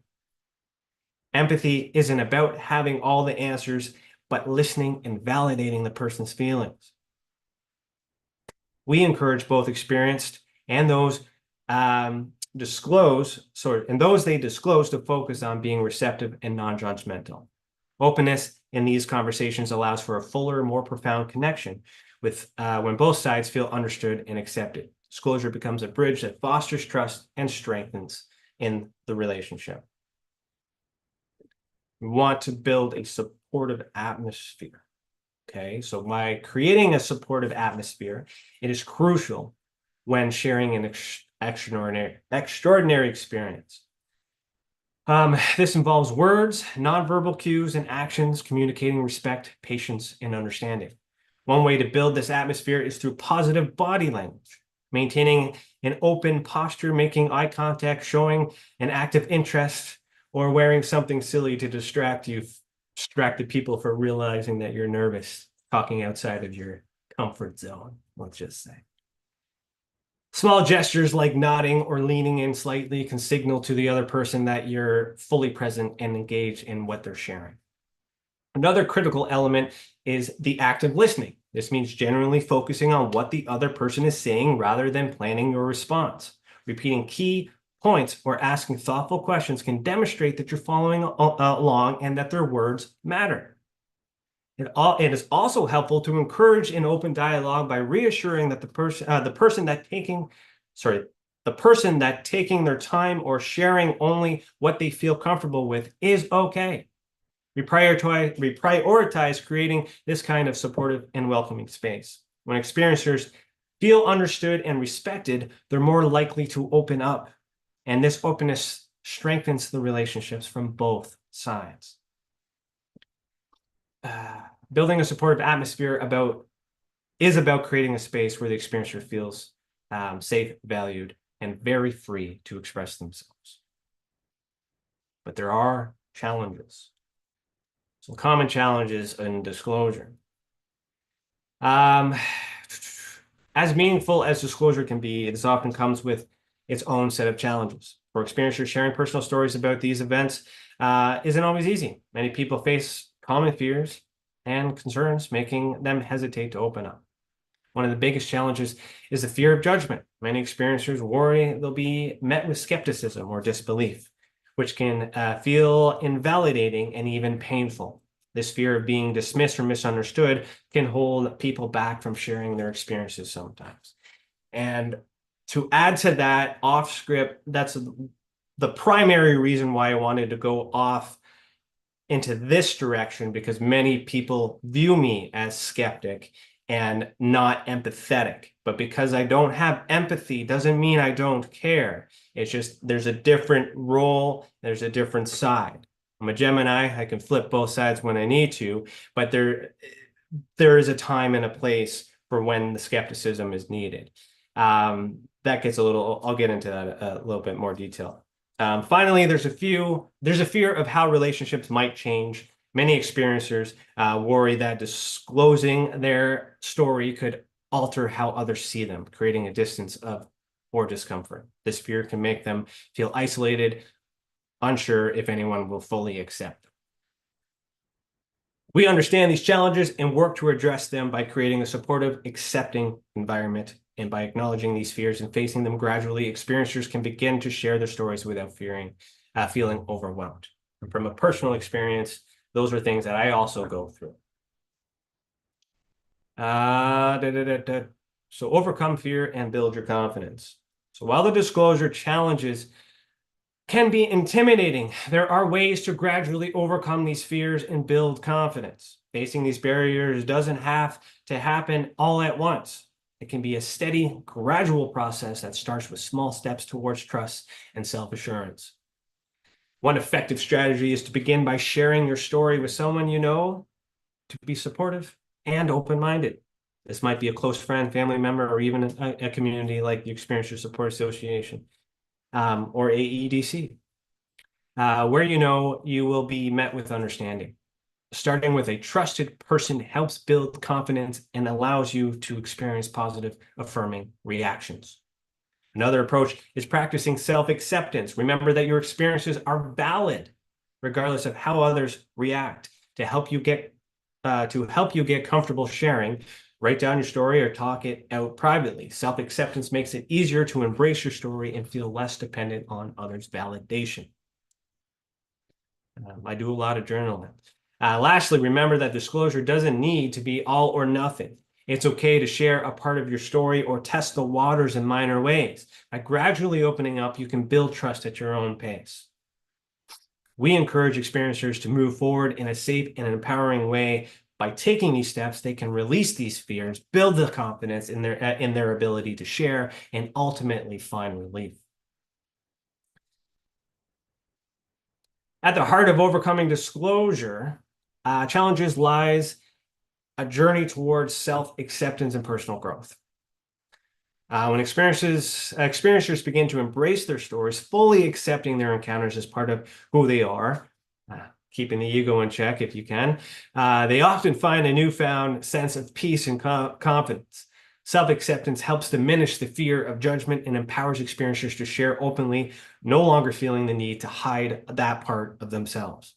Empathy isn't about having all the answers, but listening and validating the person's feelings. We encourage both experienced and those they disclose to focus on being receptive and non-judgmental. Openness in these conversations allows for a fuller, more profound connection with when both sides feel understood and accepted. Disclosure becomes a bridge that fosters trust and strengthens in the relationship. We want to build a supportive atmosphere. Okay, so by creating a supportive atmosphere, it is crucial when sharing an extraordinary experience. This involves words, nonverbal cues, and actions communicating respect, patience, and understanding. One way to build this atmosphere is through positive body language, maintaining an open posture, making eye contact, showing an active interest, or wearing something silly to distract the people from realizing that you're nervous, talking outside of your comfort zone, let's just say. Small gestures like nodding or leaning in slightly can signal to the other person that you're fully present and engaged in what they're sharing. Another critical element is the act of listening. This means genuinely focusing on what the other person is saying rather than planning your response. Repeating key points or asking thoughtful questions can demonstrate that you're following along and that their words matter. It is also helpful to encourage an open dialogue by reassuring that the person taking their time or sharing only what they feel comfortable with is okay. We prioritize creating this kind of supportive and welcoming space. When experiencers feel understood and respected, they're more likely to open up. And this openness strengthens the relationships from both sides. Building a supportive atmosphere is about creating a space where the experiencer feels safe, valued, and very free to express themselves. But there are challenges. Some common challenges in disclosure. As meaningful as disclosure can be, it often comes with its own set of challenges. For experiencers, sharing personal stories about these events isn't always easy. Many people face common fears and concerns, making them hesitate to open up. One of the biggest challenges is the fear of judgment. Many experiencers worry they'll be met with skepticism or disbelief, which can feel invalidating and even painful. This fear of being dismissed or misunderstood can hold people back from sharing their experiences sometimes. And to add to that, off script, that's the primary reason why I wanted to go off into this direction, because many people view me as skeptic and not empathetic. But because I don't have empathy doesn't mean I don't care. It's just there's a different role, there's a different side. I'm a Gemini, I can flip both sides when I need to, but there is a time and a place for when the skepticism is needed. That gets I'll get into that a little bit more detail. Finally, there's a fear of how relationships might change. Many experiencers worry that disclosing their story could alter how others see them, creating a distance or discomfort. This fear can make them feel isolated, unsure if anyone will fully accept them. We understand these challenges and work to address them by creating a supportive, accepting environment. And by acknowledging these fears and facing them gradually, experiencers can begin to share their stories without feeling overwhelmed. And from a personal experience, those are things that I also go through. So overcome fear and build your confidence. So while the disclosure challenges can be intimidating, there are ways to gradually overcome these fears and build confidence. Facing these barriers doesn't have to happen all at once. It can be a steady, gradual process that starts with small steps towards trust and self-assurance. One effective strategy is to begin by sharing your story with someone you know to be supportive and open-minded. This might be a close friend, family member, or even a community like the Experiencer Support Association or AEDC, where you know you will be met with understanding. Starting with a trusted person helps build confidence and allows you to experience positive, affirming reactions. Another approach is practicing self-acceptance. Remember that your experiences are valid, regardless of how others react. To help you get comfortable sharing, write down your story or talk it out privately. Self-acceptance makes it easier to embrace your story and feel less dependent on others' validation. I do a lot of journaling. Lastly, remember that disclosure doesn't need to be all or nothing. It's okay to share a part of your story or test the waters in minor ways. By gradually opening up, you can build trust at your own pace. We encourage experiencers to move forward in a safe and empowering way. By taking these steps, they can release these fears, build the confidence in their ability to share, and ultimately find relief. At the heart of overcoming disclosure challenges lies a journey towards self-acceptance and personal growth. When experiencers begin to embrace their stories, fully accepting their encounters as part of who they are, keeping the ego in check if you can, they often find a newfound sense of peace and confidence. Self-acceptance helps diminish the fear of judgment and empowers experiencers to share openly, no longer feeling the need to hide that part of themselves.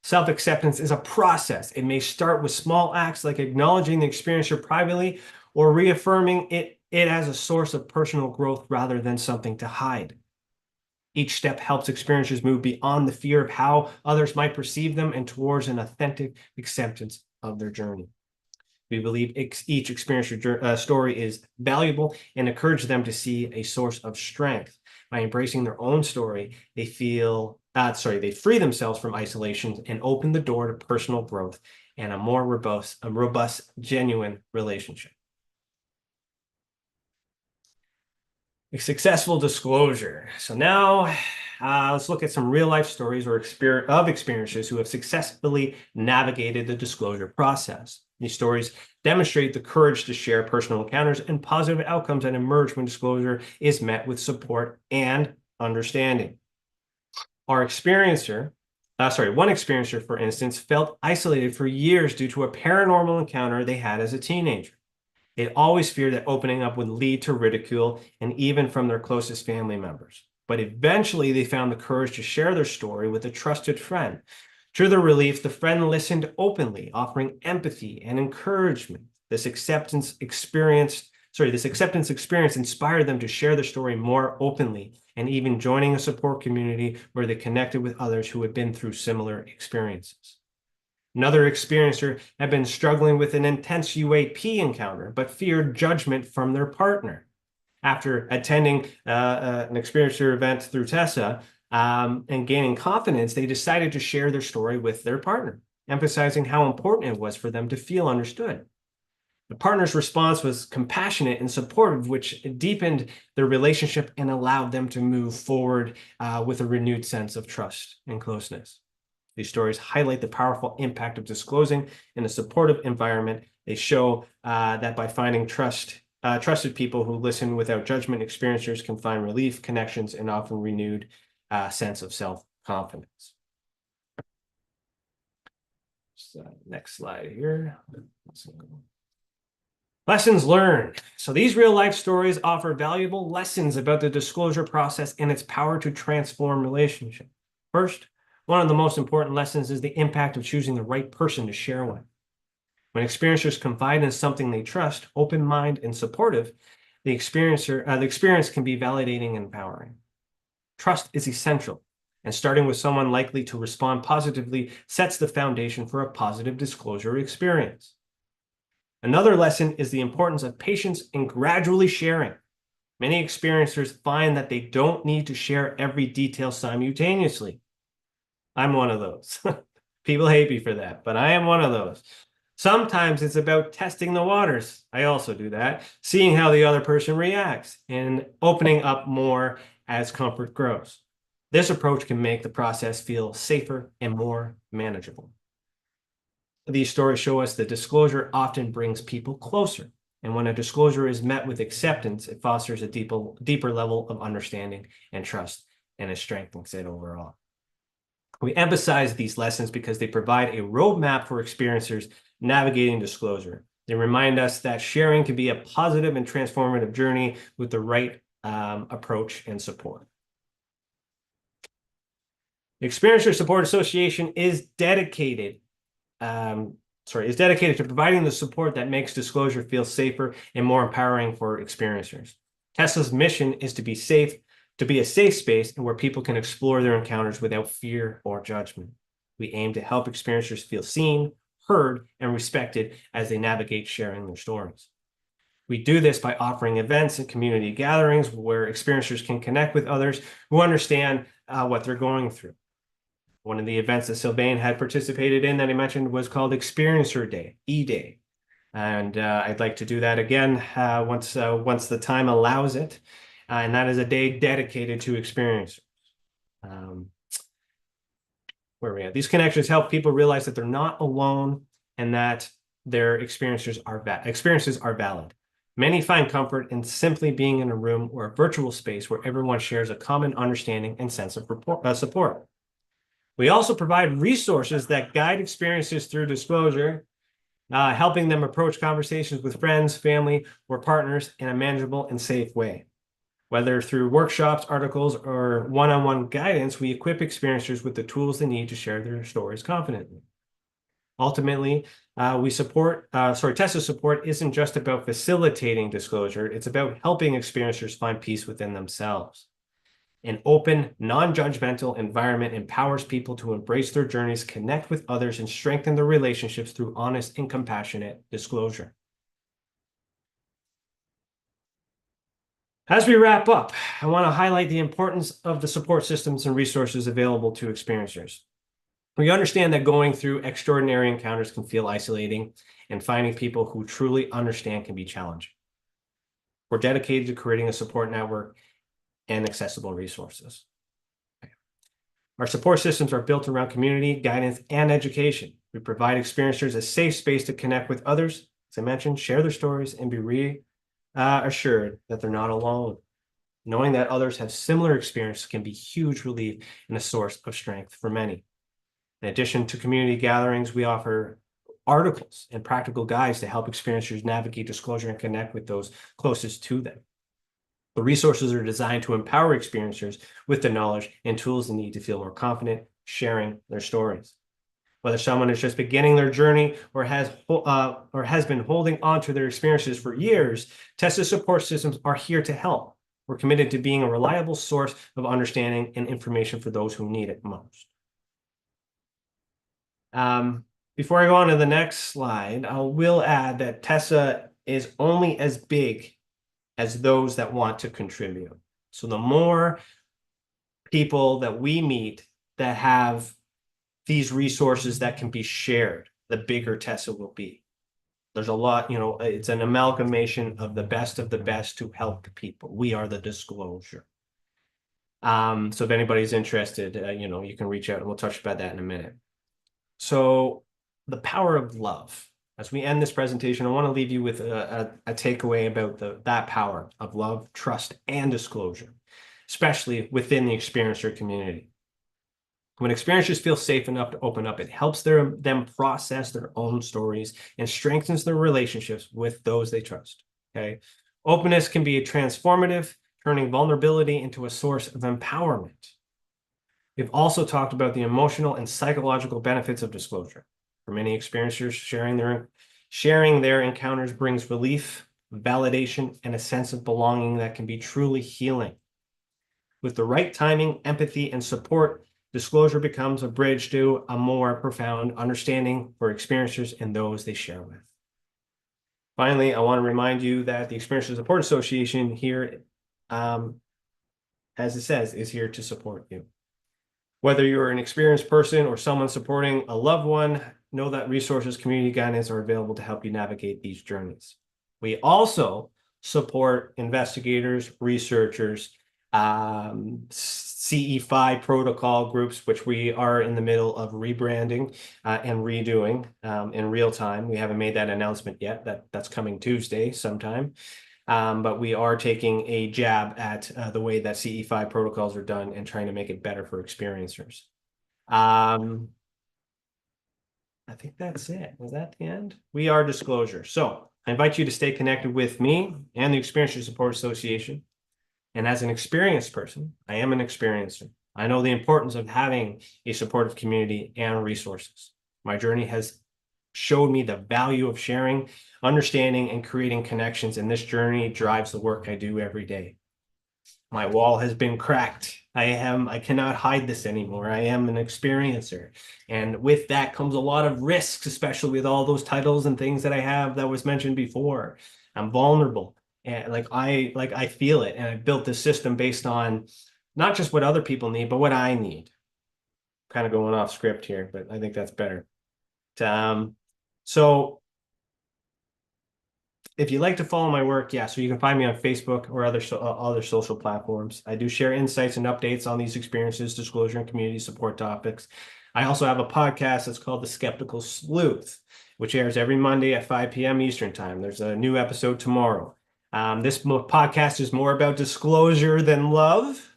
Self-acceptance is a process. It may start with small acts like acknowledging the experiencer privately or reaffirming it as a source of personal growth rather than something to hide. Each step helps experiencers move beyond the fear of how others might perceive them and towards an authentic acceptance of their journey. We believe each experiencer story is valuable and encourage them to see a source of strength. By embracing their own story, they feel they free themselves from isolation and open the door to personal growth and a more robust, genuine relationship. A successful disclosure. So now let's look at some real life stories or experiencers who have successfully navigated the disclosure process. These stories demonstrate the courage to share personal encounters and positive outcomes that emerge when disclosure is met with support and understanding. One experiencer, for instance, felt isolated for years due to a paranormal encounter they had as a teenager. They always feared that opening up would lead to ridicule and even from their closest family members. But eventually they found the courage to share their story with a trusted friend. To their relief, the friend listened openly, offering empathy and encouragement. This acceptance experience inspired them to share their story more openly and even joining a support community where they connected with others who had been through similar experiences. Another experiencer had been struggling with an intense UAP encounter, but feared judgment from their partner. After attending an experiencer event through Tessa and gaining confidence, they decided to share their story with their partner, emphasizing how important it was for them to feel understood. The partner's response was compassionate and supportive, which deepened their relationship and allowed them to move forward with a renewed sense of trust and closeness. These stories highlight the powerful impact of disclosing in a supportive environment. They show that by finding trusted people who listen without judgment, experiencers can find relief, connections, and often renewed sense of self-confidence. Next slide here. Lessons learned. So these real-life stories offer valuable lessons about the disclosure process and its power to transform relationships. First, one of the most important lessons is the impact of choosing the right person to share with. When experiencers confide in something they trust, open-minded and supportive, the experience can be validating and empowering. Trust is essential, and starting with someone likely to respond positively sets the foundation for a positive disclosure experience. Another lesson is the importance of patience and gradually sharing. Many experiencers find that they don't need to share every detail simultaneously. I'm one of those. People hate me for that, but I am one of those. Sometimes it's about testing the waters. I also do that, seeing how the other person reacts and opening up more as comfort grows. This approach can make the process feel safer and more manageable. These stories show us that disclosure often brings people closer. And when a disclosure is met with acceptance, it fosters a deeper level of understanding and trust, and it strengthens it overall. We emphasize these lessons because they provide a roadmap for experiencers navigating disclosure. They remind us that sharing can be a positive and transformative journey with the right approach and support. The Experiencer Support Association is dedicated to providing the support that makes disclosure feel safer and more empowering for experiencers. Tesla's mission is to be a safe space and where people can explore their encounters without fear or judgment. We aim to help experiencers feel seen, heard, and respected as they navigate sharing their stories. We do this by offering events and community gatherings where experiencers can connect with others who understand what they're going through. One of the events that Sylvain had participated in that he mentioned was called Experiencer Day, E-Day. And I'd like to do that again once the time allows it. And that is a day dedicated to experiencers. Where are we at? These connections help people realize that they're not alone and that their experiences are valid. Many find comfort in simply being in a room or a virtual space where everyone shares a common understanding and sense of support. We also provide resources that guide experiencers through disclosure, helping them approach conversations with friends, family, or partners in a manageable and safe way. Whether through workshops, articles, or one-on-one guidance, we equip experiencers with the tools they need to share their stories confidently. Ultimately, Tessa support isn't just about facilitating disclosure, it's about helping experiencers find peace within themselves. An open, non-judgmental environment empowers people to embrace their journeys, connect with others, and strengthen their relationships through honest and compassionate disclosure. As we wrap up, I want to highlight the importance of the support systems and resources available to experiencers. We understand that going through extraordinary encounters can feel isolating, and finding people who truly understand can be challenging. We're dedicated to creating a support network and accessible resources. Our support systems are built around community, guidance, and education. We provide experiencers a safe space to connect with others, as I mentioned, share their stories, and be assured that they're not alone. Knowing that others have similar experiences can be huge relief and a source of strength for many. In addition to community gatherings, we offer articles and practical guides to help experiencers navigate disclosure and connect with those closest to them. The resources are designed to empower experiencers with the knowledge and tools they need to feel more confident sharing their stories. Whether someone is just beginning their journey or has been holding on to their experiences for years, Tessa support systems are here to help. We're committed to being a reliable source of understanding and information for those who need it most. Before I go on to the next slide, I will add that Tessa is only as big as those that want to contribute. So the more people that we meet that have these resources that can be shared, the bigger Tessa will be. There's a lot, it's an amalgamation of the best to help people. We are the disclosure. So if anybody's interested, you can reach out and we'll touch about that in a minute. So the power of love. As we end this presentation, I want to leave you with a takeaway about that power of love, trust, and disclosure, especially within the experiencer community. When experiencers feel safe enough to open up, it helps them process their own stories and strengthens their relationships with those they trust. Okay, openness can be transformative, turning vulnerability into a source of empowerment. We've also talked about the emotional and psychological benefits of disclosure. For many experiencers, sharing their encounters brings relief, validation, and a sense of belonging that can be truly healing. With the right timing, empathy, and support, disclosure becomes a bridge to a more profound understanding for experiencers and those they share with. Finally, I want to remind you that the Experiencers Support Association here, as it says, is here to support you. Whether you're an experienced person or someone supporting a loved one, know that resources, community guidance are available to help you navigate these journeys. We also support investigators, researchers, CE5 protocol groups, which we are in the middle of rebranding and redoing in real time. We haven't made that announcement yet. That's coming Tuesday sometime. But we are taking a jab at the way that CE5 protocols are done and trying to make it better for experiencers. I think that's it. Was that the end? We are Disclosure. So I invite you to stay connected with me and the Experiencer Support Association. And as an experienced person, I am an experiencer. I know the importance of having a supportive community and resources. My journey has showed me the value of sharing, understanding, and creating connections, and this journey drives the work I do every day. My wall has been cracked. I cannot hide this anymore. I am an experiencer. And with that comes a lot of risks, especially with all those titles and things that I have that was mentioned before. I'm vulnerable. And I feel it. And I built this system based on not just what other people need, but what I need. Kind of going off script here, but I think that's better. So if you'd like to follow my work, so you can find me on Facebook or other social platforms. I do share insights and updates on these experiences, disclosure, and community support topics. I also have a podcast that's called The Skeptical Sleuth, which airs every Monday at 5 p.m. Eastern Time. There's a new episode tomorrow. This podcast is more about disclosure than love,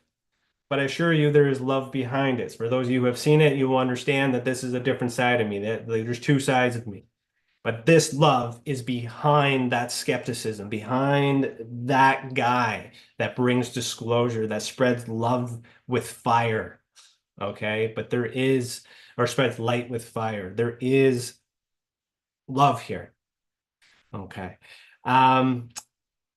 but I assure you there is love behind it. For those of you who have seen it, you will understand that this is a different side of me. That there's two sides of me. But this love is behind that skepticism, behind that guy that brings disclosure, that spreads love with fire. Okay, but there is, or spreads light with fire. There is love here. Okay.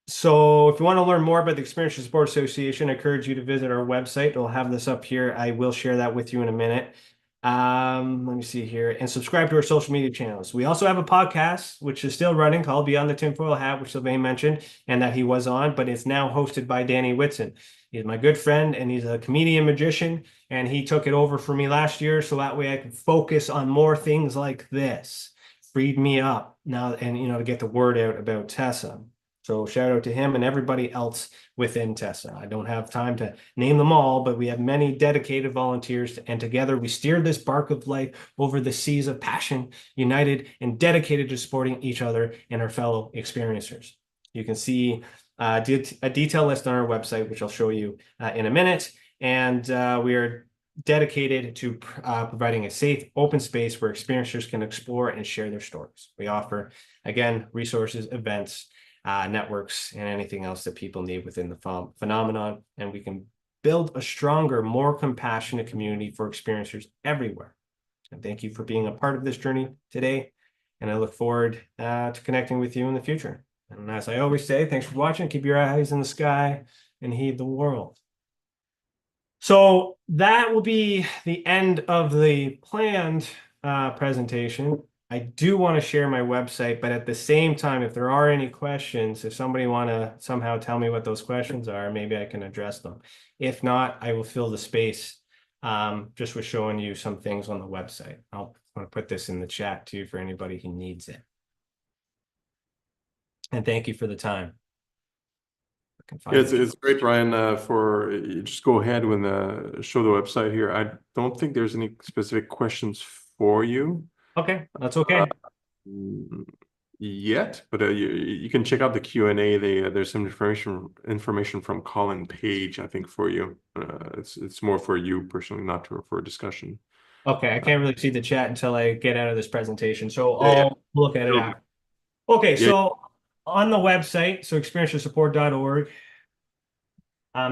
So if you want to learn more about the Experiencer Support Association, I encourage you to visit our website. I'll have this up here. I will share that with you in a minute. Let me see here, and subscribe to our social media channels. We also have a podcast, which is still running, called Beyond the Tinfoil Hat, which Sylvain mentioned and that he was on, but it's now hosted by Danny Whitson. He's my good friend, and he's a comedian magician, and he took it over for me last year, so that way I can focus on more things like this. Freed me up now, and to get the word out about Tessa. So shout out to him and everybody else within Tessa. I don't have time to name them all, but we have many dedicated volunteers, and together we steer this bark of life over the seas of passion, united and dedicated to supporting each other and our fellow experiencers. You can see a detailed list on our website, which I'll show you in a minute. And we are dedicated to providing a safe, open space where experiencers can explore and share their stories. We offer, again, resources, events, networks, and anything else that people need within the phenomenon, and we can build a stronger, more compassionate community for experiencers everywhere. And thank you for being a part of this journey today, and I look forward to connecting with you in the future. And as I always say, thanks for watching. Keep your eyes in the sky and heed the world. So that will be the end of the planned presentation. I do want to share my website, but at the same time, if there are any questions, if somebody want to somehow tell me what those questions are, maybe I can address them. If not, I will fill the space just with showing you some things on the website. I'll put this in the chat too for anybody who needs it. And thank you for the time. It's great, Ryan. Just go ahead when show the website here. I don't think there's any specific questions for you. Okay, that's okay. Yet, but you can check out the Q&A. There's some information from Colin Page, I think, for you. It's more for you personally, not for a discussion. Okay, I can't really see the chat until I get out of this presentation, so I'll look at it after. Okay, so on the website, so experiencersupport.org,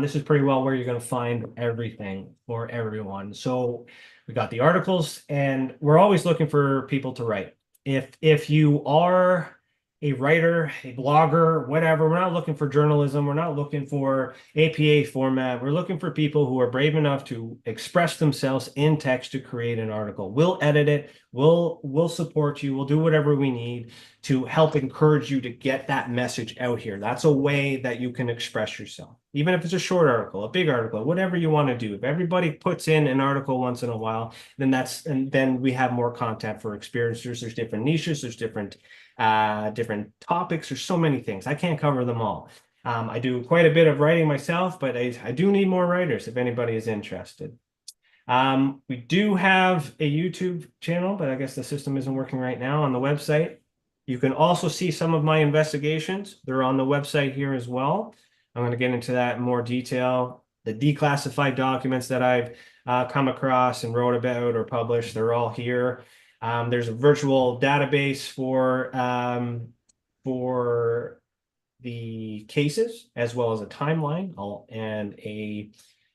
this is pretty well where you're going to find everything for everyone. So we got the articles, and we're always looking for people to write. If you are a writer, a blogger, whatever, we're not looking for journalism. We're not looking for APA format. We're looking for people who are brave enough to express themselves in text to create an article. We'll edit it. We'll support you. We'll do whatever we need to help encourage you to get that message out here. That's a way that you can express yourself. Even if it's a short article, a big article, whatever you want to do. If everybody puts in an article once in a while, then we have more content for experiencers. There's different niches. There's different topics. There's so many things. I can't cover them all. I do quite a bit of writing myself, but I do need more writers if anybody is interested. We do have a YouTube channel, but I guess the system isn't working right now on the website. You can also see some of my investigations. They're on the website here as well. I'm going to get into that in more detail. The declassified documents that I've come across and wrote about or published, they're all here. There's a virtual database for the cases, as well as a timeline and a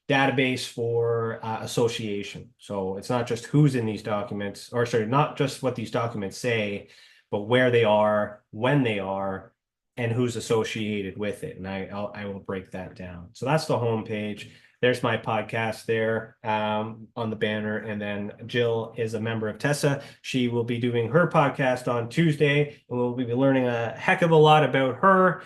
database for association. So it's not just who's in these documents, or sorry, not just what these documents say, but where they are, when they are, and who's associated with it. And I will break that down. So that's the homepage. There's my podcast there on the banner. And then Jill is a member of Tessa. She will be doing her podcast on Tuesday, and we'll be learning a heck of a lot about her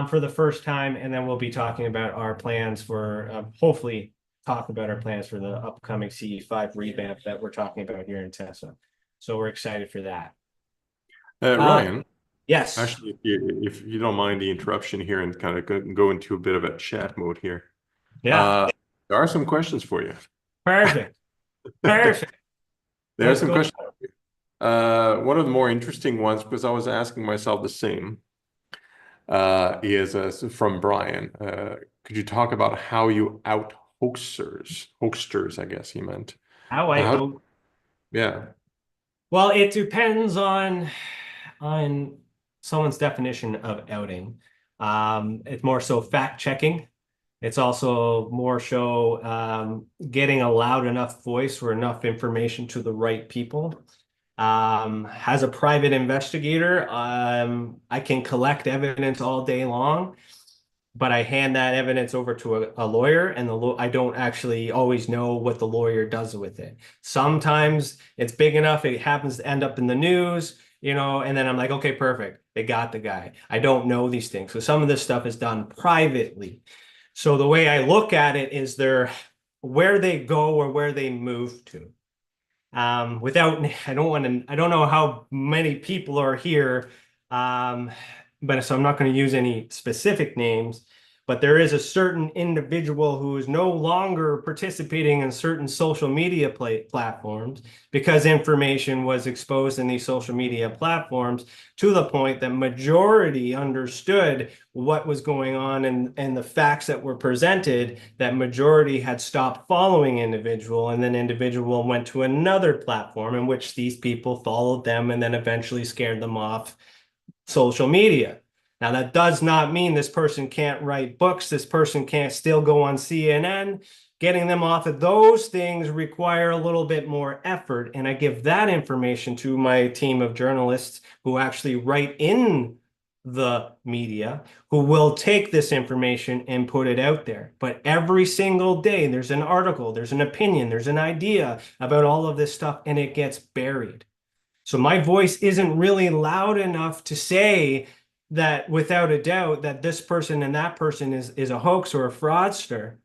for the first time. And then we'll be talking about our plans for, hopefully talk about our plans for the upcoming CE5 revamp that we're talking about here in Tessa. So we're excited for that. Ryan. Yes. Actually, if you don't mind the interruption here and kind of go into a bit of a chat mode here. Yeah. There are some questions for you. Perfect. Perfect. There are some questions. One of the more interesting ones, because I was asking myself the same, is from Brian. Could you talk about how you out hoaxers, I guess he meant. Yeah. Well, it depends on someone's definition of outing. It's more so fact checking. It's also more so getting a loud enough voice or enough information to the right people. As a private investigator, I can collect evidence all day long. but I hand that evidence over to a lawyer, and I don't actually always know what the lawyer does with it. Sometimes it's big enough, it happens to end up in the news, you know, and then I'm like, okay, perfect. They got the guy. I don't know these things. So some of this stuff is done privately. So the way I look at it is where they go or where they move to. I don't know how many people are here, but so I'm not going to use any specific names, but there is a certain individual who is no longer participating in certain social media platforms because information was exposed in these social media platforms to the point that majority understood what was going on and the facts that were presented, that majority had stopped following individual, and then individual went to another platform in which these people followed them and then eventually scared them off social media. Now, that does not mean this person can't write books. This person can't still go on CNN. Getting them off of those things require a little bit more effort. And I give that information to my team of journalists who actually write in the media, who will take this information and put it out there. But every single day, there's an article, there's an opinion, there's an idea about all of this stuff, and it gets buried. So my voice isn't really loud enough to say that without a doubt that this person and that person is a hoax or a fraudster.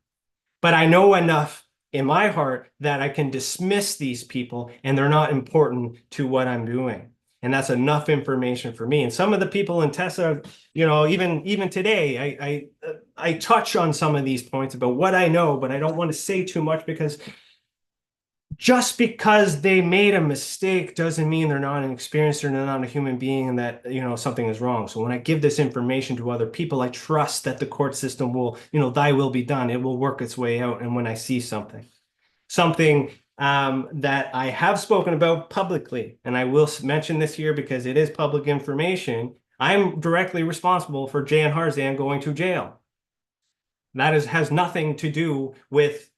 But I know enough in my heart that I can dismiss these people and they're not important to what I'm doing. And that's enough information for me. And some of the people in Tesla, you know, even today, I touch on some of these points about what I know, but I don't want to say too much because just because they made a mistake doesn't mean they're not an experienced or they're not a human being and that, you know, something is wrong. So when I give this information to other people, I trust that the court system will, you know, thy will be done. It will work its way out. And when I see something that I have spoken about publicly, and I will mention this here because it is public information, I'm directly responsible for Jan Harzan going to jail. That has nothing to do with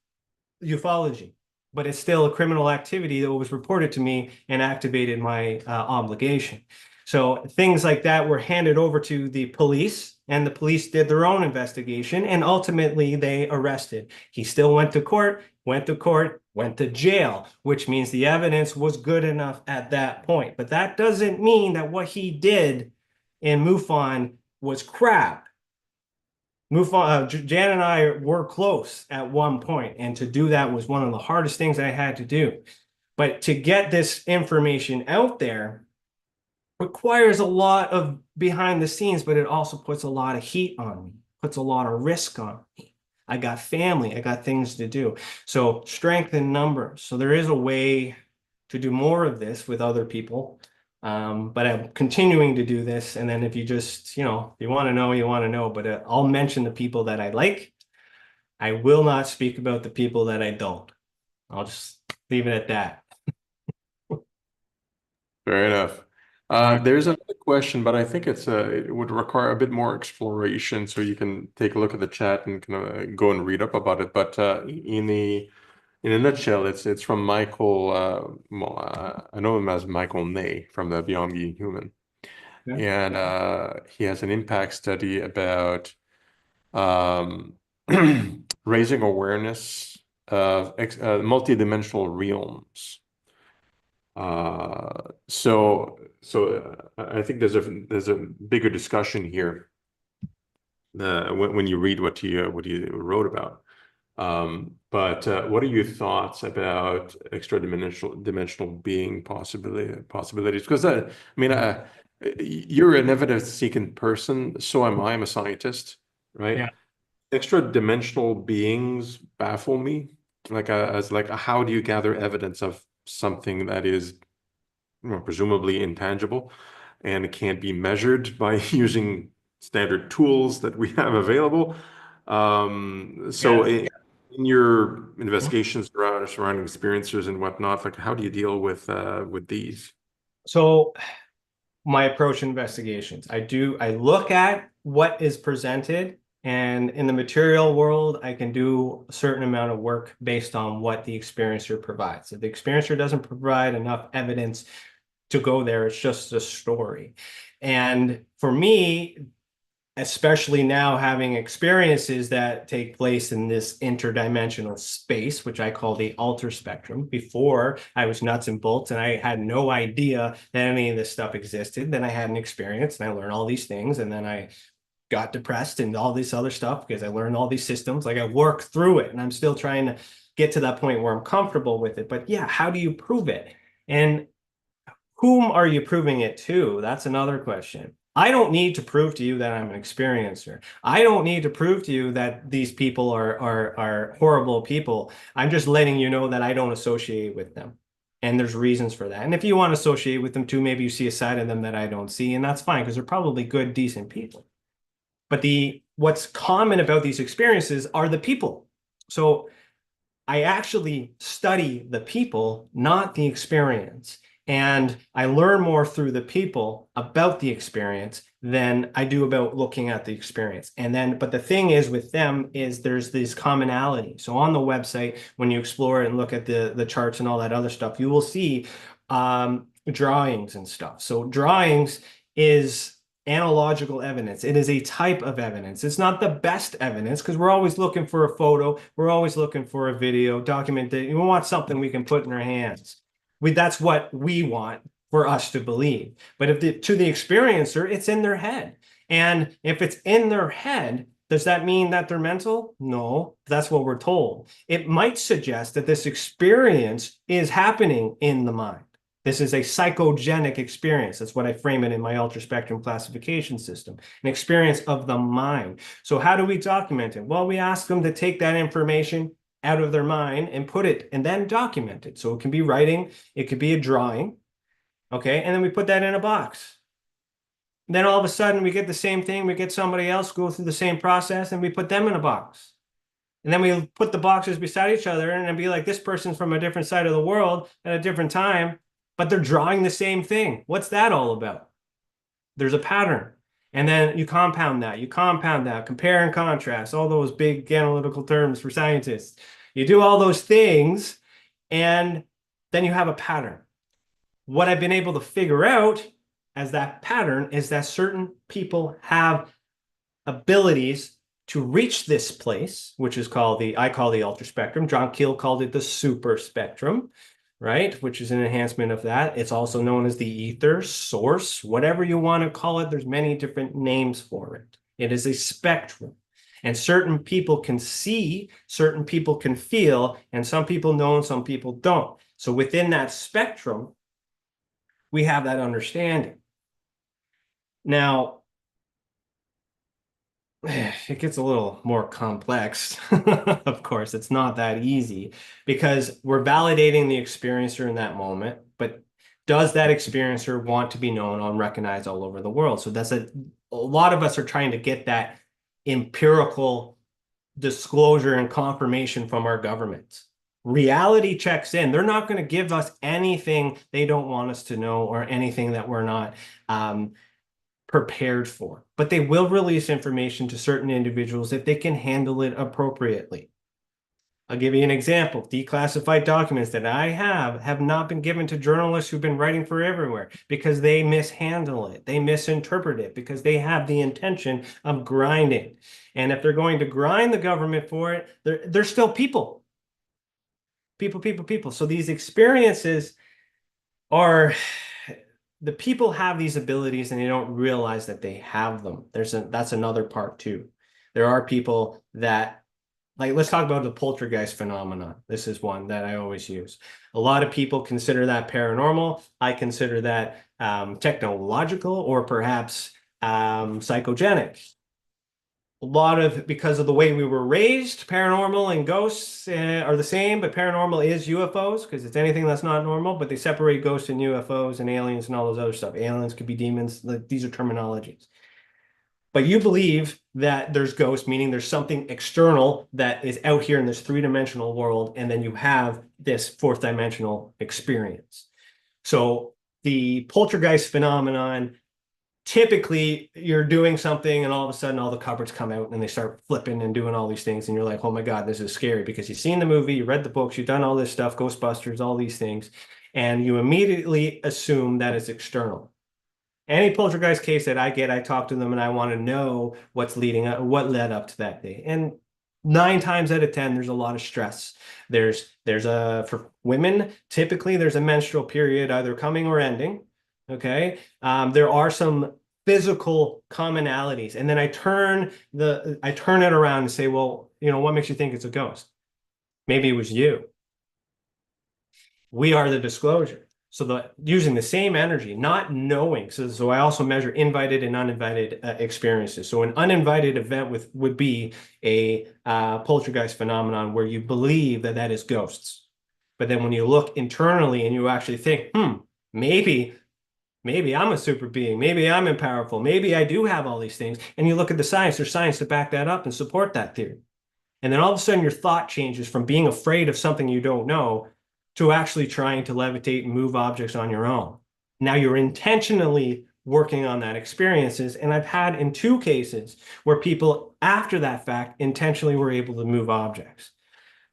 ufology, but it's still a criminal activity that was reported to me and activated my obligation. So things like that were handed over to the police, and the police did their own investigation, and ultimately they arrested. He still went to court, went to jail, which means the evidence was good enough at that point. But that doesn't mean that what he did in MUFON was crap. Jan and I were close at one point, and to do that was one of the hardest things I had to do. But to get this information out there requires a lot of behind the scenes, but it also puts a lot of heat on me, puts a lot of risk on me. I got family, I got things to do. So strength in numbers. So there is a way to do more of this with other people. But I'm continuing to do this. And then if you just, you know, you want to know, you want to know, but I'll mention the people that I like. I will not speak about the people that I don't. I'll just leave it at that. Fair enough. There's another question, but I think it would require a bit more exploration. So you can take a look at the chat and kind of go and read up about it. But in a nutshell, it's from Michael. I know him as Michael Ney from the Beyond Being Human, and he has an impact study about raising awareness of multidimensional realms. So I think there's a bigger discussion here when you read what he wrote about. But what are your thoughts about dimensional being possibilities? Because I mean, you're an evidence-seeking person, so am I. I'm a scientist, right? Yeah. Extra dimensional beings baffle me. How do you gather evidence of something that is, you know, presumably intangible and it can't be measured by using standard tools that we have available? In your investigations surrounding experiencers and whatnot, like how do you deal with these? So my approach investigations, I look at what is presented, and in the material world, I can do a certain amount of work based on what the experiencer provides. If the experiencer doesn't provide enough evidence to go there, it's just a story. And for me, especially now having experiences that take place in this interdimensional space, which I call the alter spectrum. Before, I was nuts and bolts and I had no idea that any of this stuff existed. Then I had an experience and I learned all these things, and then I got depressed and all this other stuff because I learned all these systems. Like, I work through it, and I'm still trying to get to that point where I'm comfortable with it. But yeah, how do you prove it? And whom are you proving it to? That's another question. I don't need to prove to you that I'm an experiencer. I don't need to prove to you that these people are horrible people. I'm just letting you know that I don't associate with them. And there's reasons for that. And if you want to associate with them too, maybe you see a side of them that I don't see, and that's fine, because they're probably good, decent people. But what's common about these experiences are the people. So I actually study the people, not the experience. And I learn more through the people about the experience than I do about looking at the experience. And then, but the thing is with them is there's this commonality. So on the website, when you explore it and look at the charts and all that other stuff, you will see drawings and stuff. So drawings is analogical evidence. It is a type of evidence. It's not the best evidence, because we're always looking for a photo. We're always looking for a video, documentation. We want something we can put in our hands. That's what we want for us to believe. But to the experiencer, it's in their head. And if it's in their head, does that mean that they're mental? No, that's what we're told. It might suggest that this experience is happening in the mind. This is a psychogenic experience. That's what I frame it in my ultra spectrum classification system, an experience of the mind. So how do we document it? Well, we ask them to take that information out of their mind and put it, and then document it. So it can be writing, it could be a drawing, okay? And then we put that in a box. And then all of a sudden we get the same thing, we get somebody else go through the same process, and we put them in a box. And then we put the boxes beside each other, and it'd be like, this person's from a different side of the world at a different time, but they're drawing the same thing. What's that all about? There's a pattern. And then you compound that, compare and contrast, all those big analytical terms for scientists. You do all those things, and then you have a pattern. What I've been able to figure out as that pattern is that certain people have abilities to reach this place, which is called I call the ultra spectrum. John Keel called it the super spectrum, right? Which is an enhancement of that. It's also known as the ether, source, whatever you want to call it. There's many different names for it. It is a spectrum. And certain people can see, certain people can feel, and some people know and some people don't. So within that spectrum, we have that understanding. Now, it gets a little more complex. Of course, it's not that easy, because we're validating the experiencer in that moment, but does that experiencer want to be known and recognized all over the world? So that's a lot of us are trying to get that empirical disclosure and confirmation from our governments. Reality checks in. They're not going to give us anything they don't want us to know, or anything that we're not prepared for, but they will release information to certain individuals if they can handle it appropriately. I'll give you an example. Declassified documents that I have not been given to journalists who've been writing for everywhere, because they mishandle it. They misinterpret it because they have the intention of grinding. And if they're going to grind the government for it, they're still people. People. So these experiences are... The people have these abilities and they don't realize that they have them. That's another part too. There are people that, like, let's talk about the poltergeist phenomenon. This is one that I always use. A lot of people consider that paranormal. I consider that technological, or perhaps psychogenic. Because of the way we were raised, paranormal and ghosts are the same, but paranormal is UFOs, because it's anything that's not normal, but they separate ghosts and UFOs and aliens and all those other stuff. Aliens could be demons. These are terminologies. But you believe that there's ghosts, meaning there's something external that is out here in this three-dimensional world, and then you have this fourth-dimensional experience. So the poltergeist phenomenon, typically you're doing something and all of a sudden all the cupboards come out and they start flipping and doing all these things, and you're like, oh my God, this is scary, because you've seen the movie, you read the books, you've done all this stuff, Ghostbusters, all these things, and you immediately assume that it's external. Any poltergeist case that I get, I talk to them and I want to know what's leading up, what led up to that day. And 9 times out of 10, there's a lot of stress. For women, typically there's a menstrual period either coming or ending. Okay. There are some physical commonalities. And then I turn it around and say, well, what makes you think it's a ghost? Maybe it was you. We are the disclosure. So using the same energy, not knowing. So I also measure invited and uninvited experiences. So an uninvited event would be a poltergeist phenomenon where you believe that is ghosts. But then when you look internally and you actually think, maybe I'm a super being. Maybe I'm powerful. Maybe I do have all these things. And you look at the science, there's science to back that up and support that theory. And then all of a sudden your thought changes from being afraid of something you don't know to actually trying to levitate and move objects on your own. Now you're intentionally working on that experiences. And I've had in 2 cases where people after that fact intentionally were able to move objects.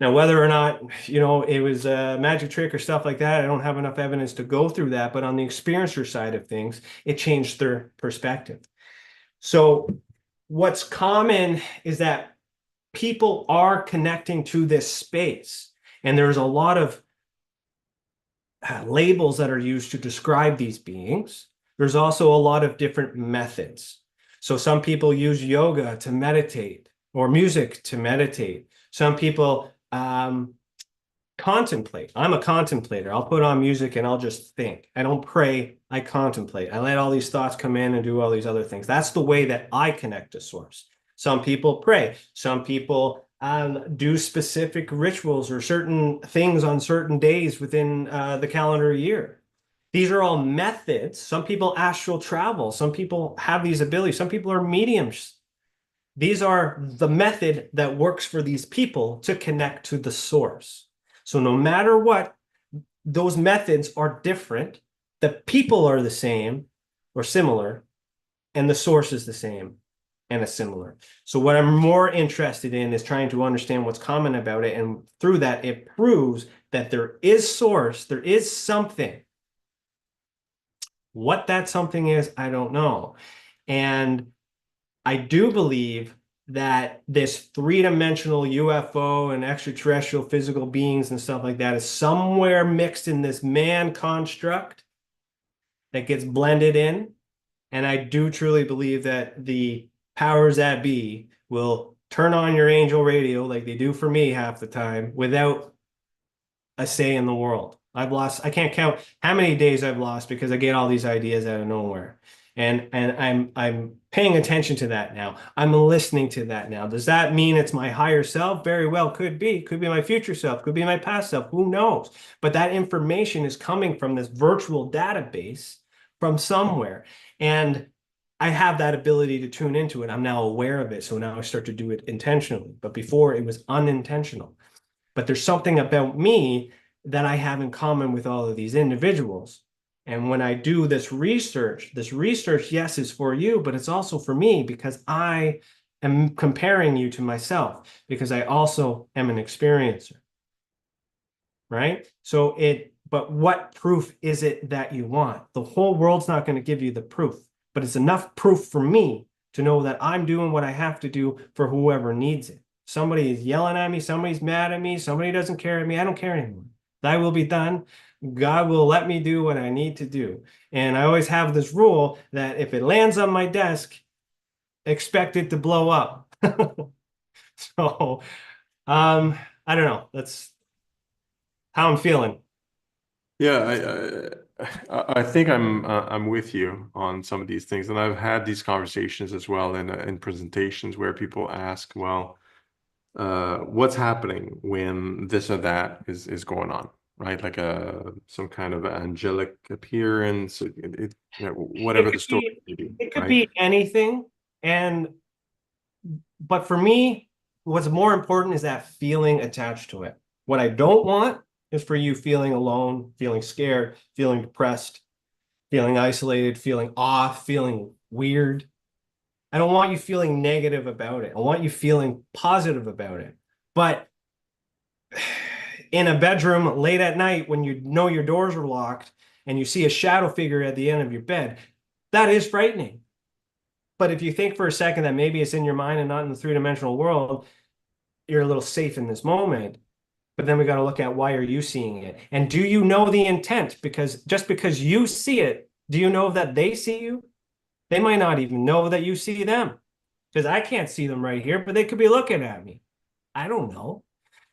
Now, whether or not, it was a magic trick or stuff like that, I don't have enough evidence to go through that. But on the experiencer side of things, it changed their perspective. So what's common is that people are connecting to this space. And there's a lot of labels that are used to describe these beings. There's also a lot of different methods. So some people use yoga to meditate or music to meditate. Some people contemplate. I'm a contemplator. I'll put on music and I'll just think. I don't pray. I contemplate. I let all these thoughts come in and do all these other things. That's the way that I connect to source. Some people pray. Some people do specific rituals or certain things on certain days within the calendar year. These are all methods. Some people astral travel. Some people have these abilities. Some people are mediums. These are the method that works for these people to connect to the source. So no matter what, those methods are different. The people are the same or similar, and the source is the same and a similar. So what I'm more interested in is trying to understand what's common about it. And through that, it proves that there is source, there is something. What that something is, I don't know. And I do believe that this 3-dimensional UFO and extraterrestrial physical beings and stuff like that is somewhere mixed in this man construct that gets blended in. And I do truly believe that the powers that be will turn on your angel radio like they do for me half the time without a say in the world. I can't count how many days I've lost because I get all these ideas out of nowhere. And I'm paying attention to that now. I'm listening to that now. Does that mean it's my higher self? Very well, could be. Could be my future self. Could be my past self. Who knows? But that information is coming from this virtual database from somewhere. And I have that ability to tune into it. I'm now aware of it. So now I start to do it intentionally. But before it was unintentional. But there's something about me that I have in common with all of these individuals. And when I do this research, yes, is for you, but it's also for me because I am comparing you to myself because I also am an experiencer. Right? But what proof is it that you want? The whole world's not going to give you the proof, but it's enough proof for me to know that I'm doing what I have to do for whoever needs it. Somebody is yelling at me, somebody's mad at me, somebody doesn't care at me. I don't care anymore. Thy will be done. God will let me do what I need to do. And I always have this rule that if it lands on my desk, expect it to blow up. So, I don't know. That's how I'm feeling. Yeah, I think I'm with you on some of these things, and I've had these conversations as well in presentations where people ask, well, what's happening when this or that is going on, right? Like some kind of angelic appearance, whatever the story may be. It could be anything, but for me, what's more important is that feeling attached to it. What I don't want is for you feeling alone, feeling scared, feeling depressed, feeling isolated, feeling off, feeling weird. I don't want you feeling negative about it. I want you feeling positive about it. But in a bedroom late at night when you know your doors are locked and you see a shadow figure at the end of your bed, That is frightening. But if you think for a second that maybe it's in your mind and not in the three-dimensional world, you're a little safe in this moment. But then we got to look at, why are you seeing it? And do you know the intent? Because just because you see it, do you know that they see you? They might not even know that you see them. Because I can't see them right here, but they could be looking at me. I don't know.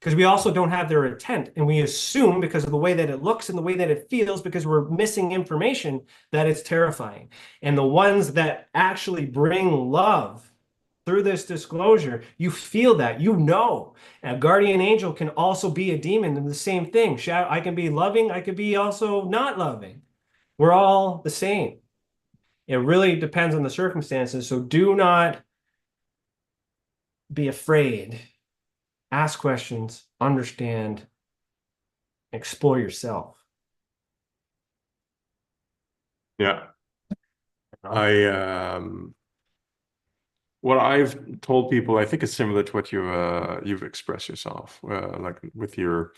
Because we also don't have their intent. And we assume, because of the way that it looks and the way that it feels, because we're missing information, that it's terrifying. And the ones that actually bring love through this disclosure, you feel that, you know. A guardian angel can also be a demon, and the same thing. I can be loving, I could be also not loving. We're all the same. It really depends on the circumstances. So do not be afraid. Ask questions, understand, explore yourself. Yeah. What I've told people, I think it's similar to what you've expressed yourself, like with your,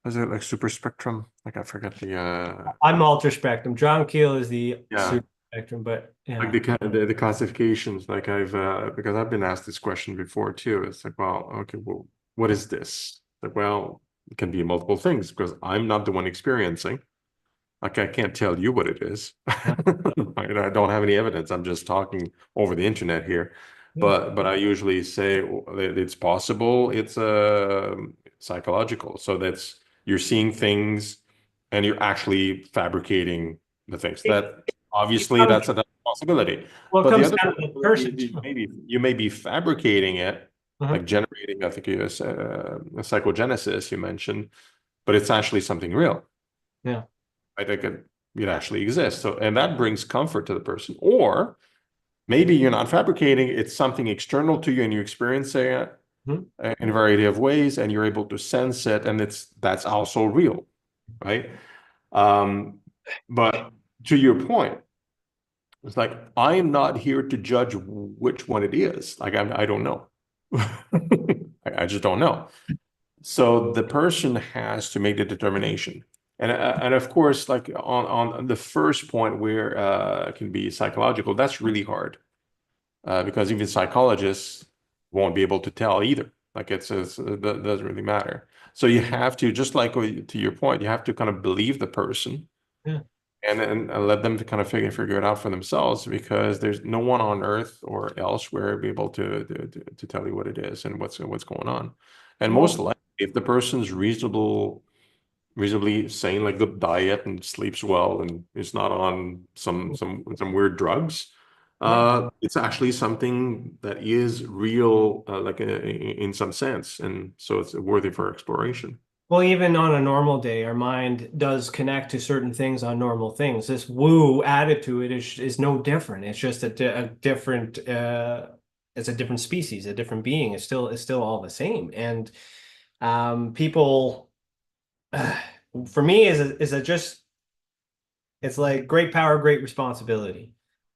is it like super spectrum? Like I forget the. I'm ultra spectrum. John Keel is the Yeah. super spectrum, but yeah. Like the classifications, like because I've been asked this question before too. It's like, well, okay, well, what is this? Like, well, it can be multiple things because I'm not the one experiencing. Like, I can't tell you what it is. I don't have any evidence. I'm just talking over the internet here. But I usually say it's possible. It's psychological. So that's, you're seeing things and you're actually fabricating the things. That obviously that's a possibility. Well, it But the comes other down to the person. you may be fabricating it, Uh-huh. like generating, I think a psychogenesis you mentioned, but it's actually something real. Yeah. I think it actually exists. So, and that brings comfort to the person. Or maybe you're not fabricating, it's something external to you and you're experiencing it in a variety of ways and you're able to sense it, and that's also real, right? But to your point, it's like, I am not here to judge which one it is. Like, I don't know. I just don't know. So the person has to make the determination. And of course, like on the first point where it can be psychological, that's really hard because even psychologists won't be able to tell either. Like it doesn't really matter. So you have to, just like to your point, you have to kind of believe the person. Yeah. And let them to kind of figure it out for themselves, because there's no one on earth or elsewhere be able to tell you what it is and what's going on. And most likely, if the person's reasonably sane, like good diet and sleeps well and is not on some weird drugs, it's actually something that is real, like in some sense, and so it's worthy for exploration. Well, even on a normal day, our mind does connect to certain things on normal things. This woo added to it is no different. It's just a different. It's a different species, a different being. It's still all the same. And people, for me, it's like great power, great responsibility.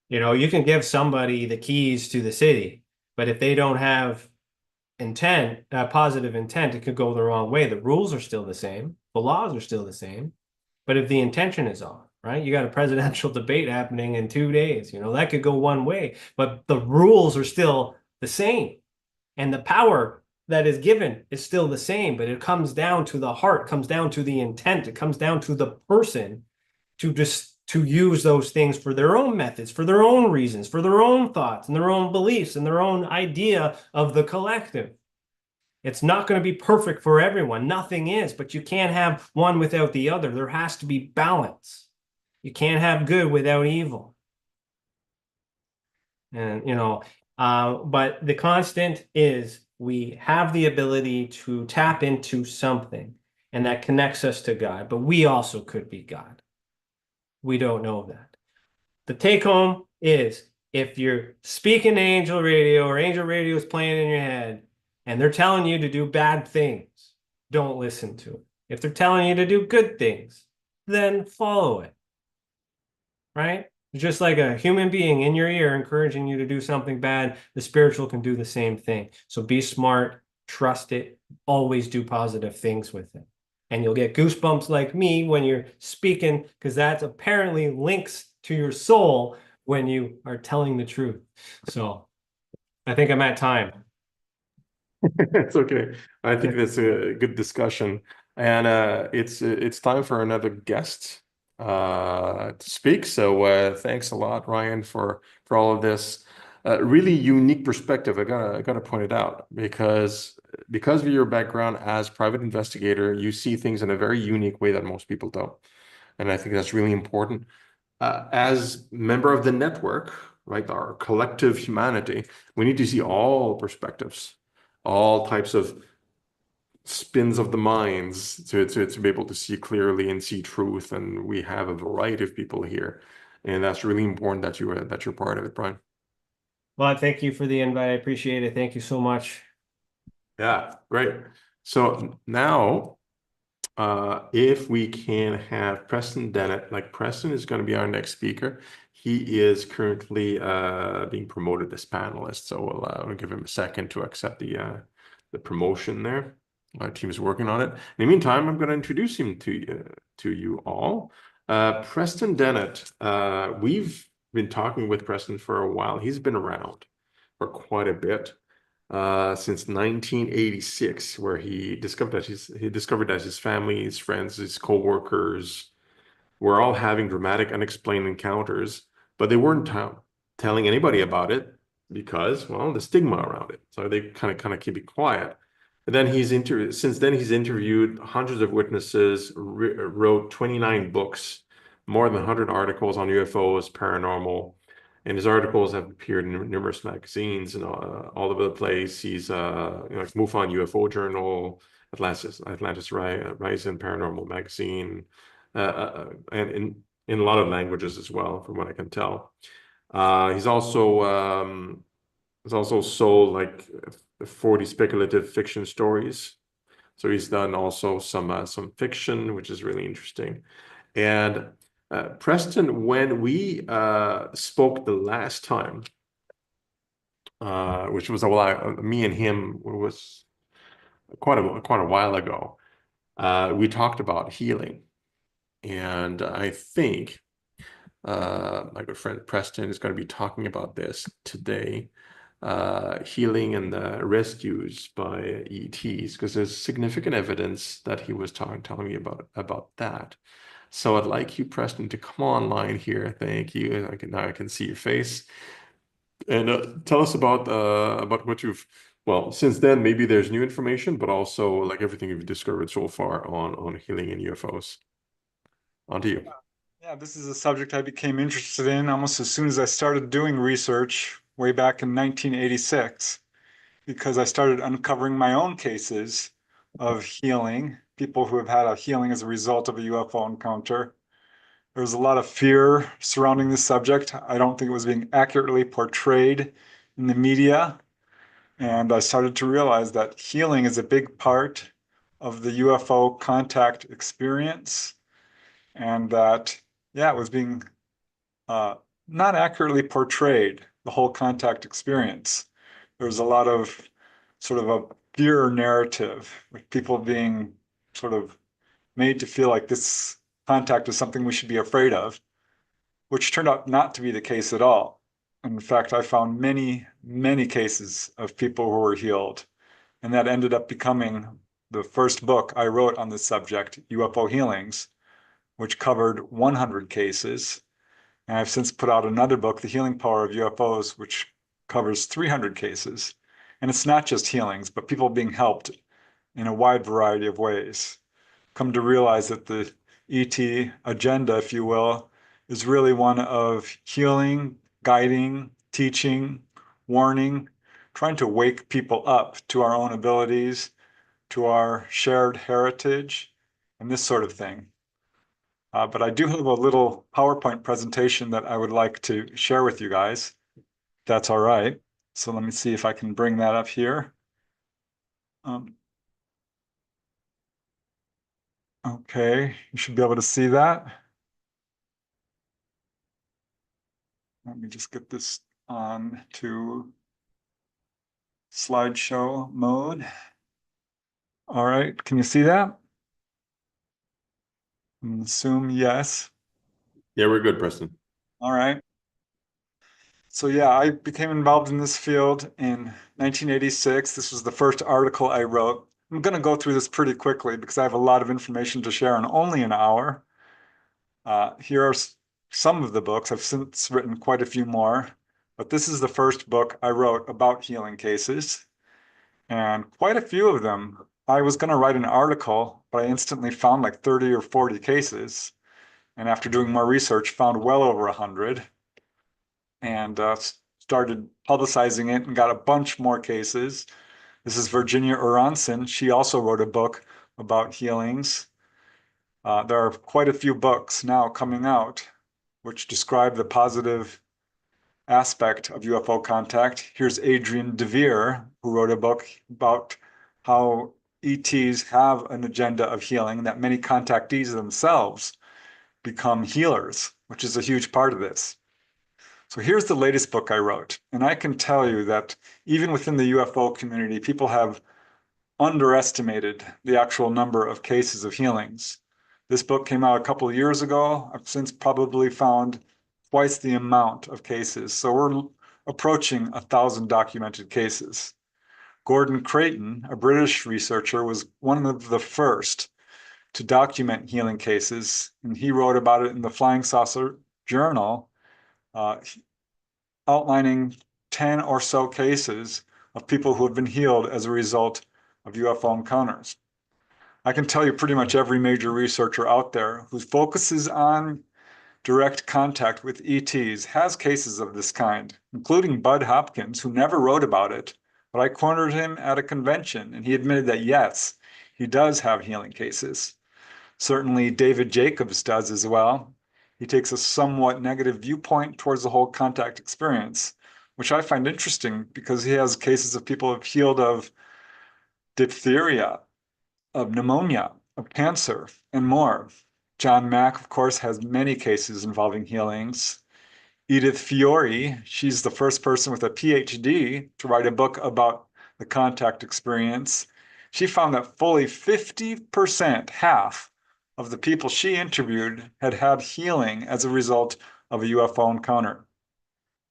You know, you can give somebody the keys to the city, but if they don't have positive intent, it could go the wrong way. The rules are still the same, the laws are still the same, but if the intention is off, right? You got a presidential debate happening in 2 days, you know, that could go one way, but the rules are still the same, and the power that is given is still the same, but it comes down to the heart, comes down to the intent, it comes down to the person to use those things for their own methods, for their own reasons, for their own thoughts and their own beliefs and their own idea of the collective. It's not going to be perfect for everyone. Nothing is, but you can't have one without the other. There has to be balance. You can't have good without evil. And, you know, but the constant is we have the ability to tap into something, and that connects us to God, but we also could be God. We don't know that. The take home is, if you're speaking to angel radio or angel radio is playing in your head and they're telling you to do bad things, don't listen to it. If they're telling you to do good things, then follow it. Right? Just like a human being in your ear encouraging you to do something bad, the spiritual can do the same thing. So be smart, trust it, always do positive things with it. And you'll get goosebumps like me when you're speaking, because that apparently links to your soul when you are telling the truth. So I think I'm at time. It's okay. I think that's a good discussion, and it's time for another guest to speak. So thanks a lot, Ryan, for all of this. Really unique perspective. I gotta point it out because of your background as private investigator, you see things in a very unique way that most people don't, and I think that's really important. As member of the network, right, our collective humanity, we need to see all perspectives, all types of spins of the minds to be able to see clearly and see truth. And we have a variety of people here, and that's really important that you're part of it, Brian. Well, thank you for the invite. I appreciate it. Thank you so much. Yeah, great. So now, if we can have Preston Dennett, like Preston is going to be our next speaker. He is currently being promoted as panelist, so we'll give him a second to accept the promotion there. Our team is working on it. In the meantime, I'm going to introduce him to you all. Preston Dennett. We've been talking with Preston for a while. He's been around for quite a bit. Since 1986, where he discovered that his family, his friends, his co-workers were all having dramatic, unexplained encounters, but they weren't telling anybody about it because, well, the stigma around it. So they kind of keep it quiet. And then since then he's interviewed hundreds of witnesses, wrote 29 books, more than 100 articles on UFOs, paranormal. And his articles have appeared in numerous magazines and all over the place. He's like MUFON UFO Journal, Atlantis Rising Paranormal Magazine, and in a lot of languages as well, from what I can tell. He's also sold like 40 speculative fiction stories. So he's done also some fiction, which is really interesting. And Preston, when we spoke the last time, which was a while, me and him was quite a while ago, we talked about healing, and I think my good friend Preston is going to be talking about this today, healing and rescues by ETs, because there's significant evidence that he was telling me about that. So I'd like you, Preston, to come online here. Thank you. Now I can see your face. And tell us about what well, since then, maybe there's new information, but also like everything you've discovered so far on healing and UFOs. On to you. Yeah, this is a subject I became interested in almost as soon as I started doing research way back in 1986, because I started uncovering my own cases of healing, people who have had a healing as a result of a UFO encounter. There was a lot of fear surrounding this subject. I don't think it was being accurately portrayed in the media. And I started to realize that healing is a big part of the UFO contact experience, and that, yeah, it was being not accurately portrayed, the whole contact experience. There was a lot of sort of a fear narrative, with people being sort of made to feel like this contact is something we should be afraid of, which turned out not to be the case at all. In fact, I found many, many cases of people who were healed, and that ended up becoming the first book I wrote on this subject, UFO Healings, which covered 100 cases. And I've since put out another book, The Healing Power of UFOs, which covers 300 cases. And it's not just healings, but people being helped in a wide variety of ways. Come to realize that the ET agenda, if you will, is really one of healing, guiding, teaching, warning, trying to wake people up to our own abilities, to our shared heritage, and this sort of thing. But I do have a little PowerPoint presentation that I would like to share with you guys. That's all right. So let me see if I can bring that up here. Okay, you should be able to see that. Let me just get this on to slideshow mode. All right, can you see that? Assume yes. Yeah, we're good, Preston. All right. So yeah, I became involved in this field in 1986. This was the first article I wrote. I'm going to go through this pretty quickly because I have a lot of information to share in only an hour. Here are some of the books. I've since written quite a few more, but this is the first book I wrote about healing cases. And quite a few of them, I was going to write an article, but I instantly found like 30 or 40 cases. And after doing more research, found well over 100. And started publicizing it and got a bunch more cases. This is Virginia Uranson. She also wrote a book about healings. There are quite a few books now coming out which describe the positive aspect of UFO contact. Here's Adrian DeVere, who wrote a book about how ETs have an agenda of healing, that many contactees themselves become healers, which is a huge part of this. So here's the latest book I wrote, and I can tell you that even within the UFO community, people have underestimated the actual number of cases of healings. This book came out a couple of years ago. I've since probably found twice the amount of cases. So we're approaching 1,000 documented cases. Gordon Creighton, a British researcher, was one of the first to document healing cases, and he wrote about it in the Flying Saucer Journal, outlining 10 or so cases of people who have been healed as a result of UFO encounters. I can tell you pretty much every major researcher out there who focuses on direct contact with ETs has cases of this kind, including Bud Hopkins, who never wrote about it, but I cornered him at a convention and he admitted that yes, he does have healing cases. Certainly David Jacobs does as well. He takes a somewhat negative viewpoint towards the whole contact experience, which I find interesting because he has cases of people who have healed of diphtheria, of pneumonia, of cancer, and more. John Mack, of course, has many cases involving healings. Edith Fiore, she's the first person with a PhD to write a book about the contact experience. She found that fully 50%, half of the people she interviewed had had healing as a result of a UFO encounter.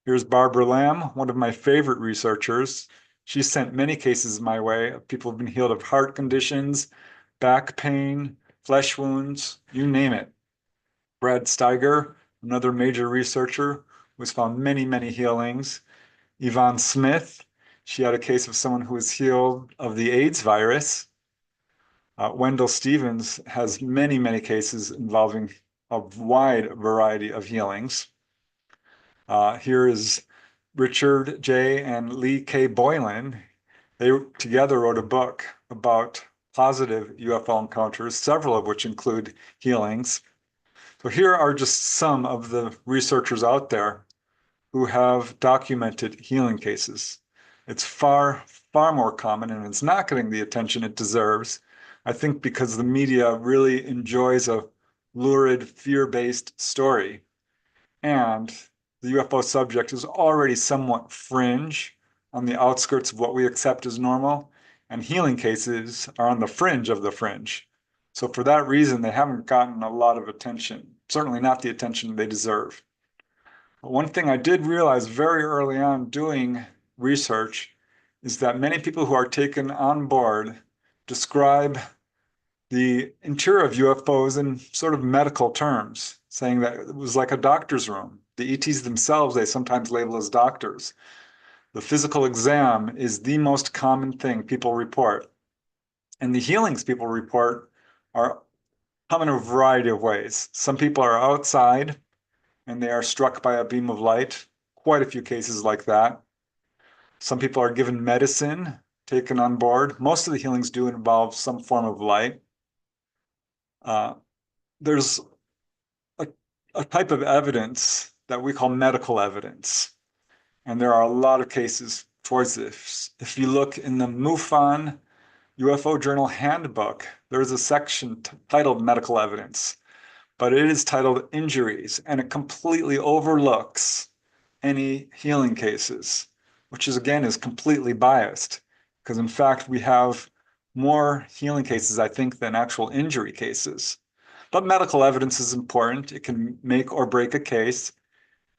Here's Barbara Lamb, one of my favorite researchers. She sent many cases my way of people who've been healed of heart conditions, back pain, flesh wounds, you name it. Brad Steiger, another major researcher, who's found many, many healings. Yvonne Smith, she had a case of someone who was healed of the AIDS virus. Wendell Stevens has many, many cases involving a wide variety of healings. Here is Richard J. and Lee K. Boylan. They together wrote a book about positive UFO encounters, several of which include healings. So here are just some of the researchers out there who have documented healing cases. It's far, far more common, and it's not getting the attention it deserves. I think because the media really enjoys a lurid, fear-based story. And the UFO subject is already somewhat fringe on the outskirts of what we accept as normal, and healing cases are on the fringe of the fringe. So for that reason, they haven't gotten a lot of attention, certainly not the attention they deserve. But one thing I did realize very early on doing research is that many people who are taken on board describe the interior of UFOs in sort of medical terms, saying that it was like a doctor's room. The ETs themselves, they sometimes label as doctors. The physical exam is the most common thing people report. And the healings people report come in a variety of ways. Some people are outside and they are struck by a beam of light. Quite a few cases like that. Some people are given medicine, taken on board. Most of the healings do involve some form of light. There's a type of evidence that we call medical evidence. And there are a lot of cases towards this. If you look in the MUFON UFO Journal Handbook, there's a section titled Medical Evidence, but it is titled Injuries, and it completely overlooks any healing cases, which is completely biased, because in fact, we have more healing cases, I think, than actual injury cases. But medical evidence is important. It can make or break a case.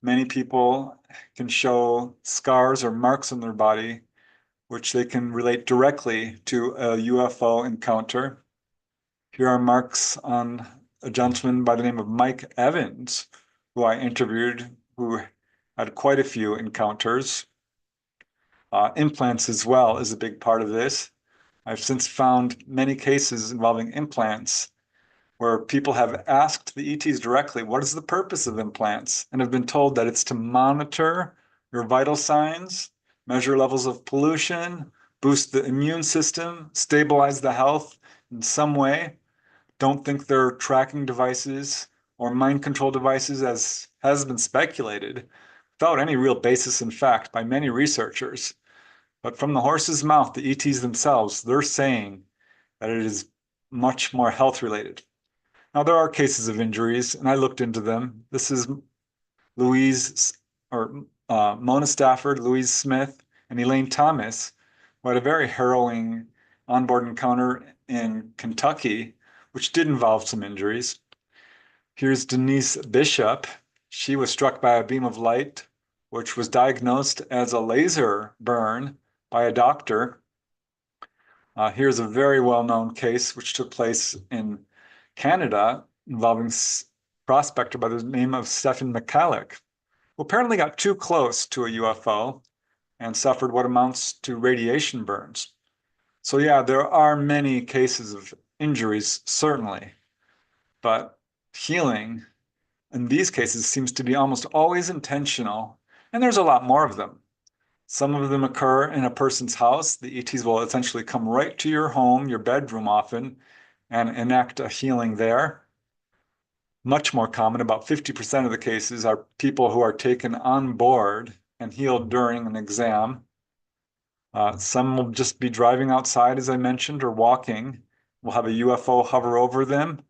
Many people can show scars or marks on their body, which they can relate directly to a UFO encounter. Here are marks on a gentleman by the name of Mike Evans, who I interviewed, who had quite a few encounters. Implants as well is a big part of this. I've since found many cases involving implants where people have asked the ETs directly, what is the purpose of implants? And have been told that it's to monitor your vital signs, measure levels of pollution, boost the immune system, stabilize the health in some way. Don't think they're tracking devices or mind control devices, as has been speculated, without any real basis in fact by many researchers. But from the horse's mouth, the ETs themselves, they're saying that it is much more health related. Now, there are cases of injuries, and I looked into them. This is Mona Stafford, Louise Smith, and Elaine Thomas, who had a very harrowing onboard encounter in Kentucky, which did involve some injuries. Here's Denise Bishop. She was struck by a beam of light, which was diagnosed as a laser burn by a doctor. Here's a very well-known case which took place in Canada involving prospector by the name of Stephen McCallick, who apparently got too close to a UFO and suffered what amounts to radiation burns. So yeah, there are many cases of injuries, certainly, but healing in these cases seems to be almost always intentional, and there's a lot more of them. Some of them occur in a person's house. The ETs will essentially come right to your home, your bedroom often, and enact a healing there. Much more common, about 50% of the cases, are people who are taken on board and healed during an exam. Some will just be driving outside, as I mentioned, or walking. We'll have a UFO hover over them,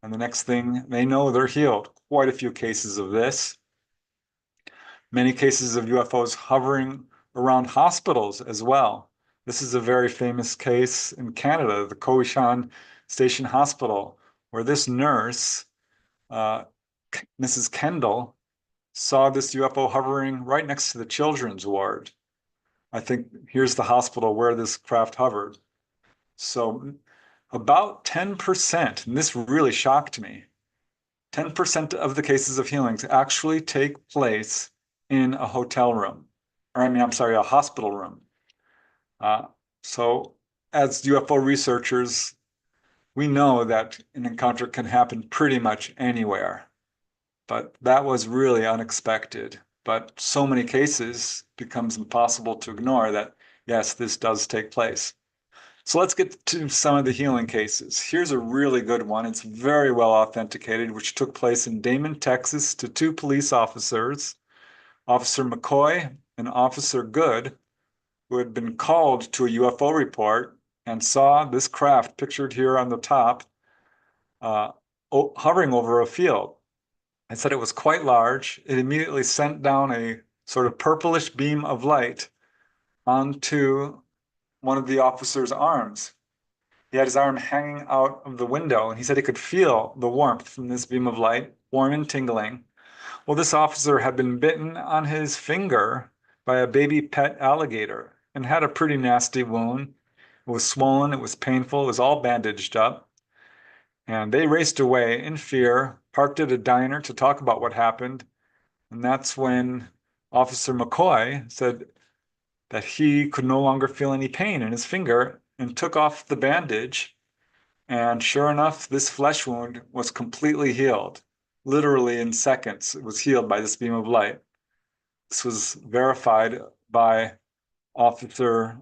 and the next thing they know, they're healed. Quite a few cases of this. Many cases of UFOs hovering around hospitals as well. This is a very famous case in Canada, the Cowichan Station Hospital, where this nurse, Mrs. Kendall, saw this UFO hovering right next to the children's ward. I think here's the hospital where this craft hovered. So about 10%, and this really shocked me, 10% of the cases of healings actually take place in a hotel room, or a hospital room. So as UFO researchers, we know that an encounter can happen pretty much anywhere, but that was really unexpected. But so many cases becomes impossible to ignore that, yes, this does take place. So let's get to some of the healing cases. Here's a really good one. It's very well authenticated, which took place in Damon, Texas, to two police officers, Officer McCoy and Officer Good, who had been called to a UFO report and saw this craft pictured here on the top hovering over a field. I said it was quite large. It immediately sent down a sort of purplish beam of light onto one of the officer's arms. He had his arm hanging out of the window, and he said he could feel the warmth from this beam of light, warm and tingling. Well, this officer had been bitten on his finger by a baby pet alligator and had a pretty nasty wound. It was swollen, it was painful, it was all bandaged up. And they raced away in fear, parked at a diner to talk about what happened. And that's when Officer McCoy said that he could no longer feel any pain in his finger and took off the bandage. And sure enough, this flesh wound was completely healed. Literally in seconds, it was healed by this beam of light. This was verified by Officer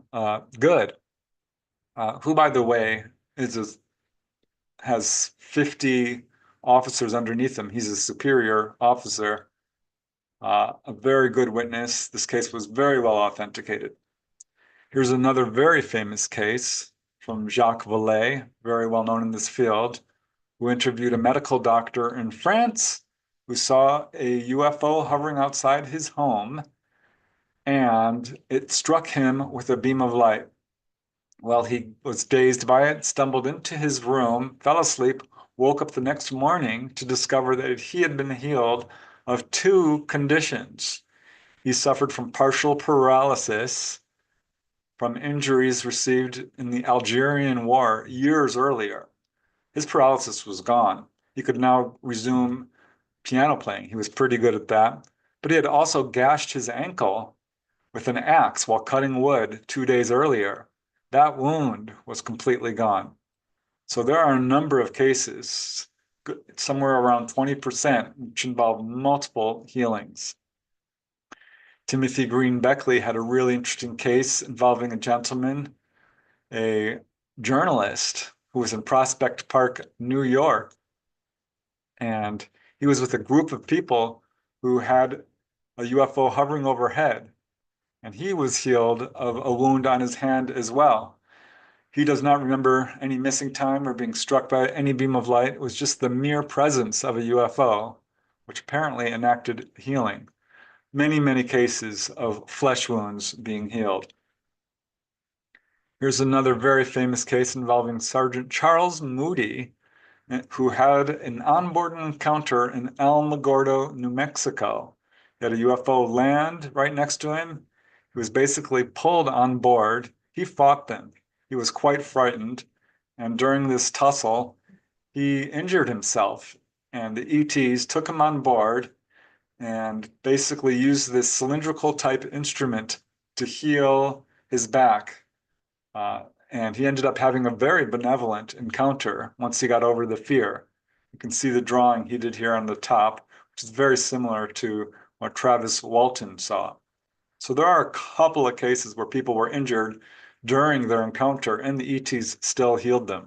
Good, who, by the way, has 50 officers underneath him. He's a superior officer, a very good witness. This case was very well authenticated. Here's another very famous case from Jacques Vallée, very well known in this field, who interviewed a medical doctor in France who saw a UFO hovering outside his home, and it struck him with a beam of light. Well, he was dazed by it, stumbled into his room, fell asleep, woke up the next morning to discover that he had been healed of 2 conditions. He suffered from partial paralysis from injuries received in the Algerian War years earlier. His paralysis was gone. He could now resume piano playing. He was pretty good at that. But he had also gashed his ankle with an axe while cutting wood 2 days earlier. That wound was completely gone. So there are a number of cases, somewhere around 20%, which involve multiple healings. Timothy Green Beckley had a really interesting case involving a gentleman, a journalist who was in Prospect Park, New York. And he was with a group of people who had a UFO hovering overhead. And he was healed of a wound on his hand as well. He does not remember any missing time or being struck by any beam of light. It was just the mere presence of a UFO, which apparently enacted healing. Many, many cases of flesh wounds being healed. Here's another very famous case involving Sergeant Charles Moody, who had an onboard encounter in Alamogordo, New Mexico. He had a UFO land right next to him. He was basically pulled on board. He fought them. He was quite frightened. And during this tussle, he injured himself. And the ETs took him on board and basically used this cylindrical type instrument to heal his back. And he ended up having a very benevolent encounter once he got over the fear. You can see the drawing he did here on the top, which is very similar to what Travis Walton saw. So there are a couple of cases where people were injured during their encounter and the ETs still healed them.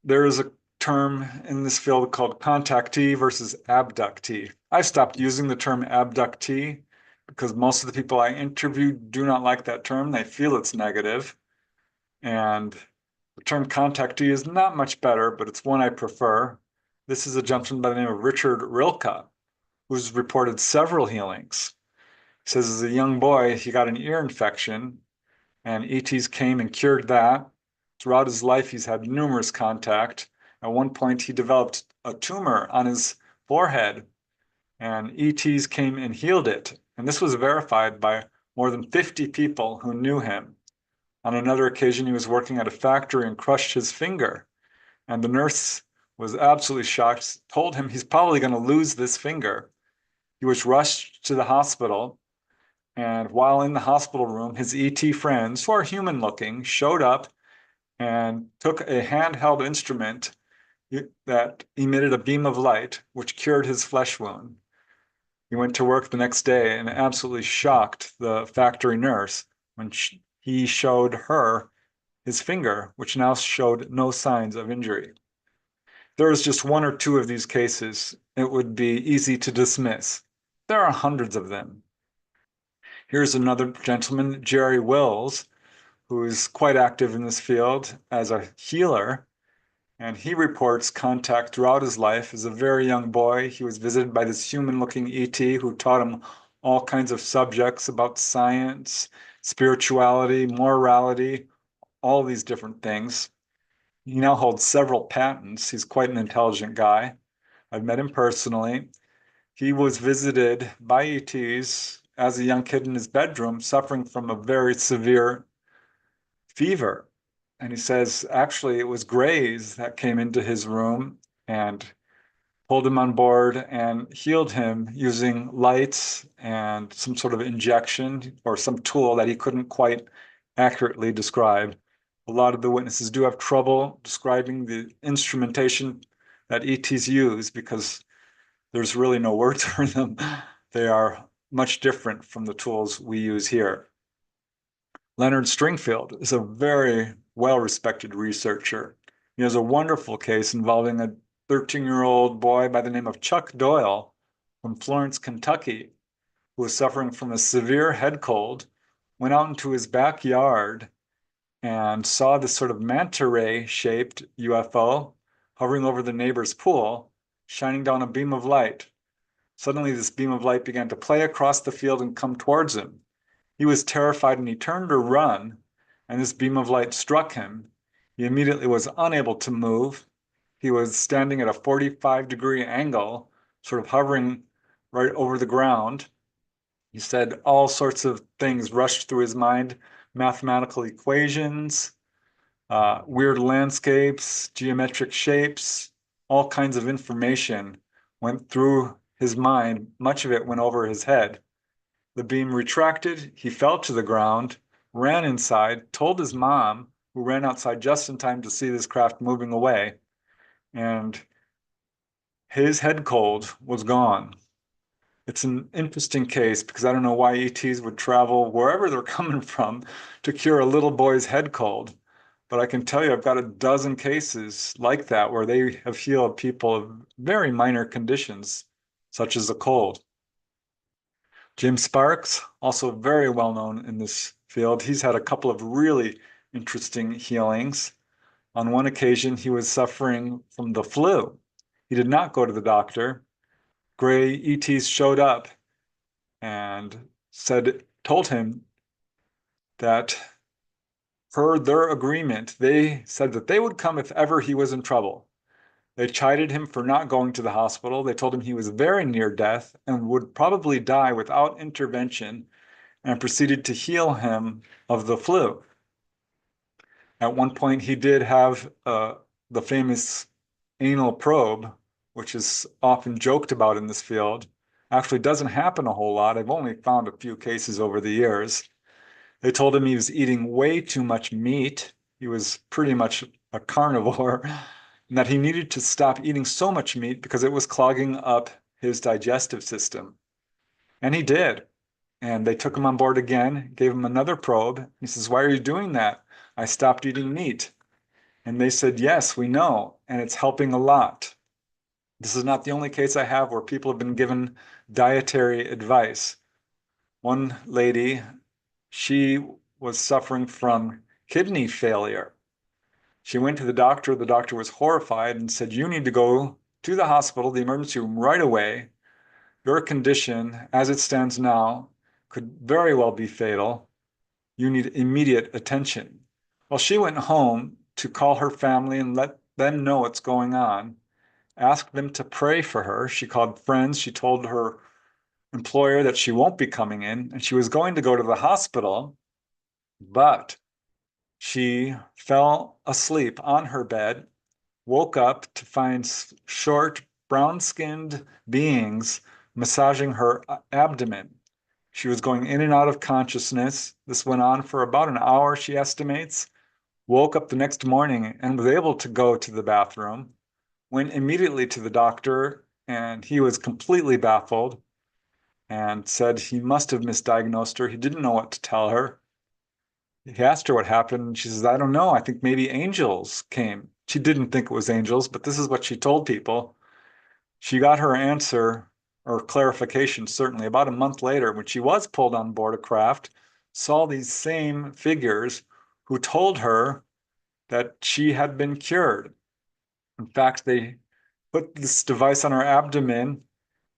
There is a term in this field called contactee versus abductee. I've stopped using the term abductee because most of the people I interview do not like that term. They feel it's negative. And the term contactee is not much better, but it's one I prefer. This is a gentleman by the name of Richard Rilke, who's reported several healings. He says as a young boy, he got an ear infection and ETs came and cured that. Throughout his life, he's had numerous contact. At one point, he developed a tumor on his forehead and ETs came and healed it. And this was verified by more than 50 people who knew him. On another occasion, he was working at a factory and crushed his finger. And the nurse was absolutely shocked, told him he's probably going to lose this finger. He was rushed to the hospital. And while in the hospital room, his ET friends, who are human looking, showed up and took a handheld instrument that emitted a beam of light, which cured his flesh wound. He went to work the next day and absolutely shocked the factory nurse when he showed her his finger, which now showed no signs of injury. There is just one or two of these cases, it would be easy to dismiss. There are hundreds of them. Here's another gentleman, Jerry Wills, who is quite active in this field as a healer. And he reports contact throughout his life. As a very young boy, he was visited by this human-looking ET who taught him all kinds of subjects about science, spirituality, morality, all these different things. He now holds several patents. He's quite an intelligent guy. I've met him personally. He was visited by ETs as a young kid in his bedroom, suffering from a very severe fever. And he says, actually, it was Greys that came into his room and pulled him on board and healed him using lights and some sort of injection or some tool that he couldn't quite accurately describe. A lot of the witnesses do have trouble describing the instrumentation that ETs use because there's really no words for them. They are much different from the tools we use here. Leonard Stringfield is a very well-respected researcher. He has a wonderful case involving a 13-year-old boy by the name of Chuck Doyle from Florence, Kentucky, who was suffering from a severe head cold, went out into his backyard and saw this sort of manta ray-shaped UFO hovering over the neighbor's pool, shining down a beam of light. Suddenly, this beam of light began to play across the field and come towards him. He was terrified and he turned to run, and this beam of light struck him. He immediately was unable to move. He was standing at a 45-degree angle sort of hovering right over the ground. He said all sorts of things rushed through his mind, mathematical equations, weird landscapes, geometric shapes, all kinds of information went through his mind. Much of it went over his head. The beam retracted, he fell to the ground, ran inside, told his mom, who ran outside just in time to see this craft moving away, and his head cold was gone. It's an interesting case because I don't know why ETs would travel wherever they're coming from to cure a little boy's head cold. But I can tell you, I've got a dozen cases like that where they have healed people of very minor conditions, such as a cold. Jim Sparks, also very well known in this field. He's had a couple of really interesting healings. On one occasion, he was suffering from the flu. He did not go to the doctor. Gray ETs showed up and told him that per their agreement, they said that they would come if ever he was in trouble. They chided him for not going to the hospital. They told him he was very near death and would probably die without intervention, and proceeded to heal him of the flu. At one point, he did have the famous anal probe, which is often joked about in this field. Actually doesn't happen a whole lot. I've only found a few cases over the years. They told him he was eating way too much meat. He was pretty much a carnivore, and that he needed to stop eating so much meat because it was clogging up his digestive system. And he did. And they took him on board again, gave him another probe. He says, "Why are you doing that?" "I stopped eating meat." And they said, "Yes, we know, and it's helping a lot." This is not the only case I have where people have been given dietary advice. One lady, she was suffering from kidney failure. She went to the doctor. The doctor was horrified and said, "You need to go to the hospital, the emergency room, right away. Your condition, as it stands now, could very well be fatal. You need immediate attention." Well, she went home to call her family and let them know what's going on, asked them to pray for her. She called friends. She told her employer that she won't be coming in, and she was going to go to the hospital, but she fell asleep on her bed, woke up to find short, brown-skinned beings massaging her abdomen. She was going in and out of consciousness. This went on for about an hour, she estimates. Woke up the next morning and was able to go to the bathroom, went immediately to the doctor, and he was completely baffled and said he must have misdiagnosed her. He didn't know what to tell her. He asked her what happened, and she says, "I don't know. I think maybe angels came." She didn't think it was angels, but this is what she told people. She got her answer, or clarification, certainly, about a month later, when she was pulled on board a craft, saw these same figures who told her that she had been cured. In fact, they put this device on her abdomen,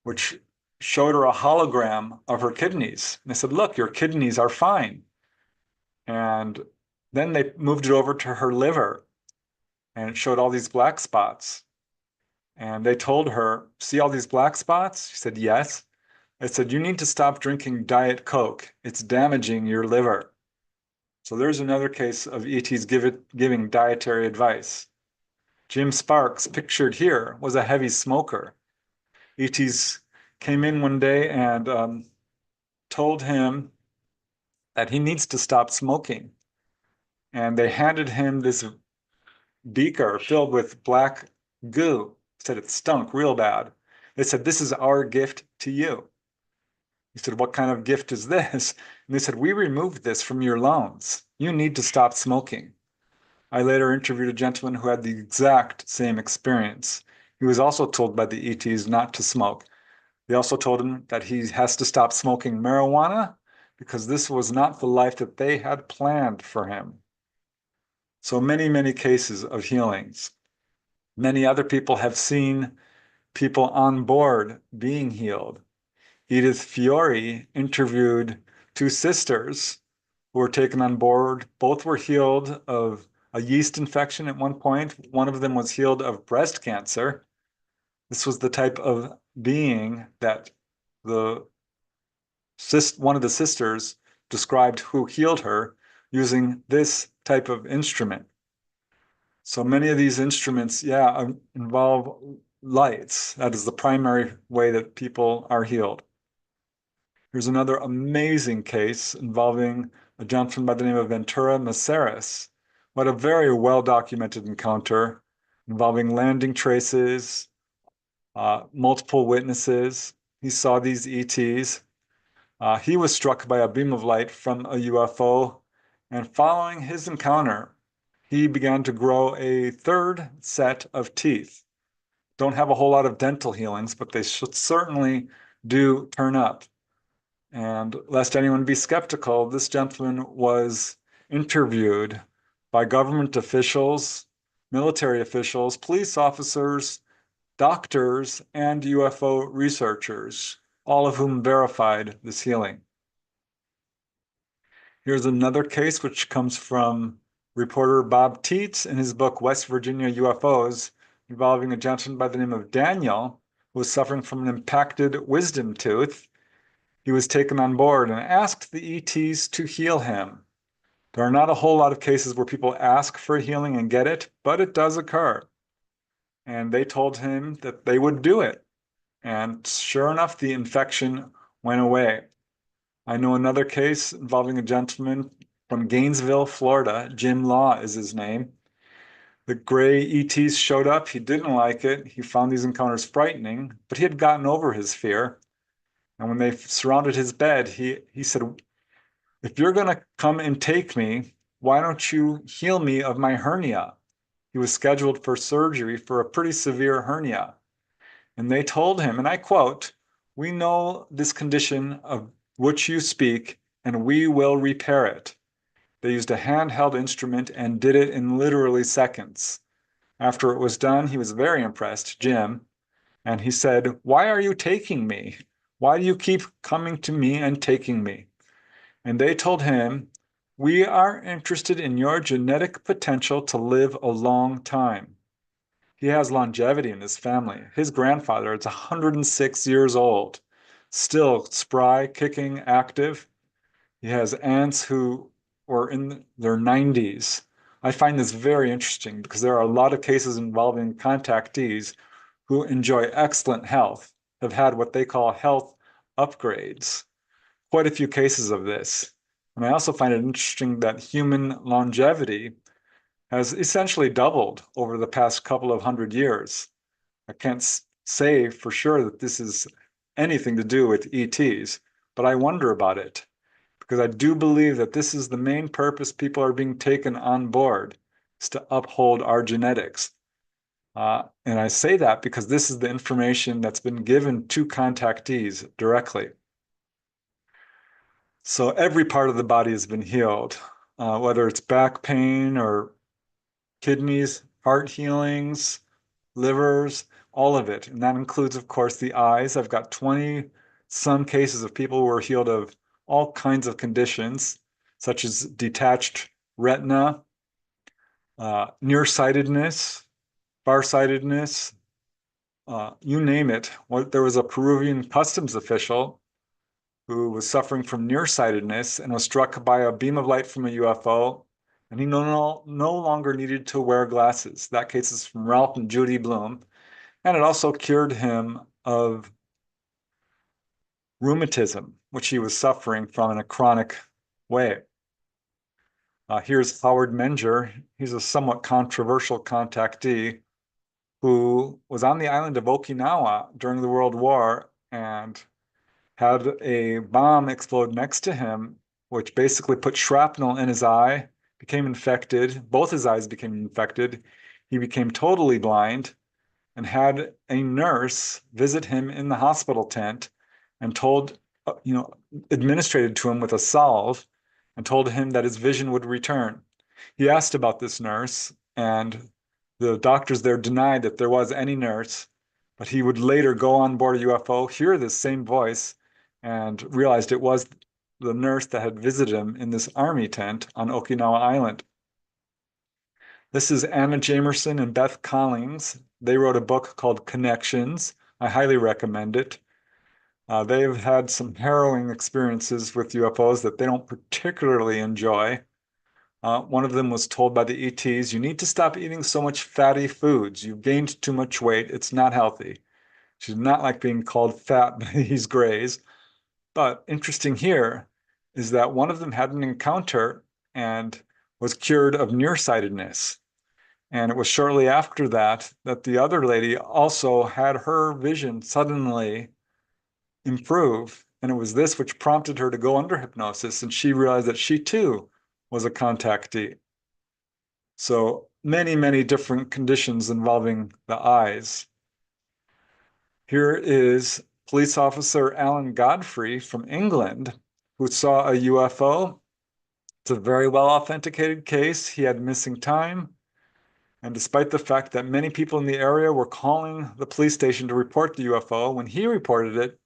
which showed her a hologram of her kidneys. And they said, "Look, your kidneys are fine." And then they moved it over to her liver, and it showed all these black spots. And they told her, "See all these black spots?" She said, "Yes." They said, "You need to stop drinking Diet Coke. It's damaging your liver." So there's another case of ETs giving dietary advice. Jim Sparks, pictured here, was a heavy smoker. ETs came in one day and told him that he needs to stop smoking. And they handed him this beaker filled with black goo. Said it stunk real bad. They said, "This is our gift to you." He said, "What kind of gift is this?" And they said, "We removed this from your lungs. You need to stop smoking." I later interviewed a gentleman who had the exact same experience. He was also told by the ETs not to smoke. They also told him that he has to stop smoking marijuana because this was not the life that they had planned for him. So many, many cases of healings. Many other people have seen people on board being healed. Edith Fiore interviewed two sisters who were taken on board. Both were healed of a yeast infection at one point. One of them was healed of breast cancer. This was the type of being that one of the sisters described who healed her using this type of instrument. So many of these instruments, involve lights. That is the primary way that people are healed. Here's another amazing case involving a gentleman by the name of Ventura Maceres. What a very well-documented encounter involving landing traces, multiple witnesses. He saw these ETs. He was struck by a beam of light from a UFO, and following his encounter, he began to grow a third set of teeth. Don't have a whole lot of dental healings, but they should certainly do turn up. And lest anyone be skeptical, this gentleman was interviewed by government officials, military officials, police officers, doctors, and UFO researchers, all of whom verified this healing. Here's another case which comes from reporter Bob Teets in his book West Virginia UFOs, involving a gentleman by the name of Daniel who was suffering from an impacted wisdom tooth. He was taken on board and asked the ETs to heal him. There are not a whole lot of cases where people ask for healing and get it, but it does occur. And they told him that they would do it. And sure enough, the infection went away. I know another case involving a gentleman from Gainesville, Florida. Jim Law is his name. The gray ETs showed up. He didn't like it. He found these encounters frightening, but he had gotten over his fear. And when they surrounded his bed, he said, if you're going to come and take me, why don't you heal me of my hernia? He was scheduled for surgery for a pretty severe hernia. And they told him, and I quote, we know this condition of which you speak, and we will repair it. They used a handheld instrument and did it in literally seconds. After it was done, he was very impressed, Jim, and he said, why are you taking me? Why do you keep coming to me and taking me? And they told him, we are interested in your genetic potential to live a long time. He has longevity in his family. His grandfather is 106 years old, still spry, kicking, active. He has aunts who were in their 90s. I find this very interesting because there are a lot of cases involving contactees who enjoy excellent health, have had what they call health upgrades. Quite a few cases of this. And I also find it interesting that human longevity has essentially doubled over the past couple of hundred years. I can't say for sure that this is anything to do with ETs, but I wonder about it because I do believe that this is the main purpose people are being taken on board, is to uphold our genetics. And I say that because this is the information that's been given to contactees directly. So every part of the body has been healed, whether it's back pain or kidneys, heart healings, livers, all of it. And that includes, of course, the eyes. I've got 20 some cases of people who are healed of all kinds of conditions, such as detached retina, nearsightedness, farsightedness, you name it. There was a Peruvian customs official who was suffering from nearsightedness and was struck by a beam of light from a UFO, and he no longer needed to wear glasses. That case is from Ralph and Judy Bloom, and it also cured him of rheumatism, which he was suffering from in a chronic way. Here's Howard Menger. He's a somewhat controversial contactee who was on the island of Okinawa during the World War and had a bomb explode next to him, which basically put shrapnel in his eye, became infected. Both his eyes became infected. He became totally blind and had a nurse visit him in the hospital tent and told, administrated to him with a salve and told him that his vision would return. He asked about this nurse, and the doctors there denied that there was any nurse, but he would later go on board a UFO, hear this same voice, and realized it was the nurse that had visited him in this army tent on Okinawa Island. This is Anna Jamerson and Beth Collings. They wrote a book called Connections, I highly recommend it. They've had some harrowing experiences with UFOs that they don't particularly enjoy. One of them was told by the ETs, you need to stop eating so much fatty foods. You've gained too much weight. It's not healthy. She did not like being called fat by these grays. But interesting here is that one of them had an encounter and was cured of nearsightedness. And it was shortly after that that the other lady also had her vision suddenly improve. And it was this which prompted her to go under hypnosis. And she realized that she too was a contactee. So many, many different conditions involving the eyes. Here is police officer Alan Godfrey from England, who saw a UFO. It's a very well authenticated case. He had missing time. And despite the fact that many people in the area were calling the police station to report the UFO, when he reported it,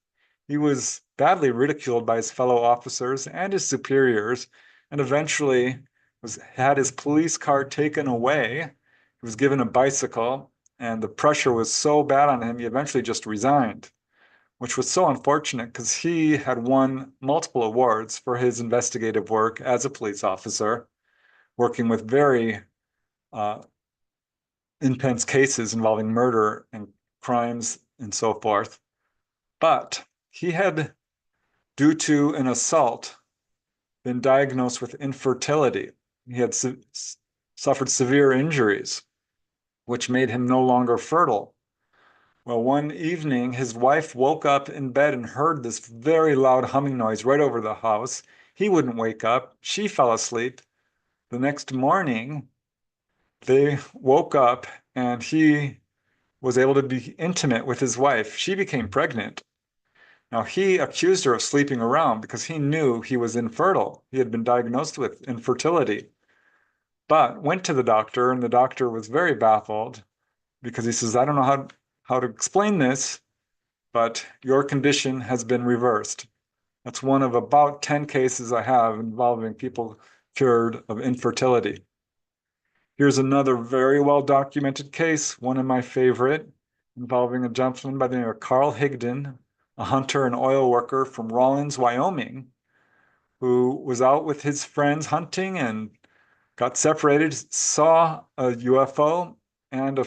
he was badly ridiculed by his fellow officers and his superiors, and eventually had his police car taken away. He was given a bicycle, and the pressure was so bad on him, he eventually just resigned, which was so unfortunate because he had won multiple awards for his investigative work as a police officer, working with very intense cases involving murder and crimes and so forth. But he had, due to an assault, been diagnosed with infertility. He had suffered severe injuries, which made him no longer fertile. Well, one evening, his wife woke up in bed and heard this very loud humming noise right over the house. He wouldn't wake up. She fell asleep. The next morning, they woke up and he was able to be intimate with his wife. She became pregnant. Now, he accused her of sleeping around because he knew he was infertile. He had been diagnosed with infertility, but went to the doctor, and the doctor was very baffled because he says, I don't know how to explain this, but your condition has been reversed. That's one of about 10 cases I have involving people cured of infertility. Here's another very well documented case, one of my favorite, involving a gentleman by the name of Carl Higdon, a hunter and oil worker from Rawlins, Wyoming, who was out with his friends hunting and got separated, saw a UFO and a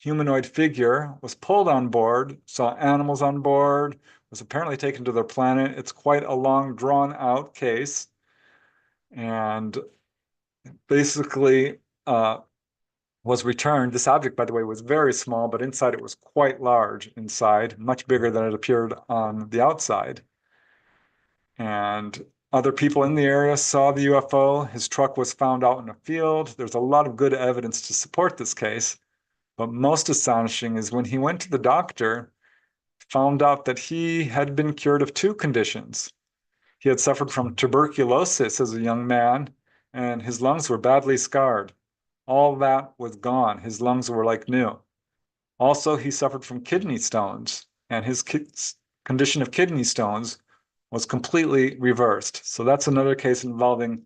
humanoid figure, was pulled on board, saw animals on board, was apparently taken to their planet. It's quite a long, drawn-out case. And basically was returned. This object, by the way, was very small, but inside it was quite large inside, much bigger than it appeared on the outside. And other people in the area saw the UFO. His truck was found out in a field. There's a lot of good evidence to support this case. But most astonishing is when he went to the doctor, found out that he had been cured of two conditions. He had suffered from tuberculosis as a young man, and his lungs were badly scarred. All that was gone. His lungs were like new. Also, he suffered from kidney stones, and his condition of kidney stones was completely reversed. So that's another case involving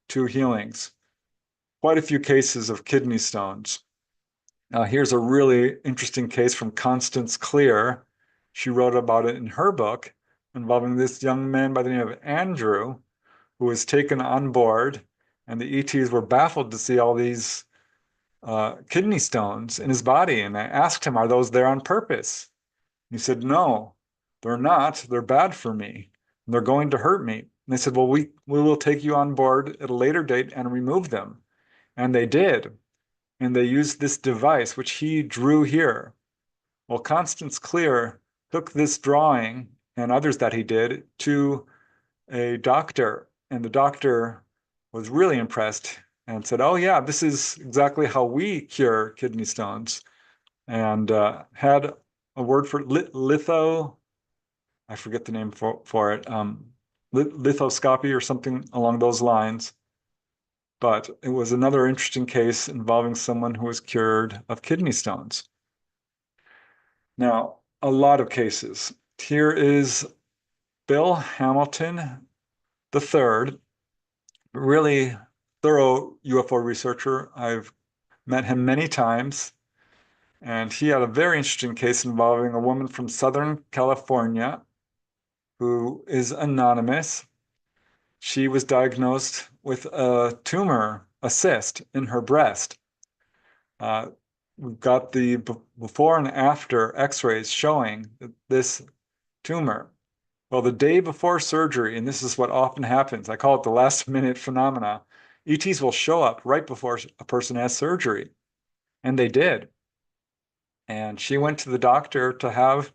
two healings. Quite a few cases of kidney stones. Now, here's a really interesting case from Constance Clear. She wrote about it in her book, involving this young man by the name of Andrew, who was taken on board, and the ETs were baffled to see all these kidney stones in his body. And I asked him, are those there on purpose? He said, no, they're not. They're bad for me. They're going to hurt me. And they said, well, we will take you on board at a later date and remove them. And they did. And they used this device, which he drew here. Well, Constance Clear took this drawing and others that he did to a doctor. And the doctor was really impressed and said, oh yeah, this is exactly how we cure kidney stones. And had a word for litho, I forget the name for it, lithoscopy or something along those lines. But it was another interesting case involving someone who was cured of kidney stones. Now, a lot of cases. Here is Bill Hamilton III, really thorough UFO researcher. I've met him many times. And he had a very interesting case involving a woman from Southern California who is anonymous. She was diagnosed with a tumor, a cyst in her breast. We've got the before and after x-rays showing this tumor. Well, the day before surgery, and this is what often happens, I call it the last minute phenomena, ETs will show up right before a person has surgery. And they did. And she went to the doctor to have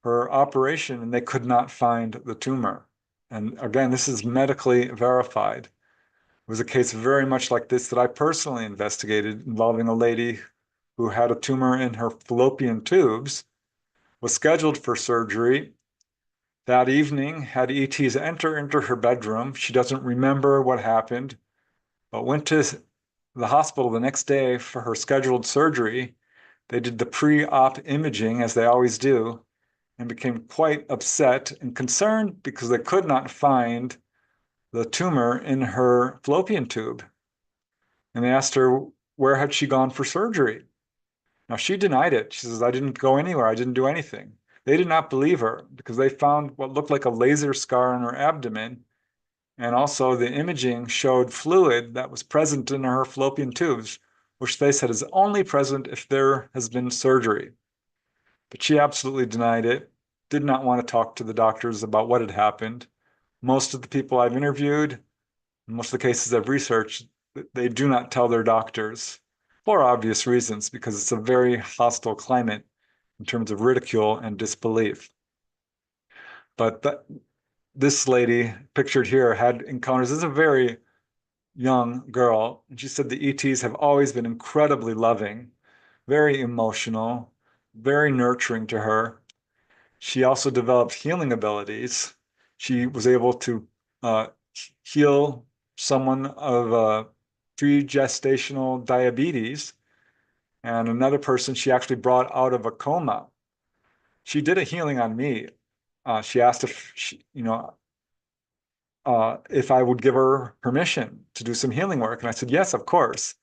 her operation, and they could not find the tumor. And again, this is medically verified. It was a case very much like this that I personally investigated, involving a lady who had a tumor in her fallopian tubes, was scheduled for surgery. That evening, had ETs enter into her bedroom. She doesn't remember what happened, but went to the hospital the next day for her scheduled surgery. They did the pre-op imaging, as they always do, and became quite upset and concerned because they could not find the tumor in her fallopian tube. And they asked her, where had she gone for surgery? Now, she denied it. She says, I didn't go anywhere. I didn't do anything. They did not believe her because they found what looked like a laser scar on her abdomen. And also the imaging showed fluid that was present in her fallopian tubes, which they said is only present if there has been surgery. But she absolutely denied it, did not want to talk to the doctors about what had happened. Most of the people I've interviewed, most of the cases I've researched, they do not tell their doctors for obvious reasons, because it's a very hostile climate in terms of ridicule and disbelief. But this lady pictured here had encounters. This is a very young girl, and she said the ETs have always been incredibly loving, very emotional, very nurturing to her. She also developed healing abilities. She was able to heal someone of pre-gestational diabetes, and another person she actually brought out of a coma. She did a healing on me. She asked if I would give her permission to do some healing work, and I said yes, of course.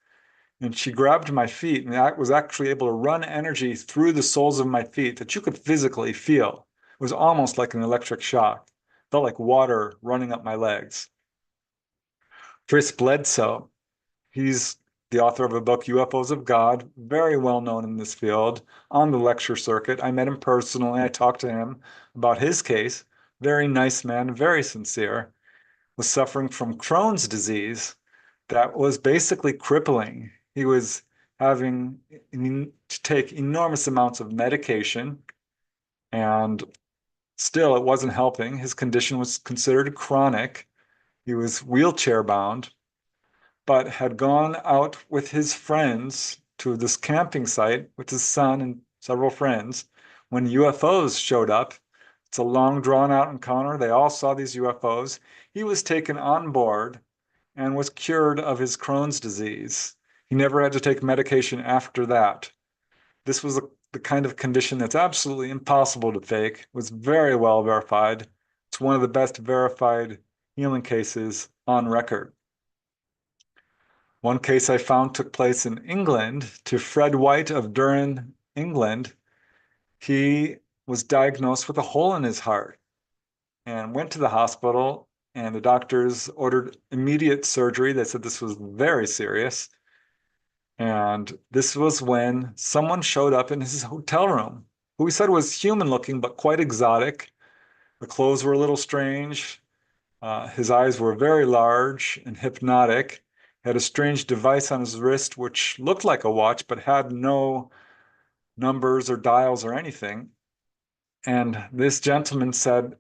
And she grabbed my feet, and I was actually able to run energy through the soles of my feet that you could physically feel. It was almost like an electric shock. It felt like water running up my legs. Chris Bledsoe, he's the author of a book, UFOs of God, very well known in this field, on the lecture circuit. I met him personally. I talked to him about his case. Very nice man, very sincere. Was suffering from Crohn's disease that was basically crippling. He was having to take enormous amounts of medication, and still it wasn't helping. His condition was considered chronic. He was wheelchair bound, but had gone out with his friends to this camping site with his son and several friends when UFOs showed up. It's a long drawn out encounter. They all saw these UFOs. He was taken on board and was cured of his Crohn's disease. He never had to take medication after that. This was the kind of condition that's absolutely impossible to fake. It was very well verified. It's one of the best verified healing cases on record. One case I found took place in England to Fred White of Durham, England. He was diagnosed with a hole in his heart and went to the hospital, and the doctors ordered immediate surgery. They said this was very serious. And this was when someone showed up in his hotel room, who he said was human looking, but quite exotic. The clothes were a little strange. His eyes were very large and hypnotic. He had a strange device on his wrist, which looked like a watch, but had no numbers or dials or anything. And this gentleman said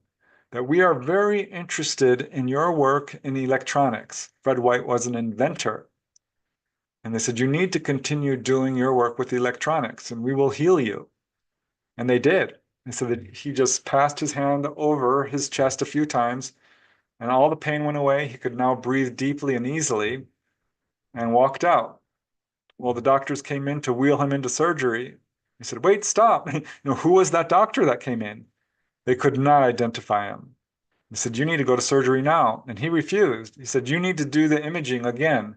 that we are very interested in your work in electronics. Fred White was an inventor. And they said, you need to continue doing your work with electronics and we will heal you. And they did. They said that he just passed his hand over his chest a few times and all the pain went away. He could now breathe deeply and easily and walked out. Well, the doctors came in to wheel him into surgery. He said, wait, stop. Who was that doctor that came in? They could not identify him. He said, you need to go to surgery now. And he refused. He said, you need to do the imaging again.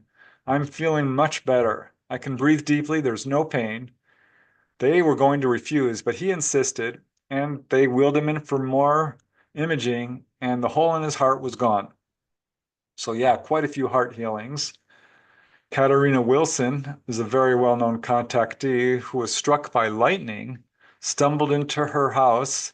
I'm feeling much better. I can breathe deeply. There's no pain. They were going to refuse, but he insisted, and they wheeled him in for more imaging, and the hole in his heart was gone. So yeah, quite a few heart healings. Katarina Wilson is a very well-known contactee who was struck by lightning, stumbled into her house,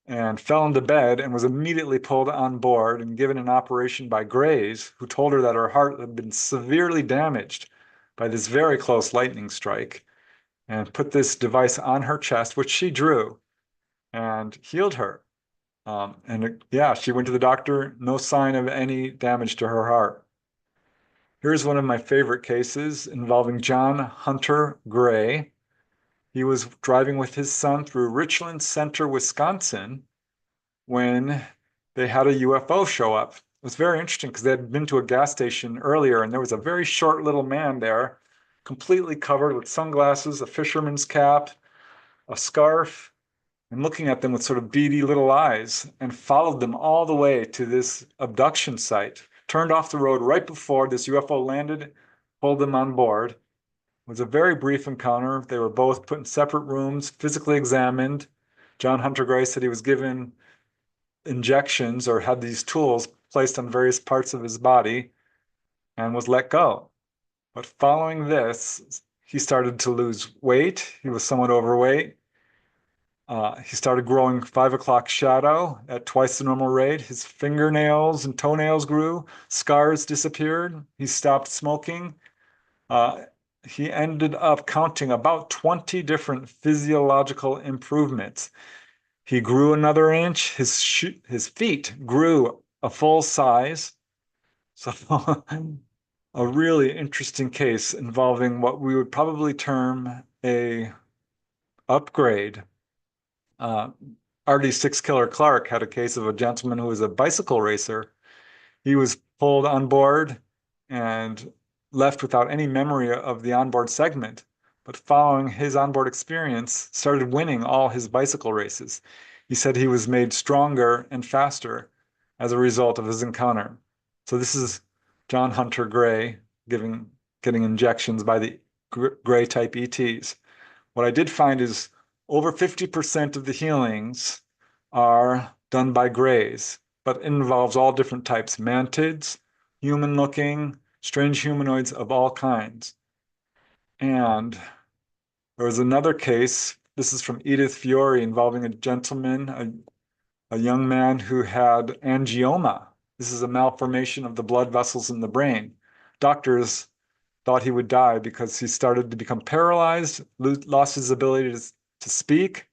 and fell into bed and was immediately pulled on board and given an operation by Grays, who told her that her heart had been severely damaged by this very close lightning strike, and put this device on her chest, which she drew, and healed her. Yeah, she went to the doctor, no sign of any damage to her heart. Here's one of my favorite cases involving John Hunter Gray. He was driving with his son through Richland Center, Wisconsin, when they had a UFO show up. It was very interesting because they had been to a gas station earlier, and there was a very short little man there, completely covered with sunglasses, a fisherman's cap, a scarf, and looking at them with sort of beady little eyes, and followed them all the way to this abduction site, turned off the road right before this UFO landed, pulled them on board. It was a very brief encounter. They were both put in separate rooms, physically examined. John Hunter Gray said he was given injections or had these tools placed on various parts of his body and was let go. But following this, he started to lose weight. He was somewhat overweight. He started growing 5 o'clock shadow at twice the normal rate. His fingernails and toenails grew. Scars disappeared. He stopped smoking. He ended up counting about 20 different physiological improvements. He grew another inch. His feet grew a full size. So a really interesting case involving what we would probably term a upgrade. RD6 Killer Clark had a case of a gentleman who was a bicycle racer. He was pulled on board and left without any memory of the onboard segment, but following his onboard experience, started winning all his bicycle races. He said he was made stronger and faster as a result of his encounter. So this is John Hunter Gray getting injections by the Gray type ETs. What I did find is over 50% of the healings are done by Grays, but it involves all different types, mantids, human-looking, strange humanoids of all kinds. And there was another case, this is from Edith Fiore, involving a gentleman, a young man who had angioma. This is a malformation of the blood vessels in the brain. Doctors thought he would die because he started to become paralyzed, lost his ability to speak.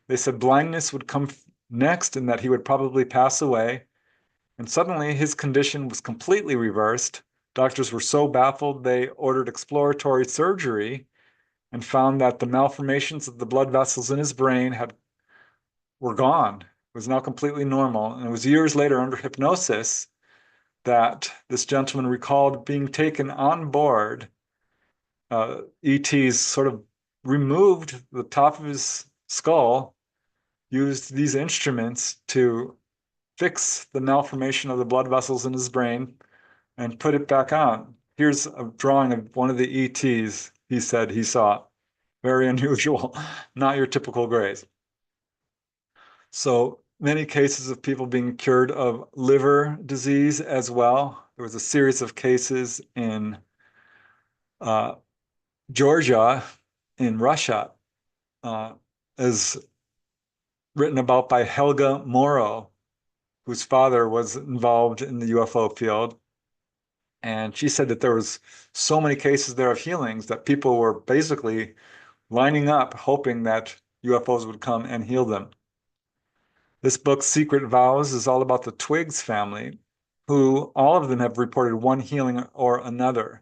They said blindness would come next and that he would probably pass away. And suddenly his condition was completely reversed. Doctors were so baffled, they ordered exploratory surgery and found that the malformations of the blood vessels in his brain were gone. It was now completely normal. And it was years later under hypnosis that this gentleman recalled being taken on board. ETs sort of removed the top of his skull, used these instruments to fix the malformation of the blood vessels in his brain and put it back on. Here's a drawing of one of the ETs he said he saw. Very unusual, not your typical Grays. So many cases of people being cured of liver disease as well. There was a series of cases in Georgia, in Russia, as written about by Helga Morrow, whose father was involved in the UFO field. And she said that there was so many cases there of healings that people were basically lining up, hoping that UFOs would come and heal them. This book, Secret Vows, is all about the Twiggs family, who all of them have reported one healing or another.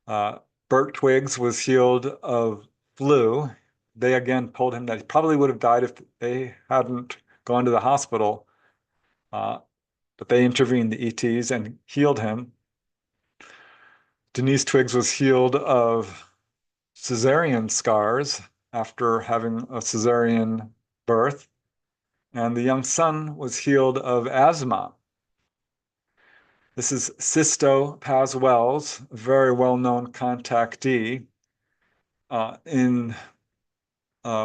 Bert Twiggs was healed of flu. They again told him that he probably would have died if they hadn't gone to the hospital. But they intervened, the ETs, and healed him. Denise Twiggs was healed of cesarean scars after having a cesarean birth. And the young son was healed of asthma. This is Sisto Paz Wells, a very well-known contactee. In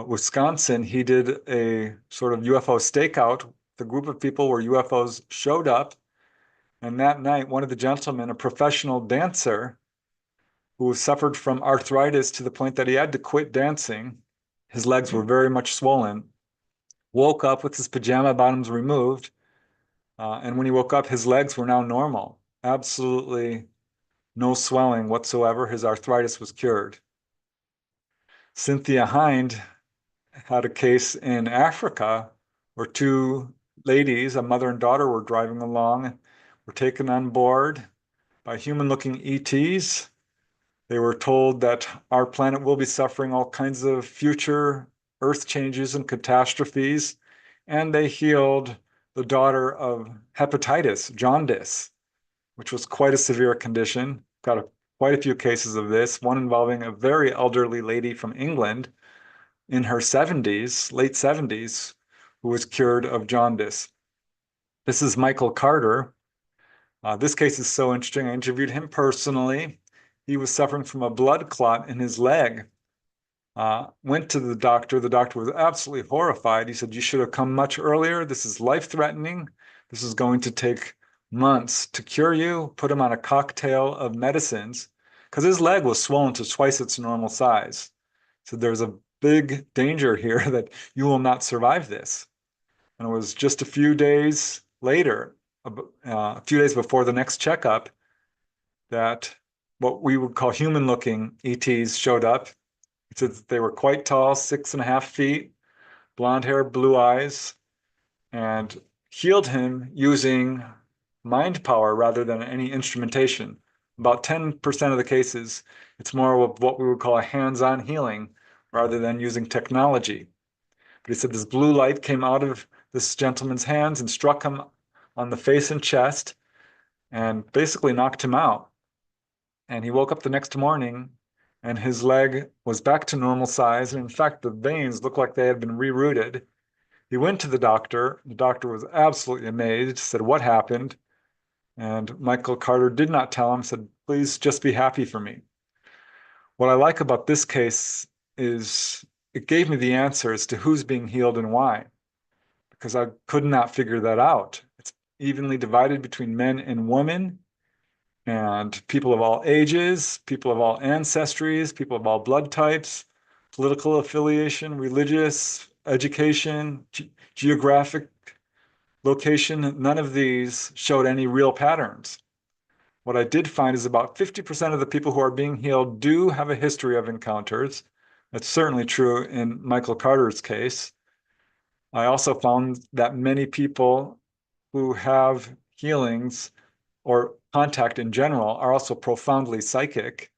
Wisconsin, he did a sort of UFO stakeout. The group of people where UFOs showed up. And that night, one of the gentlemen, a professional dancer who suffered from arthritis to the point that he had to quit dancing, his legs were very much swollen, woke up with his pajama bottoms removed. And when he woke up, his legs were now normal. Absolutely no swelling whatsoever. His arthritis was cured. Cynthia Hind had a case in Africa where two ladies, a mother and daughter, were driving along, were taken on board by human-looking ETs. They were told that our planet will be suffering all kinds of future Earth changes and catastrophes, and they healed the daughter of hepatitis, jaundice, which was quite a severe condition. Got quite a few cases of this, one involving a very elderly lady from England in her 70s, late 70s, who was cured of jaundice. This is Michael Carter. This case is so interesting. I interviewed him personally. He was suffering from a blood clot in his leg. Went to the doctor. The doctor was absolutely horrified. He said, "You should have come much earlier. This is life-threatening. This is going to take months to cure you." Put him on a cocktail of medicines because his leg was swollen to twice its normal size. So there's a big danger here that you will not survive this. And it was just a few days later, a few days before the next checkup, that what we would call human-looking ETs showed up. He said that they were quite tall, 6.5 feet, blonde hair, blue eyes, and healed him using mind power rather than any instrumentation. About 10% of the cases, it's more of what we would call a hands-on healing rather than using technology. But he said this blue light came out of this gentleman's hands and struck him on the face and chest and basically knocked him out. And he woke up the next morning and his leg was back to normal size. And in fact, the veins looked like they had been rerouted. He went to the doctor. The doctor was absolutely amazed, said, "What happened?" And Michael Carter did not tell him, said, "Please just be happy for me." What I like about this case is it gave me the answer as to who's being healed and why, because I could not figure that out. It's evenly divided between men and women, and people of all ages, people of all ancestries, people of all blood types, political affiliation, religious, education, geographic location. None of these showed any real patterns. What I did find is about 50% of the people who are being healed do have a history of encounters. That's certainly true in Michael Carter's case. I also found that many people who have healings or contact in general are also profoundly psychic.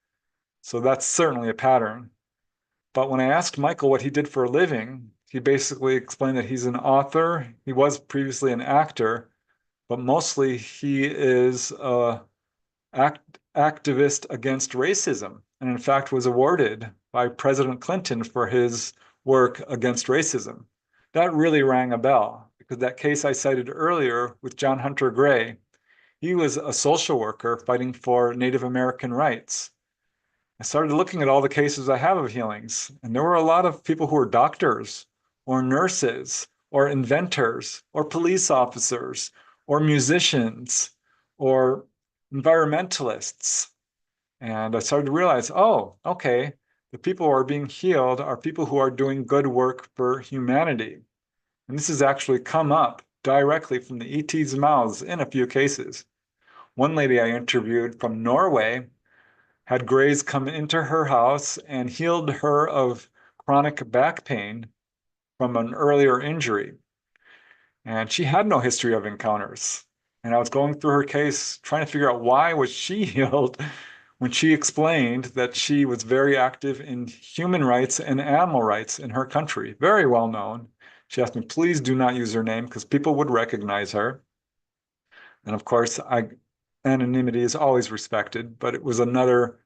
So that's certainly a pattern. But when I asked Michael what he did for a living, he basically explained that he's an author. He was previously an actor, but mostly he is an activist against racism, and in fact was awarded by President Clinton for his work against racism. That really rang a bell, because that case I cited earlier with John Hunter Gray, he was a social worker fighting for Native American rights. I started looking at all the cases I have of healings, and there were a lot of people who were doctors or nurses or inventors or police officers or musicians or environmentalists. And I started to realize, oh, okay, the people who are being healed are people who are doing good work for humanity. And this has actually come up directly from the ET's mouths in a few cases. One lady I interviewed from Norway had Greys come into her house and healed her of chronic back pain from an earlier injury. And she had no history of encounters. And I was going through her case, trying to figure out why was she healed when she explained that she was very active in human rights and animal rights in her country, very well known. She asked me, please do not use her name because people would recognize her. And of course, anonymity is always respected, but it was another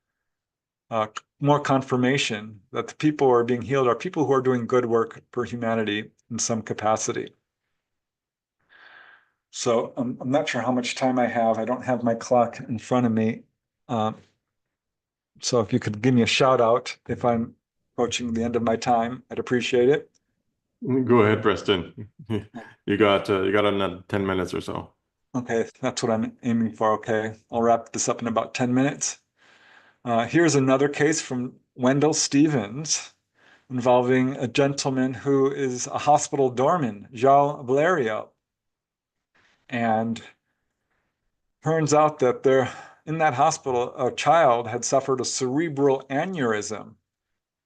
more confirmation that the people who are being healed are people who are doing good work for humanity in some capacity. So I'm not sure how much time I have. I don't have my clock in front of me. So if you could give me a shout out if I'm approaching the end of my time. I'd appreciate it. Go ahead, Preston. You got another 10 minutes or so. Okay, that's what I'm aiming for. Okay, I'll wrap this up in about 10 minutes. Here's another case from Wendell Stevens involving a gentleman who is a hospital doorman, João Valerio. And turns out that in that hospital, a child had suffered a cerebral aneurysm,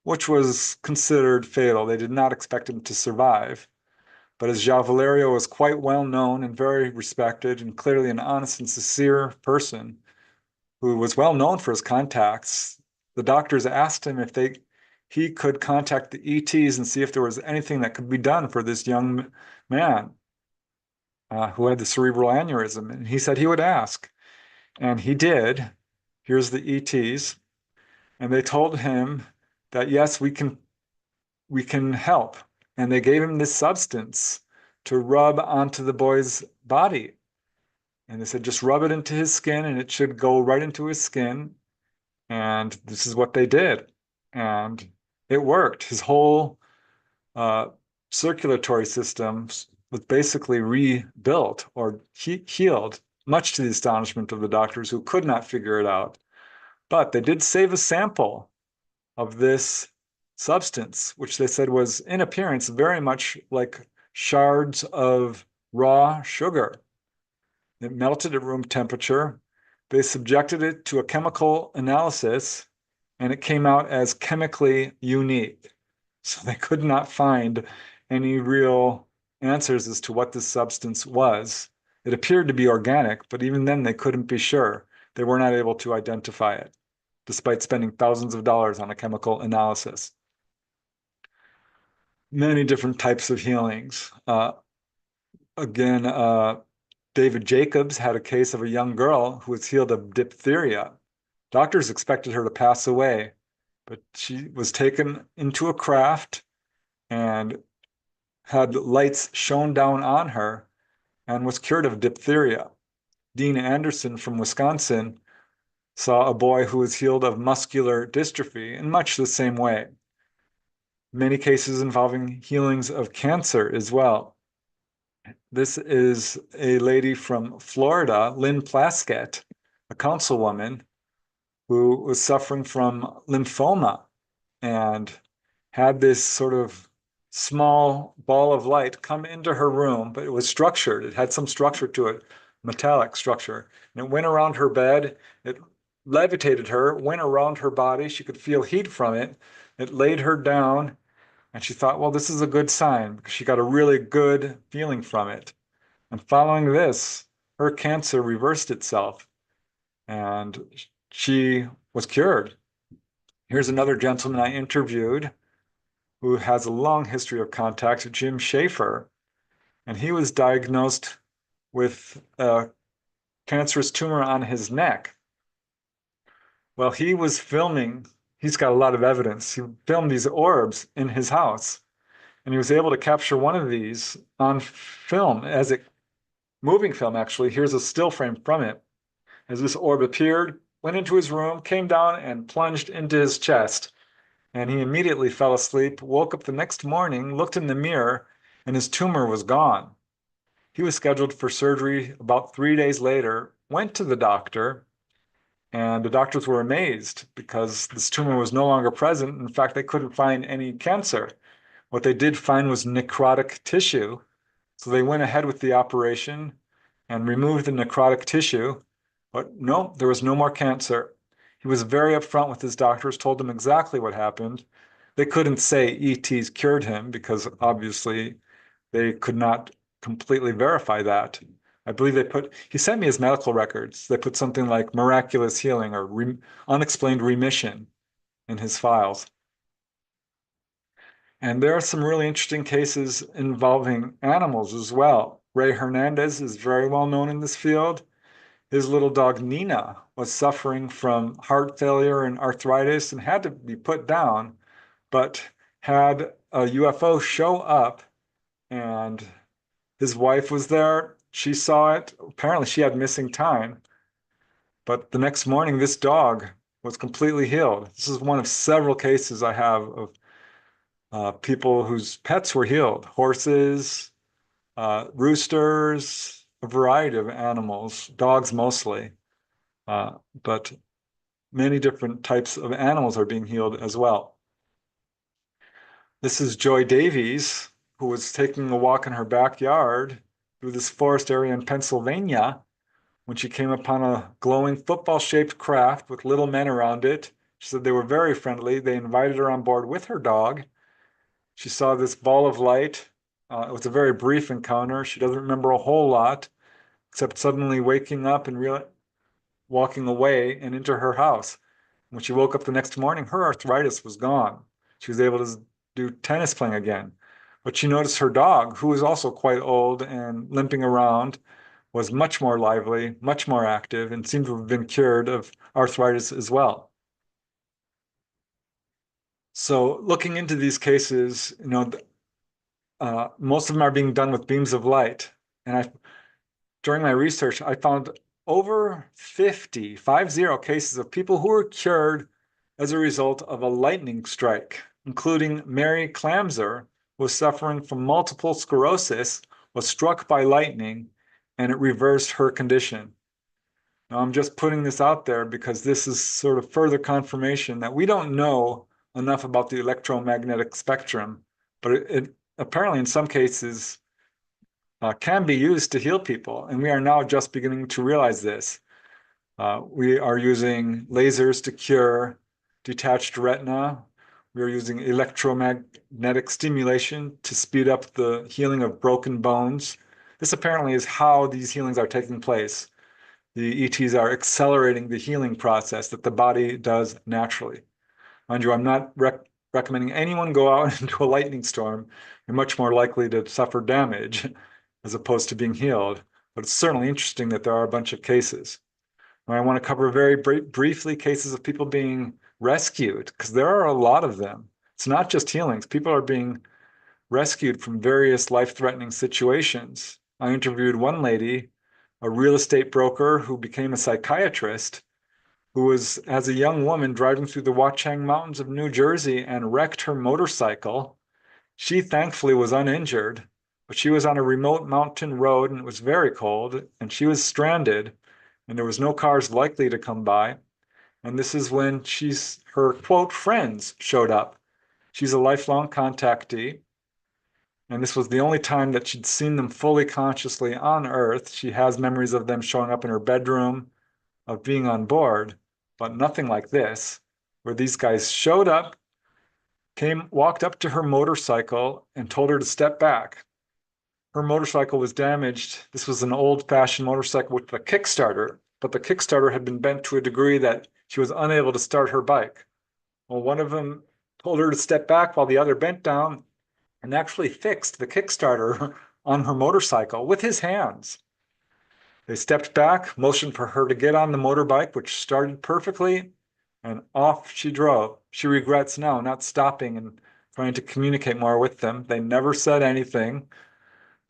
which was considered fatal. They did not expect him to survive. But as João Valerio was quite well known and very respected and clearly an honest and sincere person who was well known for his contacts, the doctors asked him if he could contact the ETs and see if there was anything that could be done for this young man who had the cerebral aneurysm. And he said he would ask. And he did. Here's the ETs. And they told him that, yes, we can help. And they gave him this substance to rub onto the boy's body. And they said, just rub it into his skin and it should go right into his skin. And this is what they did. And it worked. His whole circulatory system was basically rebuilt or healed, much to the astonishment of the doctors who could not figure it out. But they did save a sample of this substance, which they said was in appearance very much like shards of raw sugar. It melted at room temperature. They subjected it to a chemical analysis, and it came out as chemically unique. So they could not find any real answers as to what this substance was. It appeared to be organic, but even then they couldn't be sure. They were not able to identify it, despite spending thousands of dollars on a chemical analysis. Many different types of healings. David Jacobs had a case of a young girl who was healed of diphtheria. Doctors expected her to pass away, but she was taken into a craft and had lights shone down on her and was cured of diphtheria. Dean Anderson from Wisconsin saw a boy who was healed of muscular dystrophy in much the same way. Many cases involving healings of cancer as well. This is a lady from Florida, Lynn Plaskett, a councilwoman who was suffering from lymphoma and had this sort of small ball of light come into her room, but it was structured. It had some structure to it, metallic structure. And it went around her bed. It levitated her, went around her body. She could feel heat from it. It laid her down. And she thought, well, this is a good sign because she got a really good feeling from it. And following this, her cancer reversed itself and she was cured. Here's another gentleman I interviewed who has a long history of contacts, Jim Schaefer. And he was diagnosed with a cancerous tumor on his neck. Well, he was filming. He's got a lot of evidence. He filmed these orbs in his house, and he was able to capture one of these on film moving film, actually. Here's a still frame from it. As this orb appeared, went into his room, came down and plunged into his chest. And he immediately fell asleep, woke up the next morning, looked in the mirror, and his tumor was gone. He was scheduled for surgery about 3 days later, went to the doctor, and the doctors were amazed because this tumor was no longer present. In fact, they couldn't find any cancer. What they did find was necrotic tissue. So they went ahead with the operation and removed the necrotic tissue. But no, there was no more cancer. He was very upfront with his doctors, told them exactly what happened. They couldn't say ETs cured him because obviously they could not completely verify that. I believe he sent me his medical records. They put something like miraculous healing or unexplained remission in his files. And there are some really interesting cases involving animals as well. Ray Hernandez is very well known in this field. His little dog Nina was suffering from heart failure and arthritis and had to be put down, but had a UFO show up and his wife was there. She saw it. Apparently she had missing time. But the next morning, this dog was completely healed. This is one of several cases I have of people whose pets were healed, horses, roosters, a variety of animals, dogs mostly, but many different types of animals are being healed as well. This is Joy Davies, who was taking a walk in her backyard through this forest area in Pennsylvania when she came upon a glowing football-shaped craft with little men around it. She said they were very friendly. They invited her on board with her dog. She saw this ball of light. It was a very brief encounter. She doesn't remember a whole lot, except suddenly waking up and walking away and into her house. When she woke up the next morning, her arthritis was gone. She was able to do tennis playing again. But she noticed her dog, who was also quite old and limping around, was much more lively, much more active, and seemed to have been cured of arthritis as well. So looking into these cases, most of them are being done with beams of light. And during my research, I found over 50 cases of people who were cured as a result of a lightning strike, including Mary Clamser, who was suffering from multiple sclerosis, was struck by lightning, and it reversed her condition. Now, I'm just putting this out there because this is sort of further confirmation that we don't know enough about the electromagnetic spectrum, but it apparently in some cases can be used to heal people, and we are now just beginning to realize this. We are using lasers to cure detached retina. We are using electromagnetic stimulation to speed up the healing of broken bones. This apparently is how these healings are taking place. The ETs are accelerating the healing process that the body does naturally. Mind you, I'm not recommending anyone go out into a lightning storm. You're much more likely to suffer damage as opposed to being healed. But it's certainly interesting that there are a bunch of cases. And I want to cover very briefly cases of people being rescued, because there are a lot of them. It's not just healings. People are being rescued from various life-threatening situations. I interviewed one lady, a real estate broker who became a psychiatrist, who was, as a young woman, driving through the Watchung Mountains of New Jersey and wrecked her motorcycle. She thankfully was uninjured, but she was on a remote mountain road and it was very cold and she was stranded and there was no cars likely to come by. And this is when her quote friends showed up. She's a lifelong contactee. And this was the only time that she'd seen them fully consciously on Earth. She has memories of them showing up in her bedroom, of being on board, but nothing like this, where these guys showed up, walked up to her motorcycle and told her to step back. Her motorcycle was damaged. This was an old-fashioned motorcycle with a kickstarter, but the kickstarter had been bent to a degree that she was unable to start her bike. Well, one of them told her to step back while the other bent down and actually fixed the kickstarter on her motorcycle with his hands. They stepped back, motioned for her to get on the motorbike, which started perfectly, and off she drove. She regrets now not stopping and trying to communicate more with them. They never said anything,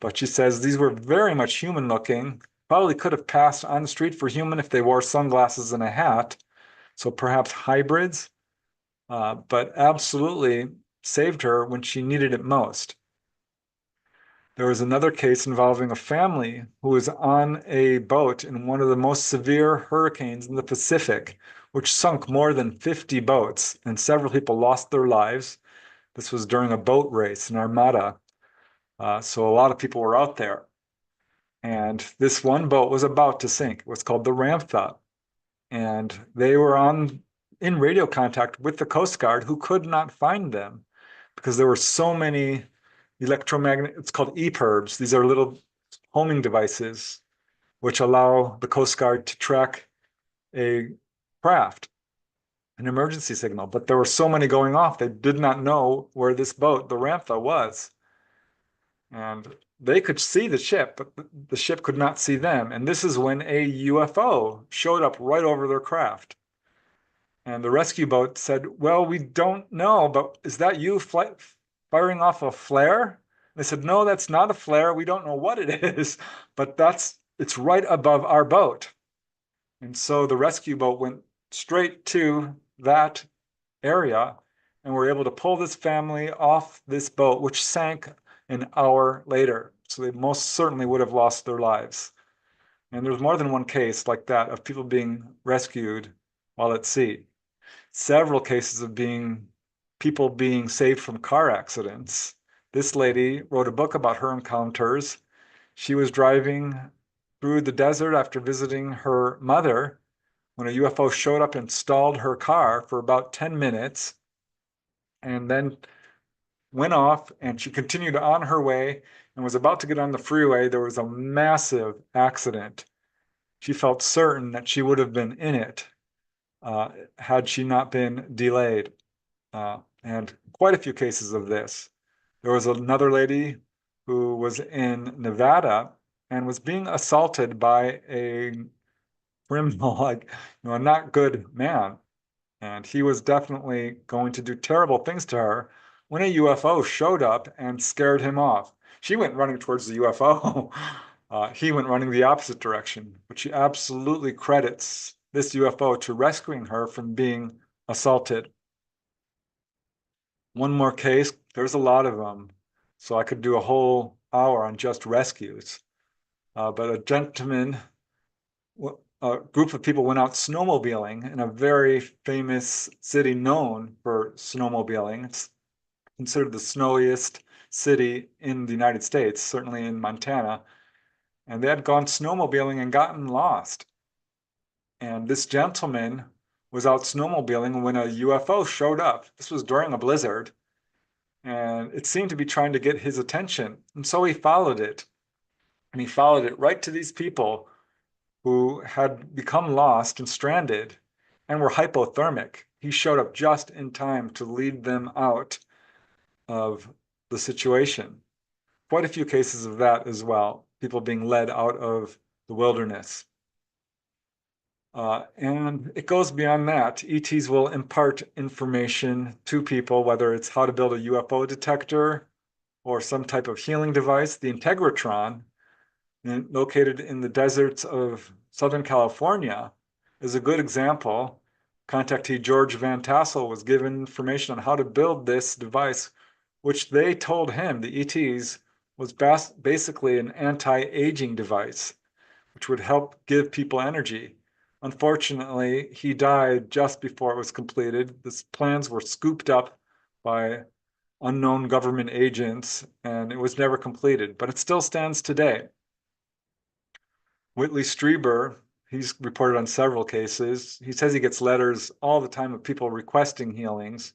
but she says these were very much human looking, probably could have passed on the street for human if they wore sunglasses and a hat, so perhaps hybrids, but absolutely saved her when she needed it most. There was another case involving a family who was on a boat in one of the most severe hurricanes in the Pacific, which sunk more than 50 boats, and several people lost their lives. This was during a boat race, an armada. So a lot of people were out there. And this one boat was about to sink. It was called the Ramtha. And they were in radio contact with the Coast Guard, who could not find them because there were so many it's called EPIRBs. These are little homing devices which allow the Coast Guard to track a craft, an emergency signal. But there were so many going off, they did not know where this boat, the Ramtha, was. And they could see the ship, but the ship could not see them. And this is when a UFO showed up right over their craft. And the rescue boat said, well, we don't know, but is that you firing off a flare? They said, no, that's not a flare. We don't know what it is, but it's right above our boat. And so the rescue boat went straight to that area and were able to pull this family off this boat, which sank an hour later. So they most certainly would have lost their lives. And there's more than one case like that of people being rescued while at sea. Several cases of people being saved from car accidents. This lady wrote a book about her encounters. She was driving through the desert after visiting her mother when a UFO showed up and stalled her car for about 10 minutes and then went off, and she continued on her way and was about to get on the freeway. There was a massive accident. She felt certain that she would have been in it had she not been delayed. And quite a few cases of this. There was another lady who was in Nevada and was being assaulted by a criminal, like, a not good man. And he was definitely going to do terrible things to her when a UFO showed up and scared him off. She went running towards the UFO. He went running the opposite direction, but she absolutely credits this UFO to rescuing her from being assaulted. One more case, there's a lot of them, so I could do a whole hour on just rescues. But a gentleman, a group of people went out snowmobiling in a very famous city known for snowmobiling. It's considered the snowiest city in the United States, certainly in Montana. And they had gone snowmobiling and gotten lost. And this gentleman was out snowmobiling when a UFO showed up. This was during a blizzard. And it seemed to be trying to get his attention. And so he followed it. And he followed it right to these people who had become lost and stranded and were hypothermic. He showed up just in time to lead them out of the situation. Quite a few cases of that as well, people being led out of the wilderness. And it goes beyond that. ETs will impart information to people, whether it's how to build a UFO detector or some type of healing device. The Integratron, located in the deserts of Southern California, is a good example. Contactee George Van Tassel was given information on how to build this device, which they told him, the ETs, was basically an anti-aging device, which would help give people energy. Unfortunately, he died just before it was completed. His plans were scooped up by unknown government agents, and it was never completed, but it still stands today. Whitley Strieber, he's reported on several cases. He says he gets letters all the time of people requesting healings,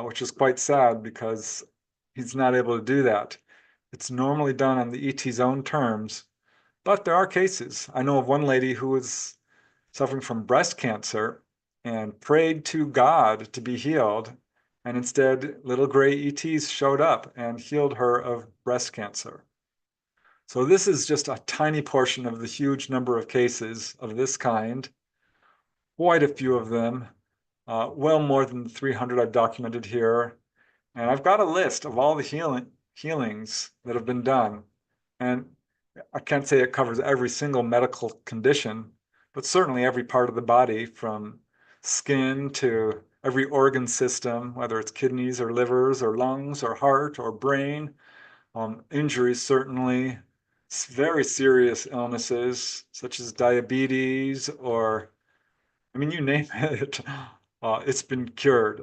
which is quite sad because he's not able to do that. It's normally done on the ET's own terms, but there are cases. I know of one lady who was suffering from breast cancer and prayed to God to be healed, and instead little gray ETs showed up and healed her of breast cancer. So this is just a tiny portion of the huge number of cases of this kind. Quite a few of them, well more than 300 I've documented here. And I've got a list of all the healings that have been done. And I can't say it covers every single medical condition, but certainly every part of the body, from skin to every organ system, whether it's kidneys or livers or lungs or heart or brain, injuries certainly, very serious illnesses such as diabetes or, I mean, you name it, it's been cured.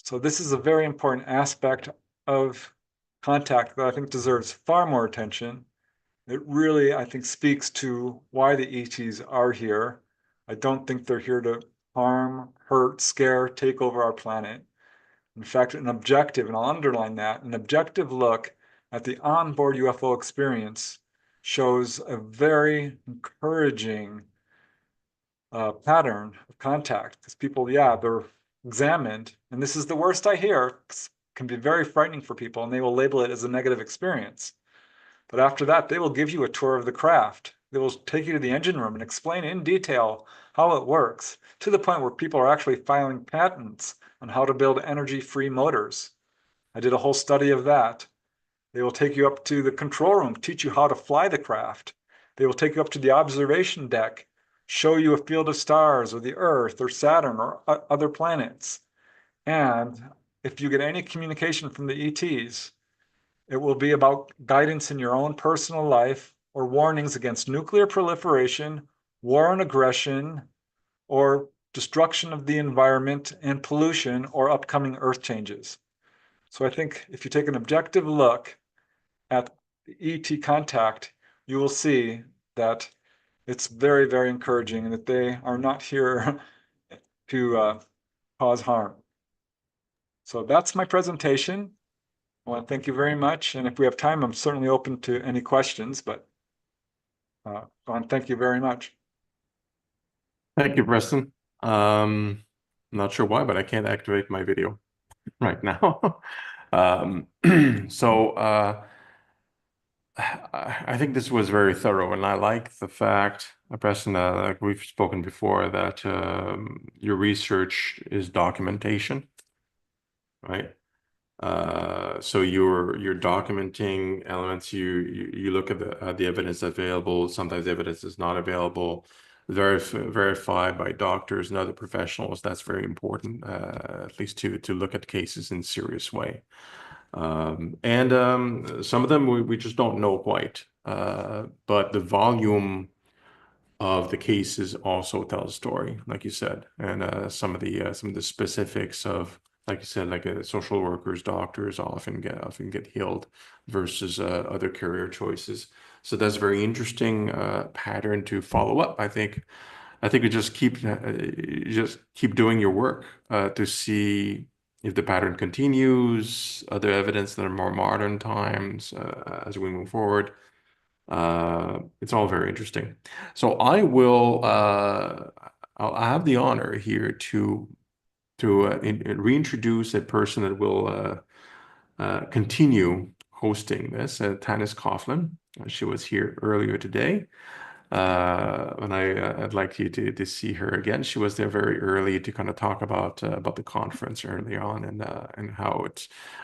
So this is a very important aspect of contact that I think deserves far more attention. It really, I think, speaks to why the ETs are here. I don't think they're here to harm, hurt, scare, take over our planet. In fact, an objective, and I'll underline that, an objective look at the onboard UFO experience shows a very encouraging pattern of contact. Because people, yeah, they're examined, and this is the worst I hear. It can be very frightening for people, and they will label it as a negative experience. But after that, they will give you a tour of the craft. They will take you to the engine room and explain in detail how it works, to the point where people are actually filing patents on how to build energy-free motors. I did a whole study of that. They will take you up to the control room, teach you how to fly the craft. They will take you up to the observation deck, show you a field of stars or the Earth or Saturn or other planets. And if you get any communication from the ETs, it will be about guidance in your own personal life or warnings against nuclear proliferation, war and aggression, or destruction of the environment and pollution or upcoming earth changes. So I think if you take an objective look at the ET contact, you will see that it's very, very encouraging and that they are not here to cause harm. So that's my presentation. I want to thank you very much. And if we have time, I'm certainly open to any questions, but I want to thank you very much. Thank you, Preston. Not sure why, but I can't activate my video right now. So I think this was very thorough, and I like the fact, Preston, like we've spoken before, that your research is documentation, right? So you're documenting elements. You look at the evidence available. Sometimes evidence is not available. Verified by doctors and other professionals. That's very important, at least to look at cases in a serious way. And some of them we just don't know quite. But the volume of the cases also tells a story, like you said, and some of the specifics of, like you said, like social workers, doctors often get healed versus other career choices. So that's a very interesting pattern to follow up. I think we just keep doing your work to see if the pattern continues, other evidence that are more modern times as we move forward. It's all very interesting. So I'll have the honor here to reintroduce a person that will continue hosting this, Tannis Coughlin. She was here earlier today. And I'd like you to see her again. She was there very early to kind of talk about the conference early on, and how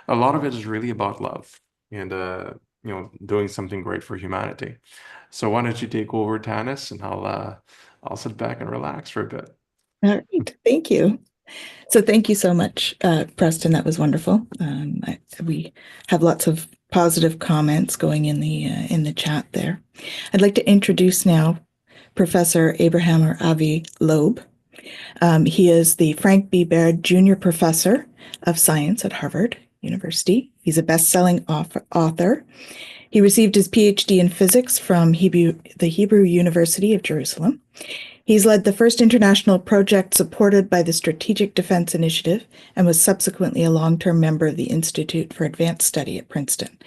a lot of it is really about love and doing something great for humanity. So why don't you take over, Tannis, and I'll sit back and relax for a bit. All right, thank you. So thank you so much, Preston. That was wonderful. We have lots of positive comments going in the chat there. I'd like to introduce now Professor Abraham or Avi Loeb. He is the Frank B. Baird Jr. Professor of Science at Harvard University. He's a best-selling author. He received his PhD in physics from the Hebrew University of Jerusalem. He's led the first international project supported by the Strategic Defense Initiative and was subsequently a long-term member of the Institute for Advanced Study at Princeton.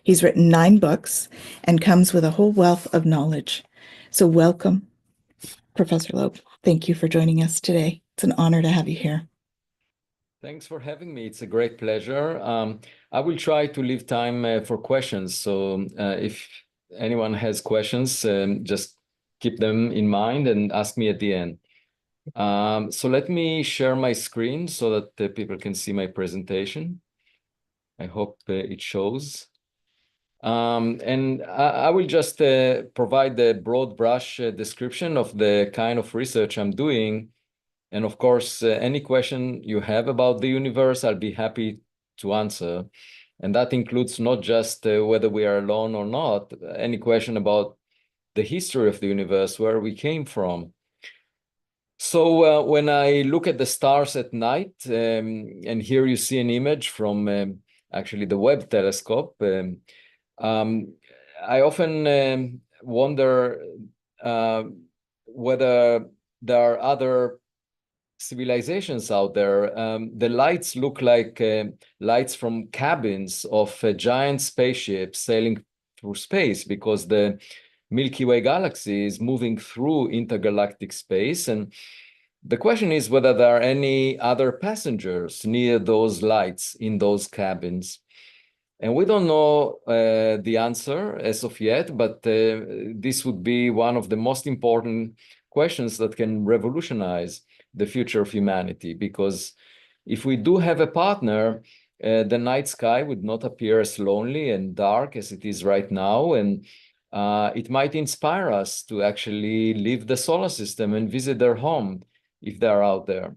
He's written 9 books and comes with a whole wealth of knowledge. So welcome, Professor Loeb. Thank you for joining us today. It's an honor to have you here. Thanks for having me. It's a great pleasure. I will try to leave time for questions. So if anyone has questions, just keep them in mind and ask me at the end. So let me share my screen so that people can see my presentation. I hope it shows. And I will just provide the broad brush description of the kind of research I'm doing. And of course, any question you have about the universe, I'll be happy to answer. And that includes not just whether we are alone or not, any question about the history of the universe, where we came from. So when I look at the stars at night, and here you see an image from actually the Webb telescope, I often wonder whether there are other civilizations out there. The lights look like lights from cabins of giant spaceships sailing through space, because the Milky Way galaxy is moving through intergalactic space. And the question is whether there are any other passengers near those lights in those cabins. And we don't know the answer as of yet, but this would be one of the most important questions that can revolutionize the future of humanity. Because if we do have a partner, the night sky would not appear as lonely and dark as it is right now. And it might inspire us to actually leave the solar system and visit their home if they're out there.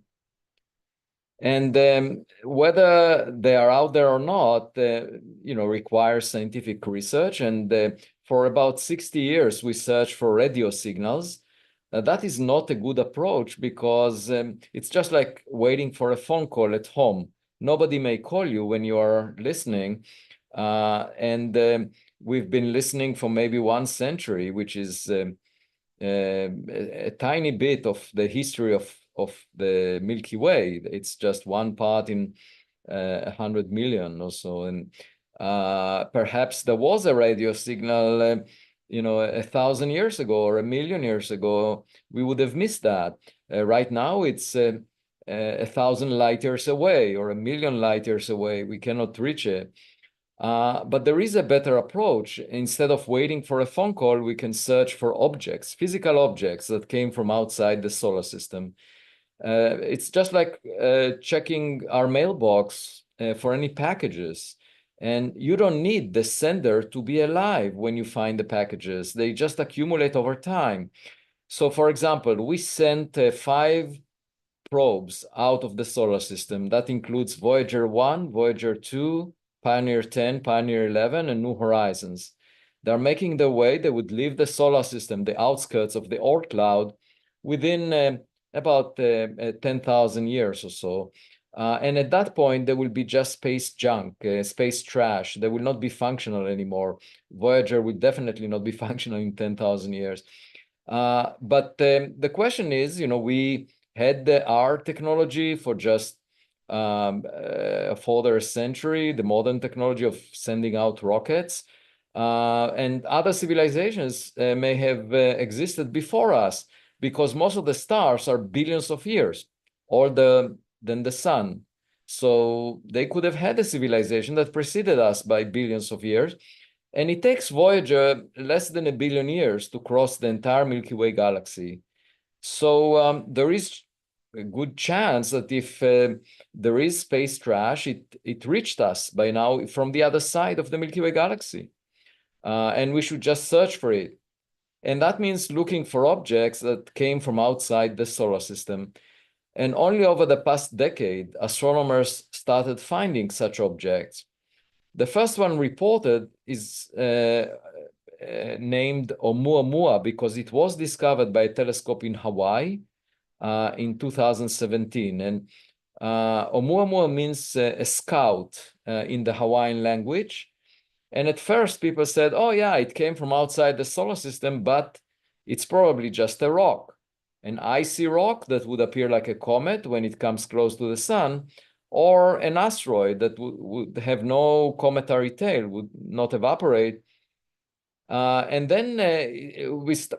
And whether they are out there or not, requires scientific research. And for about 60 years, we searched for radio signals. That is not a good approach because it's just like waiting for a phone call at home. Nobody may call you when you are listening. We've been listening for maybe 1 century, which is a tiny bit of the history of the Milky Way. It's just one part in 100 million or so. And perhaps there was a radio signal, 1,000 years ago or 1,000,000 years ago. We would have missed that. Right now, it's 1,000 light years away or 1,000,000 light years away. We cannot reach it. But there is a better approach. Instead of waiting for a phone call, we can search for objects, physical objects that came from outside the solar system. It's just like checking our mailbox for any packages. And you don't need the sender to be alive when you find the packages. They just accumulate over time. So, for example, we sent 5 probes out of the solar system. That includes Voyager 1, Voyager 2, Pioneer 10, Pioneer 11, and New Horizons. They're making their way. They would leave the solar system, the outskirts of the Oort cloud, within about 10,000 years or so. And at that point, there will be just space junk, space trash. They will not be functional anymore. Voyager will definitely not be functional in 10,000 years. But the question is, we had our technology for just a further century, the modern technology of sending out rockets. And other civilizations may have existed before us, because most of the stars are billions of years older than the sun. So they could have had a civilization that preceded us by billions of years. And it takes Voyager less than 1 billion years to cross the entire Milky Way galaxy. So there is a good chance that if there is space trash, it reached us by now from the other side of the Milky Way galaxy. And we should just search for it. And that means looking for objects that came from outside the solar system. And only over the past decade, astronomers started finding such objects. The first one reported is named Oumuamua because it was discovered by a telescope in Hawaii in 2017. And Oumuamua means a scout in the Hawaiian language. And at first, people said, oh, yeah, it came from outside the solar system, but it's probably just a rock, an icy rock that would appear like a comet when it comes close to the sun, or an asteroid that would have no cometary tail, would not evaporate. And then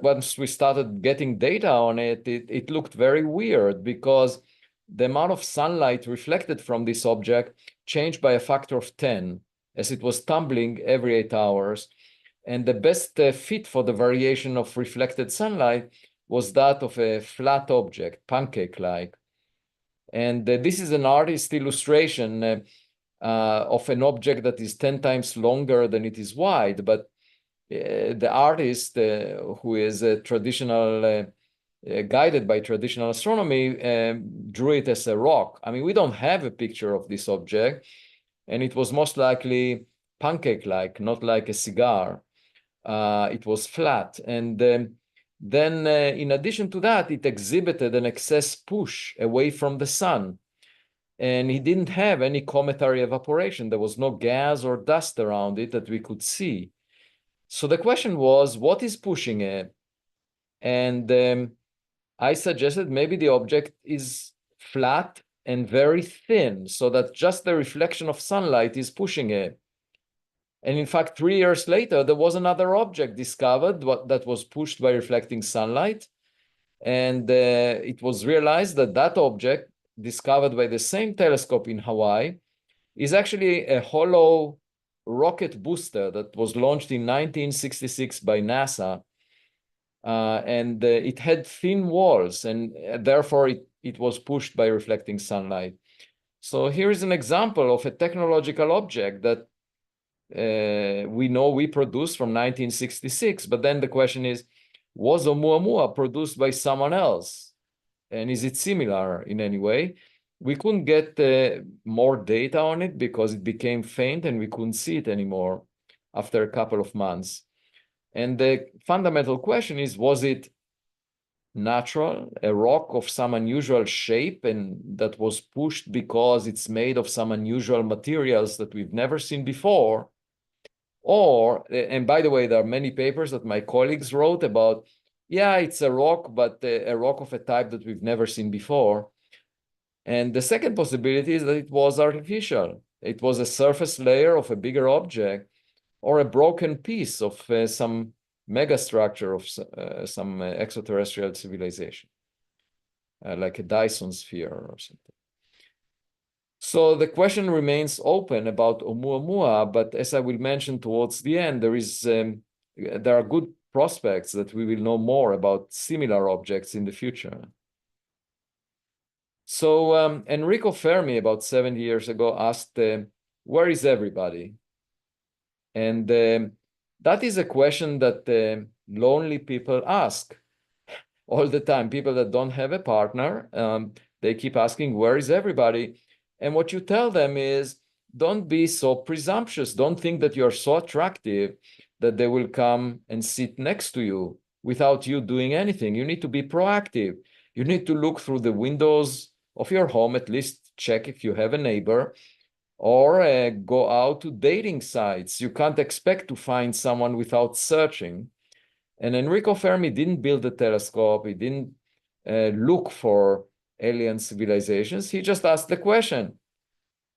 once we started getting data on it, it looked very weird because the amount of sunlight reflected from this object changed by a factor of 10 as it was tumbling every 8 hours. And the best fit for the variation of reflected sunlight was that of a flat object, pancake-like. And this is an artist illustration of an object that is 10 times longer than it is wide. But the artist, who is a traditional, guided by traditional astronomy, drew it as a rock. I mean, we don't have a picture of this object, and it was most likely pancake-like, not like a cigar. It was flat. And then in addition to that, it exhibited an excess push away from the sun. And it didn't have any cometary evaporation. There was no gas or dust around it that we could see. So the question was, what is pushing it? And I suggested maybe the object is flat and very thin, so that just the reflection of sunlight is pushing it. And in fact, 3 years later, there was another object discovered that was pushed by reflecting sunlight. And it was realized that that object, discovered by the same telescope in Hawaii, is actually a hollow rocket booster that was launched in 1966 by NASA. And it had thin walls, and therefore it was pushed by reflecting sunlight. So here is an example of a technological object that we know we produced from 1966. But then the question is, was Oumuamua produced by someone else? And is it similar in any way? We couldn't get more data on it because it became faint and we couldn't see it anymore after a couple of months. And the fundamental question is, was it natural, a rock of some unusual shape and that was pushed because it's made of some unusual materials that we've never seen before? Or, and by the way, there are many papers that my colleagues wrote about, yeah, it's a rock, but a rock of a type that we've never seen before. And the second possibility is that it was artificial. It was a surface layer of a bigger object or a broken piece of some megastructure of some extraterrestrial civilization, like a Dyson sphere or something. So the question remains open about Oumuamua, but as I will mention towards the end, there are good prospects that we will know more about similar objects in the future. So Enrico Fermi, about 70 years ago, asked, where is everybody? And that is a question that lonely people ask all the time. People that don't have a partner, they keep asking, where is everybody? And what you tell them is, don't be so presumptuous. Don't think that you're so attractive that they will come and sit next to you without you doing anything. You need to be proactive. You need to look through the windows of your home, at least check if you have a neighbor, or go out to dating sites. You can't expect to find someone without searching. And Enrico Fermi didn't build a telescope. He didn't look for alien civilizations. He just asked the question.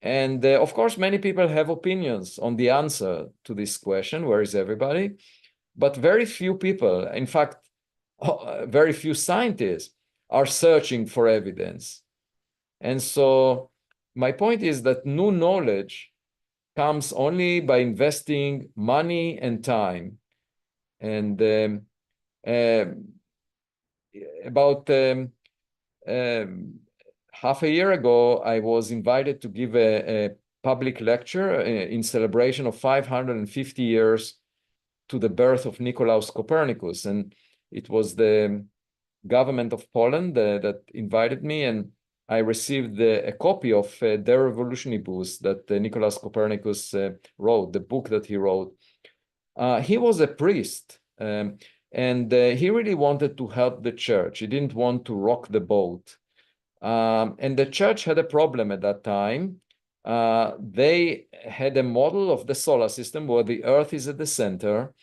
And of course, many people have opinions on the answer to this question, where is everybody? But very few people, in fact, very few scientists are searching for evidence. And so my point is that new knowledge comes only by investing money and time. And about half a year ago, I was invited to give a public lecture in celebration of 550 years to the birth of Nicolaus Copernicus. And it was the government of Poland that invited me, and I received a copy of De Revolutionibus that Nicolaus Copernicus wrote, the book that he wrote. He was a priest, and he really wanted to help the church. He didn't want to rock the boat. And the church had a problem at that time. They had a model of the solar system where the Earth is at the center,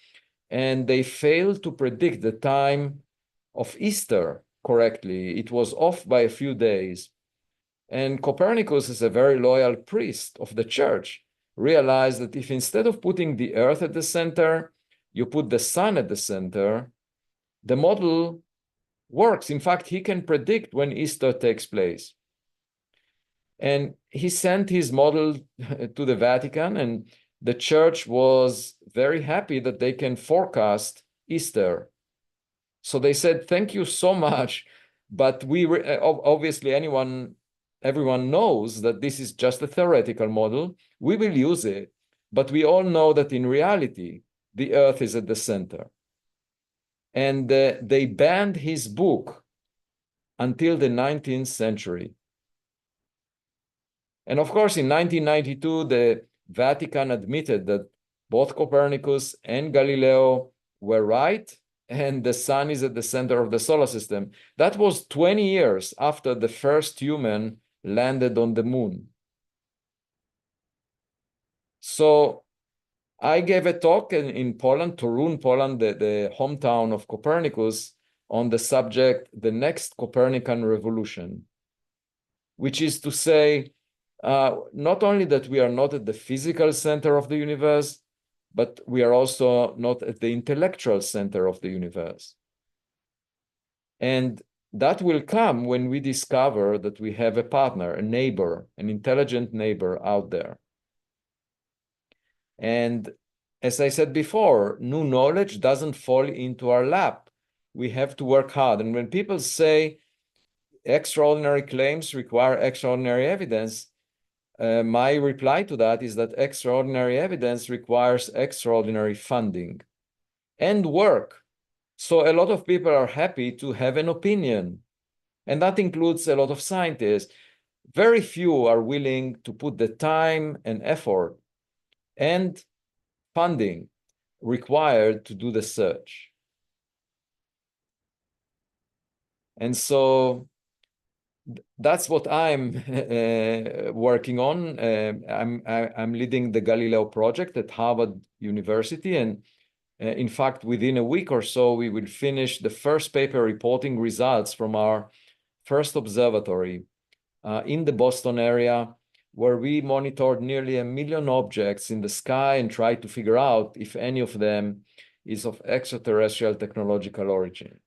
and they failed to predict the time of Easter correctly. It was off by a few days. And Copernicus, is a very loyal priest of the church, realized that if instead of putting the Earth at the center, you put the sun at the center, the model works. In fact, he can predict when Easter takes place. And he sent his model to the Vatican, and the church was very happy that they can forecast Easter. So they said, thank you so much, but obviously everyone knows that this is just a theoretical model. We will use it, but we all know that in reality, the Earth is at the center. And they banned his book until the 19th century. And of course, in 1992, the Vatican admitted that both Copernicus and Galileo were right, and the sun is at the center of the solar system. That was 20 years after the first human landed on the moon. So I gave a talk in Poland, Torun, Poland, the hometown of Copernicus, on the subject, the next Copernican revolution, which is to say, not only that we are not at the physical center of the universe, but we are also not at the intellectual center of the universe. And that will come when we discover that we have a partner, a neighbor, an intelligent neighbor out there. And as I said before, new knowledge doesn't fall into our lap. We have to work hard. And when people say extraordinary claims require extraordinary evidence, my reply to that is that extraordinary evidence requires extraordinary funding and work. So a lot of people are happy to have an opinion, and that includes a lot of scientists. very few are willing to put the time and effort and funding required to do the search. And so that's what I'm working on. I'm leading the Galileo project at Harvard University, and in fact, within a week or so, we will finish the first paper reporting results from our first observatory in the Boston area, where we monitored nearly 1 million objects in the sky and tried to figure out if any of them is of extraterrestrial technological origin.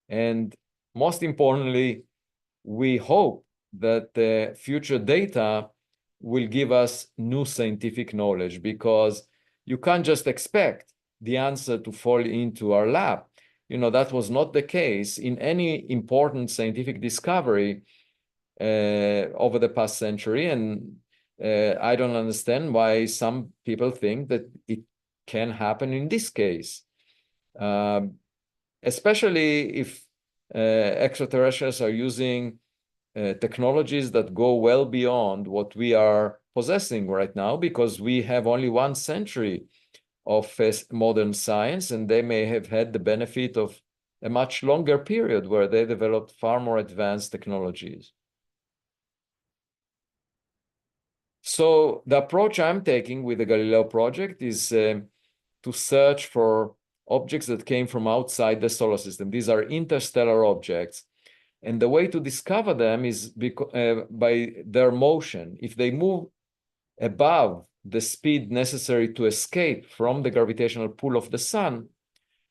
And most importantly, we hope that the future data will give us new scientific knowledge, because you can't just expect the answer to fall into our lap. You know, that was not the case in any important scientific discovery over the past century. And I don't understand why some people think that it can happen in this case. Especially if extraterrestrials are using technologies that go well beyond what we are possessing right now, because we have only 1 century of modern science, and they may have had the benefit of a much longer period where they developed far more advanced technologies. So the approach I'm taking with the Galileo project is to search for objects that came from outside the solar system. These are interstellar objects. And the way to discover them is by their motion. If they move above the speed necessary to escape from the gravitational pull of the sun,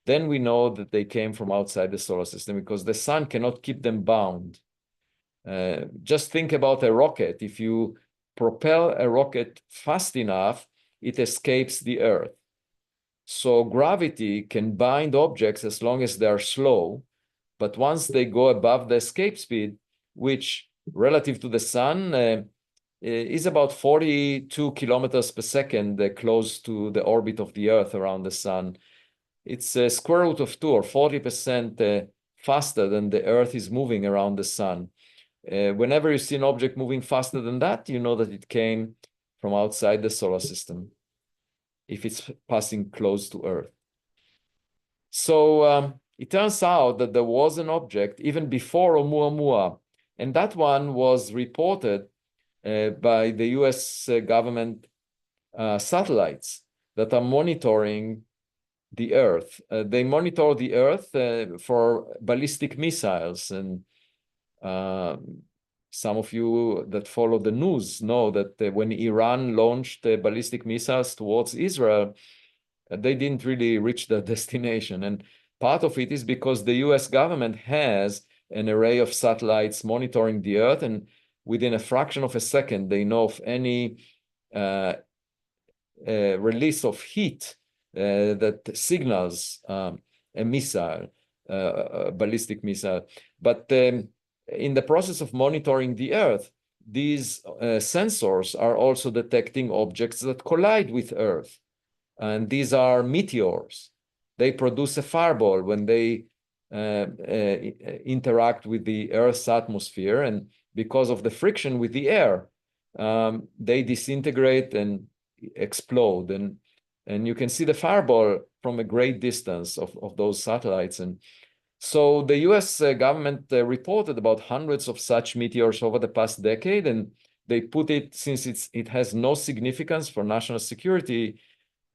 then we know that they came from outside the solar system, because the sun cannot keep them bound. Just think about a rocket. If you propel a rocket fast enough, it escapes the Earth. So gravity can bind objects as long as they are slow, but once they go above the escape speed, which relative to the sun is about 42 kilometers per second, close to the orbit of the Earth around the sun, it's a square root of 2, or 40% faster than the Earth is moving around the sun. Whenever you see an object moving faster than that, you know that it came from outside the solar system, if it's passing close to Earth. So it turns out that there was an object even before Oumuamua, and that one was reported by the US government satellites that are monitoring the Earth. They monitor the Earth for ballistic missiles, and some of you that follow the news know that when Iran launched ballistic missiles towards Israel, they didn't really reach their destination. And part of it is because the US government has an array of satellites monitoring the Earth, and within a fraction of a second, they know of any release of heat that signals a missile, a ballistic missile. But in the process of monitoring the Earth, these sensors are also detecting objects that collide with Earth. And these are meteors. They produce a fireball when they interact with the Earth's atmosphere. And because of the friction with the air, they disintegrate and explode. And you can see the fireball from a great distance of those satellites. And so the US government reported about hundreds of such meteors over the past decade. And they put it, since it has no significance for national security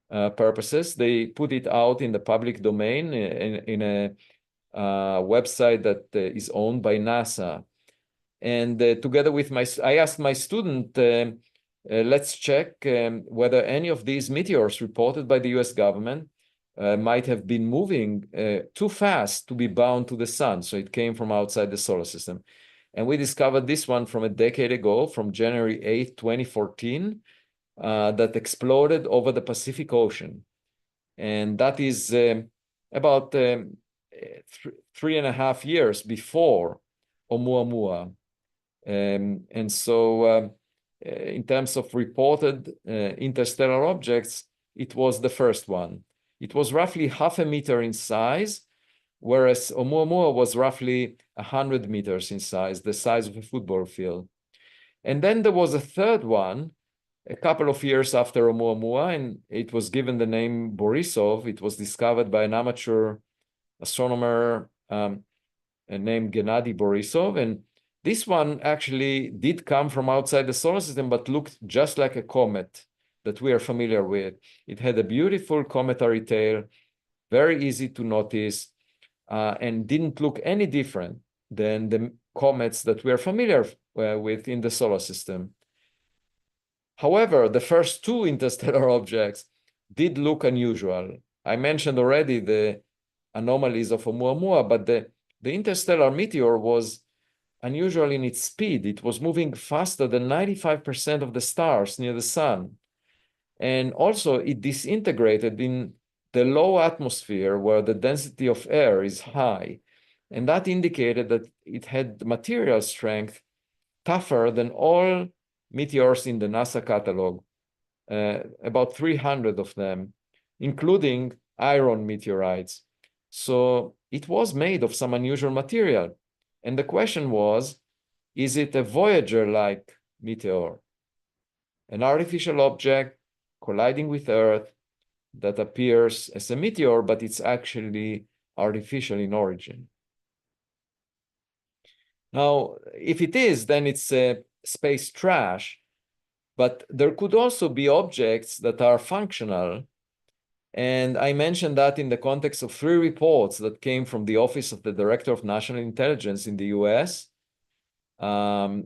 purposes, they put it out in the public domain in a website that is owned by NASA. And together with I asked my student, let's check whether any of these meteors reported by the US government might have been moving too fast to be bound to the sun. So it came from outside the solar system. And we discovered this one from a decade ago, from January 8th, 2014, that exploded over the Pacific Ocean. And that is about 3.5 years before Oumuamua. And so in terms of reported interstellar objects, it was the first one. It was roughly 0.5 meter in size, whereas Oumuamua was roughly 100 meters in size, the size of a football field. And then there was a third one, a couple of years after Oumuamua, and it was given the name Borisov. It was discovered by an amateur astronomer named Gennady Borisov. And this one actually did come from outside the solar system, but looked just like a comet that we are familiar with. It had a beautiful cometary tail, very easy to notice, and didn't look any different than the comets that we are familiar with in the solar system. However, the first two interstellar objects did look unusual. I mentioned already the anomalies of Oumuamua, but the interstellar meteor was unusual in its speed. It was moving faster than 95% of the stars near the sun. And also it disintegrated in the low atmosphere where the density of air is high. And that indicated that it had material strength tougher than all meteors in the NASA catalog, about 300 of them, including iron meteorites. So it was made of some unusual material. And the question was, is it a Voyager-like meteor? An artificial object colliding with Earth that appears as a meteor, but it's actually artificial in origin. Now, if it is, then it's space trash, but there could also be objects that are functional. And I mentioned that in the context of 3 reports that came from the Office of the Director of National Intelligence in the US. The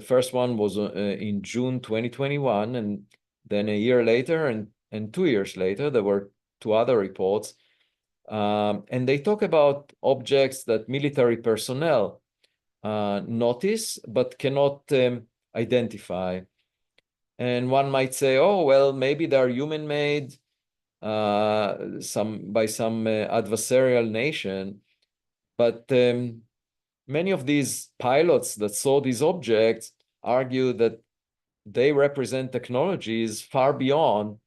first one was in June 2021, and then a year later and 2 years later, there were 2 other reports. And they talk about objects that military personnel notice but cannot identify. And one might say, oh, well, maybe they're human-made by some adversarial nation. But many of these pilots that saw these objects argue that they represent technologies far beyond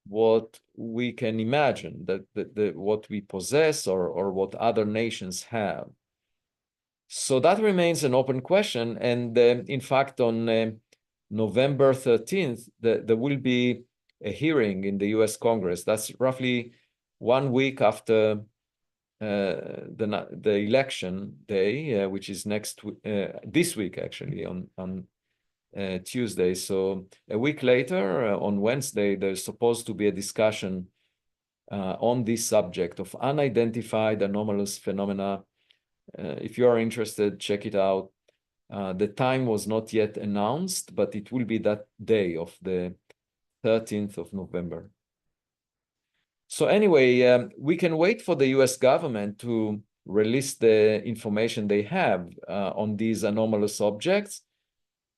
what we can imagine, that what we possess or what other nations have. So that remains an open question. And in fact, on November 13th, there will be a hearing in the US Congress. That's roughly 1 week after the election day, which is this week, actually, on Tuesday. So a week later, on Wednesday, there's supposed to be a discussion on this subject of unidentified anomalous phenomena. If you are interested, check it out. The time was not yet announced, but it will be that day of the 13th of November. So anyway, we can wait for the US government to release the information they have on these anomalous objects,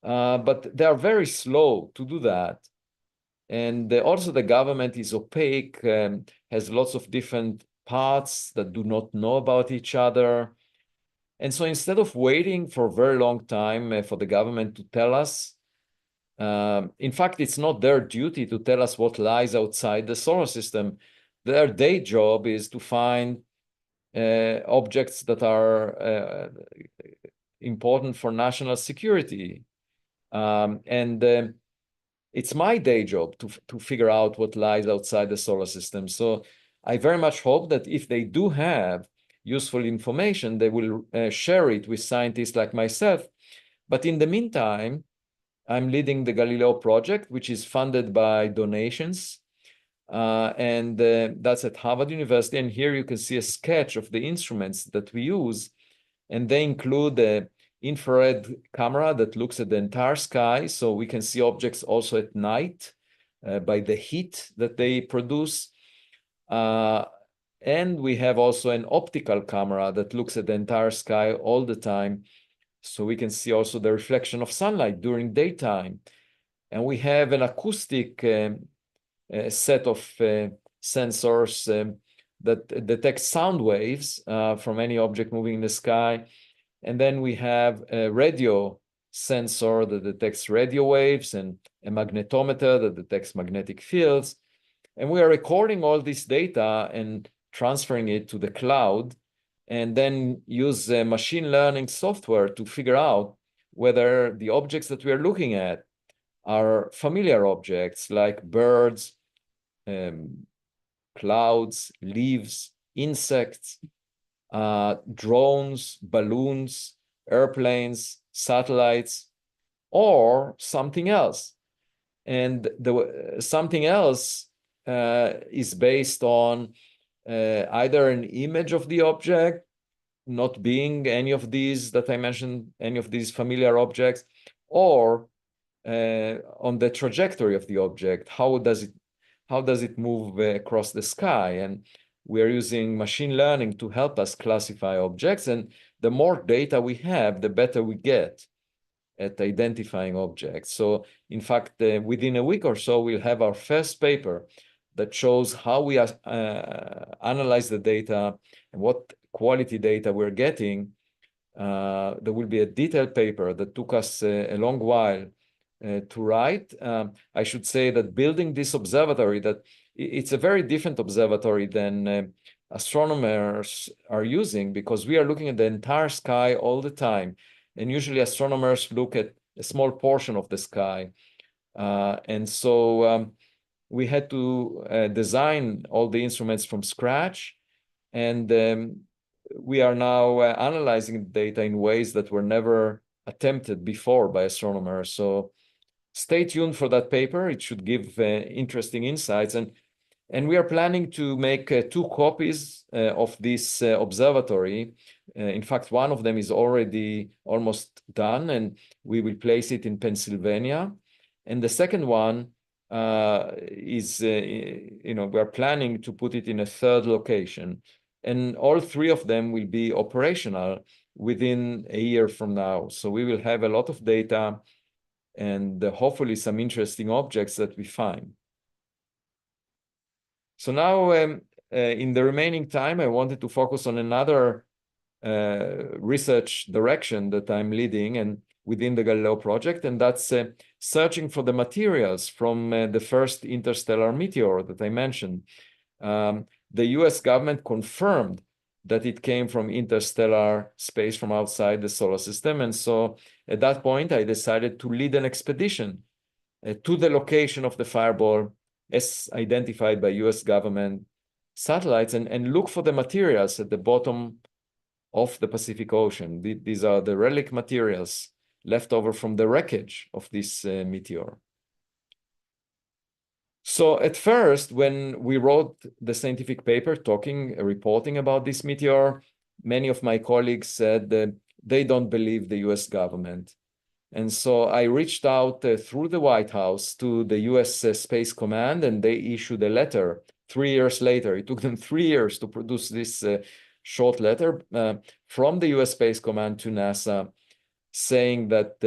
but they are very slow to do that. And also the government is opaque, has lots of different parts that do not know about each other. And so instead of waiting for a very long time for the government to tell us, in fact, it's not their duty to tell us what lies outside the solar system. Their day job is to find objects that are important for national security. It's my day job to figure out what lies outside the solar system. So I very much hope that if they do have useful information, they will share it with scientists like myself. But in the meantime, I'm leading the Galileo project, which is funded by donations. And that's at Harvard University. And here you can see a sketch of the instruments that we use. And they include the infrared camera that looks at the entire sky. So we can see objects also at night by the heat that they produce. And we have also an optical camera that looks at the entire sky all the time. So we can see also the reflection of sunlight during daytime. And we have an acoustic set of sensors that detect sound waves from any object moving in the sky. And then we have a radio sensor that detects radio waves and a magnetometer that detects magnetic fields. And we are recording all this data and transferring it to the cloud, and then use machine learning software to figure out whether the objects that we are looking at are familiar objects like birds, clouds, leaves, insects, drones, balloons, airplanes, satellites, or something else. And the something else is based on either an image of the object, not being any of these that I mentioned, any of these familiar objects, or on the trajectory of the object. How does it move across the sky? And we are using machine learning to help us classify objects. And the more data we have, the better we get at identifying objects. So in fact, within a week or so, we'll have our first paper that shows how we analyze the data and what quality data we're getting. There will be a detailed paper that took us a long while to write. I should say that building this observatory, that it's a very different observatory than astronomers are using, because we are looking at the entire sky all the time. And usually astronomers look at a small portion of the sky. And so we had to design all the instruments from scratch. And we are now analyzing the data in ways that were never attempted before by astronomers. So stay tuned for that paper. It should give interesting insights. And we are planning to make 2 copies of this observatory. In fact, one of them is already almost done, and we will place it in Pennsylvania. And the second one is, we are planning to put it in a 3rd location. And all 3 of them will be operational within a year from now. So we will have a lot of data and hopefully some interesting objects that we find. So now, in the remaining time, I wanted to focus on another research direction that I'm leading and within the Galileo project, and that's searching for the materials from the first interstellar meteor that I mentioned. The US government confirmed that it came from interstellar space from outside the solar system. And so at that point, I decided to lead an expedition to the location of the fireball as identified by US government satellites and look for the materials at the bottom of the Pacific Ocean. These are the relic materials left over from the wreckage of this meteor. So at first, when we wrote the scientific paper reporting about this meteor, many of my colleagues said that they don't believe the US government. And so I reached out through the White House to the US Space Command, and they issued a letter 3 years later. It took them 3 years to produce this short letter from the US Space Command to NASA, saying that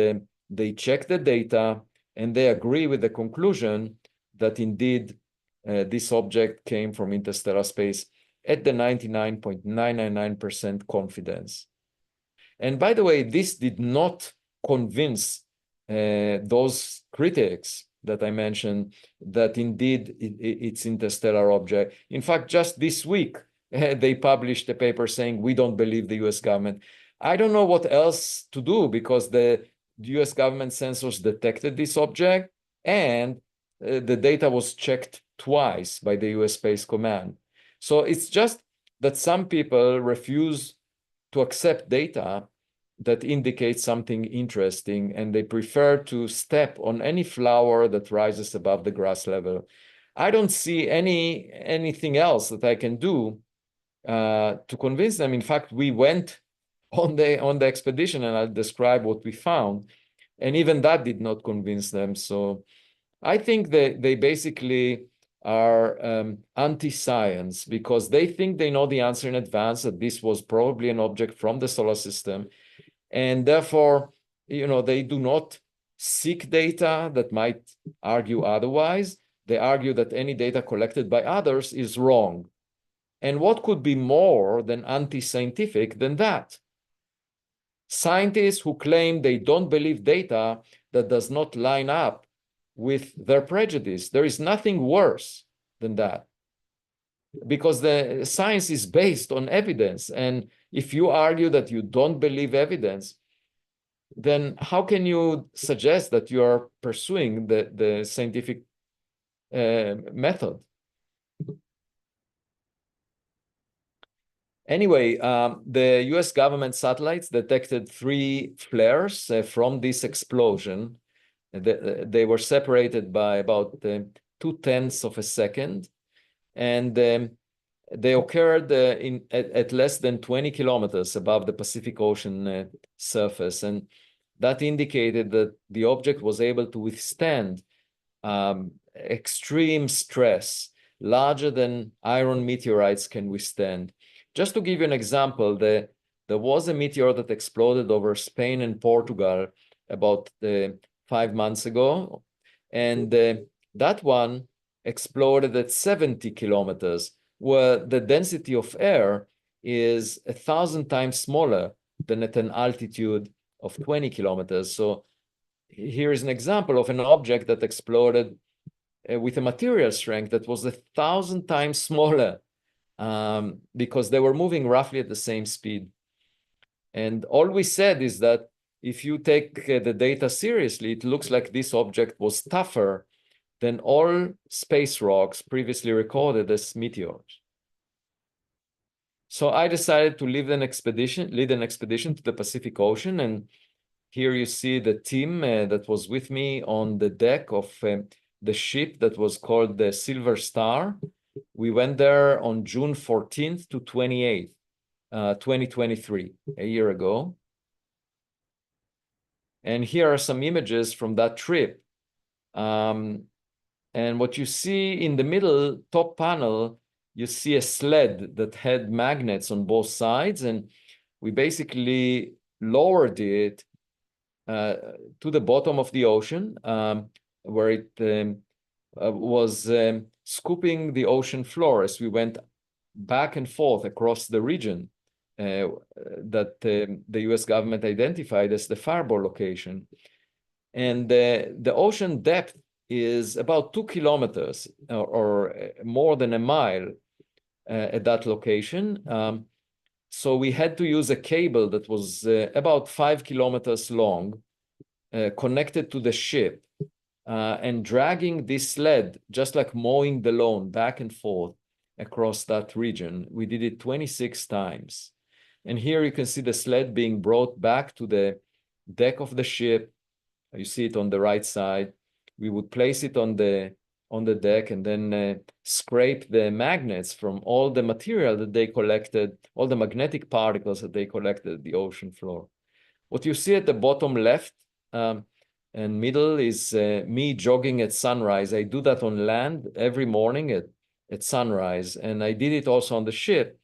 they checked the data and they agree with the conclusion that indeed this object came from interstellar space at the 99.999% confidence. And by the way, this did not convince those critics that I mentioned that indeed it's interstellar object. In fact, just this week, they published a paper saying, we don't believe the US government. I don't know what else to do, because the US government sensors detected this object and the data was checked twice by the US Space Command. So it's just that some people refuse to accept data that indicates something interesting, and they prefer to step on any flower that rises above the grass level. I don't see anything else that I can do to convince them. In fact, we went on the expedition, and I'll describe what we found, and even that did not convince them. So I think that they basically are anti-science, because they think they know the answer in advance, that this was probably an object from the solar system. And therefore, they do not seek data that might argue otherwise. They argue that any data collected by others is wrong. And what could be more than anti-scientific than that? Scientists who claim they don't believe data that does not line up with their prejudice. There is nothing worse than that. because the science is based on evidence. And if you argue that you don't believe evidence, then how can you suggest that you are pursuing the scientific method? Anyway, the US government satellites detected 3 flares from this explosion. They were separated by about 0.2 of a second, and they occurred at less than 20 kilometers above the Pacific Ocean surface. And that indicated that the object was able to withstand extreme stress, larger than iron meteorites can withstand. Just to give you an example, there was a meteor that exploded over Spain and Portugal about 5 months ago, and that one exploded at 70 kilometers, where the density of air is 1,000 times smaller than at an altitude of 20 kilometers. So here is an example of an object that exploded with a material strength that was 1,000 times smaller, because they were moving roughly at the same speed. And all we said is that if you take the data seriously, it looks like this object was tougher than all space rocks previously recorded as meteors. So I decided to lead an expedition to the Pacific Ocean. And here you see the team that was with me on the deck of the ship that was called the Silver Star. We went there on June 14th to 28th, 2023, a year ago. And here are some images from that trip. And what you see in the middle top panel, you see a sled that had magnets on both sides. And we basically lowered it to the bottom of the ocean, where it was scooping the ocean floor as we went back and forth across the region that the US government identified as the fireball location. And the ocean depth is about 2 kilometers or more than a mile at that location. So we had to use a cable that was about 5 kilometers long, connected to the ship, and dragging this sled, just like mowing the lawn back and forth across that region. We did it 26 times. And here you can see the sled being brought back to the deck of the ship. You see it on the right side. We would place it on the deck and then scrape the magnets from all the material that they collected, all the magnetic particles that they collected at the ocean floor. What you see at the bottom left and middle is me jogging at sunrise. I do that on land every morning at sunrise, and I did it also on the ship.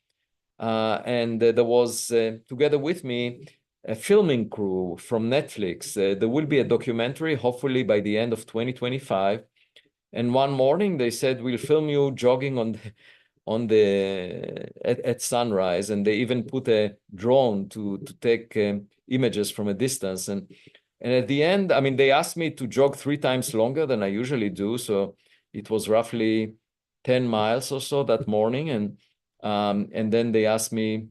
And there was, together with me, a filming crew from Netflix. There will be a documentary, hopefully by the end of 2025. And one morning they said, we'll film you jogging at sunrise. And they even put a drone to take images from a distance. And at the end, I mean, they asked me to jog 3 times longer than I usually do. So it was roughly 10 miles or so that morning. And then they asked me,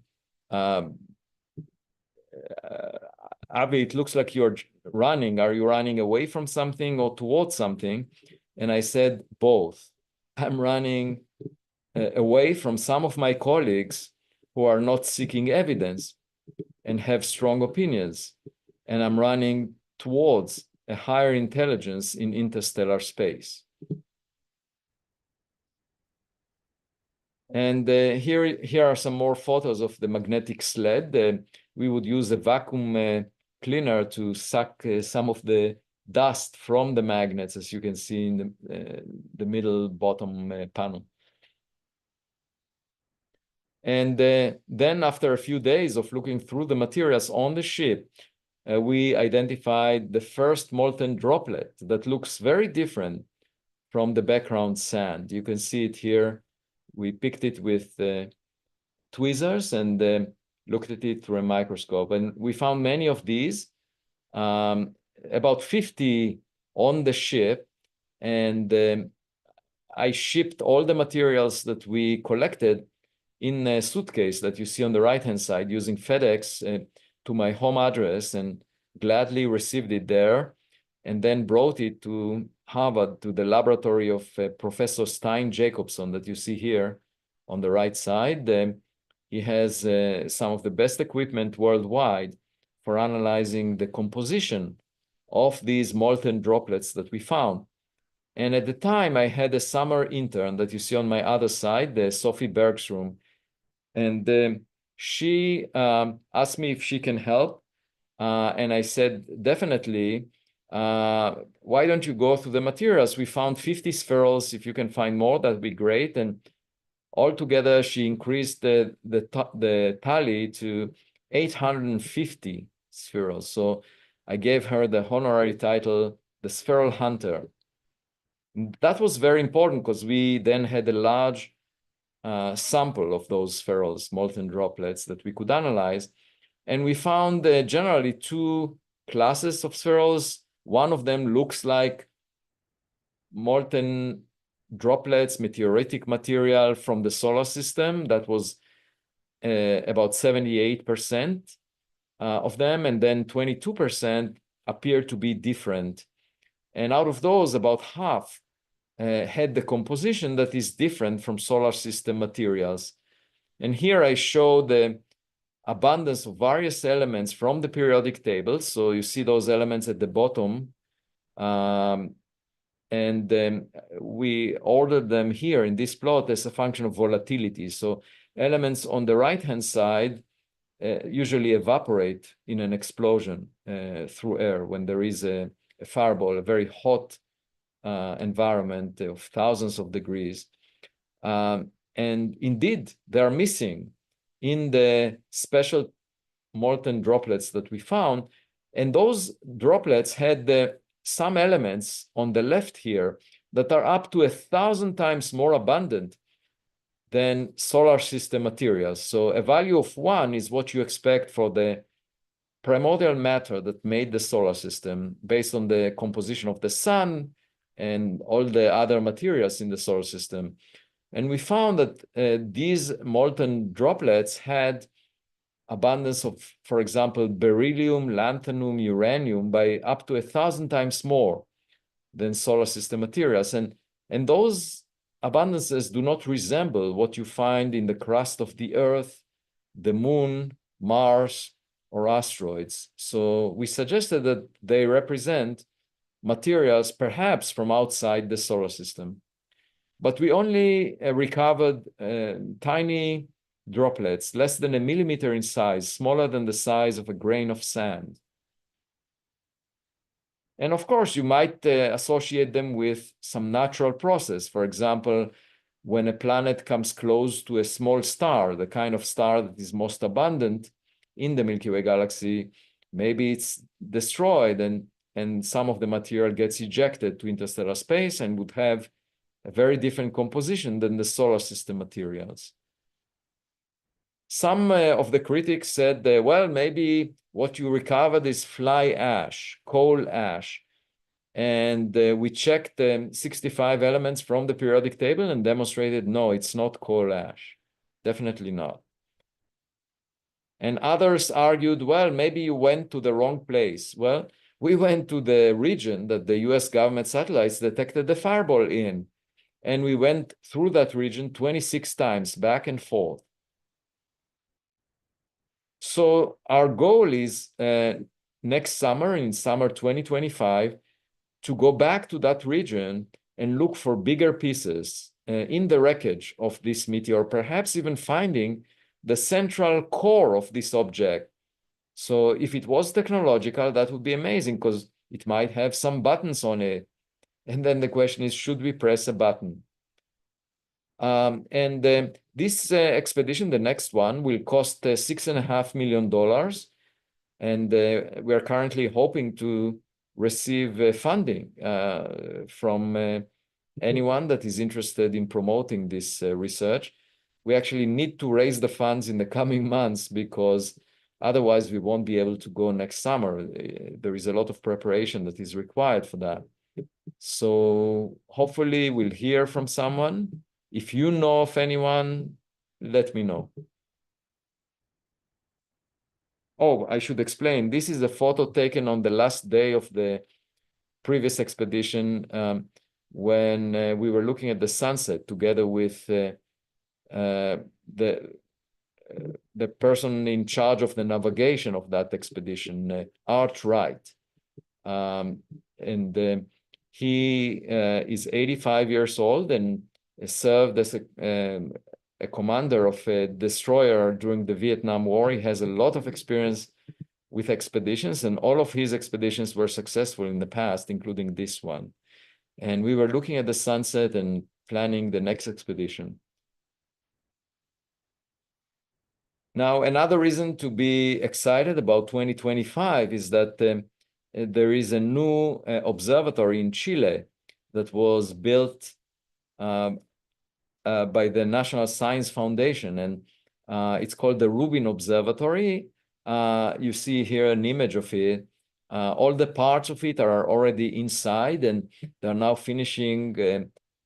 Avi, it looks like you're running. Are you running away from something or towards something? And I said, both. I'm running away from some of my colleagues who are not seeking evidence and have strong opinions. And I'm running towards a higher intelligence in interstellar space. And here are some more photos of the magnetic sled. We would use a vacuum cleaner to suck some of the dust from the magnets, as you can see in the middle bottom panel. And then after a few days of looking through the materials on the ship, we identified the first molten droplet that looks very different from the background sand. You can see it here. We picked it with tweezers and looked at it through a microscope. And we found many of these, about 50 on the ship. And I shipped all the materials that we collected in a suitcase that you see on the right-hand side using FedEx to my home address, and gladly received it there, and then brought it to Harvard, to the laboratory of Professor Stein Jacobson that you see here on the right side. He has some of the best equipment worldwide for analyzing the composition of these molten droplets that we found. And at the time, I had a summer intern that you see on my other side, the Sophie Bergstrom, and she asked me if she can help. And I said, definitely. Why don't you go through the materials? We found 50 spherules. If you can find more, that'd be great. And altogether, she increased the tally to 850 spherules. So I gave her the honorary title, the Spheral Hunter. That was very important because we then had a large sample of those spherules, molten droplets, that we could analyze. And we found generally two classes of spherules. One of them looks like molten droplets, meteoritic material from the solar system. That was about 78% of them. And then 22% appear to be different. And out of those, about half had the composition that is different from solar system materials. And here I show the abundance of various elements from the periodic table. So you see those elements at the bottom. And we ordered them here in this plot as a function of volatility. So elements on the right-hand side usually evaporate in an explosion through air when there is a fireball, a very hot environment of thousands of degrees. And indeed, they are missing in the special molten droplets that we found. And those droplets had some elements on the left here that are up to 1,000 times more abundant than solar system materials. So a value of 1 is what you expect for the primordial matter that made the solar system based on the composition of the sun and all the other materials in the solar system. And we found that these molten droplets had abundance of, for example, beryllium, lanthanum, uranium by up to 1,000 times more than solar system materials. And those abundances do not resemble what you find in the crust of the Earth, the Moon, Mars, or asteroids. So we suggested that they represent materials perhaps from outside the solar system. But we only recovered tiny droplets, less than 1 millimeter in size, smaller than the size of a grain of sand. And of course, you might associate them with some natural process. For example, when a planet comes close to a small star, the kind of star that is most abundant in the Milky Way galaxy, maybe it's destroyed and some of the material gets ejected to interstellar space and would have a very different composition than the solar system materials. Some of the critics said, well, maybe what you recovered is fly ash, coal ash. And we checked 65 elements from the periodic table and demonstrated, no, it's not coal ash. Definitely not. And others argued, well, maybe you went to the wrong place. Well, we went to the region that the US government satellites detected the fireball in. And we went through that region 26 times, back and forth. So our goal is next summer, in summer 2025, to go back to that region and look for bigger pieces in the wreckage of this meteor, perhaps even finding the central core of this object. So if it was technological, that would be amazing because it might have some buttons on it. And then the question is, should we press a button? This expedition, the next one, will cost $6.5 million. And we are currently hoping to receive funding from anyone that is interested in promoting this research. We actually need to raise the funds in the coming months because otherwise we won't be able to go next summer. There is a lot of preparation that is required for that. So hopefully we'll hear from someone. If you know of anyone, let me know. Oh, I should explain. This is a photo taken on the last day of the previous expedition, when we were looking at the sunset together with the person in charge of the navigation of that expedition, Art Wright. He is 85 years old and served as a commander of a destroyer during the Vietnam War. He has a lot of experience with expeditions, and all of his expeditions were successful in the past, including this one. And we were looking at the sunset and planning the next expedition. Now, another reason to be excited about 2025 is that there is a new observatory in Chile that was built by the National Science Foundation, and it's called the Rubin Observatory. You see here an image of it. All the parts of it are already inside, and they're now finishing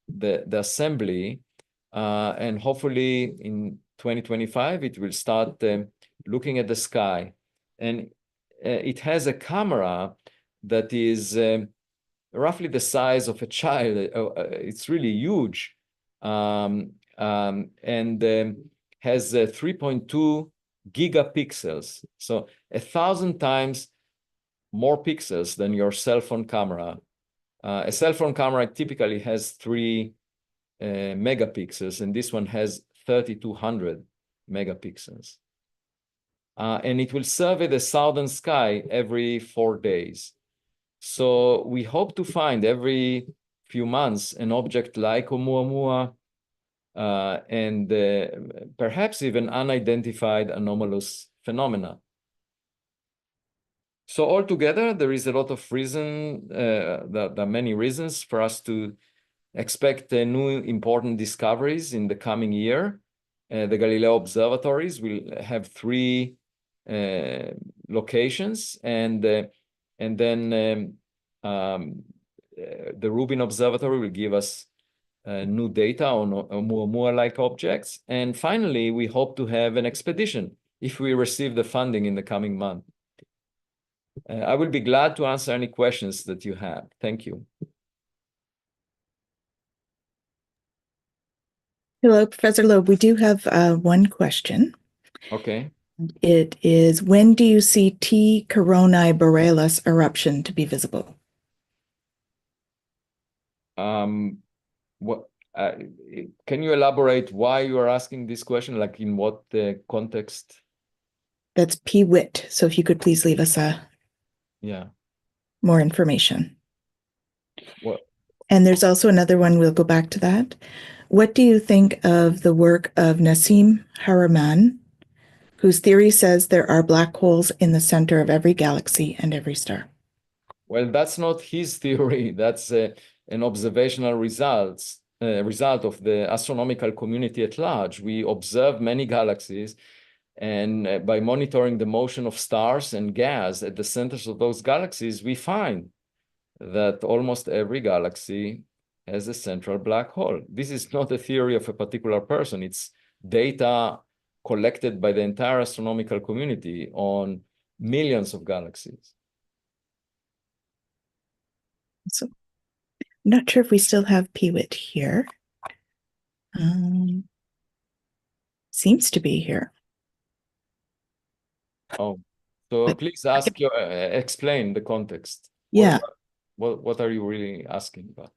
the assembly. And hopefully in 2025, it will start looking at the sky. And it has a camera that is roughly the size of a child. It's really huge. And has 3.2 gigapixels. So 1,000 times more pixels than your cell phone camera. A cell phone camera typically has 3 megapixels, and this one has 3,200 megapixels. And it will survey the southern sky every 4 days. So we hope to find every few months an object like Oumuamua, and perhaps even unidentified anomalous phenomena. So altogether, there is a lot of reason, there are many reasons for us to expect new important discoveries in the coming year. The Galileo observatories will have 3 locations, and then the Rubin Observatory will give us new data on Oumuamua-like objects. And finally, we hope to have an expedition if we receive the funding in the coming month. I will be glad to answer any questions that you have. Thank you. Hello, Professor Loeb. We do have one question. Okay. It is, when do you see T Coronae Borealis eruption to be visible? What can you elaborate why you are asking this question? Like in what context? That's P-WIT. So if you could please leave us more information. What? And there's also another one. We'll go back to that. What do you think of the work of Nassim Haramein, whose theory says there are black holes in the center of every galaxy and every star? Well, that's not his theory. That's an observational result of the astronomical community at large. We observe many galaxies, and by monitoring the motion of stars and gas at the centers of those galaxies, we find that almost every galaxy has a central black hole. This is not a theory of a particular person. It's data collected by the entire astronomical community on millions of galaxies. So I'm not sure if we still have P-WIT here. Seems to be here. Oh, so please ask explain the context. Yeah. What are you really asking about?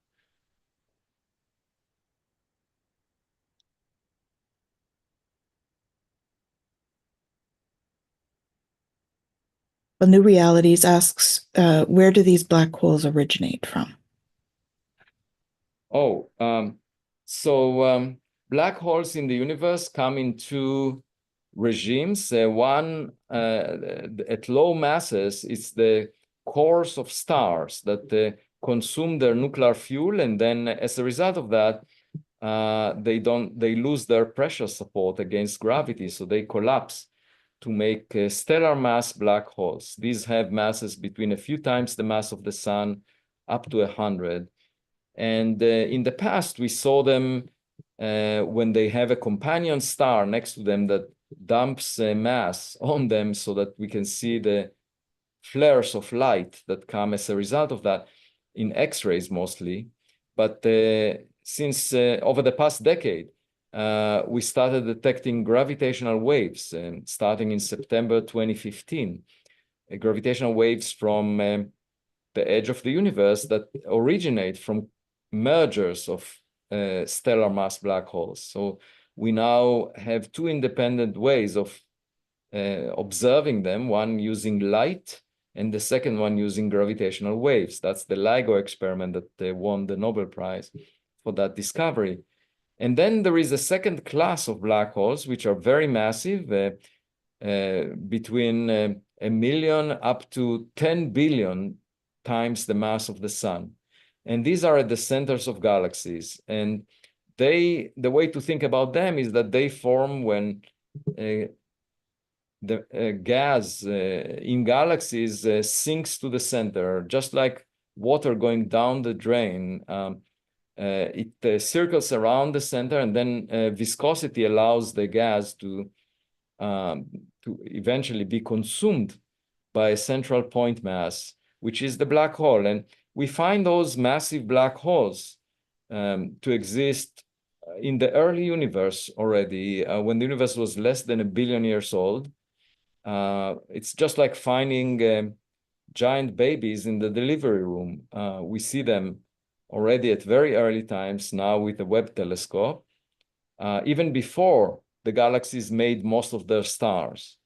Well, New Realities asks, where do these black holes originate from? Oh, black holes in the universe come in 2 regimes. One, at low masses, it's the cores of stars that consume their nuclear fuel, and then as a result of that, they lose their pressure support against gravity, so they collapse to make stellar mass black holes. These have masses between a few times the mass of the sun up to 100. And in the past, we saw them when they have a companion star next to them that dumps mass on them so that we can see the flares of light that come as a result of that in X-rays mostly. But since over the past decade, we started detecting gravitational waves, starting in September 2015, gravitational waves from the edge of the universe that originate from mergers of stellar mass black holes. So we now have two independent ways of observing them, one using light and the second one using gravitational waves. That's the LIGO experiment that won the Nobel Prize for that discovery. And then there is a second class of black holes, which are very massive, between 1 million up to 10 billion times the mass of the sun. And these are at the centers of galaxies. And the way to think about them is that they form when the gas in galaxies sinks to the center, just like water going down the drain. It circles around the center, and then viscosity allows the gas to eventually be consumed by a central point mass, which is the black hole. And we find those massive black holes to exist in the early universe already, when the universe was less than 1 billion years old. It's just like finding giant babies in the delivery room. We see them already at very early times now with the Webb telescope, even before the galaxies made most of their stars.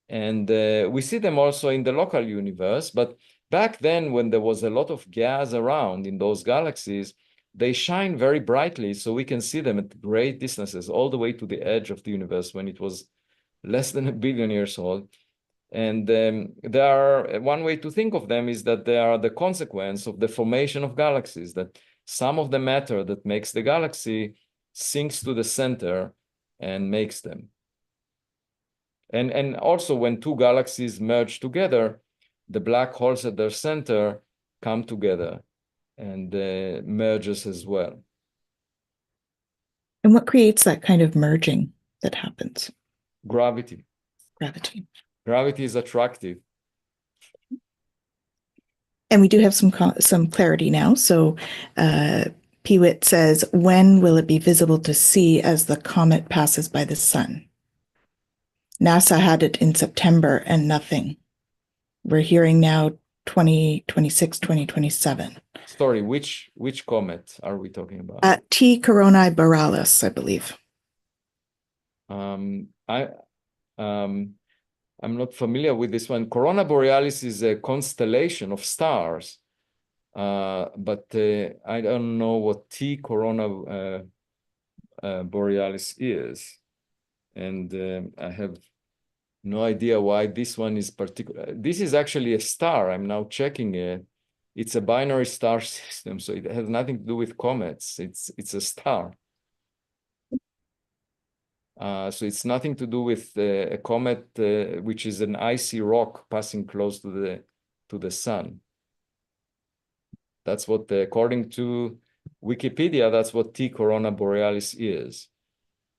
And we see them also in the local universe. But back then, when there was a lot of gas around in those galaxies, they shine very brightly, so we can see them at great distances, all the way to the edge of the universe when it was less than 1 billion years old. And one way to think of them is that they are the consequence of the formation of galaxies, that some of the matter that makes the galaxy sinks to the center and makes them. And also when two galaxies merge together, the black holes at their center come together and merges as well. And what creates that kind of merging that happens? Gravity. Gravity. Gravity is attractive. And we do have some clarity now. So Peewit says, when will it be visible to see as the comet passes by the sun? NASA had it in September and nothing. We're hearing now 2026, 2027. Sorry, which comet are we talking about? T Coronae Borealis, I believe. I'm not familiar with this one. Corona Borealis is a constellation of stars, but I don't know what T Corona Borealis is. And I have no idea why this one is particular. This is actually a star. I'm now checking it. It's a binary star system, so it has nothing to do with comets. It's a star. So it's nothing to do with a comet, which is an icy rock passing close to the sun. That's what, according to Wikipedia, that's what T Corona Borealis is.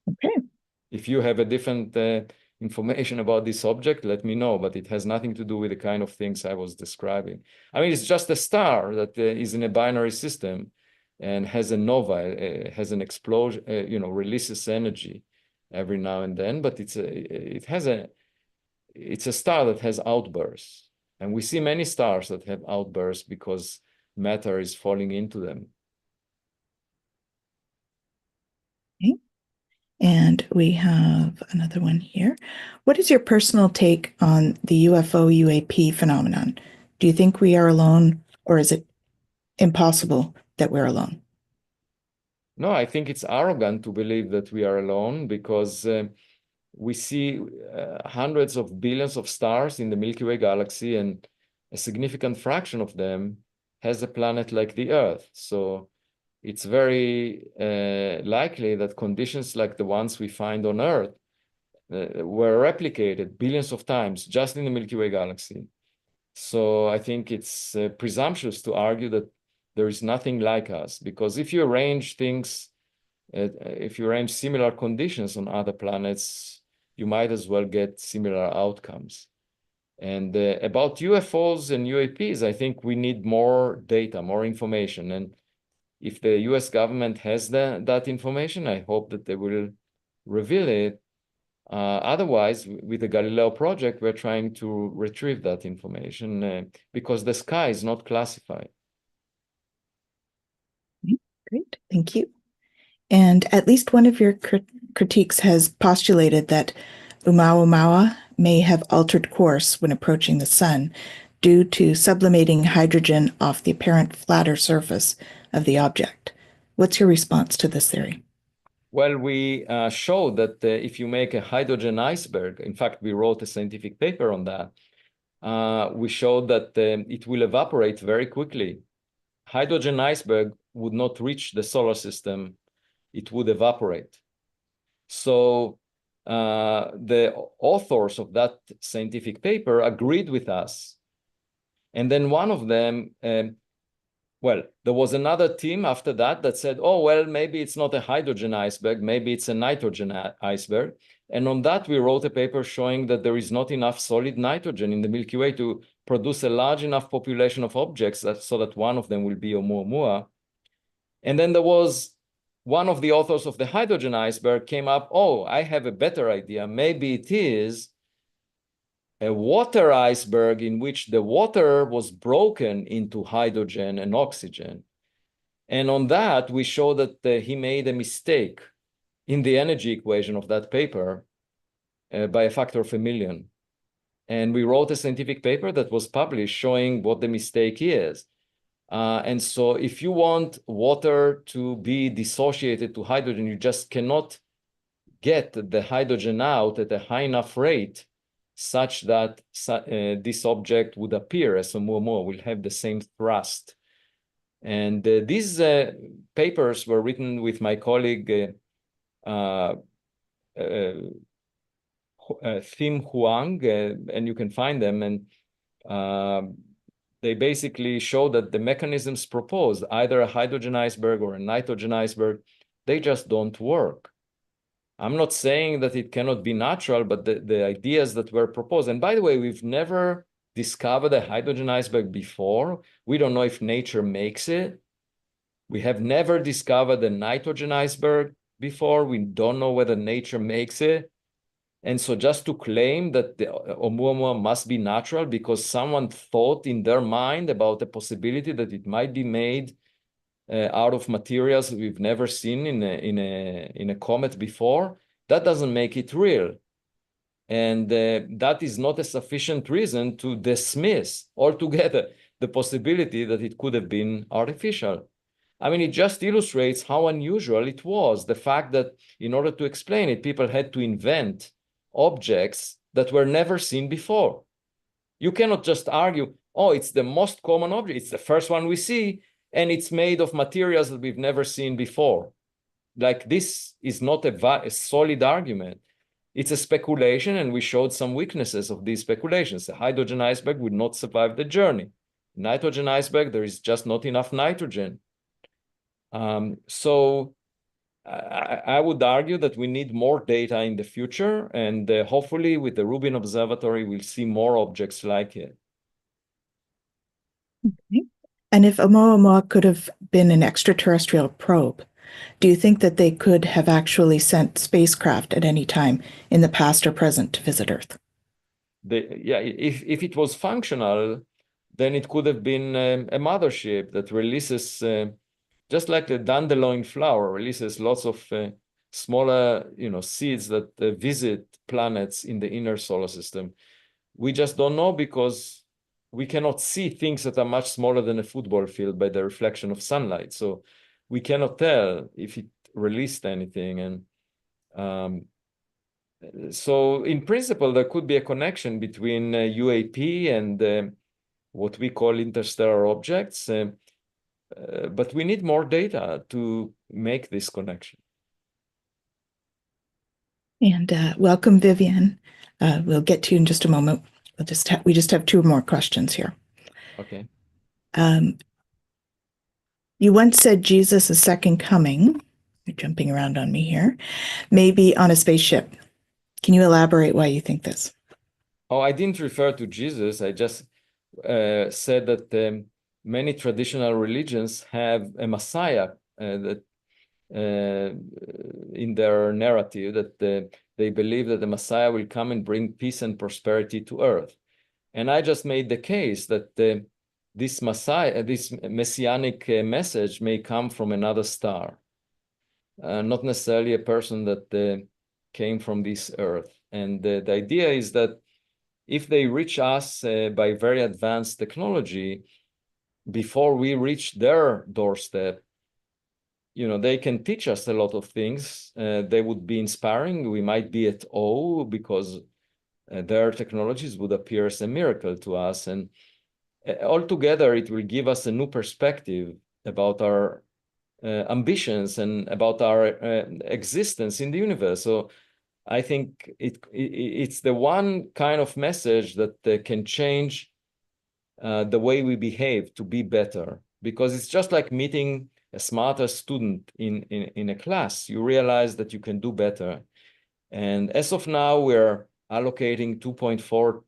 Okay. If you have a different information about this object, let me know, but it has nothing to do with the kind of things I was describing. I mean, it's just a star that is in a binary system and has a nova, has an explosion, releases energy every now and then, but it's a star that has outbursts. And we see many stars that have outbursts because matter is falling into them. Okay. And we have another one here. What is your personal take on the UFO UAP phenomenon? Do you think we are alone, or is it impossible that we're alone? No, I think it's arrogant to believe that we are alone, because we see hundreds of billions of stars in the Milky Way galaxy, and a significant fraction of them has a planet like the Earth. So it's very likely that conditions like the ones we find on Earth were replicated billions of times just in the Milky Way galaxy. So I think it's presumptuous to argue that there is nothing like us, because if you arrange things, if you arrange similar conditions on other planets, you might as well get similar outcomes. And about UFOs and UAPs, I think we need more data, more information. And if the US government has that information, I hope that they will reveal it. Otherwise, with the Galileo project, we're trying to retrieve that information because the sky is not classified. Great, thank you. And at least one of your critiques has postulated that Oumuamua may have altered course when approaching the sun due to sublimating hydrogen off the apparent flatter surface of the object. What's your response to this theory? Well, we showed that if you make a hydrogen iceberg, in fact, we wrote a scientific paper on that. We showed that it will evaporate very quickly. Hydrogen iceberg would not reach the solar system. It would evaporate. So the authors of that scientific paper agreed with us. And then one of them, well, there was another team after that said, oh, well, maybe it's not a hydrogen iceberg, maybe it's a nitrogen iceberg. And on that, we wrote a paper showing that there is not enough solid nitrogen in the Milky Way to produce a large enough population of objects so that one of them will be Oumuamua. And then there was one of the authors of the hydrogen iceberg came up, oh, I have a better idea. Maybe it is a water iceberg in which the water was broken into hydrogen and oxygen. And on that, we show that he made a mistake in the energy equation of that paper by a factor of 1,000,000. And we wrote a scientific paper that was published showing what the mistake is. And so if you want water to be dissociated to hydrogen, you just cannot get the hydrogen out at a high enough rate such that this object would appear as Oumuamua, will have the same thrust. And these papers were written with my colleague Thim Huang, and you can find them. And they basically show that the mechanisms proposed, either a hydrogen iceberg or a nitrogen iceberg, they just don't work. I'm not saying that it cannot be natural, but the ideas that were proposed, and by the way, we've never discovered a hydrogen iceberg before. We don't know if nature makes it. We have never discovered a nitrogen iceberg before. We don't know whether nature makes it. And so just to claim that the Oumuamua must be natural because someone thought in their mind about the possibility that it might be made out of materials we've never seen in a comet before, that doesn't make it real. And that is not a sufficient reason to dismiss altogether the possibility that it could have been artificial. I mean, it just illustrates how unusual it was. The fact that in order to explain it, people had to invent objects that were never seen before. You cannot just argue, oh, it's the most common object, it's the first one we see, and it's made of materials that we've never seen before. Like, this is not a solid argument. It's a speculation, and we showed some weaknesses of these speculations. A hydrogen iceberg would not survive the journey. Nitrogen iceberg, there is just not enough nitrogen. So I would argue that we need more data in the future, and hopefully with the Rubin Observatory, we'll see more objects like it. Okay. And if Oumuamua could have been an extraterrestrial probe, do you think that they could have actually sent spacecraft at any time in the past or present to visit Earth? Yeah, if it was functional, then it could have been a mothership that releases, just like the dandelion flower releases lots of smaller, seeds that visit planets in the inner solar system. We just don't know because we cannot see things that are much smaller than a football field by the reflection of sunlight. So we cannot tell if it released anything. And so in principle, there could be a connection between UAP and what we call interstellar objects. But we need more data to make this connection. And welcome, Vivian. We'll get to you in just a moment. We just have two more questions here. Okay. You once said Jesus' second coming, you're jumping around on me here, maybe on a spaceship. Can you elaborate why you think this? Oh, I didn't refer to Jesus. I just said that many traditional religions have a Messiah that in their narrative, that they believe that the Messiah will come and bring peace and prosperity to earth. And I just made the case that this Messiah, this messianic message may come from another star, not necessarily a person that came from this earth. And the idea is that if they reach us by very advanced technology, before we reach their doorstep, they can teach us a lot of things. They would be inspiring. We might be at awe because their technologies would appear as a miracle to us. And altogether, it will give us a new perspective about our ambitions and about our existence in the universe. So I think it's the one kind of message that can change the way we behave to be better, because it's just like meeting a smarter student in a class. You realize that you can do better. And as of now, we're allocating $2.4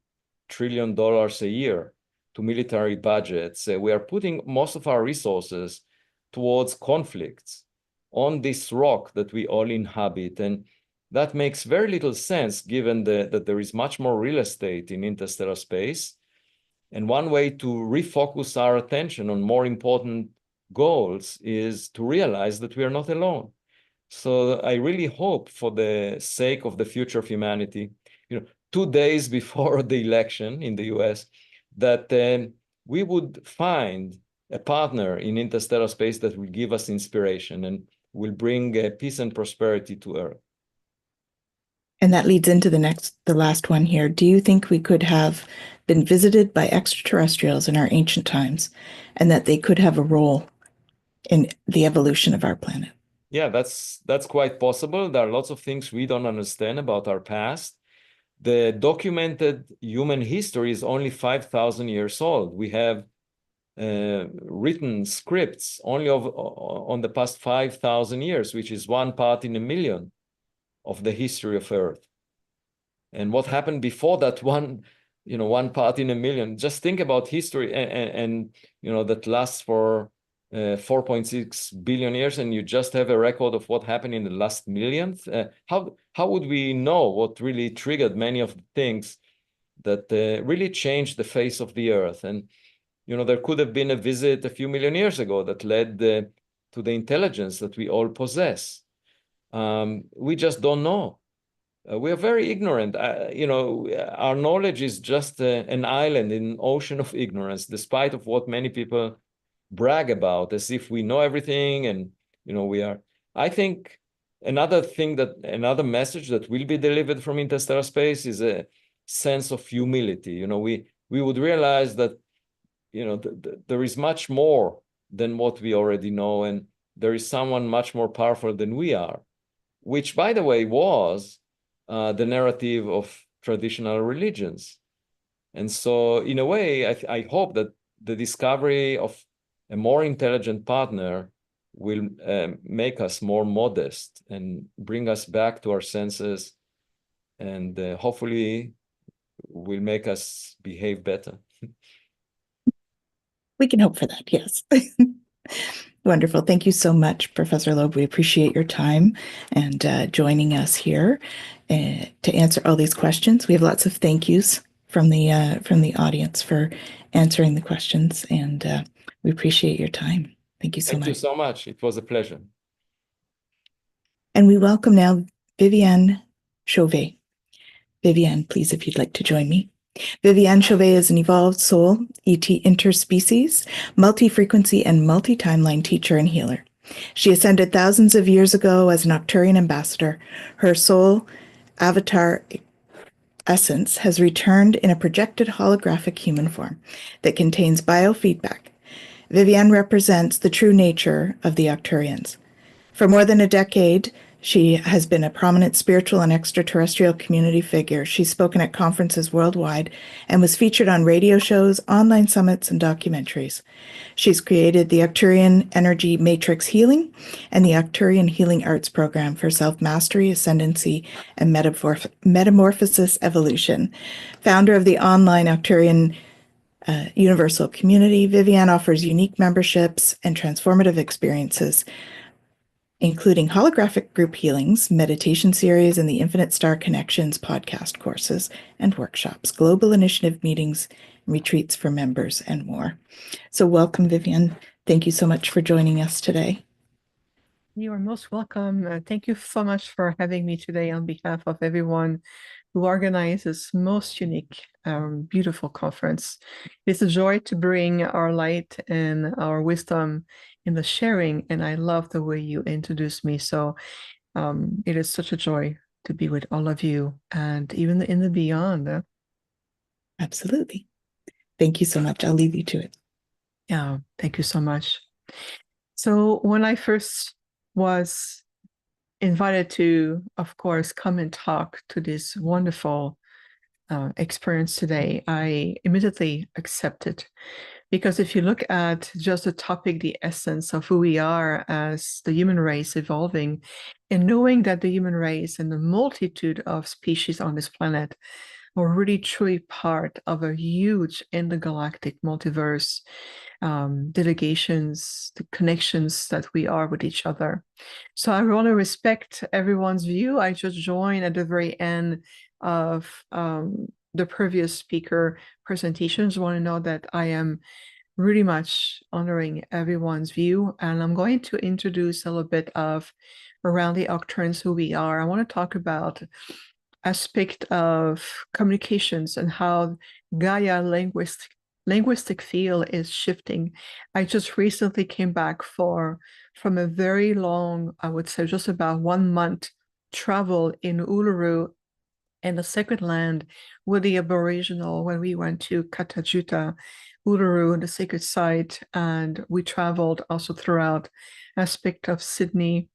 trillion a year to military budgets. We are putting most of our resources towards conflicts on this rock that we all inhabit. And that makes very little sense given that there is much more real estate in interstellar space. And one way to refocus our attention on more important goals is to realize that we are not alone. So I really hope, for the sake of the future of humanity, 2 days before the election in the US, that we would find a partner in interstellar space that will give us inspiration and will bring peace and prosperity to Earth. And that leads into the last one here. Do you think we could have been visited by extraterrestrials in our ancient times, and that they could have a role in the evolution of our planet? Yeah, that's quite possible. There are lots of things we don't understand about our past. The documented human history is only 5,000 years old. We have written scripts only on the past 5,000 years, which is one part in a million of the history of Earth. And what happened before that one part in a million? Just think about history and that lasts for 4.6 billion years, and you just have a record of what happened in the last millionth. How would we know what really triggered many of the things that really changed the face of the Earth? And there could have been a visit a few million years ago that led to the intelligence that we all possess. We just don't know. We are very ignorant. Our knowledge is just an island in an ocean of ignorance, despite of what many people brag about, as if we know everything. And we are. I think another message that will be delivered from interstellar space is a sense of humility. We would realize that there is much more than what we already know, and there is someone much more powerful than we are, which, by the way, was the narrative of traditional religions. And so, in a way, I hope that the discovery of a more intelligent partner will make us more modest and bring us back to our senses, and hopefully will make us behave better. We can hope for that, yes. Wonderful. Thank you so much, Professor Loeb. We appreciate your time and joining us here to answer all these questions. We have lots of thank yous from the audience for answering the questions, and we appreciate your time. Thank you so much. Thank you so much. It was a pleasure. And we welcome now Viviane Chauvet. Viviane, please, if you'd like to join me. Viviane Chauvet is an evolved soul, ET interspecies, multi-frequency, and multi-timeline teacher and healer. She ascended thousands of years ago as an Octurian ambassador. Her soul avatar essence has returned in a projected holographic human form that contains biofeedback. Viviane represents the true nature of the Octurians. For more than a decade, She has been a prominent spiritual and extraterrestrial community figure. She's spoken at conferences worldwide and was featured on radio shows, online summits, and documentaries. She's created the Arcturian Energy Matrix Healing and the Arcturian Healing Arts Program for self-mastery, ascendancy, and metamorphosis evolution. Founder of the online Arcturian Universal Community, Viviane offers unique memberships and transformative experiences, including holographic group healings, meditation series, and the Infinite Star Connections podcast courses and workshops, global initiative meetings, retreats for members, and more. So welcome, Viviane. Thank you so much for joining us today. You are most welcome. Thank you so much for having me today on behalf of everyone who organized this most unique, beautiful conference. It's a joy to bring our light and our wisdom in the sharing, and I love the way you introduced me. So it is such a joy to be with all of you, and even in the beyond. Absolutely. Thank you so much. I'll leave you to it. Yeah, thank you so much. So when I first was invited to, of course, come and talk to this wonderful experience today, I immediately accepted. Because if you look at just the topic, the essence of who we are as the human race evolving, and knowing that the human race and the multitude of species on this planet are really truly part of a huge intergalactic multiverse, delegations, the connections that we are with each other. So I want to respect everyone's view. I just joined at the very end of the previous speaker presentations. I want to know that I am really much honoring everyone's view, and I'm going to introduce a little bit of around the Arcturians, who we are. I want to talk about aspect of communications and how Gaia linguistic field is shifting. I just recently came back from a very long, I would say just about 1 month travel in Uluru and the sacred land with the Aboriginal when we went to Katajuta, Uluru, the sacred site, and we traveled also throughout aspect of Sydney,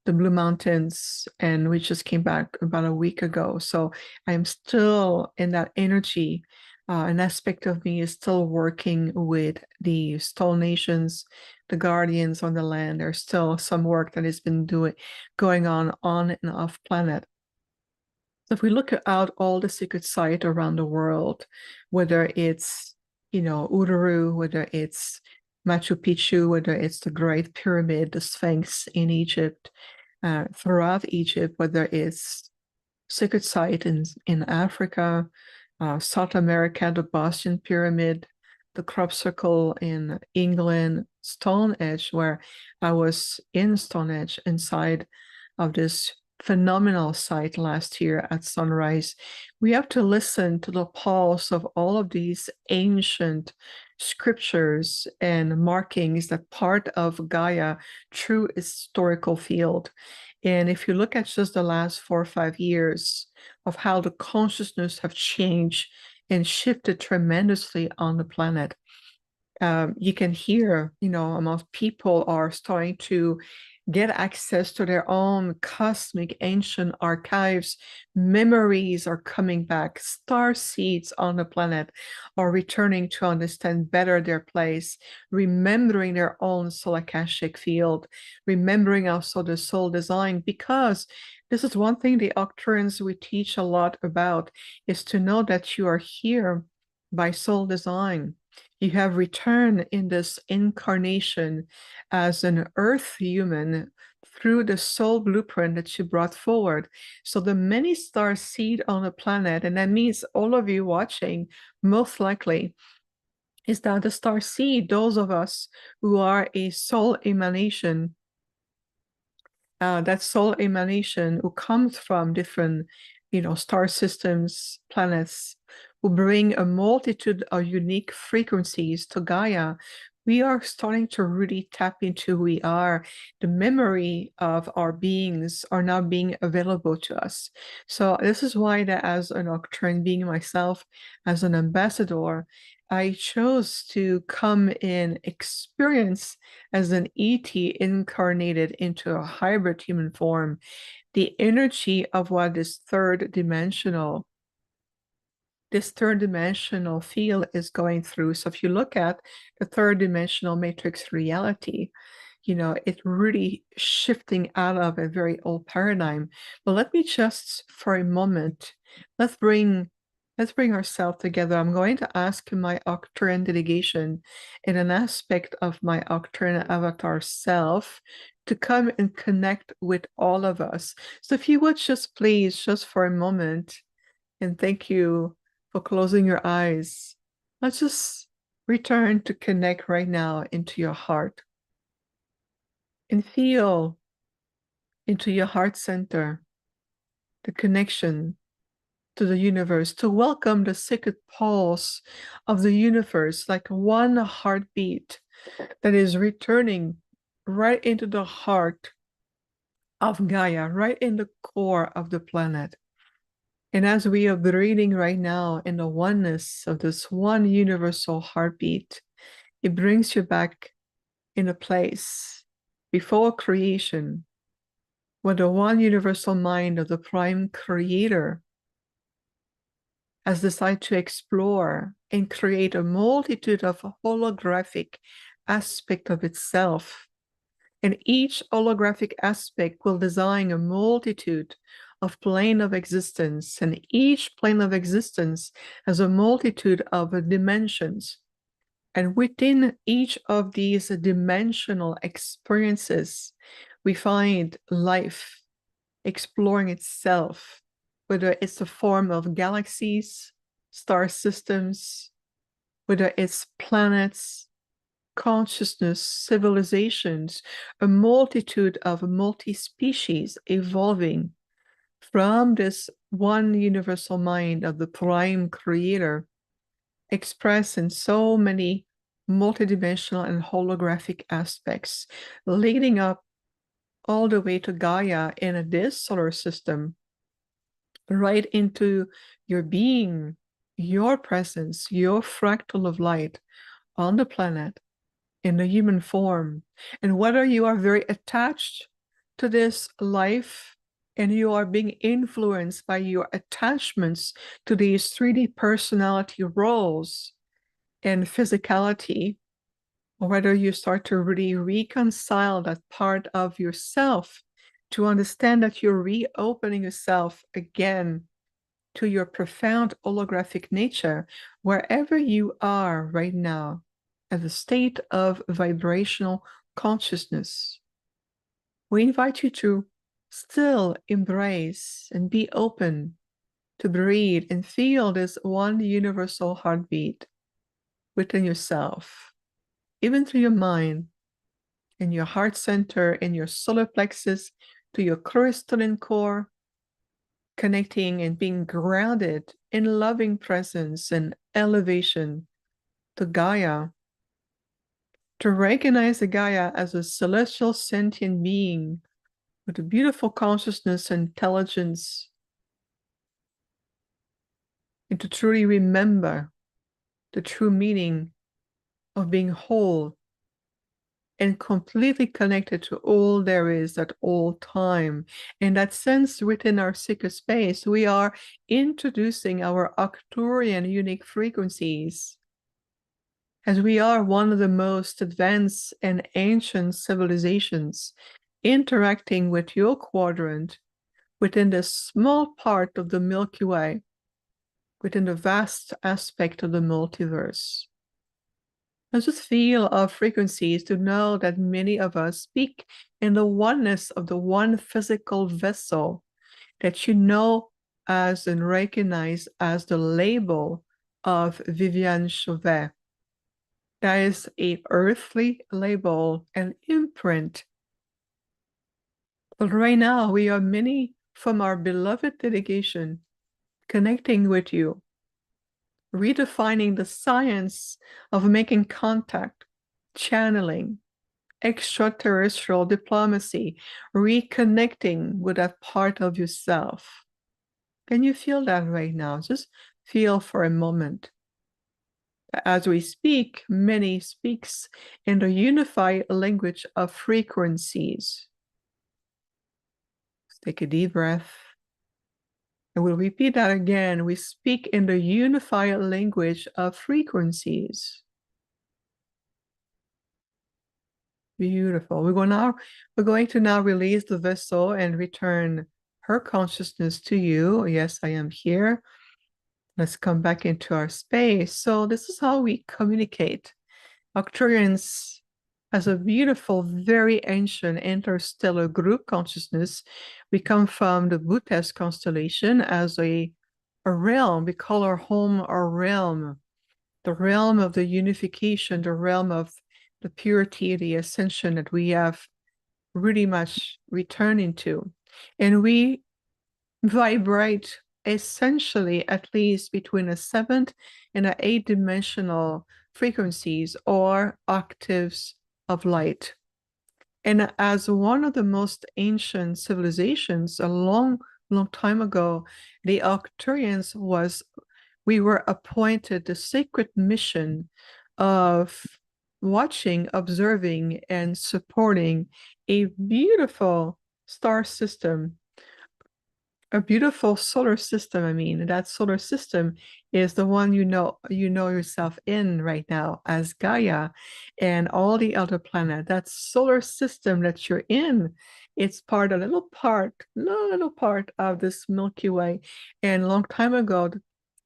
the Blue Mountains, and we just came back about a week ago. So I'm still in that energy. An aspect of me is still working with the Stone Nations, the guardians on the land. There's still some work that has been going on and off planet. So if we look out all the sacred sites around the world, whether it's, Uluru, whether it's Machu Picchu, whether it's the Great Pyramid, the Sphinx in Egypt, throughout Egypt, whether it's sacred site in Africa, South America, the Boston Pyramid, the crop circle in England, Stonehenge, where I was in Stonehenge inside of this phenomenal site last year at sunrise. We have to listen to the pulse of all of these ancient scriptures and markings that part of Gaia true historical field. And if you look at just the last 4 or 5 years of how the consciousness have changed and shifted tremendously on the planet, you can hear, most people are starting to get access to their own cosmic ancient archives. Memories are coming back. Star seeds on the planet are returning to understand better their place, remembering their own soul akashic field, remembering also the soul design, because this is one thing the Arcturians we teach a lot about, is to know that you are here by soul design. You have returned in this incarnation as an earth human through the soul blueprint that you brought forward. So the many star seed on the planet, and that means all of you watching, most likely, is that the star seed, those of us who are a soul emanation, that soul emanation who comes from different, star systems, planets, who bring a multitude of unique frequencies to Gaia, we are starting to really tap into who we are. The memory of our beings are now being available to us. So this is why that as an Arcturian being myself, as an ambassador, I chose to come in experience as an ET incarnated into a hybrid human form, the energy of what is this third dimensional field is going through. So if you look at the third dimensional matrix reality, you know, it's really shifting out of a very old paradigm. But let me just for a moment, let's bring ourselves together. I'm going to ask my Octarian delegation in an aspect of my Octarian avatar self to come and connect with all of us. So if you would just please, just for a moment, and thank you for closing your eyes. Let's just return to connect right now into your heart and feel into your heart center the connection to the universe, to welcome the sacred pulse of the universe, like one heartbeat that is returning right into the heart of Gaia, right in the core of the planet. And as we are breathing right now in the oneness of this one universal heartbeat, it brings you back in a place before creation, where the one universal mind of the prime creator has decided to explore and create a multitude of holographic aspects of itself. And each holographic aspect will design a multitude of plane of existence, and each plane of existence has a multitude of dimensions. And within each of these dimensional experiences, we find life exploring itself, whether it's a form of galaxies, star systems, whether it's planets, consciousness, civilizations, a multitude of multi-species evolving from this one universal mind of the prime creator, expressed in so many multidimensional and holographic aspects, leading up all the way to Gaia in this solar system, right into your being, your presence, your fractal of light on the planet in the human form. And whether you are very attached to this life and you are being influenced by your attachments to these 3D personality roles and physicality, or whether you start to really reconcile that part of yourself to understand that you're reopening yourself again to your profound holographic nature, wherever you are right now, at the state of vibrational consciousness, we invite you to still embrace and be open to breathe and feel this one universal heartbeat within yourself, even through your mind, in your heart center, in your solar plexus, to your crystalline core, connecting and being grounded in loving presence and elevation to Gaia, to recognize the Gaia as a celestial sentient being with a beautiful consciousness and intelligence, and to truly remember the true meaning of being whole and completely connected to all there is at all time. In that sense, within our sacred space, we are introducing our Arcturian unique frequencies, as we are one of the most advanced and ancient civilizations interacting with your quadrant within this small part of the Milky Way, within the vast aspect of the multiverse. And just feel our frequencies to know that many of us speak in the oneness of the one physical vessel that you know as and recognize as the label of Viviane Chauvet. That is an earthly label and imprint. But right now, we are many from our beloved delegation connecting with you, redefining the science of making contact, channeling, extraterrestrial diplomacy, reconnecting with that part of yourself. Can you feel that right now? Just feel for a moment. As we speak, many speaks in the unified language of frequencies. Let's take a deep breath. And we'll repeat that again. We speak in the unified language of frequencies. Beautiful. We're going to now release the vessel and return her consciousness to you. Yes, I am here. Let's come back into our space. So this is how we communicate. Arcturians has a beautiful, very ancient interstellar group consciousness. We come from the Buddhist constellation as a realm. We call our home our realm, the realm of the unification, the realm of the purity, the ascension that we have really much returned into. And we vibrate essentially at least between a 7th and an 8th-dimensional frequencies or octaves of light. And as one of the most ancient civilizations, a long time ago, the Arcturians we were appointed the sacred mission of watching, observing, and supporting a beautiful star system, a beautiful solar system. I mean, that solar system is the one you know yourself in right now as Gaia and all the other planets. That solar system that you're in, it's a little part of this Milky Way. And a long time ago,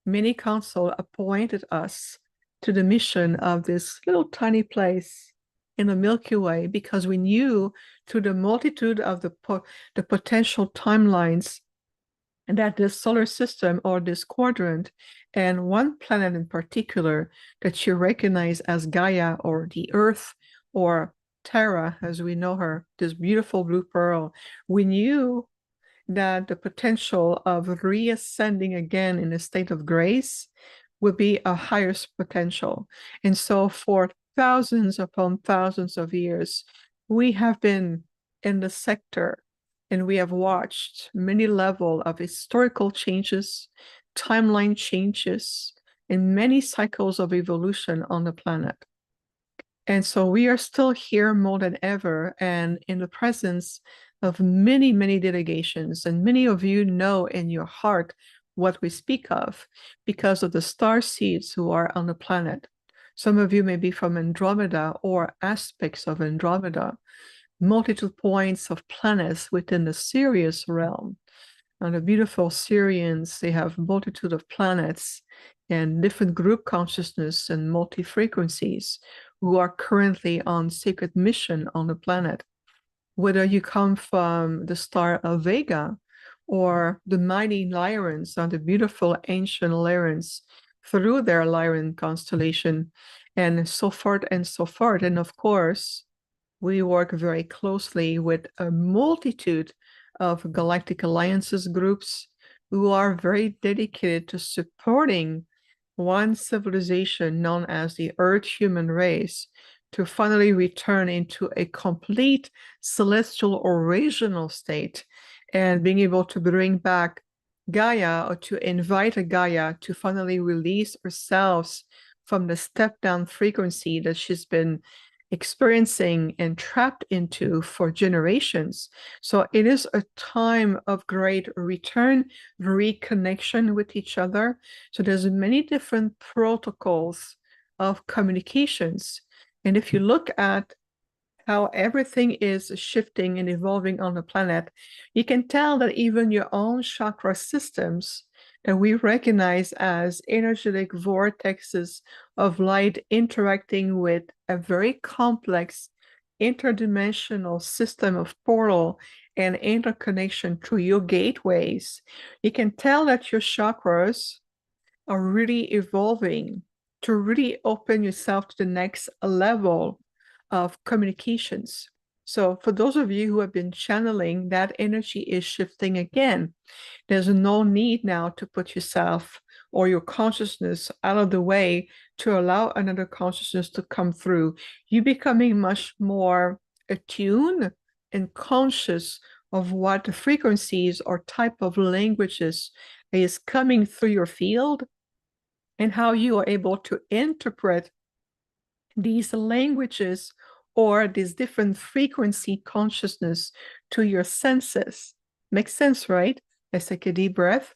many council appointed us to the mission of this little tiny place in the Milky Way because we knew through the multitude of the potential timelines and that this solar system or this quadrant and one planet in particular that you recognize as Gaia or the Earth or Terra as we know her, this beautiful blue pearl, we knew that the potential of reascending again in a state of grace would be a higher potential. And so for thousands upon thousands of years, we have been in the sector and we have watched many levels of historical changes, timeline changes, and many cycles of evolution on the planet. And so we are still here more than ever and in the presence of many, many delegations. And many of you know in your heart what we speak of because of the star seeds who are on the planet. Some of you may be from Andromeda or aspects of Andromeda, multitude points of planets within the Sirius realm. And the beautiful Sirians, they have multitude of planets and different group consciousness and multi-frequencies who are currently on sacred mission on the planet. Whether you come from the star of Vega or the mighty Lyrans or the beautiful ancient Lyrans through their Lyran constellation and so forth and so forth. And of course, we work very closely with a multitude of galactic alliances groups who are very dedicated to supporting one civilization known as the Earth human race to finally return into a complete celestial original state and being able to bring back Gaia or to invite a Gaia to finally release herself from the step down frequency that she's been experiencing and trapped into for generations. So it is a time of great return, reconnection with each other. So there's many different protocols of communications. And if you look at how everything is shifting and evolving on the planet, you can tell that even your own chakra systems that we recognize as energetic vortexes of light interacting with a very complex interdimensional system of portal and interconnection through your gateways, you can tell that your chakras are really evolving to really open yourself to the next level of communications. So for those of you who have been channeling, that energy is shifting again. There's no need now to put yourself or your consciousness out of the way to allow another consciousness to come through. You're becoming much more attuned and conscious of what the frequencies or type of languages is coming through your field. and how you are able to interpret these languages or these different frequency consciousness to your senses. Makes sense, right? Let's take a deep breath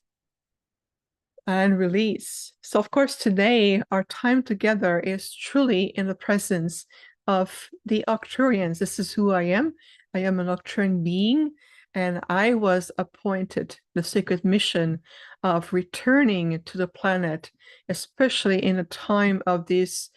and release. So of course, today our time together is truly in the presence of the Arcturians. This is who I am. I am an Arcturian being, and I was appointed the sacred mission of returning to the planet, especially in a time of this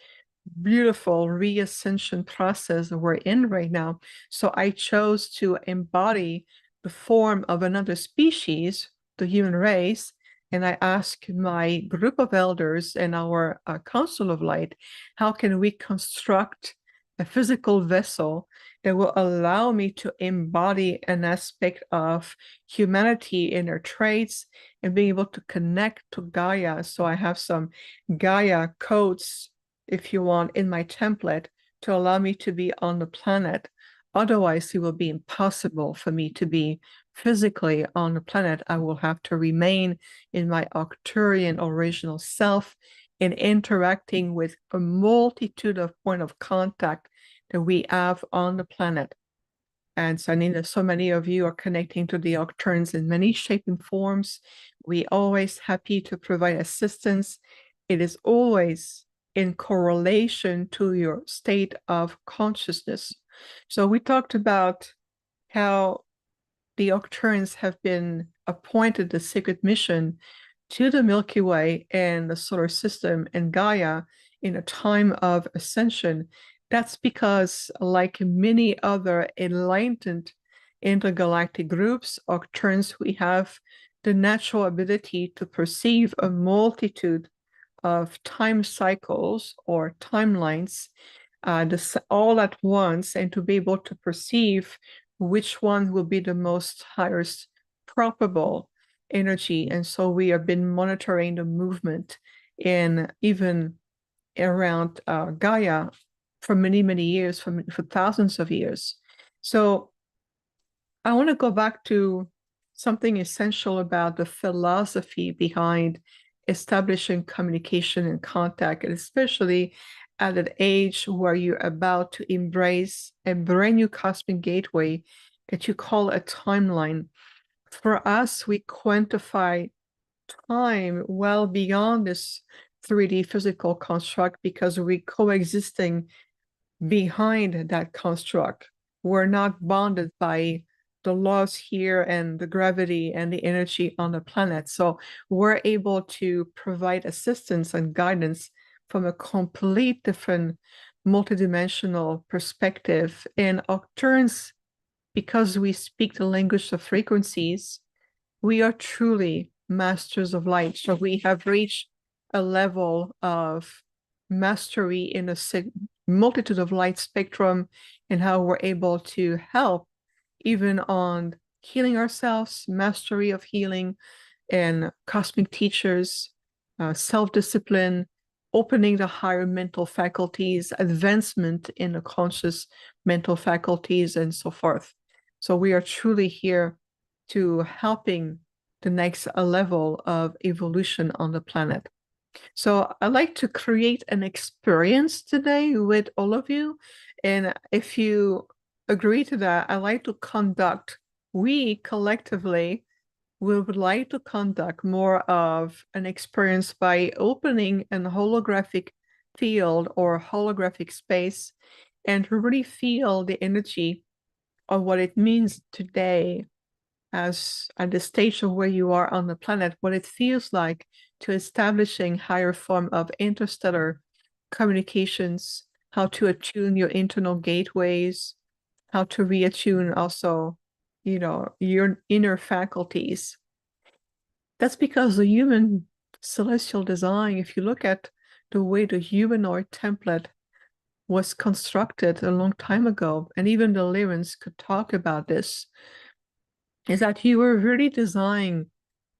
beautiful reascension process we're in right now. So I chose to embody the form of another species, the human race, and I asked my group of elders and our Council of Light, how can we construct a physical vessel that will allow me to embody an aspect of humanity in their traits and being able to connect to Gaia. So I have some Gaia codes, if you want, in my template to allow me to be on the planet. Otherwise, it will be impossible for me to be physically on the planet. I will have to remain in my Arcturian original self in interacting with a multitude of point of contact that we have on the planet. And so I know so many of you are connecting to the Arcturians in many shapes and forms. We always happy to provide assistance. It is always in correlation to your state of consciousness. So we talked about how the Arcturians have been appointed the sacred mission to the Milky Way and the solar system and Gaia in a time of ascension. That's because, like many other enlightened intergalactic groups, Arcturians, we have the natural ability to perceive a multitude of time cycles or timelines all at once, and to be able to perceive which one will be the most highest probable energy. And so we have been monitoring the movement in even around Gaia for many, many years, for thousands of years. So I want to go back to something essential about the philosophy behind establishing communication and contact, and especially at an age where you're about to embrace a brand new cosmic gateway that you call a timeline. For us, we quantify time well beyond this 3D physical construct because we're coexisting behind that construct. We're not bonded by the laws here and the gravity and the energy on the planet. So we're able to provide assistance and guidance from a complete different multidimensional perspective. And Arcturians, because we speak the language of frequencies, we are truly masters of light. So we have reached a level of mastery in a multitude of light spectrum and how we're able to help even on healing ourselves, mastery of healing, and cosmic teachers, self-discipline, opening the higher mental faculties, advancement in the conscious mental faculties, and so forth. So we are truly here to helping the next level of evolution on the planet. So I'd like to create an experience today with all of you. And if you agree to that, I'd like to conduct, we collectively, we would like to conduct more of an experience by opening an holographic field or holographic space and to really feel the energy of what it means today as at the stage of where you are on the planet, what it feels like to establishing higher form of interstellar communications, how to attune your internal gateways, how to reattune also, you know, your inner faculties. That's because the human celestial design, if you look at the way the humanoid template was constructed a long time ago, and even the Lyrians could talk about this, is that you were really designed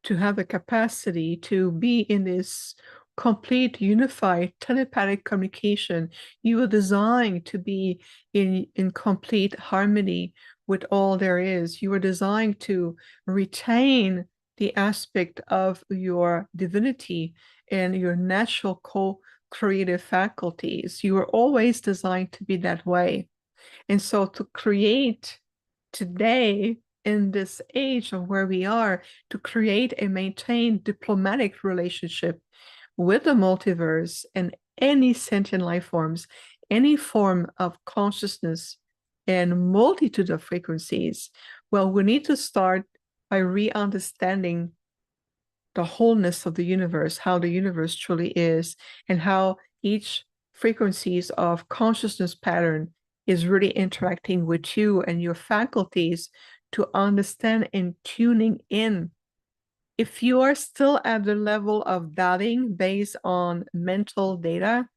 to have a capacity to be in this complete unified telepathic communication. You were designed to be in complete harmony with all there is. You were designed to retain the aspect of your divinity and your natural co-creative faculties. You were always designed to be that way. And so to create today, in this age of where we are, to create and maintain diplomatic relationship with the multiverse and any sentient life forms, any form of consciousness and multitude of frequencies, well, we need to start by re-understanding the wholeness of the universe, how the universe truly is, and how each frequencies of consciousness pattern is really interacting with you and your faculties to understand and tuning in. If you are still at the level of doubting based on mental data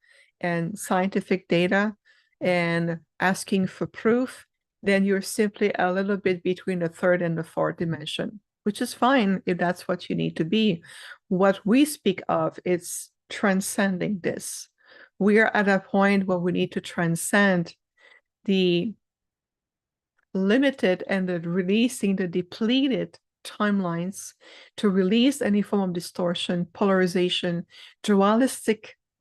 and scientific data and asking for proof, then you're simply a little bit between the third and the fourth dimension, which is fine if that's what you need to be. What we speak of is transcending this. We are at a point where we need to transcend the limited and the releasing the depleted timelines to release any form of distortion, polarization,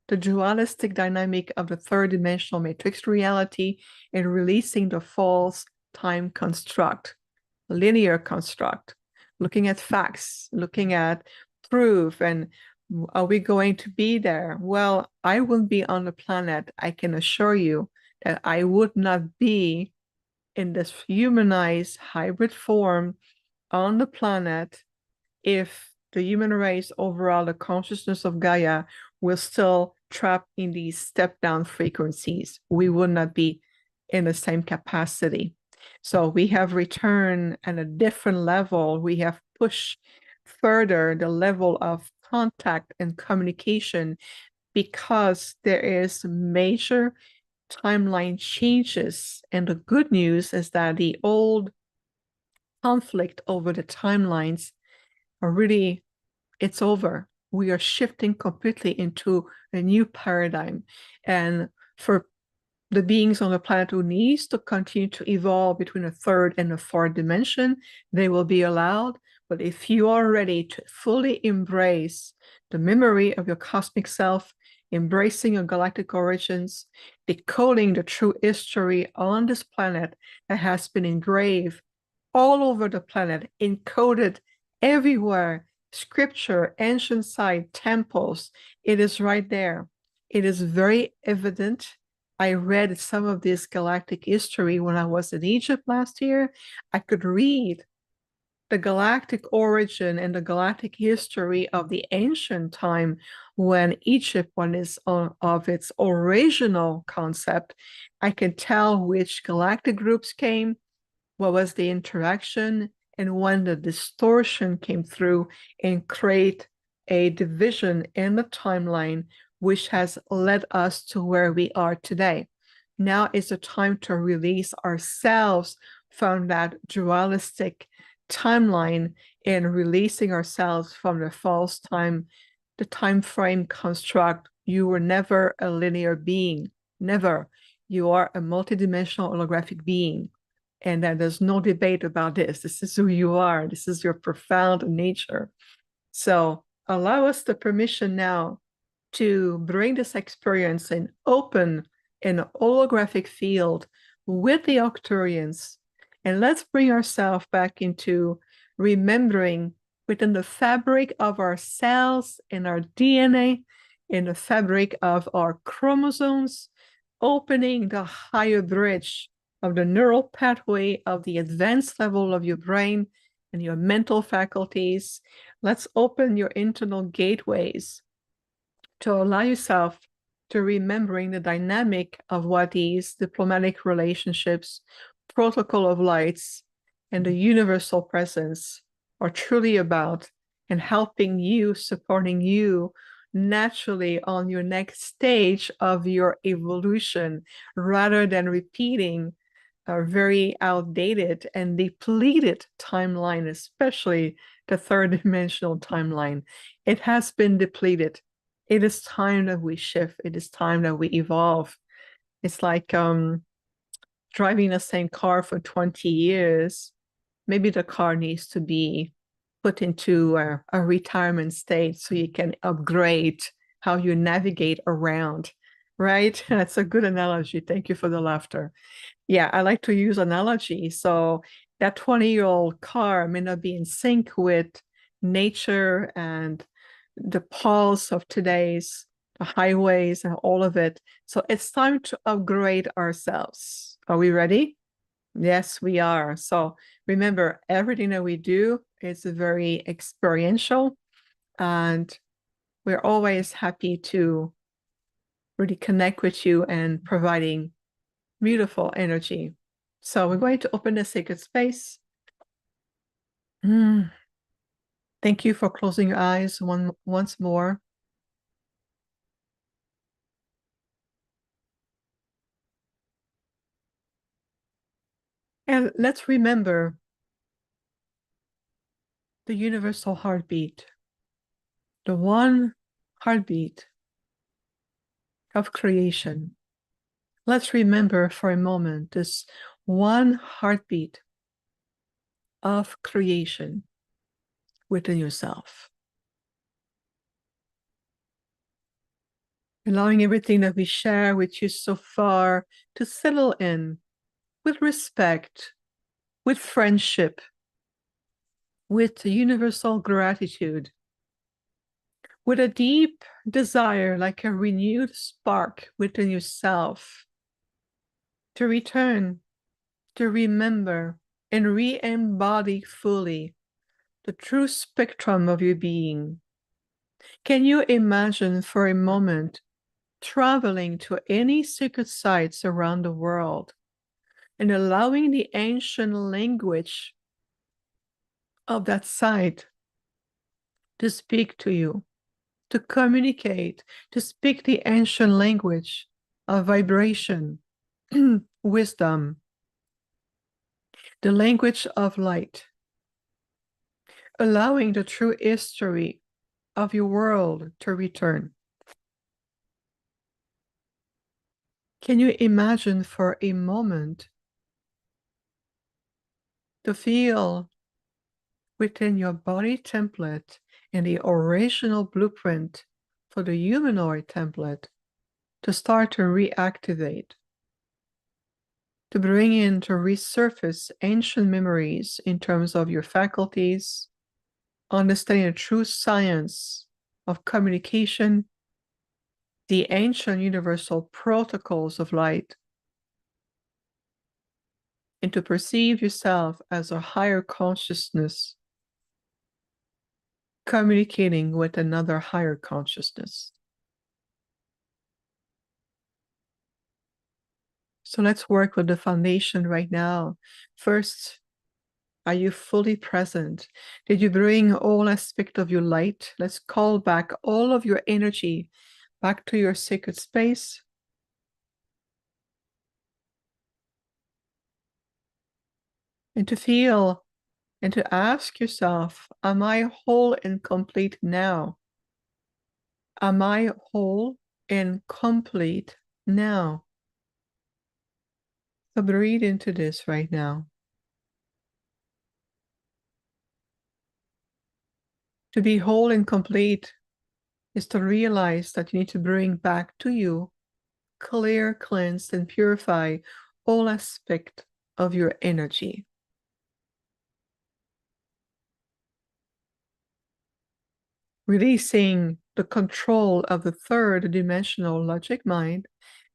the dualistic dynamic of the third dimensional matrix reality, and releasing the false time construct, linear construct, looking at facts, looking at proof, and are we going to be there? Well, I will be on the planet. I can assure you that I would not be in this humanized hybrid form on the planet if the human race overall, the consciousness of Gaia, will still trapped in these step down frequencies. We would not be in the same capacity. So we have returned at a different level. We have pushed further the level of contact and communication because there is major timeline changes. And the good news is that the old conflict over the timelines are really, it's over. We are shifting completely into a new paradigm. And for the beings on the planet who needs to continue to evolve between a third and a fourth dimension, they will be allowed. But if you are ready to fully embrace the memory of your cosmic self, embracing your galactic origins, decoding the true history on this planet that has been engraved all over the planet, encoded everywhere, scripture, ancient site, temples, it is right there. It is very evident. I read some of this galactic history when I was in Egypt last year. I could read the galactic origin and the galactic history of the ancient time when Egypt was of its original concept. I can tell which galactic groups came, what was the interaction, and when the distortion came through and create a division in the timeline, which has led us to where we are today. Now is the time to release ourselves from that dualistic timeline and releasing ourselves from the false time, the time frame construct. You were never a linear being, never. You are a multidimensional holographic being. And that there's no debate about this. This is who you are. This is your profound nature. So allow us the permission now to bring this experience and open an holographic field with the Arcturians. And let's bring ourselves back into remembering within the fabric of our cells and our DNA, in the fabric of our chromosomes, opening the higher bridge of the neural pathway of the advanced level of your brain and your mental faculties. Let's open your internal gateways to allow yourself to remembering the dynamic of what these diplomatic relationships, protocol of lights, and the universal presence are truly about, and helping you, supporting you naturally on your next stage of your evolution, rather than repeating a very outdated and depleted timeline, especially the third dimensional timeline. It has been depleted. It is time that we shift. It is time that we evolve. It's like driving the same car for 20 years. Maybe the car needs to be put into a retirement state so you can upgrade how you navigate around, right? That's a good analogy. Thank you for the laughter. Yeah, I like to use analogy. So that 20-year-old car may not be in sync with nature and the pulse of today's highways and all of it. So it's time to upgrade ourselves. Are we ready? Yes, we are. So remember, everything that we do is very experiential, and we're always happy to really connect with you and providing beautiful energy. So we're going to open the sacred space. Thank you for closing your eyes once more. And let's remember the universal heartbeat, the one heartbeat of creation. Let's remember for a moment this one heartbeat of creation within yourself. Allowing everything that we share with you so far to settle in with respect, with friendship, with universal gratitude, with a deep desire, like a renewed spark within yourself, to return, to remember, and re-embody fully the true spectrum of your being. Can you imagine for a moment traveling to any sacred sites around the world and allowing the ancient language of that site to speak to you, to communicate, to speak the ancient language of vibration, wisdom, the language of light, allowing the true history of your world to return? Can you imagine for a moment to feel within your body template and the original blueprint for the humanoid template to start to reactivate, to bring in, to resurface ancient memories in terms of your faculties, understanding the true science of communication, the ancient universal protocols of light, and to perceive yourself as a higher consciousness communicating with another higher consciousness. So let's work with the foundation right now. First, are you fully present? Did you bring all aspects of your light? Let's call back all of your energy back to your sacred space. And to feel and to ask yourself, am I whole and complete now? Am I whole and complete now? So breathe into this right now. To be whole and complete is to realize that you need to bring back to you, clear, cleansed, and purify all aspects of your energy. Releasing the control of the third dimensional logic mind,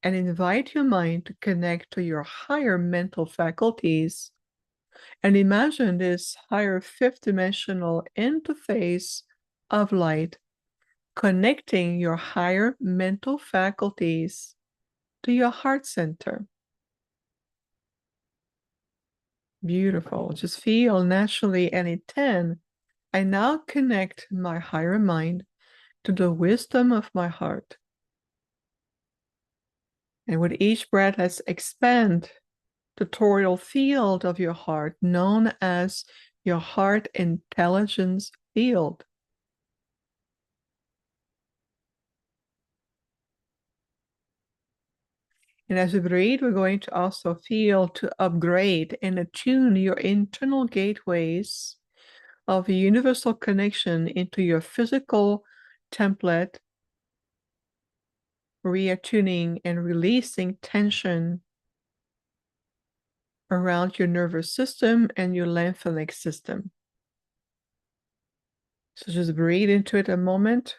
and invite your mind to connect to your higher mental faculties, and imagine this higher fifth dimensional interface of light connecting your higher mental faculties to your heart center. Beautiful. Just feel naturally, and in 10, I now connect my higher mind to the wisdom of my heart. And with each breath, let's expand the toroidal field of your heart, known as your heart intelligence field. And as we breathe, we're going to also feel to upgrade and attune your internal gateways of universal connection into your physical template, reattuning and releasing tension around your nervous system and your lymphatic system. So just breathe into it a moment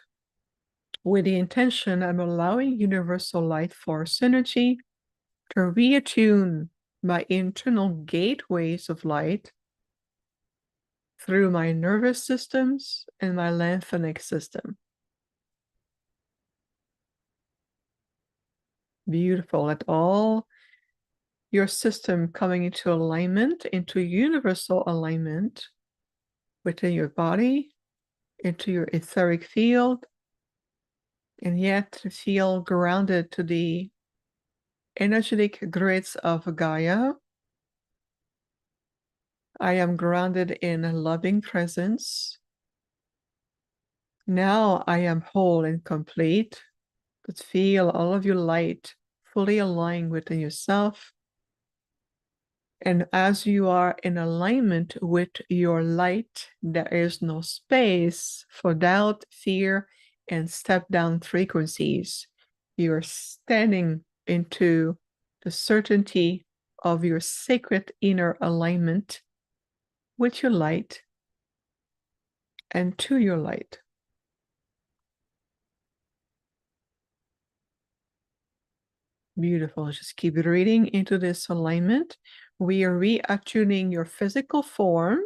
with the intention of allowing universal light force energy to reattune my internal gateways of light through my nervous systems and my lymphatic system. Beautiful. Let all your system coming into alignment, into universal alignment within your body, into your etheric field, and yet feel grounded to the energetic grids of Gaia. I am grounded in loving presence. Now I am whole and complete. But feel all of your light fully aligned within yourself. And as you are in alignment with your light, there is no space for doubt, fear, and step down frequencies. You are standing into the certainty of your sacred inner alignment with your light and to your light. Beautiful. Just keep reading into this alignment. We are reattuning your physical form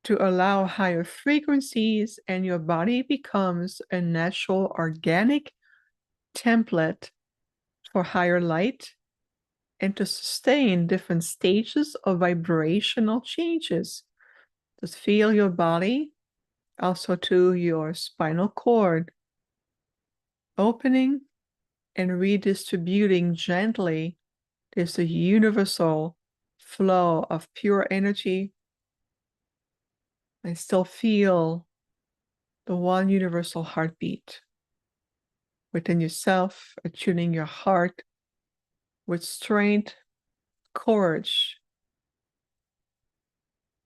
to allow higher frequencies, and your body becomes a natural organic template for higher light and to sustain different stages of vibrational changes. Just feel your body, also to your spinal cord, opening and redistributing gently this universal flow of pure energy. I still feel the one universal heartbeat within yourself, attuning your heart with strength, courage.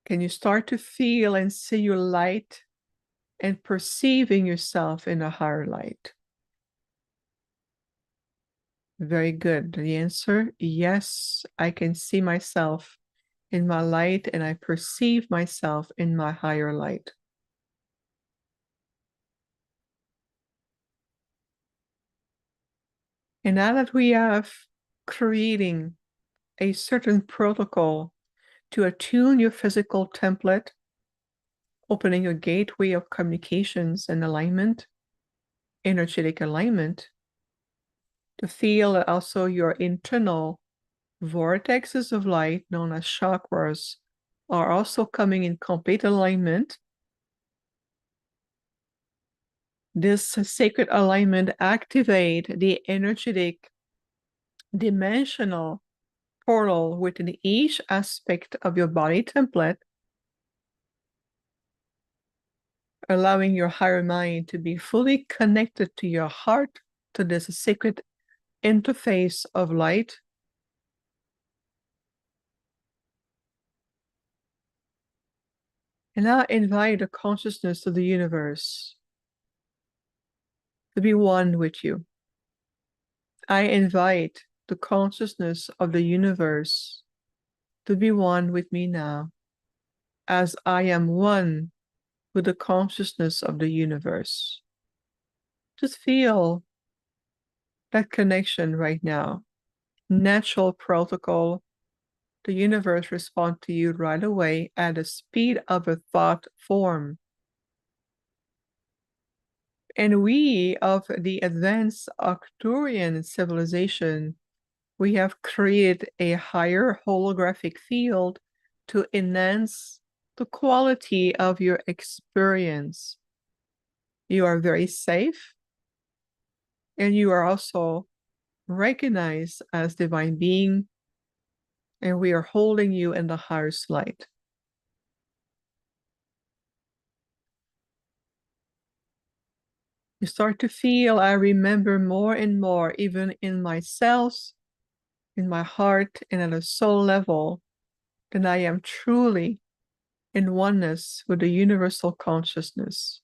Can you start to feel and see your light and perceiving yourself in a higher light? Very good. The answer, yes, I can see myself in my light and I perceive myself in my higher light. And now that we have creating a certain protocol to attune your physical template, opening a gateway of communications and alignment, energetic alignment, to feel also your internal vortexes of light, known as chakras, are also coming in complete alignment. This sacred alignment activates the energetic dimensional portal within each aspect of your body template, allowing your higher mind to be fully connected to your heart, to this sacred interface of light. And now invite the consciousness of the universe to be one with you. I invite the consciousness of the universe to be one with me now, as I am one with the consciousness of the universe. Just feel that connection right now. Natural protocol. The universe responds to you right away at the speed of a thought form. And we of the advanced Arcturian civilization, we have created a higher holographic field to enhance the quality of your experience. You are very safe, and you are also recognized as divine being, and we are holding you in the highest light. You start to feel, I remember more and more, even in my cells, in my heart, and at a soul level, that I am truly in oneness with the universal consciousness.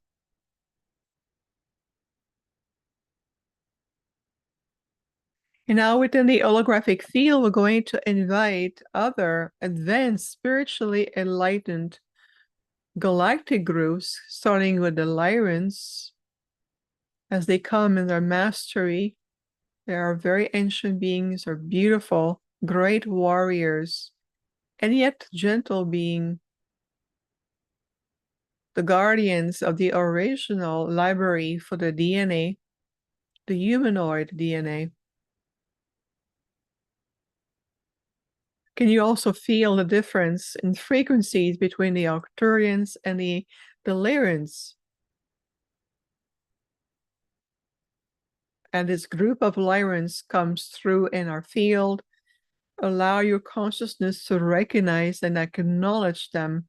And now within the holographic field, we're going to invite other advanced, spiritually enlightened galactic groups, starting with the Lyrans, as they come in their mastery. They are very ancient beings, are beautiful, great warriors, and yet gentle being. The guardians of the original library for the DNA, the humanoid DNA. Can you also feel the difference in frequencies between the Arcturians and the Lyrans? And this group of Lyrans comes through in our field. Allow your consciousness to recognize and acknowledge them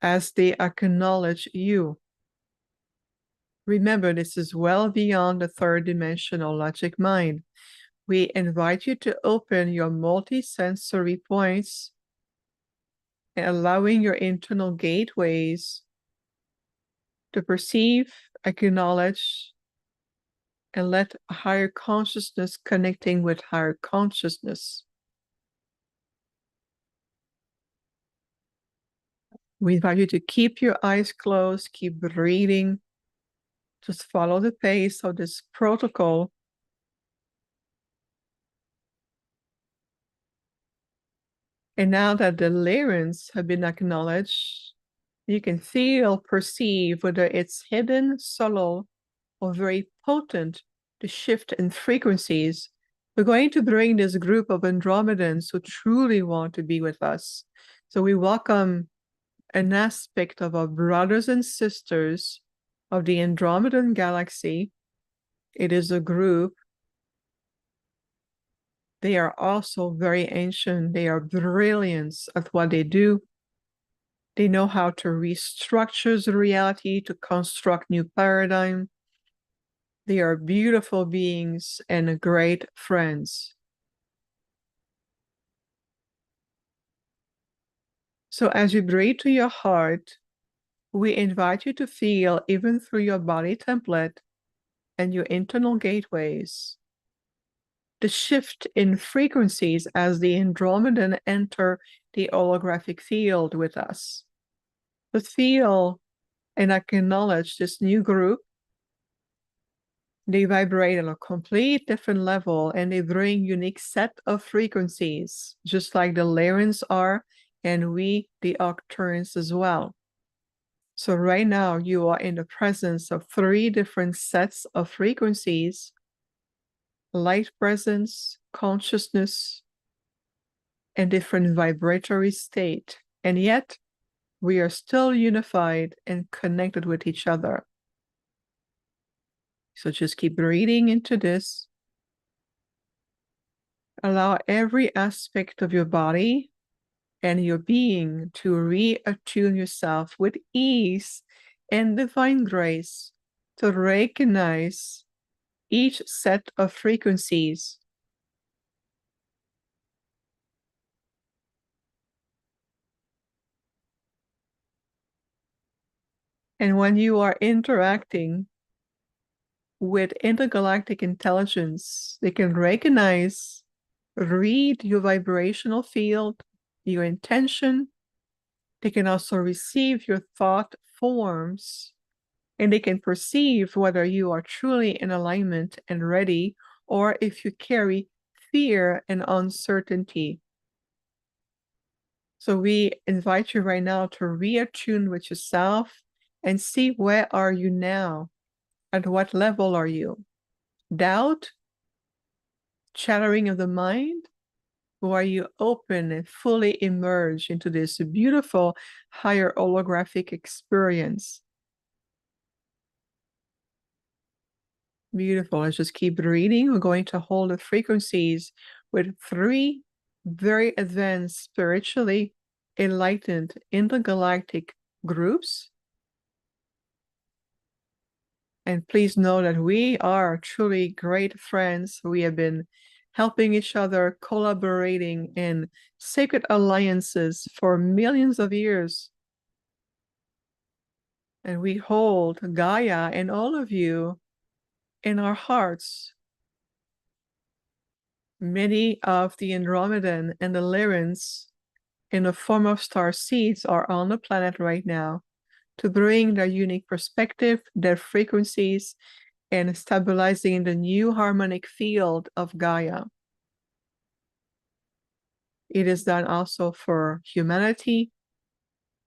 as they acknowledge you. Remember, this is well beyond the third dimensional logic mind. We invite you to open your multi-sensory points, allowing your internal gateways to perceive, acknowledge, and let higher consciousness connecting with higher consciousness. We invite you to keep your eyes closed, keep breathing, just follow the pace of this protocol. And now that the Lyrans have been acknowledged, you can feel, perceive whether it's hidden, subtle, or very potent, the shift in frequencies. We're going to bring this group of Andromedans who truly want to be with us. So we welcome an aspect of our brothers and sisters of the Andromedan galaxy. It is a group. They are also very ancient. They are brilliant at what they do. They know how to restructure the reality to construct new paradigm. They are beautiful beings and great friends. So as you breathe to your heart, we invite you to feel, even through your body template and your internal gateways, the shift in frequencies as the Andromedan enter the holographic field with us. But feel and acknowledge this new group. They vibrate on a complete different level and they bring unique set of frequencies, just like the Lyrans are, and we, the Arcturians, as well. So right now you are in the presence of 3 different sets of frequencies: light presence, consciousness, and different vibratory state. And yet we are still unified and connected with each other. So just keep breathing into this. Allow every aspect of your body and your being to reattune yourself with ease and divine grace to recognize each set of frequencies. And when you are interacting with intergalactic intelligence, they can recognize, read your vibrational field, your intention. They can also receive your thought forms, and they can perceive whether you are truly in alignment and ready, or if you carry fear and uncertainty. So we invite you right now to reattune with yourself and see, where are you now? At what level are you? Doubt? Chattering of the mind? Or are you open and fully immersed into this beautiful higher holographic experience? Beautiful. Let's just keep reading. We're going to hold the frequencies with 3 very advanced, spiritually enlightened intergalactic groups. And please know that we are truly great friends. We have been helping each other, collaborating in sacred alliances for millions of years. And we hold Gaia and all of you in our hearts. Many of the Andromedan and the Lyrans in the form of star seeds are on the planet right now to bring their unique perspective, their frequencies, and stabilizing the new harmonic field of Gaia. It is done also for humanity,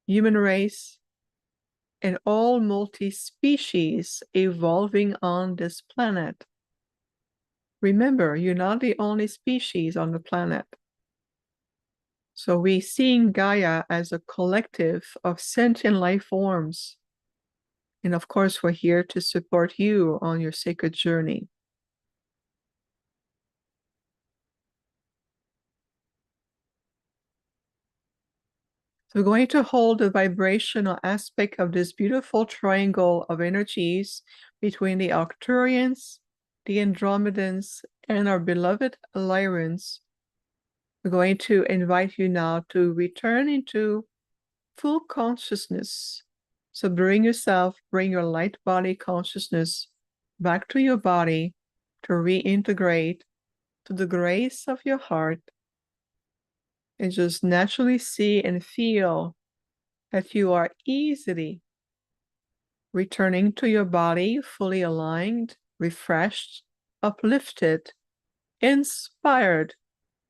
human race, and all multi-species evolving on this planet. Remember, you're not the only species on the planet. So we're seeing Gaia as a collective of sentient life forms. And of course, we're here to support you on your sacred journey. So we're going to hold the vibrational aspect of this beautiful triangle of energies between the Arcturians, the Andromedans, and our beloved Lyrans. We're going to invite you now to return into full consciousness. So bring your light body consciousness back to your body to reintegrate to the grace of your heart. And just naturally see and feel that you are easily returning to your body, fully aligned, refreshed, uplifted, inspired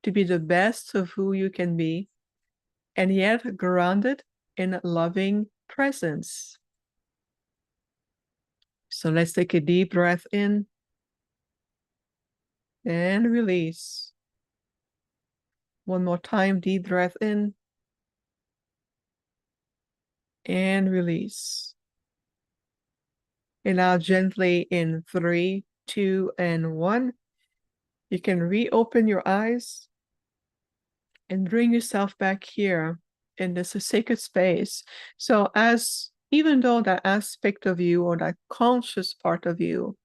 to be the best of who you can be, and yet grounded in loving presence. So let's take a deep breath in and release. One more time, deep breath in and release. And now gently in 3, 2, and 1, you can reopen your eyes and bring yourself back here in this sacred space. So even though that aspect of you or that conscious part of you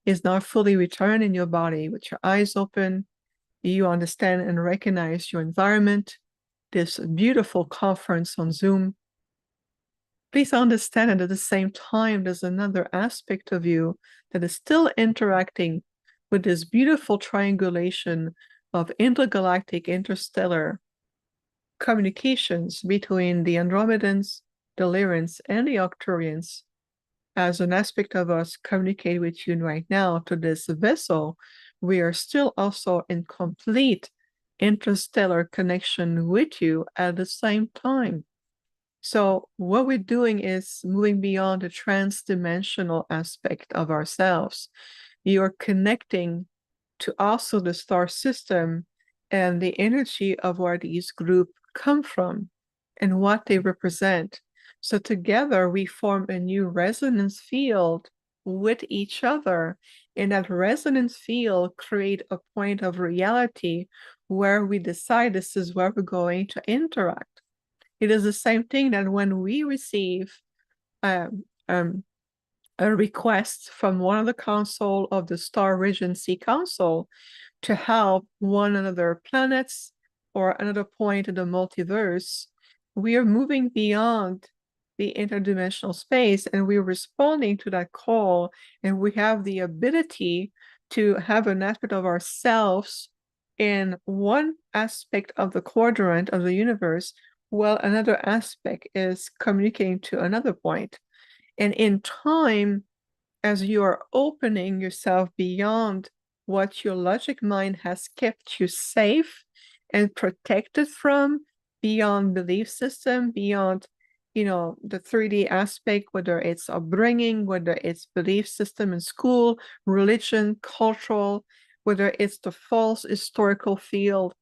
is not fully returned in your body, with your eyes open, you understand and recognize your environment, this beautiful conference on Zoom. Please understand that at the same time, there's another aspect of you that is still interacting with this beautiful triangulation of intergalactic, interstellar communications between the Andromedans, the Lyrans, and the Arcturians, as an aspect of us communicate with you right now to this vessel. We are still also in complete interstellar connection with you at the same time. So what we're doing is moving beyond the trans-dimensional aspect of ourselves. You're connecting to also the star system and the energy of where these groups come from and what they represent. So together we form a new resonance field with each other. And that resonance field create a point of reality where we decide this is where we're going to interact. It is the same thing that when we receive a request from one of the council of the Star Regency Council to help one another planets or another point in the multiverse, we are moving beyond the interdimensional space and we're responding to that call, and we have the ability to have an aspect of ourselves in one aspect of the quadrant of the universe, while another aspect is communicating to another point. And in time, as you are opening yourself beyond what your logic mind has kept you safe and protected from, beyond belief system, beyond, the 3D aspect, whether it's upbringing, whether it's belief system in school, religion, cultural, whether it's the false historical field,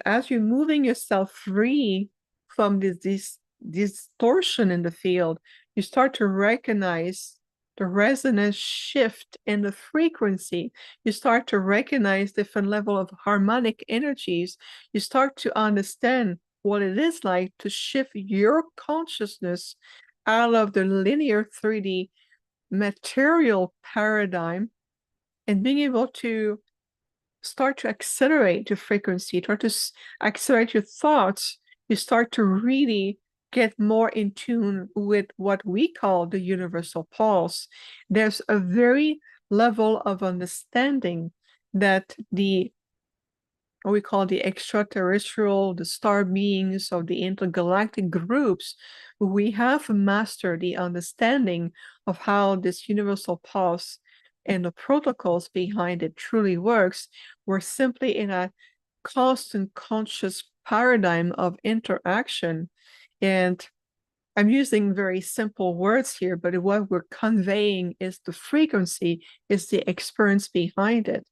as you're moving yourself free from this distortion in the field, you start to recognize the resonance shift in the frequency. You start to recognize different level of harmonic energies. You start to understand what it is like to shift your consciousness out of the linear 3D material paradigm and being able to start to accelerate your frequency, start to accelerate your thoughts, you start to really get more in tune with what we call the universal pulse. There's a very level of understanding that what we call the extraterrestrial, the star beings of the intergalactic groups, we have mastered the understanding of how this universal pulse and the protocols behind it truly works. We're simply in a constant conscious paradigm of interaction. And I'm using very simple words here, but what we're conveying is the frequency, is the experience behind it.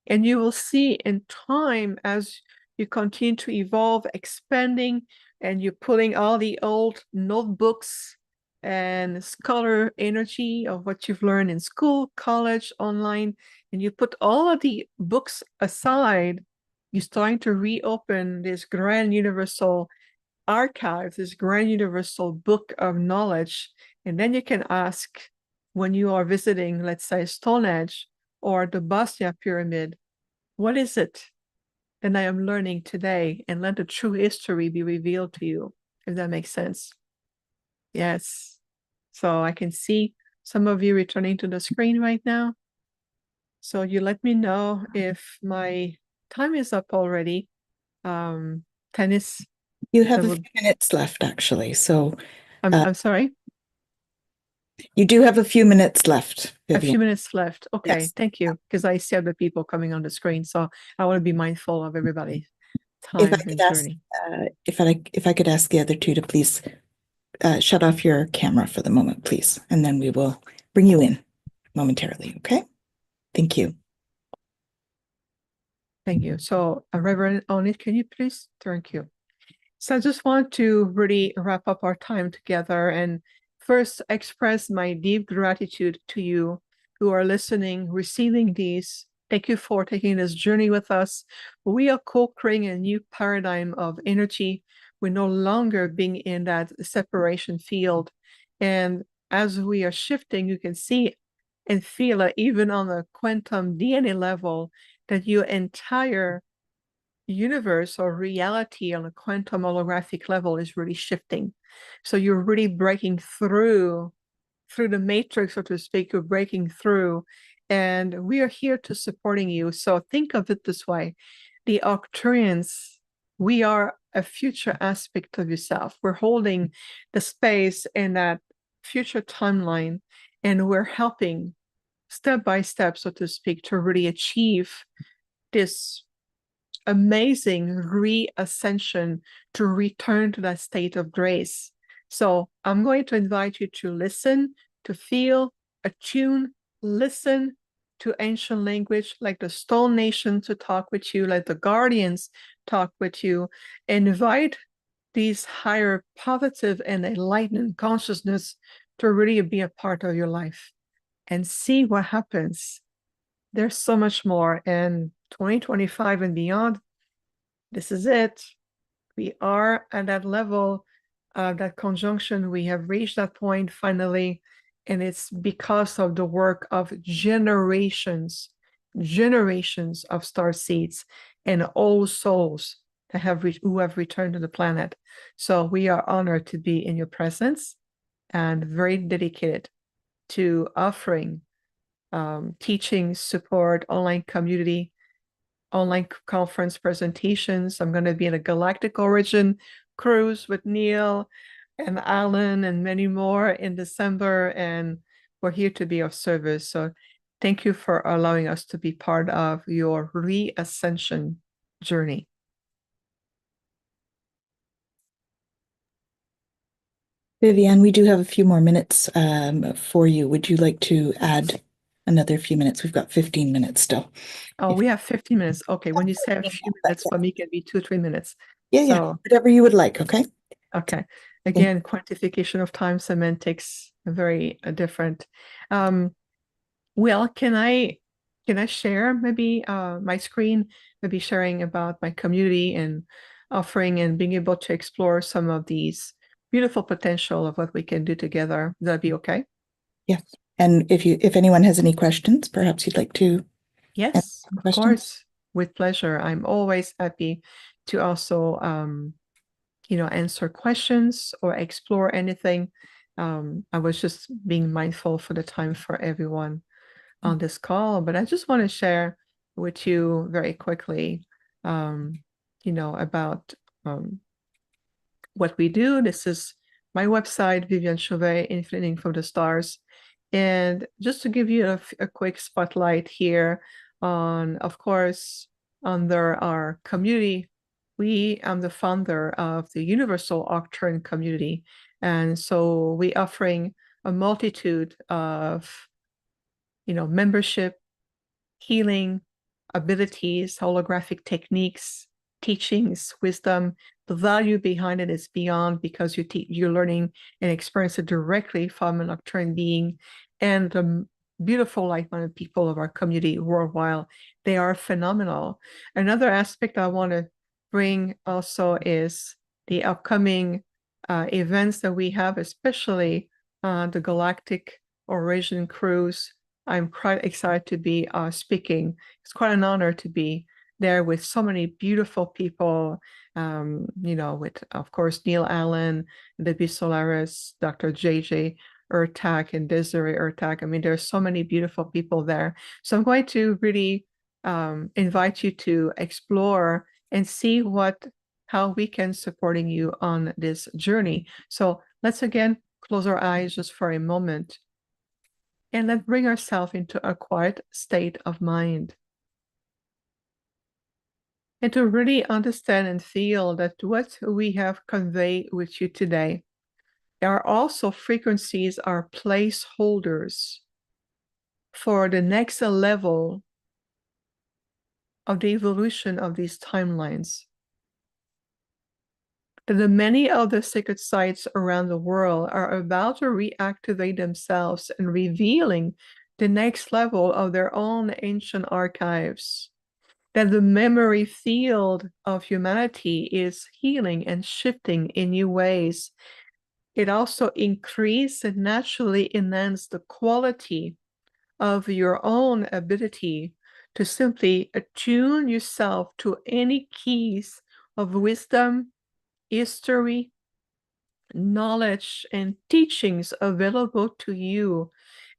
And you will see in time, as you continue to evolve, expanding, and you're putting all the old notebooks and scholar energy of what you've learned in school, college, online, and you put all of the books aside, you're starting to reopen this grand universal archive, this grand universal book of knowledge. And then you can ask, when you are visiting, let's say, Stonehenge or the Bastia Pyramid, what is it that I am learning today? And let the true history be revealed to you, if that makes sense. Yes. So I can see some of you returning to the screen right now. So you let me know if my time is up already. Tannis. You have a few minutes left, actually. So I'm sorry. You do have a few minutes left, Vivian. A few minutes left. Okay, Yes. thank you. Because I see other people coming on the screen, so I want to be mindful of everybody's If time I and could ask, journey. if I could ask the other two to please shut off your camera for the moment, please, and then we will bring you in momentarily. Okay. Thank you. Thank you. So, Reverend Onit, can you please? Thank you. So I just want to really wrap up our time together and first express my deep gratitude to you who are listening, receiving these. Thank you for taking this journey with us. We are co-creating a new paradigm of energy. We're no longer being in that separation field. And as we are shifting, you can see and feel it even on a quantum DNA level that your entire universe or reality on a quantum holographic level is really shifting. So you're really breaking through the matrix, so to speak. You're breaking through, and we are here to supporting you. So think of it this way: the Arcturians, we are a future aspect of yourself. We're holding the space in that future timeline, and we're helping step by step, so to speak, to really achieve this amazing reascension, to return to that state of grace. So I'm going to invite you to listen, to feel, attune, listen to ancient language, like the Stone Nation to talk with you, like the Guardians talk with you. Invite these higher positive and enlightened consciousness to really be a part of your life and see what happens. There's so much more, and 2025 and beyond, this is it. We are at that level of that conjunction. We have reached that point finally, and it's because of the work of generations of star seeds and all souls that who have returned to the planet. So we are honored to be in your presence and very dedicated to offering teaching, support, online community, online conference presentations. I'm going to be in a Galactic Origin cruise with Neil and Alan and many more in December, and we're here to be of service. So thank you for allowing us to be part of your reascension journey. Vivian, we do have a few more minutes for you. Would you like to add another few minutes? We've got 15 minutes still. Oh, we have 15 minutes. Okay, when you say a few minutes, for me, it can be 2-3 minutes. Yeah, whatever you would like, okay? Okay. Again, quantification of time semantics, very different. Well, can I share maybe my screen, maybe sharing about my community and offering and being able to explore some of these beautiful potential of what we can do together? Would that be okay? Yes. And if anyone has any questions, perhaps you'd like to. Yes, of course. with pleasure. I'm always happy to also, answer questions or explore anything. I was just being mindful for the time for everyone on this call, but I just want to share with you very quickly, about what we do. This is my website, Viviane Chauvet, Enlightening from the Stars. And just to give you a quick spotlight here on, of course, under our community, I'm the founder of the Universal Octane community. And so we offering a multitude of, membership, healing, abilities, holographic techniques, teachings, wisdom. The value behind it is beyond, because you're learning and experiencing it directly from an Octane being, and the beautiful like-minded people of our community worldwide. They are phenomenal. Another aspect I want to bring also is the upcoming events that we have, especially the Galactic Origin Cruise. I'm quite excited to be speaking. It's quite an honor to be there with so many beautiful people, with, of course, Neil Allen, the visionaries, Dr. JJ Ertak and Desiree Ertak. I mean, there's so many beautiful people there. So I'm going to really invite you to explore and see how we can supporting you on this journey. So let's again close our eyes just for a moment, and let's bring ourselves into a quiet state of mind. And to really understand and feel that what we have conveyed with you today are also frequencies, are placeholders for the next level of the evolution of these timelines. That the many other sacred sites around the world are about to reactivate themselves and revealing the next level of their own ancient archives. That the memory field of humanity is healing and shifting in new ways. It also increases and naturally enhances the quality of your own ability to simply attune yourself to any keys of wisdom, history, knowledge, and teachings available to you.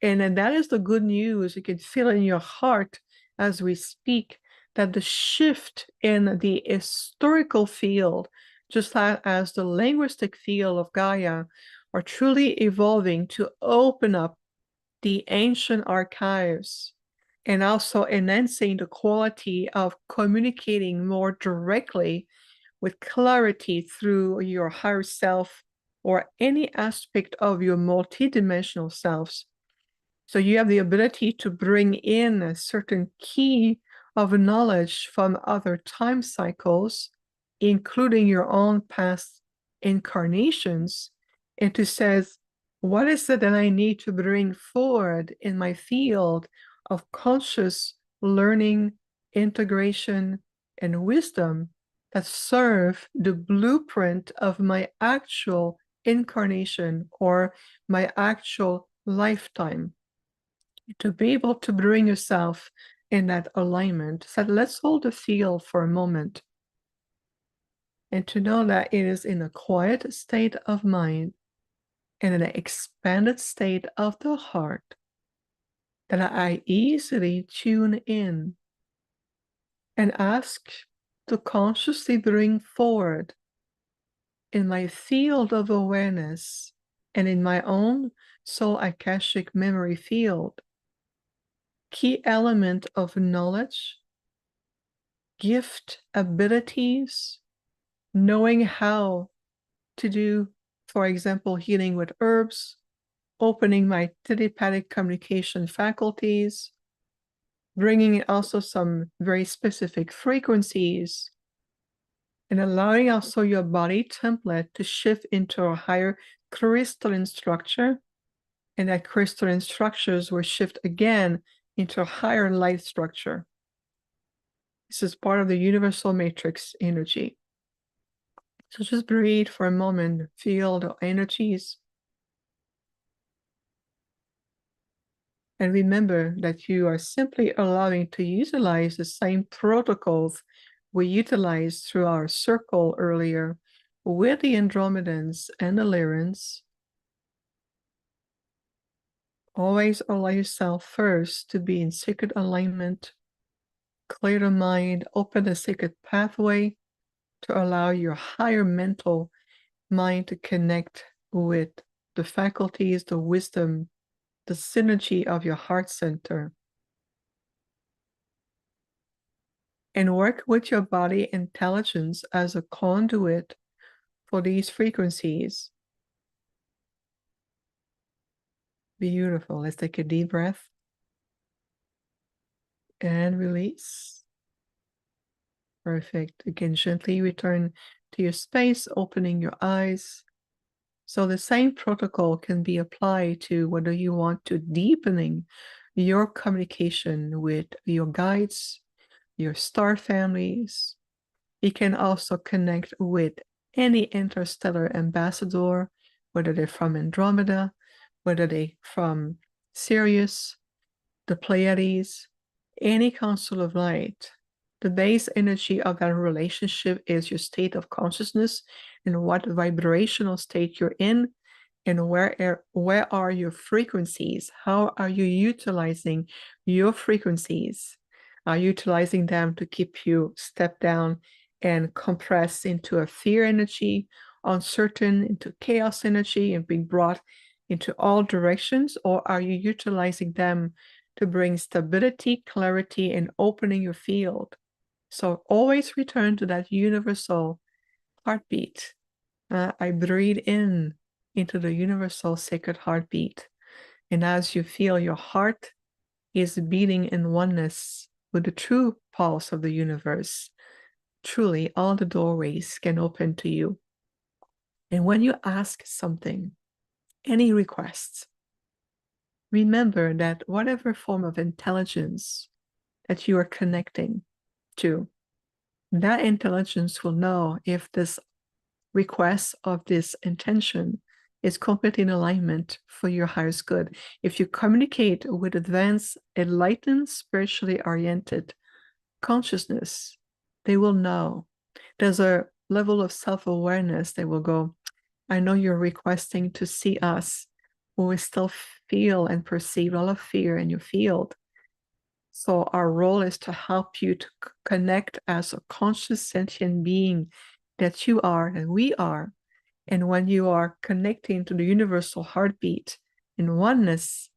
And that is the good news. You can feel in your heart as we speak that the shift in the historical field, just as the linguistic field of Gaia, are truly evolving to open up the ancient archives, and also enhancing the quality of communicating more directly with clarity through your higher self or any aspect of your multidimensional selves. So you have the ability to bring in a certain key of knowledge from other time cycles, including your own past incarnations, and to say, what is it that I need to bring forward in my field of conscious learning, integration, and wisdom that serve the blueprint of my actual incarnation or my actual lifetime? To be able to bring yourself in that alignment. So let's hold the feel for a moment, and to know that it is in a quiet state of mind and in an expanded state of the heart that I easily tune in and ask to consciously bring forward in my field of awareness and in my own soul Akashic memory field key element of knowledge, gift, abilities, knowing how to do, for example, healing with herbs, opening my telepathic communication faculties, bringing in also some very specific frequencies, and allowing also your body template to shift into a higher crystalline structure, and that crystalline structures will shift again into a higher light structure. This is part of the universal matrix energy. So just breathe for a moment, feel the energies. And remember that you are simply allowing to utilize the same protocols we utilized through our circle earlier with the Andromedans and the Lyrans. Always allow yourself first to be in sacred alignment, clear the mind, open the sacred pathway to allow your higher mental mind to connect with the faculties, the wisdom, the synergy of your heart center. And work with your body intelligence as a conduit for these frequencies. Beautiful. Let's take a deep breath and release. Perfect. Again, gently return to your space, opening your eyes. So the same protocol can be applied to whether you want to deepening your communication with your guides, your star families. You can also connect with any interstellar ambassador, whether they're from Andromeda, whether they're from Sirius, the Pleiades, any council of light. The base energy of that relationship is your state of consciousness and what vibrational state you're in, and where are your frequencies? How are you utilizing your frequencies? Are you utilizing them to keep you step down and compress into a fear energy, uncertain, into chaos energy, and being brought into all directions? Or are you utilizing them to bring stability, clarity, and opening your field? So always return to that universal heartbeat. I breathe in into the universal sacred heartbeat. And as you feel your heart is beating in oneness with the true pulse of the universe, truly all the doorways can open to you. And when you ask something, any requests, remember that whatever form of intelligence that you are connecting to, that intelligence will know if this request of this intention is completely in alignment for your highest good. If you communicate with advanced, enlightened, spiritually oriented consciousness, they will know. There's a level of self-awareness. They will go, I know you're requesting to see us, but we still feel and perceive a lot of fear in your field. So our role is to help you to connect as a conscious sentient being that you are and we are. And when you are connecting to the universal heartbeat in oneness,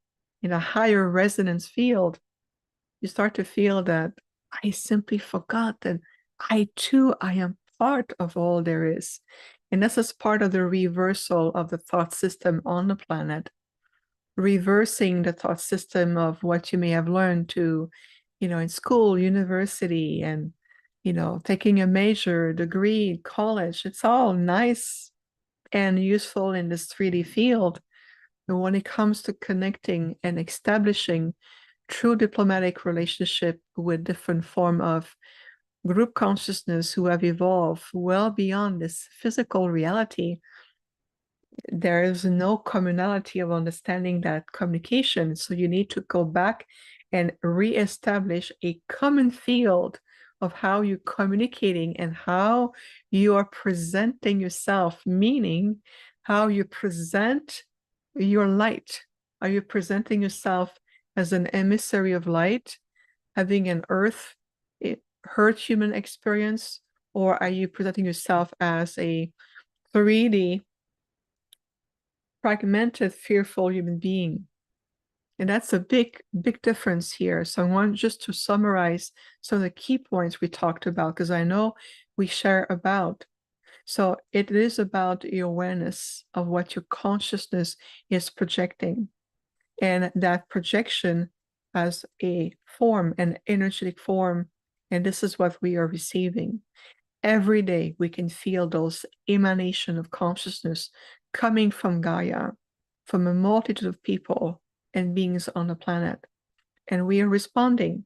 in a higher resonance field, you start to feel that I simply forgot that I am part of all there is. And this is part of the reversal of the thought system on the planet. Reversing the thought system of what you may have learned to, in school, university, and, taking a major, degree, college. It's all nice and useful in this 3D field. But when it comes to connecting and establishing true diplomatic relationship with different form of group consciousness who have evolved well beyond this physical reality, there is no commonality of understanding that communication. So you need to go back and reestablish a common field of how you're communicating and how you are presenting yourself, meaning how you present your light. Are you presenting yourself as an emissary of light, having an earth human experience, or are you presenting yourself as a 3D fragmented, fearful human being? And that's a big difference here. So I want just to summarize some of the key points we talked about, because I know we share about. So it is about the awareness of what your consciousness is projecting. And that projection as a form, an energetic form. And this is what we are receiving. Every day we can feel those emanation of consciousness coming from Gaia, from a multitude of people and beings on the planet. And we are responding.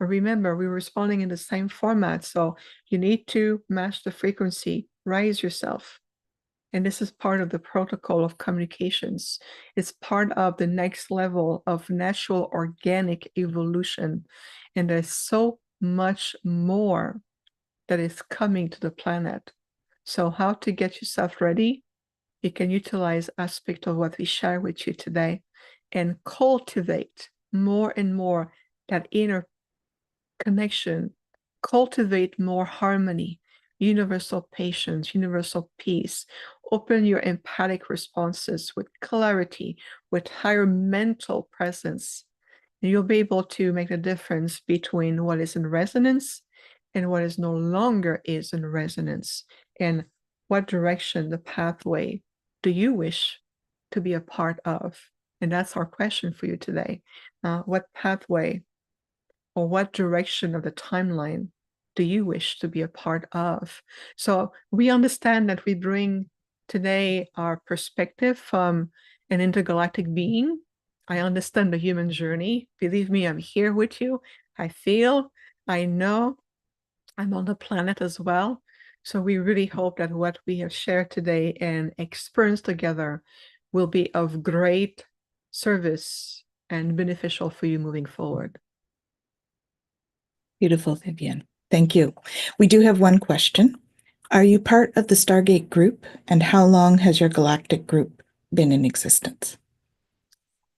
Remember, we're responding in the same format. So you need to match the frequency, raise yourself. And this is part of the protocol of communications. It's part of the next level of natural organic evolution. And there's so much more that is coming to the planet. So how to get yourself ready? You can utilize aspect of what we share with you today and cultivate more and more that inner connection, cultivate more harmony, universal patience, universal peace. Open your empathic responses with clarity, with higher mental presence. And you'll be able to make the difference between what is in resonance and what is no longer is in resonance, and what direction, the pathway, do you wish to be a part of? And that's our question for you today. What pathway or what direction of the timeline do you wish to be a part of? So we understand that we bring today our perspective from an intergalactic being. I understand the human journey. Believe me, I'm here with you. I feel, I know, I'm on the planet as well. So we really hope that what we have shared today and experienced together will be of great service and beneficial for you moving forward. Beautiful, Vivian. Thank you. We do have one question. Are you part of the Stargate group, and how long has your galactic group been in existence?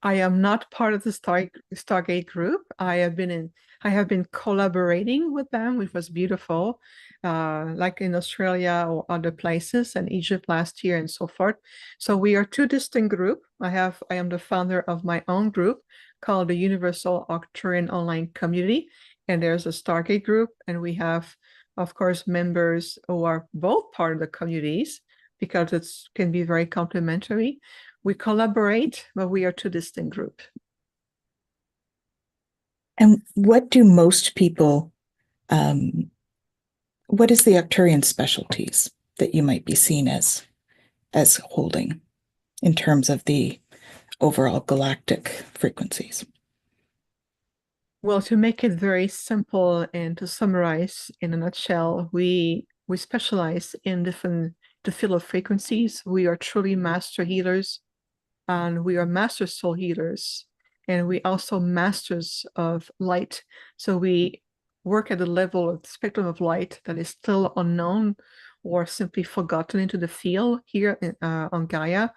I am not part of the Stargate group. I have been collaborating with them, which was beautiful, like in Australia or other places, and Egypt last year and so forth. So we are two distinct groups. I am the founder of my own group called the Universal Arcturian Online Community, and there's a Stargate group, and we have, of course, members who are both part of the communities because it can be very complementary. We collaborate, but we are two distinct groups. And what do most people, what is the Arcturian specialties that you might be seen as holding in terms of the overall galactic frequencies? Well, to make it very simple and to summarize in a nutshell, we specialize in the field of frequencies. We are truly master healers, and we are master soul healers, and we also masters of light. So we work at the level of the spectrum of light that is still unknown or simply forgotten into the field here on Gaia.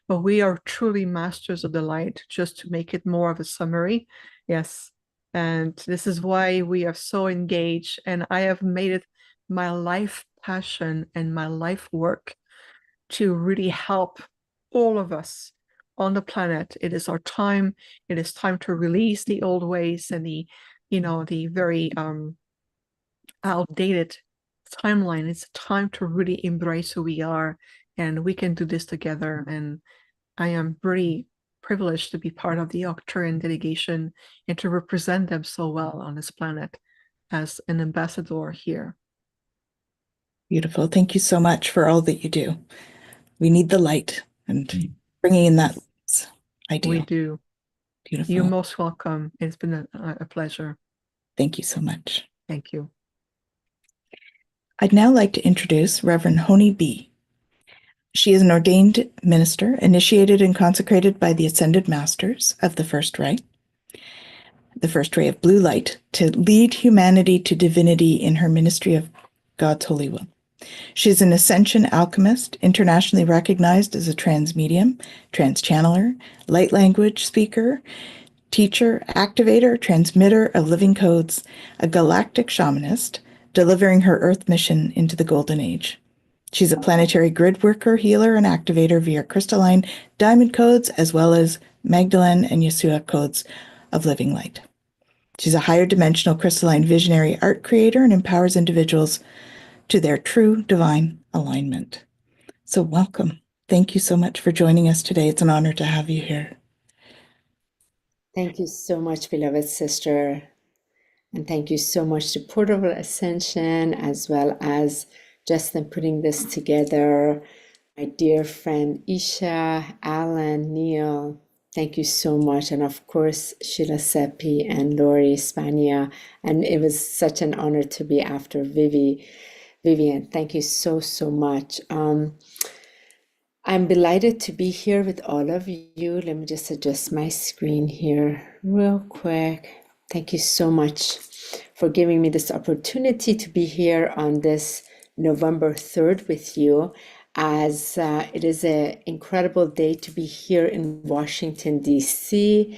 But we are truly masters of the light, just to make it more of a summary. Yes. And this is why we are so engaged, and I have made it my life passion and my life work to really help all of us on the planet. It is our time. It is time to release the old ways and the very outdated timeline. It's time to really embrace who we are, and we can do this together. And I am really privileged to be part of the Arcturian delegation and to represent them so well on this planet as an ambassador here. Beautiful. Thank you so much for all that you do. We need the light, and bringing in that is ideal. We do. Beautiful. You're most welcome. It's been a pleasure. Thank you so much. Thank you. I'd now like to introduce Reverend Honi B. She is an ordained minister, initiated and consecrated by the Ascended Masters of the First Ray of Blue Light, to lead humanity to divinity in her ministry of God's holy will. She is an ascension alchemist, internationally recognized as a trans medium, trans channeler, light language speaker, teacher, activator, transmitter of living codes, a galactic shamanist, delivering her earth mission into the golden age. She's a planetary grid worker, healer, and activator via crystalline diamond codes, as well as Magdalene and Yeshua codes of living light. She's a higher dimensional crystalline visionary art creator and empowers individuals to their true divine alignment. So welcome. Thank you so much for joining us today. It's an honor to have you here. Thank you so much, beloved sister. And thank you so much to Portable Ascension, as well as Justin putting this together. My dear friend Isha, Alan, Neil, thank you so much. And of course, Sheila Seppi and Lori Spania. And it was such an honor to be after Vivian. Thank you so, so much. I'm delighted to be here with all of you. Let me just adjust my screen here real quick. Thank you so much for giving me this opportunity to be here on this November 3rd with you, as it is an incredible day to be here in Washington, D.C.,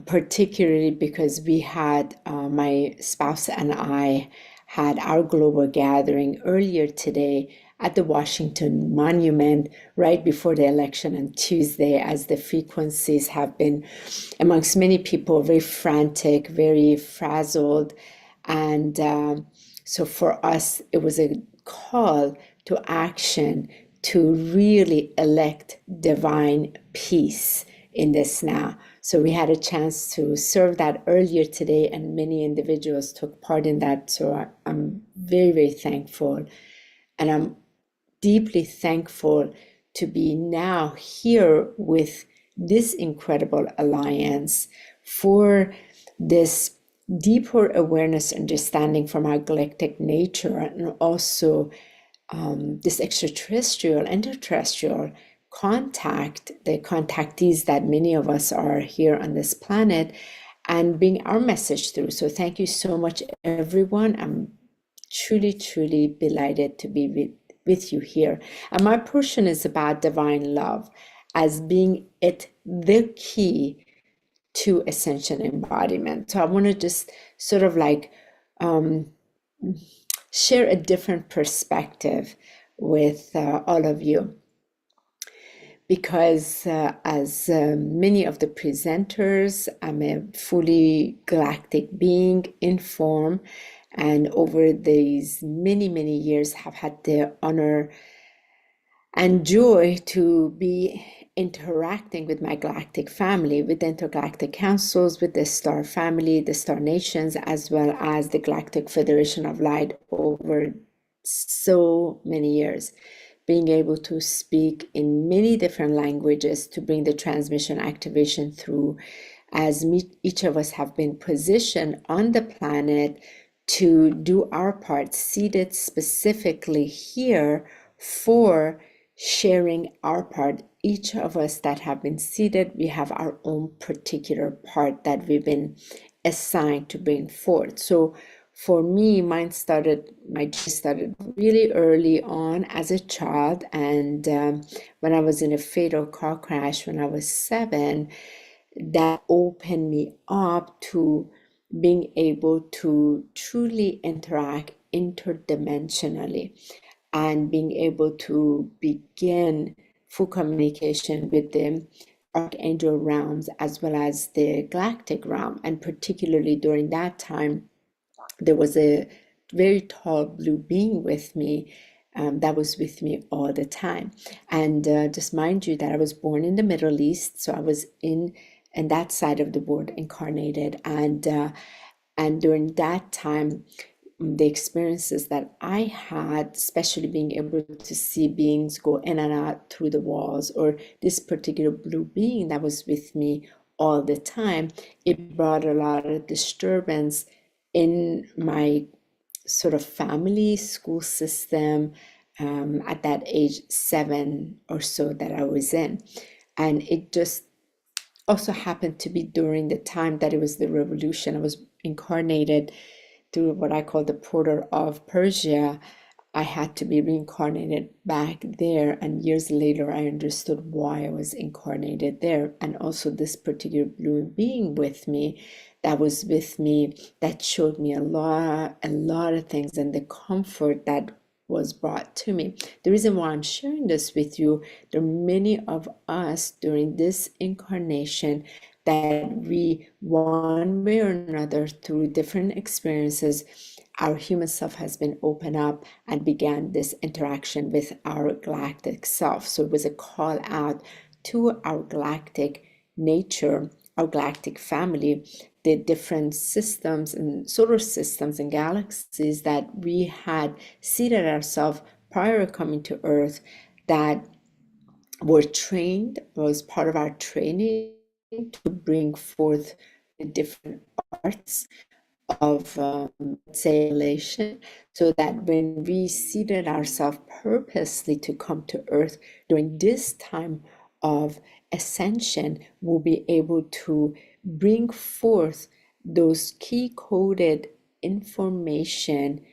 particularly because we had, my spouse and I had our global gathering earlier today at the Washington Monument right before the election on Tuesday, as the frequencies have been, amongst many people, very frantic, very frazzled. And so for us, it was a call to action to really elect divine peace in this now. So we had a chance to serve that earlier today, and many individuals took part in that. So I'm very, very thankful. And I'm deeply thankful to be now here with this incredible alliance for this deeper awareness, understanding from our galactic nature, and also this extraterrestrial, interterrestrial contact, the contactees that many of us are here on this planet, and bring our message through. So thank you so much, everyone. I'm truly, truly delighted to be with you here. And my portion is about divine love as being the key to ascension embodiment. So I want to just sort of like share a different perspective with all of you, because as many of the presenters, I'm a fully galactic being in form, and over these many, many years have had the honor and joy to be interacting with my galactic family, with the intergalactic councils, with the star family, the star nations, as well as the Galactic Federation of Light over so many years, being able to speak in many different languages to bring the transmission activation through, as each of us have been positioned on the planet to do our part, seated specifically here for sharing our part. Each of us that have been seated, we have our own particular part that we've been assigned to bring forth. So for me, my journey started really early on as a child. And when I was in a fatal car crash when I was 7, that opened me up to being able to truly interact interdimensionally, and being able to begin full communication with the archangel realms as well as the galactic realm. And particularly during that time, there was a very tall blue being with me, that was with me all the time. And just mind you that I was born in the Middle East, so I was in that side of the world incarnated. And during that time, the experiences that I had, especially being able to see beings go in and out through the walls, or this particular blue being that was with me all the time, it brought a lot of disturbance in my sort of family school system at that age 7 or so that I was in. And it just also happened to be during the time that it was the revolution. I was incarnated through what I call the portal of Persia. I had to be reincarnated back there, and years later I understood why I was incarnated there. And also this particular blue being with me, that was with me, that showed me a lot of things, and the comfort that was brought to me. The reason why I'm sharing this with you, there are many of us during this incarnation that we, one way or another, through different experiences, our human self has been opened up and began this interaction with our galactic self. So it was a call out to our galactic nature, our galactic family, the different systems and solar systems and galaxies that we had seated ourselves prior to coming to Earth, that were trained, was part of our training to bring forth the different arts of elation, so that when we seated ourselves purposely to come to earth during this time of ascension, we'll be able to bring forth those key coded information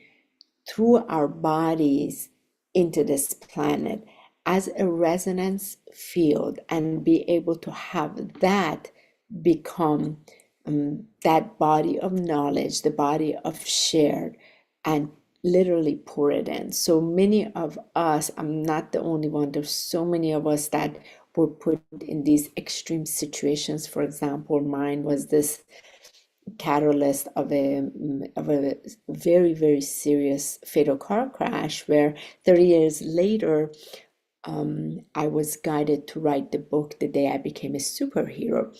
through our bodies into this planet as a resonance field, and be able to have that become that body of knowledge, the body of shared, and literally pour it in. So many of us, I'm not the only one, there's so many of us that were put in these extreme situations. For example, mine was this catalyst of a very, very serious fatal car crash, where 30 years later, I was guided to write the book The Day I Became a Superhero,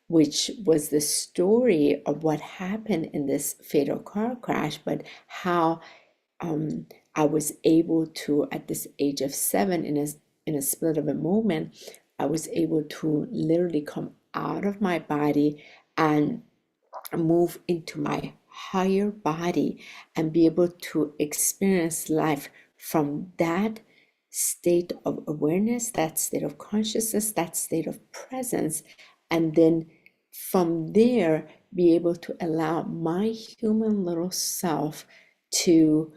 which was the story of what happened in this fatal car crash, but how I was able to, at this age of 7, in a split of a moment, I was able to literally come out of my body and move into my higher body and be able to experience life from that state of awareness, that state of consciousness, that state of presence, and then from there be able to allow my human little self to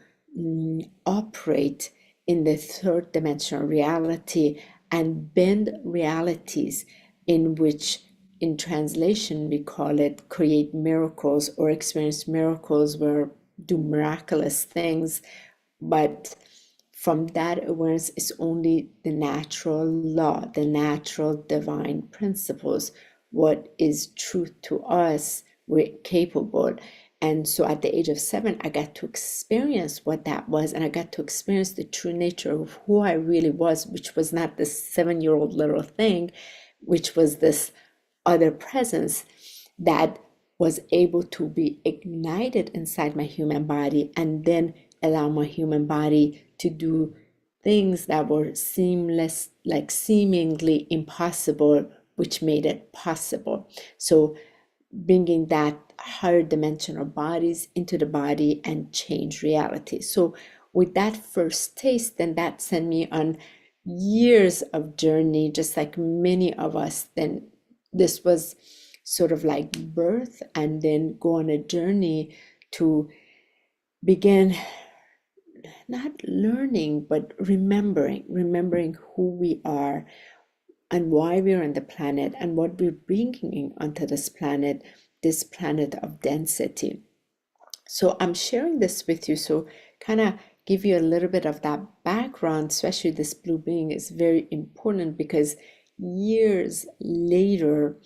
operate in the third dimensional reality and bend realities, in which in translation we call it create miracles or experience miracles, where do miraculous things. But from that awareness is only the natural law, the natural divine principles. What is truth to us, we're capable. And so at the age of 7, I got to experience what that was, and I got to experience the true nature of who I really was, which was not this 7-year-old little thing, which was this other presence that was able to be ignited inside my human body, and then allow my human body to do things that were seamless, like seemingly impossible, which made it possible. So bringing that higher dimensional bodies into the body and change reality. So with that first taste, then that sent me on years of journey, just like many of us. Then this was sort of like birth, and then go on a journey to begin not learning, but remembering who we are and why we're on the planet and what we're bringing onto this planet of density. So I'm sharing this with you, so kind of give you a little bit of that background. Especially this blue being is very important, because years later,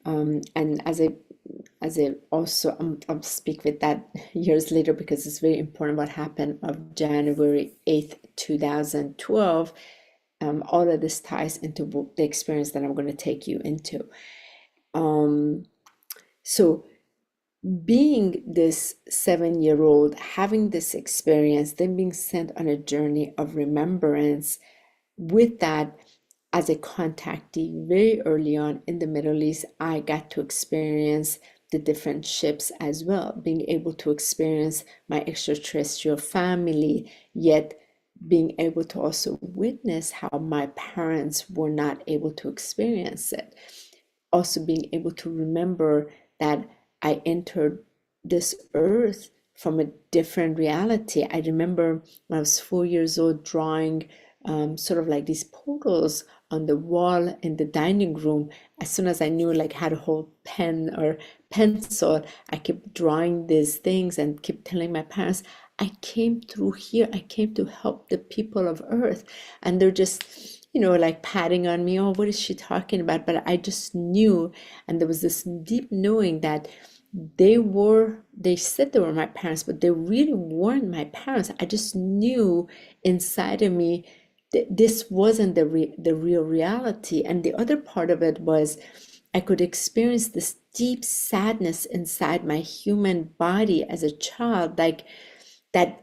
and as I also I'll speak with that years later, because it's very important what happened of January 8th, 2012. All of this ties into the experience that I'm going to take you into. So being this 7-year-old, having this experience, then being sent on a journey of remembrance, with that, as a contactee very early on in the Middle East, I got to experience the different ships as well, being able to experience my extraterrestrial family, yet being able to also witness how my parents were not able to experience it. Also being able to remember that I entered this earth from a different reality. I remember when I was 4 years old drawing sort of like these portals on the wall in the dining room. As soon as I knew like how to hold pen or pencil, I kept drawing these things and kept telling my parents, I came through here. I came to help the people of Earth. And they're just, like patting on me. Oh, what is she talking about? But I just knew. And there was this deep knowing that they said they were my parents, but they really weren't my parents. I just knew inside of me that this wasn't the real reality. And the other part of it was I could experience this deep sadness inside my human body as a child, like that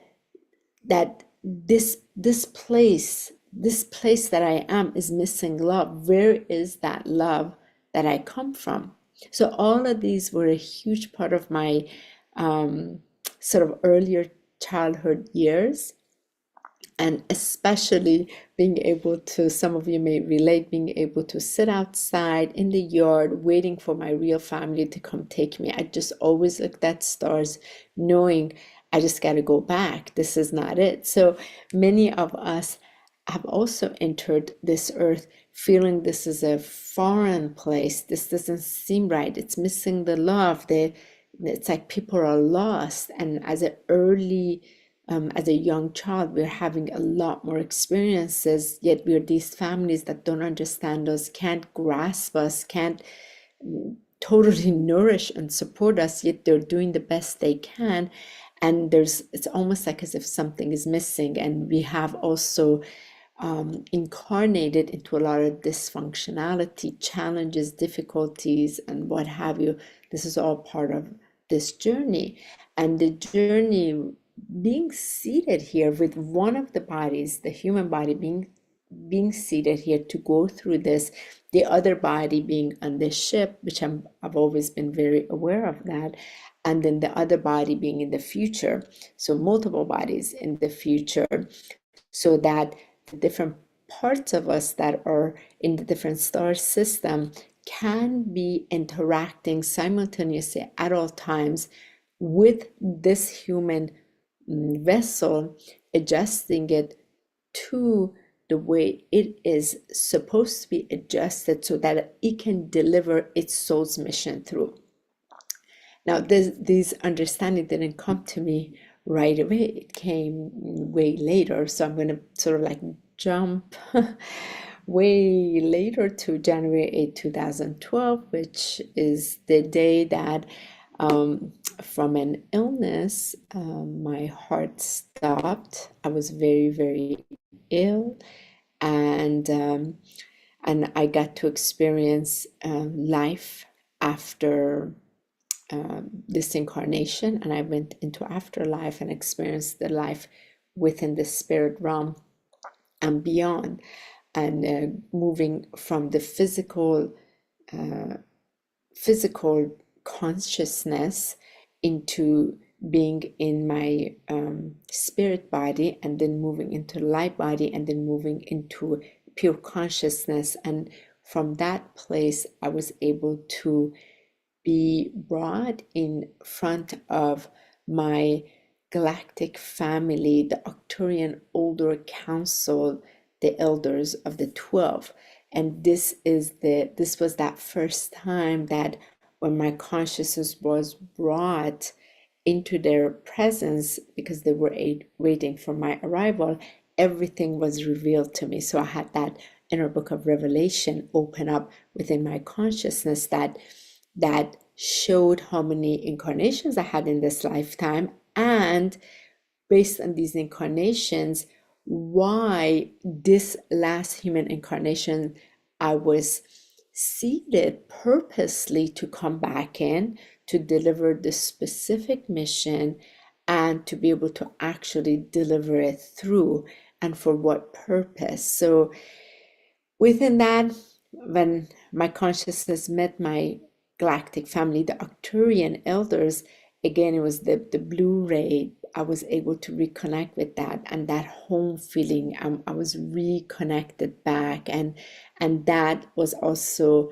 this place that I am is missing love. Where is that love that I come from? So all of these were a huge part of my sort of earlier childhood years. And especially being able to, some of you may relate, being able to sit outside in the yard waiting for my real family to come take me. I just always looked at stars knowing I just got to go back. This is not it. So many of us have also entered this earth feeling this is a foreign place. This doesn't seem right. It's missing the love. It's like people are lost. And as a young child, we're having a lot more experiences, yet we're these families that don't understand us, can't grasp us, can't totally nourish and support us, yet they're doing the best they can. And it's almost like as if something is missing. And we have also incarnated into a lot of dysfunctionality, challenges, difficulties, and what have you. This is all part of this journey. And the journey, being seated here with one of the bodies, the human body being seated here to go through this, the other body being on this ship, which I've always been very aware of that, and then the other body being in the future, so multiple bodies in the future, so that the different parts of us that are in the different star system can be interacting simultaneously at all times with this human vessel, adjusting it to the way it is supposed to be adjusted so that it can deliver its soul's mission through. Now, this understanding didn't come to me right away. It came way later. So I'm going to sort of like jump way later to January 8, 2012, which is the day that from an illness, my heart stopped. I was very, very ill, and I got to experience life after this incarnation, and I went into afterlife and experienced the life within the spirit realm and beyond, and moving from the physical consciousness into being in my spirit body, and then moving into light body, and then moving into pure consciousness. And from that place, I was able to be brought in front of my galactic family, the Arcturian Older Council, the elders of the 12. And this was that first time that when my consciousness was brought into their presence, because they were waiting for my arrival, everything was revealed to me. So I had that inner book of Revelation open up within my consciousness that showed how many incarnations I had in this lifetime, and based on these incarnations, why this last human incarnation I was seeded purposely to come back in to deliver the specific mission and to be able to actually deliver it through, and for what purpose. So within that, when my consciousness met my galactic family, the Arcturian elders, again, it was the blue ray. I was able to reconnect with that, and that home feeling. I was reconnected back, and that was also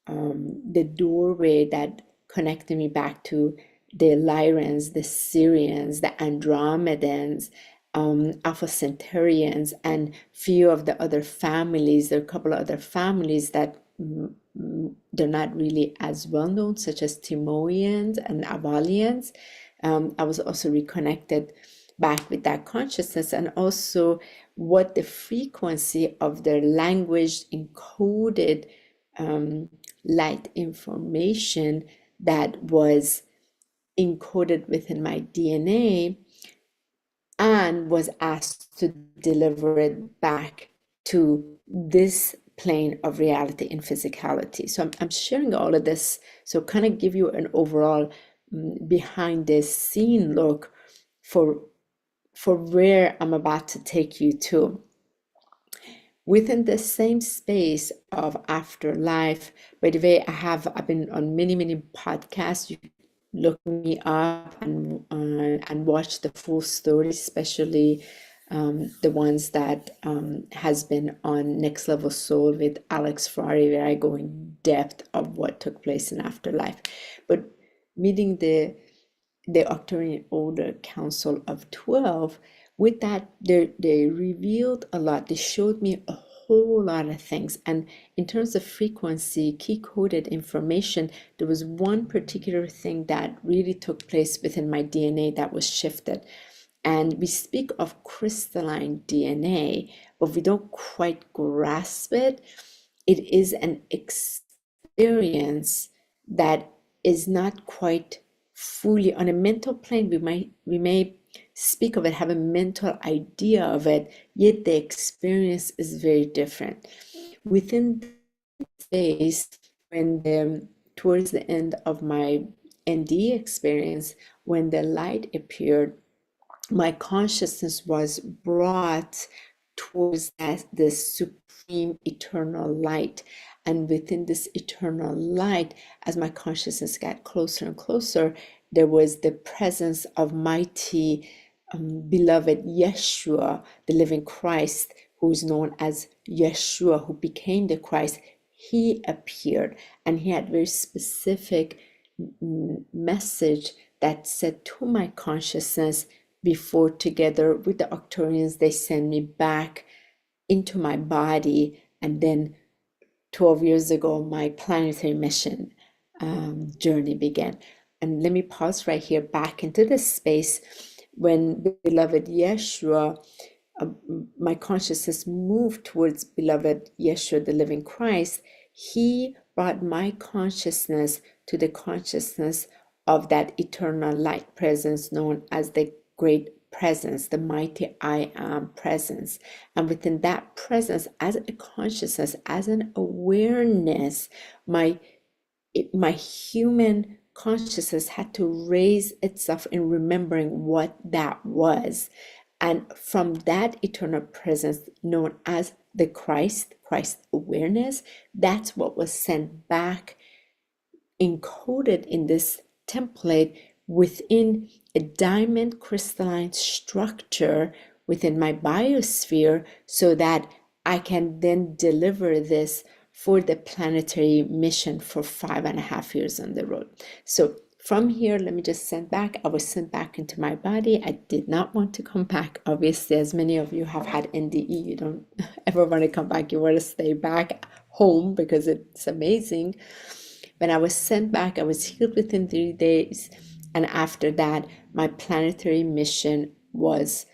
the doorway that connected me back to the Lyrans, the Syrians, the Andromedans, Alpha Centaurians, and few of the other families. There are a couple of other families that they're not really as well known, such as Timoians and Avalians. I was also reconnected back with that consciousness, and also what the frequency of their language encoded light information that was encoded within my DNA, and was asked to deliver it back to this plane of reality in physicality. So I'm sharing all of this, so kind of give you an overall behind the scene look for where I'm about to take you to. Within the same space of afterlife, by the way, I've been on many podcasts. look me up and watch the full story, especially the ones that has been on Next Level Soul with Alex Ferrari, where I go in depth of what took place in afterlife. But meeting the Arcturian Order Council of 12, with that, they revealed a lot. They showed me a whole lot of things. And in terms of frequency, key coded information, there was one particular thing that really took place within my DNA that was shifted. And we speak of crystalline DNA, but we don't quite grasp it. It is an experience that is not quite fully on a mental plane. We may speak of it, have a mental idea of it, yet the experience is very different. Within the space, towards the end of my ND experience, when the light appeared, my consciousness was brought towards the supreme eternal light. And within this eternal light, as my consciousness got closer and closer, there was the presence of mighty, beloved Yeshua, the living Christ, who is known as Yeshua, who became the Christ. He appeared, and he had very specific message that said to my consciousness, before together with the Arcturians, they send me back into my body. And then 12 years ago, my planetary mission journey began. And let me pause right here, back into this space. When beloved Yeshua, my consciousness moved towards beloved Yeshua, the living Christ, he brought my consciousness to the consciousness of that eternal light presence known as the great presence, the mighty I am presence. And within that presence, as a consciousness, as an awareness, my human consciousness had to raise itself in remembering what that was. And from that eternal presence known as the Christ awareness, that's what was sent back, encoded in this template within a diamond crystalline structure within my biosphere, so that I can then deliver this for the planetary mission for 5.5 years on the road. So from here, let me just send back. I was sent back into my body. I did not want to come back. Obviously, as many of you have had NDE, you don't ever want to come back. You want to stay back home because it's amazing. When I was sent back, I was healed within 3 days. And after that, my planetary mission was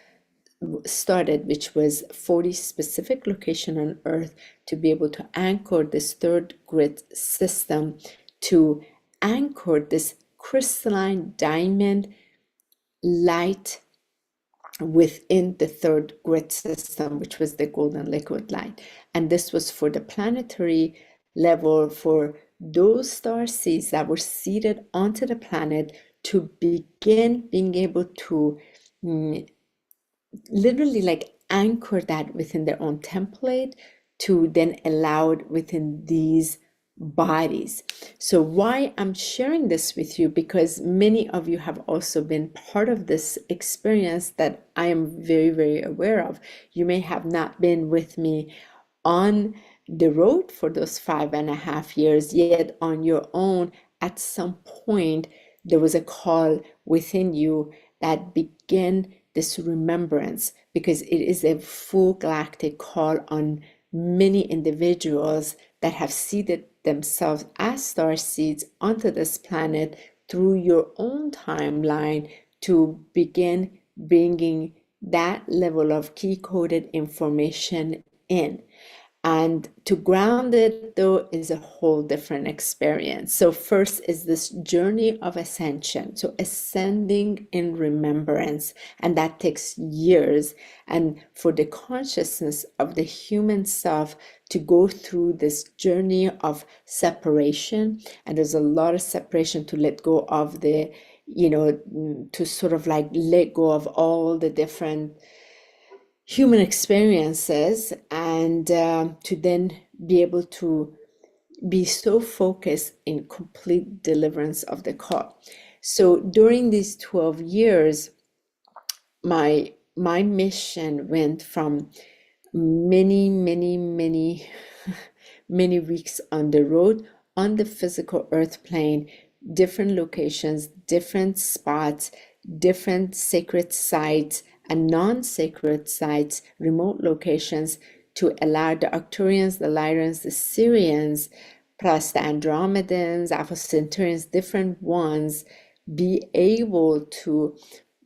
started, which was 40 specific location on Earth to be able to anchor this third grid system, to anchor this crystalline diamond light within the third grid system, which was the golden liquid light. And this was for the planetary level, for those star seeds that were seeded onto the planet to begin being able to literally like anchor that within their own template, to then allow it within these bodies. So why I'm sharing this with you, because many of you have also been part of this experience that I am very, very aware of. You may have not been with me on the road for those 5.5 years, yet on your own, at some point, there was a call within you that began this remembrance, because it is a full galactic call on many individuals that have seeded themselves as star seeds onto this planet through your own timeline, to begin bringing that level of key coded information in. And to ground it, though, is a whole different experience. So first is this journey of ascension. So ascending in remembrance, and that takes years. And for the consciousness of the human self to go through this journey of separation, and there's a lot of separation to let go of the, to sort of like let go of all the different human experiences, and to then be able to be so focused in complete deliverance of the call. So during these 12 years, my mission went from many many weeks on the road on the physical earth plane, different locations, different spots, different sacred sites and non-sacred sites, remote locations, to allow the Arcturians, the Lyrans, the Syrians, plus the Andromedans, Alpha Centaurians, different ones, be able to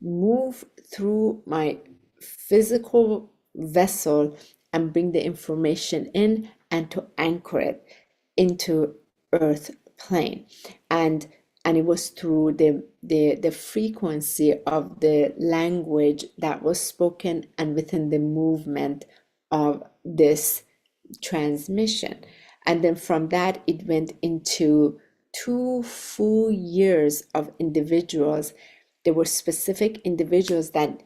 move through my physical vessel and bring the information in and to anchor it into earth plane. And it was through the frequency of the language that was spoken and within the movement of this transmission. And then from that, it went into 2 full years of individuals. There were specific individuals that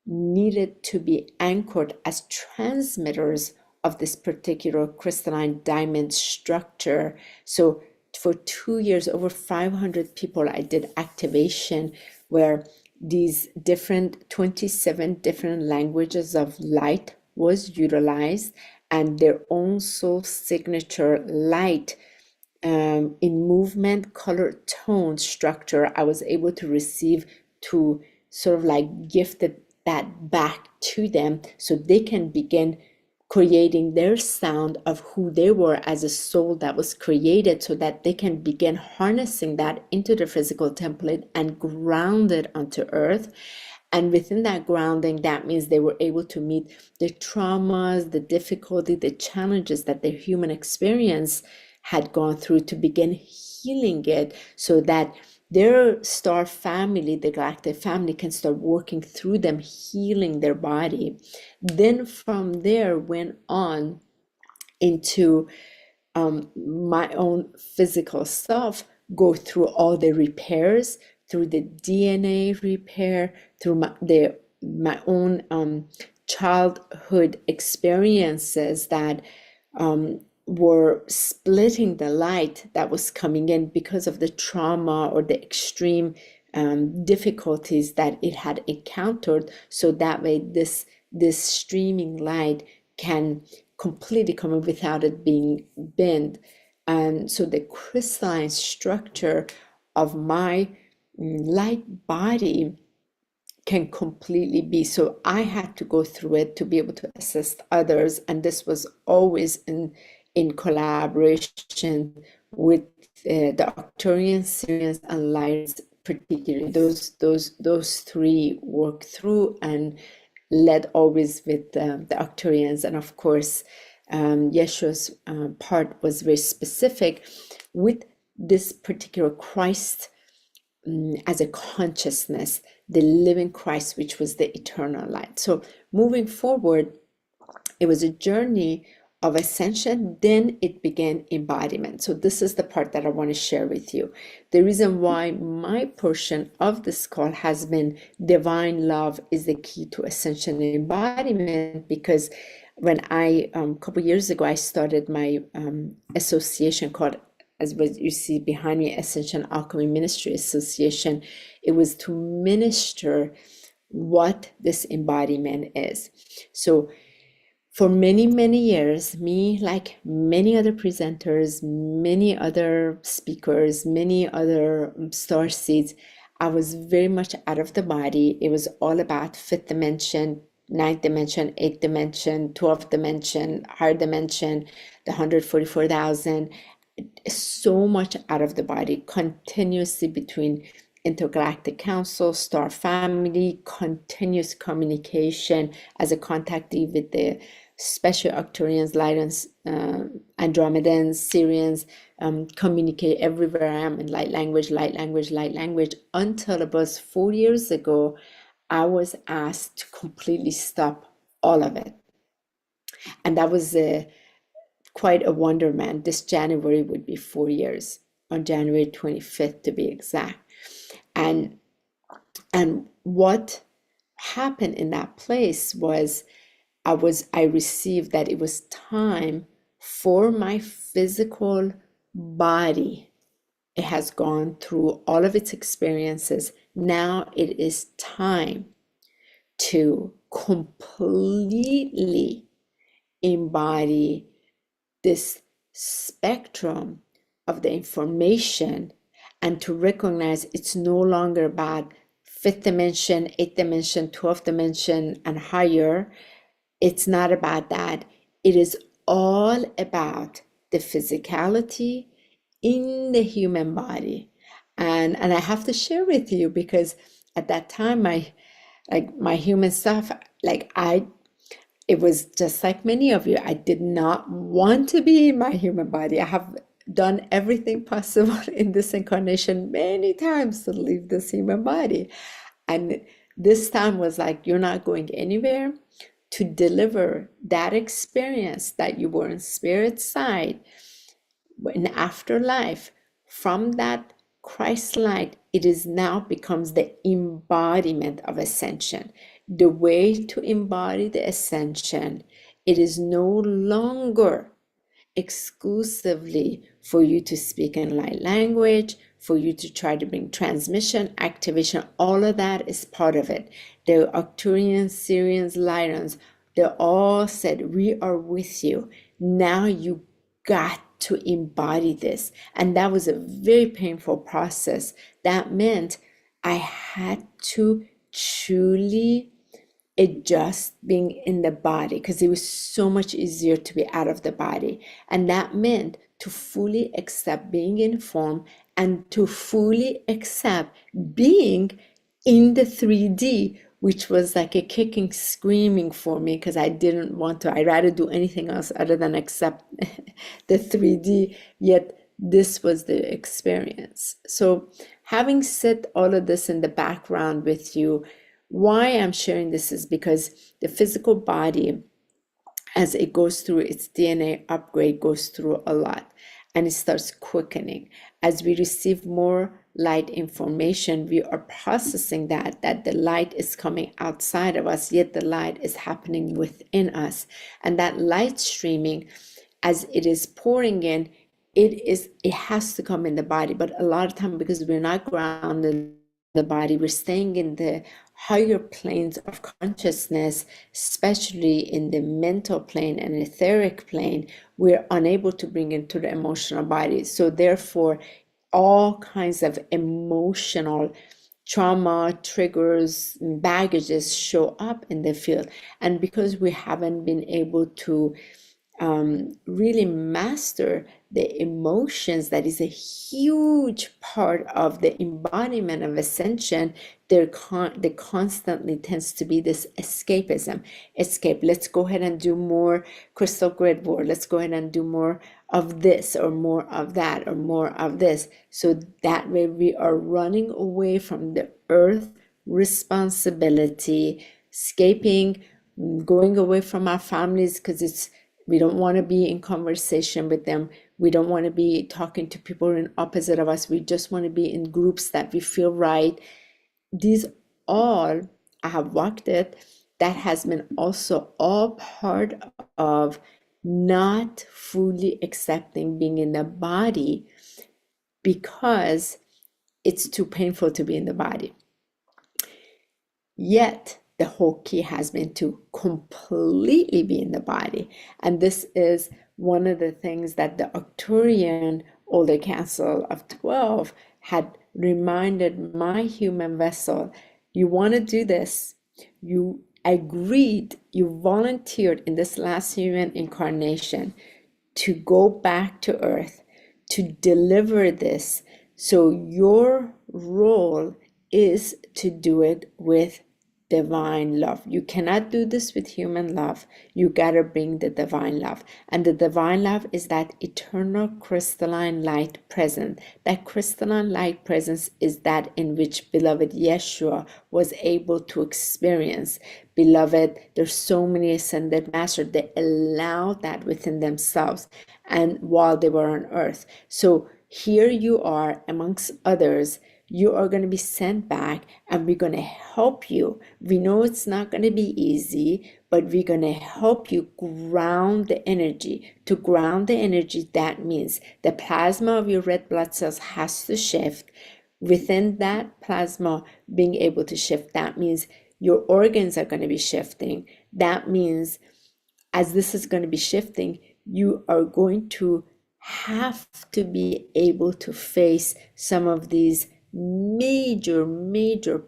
needed to be anchored as transmitters of this particular crystalline diamond structure. So for 2 years, over 500 people, I did activation where these 27 different languages of light was utilized, and their own soul signature light in movement, color, tone, structure, I was able to receive, to sort of like gifted that back to them so they can begin creating their sound of who they were as a soul that was created, so that they can begin harnessing that into the physical template and ground it onto earth. And within that grounding, that means they were able to meet the traumas, the difficulty, the challenges that their human experience had gone through, to begin healing it, so that their star family, the galactic family, can start working through them, healing their body. Then from there went on into my own physical self, go through all the repairs, through the DNA repair, through my own childhood experiences that were splitting the light that was coming in because of the trauma or the extreme difficulties that it had encountered. So that way this streaming light can completely come in without it being bent. And so the crystalline structure of my light body can completely be. So I had to go through it to be able to assist others, and this was always in collaboration with the Arcturians, Syrians, and Lyres, particularly. Those three worked through and led always with the Arcturians. And of course, Yeshua's part was very specific with this particular Christ as a consciousness, the living Christ, which was the eternal light. So moving forward, it was a journey of ascension, then it began embodiment. So this is the part that I want to share with you. The reason why my portion of this call has been divine love is the key to ascension and embodiment, because when I, a couple years ago, I started my association called, as what you see behind me, Ascension Alchemy Ministry Association. It was to minister what this embodiment is. So for many, many years, me, like many other presenters, many other speakers, many other star seeds, I was very much out of the body. It was all about fifth dimension, ninth dimension, eighth dimension, 12th dimension, higher dimension, the 144,000. So much out of the body, continuously between intergalactic council, star family, continuous communication as a contactee with the special Arcturians, Lyrans, Andromedans, Syrians, communicate everywhere I am in light language, until about 4 years ago, I was asked to completely stop all of it. And that was quite a wonderment. This January would be 4 years, on January 25th to be exact. And what happened in that place was I received that it was time for my physical body It has gone through all of its experiences. Now it is time to completely embody this spectrum of the information and to recognize it's no longer about fifth dimension, eighth dimension, 12th dimension, and higher. It's not about that. It is all about the physicality in the human body. And I have to share with you, because at that time, my human stuff, it was just like many of you. I did not want to be in my human body. I have done everything possible in this incarnation many times to leave this human body. And this time was like, you're not going anywhere to deliver that experience that you were in spirit side in afterlife. From that Christ light, it is now becomes the embodiment of ascension. The way to embody the ascension, it is no longer exclusively for you to speak in light language, for you to try to bring transmission, activation. All of that is part of it. The Arcturians, Syrians, Lyrians, they all said, we are with you. Now you got to embody this. And that was a very painful process. That meant I had to truly adjust being in the body, because it was so much easier to be out of the body. And that meant to fully accept being in form and to fully accept being in the 3D, which was like a kicking, screaming for me, because I didn't want to. I'd rather do anything else other than accept the 3D, yet this was the experience. So having said all of this in the background with you, why I'm sharing this is because the physical body, as it goes through its DNA upgrade, goes through a lot, and it starts quickening. As we receive more light information, we are processing that the light is coming outside of us, yet the light is happening within us. And that light streaming, as it is pouring in, it has to come in the body. But a lot of time, because we're not grounded in the body, we're staying in the higher planes of consciousness, especially in the mental plane and etheric plane, we're unable to bring into the emotional body. So therefore, all kinds of emotional trauma, triggers, baggages show up in the field. And because we haven't been able to really master the emotions, that is a huge part of the embodiment of ascension, there constantly tends to be this escapism. Escape, let's go ahead and do more crystal grid work, let's go ahead and do more of this or more of that or more of this. So that way we are running away from the earth responsibility, escaping, going away from our families, because we don't want to be in conversation with them. We don't want to be talking to people in opposite of us. We just want to be in groups that we feel right. These all, I have walked it. That has been also all part of not fully accepting being in the body, because it's too painful to be in the body. Yet the whole key has been to completely be in the body. And this is one of the things that the Arcturian Older Council of 12 had reminded my human vessel. You want to do this. You agreed, you volunteered in this last human incarnation to go back to Earth, to deliver this. So your role is to do it with divine love. You cannot do this with human love. You gotta bring the divine love. And the divine love is that eternal crystalline light present. That crystalline light presence is that in which beloved Yeshua was able to experience. Beloved, there's so many ascended masters that allowed that within themselves and while they were on earth. So here you are amongst others. you are going to be sent back, and we're going to help you. We know it's not going to be easy, but we're going to help you ground the energy. To ground the energy, that means the plasma of your red blood cells has to shift. Within that plasma being able to shift, that means your organs are going to be shifting. That means as this is going to be shifting, you are going to have to be able to face some of these major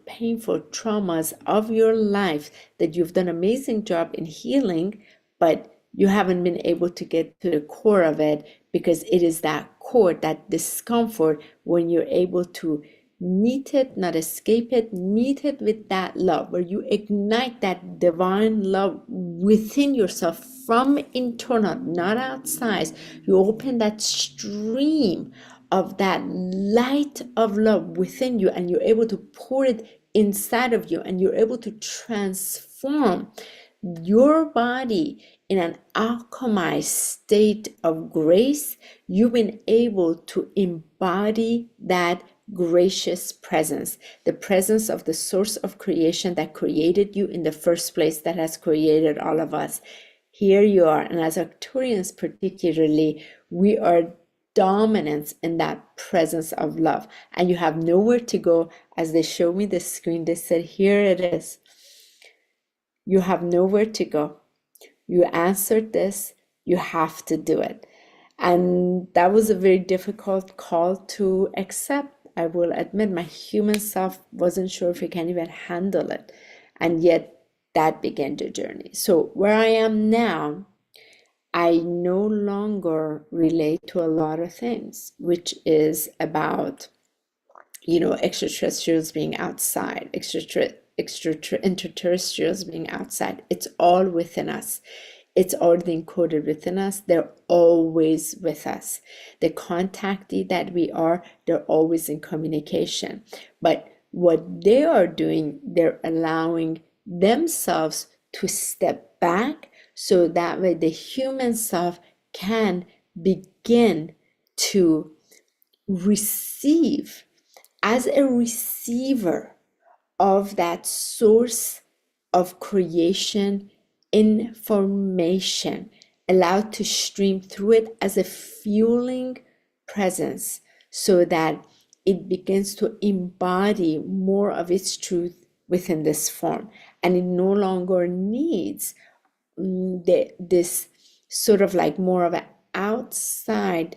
painful traumas of your life that you've done an amazing job in healing, but you haven't been able to get to the core of it, because it is that core, that discomfort, when you're able to meet it, not escape it, meet it with that love, where you ignite that divine love within yourself from internal, not outside. You open that stream of that light of love within you, and you're able to pour it inside of you, and you're able to transform your body in an alchemized state of grace. You've been able to embody that gracious presence, the presence of the source of creation that created you in the first place, that has created all of us. Here you are, and as Arcturians particularly, we are dominant in that presence of love, and you have nowhere to go. As they showed me the screen, they said, here it is. You have nowhere to go. You answered this, you have to do it. And that was a very difficult call to accept. I will admit, my human self wasn't sure if it can even handle it. And yet that began the journey. So where I am now, I no longer relate to a lot of things, which is about, extraterrestrials being outside, interterrestrials being outside. It's all within us. It's already encoded within us. They're always with us. The contactee that we are, they're always in communication. But what they are doing, they're allowing themselves to step back, so that way the human self can begin to receive, as a receiver of that source of creation information, allowed to stream through it as a fueling presence, so that it begins to embody more of its truth within this form, and it no longer needs this sort of like more of an outside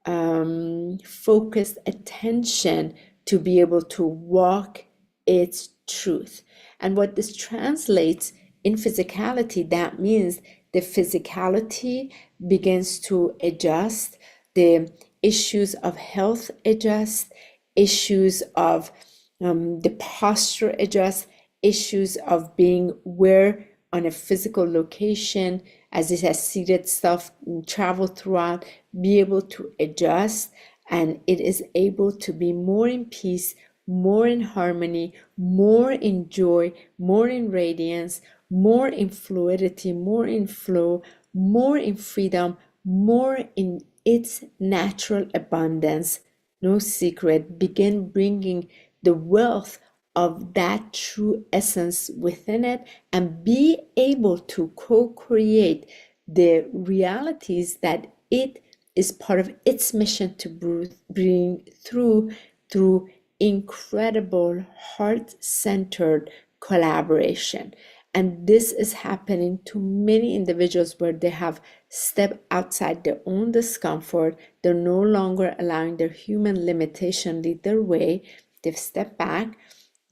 focused attention to be able to walk its truth. And what this translates in physicality, that means the physicality begins to adjust, the issues of health adjust, issues of the posture adjust, issues of being where on a physical location, as it has seated stuff, travel throughout, be able to adjust, and it is able to be more in peace, more in harmony, more in joy, more in radiance, more in fluidity, more in flow, more in freedom, more in its natural abundance. No secret, begin bringing the wealth of that true essence within it, and be able to co-create the realities that it is part of its mission to bring through incredible heart-centered collaboration. And this is happening to many individuals where they have stepped outside their own discomfort. They're no longer allowing their human limitation lead their way. They've stepped back.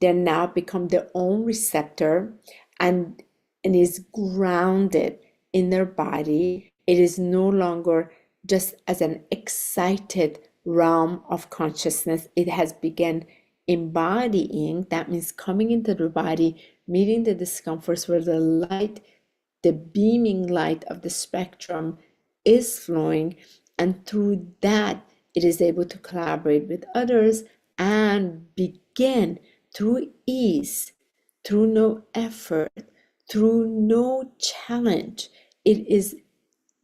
They now become their own receptor, and is grounded in their body. It is no longer just as an excited realm of consciousness. It has begun embodying, that means coming into the body, meeting the discomforts where the light, the beaming light of the spectrum is flowing, and through that it is able to collaborate with others and begin through ease, through no effort, through no challenge. It is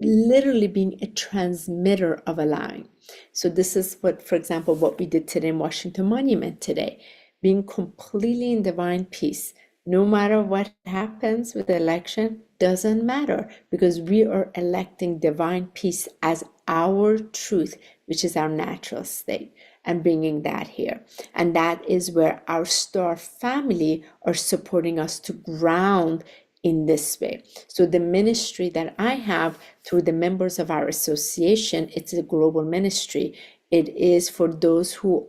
literally being a transmitter of allowing. So this is what, for example, what we did today in Washington Monument today, being completely in divine peace. No matter what happens with the election, doesn't matter, because we are electing divine peace as our truth, which is our natural state, and bringing that here. And that is where our star family are supporting us to ground in this way. So the ministry that I have through the members of our association, it's a global ministry. It is for those who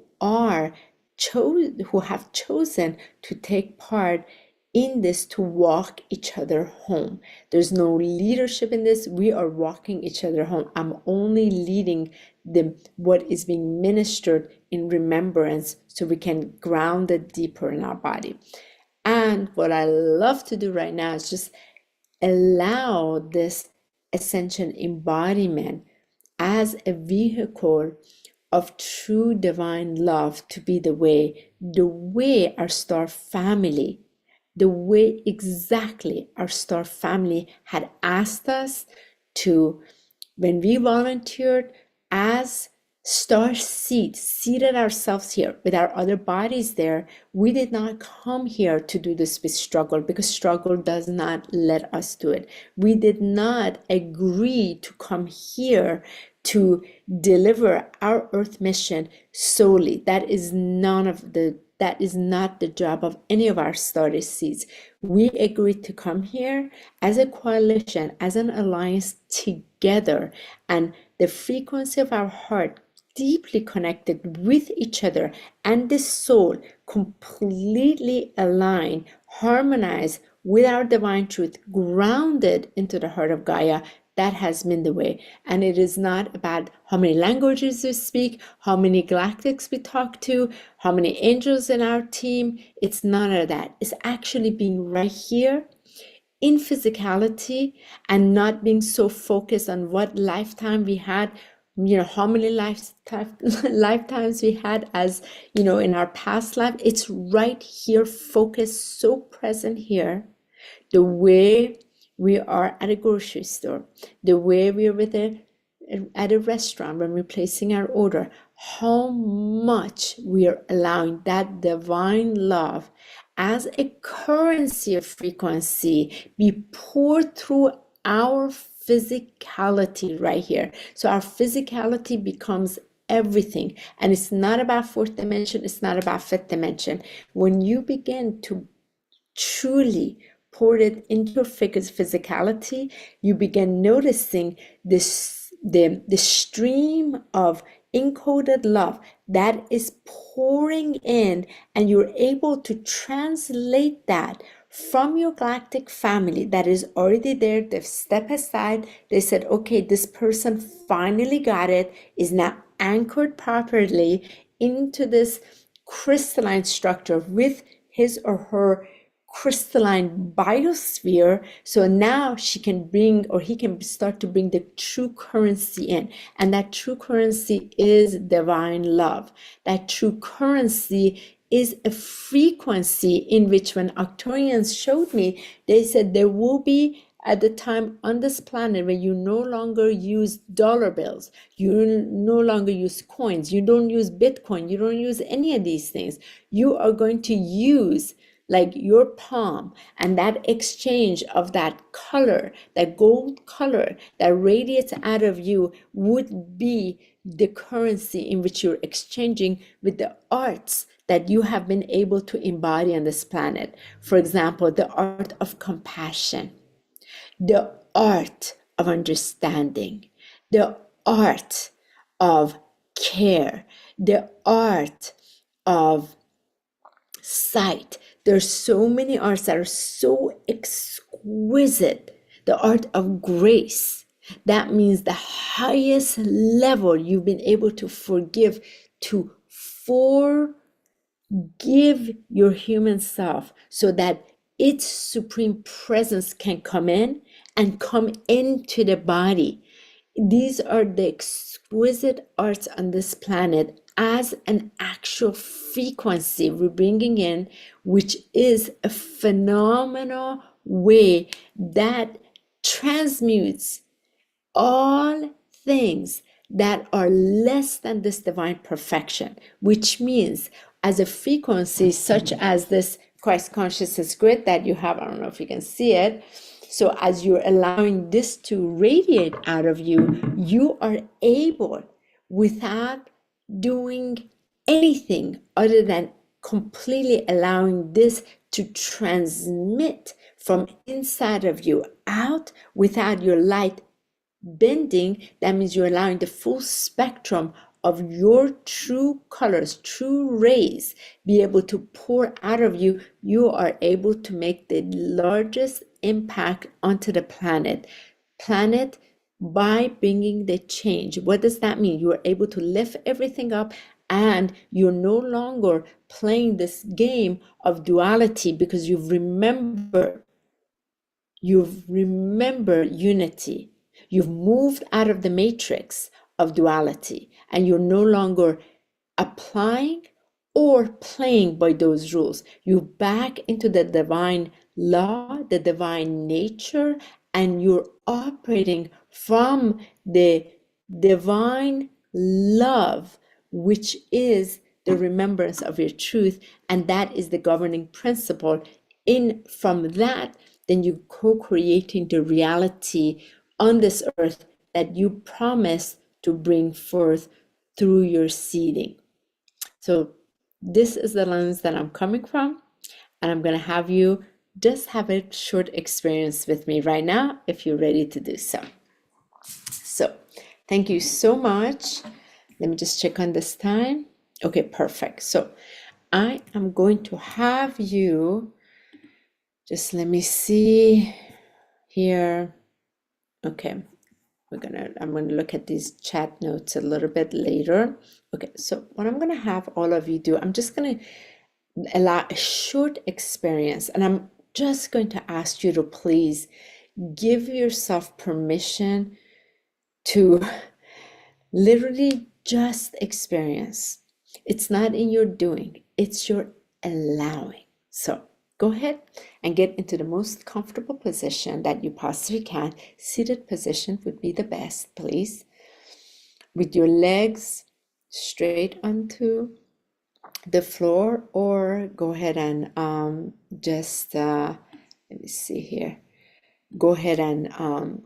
have chosen to take part in this, to walk each other home. There's no leadership in this. We are walking each other home. I'm only leading what is being ministered in remembrance, so we can ground it deeper in our body. And what I love to do right now is just allow this ascension embodiment as a vehicle of true divine love to be the way our star family, the way exactly our star family had asked us to, when we volunteered as star seated ourselves here with our other bodies there. We did not come here to do this with struggle, because struggle does not let us do it. We did not agree to come here to deliver our earth mission solely. That is not the job of any of our star seeds. We agreed to come here as a coalition, as an alliance together, and the frequency of our heart deeply connected with each other, and the soul completely aligned, harmonized with our divine truth, grounded into the heart of Gaia. That has been the way. And it is not about how many languages we speak, how many galactics we talk to, how many angels in our team. It's none of that. It's actually being right here in physicality, and not being so focused on what lifetime we had, how many lifetimes we had, as in our past life. It's right here, focused, so present here, the way we are at a grocery store, the way we are at a restaurant when we're placing our order, how much we are allowing that divine love as a currency of frequency be poured through our physicality right here. So our physicality becomes everything. And it's not about fourth dimension, it's not about fifth dimension. When you begin to truly pour it into your physicality, you begin noticing the stream of encoded love that is pouring in, and you're able to translate that from your galactic family that is already there. They've stepped aside. They said, okay, this person finally got it, is now anchored properly into this crystalline structure with his or her crystalline biosphere. So now she can bring, or he can start to bring, the true currency in. And that true currency is divine love. That true currency is a frequency in which, when Arcturians showed me, they said there will be at the time on this planet where you no longer use dollar bills, you no longer use coins, you don't use Bitcoin, you don't use any of these things. You are going to use like your palm, and that exchange of that color, that gold color that radiates out of you, would be the currency in which you're exchanging with the arts that you have been able to embody on this planet. For example, the art of compassion, the art of understanding, the art of care, the art of sight. There's so many arts that are so exquisite. The art of grace. That means the highest level you've been able to forgive, to forgive your human self, so that its supreme presence can come in and come into the body. These are the exquisite arts on this planet as an actual frequency we're bringing in, which is a phenomenal way that transmutes all things that are less than this divine perfection, which means as a frequency such as this Christ consciousness grid that you have, I don't know if you can see it. So as you're allowing this to radiate out of you, you are able, without doing anything other than completely allowing this to transmit from inside of you out without your light bending. That means you're allowing the full spectrum of your true colors, true rays, be able to pour out of you. You are able to make the largest impact onto the planet by bringing the change. What does that mean? You are able to lift everything up, and you're no longer playing this game of duality, because you've remembered unity. You've moved out of the matrix of duality, and you're no longer applying or playing by those rules. You're back into the divine law, the divine nature, and you're operating from the divine love, which is the remembrance of your truth, and that is the governing principle. From that, then you're co-creating the reality on this earth that you promised to bring forth through your seeding. So this is the lens that I'm coming from, and I'm going to have you just have a short experience with me right now if you're ready to do so. So thank you so much. Let me just check on this time. Okay, perfect. So I am going to have you, just let me see here. Okay, I'm gonna look at these chat notes a little bit later. Okay, so what I'm gonna have all of you do, I'm just gonna allow a short experience, and I'm just going to ask you to please give yourself permission to literally just experience. It's not in your doing, it's your allowing. So go ahead and get into the most comfortable position that you possibly can. Seated position would be the best, please. With your legs straight onto the floor, or go ahead and let me see here. Go ahead and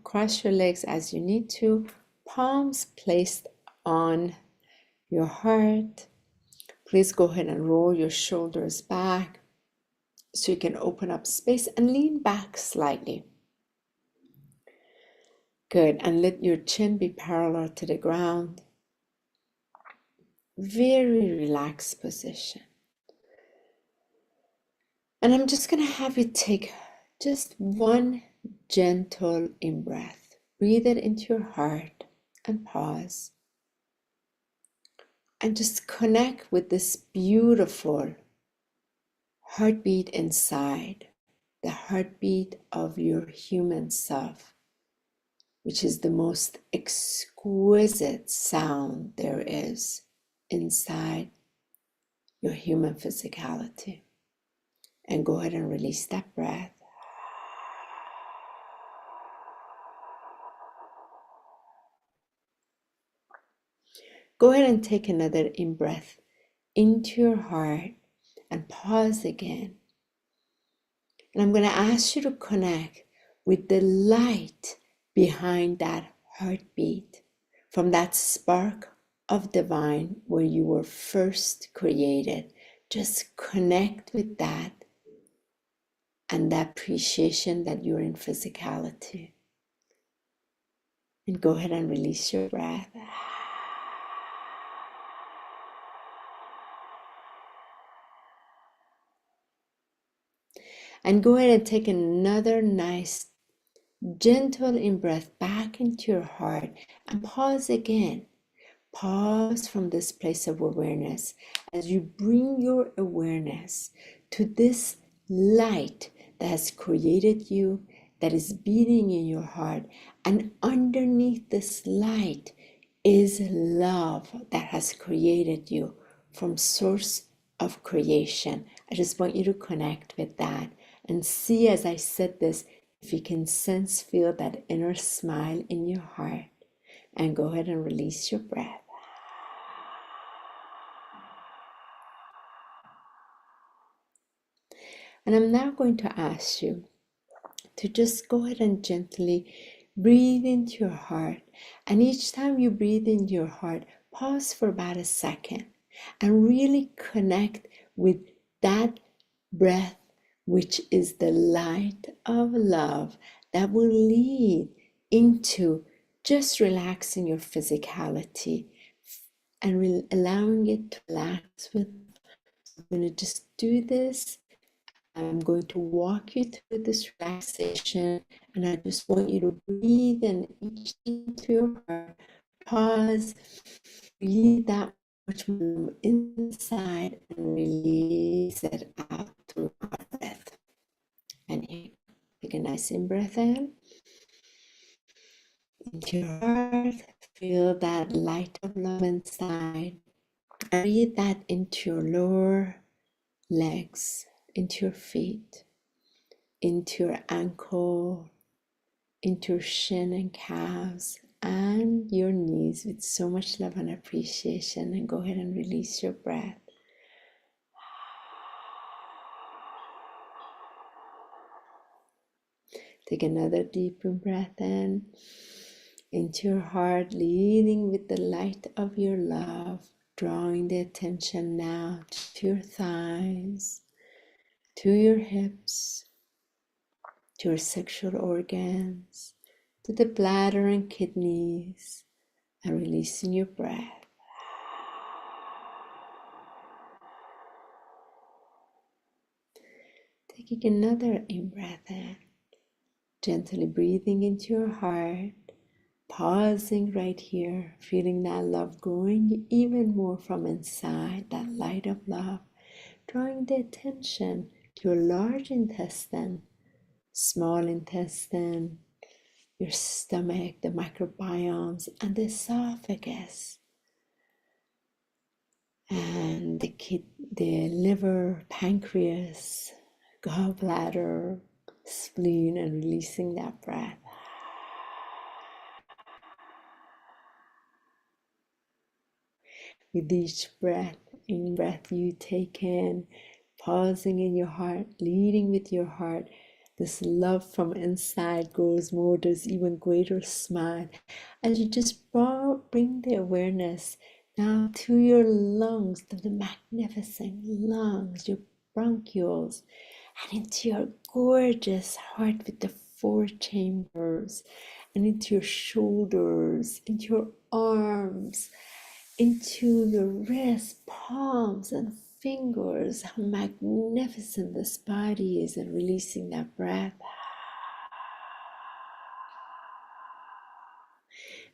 cross your legs as you need to. Palms placed on your heart. Please go ahead and roll your shoulders back so you can open up space and lean back slightly. Good, and let your chin be parallel to the ground. Very relaxed position. And I'm just going to have you take just one gentle in-breath. Breathe it into your heart and pause. And just connect with this beautiful heartbeat inside, the heartbeat of your human self, which is the most exquisite sound there is inside your human physicality. And go ahead and release that breath. Go ahead and take another in-breath into your heart and pause again. And I'm going to ask you to connect with the light behind that heartbeat, from that spark of divine where you were first created. Just connect with that and the appreciation that you're in physicality. And go ahead and release your breath. And go ahead and take another nice, gentle in-breath back into your heart and pause again. Pause from this place of awareness as you bring your awareness to this light that has created you, that is beating in your heart. And underneath this light is love that has created you from source of creation. I just want you to connect with that and see, as I said this, if you can feel that inner smile in your heart. And go ahead and release your breath. And I'm now going to ask you to just go ahead and gently breathe into your heart. And each time you breathe into your heart, pause for about a second and really connect with that breath, which is the light of love that will lead into just relaxing your physicality and allowing it to relax with. I'm going to just do this. I'm going to walk you through this relaxation, and I just want you to breathe and each into your heart. Pause, breathe that much more inside and release it out through our breath. And take a nice in breath in. Into your heart, feel that light of love inside. Breathe that into your lower legs, into your feet, into your ankle, into your shin and calves, and your knees with so much love and appreciation. And go ahead and release your breath. Take another deep breath in, into your heart, leading with the light of your love, drawing the attention now to your thighs, to your hips, to your sexual organs, to the bladder and kidneys, and releasing your breath. Taking another in-breath in, gently breathing into your heart, pausing right here, feeling that love growing even more from inside, that light of love, drawing the attention to your large intestine, small intestine, your stomach, the microbiomes, and the esophagus, and the liver, pancreas, gallbladder, spleen, and releasing that breath. With each breath, in-breath you take in, pausing in your heart, leading with your heart, this love from inside grows more, there's even greater smile. As you just bring the awareness now to your lungs, to the magnificent lungs, your bronchioles, and into your gorgeous heart with the 4 chambers, and into your shoulders, into your arms, into your wrists, palms, and fingers. How magnificent this body is, and releasing that breath.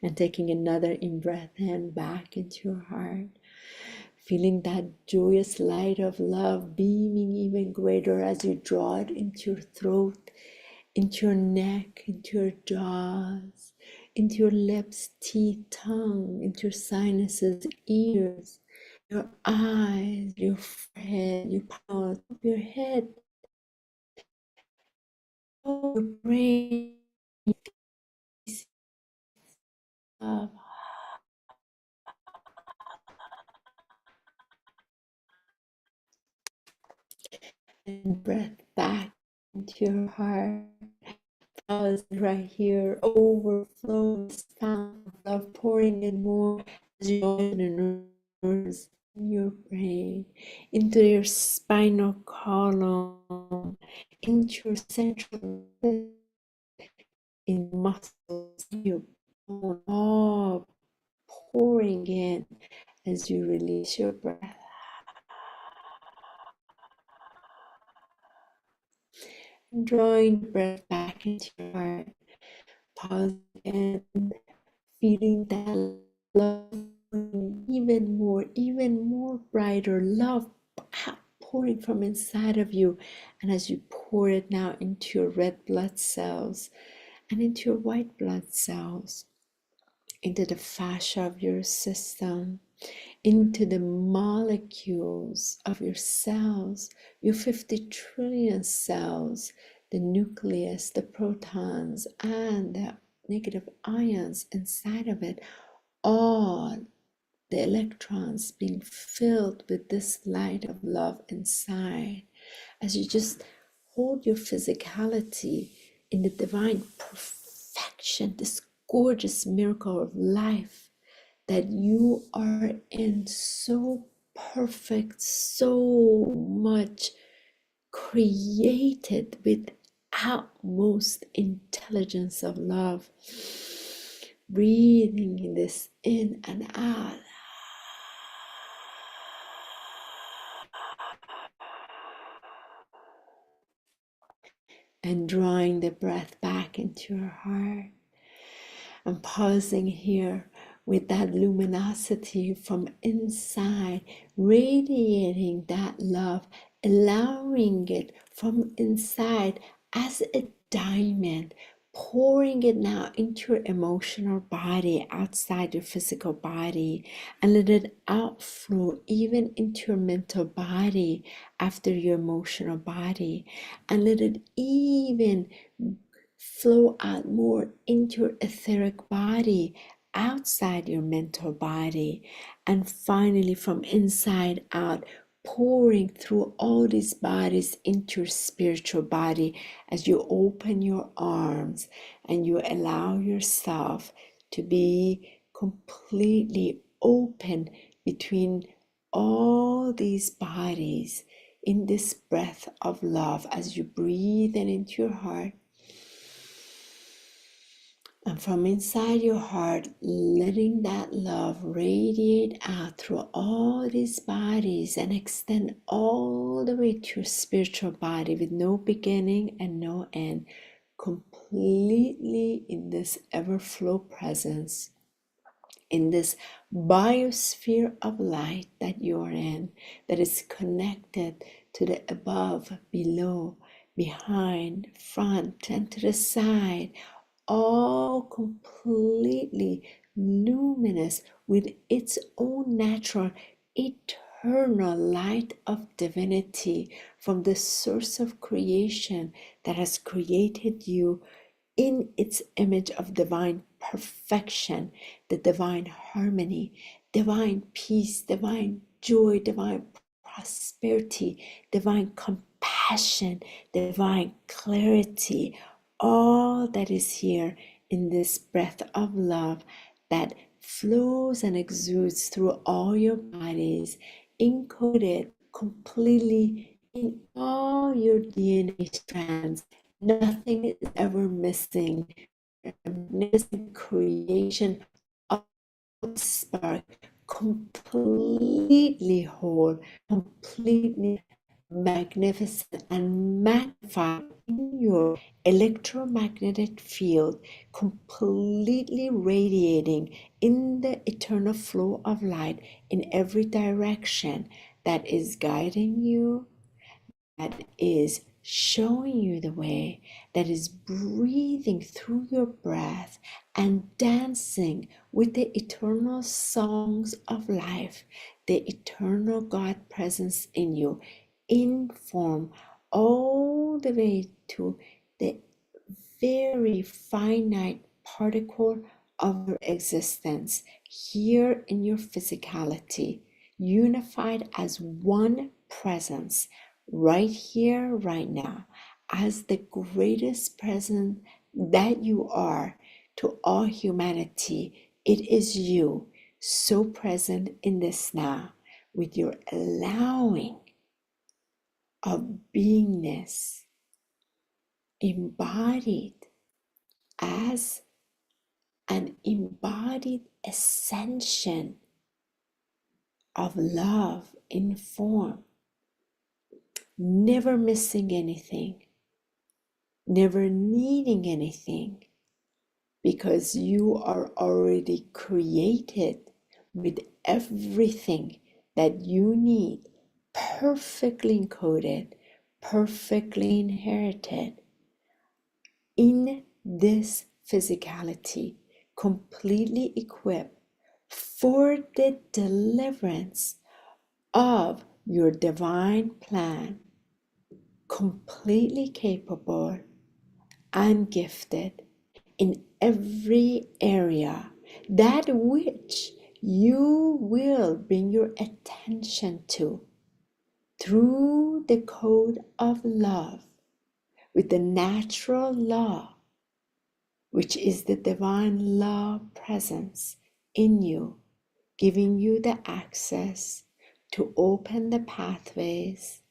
And taking another in-breath in back into your heart. Feeling that joyous light of love beaming even greater as you draw it into your throat, into your neck, into your jaws, into your lips, teeth, tongue, into your sinuses, ears, your eyes, your forehead, your palm, your head, your brain, love. And breath back into your heart. Pause right here, overflowing sound of love, pouring in more as you open and nerves in your brain, into your spinal column, into your central, in muscles, your bone, all pouring in as you release your breath. And drawing the breath back into your heart, pause and feeling that love even more brighter love pouring from inside of you. And as you pour it now into your red blood cells and into your white blood cells, into the fascia of your system, into the molecules of your cells, your 50 trillion cells, the nucleus, the protons, and the negative ions inside of it, all the electrons being filled with this light of love inside, as you just hold your physicality in the divine perfection, this gorgeous miracle of life that you are in, so perfect, so much created with utmost intelligence of love. Breathing this in and out. And drawing the breath back into your heart. And pausing here with that luminosity from inside, radiating that love, allowing it from inside as a diamond, pouring it now into your emotional body, outside your physical body, and let it outflow even into your mental body after your emotional body, and let it even flow out more into your etheric body, outside your mental body, and finally from inside out, pouring through all these bodies into your spiritual body as you open your arms and you allow yourself to be completely open between all these bodies in this breath of love as you breathe in into your heart. And from inside your heart, letting that love radiate out through all these bodies and extend all the way to your spiritual body with no beginning and no end, completely in this ever-flow presence, in this biosphere of light that you're in, that is connected to the above, below, behind, front, and to the side, all completely luminous with its own natural eternal light of divinity from the source of creation that has created you in its image of divine perfection, the divine harmony, divine peace, divine joy, divine prosperity, divine compassion, divine clarity, all that is here in this breath of love that flows and exudes through all your bodies, encoded completely in all your DNA strands. Nothing is ever missing. A magnificent creation of spark, completely whole, completely magnificent and magnified in your electromagnetic field, completely radiating in the eternal flow of light in every direction that is guiding you, that is showing you the way, that is breathing through your breath and dancing with the eternal songs of life, the eternal God presence in you, in form, all the way to the very finite particle of your existence here in your physicality, unified as one presence right here, right now, as the greatest presence that you are to all humanity. It is you, so present in this now, with your allowing of beingness embodied as an embodied ascension of love in form, never missing anything, never needing anything, because you are already created with everything that you need, perfectly encoded, perfectly inherited in this physicality, completely equipped for the deliverance of your divine plan, completely capable and gifted in every area, that which you will bring your attention to through the code of love, with the natural law, which is the divine law presence in you, giving you the access to open the pathways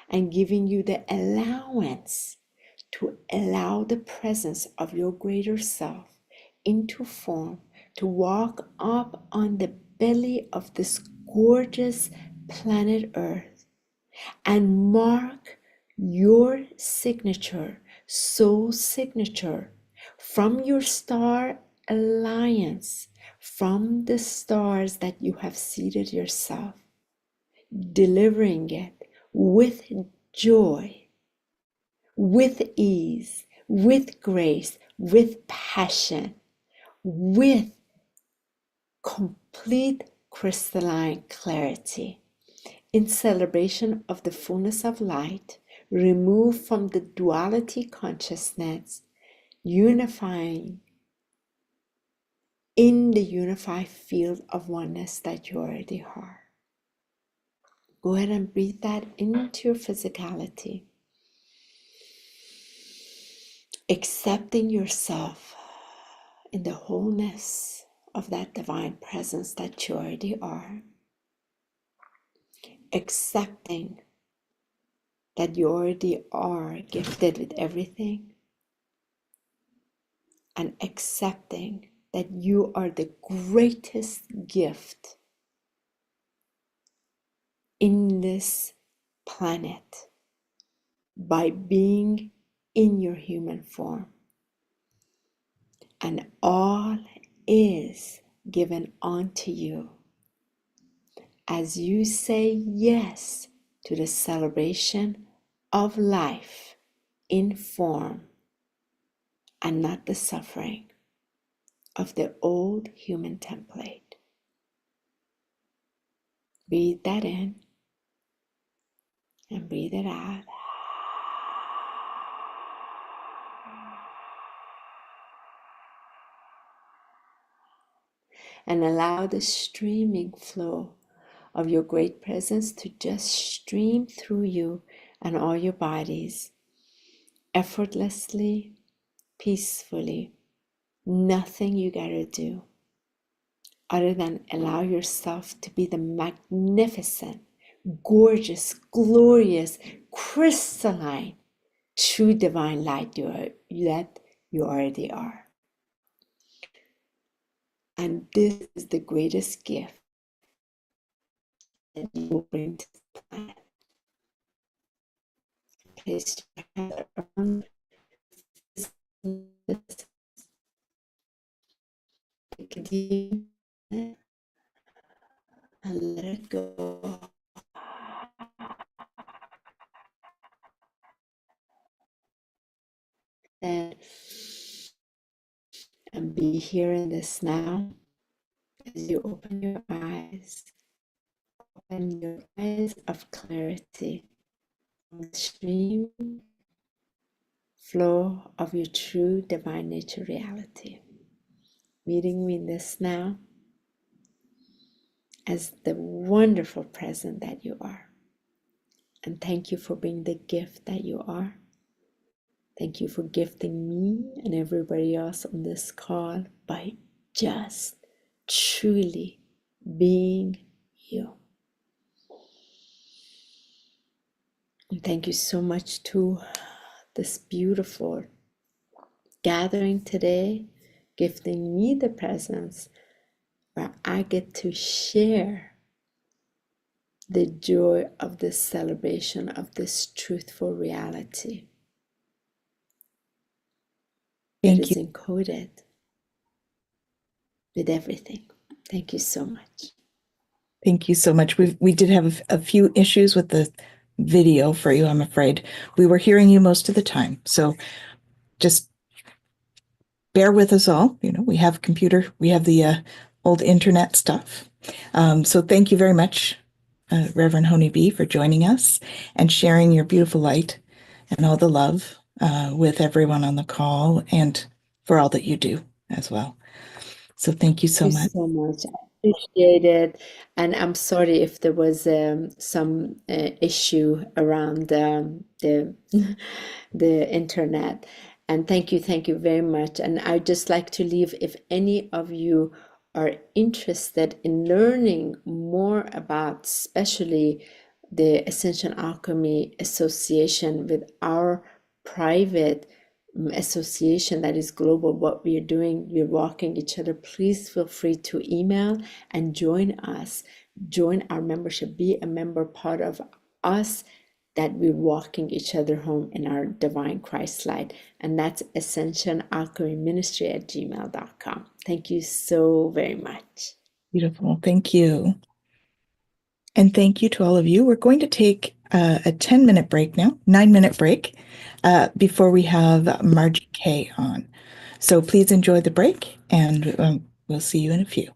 and giving you the allowance to allow the presence of your greater self into form, to walk up on the belly of this gorgeous planet Earth and mark your signature, soul signature, from your star alliance, from the stars that you have seated yourself, delivering it with joy, with ease, with grace, with passion, with complete crystalline clarity, in celebration of the fullness of light, removed from the duality consciousness, unifying in the unified field of oneness that you already are. Go ahead and breathe that into your physicality, accepting yourself in the wholeness of that divine presence that you already are, accepting that you already are gifted with everything, and accepting that you are the greatest gift in this planet by being in your human form. And all is given unto you as you say yes to the celebration of life in form and not the suffering of the old human template. Breathe that in and breathe it out. And allow the streaming flow of your great presence to just stream through you and all your bodies, effortlessly, peacefully. Nothing you gotta do other than allow yourself to be the magnificent, gorgeous, glorious, crystalline, true divine light that you already are. And this is the greatest gift that you will bring to the planet. Place your hand around this. Take a deep breath and let it go. And be here in this now as you open your eyes. Open your eyes of clarity from the stream flow of your true divine nature reality. Meeting me in this now as the wonderful present that you are. And thank you for being the gift that you are. Thank you for gifting me and everybody else on this call by just truly being you. And thank you so much to this beautiful gathering today, gifting me the presence where I get to share the joy of this celebration of this truthful reality. It is encoded with everything. Thank you so much. Thank you so much. We did have a few issues with the video for you, I'm afraid. We were hearing you most of the time, so just bear with us all. You know, we have the old internet stuff. So thank you very much, Reverend Honeybee, for joining us and sharing your beautiful light and all the love with everyone on the call and for all that you do as well. So thank you so Thank you much. so much. I appreciate it. And I'm sorry if there was some issue around the the internet. And thank you very much. And I'd just like to leave, if any of you are interested in learning more about, especially the Ascension Alchemy Association, with our private association that is global, what we are doing, we're walking each other, please feel free to email and join us, join our membership, be a member, part of us, that we're walking each other home in our divine Christ light. And that's ascensionalchemyministry@gmail.com. Thank you so very much. Beautiful. Thank you. And thank you to all of you. We're going to take a 10-minute break now, 9-minute break, before we have Margie K on. So please enjoy the break, and we'll see you in a few.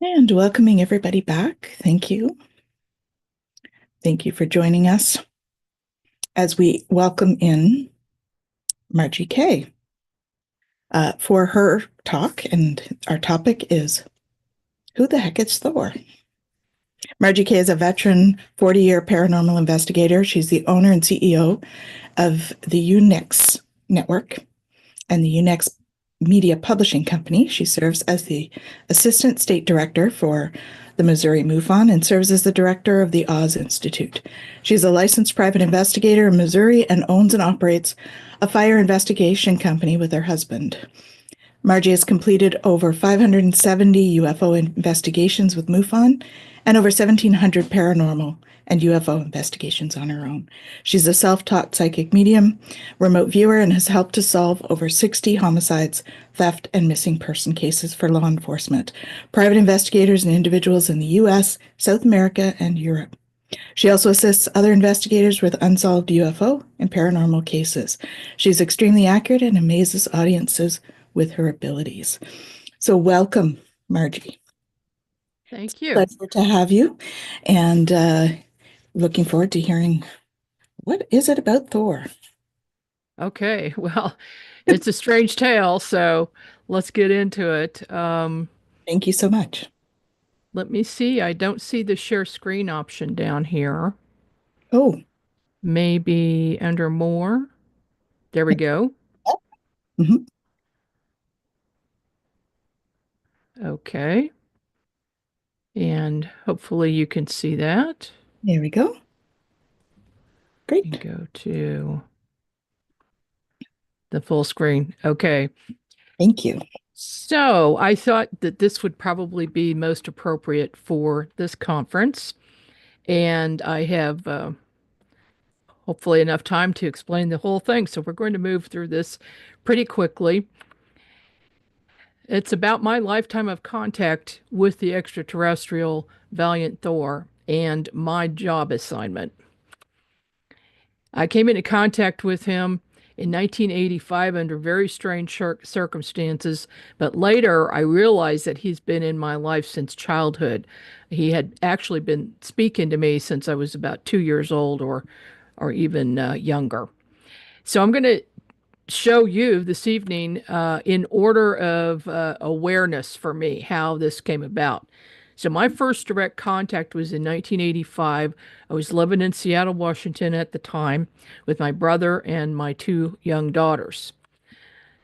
And welcoming everybody back. Thank you. Thank you for joining us as we welcome in Margie Kay for her talk. And our topic is, who the heck is Thor? Margie Kay is a veteran 40-year paranormal investigator. She's the owner and CEO of the Unix Network and the Unix Media Publishing Company. She serves as the Assistant State Director for the Missouri MUFON and serves as the Director of the Oz Institute. She's a licensed private investigator in Missouri and owns and operates a fire investigation company with her husband. Margie has completed over 570 UFO investigations with MUFON and over 1,700 paranormal and UFO investigations on her own. She's a self-taught psychic medium, remote viewer, and has helped to solve over 60 homicides, theft, and missing person cases for law enforcement, private investigators, and individuals in the U.S., South America, and Europe. She also assists other investigators with unsolved UFO and paranormal cases. She's extremely accurate and amazes audiences with her abilities. So welcome, Margie. Thank you. Pleasure to have you, and looking forward to hearing, what is it about Thor? Okay, well, it's a strange tale, so let's get into it. Thank you so much. Let me see. I don't see the share screen option down here. Oh. Maybe under more. There we go. Mm-hmm. Okay. And hopefully you can see that. There we go. Great. And go to the full screen. Okay. Thank you. So I thought that this would probably be most appropriate for this conference. And I have hopefully enough time to explain the whole thing. So we're going to move through this pretty quickly. It's about my lifetime of contact with the extraterrestrial Valiant Thor and my job assignment. I came into contact with him in 1985 under very strange circumstances, but later I realized that he's been in my life since childhood. He had actually been speaking to me since I was about 2 years old or even younger. So I'm going to show you this evening in order of awareness for me how this came about. So my first direct contact was in 1985. I was living in Seattle, Washington at the time with my brother and my 2 young daughters.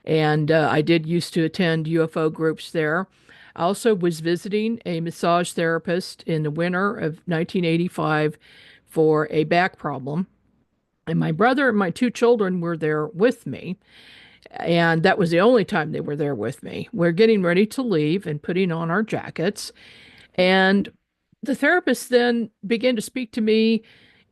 And I did used to attend UFO groups there. I also was visiting a massage therapist in the winter of 1985 for a back problem. And my brother and my 2 children were there with me. And that was the only time they were there with me. We're getting ready to leave and putting on our jackets. And the therapist then began to speak to me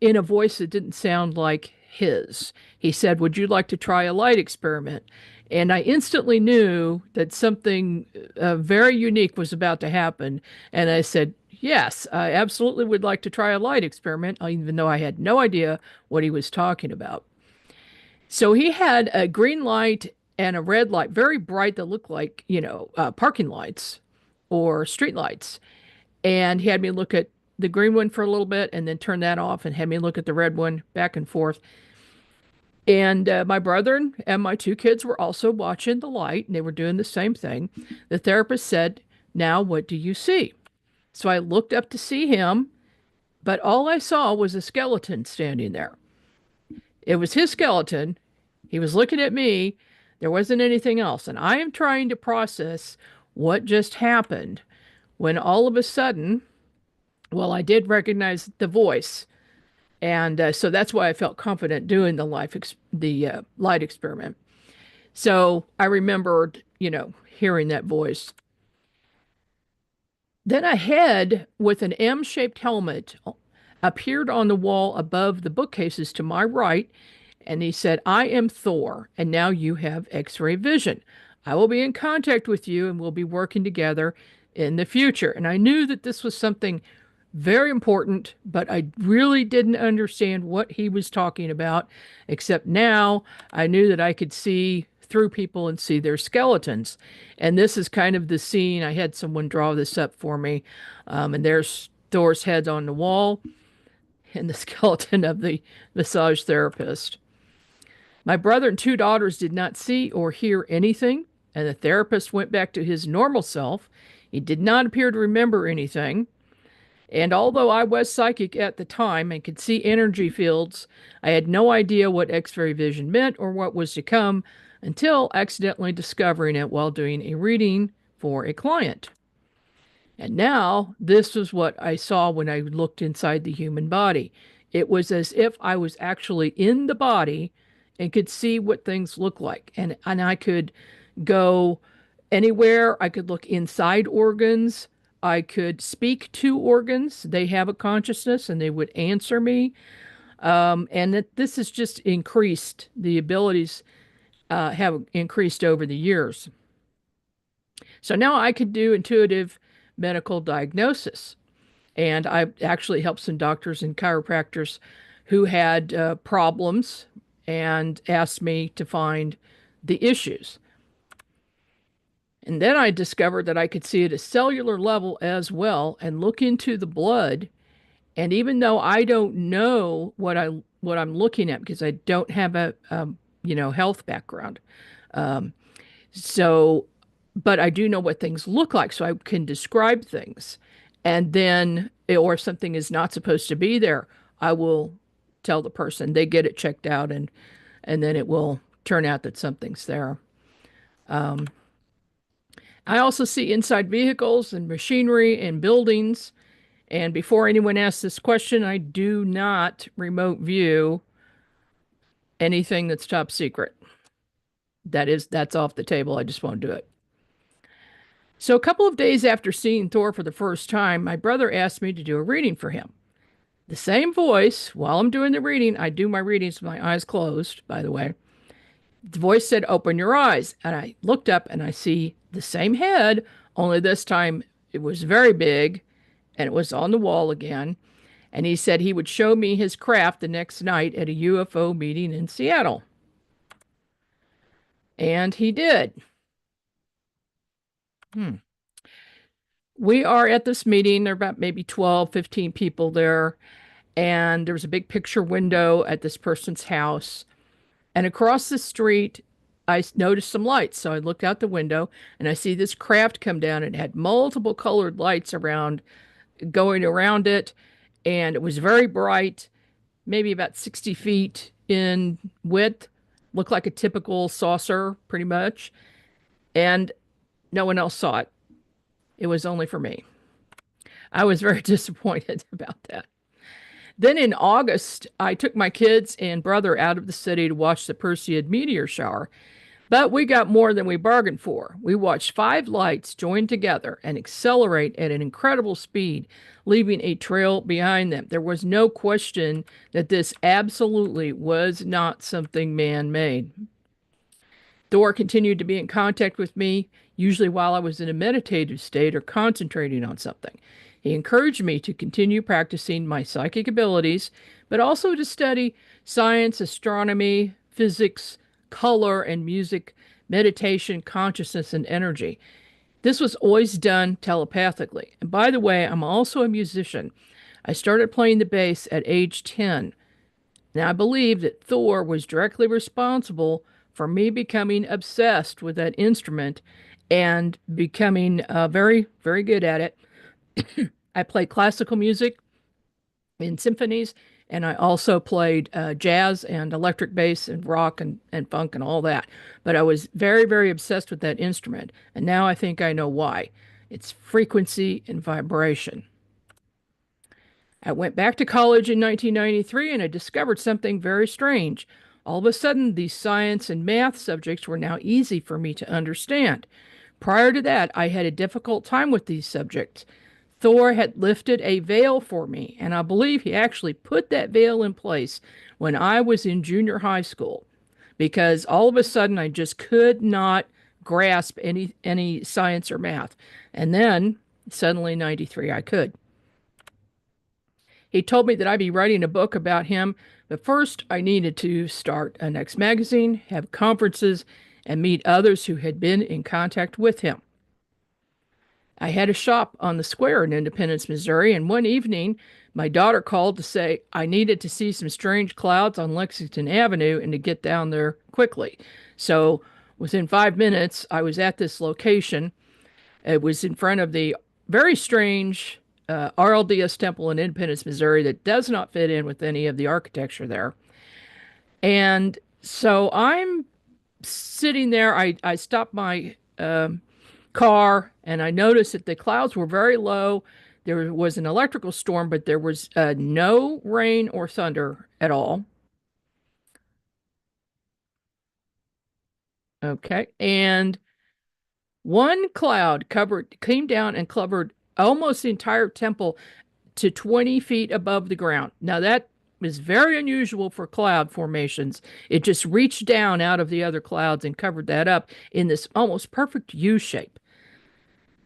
in a voice that didn't sound like his. He said, "Would you like to try a light experiment?" And I instantly knew that something very unique was about to happen. And I said, "Yes, I absolutely would like to try a light experiment," even though I had no idea what he was talking about. So he had a green light and a red light, very bright, that looked like, parking lights or street lights. And he had me look at the green one for a little bit and then turn that off and had me look at the red one back and forth. And my brother and my 2 kids were also watching the light, and they were doing the same thing. The therapist said, "Now, what do you see?" So I looked up to see him, but all I saw was a skeleton standing there. It was his skeleton. He was looking at me. There wasn't anything else. And I am trying to process what just happened when all of a sudden, well, I did recognize the voice. And so that's why I felt confident doing the light experiment. So I remembered, hearing that voice. Then a head with an M-shaped helmet appeared on the wall above the bookcases to my right, and he said, "I am Thor, and now you have X-ray vision. I will be in contact with you, and we'll be working together in the future." And I knew that this was something very important, but I really didn't understand what he was talking about, except now I knew that I could see through people and see their skeletons. And this is kind of the scene. I had someone draw this up for me. And there's Thor's head on the wall and the skeleton of the massage therapist. My brother and 2 daughters did not see or hear anything, and the therapist went back to his normal self. He did not appear to remember anything. And although I was psychic at the time and could see energy fields, I had no idea what X-ray vision meant or what was to come until accidentally discovering it while doing a reading for a client. And now this was what I saw when I looked inside the human body. It was as if I was actually in the body and could see what things look like. And I could go anywhere. I could look inside organs. I could speak to organs. They have a consciousness and they would answer me. And this has just increased. The abilities have increased over the years. So now I could do intuitive medical diagnosis. And I actually helped some doctors and chiropractors who had problems and asked me to find the issues. And then I discovered that I could see at a cellular level as well and look into the blood. And even though I don't know what I'm looking at because I don't have a health background, but I do know what things look like, so I can describe things. And then, or if something is not supposed to be there, I will tell the person. They get it checked out, and then it will turn out that something's there. I also see inside vehicles and machinery and buildings. And before anyone asks this question, I do not remote view anything that's top secret. That's off the table. I just won't do it. So a couple of days after seeing Thor for the first time, my brother asked me to do a reading for him. The same voice, while I'm doing the reading, I do my readings with my eyes closed, by the way. The voice said, "Open your eyes." And I looked up and I see the same head, only this time it was very big and it was on the wall again. And he said he would show me his craft the next night at a UFO meeting in Seattle. And he did. We are at this meeting. There are about maybe 12, 15 people there. And there was a big picture window at this person's house. And across the street, I noticed some lights. So I looked out the window and I see this craft come down. It had multiple colored lights going around it. And it was very bright, maybe about 60 feet in width. Looked like a typical saucer, pretty much. And no one else saw it. It was only for me. I was very disappointed about that. Then in August, I took my kids and brother out of the city to watch the Perseid meteor shower. But we got more than we bargained for. We watched 5 lights join together and accelerate at an incredible speed, leaving a trail behind them. There was no question that this absolutely was not something man-made. Thor continued to be in contact with me, usually while I was in a meditative state or concentrating on something. He encouraged me to continue practicing my psychic abilities, but also to study science, astronomy, physics, color and music, meditation, consciousness, and energy. This was always done telepathically. And by the way, I'm also a musician. I started playing the bass at age 10. Now, I believe that Thor was directly responsible for me becoming obsessed with that instrument and becoming very, very good at it. I played classical music in symphonies, and I also played jazz and electric bass and rock and funk and all that. But I was very, very obsessed with that instrument, and now I think I know why. It's frequency and vibration. I went back to college in 1993, and I discovered something very strange. All of a sudden, these science and math subjects were now easy for me to understand. Prior to that, I had a difficult time with these subjects. Thor had lifted a veil for me, and I believe he actually put that veil in place when I was in junior high school, because all of a sudden I just could not grasp any science or math. And then suddenly in 93 I could. He told me that I'd be writing a book about him, but first I needed to start a next magazine, have conferences, and meet others who had been in contact with him. I had a shop on the square in Independence, Missouri, and one evening my daughter called to say I needed to see some strange clouds on Lexington Avenue and to get down there quickly. So within 5 minutes, I was at this location. It was in front of the very strange RLDS temple in Independence, Missouri that does not fit in with any of the architecture there. And so I'm sitting there. I stopped my car and I noticed that the clouds were very low. There was an electrical storm, but there was no rain or thunder at all. Okay. And one cloud came down and covered almost the entire temple to 20 feet above the ground. Now that is very unusual for cloud formations. It just reached down out of the other clouds and covered that up in this almost perfect U shape.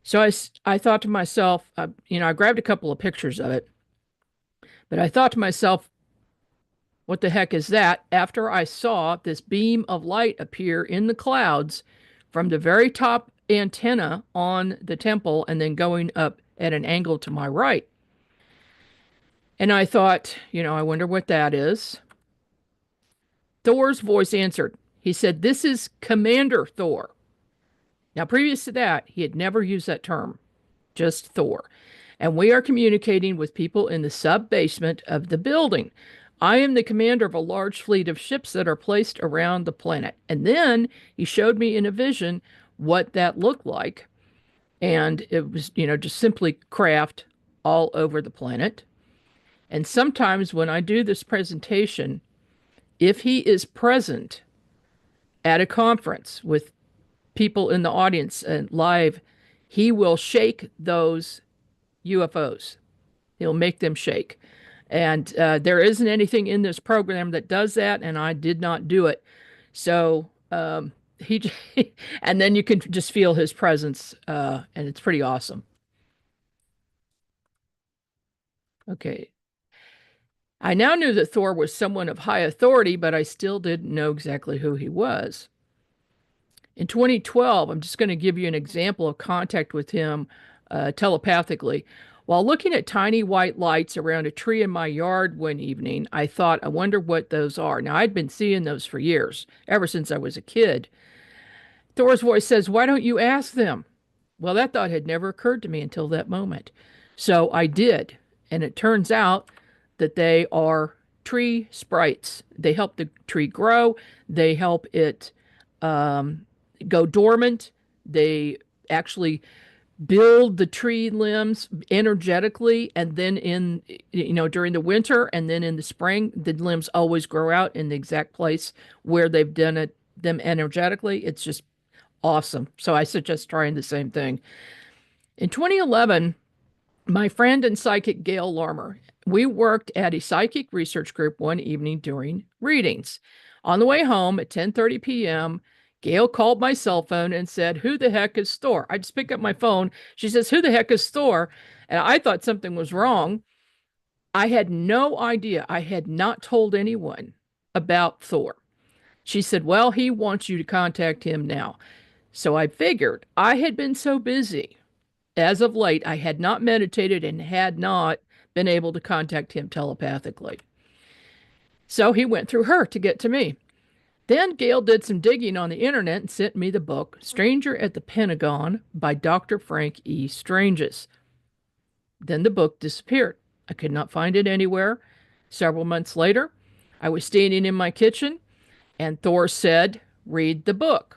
So I thought to myself, I grabbed a couple of pictures of it, but I thought to myself, what the heck is that? After I saw this beam of light appear in the clouds from the very top antenna on the temple and then going up at an angle to my right. And I thought, I wonder what that is. Thor's voice answered. He said, "This is Commander Thor." Now, previous to that, he had never used that term, just Thor. And we are communicating with people in the sub-basement of the building. I am the commander of a large fleet of ships that are placed around the planet. And then he showed me in a vision what that looked like. And it was, just simply craft all over the planet. And sometimes when I do this presentation, if he is present at a conference with people in the audience and live, he will shake those UFOs. He'll make them shake. And there isn't anything in this program that does that, and I did not do it. So and then you can just feel his presence, and it's pretty awesome. Okay. I now knew that Thor was someone of high authority, but I still didn't know exactly who he was. In 2012, I'm just going to give you an example of contact with him telepathically. While looking at tiny white lights around a tree in my yard one evening, I thought, I wonder what those are. Now, I'd been seeing those for years, ever since I was a kid. Thor's voice says, "Why don't you ask them?" Well, that thought had never occurred to me until that moment. So I did, and it turns out that they are tree sprites. They help the tree grow. They help it go dormant. They actually build the tree limbs energetically, and then during the winter and then in the spring, the limbs always grow out in the exact place where they've done them energetically. It's just awesome. So I suggest trying the same thing. In 2011, my friend and psychic Gail Larmer, we worked at a psychic research group one evening during readings. On the way home at 10:30 p.m., Gail called my cell phone and said, "Who the heck is Thor?" I just pick up my phone. She says, "Who the heck is Thor?" And I thought something was wrong. I had no idea. I had not told anyone about Thor. She said, "Well, he wants you to contact him now." So I figured I had been so busy. As of late, I had not meditated and had not been able to contact him telepathically. So he went through her to get to me. Then Gail did some digging on the internet and sent me the book Stranger at the Pentagon by Dr. Frank E. Stranges. Then the book disappeared. I could not find it anywhere. Several months later, I was standing in my kitchen and Thor said, "Read the book."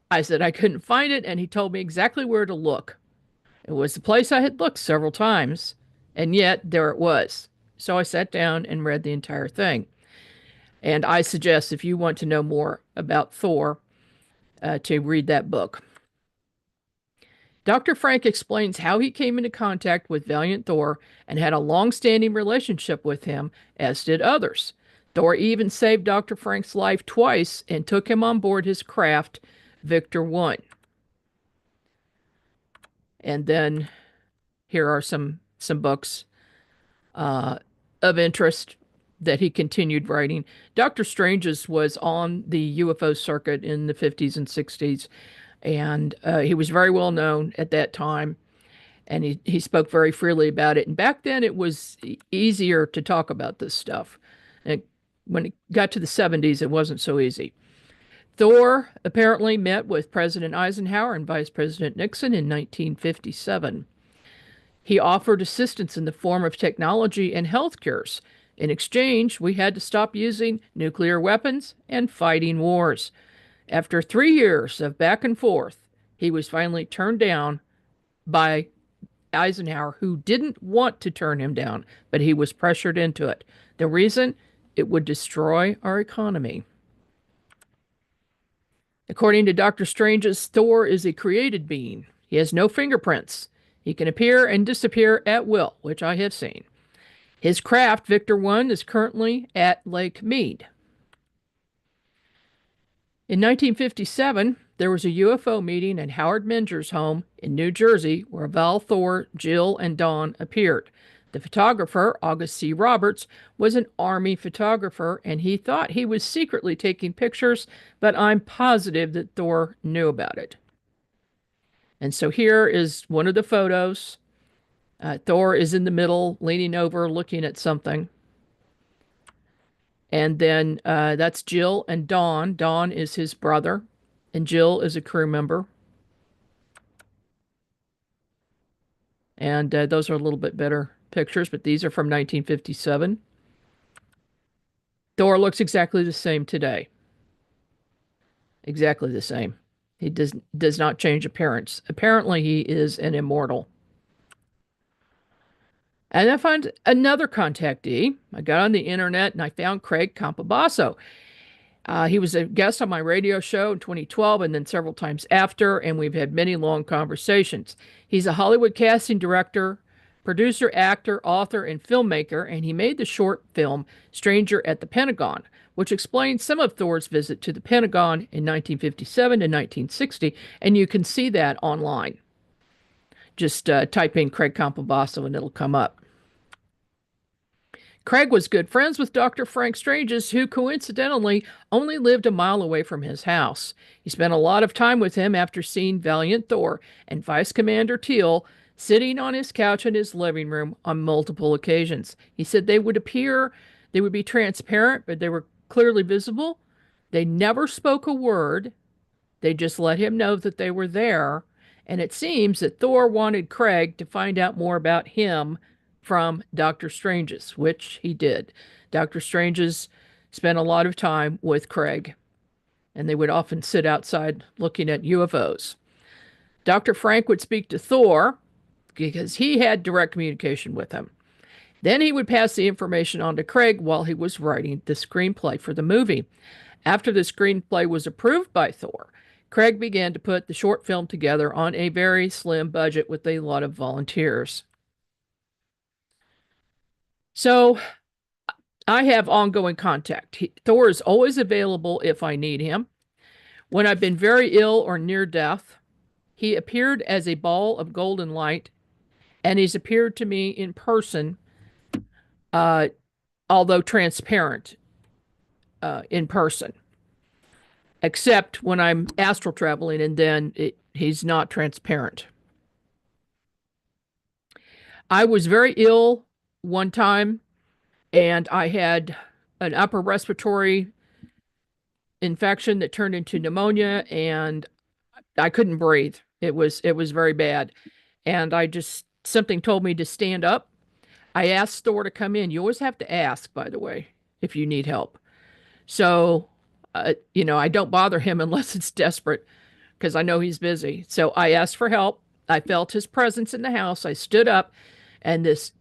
I said I couldn't find it, and he told me exactly where to look. It was the place I had looked several times, and yet there it was. So I sat down and read the entire thing. And I suggest, if you want to know more about Thor, to read that book. Dr. Frank explains how he came into contact with Valiant Thor and had a long-standing relationship with him, as did others. Thor even saved Dr. Frank's life twice and took him on board his craft, Victor 1. And then here are some books of interest. that he continued writing. Dr. Strange's was on the UFO circuit in the 50s and 60s, and he was very well known at that time, and he spoke very freely about it. And back then, it was easier to talk about this stuff. And when it got to the 70s, it wasn't so easy. Thor apparently met with President Eisenhower and Vice President Nixon in 1957. He offered assistance in the form of technology and health cures. In exchange, we had to stop using nuclear weapons and fighting wars. After 3 years of back and forth, he was finally turned down by Eisenhower, who didn't want to turn him down, but he was pressured into it. The reason? It would destroy our economy. According to Dr. Strange's, Thor is a created being. He has no fingerprints. He can appear and disappear at will, which I have seen. His craft, Victor 1, is currently at Lake Mead. In 1957, there was a UFO meeting at Howard Minger's home in New Jersey where Val, Thor, Jill, and Dawn appeared. The photographer, August C. Roberts, was an Army photographer, and he thought he was secretly taking pictures, but I'm positive that Thor knew about it. And so here is one of the photos. Thor is in the middle, leaning over, looking at something. And then that's Jill and Dawn. Dawn is his brother, and Jill is a crew member. And those are a little bit better pictures, but these are from 1957. Thor looks exactly the same today. Exactly the same. He does not change appearance. Apparently, he is an immortal. And I found another contactee. I got on the internet and I found Craig Campobasso. He was a guest on my radio show in 2012 and then several times after, and we've had many long conversations. He's a Hollywood casting director, producer, actor, author, and filmmaker, and he made the short film Stranger at the Pentagon, which explains some of Thor's visit to the Pentagon in 1957 to 1960, and you can see that online. Just type in Craig Campobasso and it'll come up. Craig was good friends with Dr. Frank Stranges, who coincidentally only lived a mile away from his house. He spent a lot of time with him after seeing Valiant Thor and Vice Commander Teal sitting on his couch in his living room on multiple occasions. He said they would be transparent, but they were clearly visible. They never spoke a word. They just let him know that they were there. And it seems that Thor wanted Craig to find out more about him from Dr. Stranges, which he did. Dr. Stranges spent a lot of time with Craig, and they would often sit outside looking at UFOs. Dr. Frank would speak to Thor because he had direct communication with him. Then he would pass the information on to Craig while he was writing the screenplay for the movie. After the screenplay was approved by Thor, Craig began to put the short film together on a very slim budget with a lot of volunteers. So I have ongoing contact. Thor is always available if I need him. When I've been very ill or near death, he appeared as a ball of golden light, and he's appeared to me in person, although transparent in person, except when I'm astral traveling, and then he's not transparent. I was very ill one time, and I had an upper respiratory infection that turned into pneumonia, and I couldn't breathe. It was very bad, and something told me to stand up. I asked Thor to come in. You always have to ask, by the way, if you need help. So, I don't bother him unless it's desperate, because I know he's busy. So I asked for help. I felt his presence in the house. I stood up, and this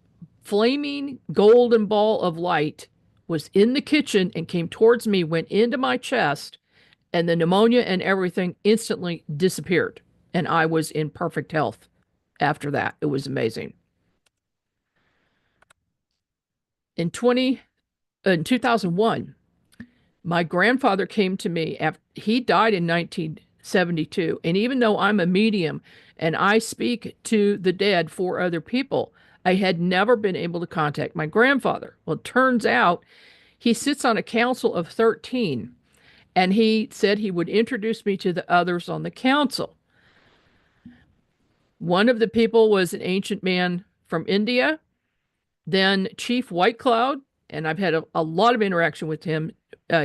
flaming golden ball of light was in the kitchen and came towards me, went into my chest, and the pneumonia and everything instantly disappeared. And I was in perfect health after that. It was amazing. In 2001, my grandfather came to me after he died in 1972. And even though I'm a medium and I speak to the dead for other people, I had never been able to contact my grandfather. Well, it turns out he sits on a council of 13, and he said he would introduce me to the others on the council. One of the people was an ancient man from India, then Chief White Cloud, and I've had a lot of interaction with him.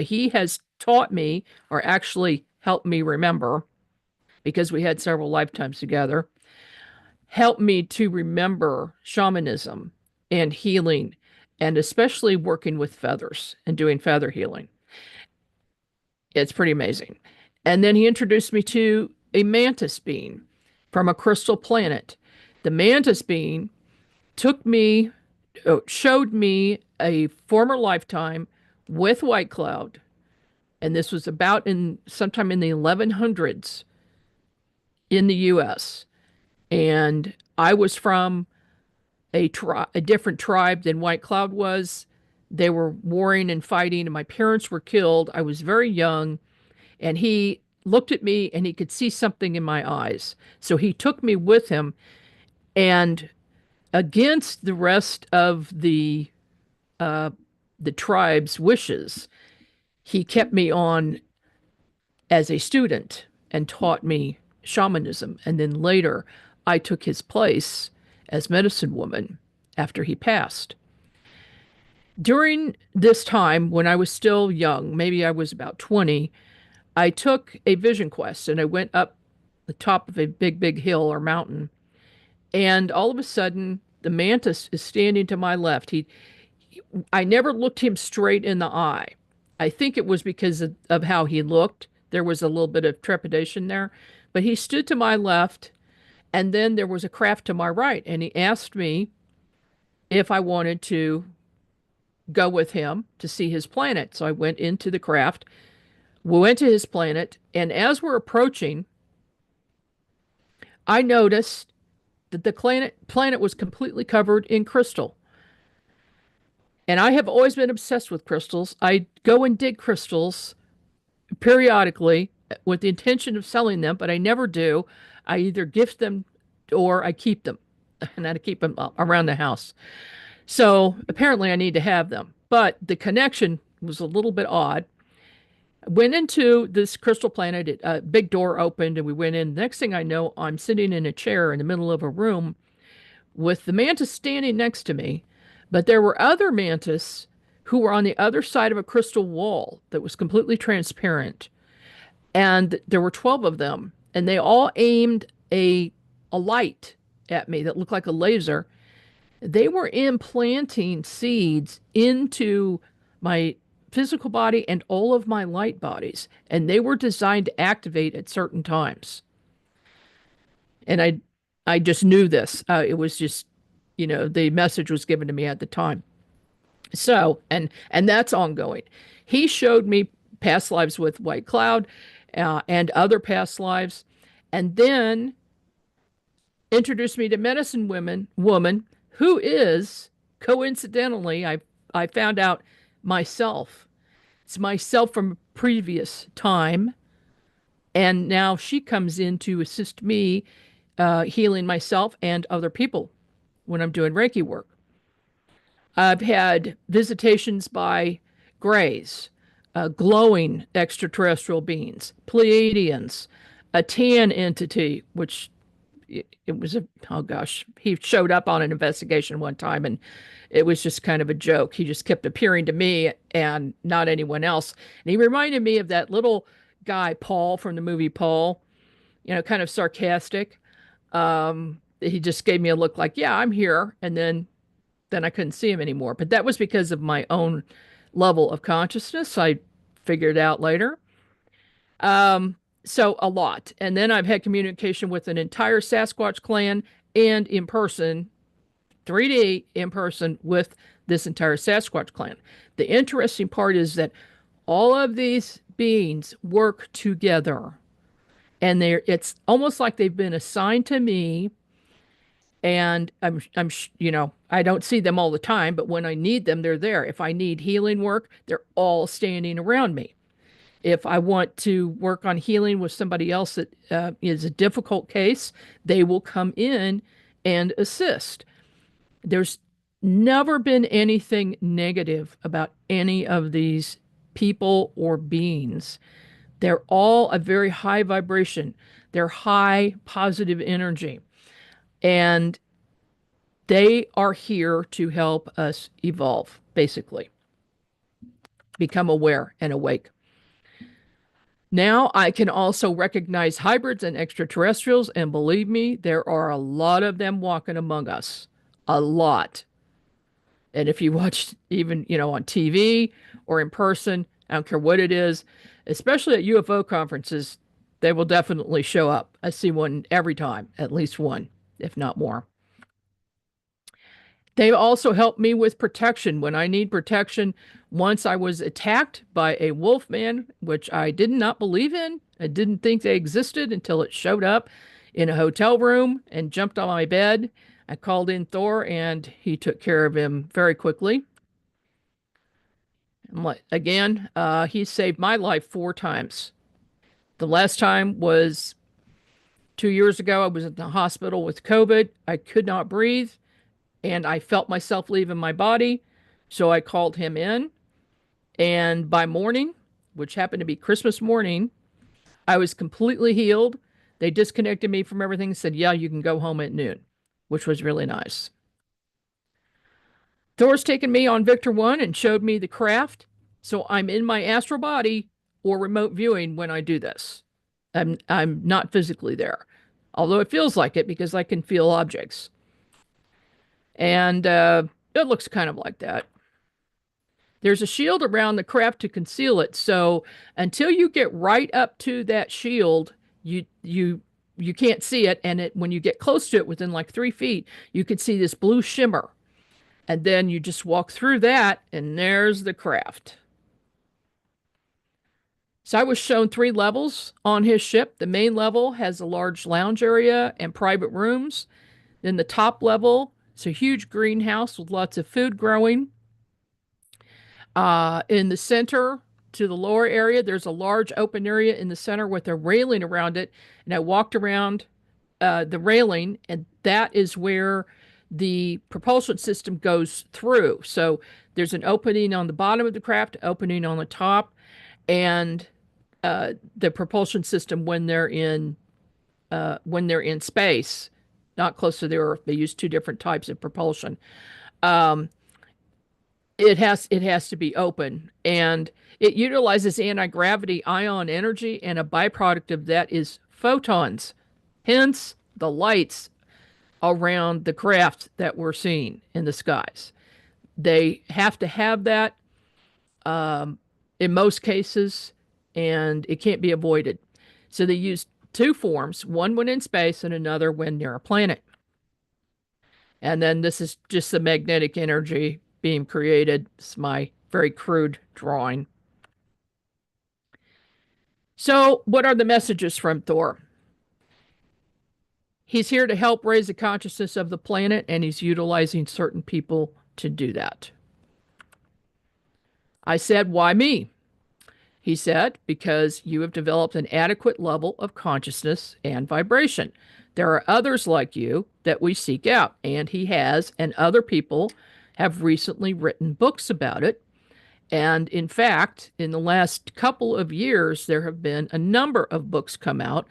He has taught me, or actually helped me remember, because we had several lifetimes together, helped me to remember shamanism and healing, and especially working with feathers and doing feather healing. It's pretty amazing. And then he introduced me to a mantis being from a crystal planet. The mantis being showed me a former lifetime with White Cloud, and this was about sometime in the 1100s in the U.S. And I was from a different tribe than White Cloud was. They were warring and fighting, and my parents were killed. I was very young, and he looked at me and he could see something in my eyes. So he took me with him, and against the rest of the tribe's wishes, he kept me on as a student and taught me shamanism. And then later, I took his place as medicine woman after he passed. During this time, when I was still young, maybe I was about 20, I took a vision quest and I went up the top of a big, big hill or mountain. And all of a sudden, the mantis is standing to my left. I never looked him straight in the eye. I think it was because of how he looked. There was a little bit of trepidation there. But he stood to my left, and then there was a craft to my right. And he asked me if I wanted to go with him to see his planet. So I went into the craft. We went to his planet, and as we're approaching, I noticed that the planet was completely covered in crystal. And I have always been obsessed with crystals. I go and dig crystals periodically with the intention of selling them, but I never do. I either gift them or I keep them, and I keep them around the house. So apparently I need to have them, but the connection was a little bit odd. I went into this crystal planet, a big door opened, and we went in. Next thing I know, I'm sitting in a chair in the middle of a room with the mantis standing next to me, but there were other mantis who were on the other side of a crystal wall that was completely transparent. And there were 12 of them, and they all aimed a light at me that looked like a laser. They were implanting seeds into my physical body and all of my light bodies, and they were designed to activate at certain times. And I just knew this. It was just, the message was given to me at the time. So, and that's ongoing. He showed me past lives with White Cloud and other past lives, and then introduced me to medicine woman who is, coincidentally, I found out myself. It's myself from a previous time, and now she comes in to assist me healing myself and other people when I'm doing Reiki work. I've had visitations by Greys, glowing extraterrestrial beings, Pleiadians, a tan entity, which it was he showed up on an investigation one time, and it was just kind of a joke. He just kept appearing to me and not anyone else. And he reminded me of that little guy, Paul, from the movie Paul, kind of sarcastic. He just gave me a look like, yeah, I'm here. And then I couldn't see him anymore. But that was because of my own level of consciousness. I figured out later. So a lot. And then I've had communication with an entire Sasquatch clan and in person, 3D in person with this entire Sasquatch clan. The interesting part is that all of these beings work together, and it's almost like they've been assigned to me. And I'm I don't see them all the time, but when I need them, they're there. If I need healing work, they're all standing around me. If I want to work on healing with somebody else that is a difficult case, they will come in and assist. There's never been anything negative about any of these people or beings. They're all a very high vibration. They're high positive energy. And they are here to help us evolve, basically. Become aware and awake. Now I can also recognize hybrids and extraterrestrials, and believe me, there are a lot of them walking among us. A lot. And if you watch even, on TV or in person, I don't care what it is, especially at UFO conferences, they will definitely show up. I see one every time, at least one, if not more. They also help me with protection when I need protection. Once I was attacked by a wolf man, which I did not believe in. I didn't think they existed until it showed up in a hotel room and jumped on my bed. I called in Thor and he took care of him very quickly. Again, he saved my life 4 times. The last time was 2 years ago. I was in the hospital with COVID. I could not breathe. And I felt myself leaving my body. So I called him in. And by morning, which happened to be Christmas morning, I was completely healed. They disconnected me from everything and said, yeah, you can go home at noon, which was really nice. Thor's taken me on Victor 1 and showed me the craft. So I'm in my astral body or remote viewing when I do this. I'm not physically there, although it feels like it because I can feel objects. And it looks kind of like that. There's a shield around the craft to conceal it. So until you get right up to that shield, you can't see it. And when you get close to it, within like 3 feet, you can see this blue shimmer. And then you just walk through that, and there's the craft. So I was shown 3 levels on his ship. The main level has a large lounge area and private rooms. Then the top level, it's a huge greenhouse with lots of food growing. In the center to the lower area, there's a large open area in the center with a railing around it. And I walked around the railing, and that is where the propulsion system goes through. So there's an opening on the bottom of the craft, opening on the top, and the propulsion system when they're in space, not close to the Earth. They use 2 different types of propulsion. It has to be open, and it utilizes anti-gravity ion energy, and a byproduct of that is photons, hence the lights around the craft that we're seeing in the skies. They have to have that in most cases, and it can't be avoided. So they use 2 forms, one when in space and another when near a planet. And then this is just the magnetic energy being created. It's my very crude drawing. So what are the messages from Thor? He's here to help raise the consciousness of the planet, and he's utilizing certain people to do that. I said, why me? He said, because you have developed an adequate level of consciousness and vibration. There are others like you that we seek out, and he has, and other people have recently written books about it. And in fact, in the last couple of years, there have been a number of books come out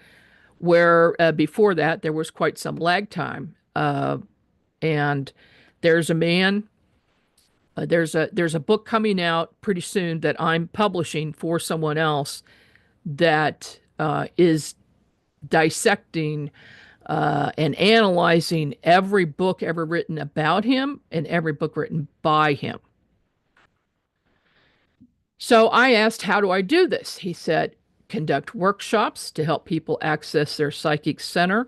where before that there was quite some lag time. And there's a man, there's a book coming out pretty soon that I'm publishing for someone else that is dissecting and analyzing every book ever written about him and every book written by him. So I asked, how do I do this? He said, conduct workshops to help people access their psychic center,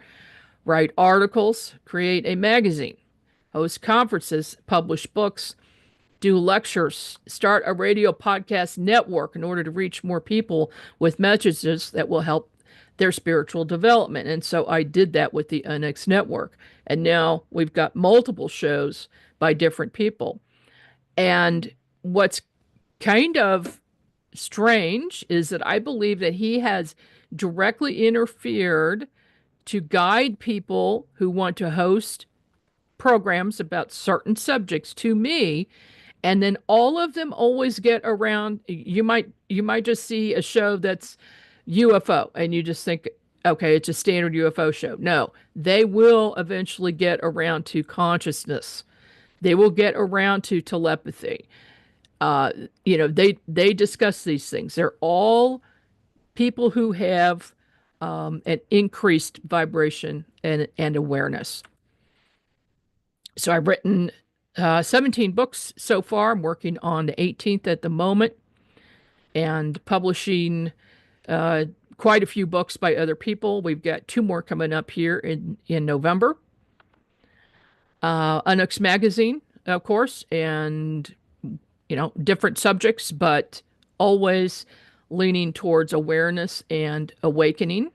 write articles, create a magazine, host conferences, publish books, do lectures, start a radio podcast network in order to reach more people with messages that will help their spiritual development. And so I did that with the NX network. And now we've got multiple shows by different people. And what's kind of strange is that I believe that he has directly interfered to guide people who want to host programs about certain subjects to me, and then all of them always get around. You might just see a show that's UFO and you just think, okay, it's a standard UFO show. No, they will eventually get around to consciousness. They will get around to telepathy. They discuss these things. They're all people who have an increased vibration and awareness. So I've written 17 books so far. I'm working on the 18th at the moment and publishing quite a few books by other people. We've got 2 more coming up here in November. Unux Magazine, of course, and different subjects, but always leaning towards awareness and awakening.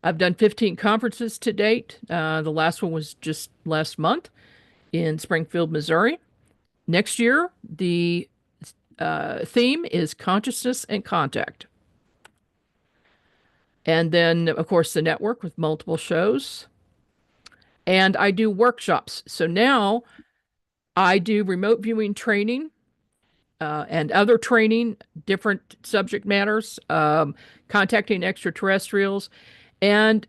I've done 15 conferences to date. The last one was just last month in Springfield, Missouri. Next year, the theme is consciousness and contact. And then, of course, the network with multiple shows. And I do workshops. So now I do remote viewing training and other training, different subject matters, contacting extraterrestrials. And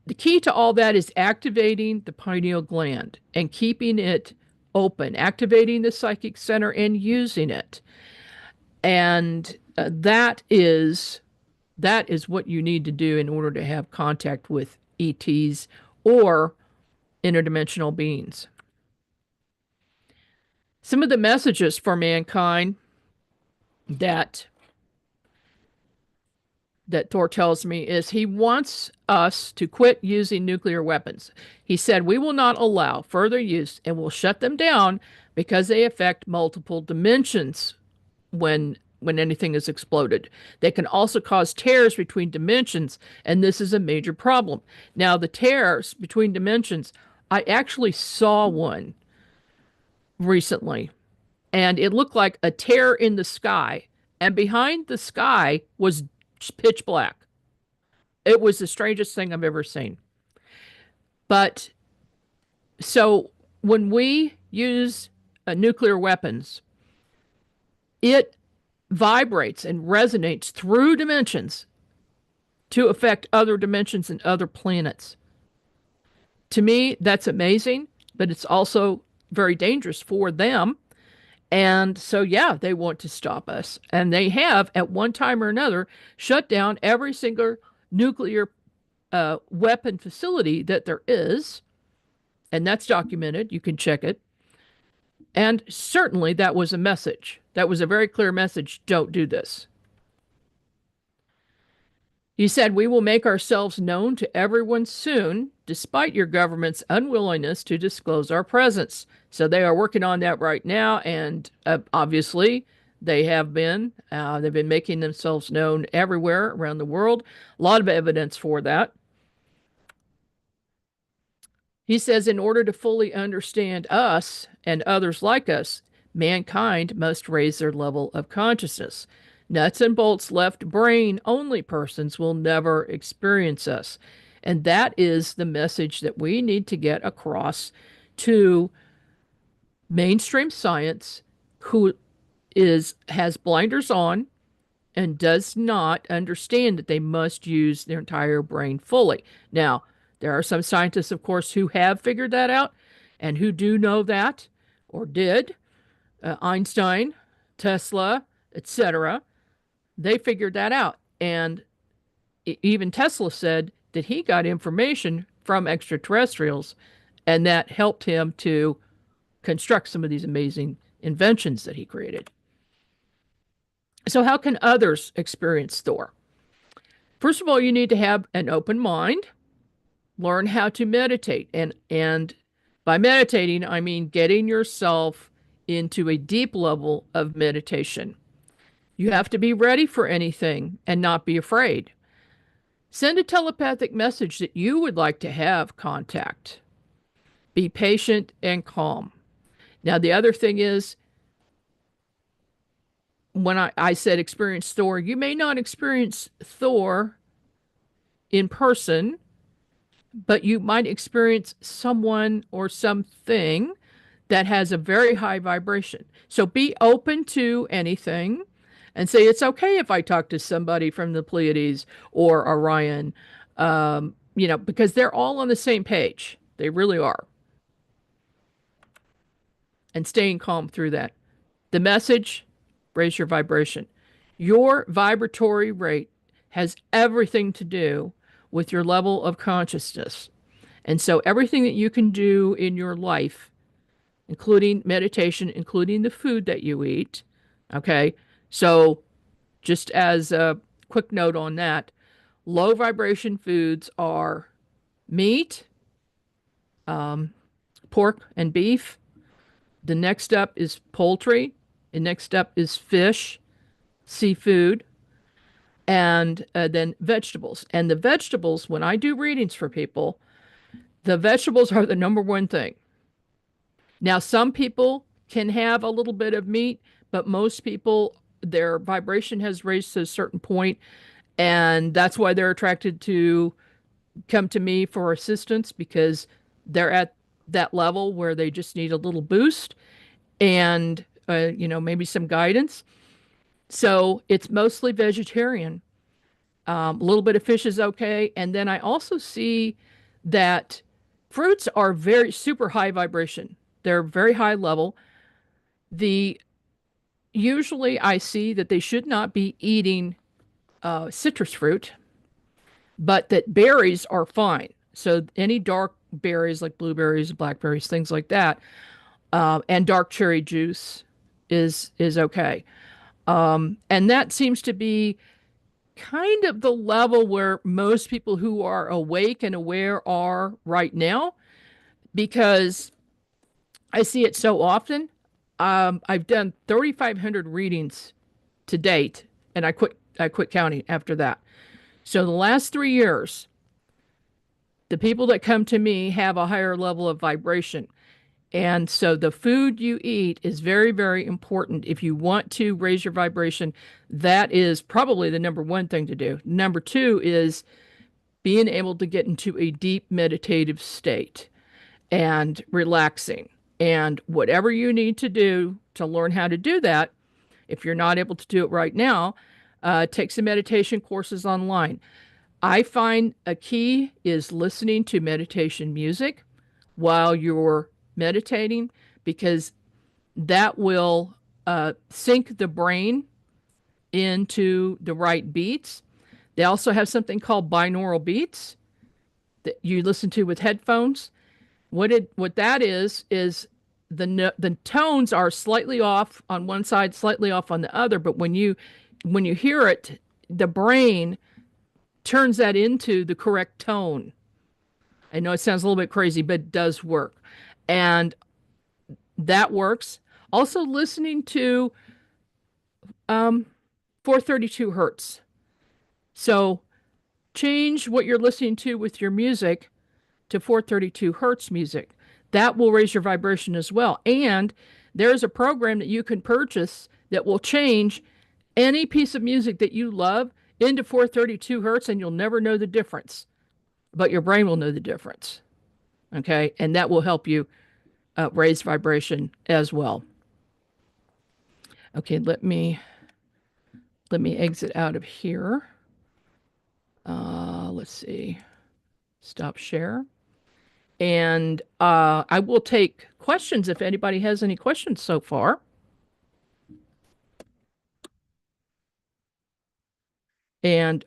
the key to all that is activating the pineal gland and keeping it open, activating the psychic center and using it. And that is what you need to do in order to have contact with ETs or interdimensional beings. Some of the messages for mankind that Thor tells me is he wants us to quit using nuclear weapons. He said, we will not allow further use and will shut them down because they affect multiple dimensions when anything is exploded. They can also cause tears between dimensions, and this is a major problem. Now, the tears between dimensions, I actually saw one recently, and it looked like a tear in the sky, and behind the sky was pitch black. It was the strangest thing I've ever seen. But so when we use nuclear weapons, it vibrates and resonates through dimensions to affect other dimensions and other planets. To me, that's amazing, but it's also very dangerous for them. And so, yeah, they want to stop us. And they have, at one time or another, shut down every single nuclear weapon facility that there is. And that's documented. You can check it. And certainly that was a message. That was a very clear message. Don't do this. He said, we will make ourselves known to everyone soon, despite your government's unwillingness to disclose our presence. So they are working on that right now. And obviously they have been. They've been making themselves known everywhere around the world. A lot of evidence for that. He says, in order to fully understand us and others like us, mankind must raise their level of consciousness. Nuts and bolts left brain only persons will never experience us. And that is the message that we need to get across to mainstream science, who has blinders on and does not understand that they must use their entire brain fully. Now, there are some scientists, of course, who have figured that out and who do know that, or did. Einstein, Tesla, etc. They figured that out. And even Tesla said that he got information from extraterrestrials, and that helped him to construct some of these amazing inventions that he created. So how can others experience Thor? First of all, you need to have an open mind. Learn how to meditate. And by meditating, I mean getting yourself into a deep level of meditation. You have to be ready for anything and not be afraid. Send a telepathic message that you would like to have contact. Be patient and calm. Now, the other thing is, when I said experience Thor, you may not experience Thor in person, but you might experience someone or something that has a very high vibration. So be open to anything and say, it's okay if I talk to somebody from the Pleiades or Orion, because they're all on the same page. They really are. And staying calm through that. The message, raise your vibration. Your vibratory rate has everything to do with your level of consciousness. And so everything that you can do in your life, including meditation, including the food that you eat, okay? So just as a quick note on that, low vibration foods are meat, pork and beef. The next up is poultry. The next up is fish, seafood, and then vegetables. And the vegetables, when I do readings for people, the vegetables are the number one thing. Now, some people can have a little bit of meat, but most people, their vibration has raised to a certain point, and that's why they're attracted to come to me for assistance, because they're at that level where they just need a little boost and maybe some guidance. So it's mostly vegetarian. A little bit of fish is okay. And then I also see that fruits are very super high vibration. They're very high level. Usually I see that they should not be eating citrus fruit, but that berries are fine. So any dark berries like blueberries, blackberries, things like that, and dark cherry juice is okay. And that seems to be kind of the level where most people who are awake and aware are right now, because I see it so often. I've done 3,500 readings to date, and I quit counting after that. So the last 3 years, the people that come to me have a higher level of vibration. And so the food you eat is very, very important. If you want to raise your vibration, that is probably the number one thing to do. Number two is being able to get into a deep meditative state and relaxing. And whatever you need to do to learn how to do that, if you're not able to do it right now, take some meditation courses online. I find a key is listening to meditation music while you're meditating, because that will sync the brain into the right beats. They also have something called binaural beats that you listen to with headphones. What that is the tones are slightly off on one side, slightly off on the other, but when you hear it, the brain turns that into the correct tone. I know it sounds a little bit crazy, but it does work. And that works. Also listening to 432 hertz. So change what you're listening to with your music to 432 hertz music. That will raise your vibration as well. And there's a program that you can purchase that will change any piece of music that you love into 432 hertz, and you'll never know the difference, but your brain will know the difference. Okay. And that will help you raise vibration as well. Okay. Let me exit out of here. Let's see. Stop share. And I will take questions if anybody has any questions so far.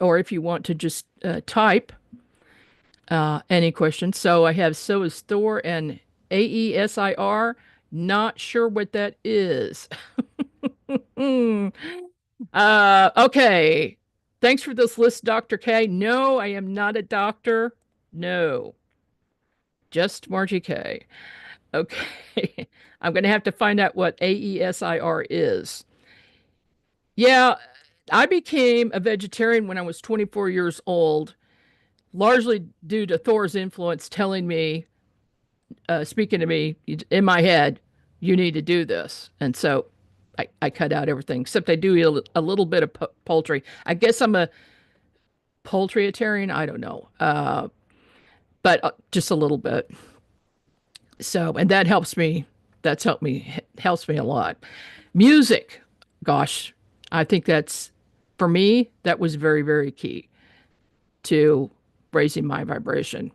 Or if you want to just type any questions. So I have so is Thor and AESIR. Not sure what that is. Okay. Thanks for this list, Dr. K. No, I am not a doctor. No. Just Margie K. Okay. I'm going to have to find out what AESIR is. Yeah, I became a vegetarian when I was 24 years old, largely due to Thor's influence telling me, speaking to me in my head, you need to do this. And so I cut out everything, except I do eat a little bit of poultry. I guess I'm a poultryitarian. I don't know. but just a little bit. So, and that helps me. Helps me a lot. Music, gosh, I think that's, for me, that was very, very key to raising my vibration.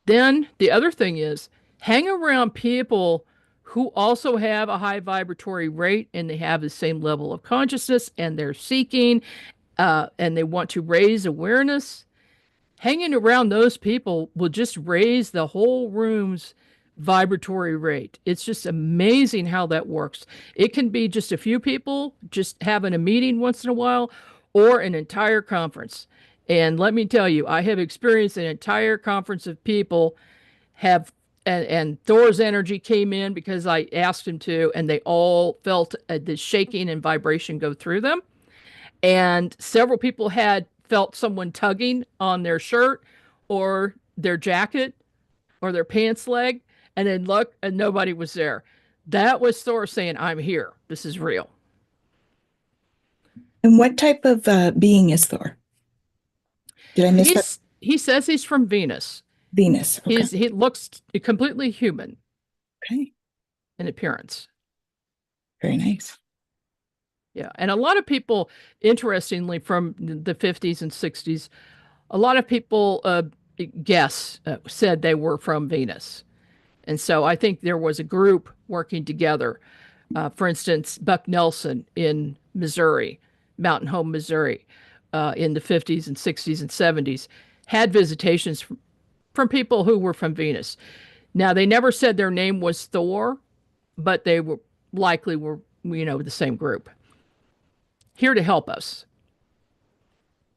Then the other thing is hang around people who also have a high vibratory rate and they have the same level of consciousness and they're seeking and they want to raise awareness. Hanging around those people will just raise the whole room's vibratory rate. It's just amazing how that works. It can be just a few people just having a meeting once in a while or an entire conference. And let me tell you, I have experienced an entire conference of people have, and Thor's energy came in because I asked him to, and they all felt the shaking and vibration go through them. And several people had felt someone tugging on their shirt or their jacket or their pants leg, and then look, and nobody was there. That was Thor saying, I'm here. This is real. And what type of being is Thor? Did I miss that? He says he's from Venus. Venus. Okay. He looks completely human. Okay. In appearance. Very nice. Yeah. And a lot of people, interestingly, from the 50s and 60s, a lot of people said they were from Venus. And so I think there was a group working together. For instance, Buck Nelson in Missouri, Mountain Home, Missouri, in the 50s and 60s and 70s, had visitations from people who were from Venus. Now, they never said their name was Thor, but they were likely were, the same group. Here to help us.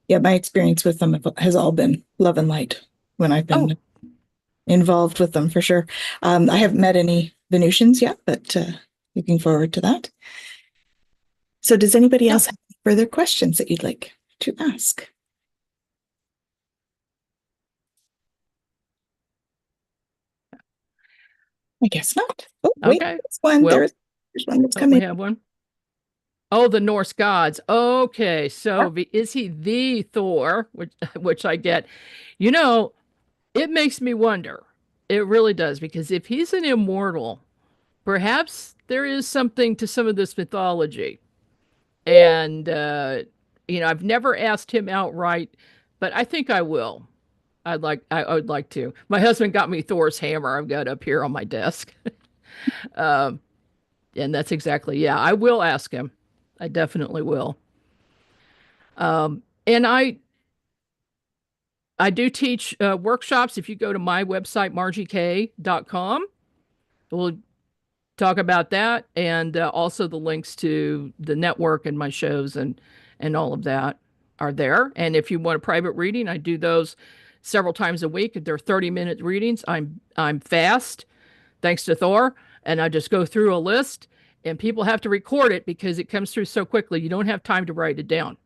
Yeah, my experience with them has all been love and light when I've been involved with them, for sure. I haven't met any Venusians yet, but looking forward to that. So does anybody else have further questions that you'd like to ask? I guess not. Oh, wait, okay. there's one. Well, there's one that's coming. We have one. Oh, the Norse gods. Okay, so is he the Thor, which I get? It makes me wonder. It really does, because if he's an immortal, perhaps there is something to some of this mythology. And, I've never asked him outright, but I think I will. I would like to. My husband got me Thor's hammer. I've got it up here on my desk. And that's exactly, I will ask him. I definitely will. And I do teach workshops. If you go to my website, margiek.com, we'll talk about that, and also the links to the network and my shows and all of that are there. And if you want a private reading, I do those several times a week. They're 30-minute readings. I'm fast, thanks to Thor, and I just go through a list, and people have to record it because it comes through so quickly. You don't have time to write it down.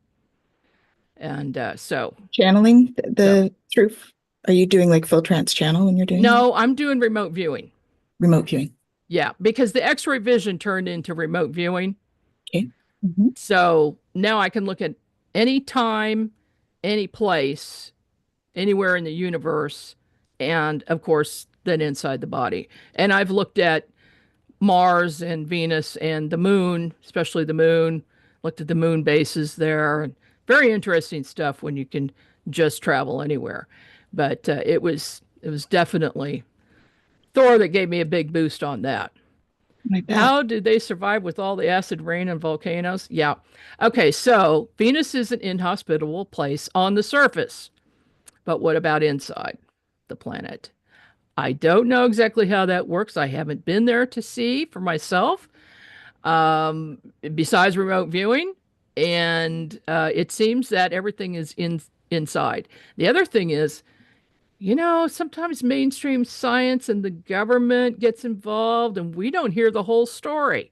And so channeling the truth. Are you doing like full trance channel when you're doing? No, I'm doing remote viewing. Remote viewing. Yeah, because the X-ray vision turned into remote viewing. Okay. So now I can look at any time, any place, anywhere in the universe, and of course, then inside the body. And I've looked at Mars and Venus and the moon, especially the moon, looked at the moon bases there. Very interesting stuff when you can just travel anywhere. But it was definitely Thor that gave me a big boost on that. How did they survive with all the acid rain and volcanoes? Yeah. Okay, so Venus is an inhospitable place on the surface. But what about inside the planet? I don't know exactly how that works. I haven't been there to see for myself, besides remote viewing. And it seems that everything is inside. The other thing is, sometimes mainstream science and the government gets involved and we don't hear the whole story.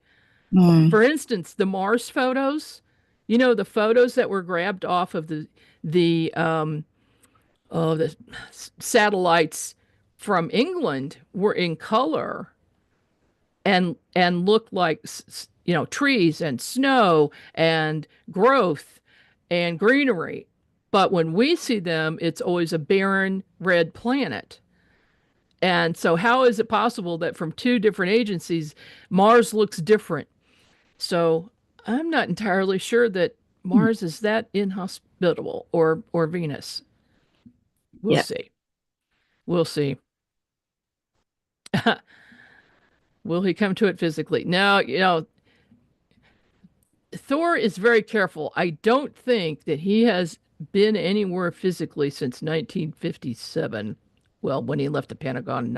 For instance, the Mars photos, the photos that were grabbed off of the satellites from England were in color and looked like, trees and snow and growth and greenery. But when we see them, it's always a barren red planet. And so how is it possible that from two different agencies, Mars looks different? So I'm not entirely sure that Mars is that inhospitable, or Venus. We'll see. We'll see. Will he come to it physically? No, you know, Thor is very careful. I don't think that he has been anywhere physically since 1957. Well, when he left the Pentagon in